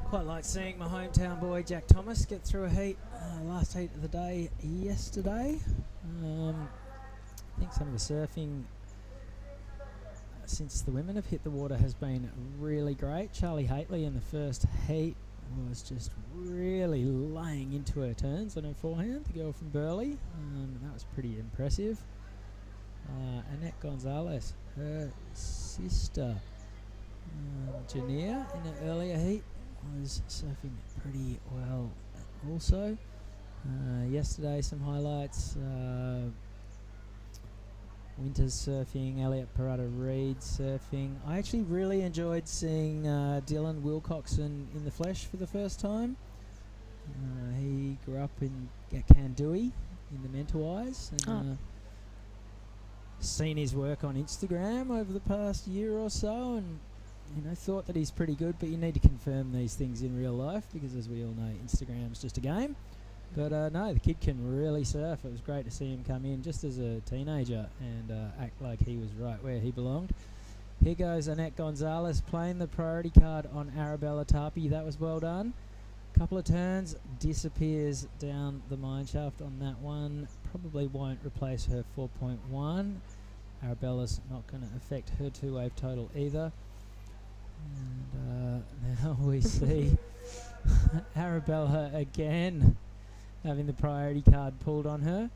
Quite like seeing my hometown boy Jack Thomas get through a heat, last heat of the day yesterday. I think some of the surfing since the women have hit the water has been really great. Charlie Haitley in the first heat was just really laying into her turns on her forehand, the girl from Burleigh. That was pretty impressive. Annette Gonzalez, her sister Juni in an earlier heat, was surfing pretty well also. Yesterday some highlights. Winters surfing, Elliot Parada-Reed surfing. I actually really enjoyed seeing Dylan Wilcoxon in the flesh for the first time. He grew up at Kandui in the Mentawais, and seen his work on Instagram over the past year or so, and thought that he's pretty good, but you need to confirm these things in real life because, as we all know, Instagram's just a game. But no, the kid can really surf. It was great to see him come in just as a teenager and act like he was right where he belonged. Here goes Annette Gonzalez playing the priority card on Arabella Tapi. That was well done. Couple of turns, disappears down the mine shaft on that one. Probably won't replace her 4.1. Arabella's not going to affect her two-wave total either. And now we see Arabella again having the priority card pulled on her,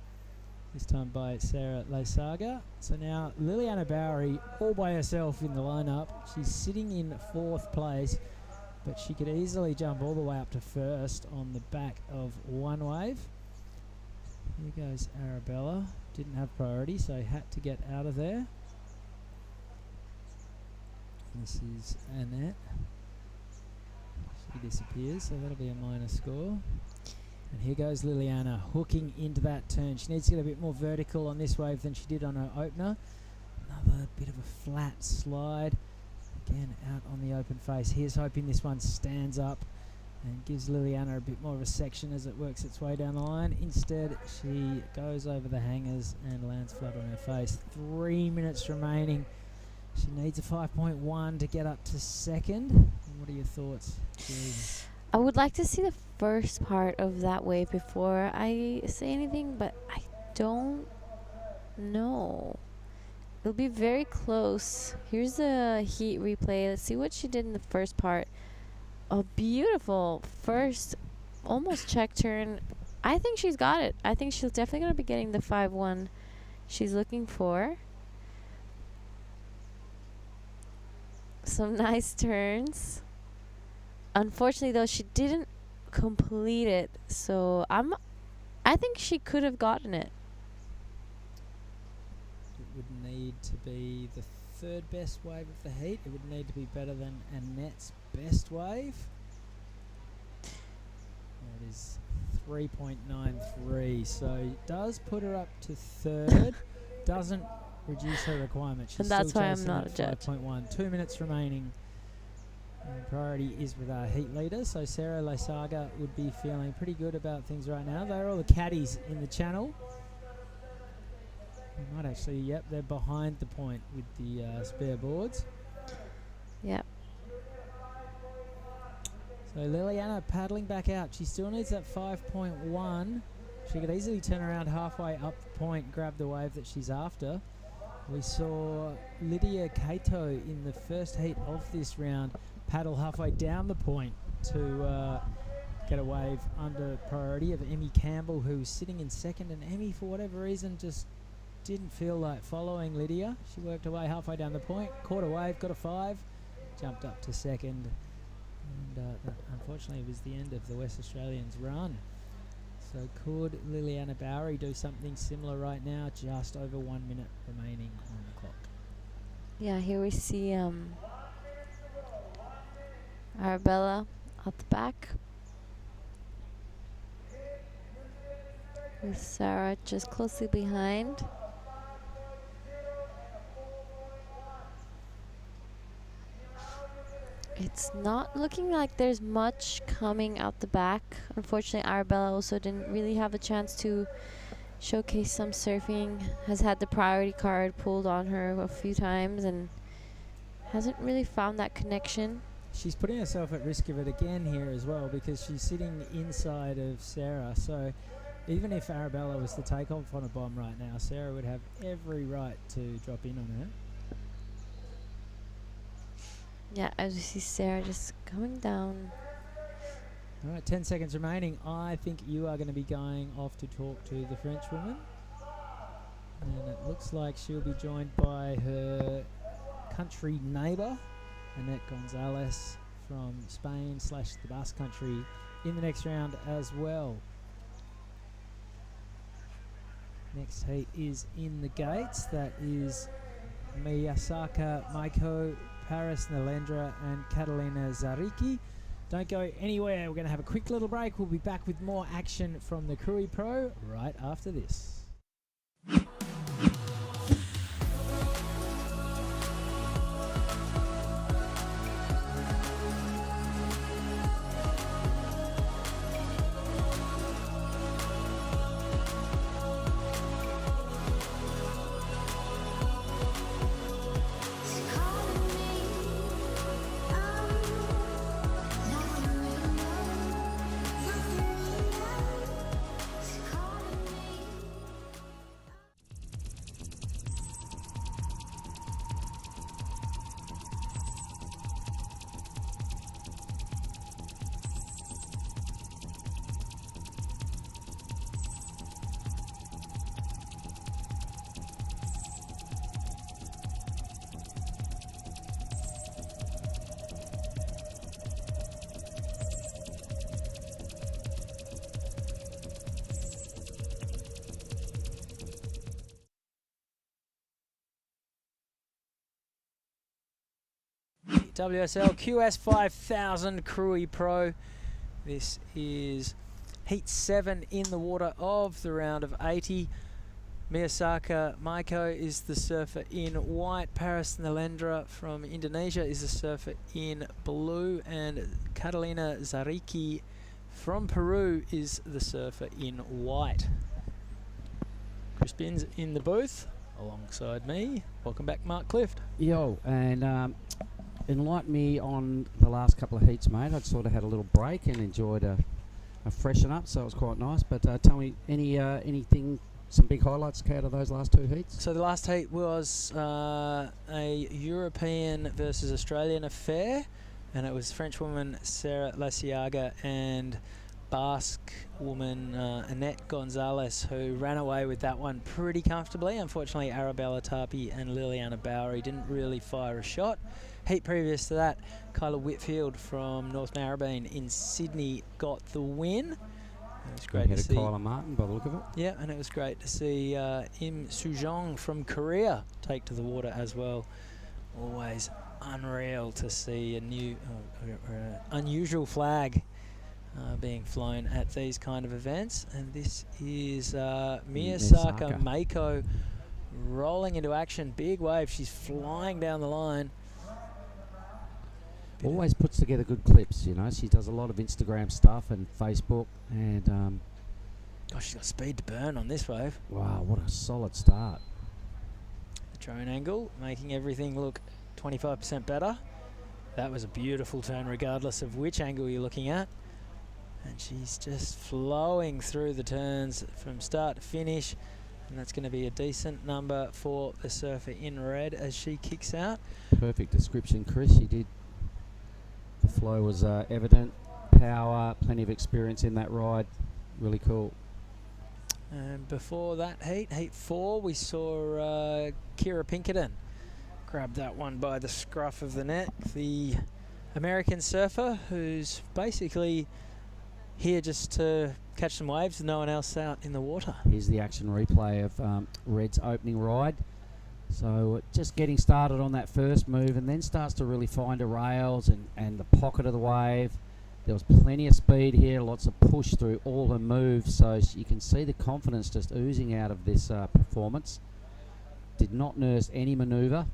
this time by Sarah Leisaga. So now Liliana Bowery all by herself in the lineup. She's sitting in 4th place. but she could easily jump all the way up to first on the back of one wave. Here goes Arabella. Didn't have priority, so had to get out of there. This is Annette. She disappears, so that'll be a minor score. And here goes Liliana, hooking into that turn. She needs to get a bit more vertical on this wave than she did on her opener. Another bit of a flat slide. Again, out on the open face. Here's hoping this one stands up and gives Liliana a bit more of a section as it works its way down the line. Instead, she goes over the hangers and lands flat on her face. 3 minutes remaining. She needs a 5.1 to get up to second. What are your thoughts, Jeez? I would like to see the first part of that wave before I say anything, but I don't know. It'll be very close. Here's the heat replay. Let's see what she did in the first part. A beautiful first, almost check turn. I think she's got it. I think she's definitely going to be getting the 5.1 she's looking for. Some nice turns. Unfortunately, though, she didn't complete it. So I think she could have gotten it. It would need to be the third best wave of the heat. It would need to be better than Annette's best wave. It is 3.93, so it does put her up to third. Doesn't reduce her requirement. She's and that's still why I'm chasing not a at judge. 5.1. 2 minutes remaining. And priority is with our heat leader, so Sarah Leisaga would be feeling pretty good about things right now. They're all the caddies in the channel. They might actually, yep, they're behind the point with the spare boards. Yep. So Liliana paddling back out. She still needs that 5.1. She could easily turn around halfway up the point, grab the wave that she's after. We saw Lydia Kato in the first heat of this round paddle halfway down the point to get a wave under priority of Emmy Campbell, who was sitting in second, and Emmy, for whatever reason, just didn't feel like following Lydia. She worked away halfway down the point, caught a wave, got a 5, jumped up to second, and that unfortunately was the end of the West Australians' run. So could Liliana Bowery do something similar right now? Just over 1 minute remaining on the clock. Yeah, here we see Arabella at the back, with Sarah just closely behind. It's not looking like there's much coming out the back. Unfortunately, Arabella also didn't really have a chance to showcase some surfing. Has had the priority card pulled on her a few times and hasn't really found that connection. She's putting herself at risk of it again here as well, because she's sitting inside of Sarah. So even if Arabella was to take off on a bomb right now, Sarah would have every right to drop in on her. Yeah, as we see Sarah just coming down. All right, 10 seconds remaining. I think you are going to be going off to talk to the French woman. And it looks like she'll be joined by her country neighbour, Annette Gonzalez from Spain / the Basque Country, in the next round as well. Next heat is in the gates. That is Miyasaka Maiko, Paris Nalendra and Catalina Zariki. Don't go anywhere. We're going to have a quick little break. We'll be back with more action from the Krui Pro right after this. WSL QS 5000 Krui Pro. This is Heat 7 in the water of the round of 80. Miyasaka Maiko is the surfer in white. Paris Nalendra from Indonesia is the surfer in blue. And Catalina Zariki from Peru is the surfer in white. Chris Binns in the booth alongside me. Welcome back, Mark Clift. Yo, and enlighten me on the last couple of heats, mate. I'd sort of had a little break and enjoyed a freshen up, so it was quite nice. But tell me anything, some big highlights out of those last two heats? So the last heat was a European versus Australian affair, and it was French woman Sarah Lasiaga and Basque woman Annette Gonzalez who ran away with that one pretty comfortably. Unfortunately, Arabella Tapi and Liliana Bowery didn't really fire a shot. Heat previous to that, Kyla Whitfield from North Narrabeen in Sydney got the win. It was great to see Kyla Martin by the look of it. Yeah, and it was great to see Im Sujong from Korea take to the water as well. Always unreal to see a new, unusual flag being flown at these kind of events. And this is Miyasaka Maiko rolling into action. Big wave. She's flying down the line. Always puts together good clips, you know. She does a lot of Instagram stuff and Facebook, and gosh, she's got speed to burn on this wave. Wow, what a solid start. The drone angle making everything look 25% better. That was a beautiful turn regardless of which angle you're looking at. And she's just flowing through the turns from start to finish. And that's going to be a decent number for the surfer in red as she kicks out. Perfect description, Chris. She did. The flow was evident. Power, plenty of experience in that ride. Really cool. And before that heat, heat 4, we saw Kira Pinkerton grab that one by the scruff of the neck. The American surfer who's basically here just to catch some waves with no one else out in the water. Here's the action replay of Red's opening ride. So just getting started on that first move and then starts to really find her rails and the pocket of the wave. There was plenty of speed here, lots of push through all her moves, so you can see the confidence just oozing out of this performance. Did not nurse any manoeuvre.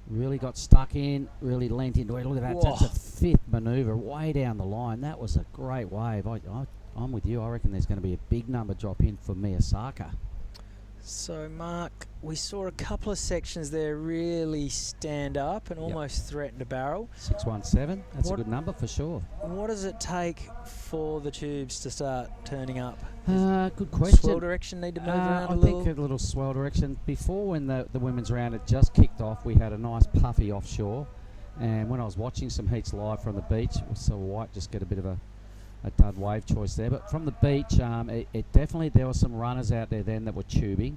Really got stuck in, really leant into it. Look at that, Whoa. That's a fifth manoeuvre way down the line. That was a great wave. I'm with you. I reckon there's going to be a big number drop in for Miyasaka. So, Mark, we saw a couple of sections there really stand up and almost threaten a barrel. 617, that's a good number for sure. What does it take for the tubes to start turning up? Good question. Swell direction need to move around a little? I think a little swell direction. Before, when the women's round had just kicked off, we had a nice puffy offshore. And when I was watching some heats live from the beach, we saw White just get a bit of a dud wave choice there. But from the beach, it definitely, there were some runners out there then that were tubing.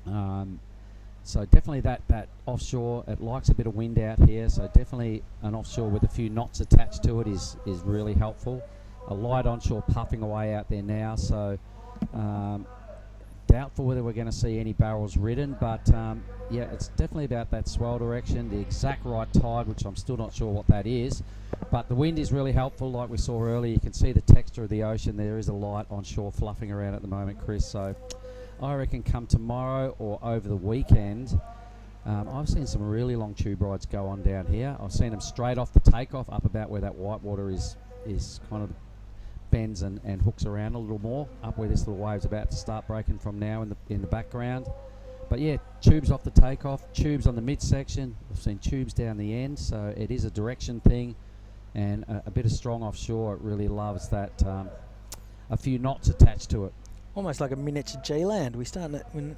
So definitely that offshore, it likes a bit of wind out here, so definitely an offshore with a few knots attached to it is really helpful. A light onshore puffing away out there now, so doubtful whether we're going to see any barrels ridden, but yeah, it's definitely about that swell direction, the exact right tide, which I'm still not sure what that is, but the wind is really helpful. Like we saw earlier, you can see the texture of the ocean. There is a light onshore fluffing around at the moment, Chris, so I reckon come tomorrow or over the weekend, I've seen some really long tube rides go on down here. I've seen them straight off the takeoff up about where that white water is kind of bends and hooks around a little more, up where this little wave's about to start breaking from now in the background. But yeah, tubes off the takeoff, tubes on the midsection. I've seen tubes down the end, so it is a direction thing, and a bit of strong offshore. It really loves that, a few knots attached to it. Almost like a miniature G-land. We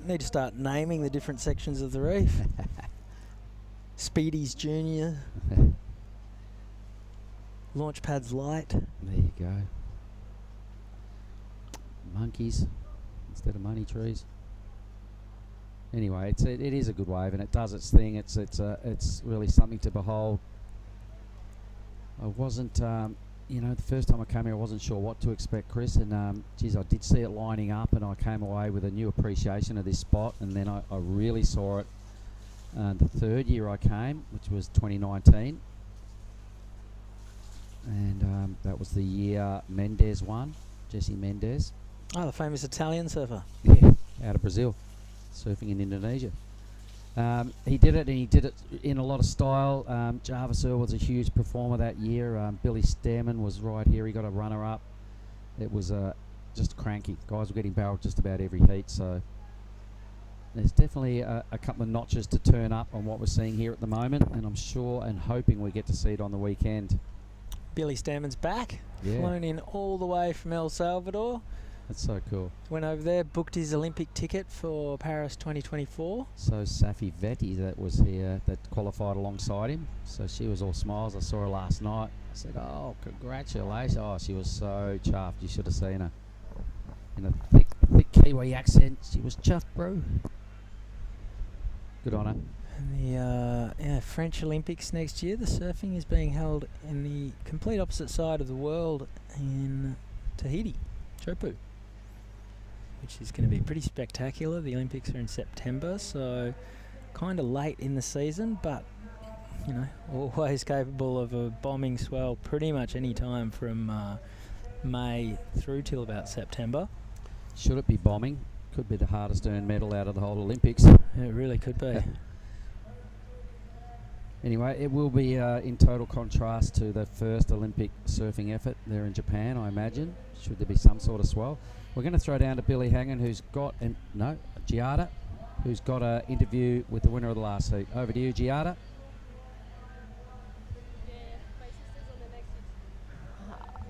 need to start naming the different sections of the reef. Speedies Junior. Launchpads Light. There you go. Monkeys instead of money trees. Anyway, it is a good wave and it does its thing. It's really something to behold. I wasn't, the first time I came here, I wasn't sure what to expect, Chris, and geez, I did see it lining up, and I came away with a new appreciation of this spot. And then I really saw it the third year I came, which was 2019, And that was the year Mendes won, Jesse Mendes. Oh, the famous Italian surfer. Yeah, out of Brazil, surfing in Indonesia. He did it, and he did it in a lot of style. Jarvis Earl was a huge performer that year. Billy Stearman was right here. He got a runner-up. It was just cranky. Guys were getting barreled just about every heat, so there's definitely a couple of notches to turn up on what we're seeing here at the moment, and I'm sure and hoping we get to see it on the weekend. Billy Stearman's back. Yeah. Flown in all the way from El Salvador. That's so cool. Went over there, booked his Olympic ticket for Paris 2024. So Safi Vetti that was here, that qualified alongside him. So she was all smiles. I saw her last night. I said, "Oh, congratulations!" Oh, she was so chuffed. You should have seen her in a thick Kiwi accent. She was chuffed, bro. Good on her. And the French Olympics next year, the surfing is being held in the complete opposite side of the world in Tahiti, Chopu, which is going to be pretty spectacular. The Olympics are in September, so kind of late in the season, but you know, always capable of a bombing swell pretty much any time from May through till about September. Should it be bombing? Could be the hardest earned medal out of the whole Olympics. It really could be. Anyway, it will be in total contrast to the first Olympic surfing effort there in Japan, I imagine. Should there be some sort of swell. We're going to throw down to Billy Hangen, who's got, Giada, who's got an interview with the winner of the last heat. Over to you, Giada.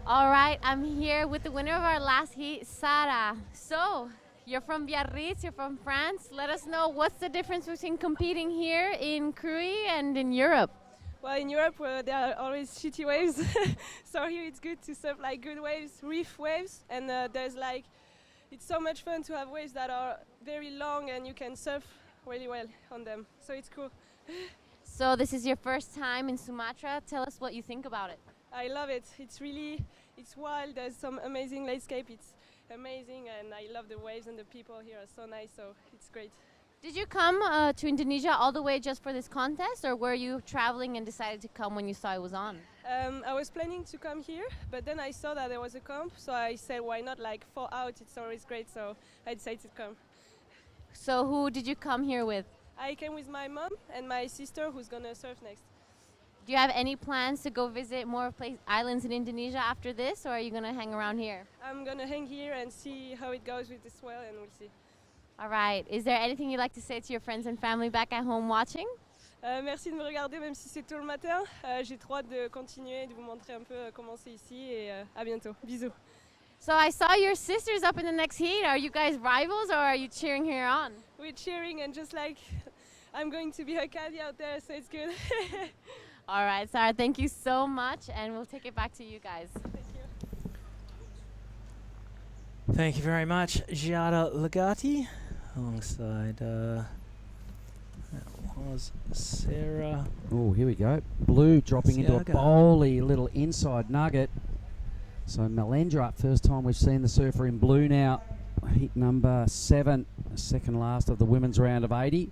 All right, I'm here with the winner of our last heat, Sara. So, you're from Biarritz, you're from France. Let us know what's the difference between competing here in Krui and in Europe. Well, in Europe, there are always shitty waves. So here it's good to surf like good waves, reef waves. And it's so much fun to have waves that are very long and you can surf really well on them. So it's cool. So this is your first time in Sumatra. Tell us what you think about it. I love it. It's wild. There's some amazing landscape. It's amazing, and I love the waves, and the people here are so nice, so it's great. Did you come to Indonesia all the way just for this contest, or were you traveling and decided to come when you saw it was on? I was planning to come here, but then I saw that there was a comp, so I said, why not? Like, for out, it's always great, so I decided to come. So who did you come here with? I came with my mom and my sister, who's gonna surf next. Do you have any plans to go visit more islands in Indonesia after this, or are you going to hang around here? I'm going to hang here and see how it goes with the swell, and we'll see. All right. Is there anything you'd like to say to your friends and family back at home watching? Merci de me regarder, même si c'est tôt le matin. J'ai trop hâte de continuer, de vous montrer un peu comment c'est ici, et à bientôt. Bisous. So I saw your sisters up in the next heat. Are you guys rivals, or are you cheering her on? We're cheering, and just like I'm going to be her caddy out there, so it's good. All right, Sarah, thank you so much, and we'll take it back to you guys. Thank you. Thank you very much, Giada Legati, alongside that was Sarah. Oh, here we go. Blue dropping into a Siaga. bowly little inside nugget. So Melendra up, first time we've seen the surfer in blue now. Heat number 7, second last of the women's round of 80.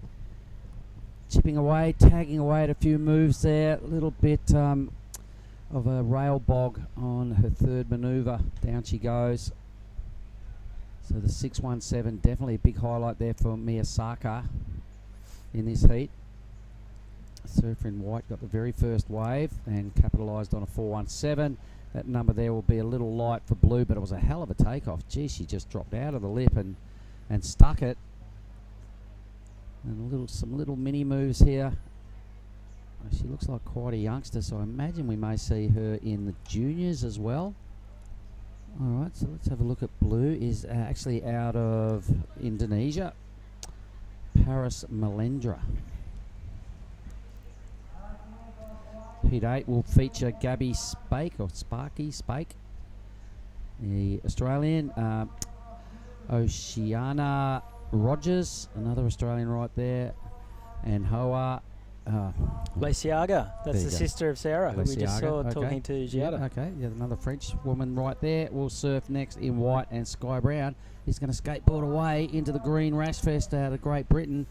Chipping away, tagging away at a few moves there. A little bit of a rail bog on her third manoeuvre. Down she goes. So the 617, definitely a big highlight there for Miyasaka in this heat. Surfer in white got the very first wave and capitalised on a 417. That number there will be a little light for blue, but it was a hell of a takeoff. Gee, she just dropped out of the lip and stuck it. And some little mini moves here. She looks like quite a youngster, so I imagine we may see her in the juniors as well. All right, so let's have a look at blue. Is actually out of Indonesia. Paris Melendra. Heat 8 will feature Gabby Spake, or Spake, the Australian. Oceana Rogers, another Australian right there, and Hoa Lesiaga, that's the sister of Sarah, who we just saw talking to Giada. Yeah, okay, yeah, another French woman right there will surf next in white, and Sky Brown is going to skateboard away into the Green Rash Fest out of Great Britain,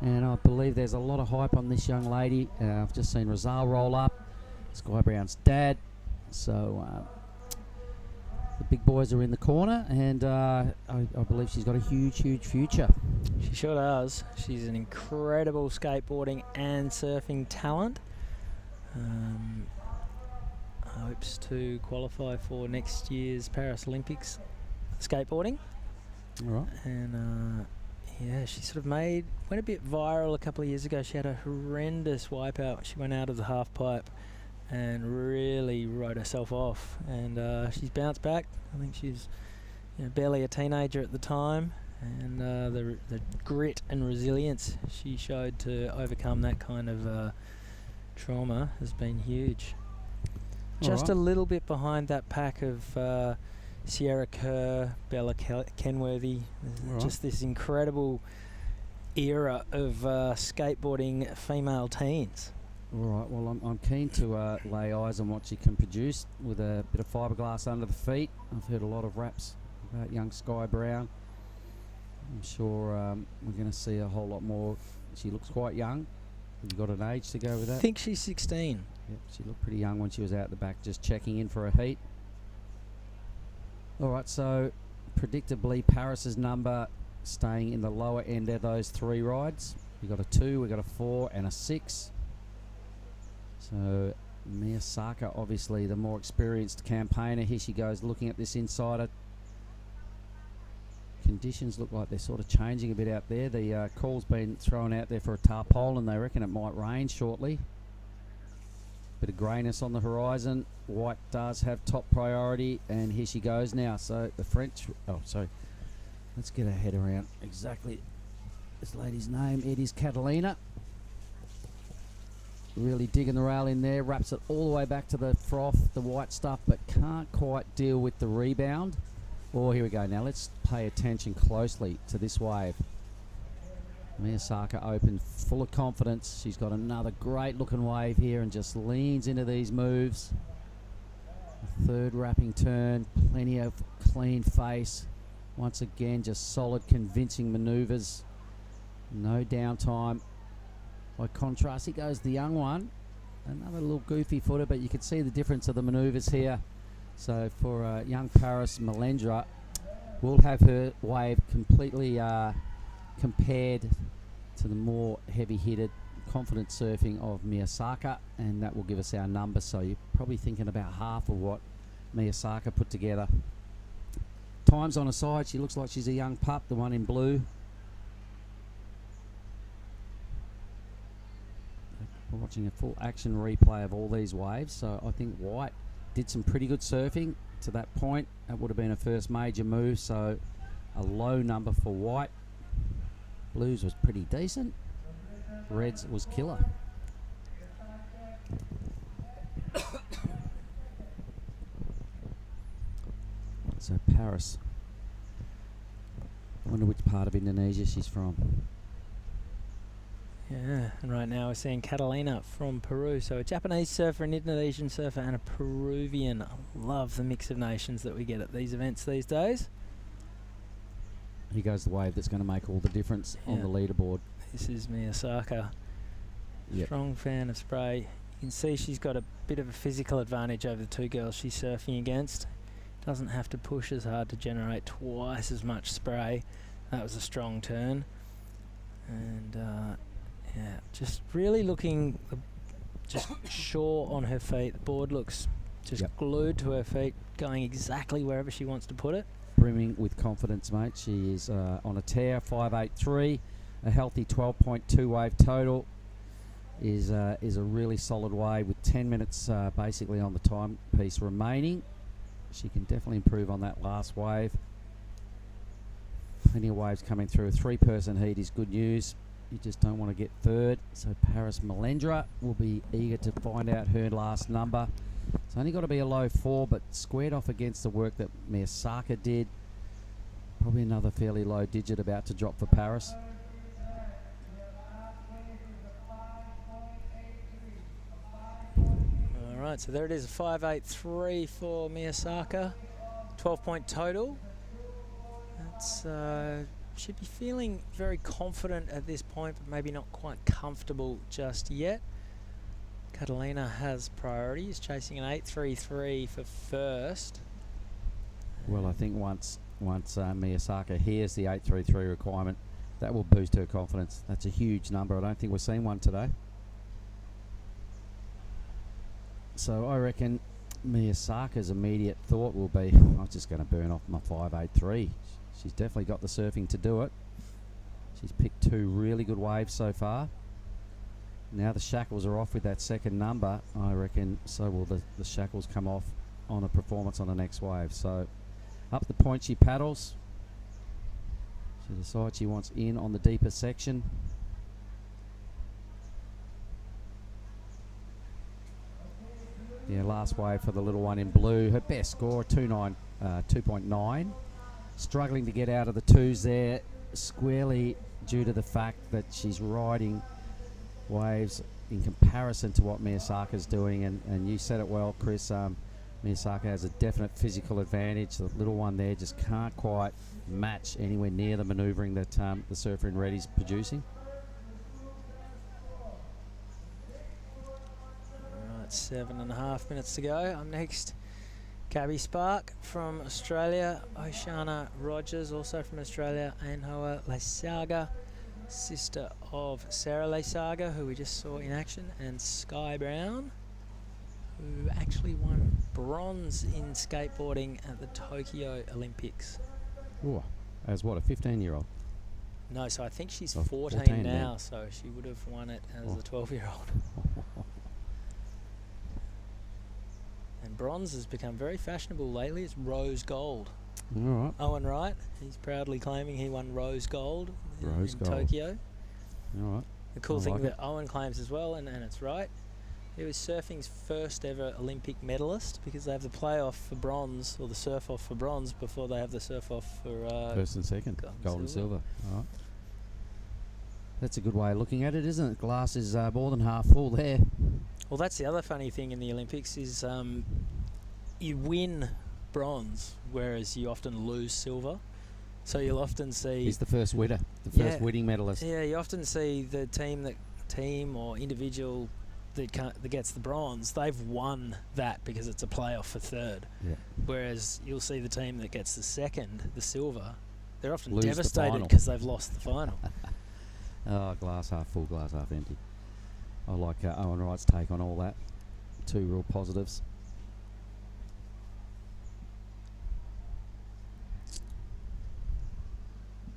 and I believe there's a lot of hype on this young lady. I've just seen Rizal roll up, Sky Brown's dad, So the big boys are in the corner, and I believe she's got a huge, huge future. She sure does. She's an incredible skateboarding and surfing talent. Hopes to qualify for next year's Paris Olympics skateboarding. All right. And yeah, she sort of went a bit viral a couple of years ago. She had a horrendous wipeout. She went out of the half pipe and really wrote herself off. And she's bounced back. I think she's barely a teenager at the time. And the grit and resilience she showed to overcome that kind of trauma has been huge. Just a little bit behind that pack of Sierra Kerr, Bella Kenworthy. Just this incredible era of skateboarding female teens. All right, well, I'm keen to lay eyes on what she can produce with a bit of fiberglass under the feet. I've heard a lot of raps about young Sky Brown. I'm sure we're going to see a whole lot more. She looks quite young. Have you got an age to go with that? I think she's 16. Yep, she looked pretty young when she was out the back just checking in for a heat. All right, so predictably Paris's number staying in the lower end of those three rides. We've got a 2, we've got a 4 and a 6. So Miyasaka, obviously the more experienced campaigner. Here she goes looking at this insider. Conditions look like they're sort of changing a bit out there. The call's been thrown out there for a tarpaulin. They reckon it might rain shortly. Bit of greyness on the horizon. White does have top priority, and here she goes now. So the French, let's get her head around exactly this lady's name. It is Catalina. Really digging the rail in there, wraps it all the way back to the froth, the white stuff, but can't quite deal with the rebound. Oh, here we go. Now let's pay attention closely to this wave. Miyasaka open, full of confidence. She's got another great looking wave here and just leans into these moves. A third wrapping turn, plenty of clean face. Once again, just solid, convincing maneuvers. No downtime. By contrast, here goes the young one. Another little goofy footer, but you can see the difference of the maneuvers here. So for young Paris, Melendra will have her wave completely compared to the more heavy-hitted, confident surfing of Miyasaka, and that will give us our number. So you're probably thinking about half of what Miyasaka put together. Time's on her side. She looks like she's a young pup, the one in blue. We're watching a full action replay of all these waves. So I think White did some pretty good surfing to that point. That would have been a first major move, so a low number for White. Blues was pretty decent. Reds was killer. So Paris. I wonder which part of Indonesia she's from. Yeah, and right now we're seeing Catalina from Peru. So a Japanese surfer, an Indonesian surfer, and a Peruvian. I love the mix of nations that we get at these events these days. Here goes the wave that's going to make all the difference on the leaderboard. This is Miyasaka. Strong fan of spray. You can see she's got a bit of a physical advantage over the two girls she's surfing against. Doesn't have to push as hard to generate twice as much spray. That was a strong turn. And yeah, just really looking just sure on her feet. The board looks just glued to her feet, going exactly wherever she wants to put it. Brimming with confidence, mate. She is on a tear, 5.83, a healthy 12.2 wave total. Is a really solid wave with 10 minutes basically on the timepiece remaining. She can definitely improve on that last wave. Plenty of waves coming through. A 3-person heat is good news. You just don't want to get third. So Paris Melendra will be eager to find out her last number. It's only got to be a low 4, but squared off against the work that Miyasaka did. Probably another fairly low digit about to drop for Paris. All right, so there it is, a 5.83 for Miyasaka, 12-point total. That's should be feeling very confident at this point, but maybe not quite comfortable just yet. Catalina has priority. He's chasing an 8.33 for first. Well, I think once Miyasaka hears the 8.33 requirement, that will boost her confidence. That's a huge number. I don't think we've seen one today. So I reckon Miyasaka's immediate thought will be, I'm just going to burn off my 5.83. She's definitely got the surfing to do it. She's picked 2 really good waves so far. Now the shackles are off with that second number. I reckon so will the shackles come off on a performance on the next wave. So up the point she paddles. She decides she wants in on the deeper section. Yeah, last wave for the little one in blue. Her best score, 2.9. Struggling to get out of the 2s there, squarely due to the fact that she's riding waves in comparison to what Miyasaka's doing. And you said it well, Chris. Miyasaka has a definite physical advantage. The little one there just can't quite match anywhere near the manoeuvring that the surfer in red is producing. Right, 7.5 minutes to go. Up next, Gabby Spark from Australia, Oshana Rogers also from Australia, Ainhoa Leisaga, sister of Sarah Leisaga, who we just saw in action, and Sky Brown, who actually won bronze in skateboarding at the Tokyo Olympics. Ooh, as what, a 15-year-old? No, so I think she's Oh, 14 now, then. so she would have won it as Oh. a 12-year-old. And bronze has become very fashionable lately. It's rose gold. All right. Owen Wright, he's proudly claiming he won rose gold Rose in gold. Tokyo. All right. The cool I thing like that it. Owen claims as well, and it's right, he was surfing's first ever Olympic medalist, because they have the playoff for bronze, or the surf off for bronze, before they have the surf off for First and second, gold and silver. All right. That's a good way of looking at it, isn't it? Glass is more than half full there. Well, that's the other funny thing in the Olympics is you win bronze, whereas you often lose silver. So you'll often see... He's the first winner, the first winning medalist. Yeah, you often see the team or individual that gets the bronze, they've won that because it's a playoff for third. Yeah. Whereas you'll see the team that gets the second, the silver, they're often Lose the devastated final. because they've lost the final. Oh, glass half full, glass half empty. I like Owen Wright's take on all that. 2 real positives.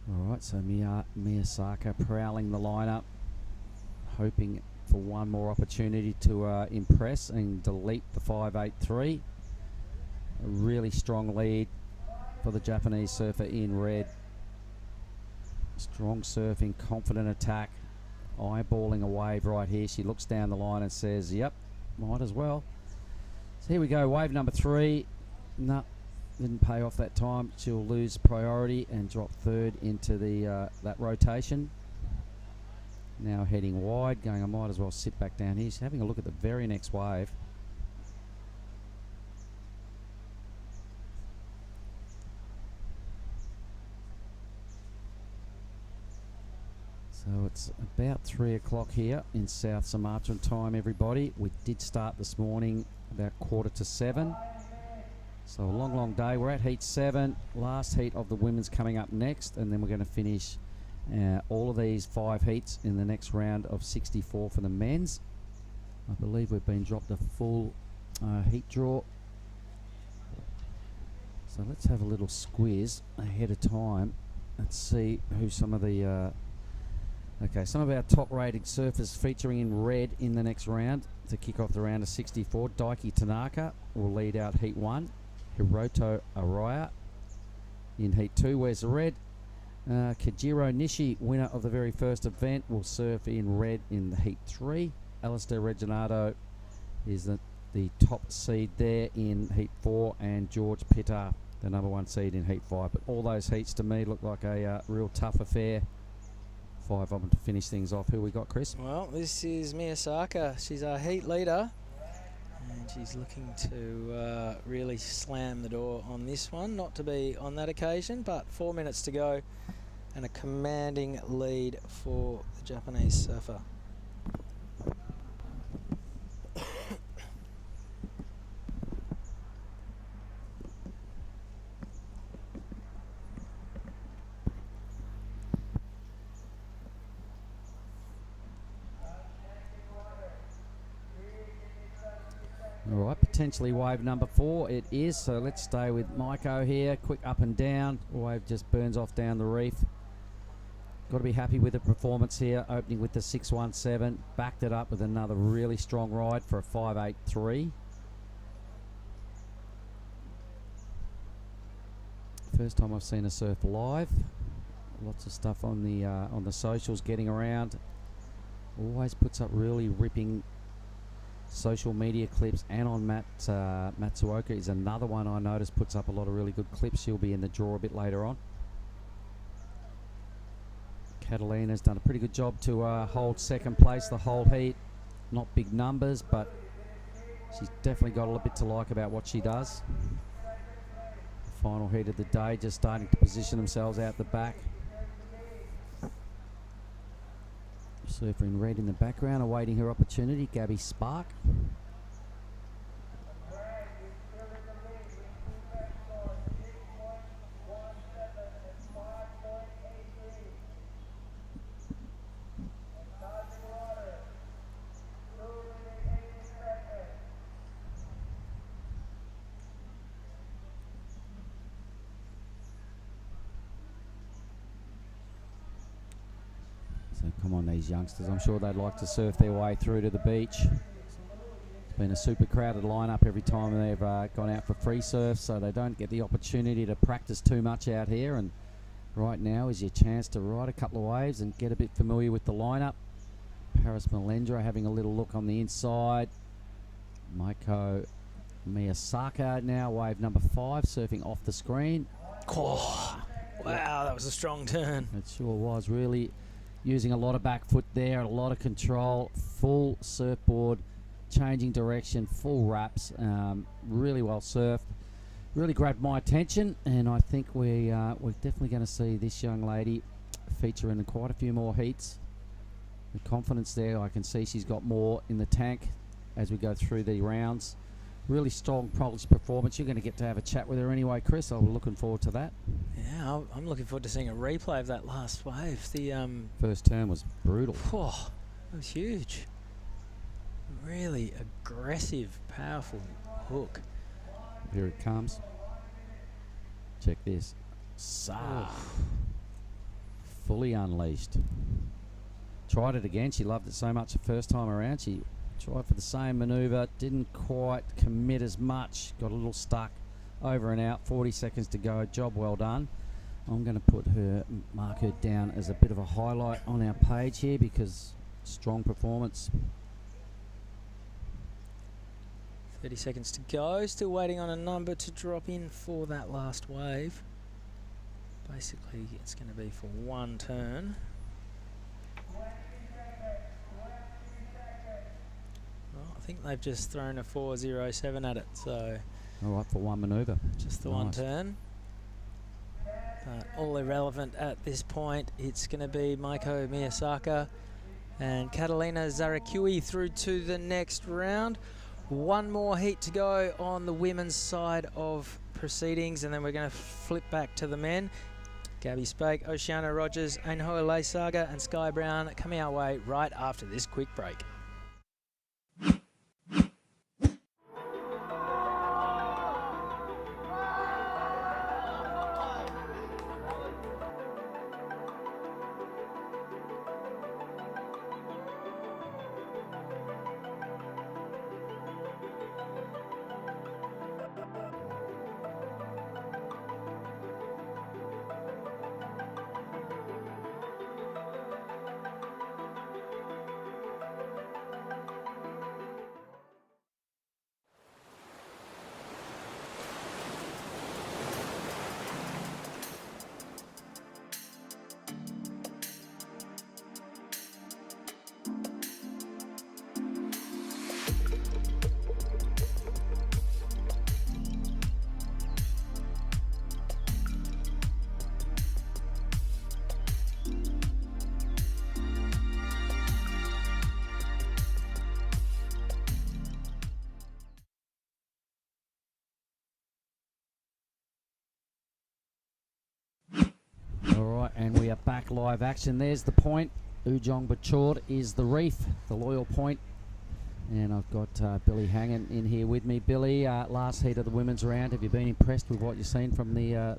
All right, so Miyasaka prowling the lineup, hoping for one more opportunity to impress and delete the 5.83. A really strong lead for the Japanese surfer in red. Strong surfing, confident attack, eyeballing a wave right here. She looks down the line and says, yep, might as well. So here we go, wave number 3. No, didn't pay off that time. She'll lose priority and drop third into the that rotation. Now heading wide, going, I might as well sit back down here. She's having a look at the very next wave. So it's about 3 o'clock here in South Sumatran time, everybody. We did start this morning about 6:45. So a long, long day. We're at heat 7. Last heat of the women's coming up next, and then we're going to finish all of these 5 heats in the next round of 64 for the men's. I believe we've been dropped a full heat draw. So let's have a little squiz ahead of time and see who some of the... some of our top-rated surfers featuring in red in the next round to kick off the round of 64. Daiki Tanaka will lead out heat 1. Hiroto Araya in heat 2. Where's the red? Kajiro Nishi, winner of the very first event, will surf in red in the heat 3. Alistair Reginato is the top seed there in heat 4, and George Pitta, the number 1 seed in heat 5. But all those heats to me look like a real tough affair. 5 of them to finish things off. Who we got, Chris? Well, this is Miyasaka. She's our heat leader, and she's looking to really slam the door on this one. Not to be on that occasion, but 4 minutes to go and a commanding lead for the Japanese surfer. All right, potentially wave number 4. It is, so let's stay with Maiko here. Quick up and down. Wave just burns off down the reef. Got to be happy with the performance here, opening with the 617. Backed it up with another really strong ride for a 583. First time I've seen her surf live. Lots of stuff on the socials getting around. Always puts up really ripping social media clips, and on Matsuoka is another one I noticed puts up a lot of really good clips. She'll be in the draw a bit later on. Catalina's done a pretty good job to hold second place the whole heat. Not big numbers, but she's definitely got a little bit to like about what she does. Final heat of the day, just starting to position themselves out the back. Surfer in red in the background, awaiting her opportunity, Gabby Spark. So come on, these youngsters. I'm sure they'd like to surf their way through to the beach. It's been a super crowded lineup every time they've gone out for free surf, so they don't get the opportunity to practice too much out here. And right now is your chance to ride a couple of waves and get a bit familiar with the lineup. Paris Melendra having a little look on the inside. Maiko Miyasaka now, wave number 5, surfing off the screen. Oh, wow, that was a strong turn. It sure was. Really using a lot of back foot there, a lot of control, full surfboard, changing direction, full wraps, really well surfed. Really grabbed my attention, and I think we're definitely going to see this young lady feature in quite a few more heats. The confidence there, I can see she's got more in the tank as we go through the rounds. Really strong, polished performance. You're going to get to have a chat with her anyway, Chris. I'm looking forward to that. Yeah, I'm looking forward to seeing a replay of that last wave. The first turn was brutal. Oh, it was huge. Really aggressive, powerful hook. Here it comes. Check this. Fully unleashed. Tried it again. She loved it so much the first time around. She tried for the same manoeuvre, didn't quite commit as much, got a little stuck, over and out, 40 seconds to go, job well done. I'm going to mark her down as a bit of a highlight on our page here because strong performance. 30 seconds to go, still waiting on a number to drop in for that last wave. Basically, it's going to be for one turn. I think they've just thrown a 4.07 at it, so... All right, for one manoeuvre. Just the one turn. But all irrelevant at this point. It's going to be Maiko Miyasaka and Catalina Zarakui through to the next round. One more heat to go on the women's side of proceedings, and then we're going to flip back to the men. Gabby Spake, Oceana Rogers, Ainhoa Leisaga and Sky Brown coming our way right after this quick break. And we are back live action. There's the point. Ujong Bachord is the reef, the loyal point. And I've got Billy Hanging in here with me. Billy, last heat of the women's round. Have you been impressed with what you've seen from the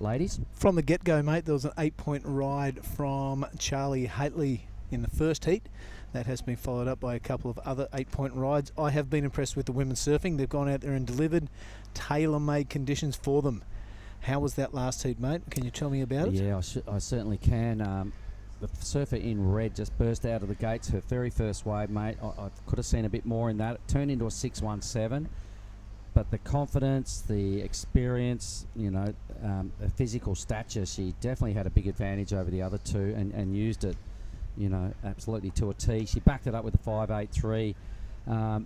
ladies? From the get-go, mate, there was an 8-point ride from Charlie Haitley in the first heat. That has been followed up by a couple of other 8-point rides. I have been impressed with the women's surfing. They've gone out there and delivered tailor-made conditions for them. How was that last heat, mate? Can you tell me about it? Yeah, I certainly can. The surfer in red just burst out of the gates. Her very first wave, mate. I could have seen a bit more in that. It turned into a 617. But the confidence, the experience, the physical stature, she definitely had a big advantage over the other two and used it, absolutely to a T. She backed it up with a 5.83.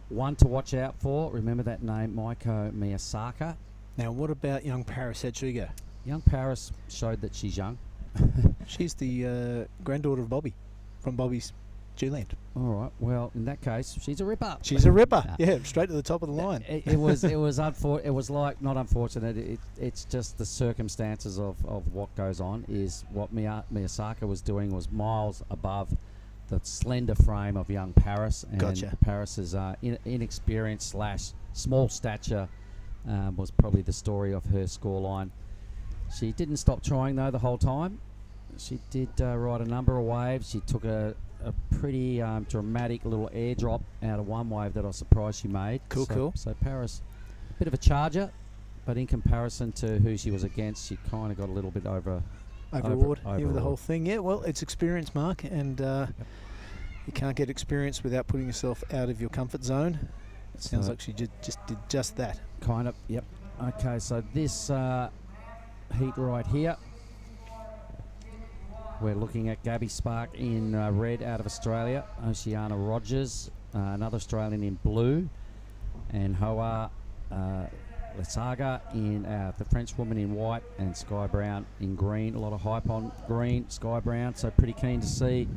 One to watch out for, remember that name, Maiko Miyasaka. Now, what about young Paris Hedriger? Young Paris showed that she's young. She's the granddaughter of Bobby, from Bobby's G-Land. All right. Well, in that case, she's a ripper. She's a ripper. Yeah, straight to the top of the line. It was not unfortunate. It's just the circumstances of what goes on. Is what Miyasaka was doing was miles above the slender frame of young Paris. And Gotcha. Paris's inexperienced / small stature was probably the story of her scoreline. She didn't stop trying though the whole time. She did ride a number of waves. She took a pretty dramatic little airdrop out of one wave that I was surprised she made. Cool. So Paris, a bit of a charger, but in comparison to who she was against, she kind of got a little bit overawed. With the whole thing. Yeah, well, it's experience, Mark, and you can't get experience without putting yourself out of your comfort zone. It sounds like she just did just that. Kind of, yep. Okay, so this heat right here, we're looking at Gabby Spark in red out of Australia, Oceana Rogers, another Australian in blue, and Hoa Lesaga in the French woman in white, and Sky Brown in green. A lot of hype on green, Sky Brown, so pretty keen to see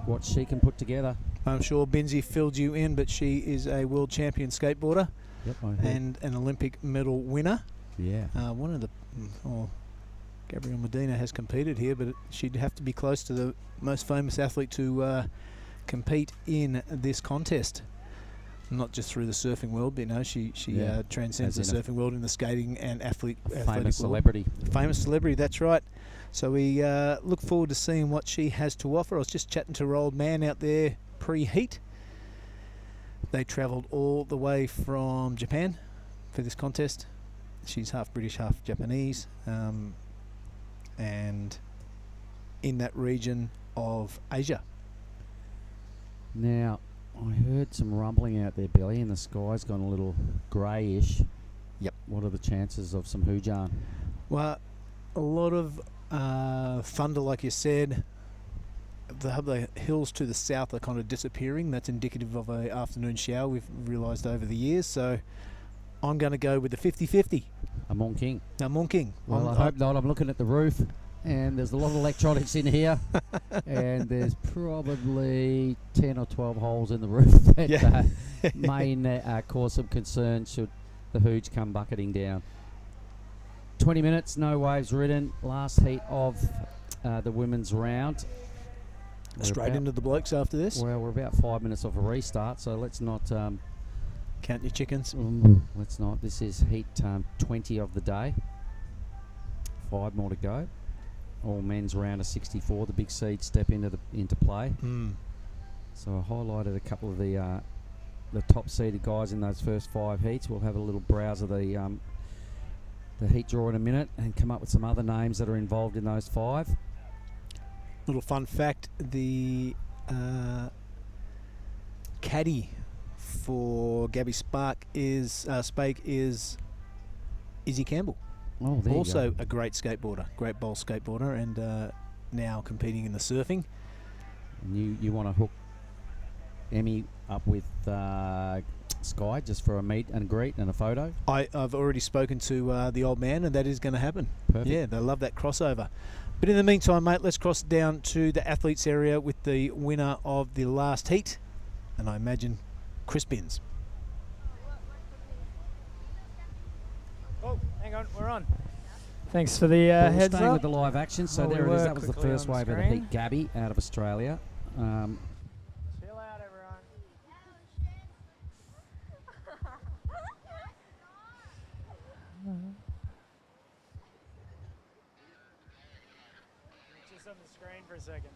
what she can put together. I'm sure Binzi filled you in, but she is a world champion skateboarder. Yep, and an Olympic medal winner. Yeah. One of the... Gabrielle Medina has competed here, but she'd have to be close to the most famous athlete to compete in this contest. Not just through the surfing world, but she transcends the surfing world in the skating and athletic famous world. Celebrity. Famous celebrity, that's right. So we look forward to seeing what she has to offer. I was just chatting to her old man out there pre-heat. They travelled all the way from Japan for this contest. She's half British, half Japanese. And in that region of Asia. Now, I heard some rumbling out there, Billy, and the sky's gone a little greyish. Yep. What are the chances of some hujan? Well, a lot of thunder, like you said. The hills to the south are kind of disappearing. That's indicative of an afternoon shower, we've realised over the years. So I'm going to go with the 50-50. A Mon King. Well, I hope not. I'm looking at the roof, and there's a lot of electronics in here, and there's probably 10 or 12 holes in the roof that may cause some concern should the hooge come bucketing down. 20 minutes, no waves ridden. Last heat of the women's round. Straight into the blokes after this. Well, we're about 5 minutes off a restart, so let's not... count your chickens. Let's not. This is heat 20 of the day. 5 more to go. All men's round of 64. The big seeds step into play. So I highlighted a couple of the top seeded guys in those first 5 heats. We'll have a little browse of the heat draw in a minute and come up with some other names that are involved in those 5. Little fun fact: the caddy for Gabby Spark Spake is Izzy Campbell. Oh, there also you go. A great skateboarder, great bowl skateboarder, and now competing in the surfing. And you want to hook Emmy up with Sky just for a meet and greet and a photo? I've already spoken to the old man, and that is going to happen. Perfect. Yeah, they love that crossover. But in the meantime, mate, let's cross down to the athletes area with the winner of the last heat, and I imagine Chris Binns. Oh, hang on, we're on. Thanks for the heads staying up. with the live action. So there it is. That was the first wave of the heat. Gabby out of Australia. Just on the screen for a second.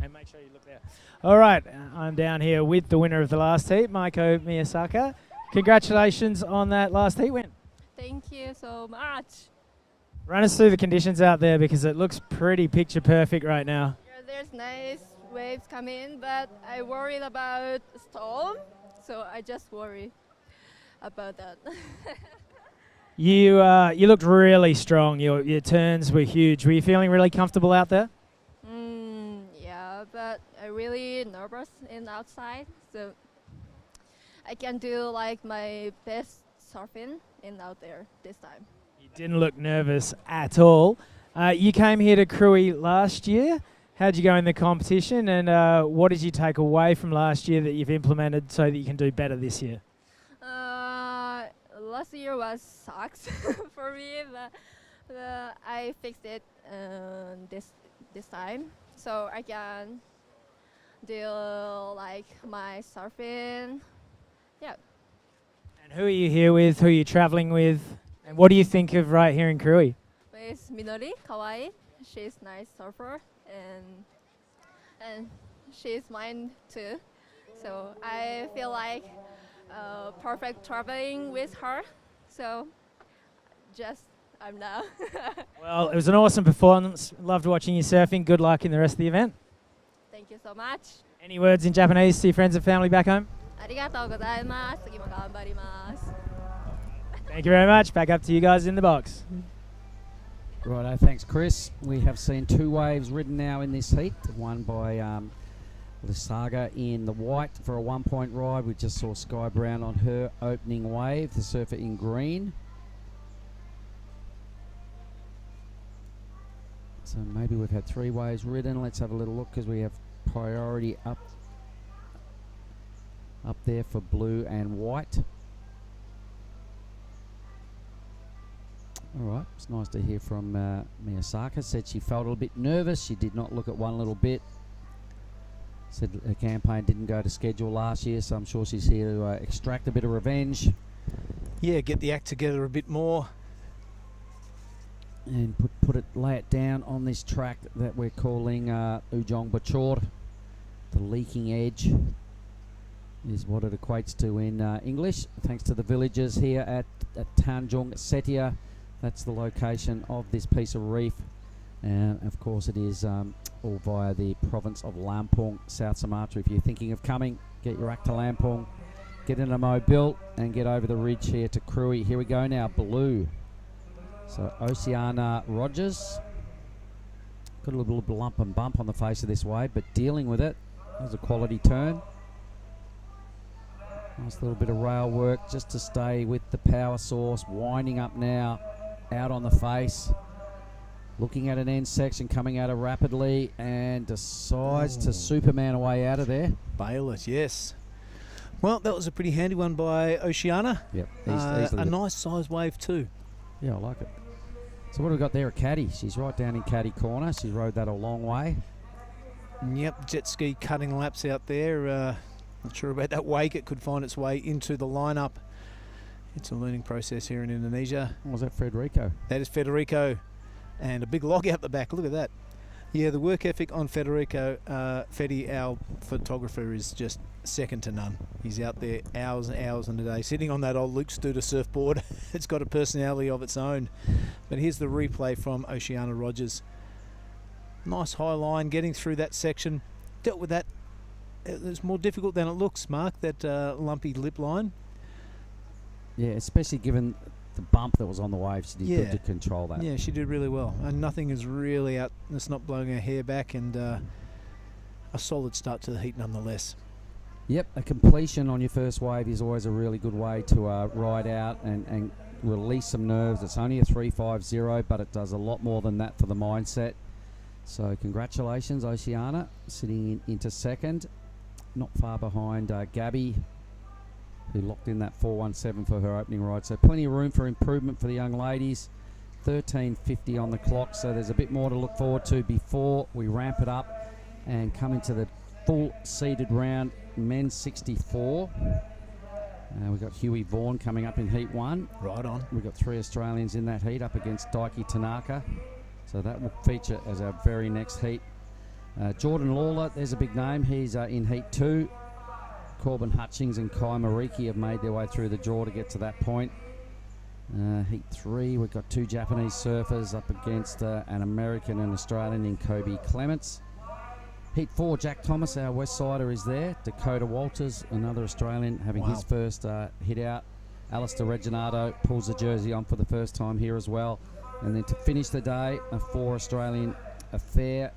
And make sure you look there. All right, I'm down here with the winner of the last heat, Maiko Miyasaka. Congratulations on that last heat win. Thank you so much. Run us through the conditions out there because it looks pretty picture perfect right now. Yeah, there's nice waves coming, but I worried about storm, so I just worry about that. You looked really strong. Your turns were huge. Were you feeling really comfortable out there? Yeah, but I'm really nervous in outside, so I can do like my best surfing in out there this time. You didn't look nervous at all. You came here to Krui last year. How'd you go in the competition, and what did you take away from last year that you've implemented so that you can do better this year? Last year was sucks for me, but I fixed it this time, so I can do like my surfing. Yeah. And who are you here with? Who are you traveling with? And what do you think of right here in Krui? With Minori Kawaii, she's a nice surfer, and she's mine too. So I feel like perfect traveling with her. So just I'm now. Well, it was an awesome performance. Loved watching you surfing. Good luck in the rest of the event. Thank you so much. Any words in Japanese to your friends and family back home? ありがとうございます。次も頑張ります。 Thank you very much. Back up to you guys in the box. Righto, thanks Chris. We have seen 2 waves ridden now in this heat. One by Lysaga in the white for a 1-point ride. We just saw Sky Brown on her opening wave, the surfer in green. So maybe we've had 3 waves ridden. Let's have a little look because we have priority up there for blue and white. All right, it's nice to hear from Miyasaka. Said she felt a little bit nervous. She did not look at one little bit. Said her campaign didn't go to schedule last year, so I'm sure she's here to extract a bit of revenge. Yeah, get the act together a bit more. And lay it down on this track that we're calling Ujong Bachor. The leaking edge is what it equates to in English. Thanks to the villagers here at Tanjung, Setia. That's the location of this piece of reef. And of course it is all via the province of Lampung, South Sumatra. If you're thinking of coming, get your act to Lampung, get in a mobile and get over the ridge here to Krui. Here we go now, blue. So Oceana Rogers. Got a little lump and bump on the face of this wave, but dealing with it. That was a quality turn. Nice little bit of rail work just to stay with the power source. Winding up now, out on the face. Looking at an end section, coming out of rapidly, and decides to Superman away out of there. Bail it, yes. Well, that was a pretty handy one by Oceana. Yep, a nice size wave too. Yeah, I like it. So what have we got there? A caddy. She's right down in caddy corner. She rode that a long way. Yep, jet ski cutting laps out there. Not sure about that wake. It could find its way into the lineup. It's a learning process here in Indonesia. Oh, was that Federico? That is Federico. And a big log out the back. Look at that. Yeah, the work ethic on Federico, Fedi, our photographer, is just second to none. He's out there hours and hours in a day, sitting on that old Luke Studer surfboard. It's got a personality of its own. But here's the replay from Oceana Rogers. Nice high line, getting through that section. Dealt with that. It was more difficult than it looks, Mark, that lumpy lip line. Yeah, especially given the bump that was on the wave. She did good to control that. Yeah, she did really well. And nothing is really out. It's not blowing her hair back, and a solid start to the heat nonetheless. Yep, a completion on your first wave is always a really good way to ride out and release some nerves. It's only a 3.50, but it does a lot more than that for the mindset. So congratulations, Oceana, sitting into second. Not far behind Gabby, who locked in that 4.17 for her opening ride. So plenty of room for improvement for the young ladies. 13.50 on the clock, so there's a bit more to look forward to before we ramp it up and come into the full seeded round, men's 64. We've got Huey Vaughan coming up in Heat 1. Right on. We've got 3 Australians in that heat up against Daiki Tanaka. So that will feature as our very next heat. Jordan Lawler, there's a big name. He's in Heat 2. Corbin Hutchings and Kai Mariki have made their way through the draw to get to that point. Heat 3, we've got 2 Japanese surfers up against an American and Australian in Kobe Clements. Heat 4, Jack Thomas, our West Sider, is there. Dakota Walters, another Australian, having his first hit out. Alistair Reginato pulls the jersey on for the first time here as well. And then to finish the day, a 4 Australian affair.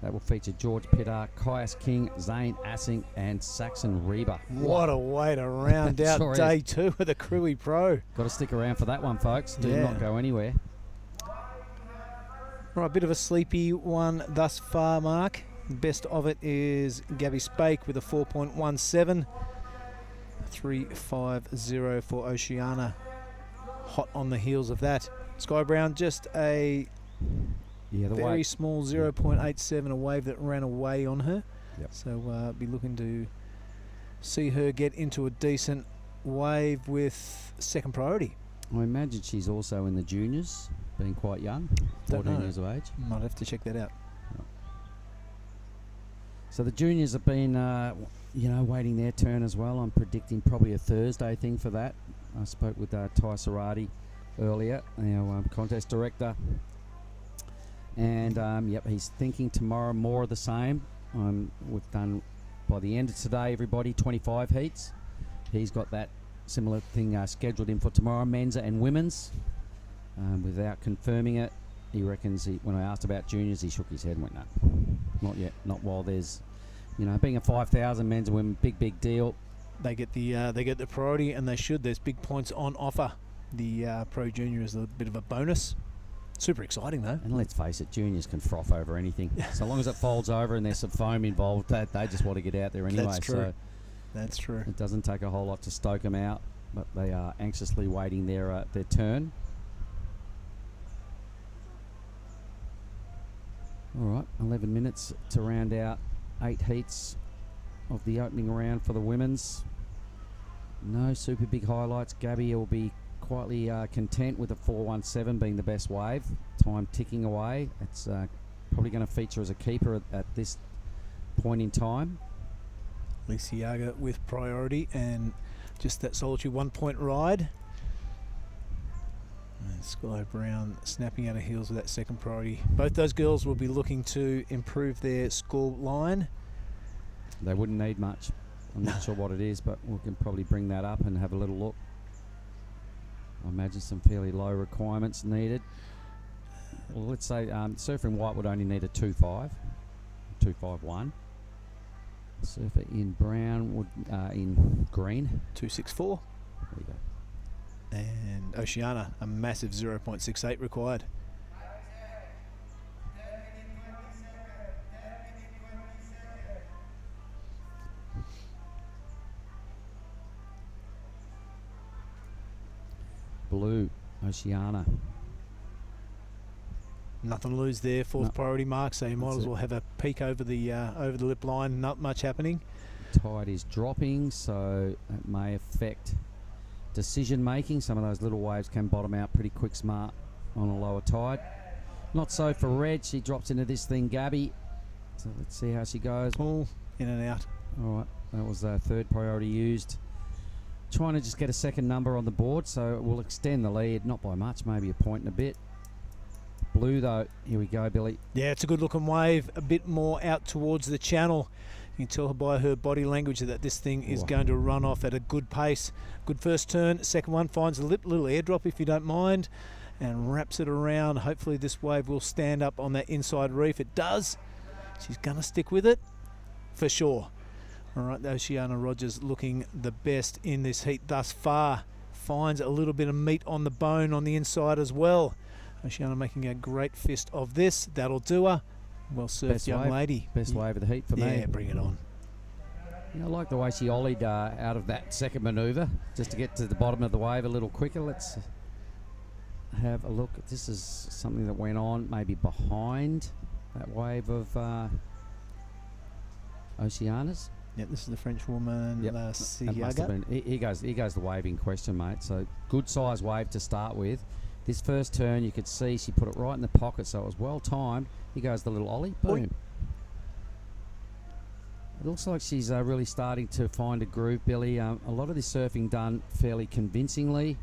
That will feature George Pittard, Caius King, Zane Assing and Saxon Reba. What a way to round out Sure day is. 2 of the Krui Pro. Got to stick around for that one, folks. Do not go anywhere. Right, a bit of a sleepy one thus far, Mark. Best of it is Gabby Spake with a 4.17. 3.50 for Oceania. Hot on the heels of that. Sky Brown, just a very wave. small 0.87, a wave that ran away on her. Yep. So be looking to see her get into a decent wave with second priority. I imagine she's also in the juniors, being quite young, Don't 14 know. years of age. Might have to check that out. So the juniors have been, waiting their turn as well. I'm predicting probably a Thursday thing for that. I spoke with Ty Sarati earlier, our contest director. And, he's thinking tomorrow more of the same. We've done, by the end of today, everybody, 25 heats. He's got that similar thing scheduled in for tomorrow, men's and women's. Without confirming it, he reckons, when I asked about juniors, he shook his head and went, no, not yet. Not while there's, being a 5,000 men's and women, big deal. They get the priority, and they should. There's big points on offer. The Pro Junior is a bit of a bonus. Super exciting, though. And let's face it, juniors can froth over anything. So long as it folds over and there's some foam involved, they just want to get out there anyway. That's true. So That's true. it doesn't take a whole lot to stoke them out, but they are anxiously waiting their turn. All right, 11 minutes to round out 8 heats of the opening round for the women's. No super big highlights. Gabby will be quietly content with a 4.17 being the best wave. Time ticking away. It's probably going to feature as a keeper at this point in time. Lisiaga with priority and just that solitary 1 point ride. And Sky Brown snapping out of heels with that second priority. Both those girls will be looking to improve their score line. They wouldn't need much. I'm not sure what it is, but we can probably bring that up and have a little look. I imagine some fairly low requirements needed. Well, let's say Surfer in white would only need a 2.5, 2.51. Surfer in brown would in green 2.64. There you go. And Oceania, a massive 0.68 required. Blue, Oceania. Nothing to lose there, fourth No. priority mark, so you might That's as it. well have a peek over the lip line. Not much happening. Tide is dropping, so it may affect decision making. Some of those little waves can bottom out pretty quick smart on a lower tide. Not so for Red. She drops into this thing, Gabby. So let's see how she goes. Oh, in and out. All right, that was third priority used. Trying to just get a second number on the board, so it will extend the lead, not by much, maybe a point and a bit. Blue though, here we go, Billy. Yeah, it's a good looking wave, a bit more out towards the channel. You can tell by her body language that this thing is going to run off at a good pace. Good first turn, second one finds a little airdrop if you don't mind, and wraps it around. Hopefully this wave will stand up on that inside reef. It does. She's going to stick with it for sure. All right, Oceania Rogers looking the best in this heat thus far. Finds a little bit of meat on the bone on the inside as well. Oceania making a great fist of this. That'll do her. Well served, Best young wave. lady. Best wave of the heat for me. Yeah, bring it on. I like the way she ollied out of that second manoeuvre, just to get to the bottom of the wave a little quicker. Let's have a look. This is something that went on maybe behind that wave of Oceania's. Yeah, this is the French woman. Yep. That must have been, here goes the wave in question, mate. So good size wave to start with. This first turn, you could see she put it right in the pocket, so it was well timed. Here goes the little ollie. Boom. Boing. It looks like she's really starting to find a groove, Billy. A lot of this surfing done fairly convincingly.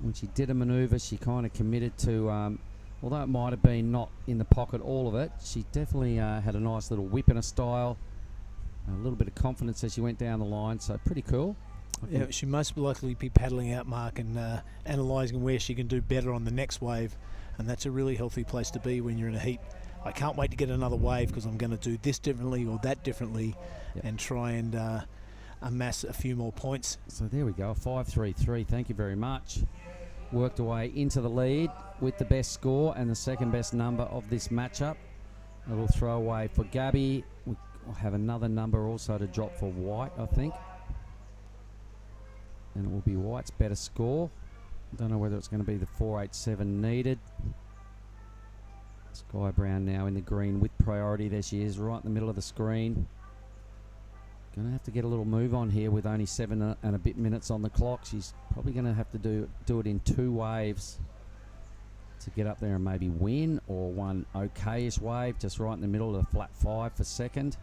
When she did a manoeuvre, she kind of committed to, although it might have been not in the pocket, all of it, she definitely had a nice little whip in her style. A little bit of confidence as she went down the line, so pretty cool. Yeah, she most likely be paddling out, Mark, and analysing where she can do better on the next wave, and that's a really healthy place to be when you're in a heat. I can't wait to get another wave because I'm going to do this differently or that differently, and try and amass a few more points. So there we go, 5.33. Thank you very much. Worked away into the lead with the best score and the second best number of this matchup. A little throwaway for Gabby. We'll have another number also to drop for White, I think. And it will be White's better score. Don't know whether it's going to be the 4.87 needed. Sky Brown now in the green with priority. There she is, right in the middle of the screen. Going to have to get a little move on here with only 7 and a bit minutes on the clock. She's probably going to have to do it in 2 waves to get up there and maybe win, or one okayish wave just right in the middle of the flat 5 for second.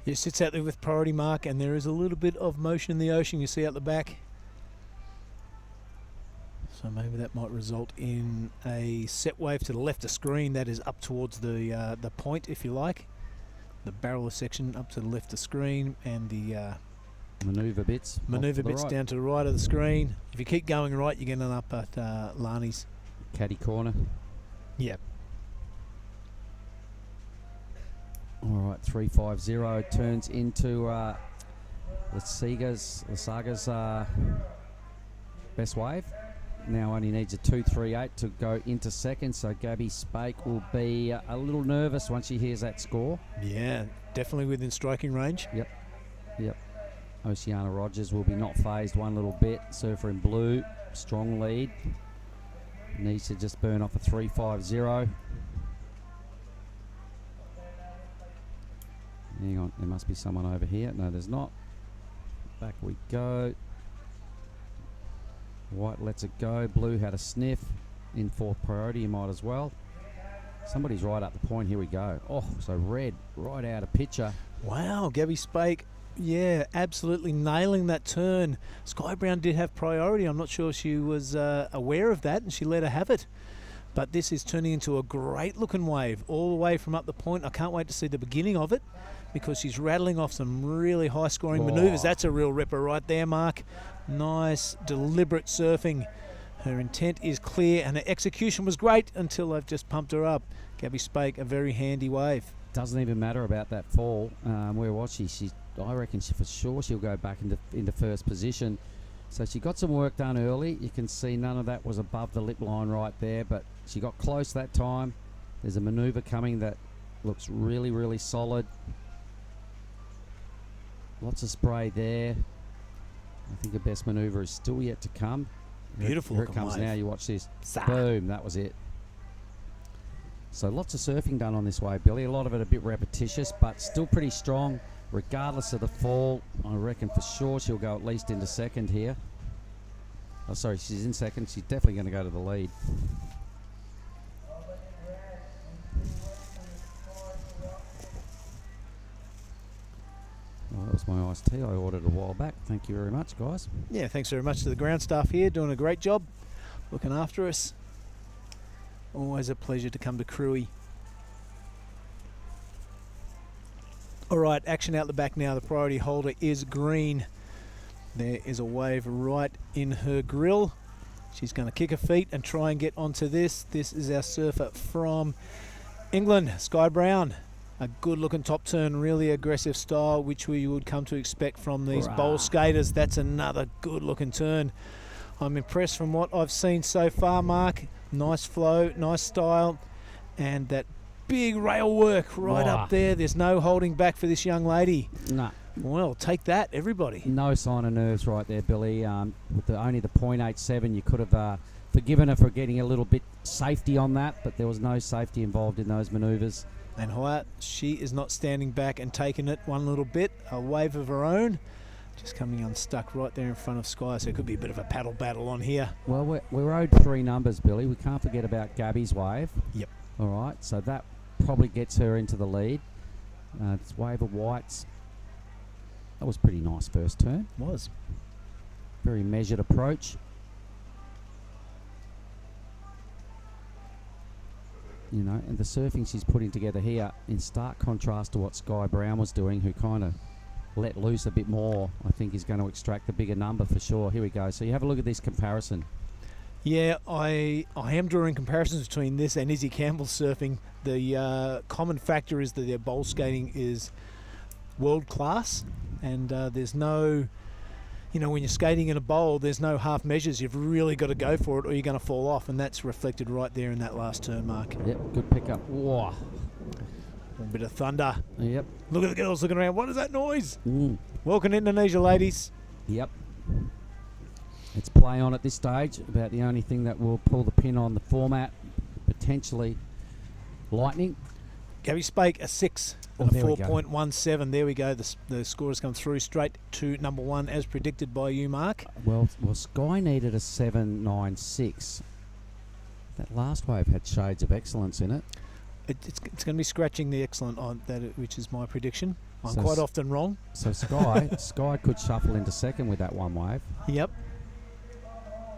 It sits out there with priority, Mark, and there is a little bit of motion in the ocean you see out the back. So maybe that might result in a set wave to the left of screen that is up towards the point, if you like. The barrel section up to the left of screen, and the manoeuvre bits right. Down to the right of the screen. If you keep going right, you're getting up at Lani's caddy corner. Yep. All right, 3.50 turns into Lasaga's best wave. Now only needs a 2.38 to go into second, so Gabby Spake will be a little nervous once she hears that score. Yeah, definitely within striking range. Yep. Oceana Rogers will be not phased one little bit. Surfer in blue, strong lead. Needs to just burn off a 3.50. Hang on, there must be someone over here. No, there's not. Back we go. White lets it go. Blue had a sniff. In 4th priority, you might as well. Somebody's right up the point. Here we go. Oh, so red right out of picture. Wow, Gabby Spake. Yeah, absolutely nailing that turn. Sky Brown did have priority. I'm not sure she was aware of that, and she let her have it. But this is turning into a great looking wave all the way from up the point. I can't wait to see the beginning of it, because she's rattling off some really high scoring manoeuvres. That's a real ripper right there, Mark. Nice, deliberate surfing. Her intent is clear, and her execution was great until I've just pumped her up. Gabby Spake, a very handy wave. Doesn't even matter about that fall. Where was she? I reckon for sure she'll go back into first position. So she got some work done early. You can see none of that was above the lip line right there, but she got close that time. There's a manoeuvre coming that looks really, really solid. Lots of spray there. I think the best manoeuvre is still yet to come. Beautiful. Here it comes wave. now. You watch this. Boom. That was it. So lots of surfing done on this wave, Billy. A lot of it a bit repetitious, but still pretty strong. Regardless of the fall, I reckon for sure she'll go at least into second here. Oh, sorry, she's in second. She's definitely going to go to the lead. Well, that was my iced tea I ordered a while back. Thank you very much, guys. Yeah, thanks very much to the ground staff here, doing a great job, looking after us. Always a pleasure to come to Krui. All right, action out the back now. The priority holder is green. There is a wave right in her grill. She's going to kick her feet and try and get onto this. This is our surfer from England, Sky Brown. A good-looking top turn, really aggressive style, which we would come to expect from these bowl skaters. That's another good-looking turn. I'm impressed from what I've seen so far, Mark. Nice flow, nice style, and that big rail work right up there. There's no holding back for this young lady. No. Well, take that, everybody. No sign of nerves right there, Billy. With only the 0.87, you could have forgiven her for getting a little bit safety on that, but there was no safety involved in those manoeuvres. And Hyatt, she is not standing back and taking it one little bit. A wave of her own. Just coming unstuck right there in front of Sky, so it could be a bit of a paddle battle on here. Well, we're owed 3 numbers, Billy. We can't forget about Gabby's wave. Yep. All right, so that probably gets her into the lead. This wave of whites. That was pretty nice first turn. Was. Very measured approach. You know, and the surfing she's putting together here, in stark contrast to what Sky Brown was doing, who kind of let loose a bit more, I think is going to extract the bigger number for sure. Here we go. So you have a look at this comparison. Yeah, I am drawing comparisons between this and Izzy Campbell's surfing. The common factor is that their bowl skating is world class, and there's no, you know, when you're skating in a bowl, there's no half measures. You've really got to go for it or you're going to fall off, and that's reflected right there in that last turn mark. Yep, good pickup. Whoa. A bit of thunder. Yep. Look at the girls looking around. What is that noise? Mm. Welcome to Indonesia, ladies. Yep. It's play on at this stage. About the only thing that will pull the pin on the format, potentially lightning. Gabby Spake, a 6 and a 4.17. There we go. The score has come through straight to number 1 as predicted by you, Mark. Well, Sky needed a 7.96. That last wave had shades of excellence in it. It's going to be scratching the excellent on that, which is my prediction. I'm So quite often wrong. So Sky could shuffle into second with that one wave. Yep.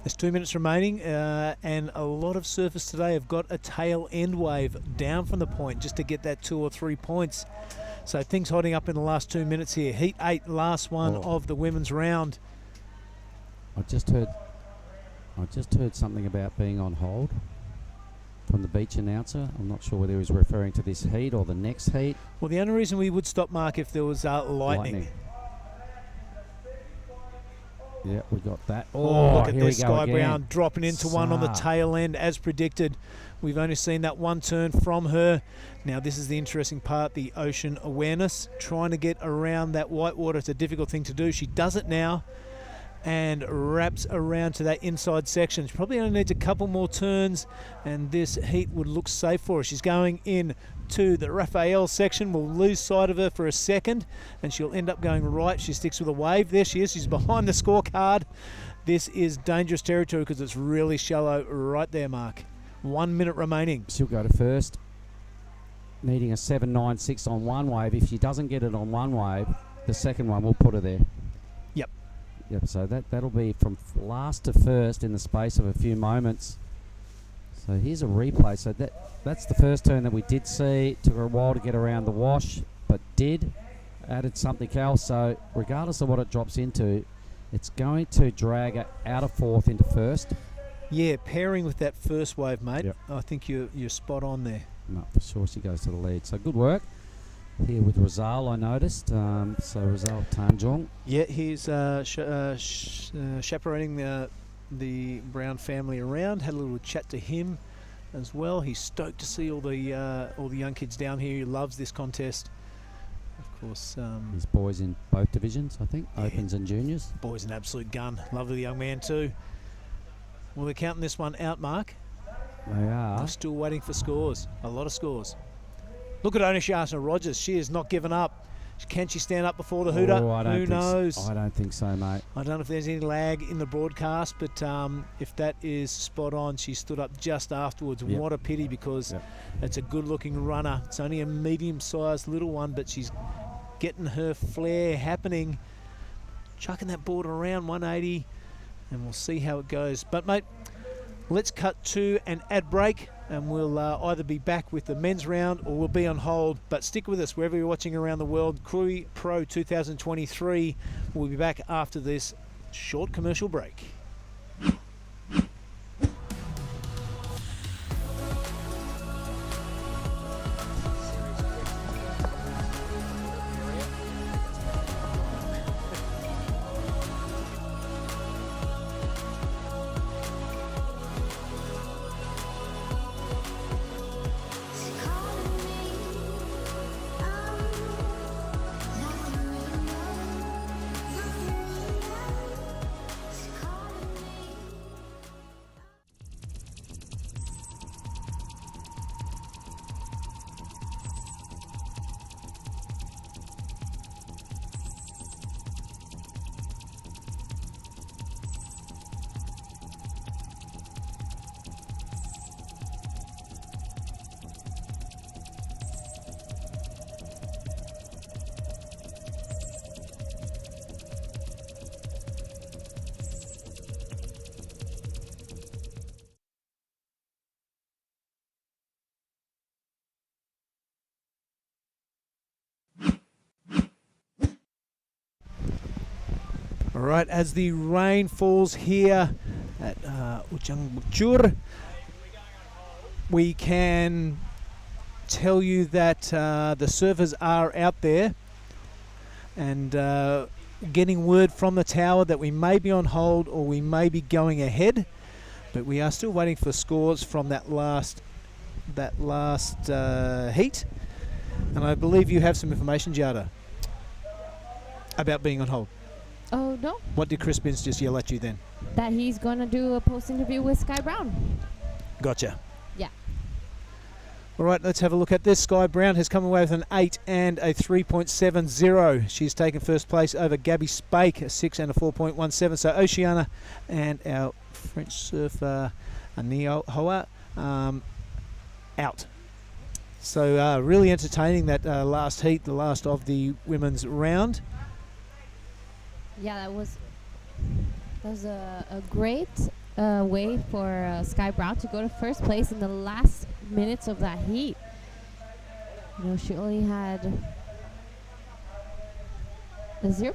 There's 2 minutes remaining, and a lot of surfers today have got a tail end wave down from the point just to get that 2 or 3 points. So things hotting up in the last 2 minutes here. Heat 8, last one of the women's round. I just heard something about being on hold from the beach announcer. I'm not sure whether he was referring to this heat or the next heat. Well, the only reason we would stop, Mark, if there was lightning. Yeah, we got that. Oh, look at here this, we go Sky again. Brown dropping into one on the tail end as predicted. We've only seen that one turn from her. Now this is the interesting part, the ocean awareness. Trying to get around that white water. It's a difficult thing to do. She does it now and wraps around to that inside section. She probably only needs a couple more turns and this heat would look safe for her. She's going in to the Raphael section. We'll lose sight of her for a second and she'll end up going right. She sticks with a wave. There she is. She's behind the scorecard. This is dangerous territory because it's really shallow right there, Mark. 1 minute remaining. She'll go to first, needing a 7.96 on one wave. If she doesn't get it on one wave, the second one will put her there. Yep, so that'll be from last to first in the space of a few moments. So here's a replay. So that's the first turn that we did see. Took her a while to get around the wash, but added something else. So regardless of what it drops into, it's going to drag her out of fourth into first. Yeah, pairing with that first wave, mate. Yep. I think you're spot on there. No, for sure she goes to the lead. So good work here with Rizal, I noticed. So Rizal Tanjung. Yeah, he's chaperoning the Brown family around. Had a little chat to him as well. He's stoked to see all the young kids down here. He loves this contest. Of course, his boys in both divisions, I think, yeah. Opens and juniors. Boy's an absolute gun. Lovely young man too. Well, they're counting this one out, Mark. They are. I'm still waiting for scores. A lot of scores. Look at Onishasana Rogers. She has not given up. Can she stand up before the hooter? Who knows? I don't think so, mate. I don't know if there's any lag in the broadcast, but if that is spot on, she stood up just afterwards. Yep. What a pity, because it's a good-looking runner. It's only a medium-sized little one, but she's getting her flair happening. Chucking that board around 180, and we'll see how it goes. But, mate, let's cut to an ad break, and we'll either be back with the men's round or we'll be on hold. But stick with us wherever you're watching around the world. Krui Pro 2023. We'll be back after this short commercial break. All right, as the rain falls here at Ujung Bucur, we can tell you that the surfers are out there and getting word from the tower that we may be on hold or we may be going ahead, but we are still waiting for scores from that last heat. And I believe you have some information, Jada, about being on hold. Oh, no. What did Chris Binns just yell at you then? That he's going to do a post-interview with Sky Brown. Gotcha. Yeah. All right, let's have a look at this. Sky Brown has come away with an 8 and a 3.70. She's taken first place over Gabby Spake, a 6 and a 4.17. So Oceana and our French surfer Anio Hoa out. So really entertaining that last heat, the last of the women's round. Yeah, that was a great way for Sky Brown to go to first place in the last minutes of that heat. You know, she only had a 0.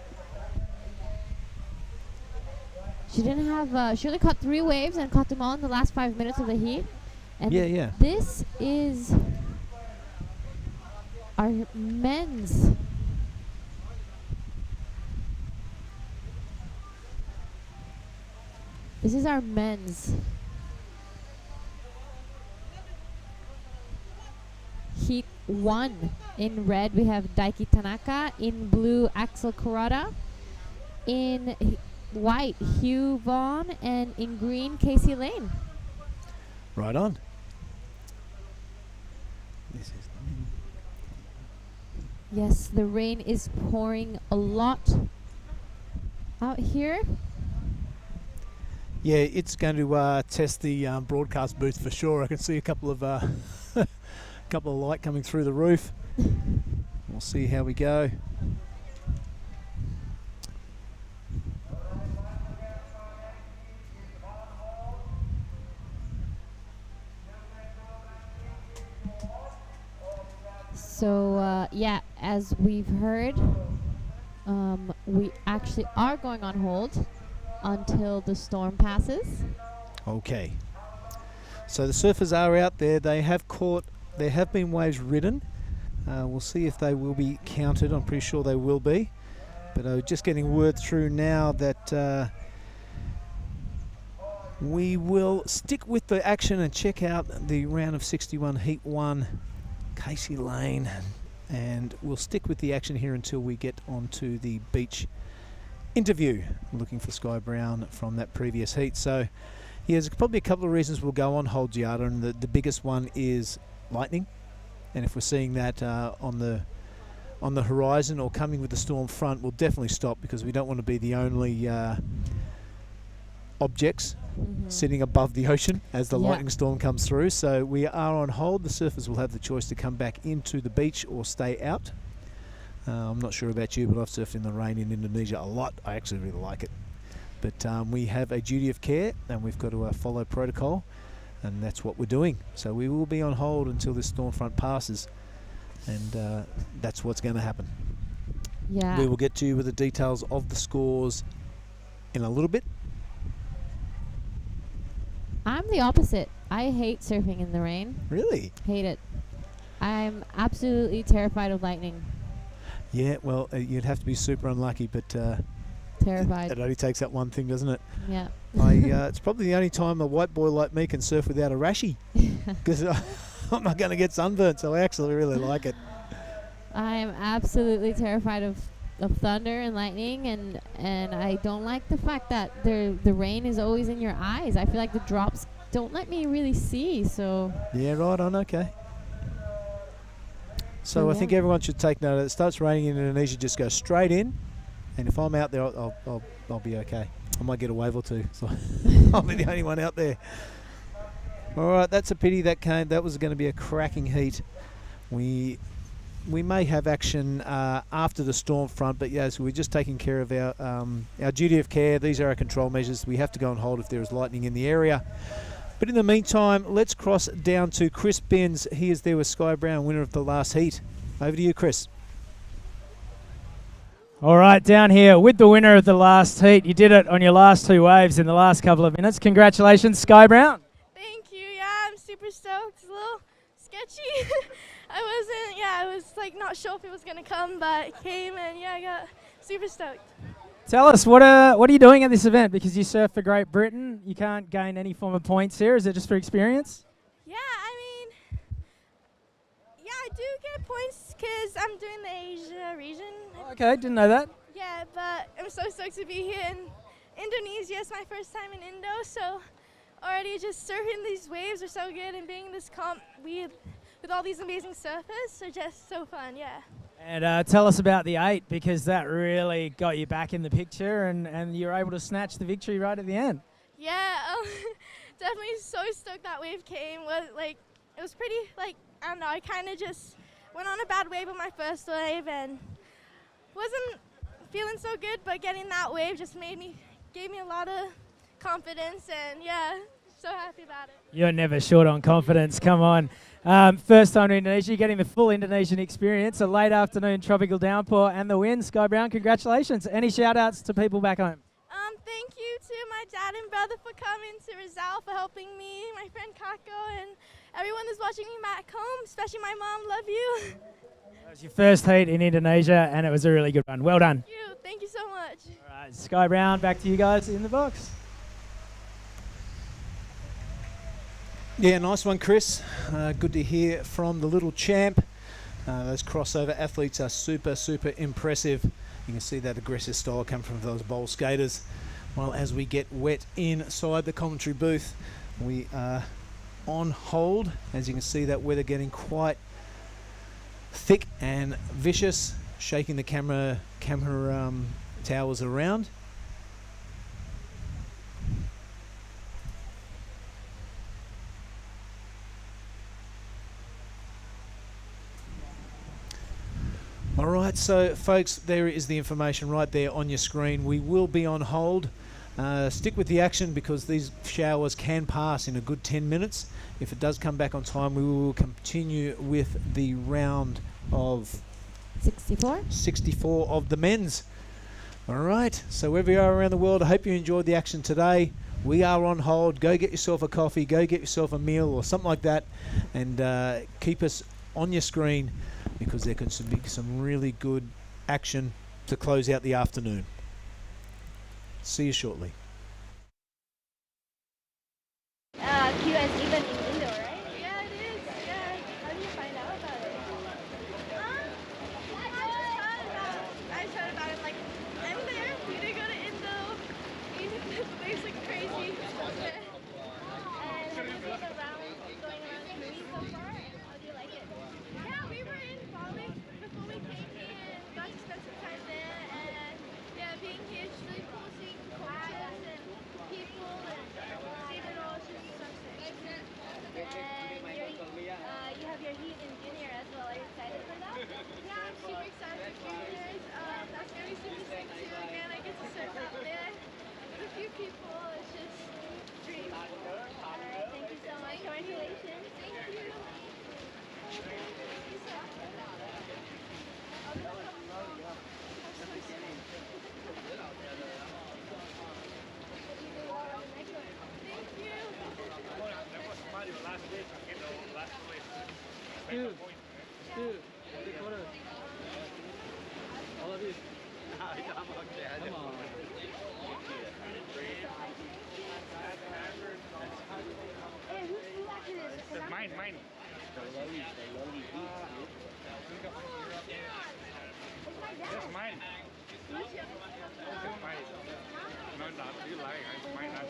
She didn't have. She only caught 3 waves and caught them all in the last 5 minutes of the heat. And yeah. This is our men's. This is our men's heat 1. In red, we have Daiki Tanaka. In blue, Axel Kurata. In white, Hugh Vaughn. And in green, Casey Lane. Right on. Yes, the rain is pouring a lot out here. Yeah, it's going to test the broadcast booth for sure. I can see a couple of light coming through the roof. We'll see how we go. So yeah, as we've heard, we actually are going on hold until the storm passes. Okay. So the surfers are out there. They have been waves ridden. We'll see if they will be counted. I'm pretty sure they will be. But just getting word through now that we will stick with the action and check out the round of 61 Heat 1, Casey Lane. And we'll stick with the action here until we get onto the beach interview, looking for Sky Brown from that previous heat. So yeah, there's probably a couple of reasons we'll go on hold, Giada, and the biggest one is lightning. And if we're seeing that on the horizon or coming with the storm front, we'll definitely stop, because we don't want to be the only objects sitting above the ocean as the lightning storm comes through. So we are on hold. The surfers will have the choice to come back into the beach or stay out. I'm not sure about you, but I've surfed in the rain in Indonesia a lot. I actually really like it. But we have a duty of care, and we've got to follow protocol, and that's what we're doing. So we will be on hold until this storm front passes, and that's what's going to happen. Yeah. We will get to you with the details of the scores in a little bit. I'm the opposite. I hate surfing in the rain. Really? Hate it. I'm absolutely terrified of lightning. Yeah, well, you'd have to be super unlucky, but terrified. It only takes that one thing, doesn't it? Yeah. It's probably the only time a white boy like me can surf without a rashie, because I'm not going to get sunburned, so I actually really like it. I am absolutely terrified of thunder and lightning, and I don't like the fact that the rain is always in your eyes. I feel like the drops don't let me really see, so... Yeah, right on, okay. So Yeah. I think everyone should take note. It starts raining in Indonesia, just go straight in, and if I'm out there, I'll be okay. I might get a wave or two, so I'll be the only one out there. All right, that's a pity that was going to be a cracking heat. We may have action after the storm front, but yes, we're just taking care of our duty of care. These are our control measures. We have to go on hold if there is lightning in the area. But in the meantime, let's cross down to Chris Binns. He is there with Sky Brown, winner of the last heat. Over to you, Chris. All right, down here with the winner of the last heat. You did it on your last 2 waves in the last couple of minutes. Congratulations, Sky Brown. Thank you. Yeah, I'm super stoked. It's a little sketchy. I was like not sure if it was gonna come, but it came, and yeah, I got super stoked. Tell us, what are you doing at this event? Because you surf for Great Britain, you can't gain any form of points here. Is it just for experience? Yeah, I mean, yeah, I do get points because I'm doing the Asia region. Okay, didn't know that. Yeah, but I'm so stoked to be here in Indonesia. It's my first time in Indo, so already just surfing these waves are so good, and being in this comp with all these amazing surfers are just so fun, yeah. And tell us about the 8, because that really got you back in the picture, and you were able to snatch the victory right at the end. Yeah, definitely so stoked that wave came. It was pretty, I don't know, I kind of just went on a bad wave with my first wave and wasn't feeling so good, but getting that wave just gave me a lot of confidence, and yeah, so happy about it. You're never short on confidence, come on. First time to Indonesia, you're getting the full Indonesian experience, a late afternoon tropical downpour and the win. Sky Brown, congratulations. Any shout outs to people back home? Thank you to my dad and brother for coming, to Rizal for helping me, my friend Kako, and everyone that's watching me back home, especially my mom. Love you. That was your first heat in Indonesia, and it was a really good one. Well done. Thank you so much. All right, Sky Brown, back to you guys in the box. Yeah, nice one, Chris. Good to hear from the little champ. Those crossover athletes are super, super impressive. You can see that aggressive style come from those bowl skaters. Well, as we get wet inside the commentary booth, we are on hold. As you can see, that weather getting quite thick and vicious, shaking the camera towers around. All right, so folks, there is the information right there on your screen. We will be on hold. Stick with the action, because these showers can pass in a good 10 minutes. If it does come back on time, we will continue with the round of 64 of the men's. All right, so wherever you are around the world, I hope you enjoyed the action today. We are on hold. Go get yourself a coffee, go get yourself a meal or something like that, and keep us on your screen, because there can be some really good action to close out the afternoon. See you shortly. QS even in Indo, right? Yeah, it is. Yeah. How do you find out about it? I just heard about it. Like, I'm there. We did go to Indo. It's basically crazy. Okay. And have you been around, going around Krui so far? How do you like it? Yeah, we were in Bali before we came here and got to spend some time there. And yeah, being here is really cool, seeing cultures and people and seeing it all. It's just so sick. And you have your heat in junior as well. Are you excited for that? Yeah, I'm super excited for juniors. That's going to be super sick too. Again, I get to surf out there with a few people. It's just a dream. Alright, thank you so much. Congratulations. Thank you. Mine. That's mine. No, you lying. It's mine. I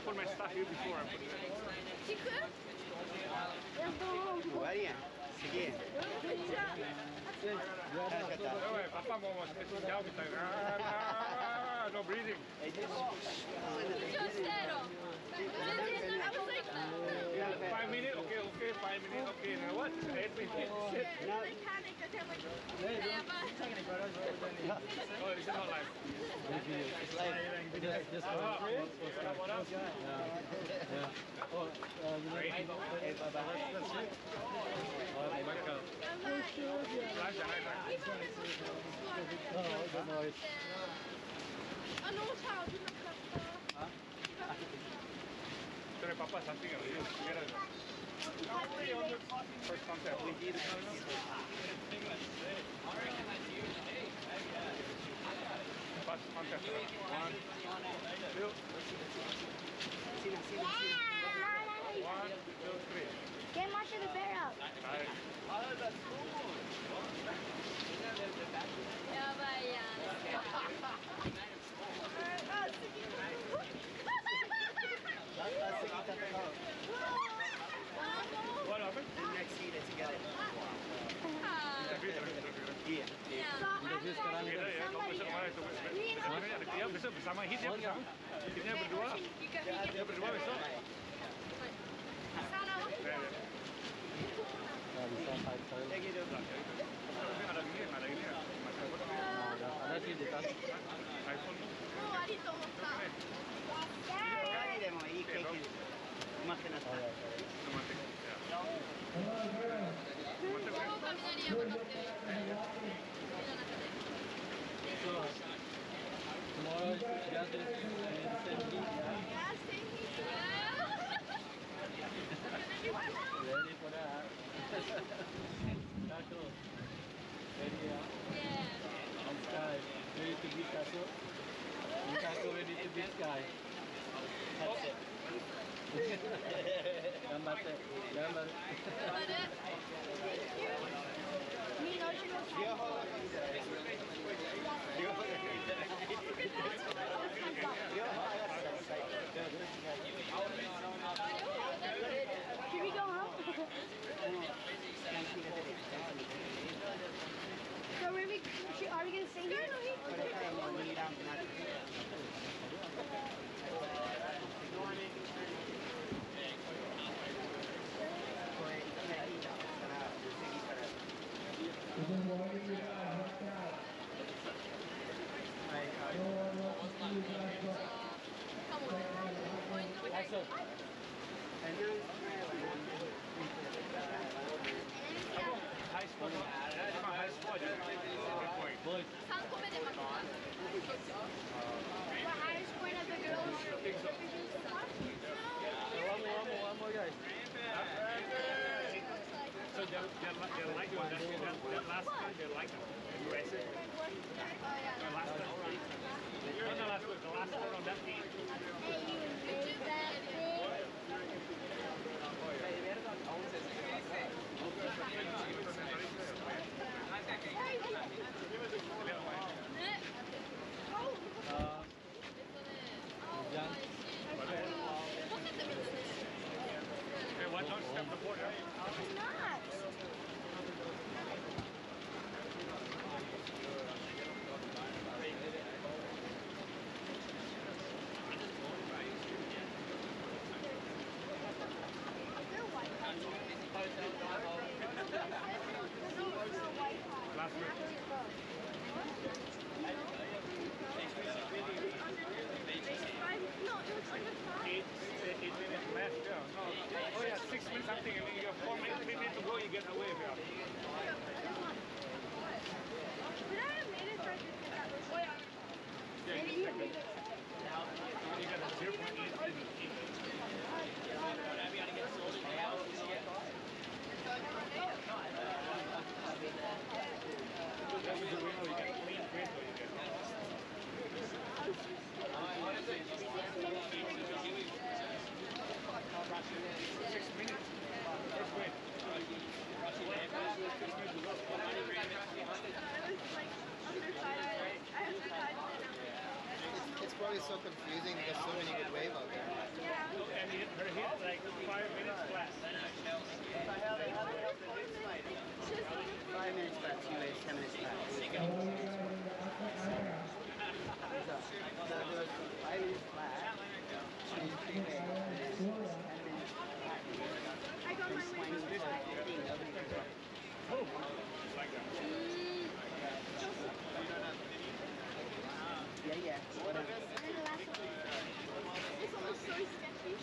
put my stuff here before I put it no breathing. 5 minutes, okay, 5 minutes, okay. Now what? 8 minutes. I panicked. I like, yeah, but... Oh, it's not live. It's live. Just what else? Yeah. Oh, you know, Sorry, Papa, something else. First contact. First contact. 1, 2. 1, 2, 3. Get Marsha the bear out. What happened? The next heat is together. Iya. Sekarang ya besok bersama hit ya bersama. Hitnya berdua. Dia berdua besok. Ada gini, ada ini. Ada sih di tas. iPhone. 誰でもいい経験。うまくなった。Tomorrow is gathering Ready for that? Taco. Ready, yeah? On sky. Ready to beat Taco? Taco ready to beat sky. That's it. 頑張って。頑張る。両方がいいんじゃないですか。両方がいいんじゃないですか。両方合わせたら最高。Should we go home? So are we going to stay here? これからもう2ラウンドになる。One more guys. So they're like you on that last one, they're like aggressive. The last one. Not the last one, the last one on that team. Hey, watch out, step the board. I'm not. Last week. Eight minutes left, yeah. No. Oh yeah, 6 minutes something, and then you got 4 minutes, 3 minutes to go, you get away with it. Yeah, you got a 0.8. That was the winner, you get clean print, you get. 6 minutes. First win. It's probably so confusing because so many good wave out there. And her hit like 5 minutes flat. 5 minutes flat, 2 waves, 10 minutes flat. So there was 5 minutes flat, 3 waves, 10 minutes flat. From swinging to 15, nobody could go. Yeah, whatever. It's almost so sketchy.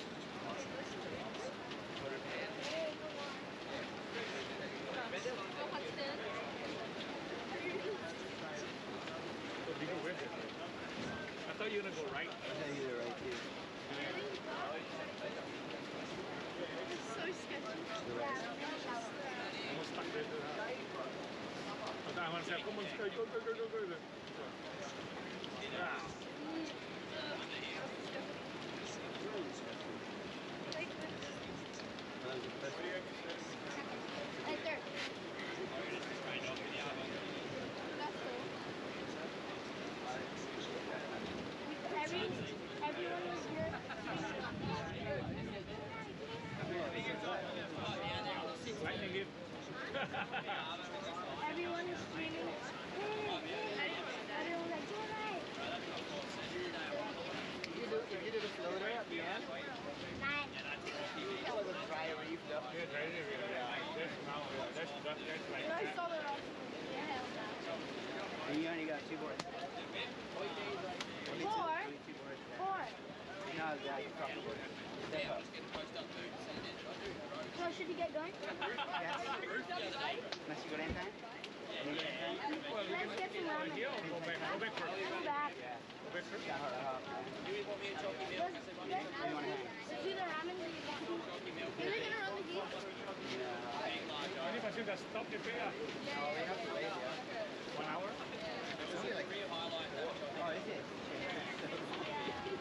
right. Yeah, you're right here. It's so sketchy. Almost stuck there. I want to say, come on, go. Yeah. Right there. Everyone was here. Everyone is screaming. Everyone like, do it right. If you did a floater at the end, Nine. that was a dry reef though. Yeah, dry reef, that's like I that. saw the rock. Yeah. And you only got 2 boards. Four. Only 2 boards. Four. No, yeah, you probably would. Step up. So should we get going? Yes. Unless you go in time. Let's get some ramen. Go back first. Go back. Go back first. Let's do the ramen. Are they gonna run the heat? Any machine that stop the figure? No, we have to wait, yeah. 1 hour? Oh, is it?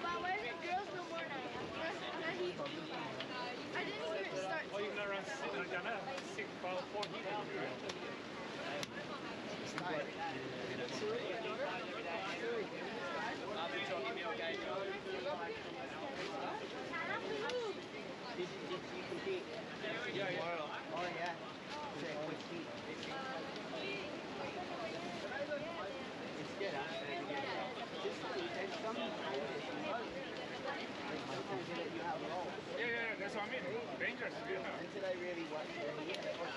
But why the girls no more now? I didn't hear it start. Oh, you're gonna run 4 heat. Did you compete? Yeah. Oh, yeah. Quick heat. It's good, huh? There's some you have roll. Yeah, that's what I mean. Dangerous. Yeah. Until I really watch the heat. That's what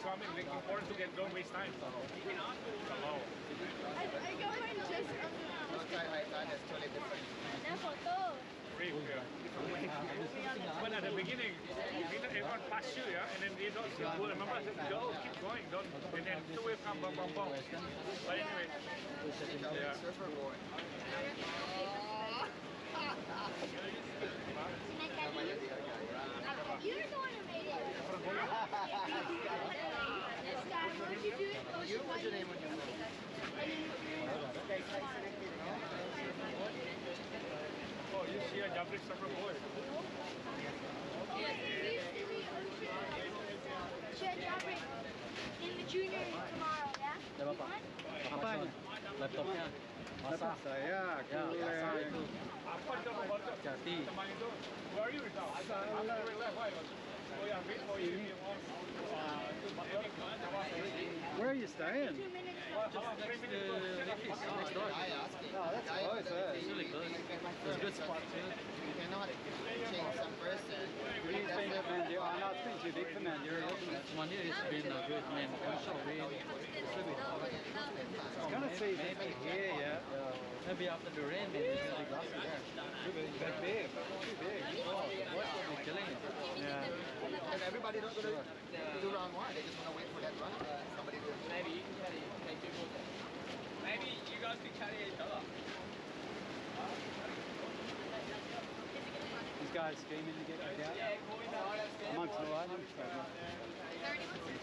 I mean. It's important to get, don't waste time. I got mine just That's totally different. Reef, yeah. When at the beginning, everyone passed you, yeah, and then they don't feel good. Remember, I said, go, keep going, don't, and then 2 waves come, bum. But anyway, yeah. You're the one who made it. This guy, what did you do? What's your name when you Oh, you see a Japanese surfer boy. In the junior tomorrow, yeah? Apanya? Laptopnya. Masa? Saya kuliah Jati. Where are you now? Where are you staying? 2 minutes. Next door. Oh, that's close. It's really close. It's a good spot too. You cannot change some person. What do you think of man? Not been too big for man. This one here has been a good man. Also, it's gonna see maybe here, yeah. Maybe after the rain, maybe it's really glassy there. That big. Too big. Oh, they're killing it. Yeah. And everybody don't go to do round 1. They just want to wait for that run. Somebody will. Maybe you can carry, take 2 balls. Maybe you guys can carry each other. These guys scheming to get back out. Amongst the items.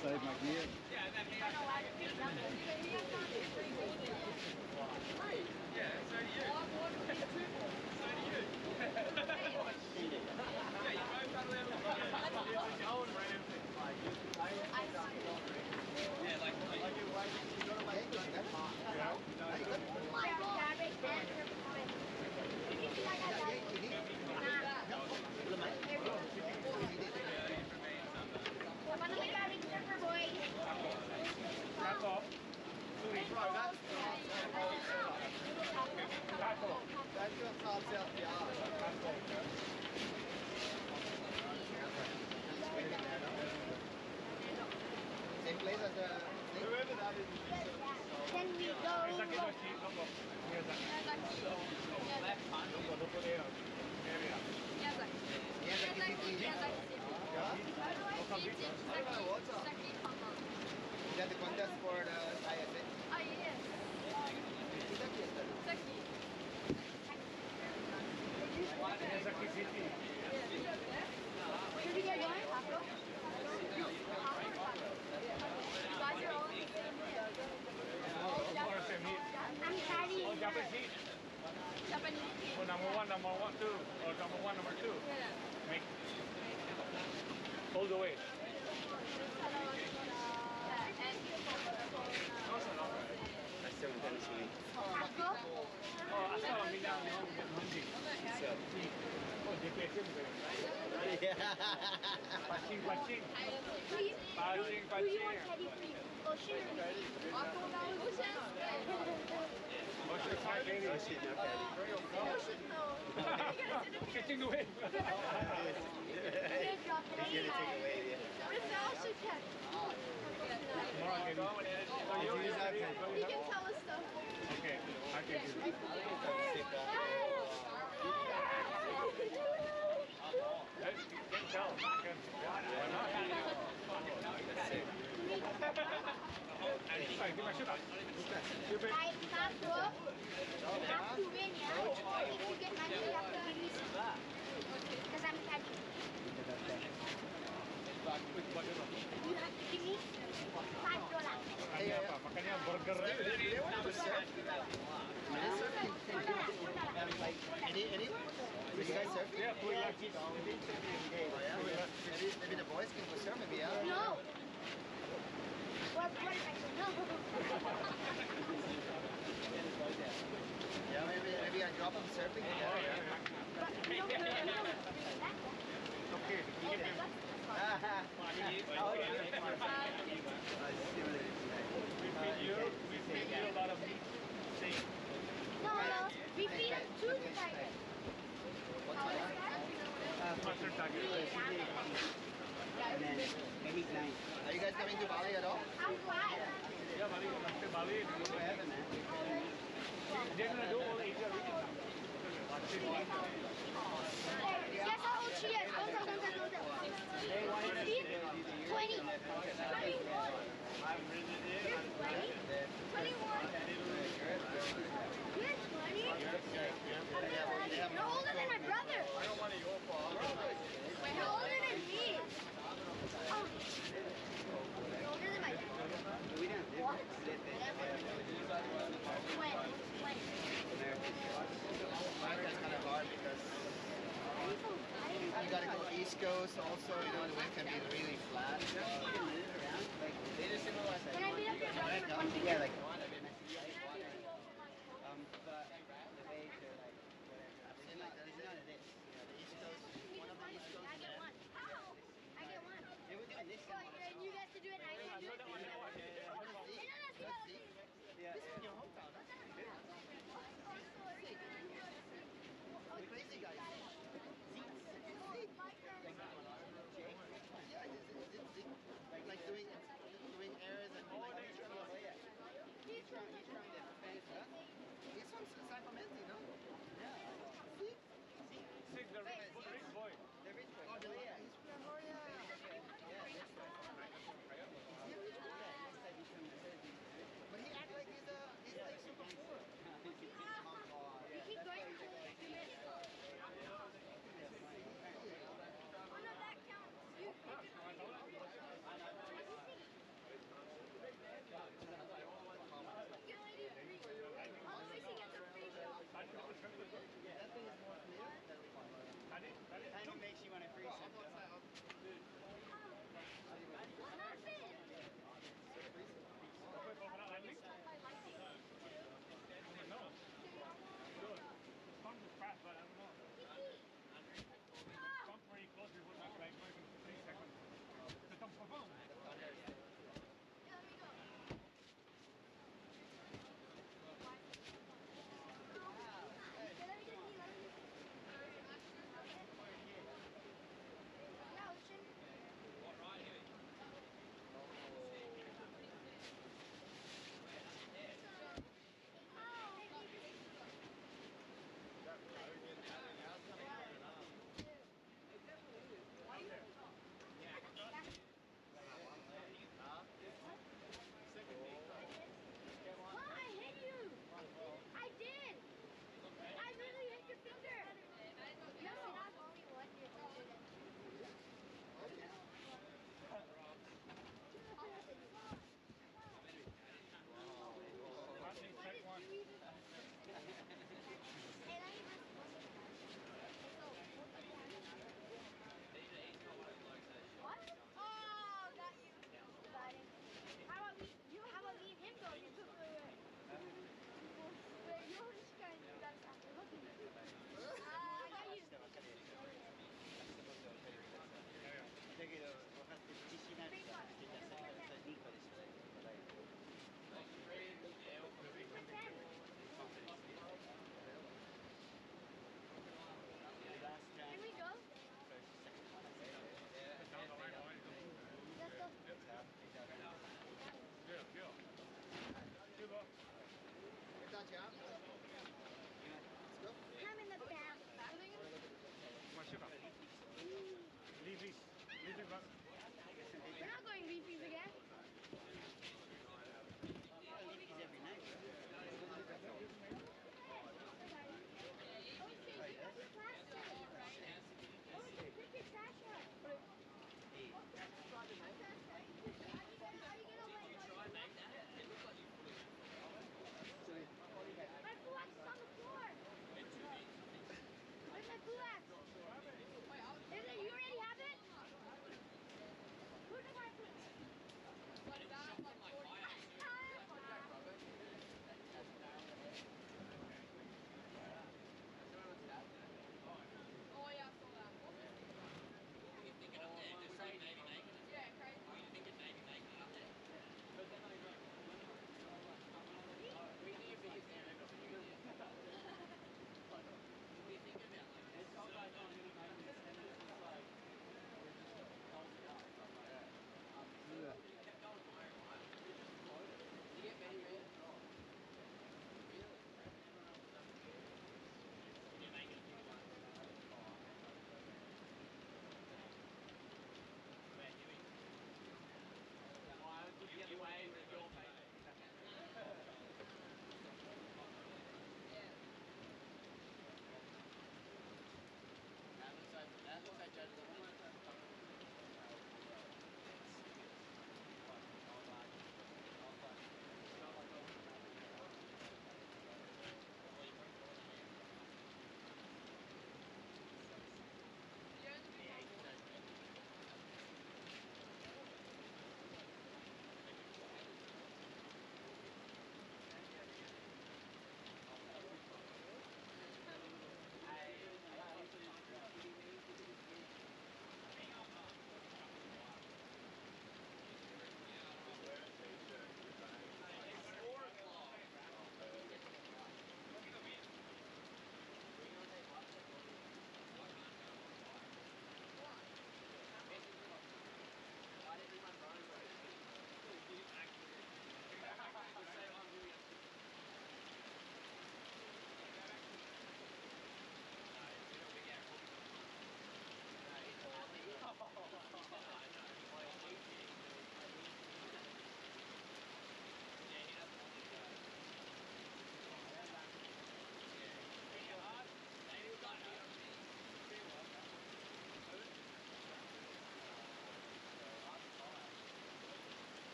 Save my gear. Yeah, so do you. So do you. Yeah, you both got a level. Yeah, like That's all. Krui Pro, that's your top self, Same place as the whoever that is. Then we go. Is that the contest for the ISA? Oh, yes. Oh, number one, two, or number one, number two. Make all the way. Oh, asal minang mandi. Oh, DPS bukan. Pancing. Pancing. Catching the wave. He can tell us stuff. Okay, I can do it. Can't tell. Give my shoe back. Like that, bro. You have to win, yeah? If you get money, you have to give me some. Because I'm catching. You have to give me $5. Makanya burger. Do you guys surf? Yeah, Krui lucky. Maybe the boys can go surf, maybe, yeah? No. Well, no. Yeah, maybe I drop them surfing. Okay, give him. We feed you a lot of meat. See? No, we feed them to the tiger. Mustard tiger. Are you guys coming to Bali at all? I'm glad. Yeah, Bali. They're gonna do all Asia region now. Guess how old she is? Go. 15? 20. 21. 21. You're 20? You're older than my brother. I don't want to go far. You're older than me. Oh. You're older than my dad. What? When? That's kind of hard because you gotta go East Coast also, you know, the wind can be really flat. Can I beat up your brother with one finger? Yeah, like I get one. I get one. You guys to do it and I can do it. Yeah, this is your hometown, huh? The crazy guy. Like doing errors and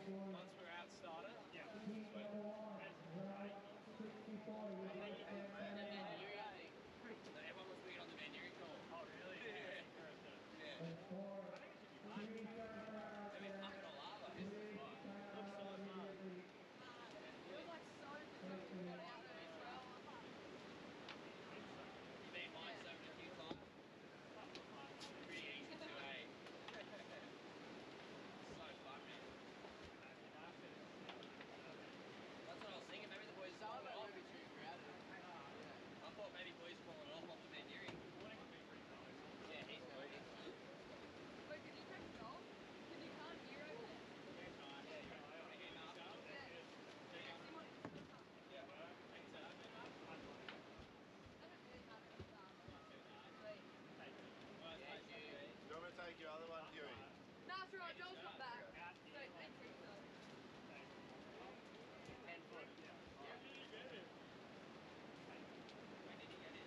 Once we're out started. Yeah. Everyone was weird on the Mandarin call. Oh, really? Yeah. Yeah. I mean, fuck it all over. This is fun. Looks so fun. It was like so difficult to get out there as well. You've been mine so a few times. Pretty easy to, eh? So fun, man. That's what I was thinking. Maybe the boys are falling off. Too crowded. I thought maybe boys falling off the Mandarin. Yeah, he's going. Wait, did you press golf? Because you can't hear over there. Do you want me to take your other one, Huey? No, it's alright, Joel's got back. So, thank you. 10 foot. Yeah. When did you get it? When did you get it?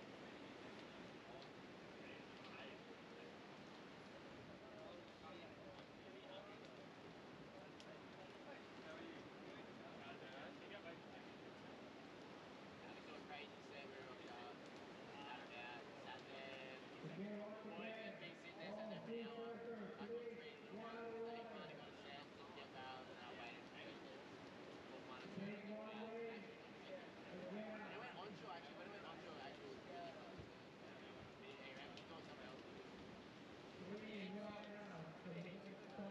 Crazy set, we were up Saturday, sat there, big sit there, sat there for an hour. I got 3 to 1, they finally got a set, didn't get bailed, and I waited for it. Got one or two, and then it went onshore actually, when it went onshore actually, it was really fun. Anyway, we thought someone else would do it. We can start.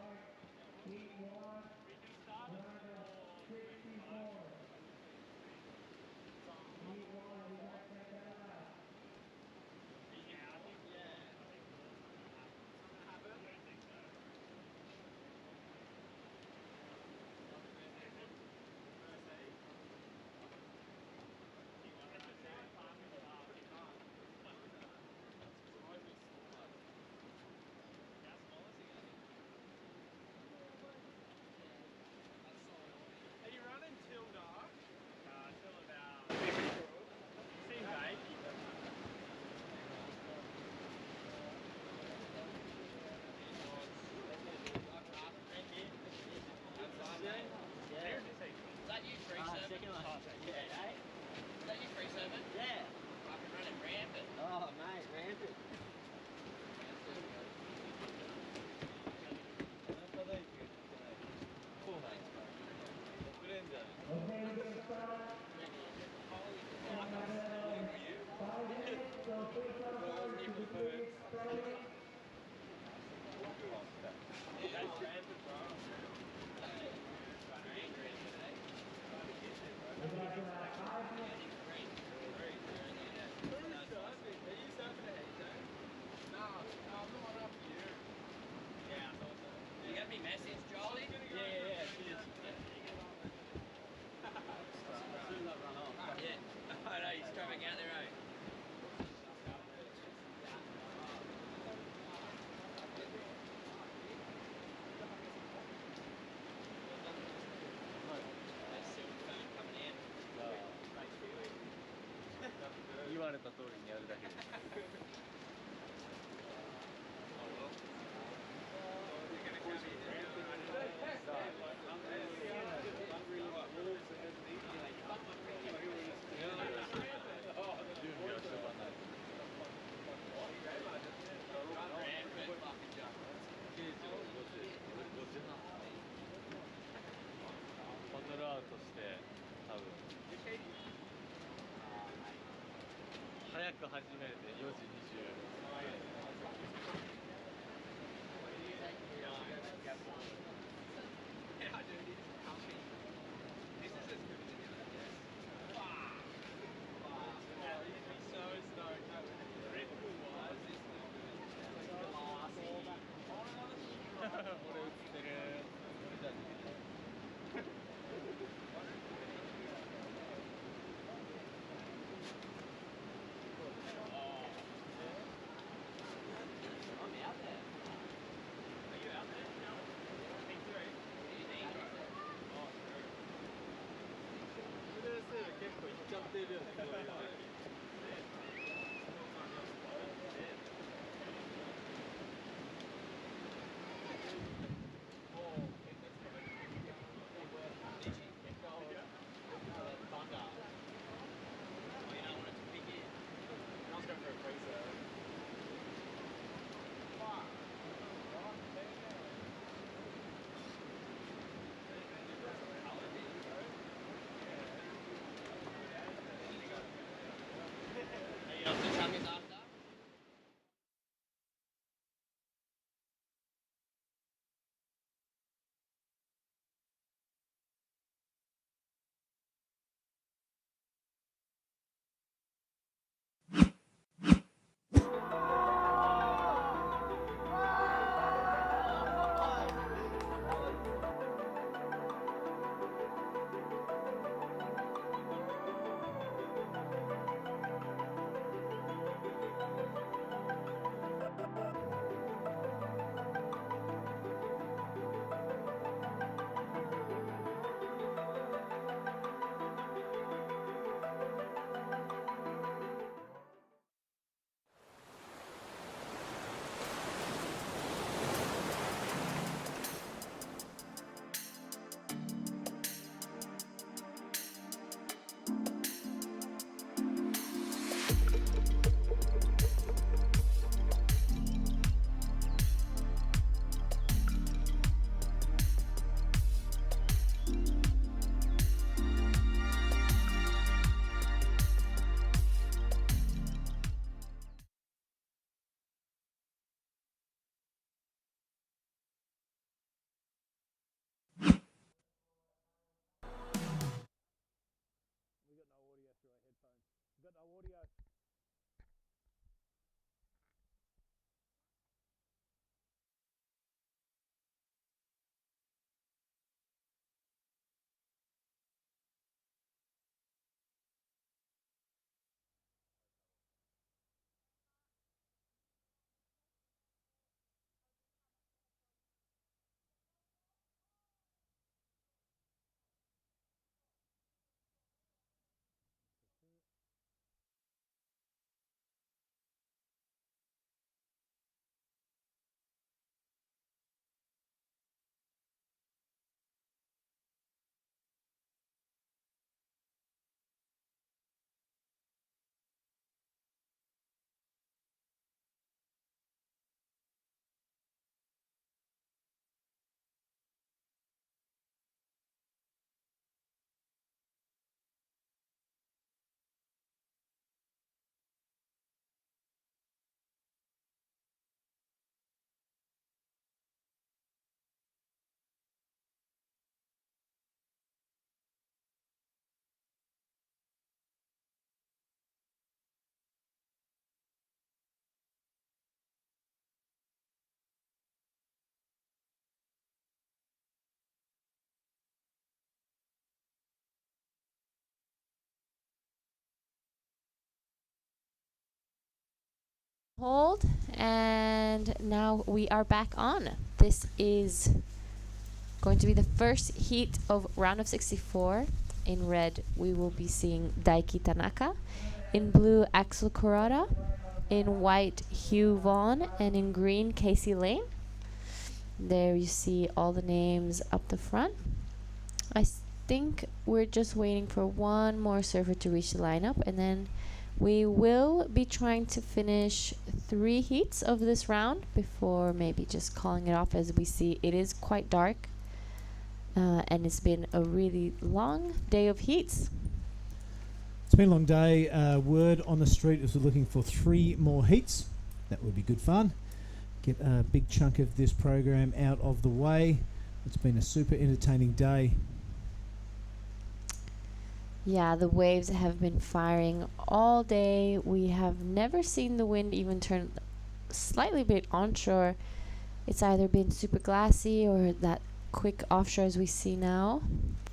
Are you running till dark? Till about... Seems right. Is that you free serving? Second one. Yeah, eh? Is that you free serving? Yeah. I've been running rampant. Oh, mate, rampant. Cool, mate. That's rampant, bro. You got me message, Jolly? Yeah. Cheers. As soon as I run off. Yeah. I know, he's coming out there, eh?言われた通りにやるだけです。パドルアウトして多分早く始めて4時20分。This is as good as it gets. Wow. Yeah, you'd be so stoked. Red Bull wise, this is glassy. 俺映ってる。We've got no audio. Hold, and now we are back on. This is going to be the first heat of round of 64. In red, we will be seeing Daiki Tanaka. In blue, Axel Kurata. In white, Hugh Vaughn. And in green, Casey Lane. There you see all the names up the front. I think we're just waiting for one more surfer to reach the lineup, and then we will be trying to finish 3 heats of this round before maybe just calling it off. As we see, it is quite dark, and it's been a really long day of heats. It's been a long day. Word on the street is we're looking for 3 more heats. That would be good fun. Get a big chunk of this program out of the way. It's been a super entertaining day. Yeah, the waves have been firing all day. We have never seen the wind even turn slightly bit onshore. It's either been super glassy or that quick offshore as we see now.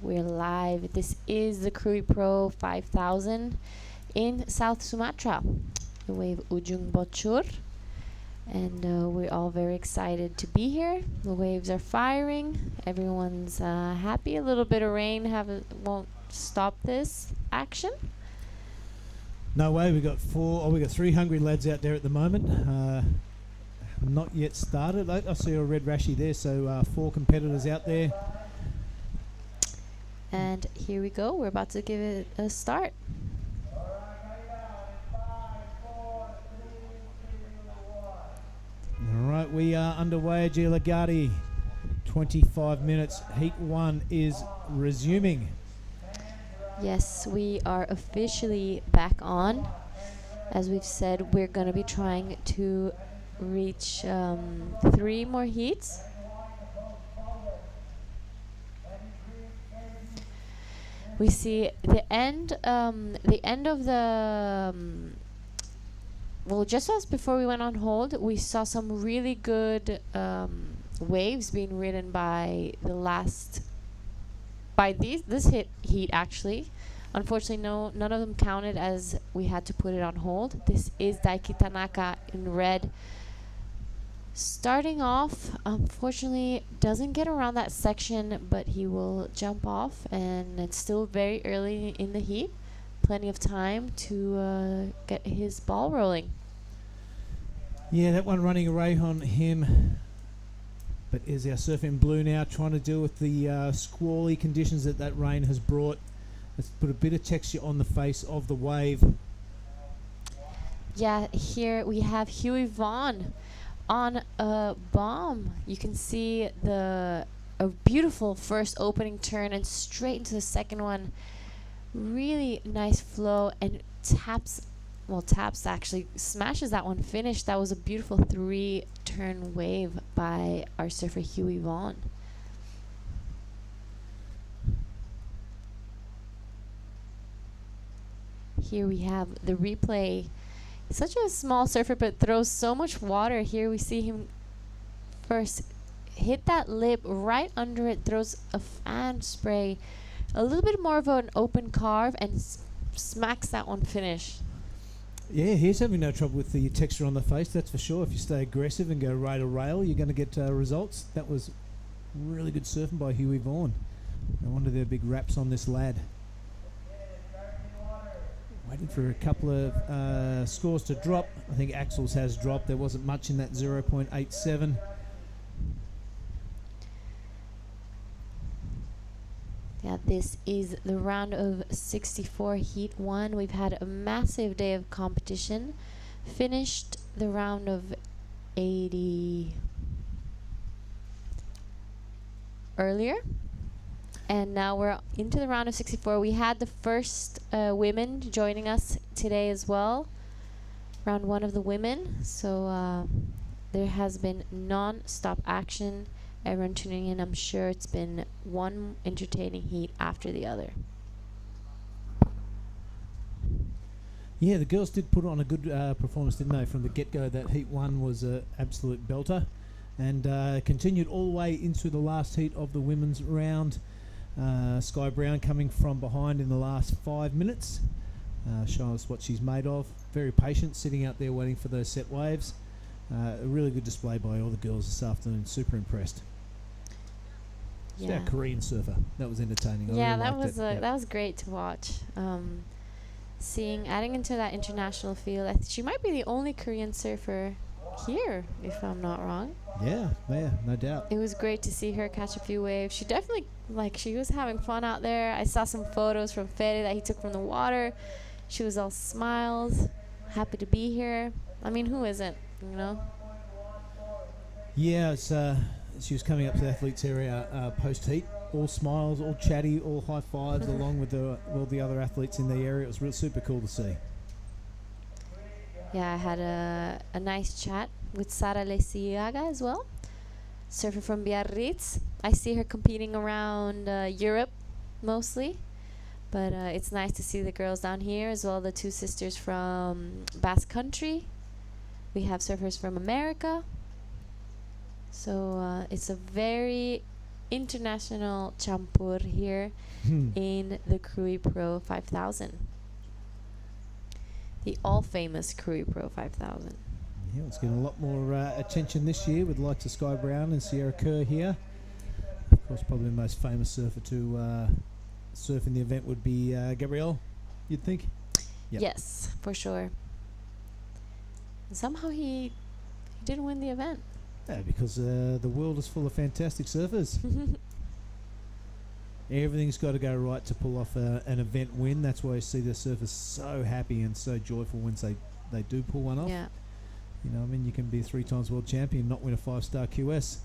We're live. This is the Krui Pro 5000 in South Sumatra. The wave Ujung Bocor. And we're all very excited to be here. The waves are firing. Everyone's happy. A little bit of rain won't stop this action. No way. We got 3 hungry lads out there at the moment. Not yet started. I see a red rashy there, so 4 competitors out there. And here we go. We're about to give it a start. All right, we are underway. Gilagati, 25 minutes. Heat 1 is resuming. Yes, we are officially back on. As we've said, we're going to be trying to reach 3 more heats. We see the end of the well, just as before we went on hold, we saw some really good waves being ridden by this heat actually. Unfortunately, none of them counted as we had to put it on hold. This is Daiki Tanaka in red. Starting off, unfortunately, doesn't get around that section, but he will jump off, and it's still very early in the heat. Plenty of time to get his ball rolling. Yeah, that one running away on him. But is our surf in blue now trying to deal with the squally conditions that rain has brought. Let's put a bit of texture on the face of the wave. Yeah, here we have Huey Vaughn on a bomb. You can see a beautiful first opening turn and straight into the second one. Really nice flow, and taps actually, smashes that one finish. That was a beautiful 3-turn wave by our surfer Huey Vaughn. Here we have the replay. Such a small surfer, but throws so much water. Here we see him first hit that lip right under it, throws a fan spray, a little bit more of an open carve, and smacks that one finish. Yeah, he's having no trouble with the texture on the face, that's for sure. If you stay aggressive and go rail to rail, you're going to get results. That was really good surfing by Huey Vaughan. No wonder there are big raps on this lad. Waiting for a couple of scores to drop. I think Axel's has dropped. There wasn't much in that 0.87. Yeah, this is the round of 64, heat 1. We've had a massive day of competition. Finished the round of 80 earlier. And now we're into the round of 64. We had the first women joining us today as well. Round 1 of the women. So there has been non-stop action. Everyone tuning in, I'm sure it's been one entertaining heat after the other. Yeah, the girls did put on a good performance, didn't they? From the get-go, that heat 1 was an absolute belter. And continued all the way into the last heat of the women's round. Sky Brown coming from behind in the last 5 minutes, showing us what she's made of. Very patient, sitting out there waiting for those set waves. A really good display by all the girls this afternoon. Super impressed. It's our Korean surfer. That was entertaining. Yeah, I really that was great to watch. Adding into that international field, she might be the only Korean surfer here, if I'm not wrong. Yeah, no doubt. It was great to see her catch a few waves. She definitely, she was having fun out there. I saw some photos from Fede that he took from the water. She was all smiles, happy to be here. I mean, who isn't, you know? Yeah, it's, she was coming up to the athletes area post-heat, all smiles, all chatty, all high fives, along with all the other athletes in the area. It was real super cool to see. Yeah, I had a nice chat with Sara Lesiaga as well, surfer from Biarritz. I see her competing around Europe mostly, but it's nice to see the girls down here as well, the two sisters from Basque Country. We have surfers from America. So it's a very international champur here in the Krui Pro 5000. The all-famous Krui Pro 5000. Yeah, it's getting a lot more attention this year with the likes of Sky Brown and Sierra Kerr here. Of course, probably the most famous surfer to surf in the event would be Gabrielle, you'd think? Yep. Yes, for sure. And somehow he didn't win the event. Yeah, because the world is full of fantastic surfers. Everything's got to go right to pull off an event win. That's why you see the surfers so happy and so joyful once they do pull one off. Yeah. You know, I mean, you can be 3 times world champion, not win a 5-star QS.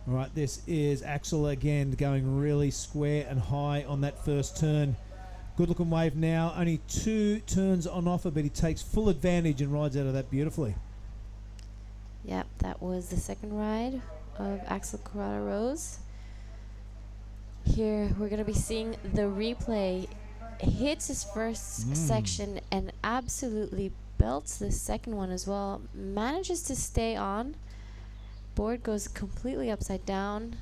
All right, this is Axel again going really square and high on that first turn. Good looking wave now. Only 2 turns on offer, but he takes full advantage and rides out of that beautifully. Yep, that was the second ride of Axel Corrada Rose. Here we're going to be seeing the replay. Hits his first section and absolutely belts the second one as well. Manages to stay on. Board goes completely upside down.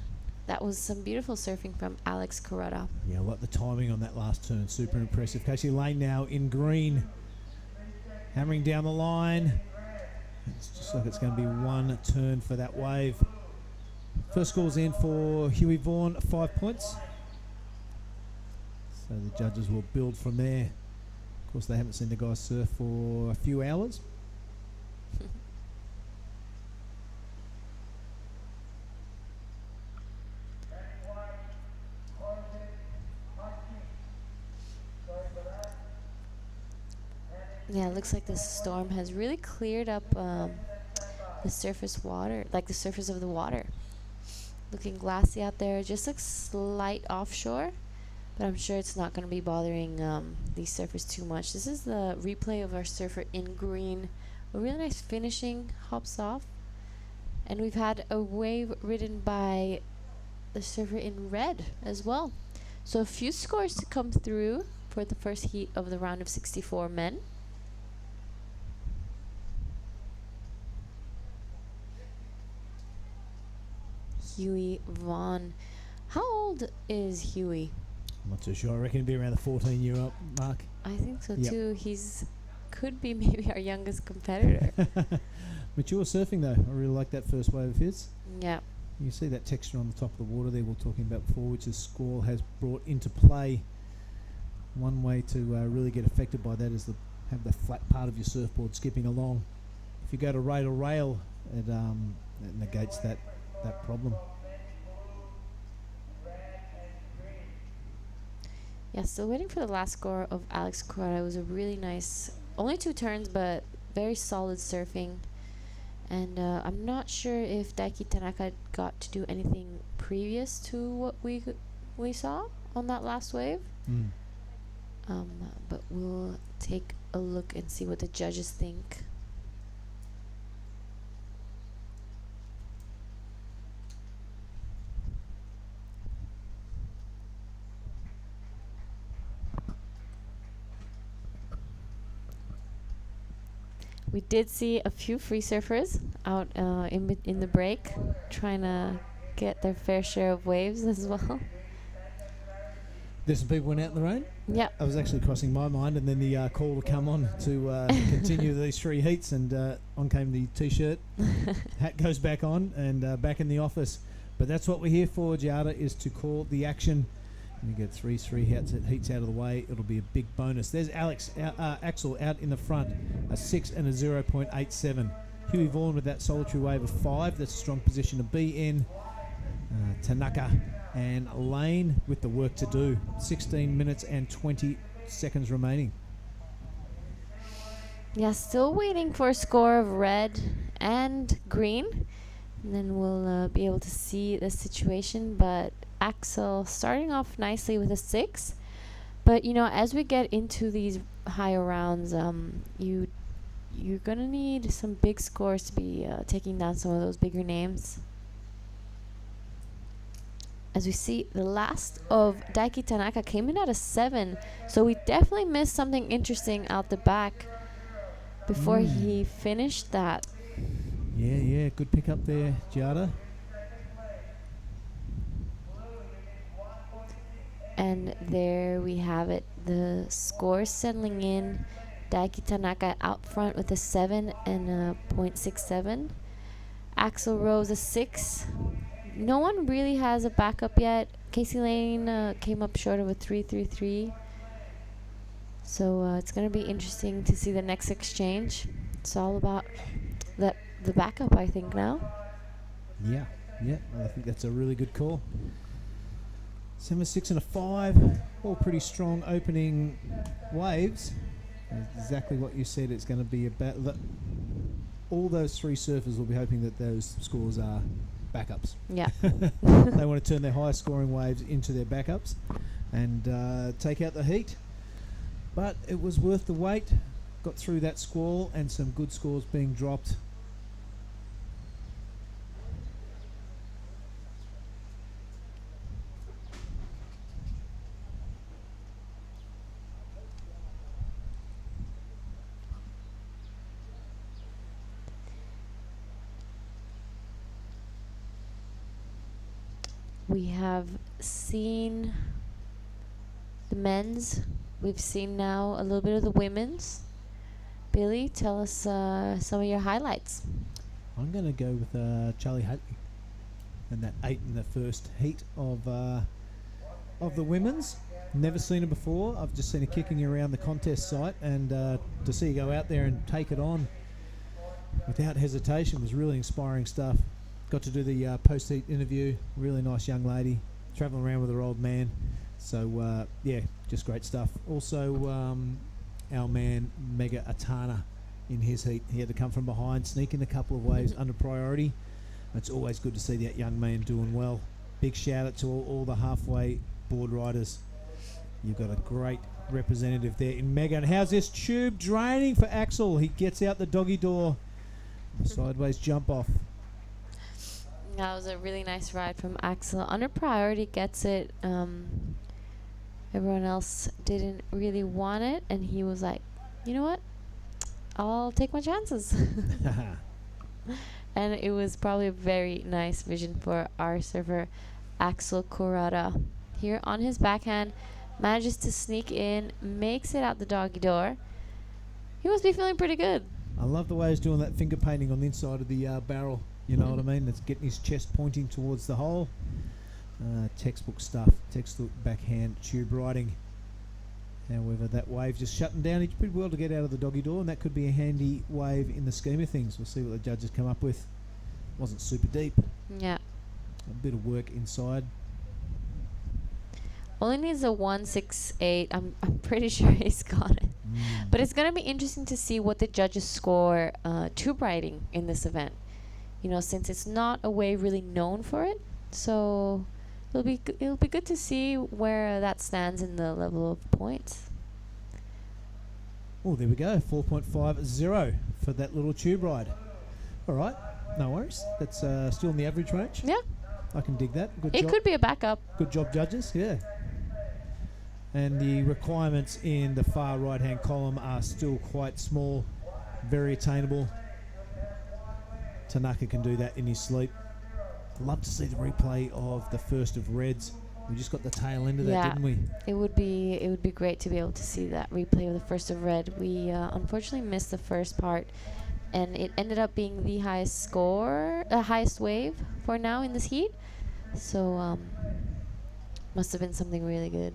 That was some beautiful surfing from Alex Corrada. Yeah, like the timing on that last turn. Super impressive. Casey Lane now in green. Hammering down the line. It's just like it's going to be one turn for that wave. First score's in for Huey Vaughan, 5 points. So the judges will build from there. Of course, they haven't seen the guys surf for a few hours. Yeah, it looks like this storm has really cleared up the surface water, like the surface of the water. Looking glassy out there, just looks slight offshore, but I'm sure it's not going to be bothering these surfers too much. This is the replay of our surfer in green. A really nice finishing, hops off. And we've had a wave ridden by the surfer in red as well. So a few scores to come through for the first heat of the round of 64 men. Huey Vaughn. How old is Huey? I'm not too sure. I reckon it'd be around the 14-year-old mark. I think so Yep. too. Could be maybe our youngest competitor. Mature surfing though. I really like that first wave of his. Yeah. You see that texture on the top of the water there we were talking about before, which the Squall has brought into play. One way to really get affected by that is to have the flat part of your surfboard skipping along. If you go to rail to rail, it negates that problem. Yeah, still waiting for the last score of Alex Corrada. It was a really nice, only 2 turns, but very solid surfing. And I'm not sure if Daiki Tanaka got to do anything previous to what we saw on that last wave. But we'll take a look and see what the judges think. We did see a few free surfers out in the break, trying to get their fair share of waves as well. There's some people went out in the rain? Yeah. I was actually crossing my mind, and then the call to come on to continue these 3 heats, and on came the T-shirt, hat goes back on, and back in the office. But that's what we're here for, Giada, is to call the action. And we get 3 heats out of the way. It'll be a big bonus. There's Axel out in the front, a 6 and a 0.87. Huey Vaughan with that solitary wave of 5. That's a strong position to be in. Tanaka and Lane with the work to do. 16 minutes and 20 seconds remaining. Yeah, still waiting for a score of red and green. And then we'll be able to see the situation. But Axel starting off nicely with a 6. But, you know, as we get into these higher rounds, you're going to need some big scores to be taking down some of those bigger names. As we see, the last of Daiki Tanaka came in at a 7. So we definitely missed something interesting out the back before he finished that. Yeah, good pick up there, Giada. And there we have it. The scores settling in. Daiki Tanaka out front with a 7 and a 0.67. Axel Rose a 6. No one really has a backup yet. Casey Lane came up short of a 3.33. So it's going to be interesting to see the next exchange. It's all about the backup, I think, now. Yeah, I think that's a really good call. 7, 6 and a 5. All pretty strong opening waves. Exactly what you said. It's going to be about all those 3 surfers will be hoping that those scores are backups. Yeah. They want to turn their highest scoring waves into their backups and take out the heat. But it was worth the wait. Got through that squall and some good scores being dropped. We have seen the men's. We've seen now a little bit of the women's. Billy, tell us some of your highlights. I'm going to go with Charlie Hadley and that 8 in the first heat of the women's. Never seen her before. I've just seen her kicking around the contest site, and to see her go out there and take it on without hesitation was really inspiring stuff. Got to do the post-heat interview. Really nice young lady, travelling around with her old man. So, yeah, just great stuff. Also, our man, Mega Atana, in his heat. He had to come from behind, sneak in a couple of waves under priority. It's always good to see that young man doing well. Big shout out to all the halfway board riders. You've got a great representative there in Mega. And how's this tube draining for Axel? He gets out the doggy door. Sideways jump off. That was a really nice ride from Axel. Under priority gets it Everyone else didn't really want it, and he was like, you know what? I'll take my chances. And it was probably a very nice vision for our surfer, Axel Kurata. Here on his backhand, manages to sneak in, makes it out the doggy door. He must be feeling pretty good. I love the way he's doing that finger painting on the inside of the barrel. You know what I mean? It's getting his chest pointing towards the hole. Textbook stuff, textbook backhand tube riding. However, that wave just shutting down. He did pretty well to get out of the doggy door, and that could be a handy wave in the scheme of things. We'll see what the judges come up with. Wasn't super deep. Yeah. A bit of work inside. Only needs a 168. I'm pretty sure he's got it. But it's going to be interesting to see what the judges score tube riding in this event. You know, since it's not a wave really known for it. So it'll be good to see where that stands in the level of points. Oh, there we go. 4.50 for that little tube ride. All right. No worries. That's still in the average range. Yeah. I can dig that. Good It job. could be a backup. Good job, judges. Yeah. And the requirements in the far right-hand column are still quite small, very attainable. Tanaka can do that in his sleep. Love to see the replay of the first of Reds. We just got the tail end of that, didn't we? It would be great to be able to see that replay of the first of Red. We unfortunately missed the first part, and it ended up being the highest score, highest wave for now in this heat. So must have been something really good.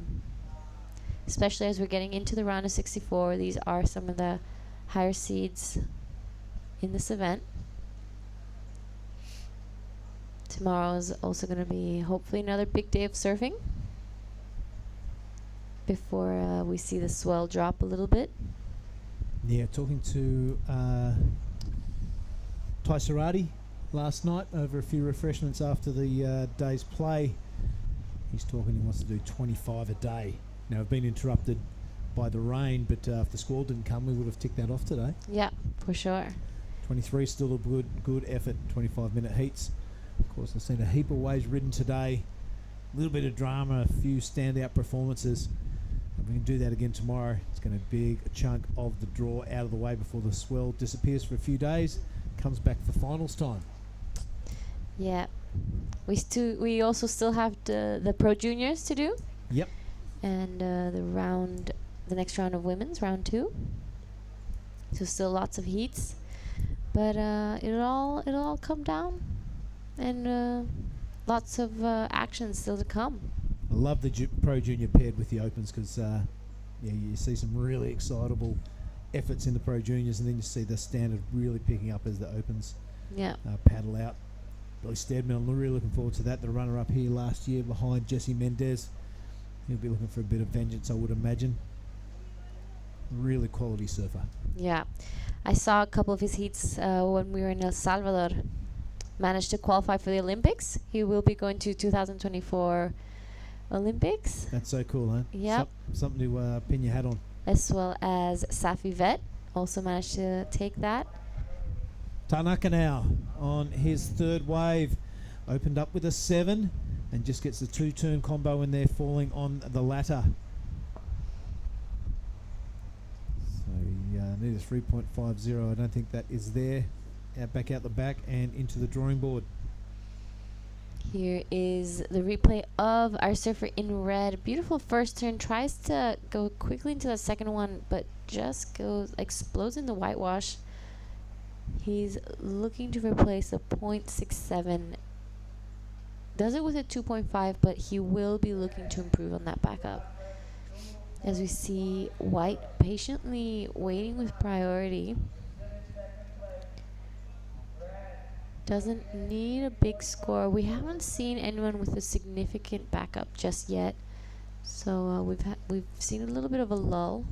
Especially as we're getting into the round of 64. These are some of the higher seeds in this event. Tomorrow is also going to be hopefully another big day of surfing before we see the swell drop a little bit. Yeah, talking to Tai Sarati last night over a few refreshments after the day's play. He's talking he wants to do 25 a day. Now, I've been interrupted by the rain, but if the squall didn't come, we would have ticked that off today. Yeah, for sure. 23 is still a good effort, 25-minute heats. Of course, I've seen a heap of waves ridden today. A little bit of drama, a few standout performances. If we can do that again tomorrow, it's going to be a chunk of the draw out of the way before the swell disappears for a few days. Comes back for finals time. Yeah. We also still have the Pro Juniors to do. Yep. And the next round of women's, round 2. So still lots of heats, but it'll all come down, and lots of action still to come. I love the Pro Junior paired with the Opens because you see some really excitable efforts in the Pro Juniors, and then you see the standard really picking up as the Opens paddle out. Billy Steadman, I'm really looking forward to that. The runner-up here last year behind Jesse Mendez. He'll be looking for a bit of vengeance, I would imagine. Really quality surfer. Yeah. I saw a couple of his heats when we were in El Salvador. Managed to qualify for the Olympics. He will be going to 2024 Olympics. That's so cool, huh? Yep. Something to pin your hat on. As well as Safi Vet also managed to take that. Tanaka now on his third wave. Opened up with a 7 and just gets the 2-turn combo in there, falling on the latter. So need a 3.50. I don't think that is there. Back out the back and into the drawing board. Here is the replay of our surfer in red. Beautiful first turn. Tries to go quickly into the second one, but just explodes in the whitewash. He's looking to replace a 0.67. Does it with a 2.5, but he will be looking to improve on that backup. As we see White patiently waiting with priority. Doesn't need a big score. We haven't seen anyone with a significant backup just yet. So we've seen a little bit of a lull.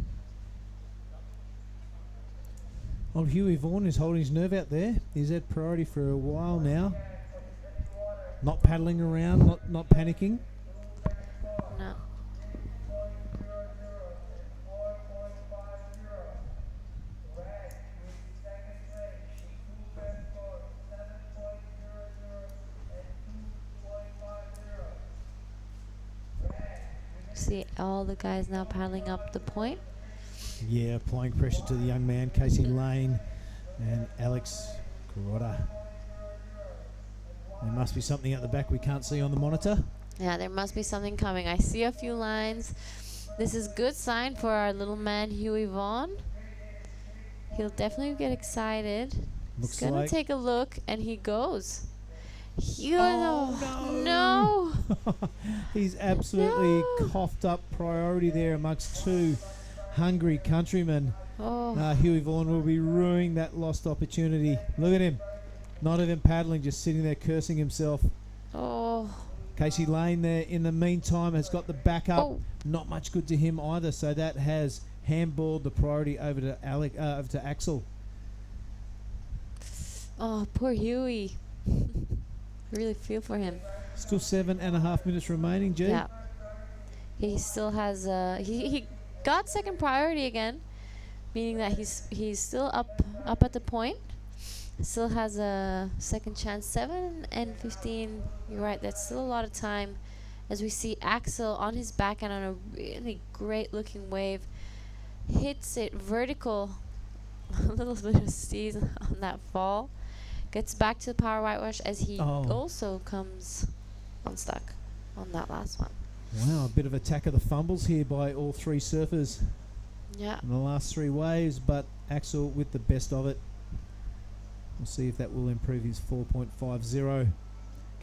Old Huey Vaughan is holding his nerve out there. He's had priority for a while now. Not paddling around, not panicking. No. See all the guys now paddling up the point. Yeah, applying pressure to the young man, Casey Lane and Alex Carota. There must be something at the back we can't see on the monitor. Yeah, there must be something coming. I see a few lines. This is good sign for our little man, Huey Vaughn. He'll definitely get excited. Looks He's gonna like take a look, and he goes. Oh, no! He's absolutely coughed up priority there amongst two hungry countrymen. Oh. Huey Vaughn will be ruining that lost opportunity. Look at him. Not even paddling, just sitting there cursing himself. Oh. Casey Lane there in the meantime has got the backup. Not much good to him either, so that has handballed the priority over to Axel. Oh, poor Huey. I really feel for him. Still 7.5 minutes remaining, G. Yeah. He still has he got second priority again, meaning that he's still up at the point. Still has a second chance. 7 and 15. You're right. That's still a lot of time. As we see Axel on his backhand on a really great looking wave, hits it vertical. A little bit of steez on that fall. Gets back to the power whitewash as he also comes unstuck on that last one. Wow, a bit of attack of the fumbles here by all three surfers. Yeah. In the last three waves, but Axel with the best of it. We'll see if that will improve his 4.50.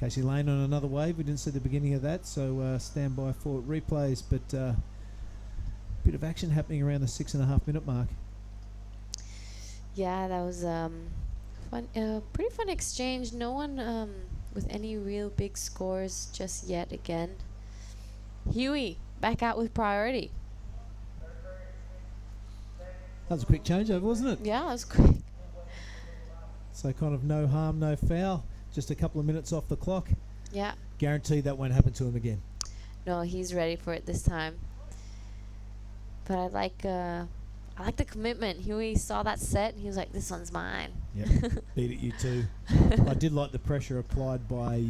Casey Lane on another wave. We didn't see the beginning of that, so stand by for replays. But bit of action happening around the 6.5 minute mark. Yeah, that was fun. Pretty fun exchange. No one with any real big scores just yet again. Huey back out with priority. That was a quick changeover, wasn't it? Yeah, it was quick. So kind of no harm, no foul. Just a couple of minutes off the clock. Yeah. Guaranteed that won't happen to him again. No, he's ready for it this time. But I like the commitment. Huey saw that set and he was like, "This one's mine." Yep. Beat it, you two. I did like the pressure applied by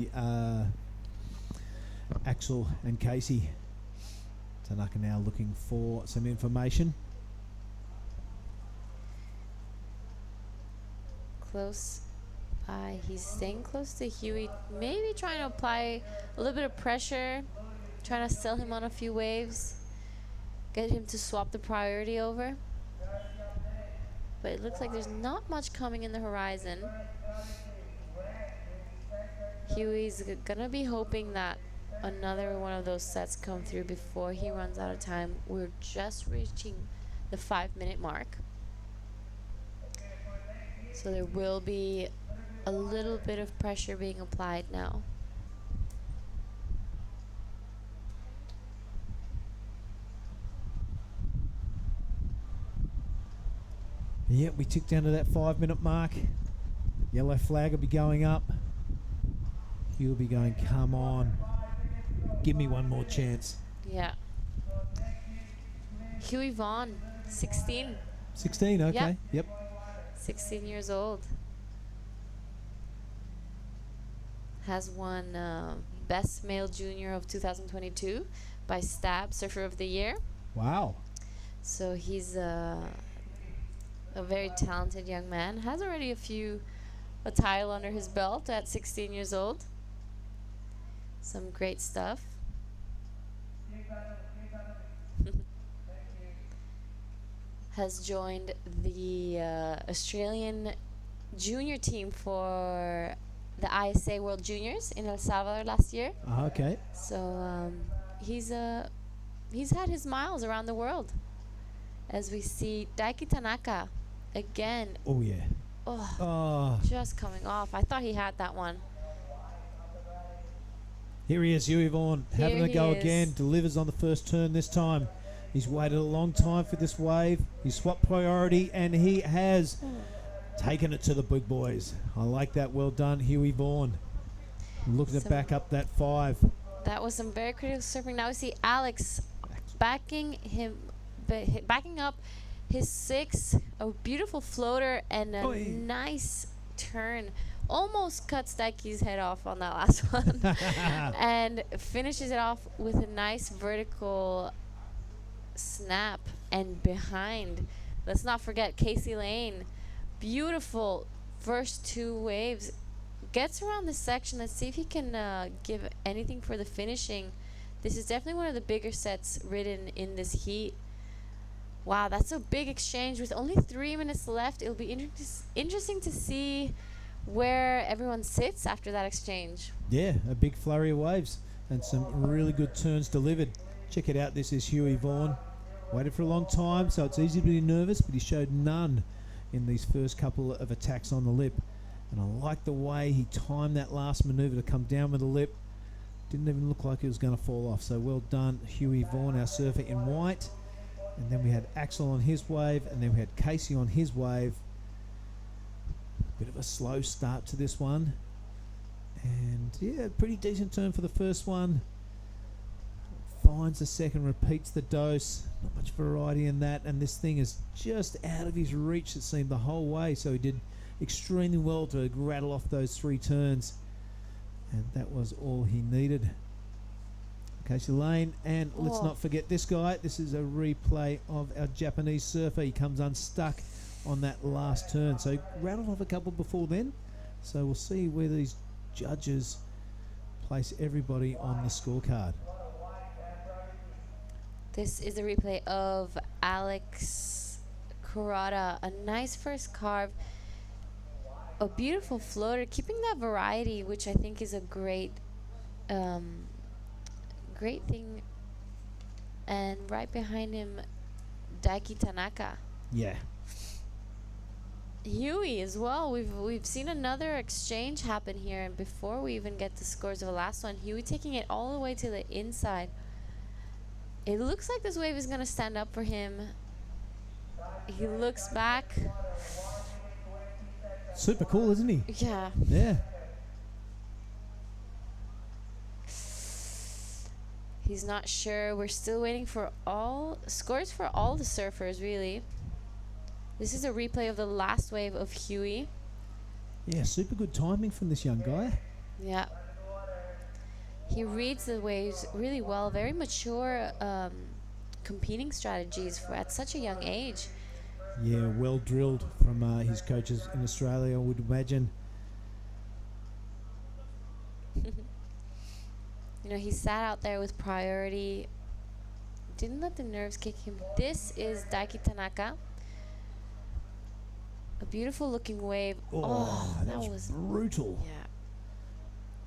Axel and Casey. Tanaka now looking for some information. Close by. He's staying close to Huey. Maybe trying to apply a little bit of pressure. Trying to sell him on a few waves. Get him to swap the priority over. But it looks like there's not much coming in the horizon. Huey's gonna be hoping that another one of those sets come through before he runs out of time. We're just reaching the 5 minute mark. So there will be a little bit of pressure being applied now. Yep, we tick down to that 5 minute mark. Yellow flag will be going up. He'll be going, come on. Give me one more chance. Yeah. Huey Vaughn, 16. 16, okay. Yep. 16 years old. Has won Best Male Junior of 2022 by Stab Surfer of the Year. Wow. So he's a very talented young man. Has already a title under his belt at 16 years old. Some great stuff. Has joined the Australian junior team for the ISA World Juniors in El Salvador last year. Okay. So he's had his miles around the world. As we see Daiki Tanaka again. Oh yeah. Oh, just coming off. I thought he had that one. Here he is, Huey Vaughn, having a go again. Delivers on the first turn this time. He's waited a long time for this wave. He swapped priority, and he has taken it to the big boys. I like that. Well done, Huey Vaughn. Looking to back up that 5. That was some very critical surfing. Now we see Alex backing up his 6. A beautiful floater and a nice turn. almost cuts Daiki's head off on that last one and finishes it off with a nice vertical snap. And behind, let's not forget Casey Lane. Beautiful first 2 waves. Gets around this section. Let's see if he can give anything for the finishing. This is definitely one of the bigger sets ridden in this heat. Wow, that's a big exchange with only 3 minutes left. It'll be interesting to see where everyone sits after that exchange. Yeah, a big flurry of waves and some really good turns delivered. Check it out. This is Huey Vaughan. Waited for a long time, so it's easy to be nervous, but he showed none in these first couple of attacks on the lip. And I like the way he timed that last manoeuvre to come down with the lip. Didn't even look like it was going to fall off. So well done, Huey Vaughan, our surfer in white. And then we had Axel on his wave, and then we had Casey on his wave. Bit of a slow start to this one. And yeah, pretty decent turn for the first one. Finds the second, repeats the dose. Not much variety in that, and this thing is just out of his reach, it seemed, the whole way. So he did extremely well to rattle off those 3 turns, and that was all he needed. Casey Lane, and let's not forget this guy. This is a replay of our Japanese surfer. He comes unstuck on that last turn, so he rattled off a couple before then. So we'll see where these judges place everybody on the scorecard. This is a replay of Alex Kurata. A nice first carve. A beautiful floater. Keeping that variety, which I think is a great great thing. And right behind him, Daiki Tanaka. Yeah. Huey as well. We've seen another exchange happen here, and before we even get the scores of the last one, Huey taking it all the way to the inside. It looks like this wave is going to stand up for him. He looks back. Super cool, isn't he? Yeah. Yeah. He's not sure. We're still waiting for all scores for all the surfers, really. This is a replay of the last wave of Huey. Yeah, super good timing from this young guy. Yeah. He reads the waves really well. Very mature competing strategies for at such a young age. Yeah, well drilled from his coaches in Australia, I would imagine. You know, he sat out there with priority. Didn't let the nerves kick him. This is Daiki Tanaka. A beautiful looking wave. Oh, that was brutal. Yeah.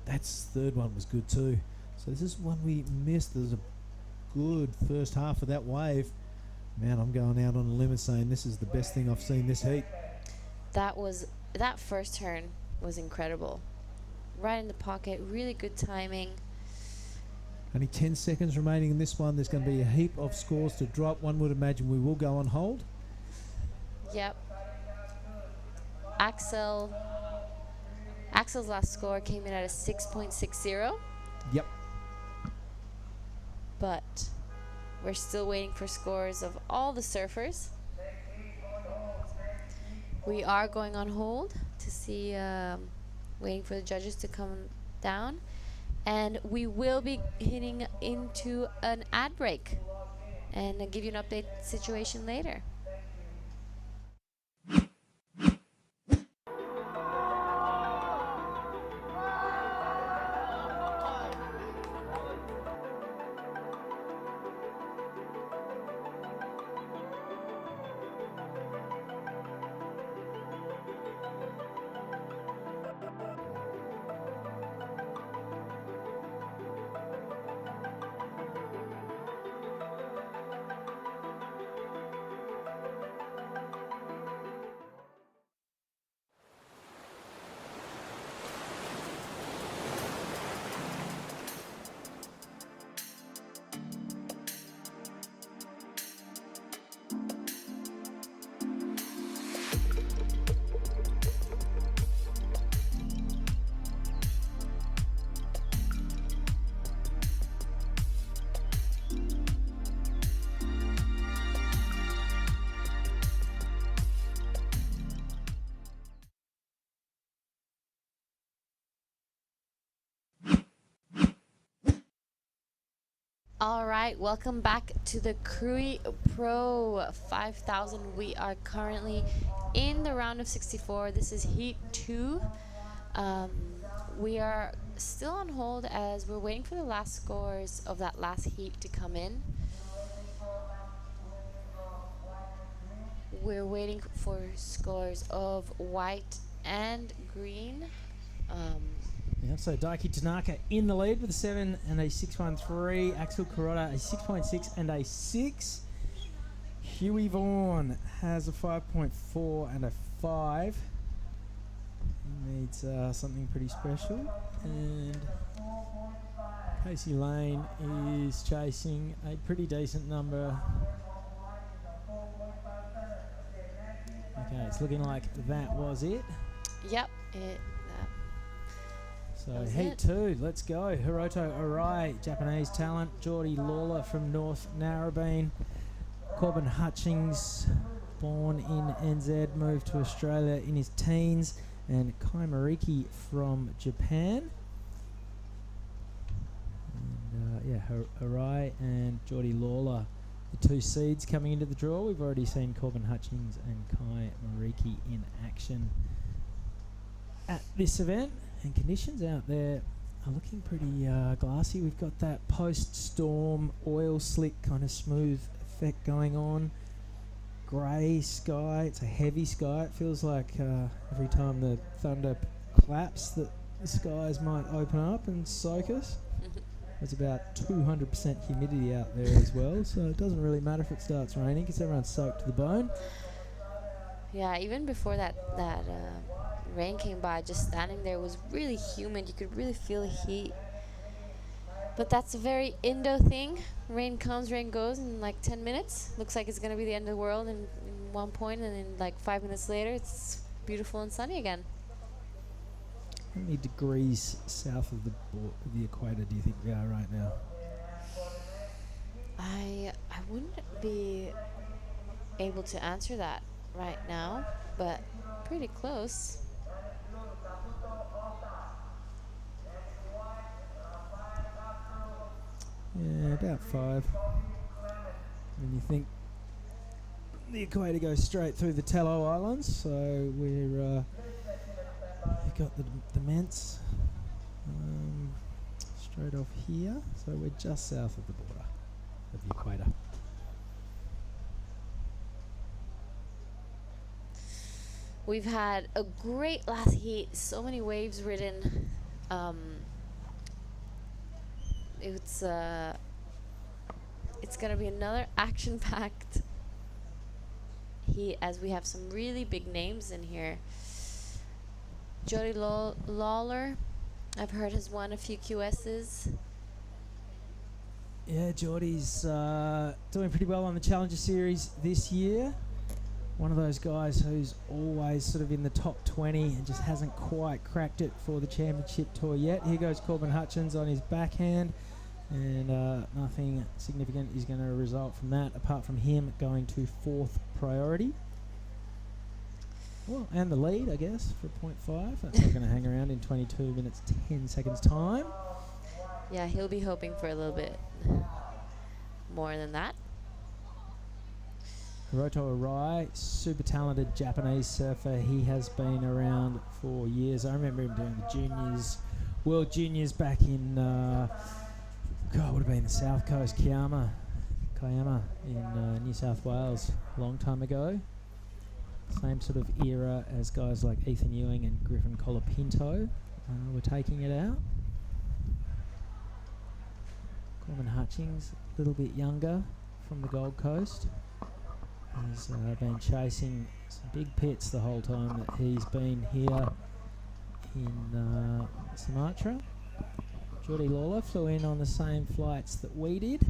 That's third one was good too. So this is one we missed. There's a good first half of that wave. Man, I'm going out on a limb and saying this is the best thing I've seen this heat. That first turn was incredible. Right in the pocket, really good timing. Only 10 seconds remaining in this one. There's going to be a heap of scores to drop. One would imagine we will go on hold. Yep. Axel's last score came in at a 6.60. Yep. But we're still waiting for scores of all the surfers. We are going on hold to see, waiting for the judges to come down. And we will be hitting into an ad break and I'll give you an update situation later. All right, welcome back to the Krui Pro 5000. We are currently in the round of 64. This is Heat 2. We are still on hold as we're waiting for the last scores of that last heat to come in. We're waiting for scores of white and green. Yeah, so Daiki Tanaka in the lead with a 7 and a 6.13. Axel Kuroda a 6.6 and a 6. Huey Vaughan has a 5.4 and a 5. He needs something pretty special. And Casey Lane is chasing a pretty decent number. Okay, it's looking like that was it. Yep. So Heat 2, let's go. Hiroto Arai, Japanese talent. Geordie Lawler from North Narrabeen. Corbin Hutchings, born in NZ, moved to Australia in his teens. And Kai Mariki from Japan. And Arai and Geordie Lawler, the 2 seeds coming into the draw. We've already seen Corbin Hutchings and Kai Mariki in action at this event. And conditions out there are looking pretty glassy. We've got that post-storm oil slick kind of smooth effect going on. Grey sky, it's a heavy sky. It feels like every time the thunder claps that the skies might open up and soak us. There's about 200% humidity out there as well, so it doesn't really matter if it starts raining because everyone's soaked to the bone. Yeah, even before that rain came by, just standing there was really humid. You could really feel the heat. But that's a very Indo thing. Rain comes, rain goes in like 10 minutes. Looks like it's going to be the end of the world in one point, and then like 5 minutes later, it's beautiful and sunny again. How many degrees south of the equator do you think we are right now? I wouldn't be able to answer that right now, but pretty close. Yeah, about 5. And you think the equator goes straight through the Tello Islands, so we've got the Ments straight off here, so we're just south of the border of the equator. We've had a great last heat, so many waves ridden. It's gonna be another action-packed heat as we have some really big names in here. Geordie Lawler, I've heard, has won a few QSs. Yeah, Geordie's doing pretty well on the Challenger Series this year. One of those guys who's always sort of in the top 20 and just hasn't quite cracked it for the Championship Tour yet. Here goes Corbin Hutchins on his backhand, and nothing significant is going to result from that apart from him going to 4th priority. Well, and the lead, I guess, for 0.5. That's going to hang around in 22 minutes 10 seconds time. Yeah, he'll be hoping for a little bit more than that. Hiroto Arai, super talented Japanese surfer. He has been around for years. I remember him doing the juniors, World Juniors back in, would have been the South Coast, Kiama in New South Wales a long time ago. Same sort of era as guys like Ethan Ewing and Griffin Colapinto were taking it out. Corbin Hutchings, a little bit younger, from the Gold Coast. Has been chasing some big pits the whole time that he's been here in Sumatra. Geordie Lawler flew in on the same flights that we did.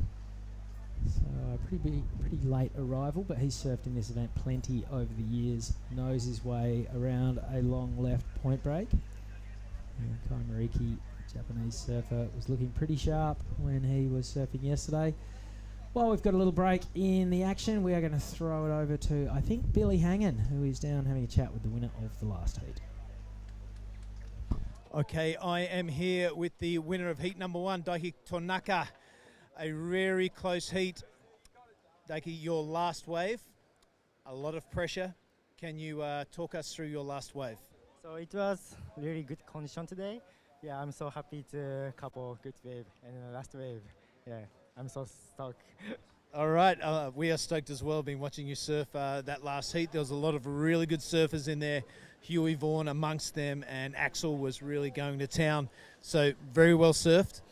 So pretty late arrival, but he's surfed in this event plenty over the years. Knows his way around a long left point break. Kai Mariki, Japanese surfer, was looking pretty sharp when he was surfing yesterday. While we've got a little break in the action, we are going to throw it over to, I think, Billy Hangen, who is down having a chat with the winner of the last heat. Okay, I am here with the winner of heat number 1, Daiki Tanaka. A very close heat. Daki, your last wave, a lot of pressure. Can you talk us through your last wave? So it was really good condition today. Yeah, I'm so happy to couple good wave and the last wave. Yeah, I'm so stoked. All right, we are stoked as well. Been watching you surf that last heat. There was a lot of really good surfers in there. Huey Vaughan amongst them, and Axel was really going to town. So very well surfed.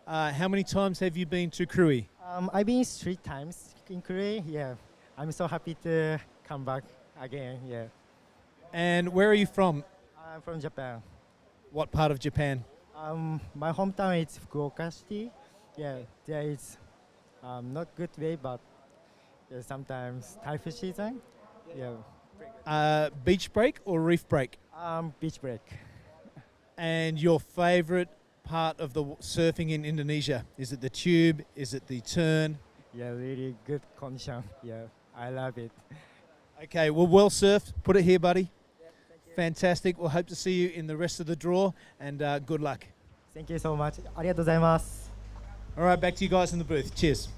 How many times have you been to Krui? I've been 3 times in Korea. Yeah, I'm so happy to come back again. Yeah. And where are you from? I'm from Japan. What part of Japan? My hometown is Fukuoka City. Yeah, there is not good wave, but yeah, sometimes typhoon season. Yeah. Beach break or reef break? Beach break. And your favourite part of the surfing in Indonesia? Is it the tube? Is it the turn? Yeah, really good condition. Yeah, I love it. Okay, well surfed. Put it here, buddy. Fantastic. We'll hope to see you in the rest of the draw, and good luck. Thank you so much. ありがとうございます。 All right, back to you guys in the booth. Cheers.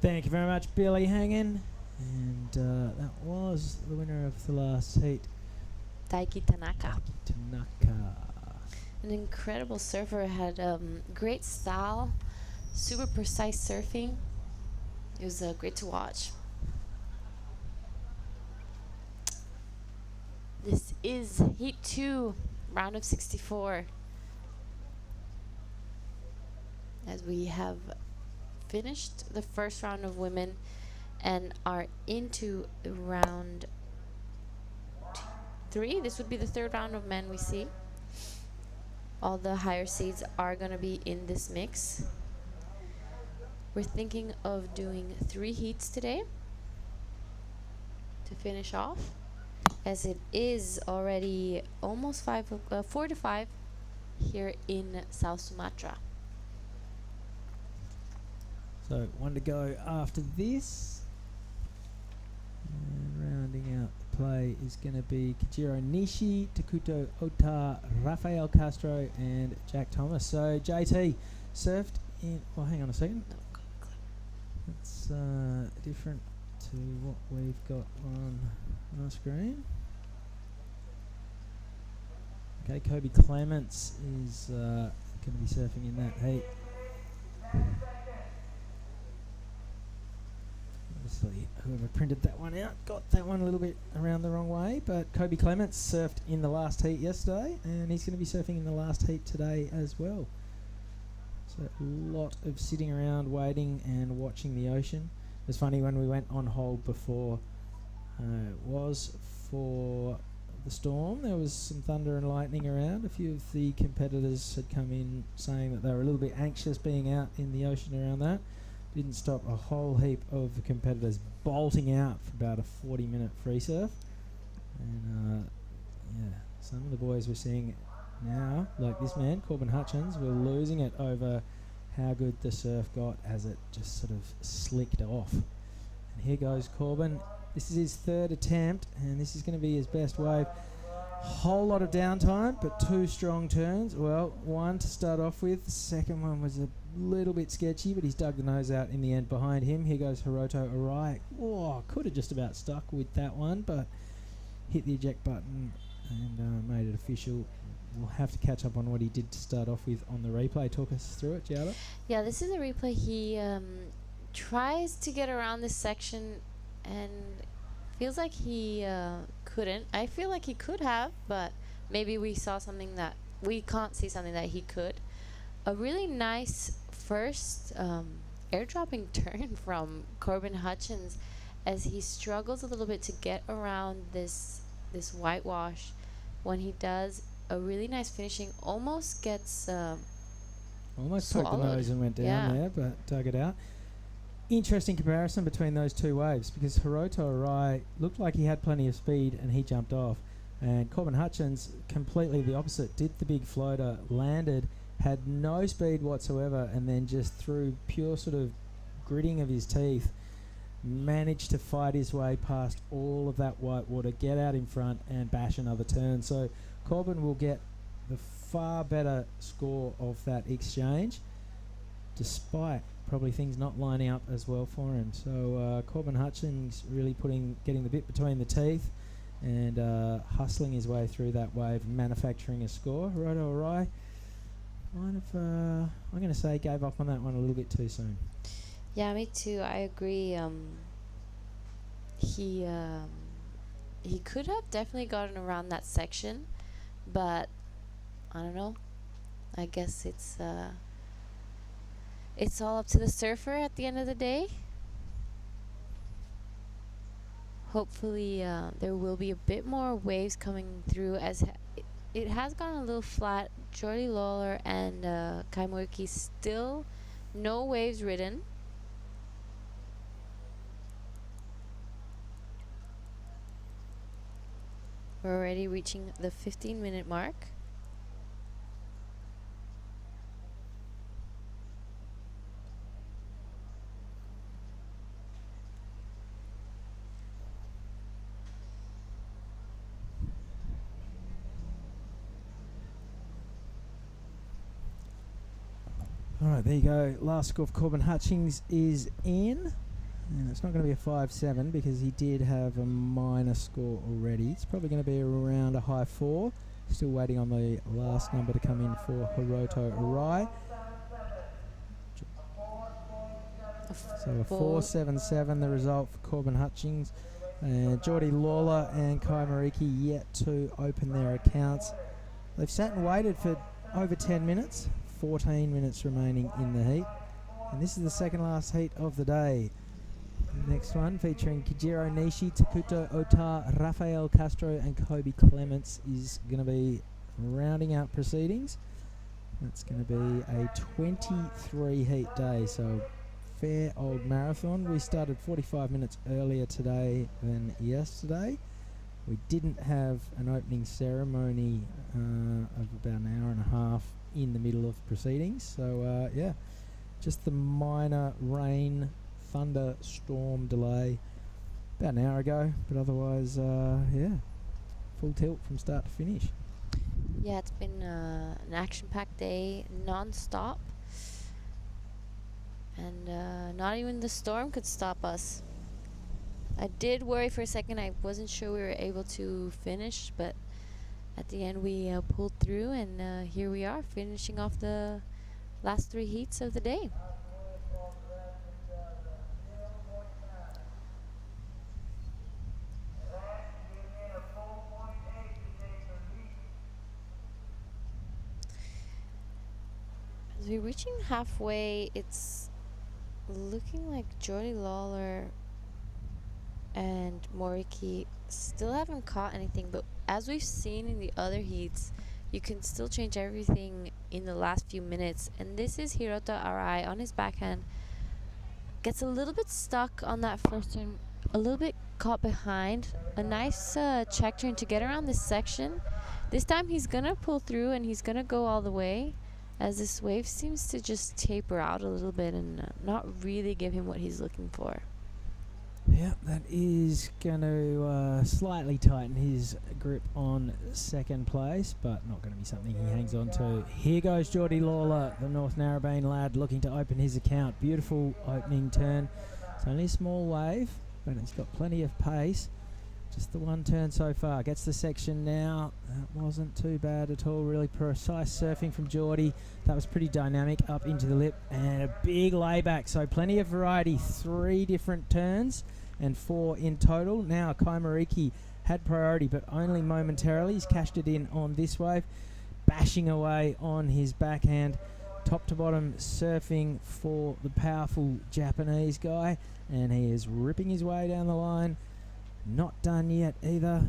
Thank you very much, Billy Hangen. And that was the winner of the last heat. Daiki Tanaka. Tanaka. An incredible surfer, had great style, super precise surfing. It was great to watch. This is Heat 2, round of 64. As we have finished the first round of women and are into round 3. This would be the third round of men we see. All the higher seeds are going to be in this mix. We're thinking of doing 3 heats today to finish off, as it is already almost 4 to 5 here in South Sumatra. So 1 to go after this. And rounding out the play is going to be Kajiro Nishi, Takuto Ota, Rafael Castro, and Jack Thomas. So JT surfed in. Oh, hang on a second. That's different to what we've got on our screen. Okay, Kobe Clements is going to be surfing in that heat. Obviously, whoever printed that one out got that one a little bit around the wrong way, but Kobe Clements surfed in the last heat yesterday, and he's going to be surfing in the last heat today as well. So a lot of sitting around waiting and watching the ocean. It was funny when we went on hold before it was for the storm, there was some thunder and lightning around. A few of the competitors had come in saying that they were a little bit anxious being out in the ocean around that. Didn't stop a whole heap of competitors bolting out for about a 40-minute free surf. And yeah, some of the boys we're seeing now, like this man, Corbin Hutchins, were losing it over how good the surf got as it just sort of slicked off. And here goes Corbin. This is his 3rd attempt, and this is going to be his best wave. Whole lot of downtime, but 2 strong turns. Well, 1 to start off with. The second one was a little bit sketchy, but he's dug the nose out in the end behind him. Here goes Hiroto Arai. Oh, could have just about stuck with that one, but hit the eject button and made it official. We'll have to catch up on what he did to start off with on the replay. Talk us through it, Giada. Yeah, this is a replay. He tries to get around this section and feels like he couldn't. I feel like he could have, but maybe we saw something that we can't see, something that he could. A really nice first airdropping turn from Corbin Hutchins as he struggles a little bit to get around this whitewash. When he does, a really nice finishing, almost gets almost poked the nose and went down there, but dug it out. Interesting comparison between those 2 waves, because Hiroto Arai looked like he had plenty of speed and he jumped off, and Corbin Hutchins completely the opposite. Did the big floater, landed, had no speed whatsoever, and then just through pure sort of gritting of his teeth managed to fight his way past all of that white water, get out in front and bash another turn. So Corbin will get the far better score of that exchange, despite probably things not lining up as well for him. So Corbin Hutchings really getting the bit between the teeth and hustling his way through that wave, manufacturing a score. Roto Arai, I'm going to say gave up on that one a little bit too soon. Yeah, me too. I agree. He could have definitely gotten around that section, but I don't know. I guess it's all up to the surfer at the end of the day. Hopefully, there will be a bit more waves coming through, as it has gone a little flat. Jordy Lawler and Kai Moiki still no waves ridden. We're already reaching the 15-minute mark. All right, there you go. Last score of Corbin Hutchings is in. And it's not going to be a 5-7 because he did have a minor score already. It's probably going to be around a high 4. Still waiting on the last number to come in for Hiroto Arai. So a 4-7-7, the result for Corbin Hutchings. And Jordy Lawler and Kai Mariki yet to open their accounts. They've sat and waited for over 10 minutes. 14 minutes remaining in the heat. And this is the second last heat of the day. Next one featuring Kijiro Nishi, Takuto Ota, Rafael Castro and Kobe Clements is going to be rounding out proceedings. That's going to be a 23 heat day, so fair old marathon. We started 45 minutes earlier today than yesterday. We didn't have an opening ceremony of about an hour and a half in the middle of proceedings. So yeah, just the minor rain, thunder, storm delay about an hour ago, but otherwise, yeah, full tilt from start to finish. Yeah, it's been an action-packed day, non-stop, and not even the storm could stop us. I did worry for a second. I wasn't sure we were able to finish, but at the end we pulled through, and here we are finishing off the last 3 heats of the day. As we're reaching halfway, it's looking like Jordy Lawler and Moriki still haven't caught anything, but as we've seen in the other heats, you can still change everything in the last few minutes. And this is Hiroto Arai on his backhand. Gets a little bit stuck on that first turn, a little bit caught behind. A nice check turn to get around this section. This time he's gonna pull through and he's gonna go all the way, as this wave seems to just taper out a little bit and not really give him what he's looking for. Yeah, that is going to slightly tighten his grip on second place, but not going to be something he hangs on to. Here goes Jordy Lawler, the North Narrabeen lad, looking to open his account. Beautiful opening turn. It's only a small wave, but it's got plenty of pace. Just the one turn so far. Gets the section now. That wasn't too bad at all. Really precise surfing from Jordy. That was pretty dynamic. Up into the lip and a big layback. So plenty of variety. 3 different turns and 4 in total. Now Kai Mariki had priority, but only momentarily. He's cashed it in on this wave. Bashing away on his backhand. Top to bottom surfing for the powerful Japanese guy. And he is ripping his way down the line. Not done yet either.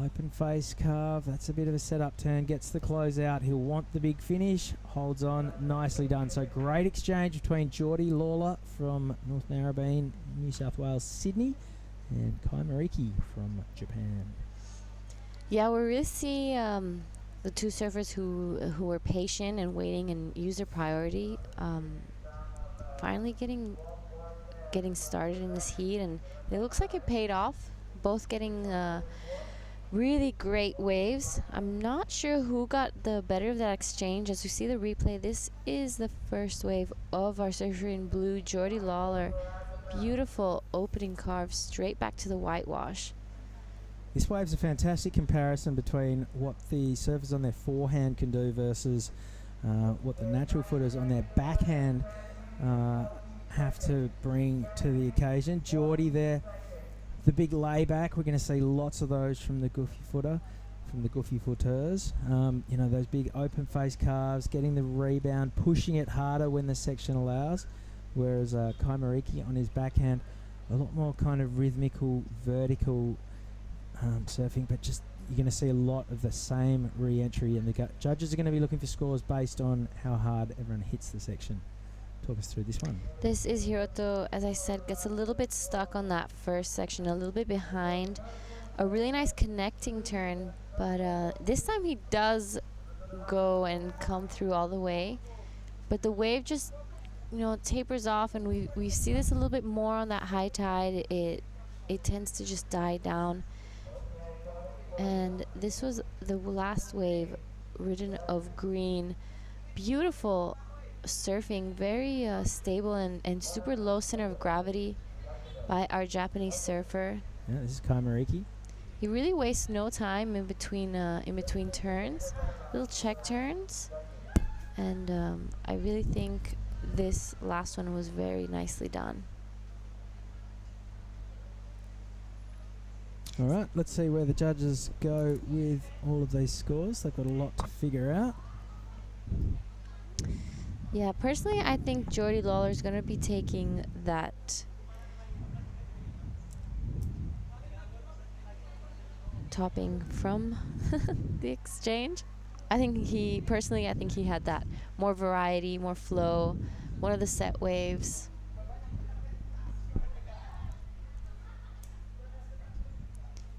Open face carve. That's a bit of a setup turn. Gets the close out. He'll want the big finish. Holds on. Nicely done. So great exchange between Jordy Lawler from North Narrabeen, New South Wales, Sydney, and Kai Mariki from Japan. Yeah, we really see the 2 surfers who were patient and waiting and used their priority finally getting started in this heat, and it looks like it paid off. Both getting Really great waves. I'm not sure who got the better of that exchange. As you see the replay, this is the first wave of our surfer in blue, Jordy Lawler. Beautiful opening carve straight back to the whitewash. This wave's a fantastic comparison between what the surfers on their forehand can do versus what the natural footers on their backhand have to bring to the occasion. Jordy there, the big layback, we're going to see lots of those from the goofy footer, from the goofy footers. You know, those big open face carves, getting the rebound, pushing it harder when the section allows. Whereas Kai Mariki on his backhand, a lot more kind of rhythmical, vertical surfing, but just you're going to see a lot of the same re-entry, and the judges are going to be looking for scores based on how hard everyone hits the section. Talk us through this one. This is Hiroto, as I said, gets a little bit stuck on that first section, a little bit behind. A really nice connecting turn, but this time he does go and come through all the way. But the wave just, you know, tapers off, and we see this a little bit more on that high tide. It tends to just die down. And this was the last wave, ridden of green. Beautiful surfing, very stable and super low center of gravity by our Japanese surfer. Yeah, this is Kai Mariki. He really wastes no time in between turns, little check turns, and I really think this last one was very nicely done. All right, let's see where the judges go with all of these scores. They've got a lot to figure out. Yeah, personally, I think Jordy Lawler is going to be taking that topping from the exchange. I think he had that more variety, more flow, one of the set waves.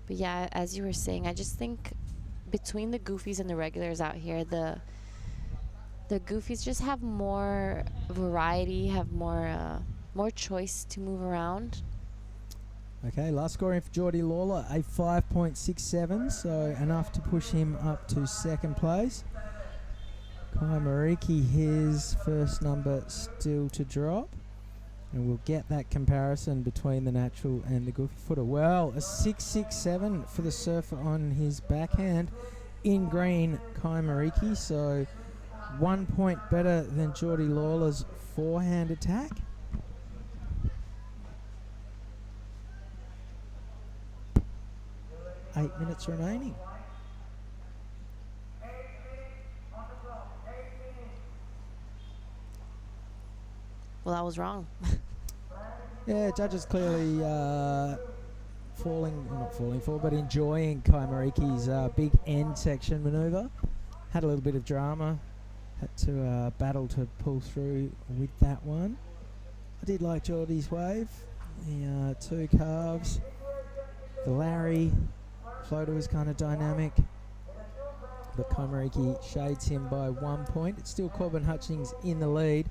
But yeah, as you were saying, I just think between the goofies and the regulars out here, the goofies just have more variety, have more choice to move around. Okay, last scoring for Jordy Lawler, a 5.67, so enough to push him up to second place. Kai Mariki, his first number still to drop. And we'll get that comparison between the natural and the goofy footer. Well, a 6.67 for the surfer on his backhand in green, Kai Mariki. So 1 point better than Jordy Lawler's forehand attack. Eight minutes remaining. Well, I was wrong. Yeah, judges clearly not falling for, but enjoying Kai Mariki's big end section manoeuvre. Had a little bit of drama. Had to battle to pull through with that one. I did like Jordy's wave. The two calves. The Larry floater was kind of dynamic. But Kai Mariki shades him by 1 point. It's still Corbin Hutchings in the lead,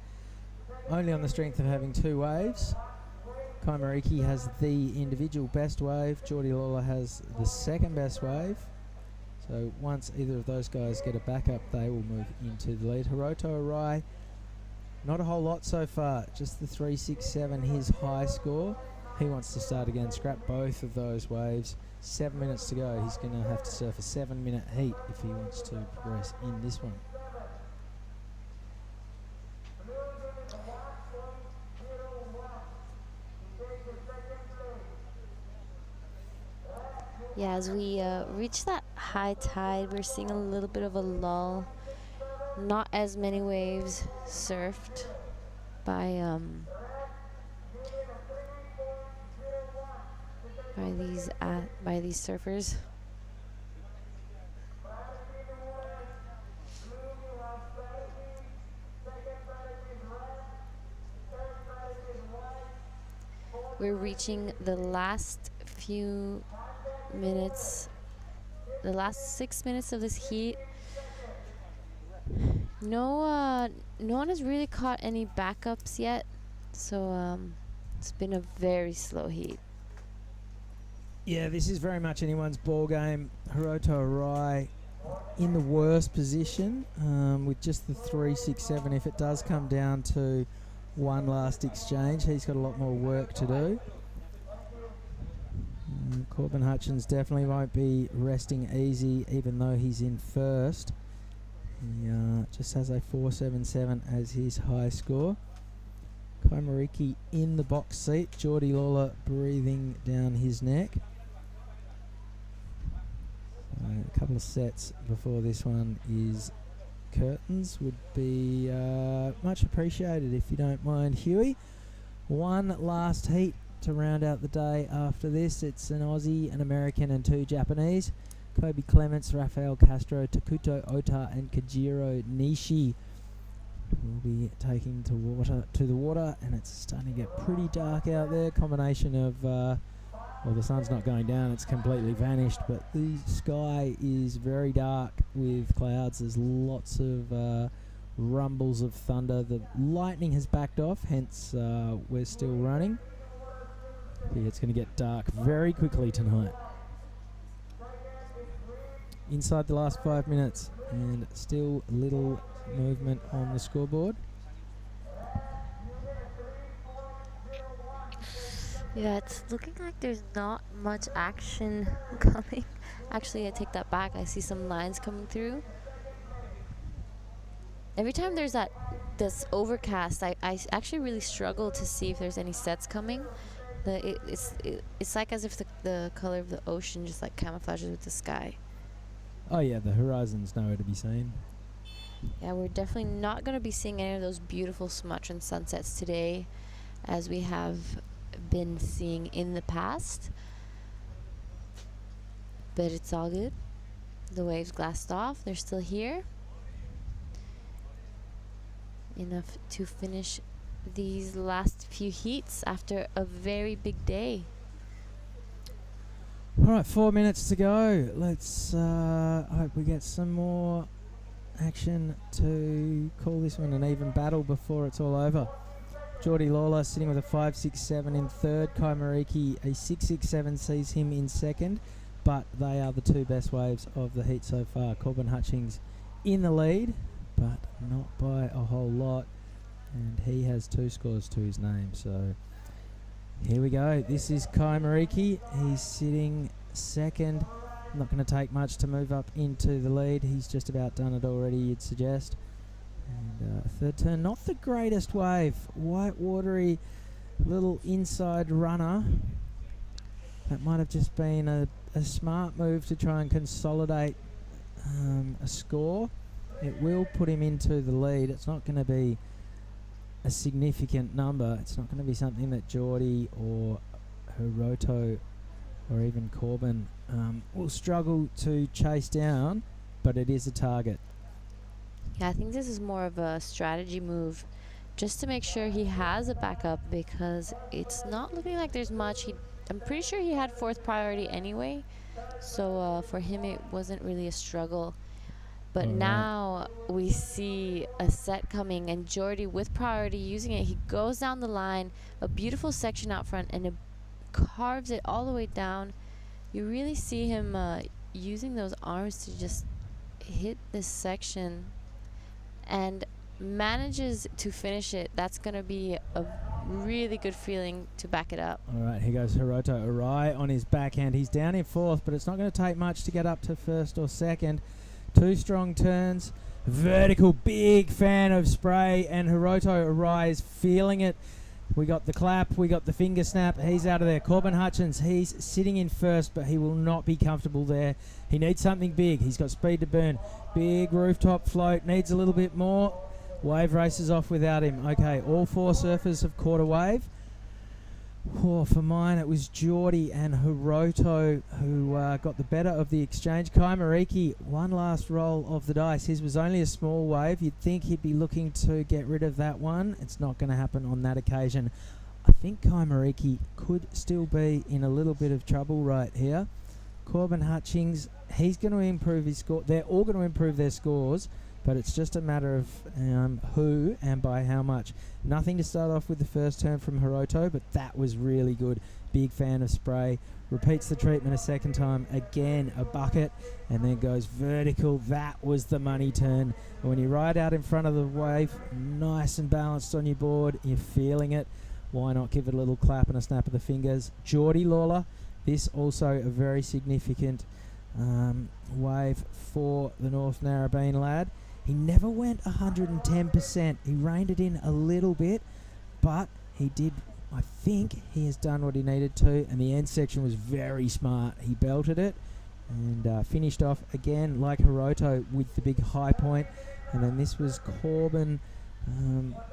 only on the strength of having two waves. Kai Mariki has the individual best wave. Jordy Lawler has the second best wave. So once either of those guys get a backup, they will move into the lead. Hiroto Arai, not a whole lot so far. Just the 3.67, his high score. He wants to start again, scrap both of those waves. 7 minutes to go. He's going to have to surf a 7-minute heat if he wants to progress in this one. Yeah, as we reach that high tide, we're seeing a little bit of a lull. Not as many waves surfed by these surfers. We're reaching the last few minutes, the last 6 minutes of this heat. No one has really caught any backups yet, so it's been a very slow heat. Yeah, this is very much anyone's ball game. Hiroto Arai in the worst position with just the 3-6-7. If it does come down to one last exchange, he's got a lot more work to do. Corbin Hutchins definitely won't be resting easy, even though he's in first. He just has a 4.77 as his high score. Komariki in the box seat. Geordie Lawler breathing down his neck. A couple of sets before this one is curtains would be much appreciated if you don't mind, Huey. One last heat to round out the day after this. It's an Aussie, an American and 2 Japanese. Kobe Clements, Rafael Castro, Takuto Ota and Kajiro Nishi will be taking to the water, and it's starting to get pretty dark out there. Combination of well, the sun's not going down, it's completely vanished, but the sky is very dark with clouds. There's lots of rumbles of thunder. The lightning has backed off, hence we're still running. But it's going to get dark very quickly tonight. Inside the last 5 minutes, and still little movement on the scoreboard. Yeah, it's looking like there's not much action coming. Actually, I take that back. I see some lines coming through. Every time there's this overcast, I actually really struggle to see if there's any sets coming. It's like as if the color of the ocean just like camouflages with the sky. Oh yeah, the horizon's nowhere to be seen. Yeah, we're definitely not going to be seeing any of those beautiful Sumatran sunsets today, as we have been seeing in the past. But it's all good. The waves glassed off. They're still here. Enough to finish these last few heats after a very big day. All right, 4 minutes to go. Let's hope we get some more action to call this one an even battle before it's all over. Geordie Lawler sitting with a 5.67 in third. Kai Mariki, a 6.67 sees him in second, but they are the 2 best waves of the heat so far. Corbin Hutchings in the lead, but not by a whole lot, and he has 2 scores to his name. So here we go. This is Kai Mariki. He's sitting second. Not going to take much to move up into the lead. He's just about done it already, you'd suggest. And third turn, not the greatest wave. White watery little inside runner. That might have just been a smart move to try and consolidate a score. It will put him into the lead. It's not going to be a significant number. It's not going to be something that Geordie or Hiroto or even Corbin will struggle to chase down, but it is a target. Yeah, I think this is more of a strategy move just to make sure he has a backup, because it's not looking like there's much. I'm pretty sure he had 4th priority anyway, so for him it wasn't really a struggle. But now we see a set coming, and Geordie with priority using it. He goes down the line, a beautiful section out front, and it carves it all the way down. You really see him using those arms to just hit this section, and manages to finish it. That's going to be a really good feeling to back it up. All right, here goes Hiroto Arai on his backhand. He's down in 4th, but it's not going to take much to get up to 1st or 2nd. 2 strong turns, vertical, big fan of spray, and Hiroto Arai is feeling it. We got the clap, we got the finger snap. He's out of there. Corbin Hutchins, he's sitting in 1st, but he will not be comfortable there. He needs something big. He's got speed to burn. Big rooftop float, needs a little bit more. Wave races off without him. Okay, all 4 surfers have caught a wave. Oh, for mine, it was Geordie and Hiroto who got the better of the exchange. Kai Mariki, one last roll of the dice. His was only a small wave. You'd think he'd be looking to get rid of that one. It's not going to happen on that occasion. I think Kai Mariki could still be in a little bit of trouble right here. Corbin Hutchings, he's going to improve his score. They're all going to improve their scores. but it's just a matter of who and by how much. Nothing to start off with the first turn from Hiroto, but that was really good. Big fan of spray. Repeats the treatment a second time. Again, a bucket, and then goes vertical. That was the money turn. And when you ride out in front of the wave, nice and balanced on your board, you're feeling it. Why not give it a little clap and a snap of the fingers? Geordie Lawler, this also a very significant wave for the North Narrabeen lad. He never went 110%. He reined it in a little bit, but he did. I think he has done what he needed to, and the end section was very smart. He belted it and finished off again like Hiroto with the big high point. And then this was Corbin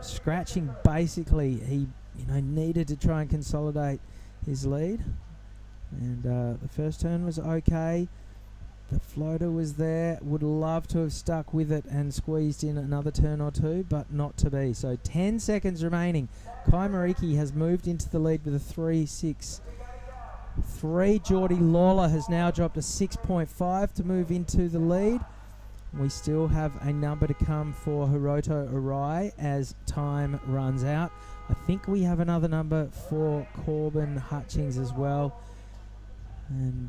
scratching. Basically, he needed to try and consolidate his lead. And the first turn was okay. The floater was there. Would love to have stuck with it and squeezed in another turn or two, but not to be. So 10 seconds remaining. Kai Mariki has moved into the lead with a 3.63. Geordie Lawler has now dropped a 6.5 to move into the lead. We still have a number to come for Hiroto Arai as time runs out. I think we have another number for Corbin Hutchings as well. And,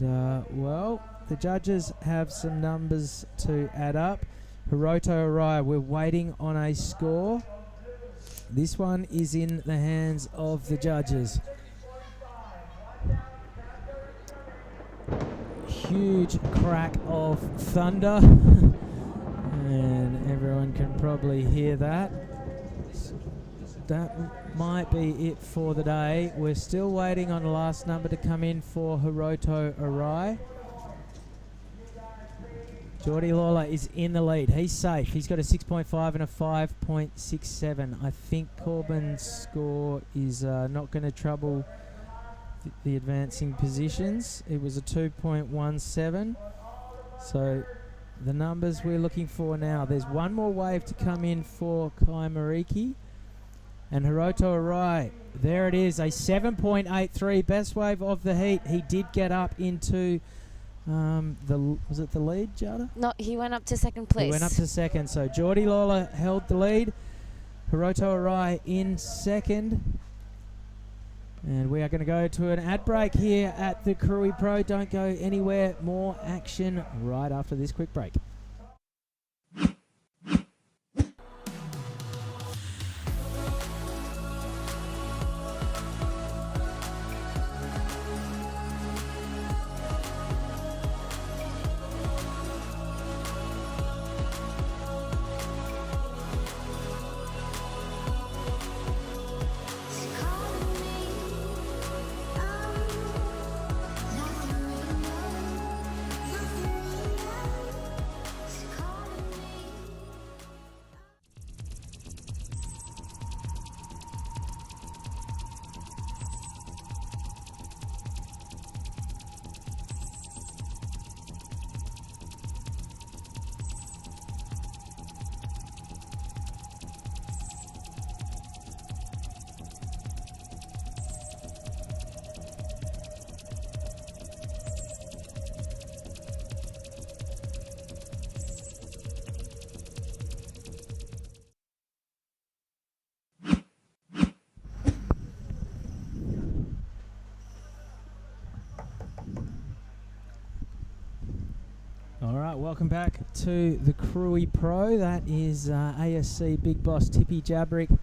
the judges have some numbers to add up. Hiroto Arai, we're waiting on a score. This one is in the hands of the judges. Huge crack of thunder. And everyone can probably hear that. That might be it for the day. We're still waiting on the last number to come in for Hiroto Arai. Geordie Lawler is in the lead. He's safe. He's got a 6.5 and a 5.67. I think Corbin's score is not going to trouble the advancing positions. It was a 2.17. So the numbers we're looking for now. There's one more wave to come in for Kai Mariki. And Hiroto Arai, there it is, a 7.83, best wave of the heat. He did get up into was it the lead, Jada? No, he went up to second place. He went up to second. So Geordie Lawler held the lead. Hiroto Arai in second. And we are going to go to an ad break here at the Krui Pro. Don't go anywhere. More action right after this quick break. Welcome back to the Krui Pro. That is ASC Big Boss Tippy Jabrick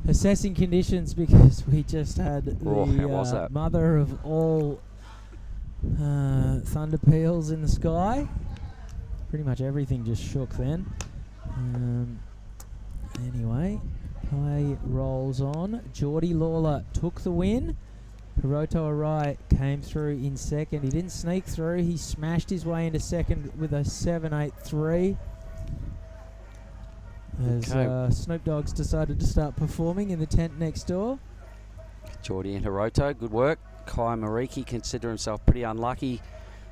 assessing conditions because we just had the mother of all thunder peals in the sky. Pretty much everything just shook then. Anyway, play rolls on. Geordie Lawler took the win. Hiroto Arai came through in second. He didn't sneak through. He smashed his way into second with a 7.83. As Snoop Dogg's decided to start performing in the tent next door. Geordie and Hiroto, good work. Kai Mariki consider himself pretty unlucky.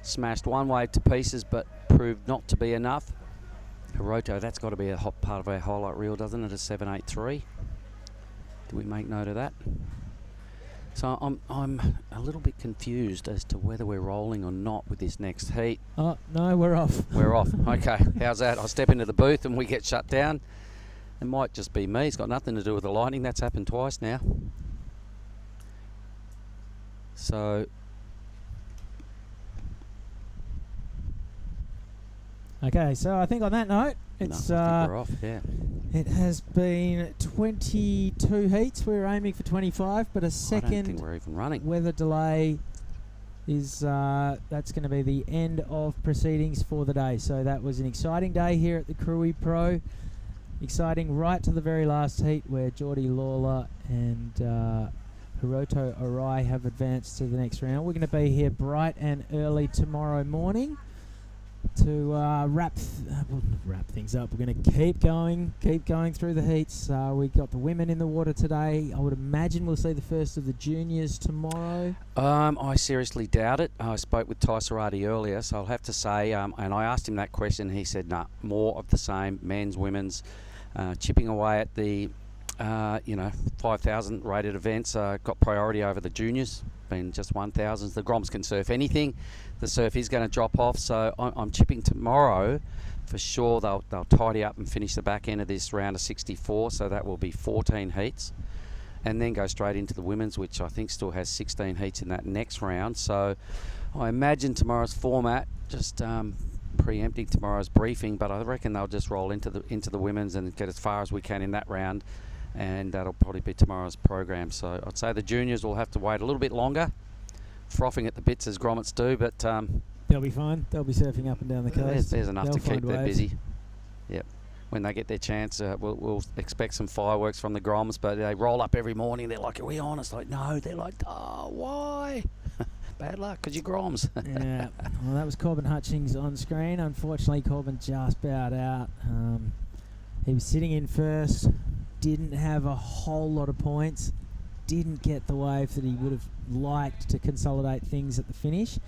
Smashed one wave to pieces, but proved not to be enough. Hiroto, that's got to be a hot part of our highlight reel, doesn't it? A 7.83. Do we make note of that? So I'm a little bit confused as to whether we're rolling or not with this next heat. Oh, no, we're off. We're off. Okay, how's that? I'll step into the booth and we get shut down. It might just be me. It's got nothing to do with the lighting. That's happened twice now. So... Okay, so I think on that note, it's I think we're off, yeah. It has been 22 heats. We were aiming for 25, but a I don't second think we're even running. weather delay is that's going to be the end of proceedings for the day. So that was an exciting day here at the Krui Pro. Exciting right to the very last heat where Geordie Lawler and Hiroto Arai have advanced to the next round. We're going to be here bright and early tomorrow morning to wrap things up. We're going to keep going through the heats. We got the women in the water today. I would imagine we'll see the first of the juniors tomorrow. I seriously doubt it. I spoke with Ty Sarati earlier, so I'll have to say, and I asked him that question. He said, "Nah, more of the same. Men's, women's, chipping away at the 5,000 rated events. Got priority over the juniors. Been just 1,000s. The Groms can surf anything. The surf is going to drop off, so I'm chipping tomorrow for sure. They'll tidy up and finish the back end of this round of 64, so that will be 14 heats, and then go straight into the women's, which I think still has 16 heats in that next round. So I imagine tomorrow's format, just preempting tomorrow's briefing, but I reckon they'll just roll into the women's and get as far as we can in that round, and that'll probably be tomorrow's program. So I'd say the juniors will have to wait a little bit longer, frothing at the bits as grommets do, but they'll be fine. They'll be surfing up and down the coast. There's enough They'll to keep find them waves. busy. Yep. When they get their chance, we'll expect some fireworks from the Groms, but they roll up every morning. They're like, "Are we on?" It's like, no. They're like, "Oh, why?" Bad luck, because you're Groms. Yeah. Well, that was Corbin Hutchings on screen. Unfortunately, Corbin just bowed out. He was sitting in first. Didn't have a whole lot of points. Didn't get the wave that he would have liked to consolidate things at the finish.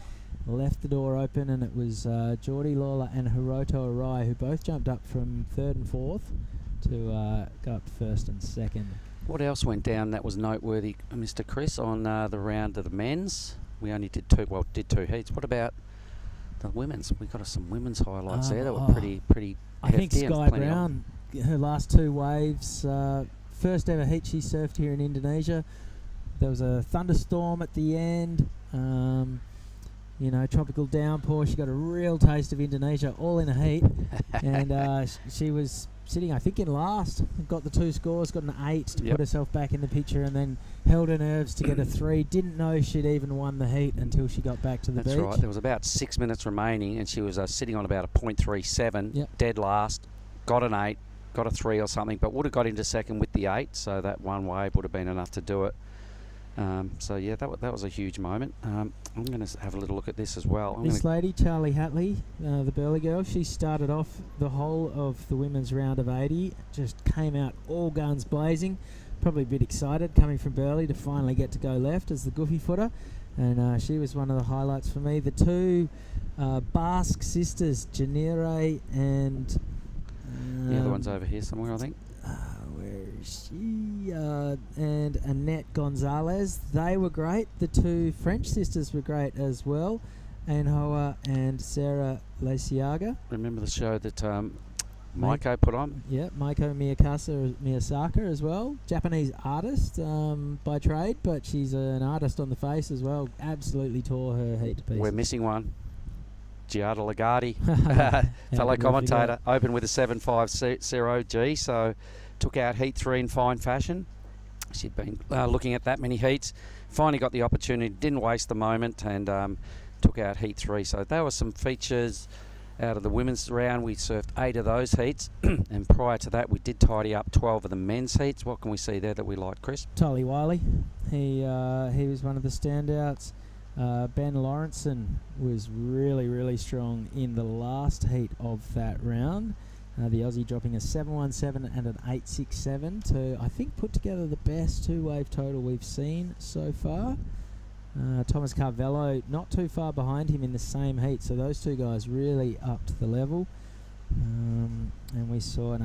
Left the door open, and it was Geordie Lawler and Hiroto Arai who both jumped up from third and fourth to go up to first and second. What else went down that was noteworthy, Mr. Chris, on the round of the men's? We only did two heats. What about the women's? We got some women's highlights there that were pretty I think hefty and Sky plenty of- Brown, her last two waves, first ever heat she surfed here in Indonesia. There was a thunderstorm at the end, tropical downpour. She got a real taste of Indonesia all in a heat, and she was sitting, I think, in last. Got the two scores, got an 8 to put herself back in the picture, and then held her nerves to get a 3. Didn't know she'd even won the heat until she got back to the beach. That's right. There was about 6 minutes remaining, and she was sitting on about a .37, dead last. Got an 8, got a 3 or something, but would have got into second with the 8, so that one wave would have been enough to do it. That was a huge moment. I'm going to have a little look at this as well. This lady, Charlie Hatley, the Burley girl, she started off the whole of the women's round of 80, just came out all guns blazing, probably a bit excited coming from Burley to finally get to go left as the goofy footer, and she was one of the highlights for me. The two Basque sisters, Janire and... the other one's over here somewhere, I think. Where is she? And Annette Gonzalez. They were great. The two French sisters were great as well. Anhoa and Sarah Lesiaga. Remember the show that Maiko put on? Yeah, Maiko Miyasaka as well. Japanese artist by trade, but she's an artist on the face as well. Absolutely tore her heat to pieces. We're missing one. Giada Lagarde, fellow commentator, opened with a 7.50G, so took out heat 3 in fine fashion. She'd been looking at that many heats, finally got the opportunity, didn't waste the moment, and took out heat 3. So there were some features out of the women's round. We surfed 8 of those heats, and prior to that we did tidy up 12 of the men's heats. What can we see there that we liked, Chris? Tully Wiley, he was one of the standouts. Ben Lawrenson was really, really strong in the last heat of that round. The Aussie dropping a 7.17 and an 8.67 to, I think, put together the best two-wave total we've seen so far. Thomas Carvello not too far behind him in the same heat, so those two guys really upped the level. And we saw an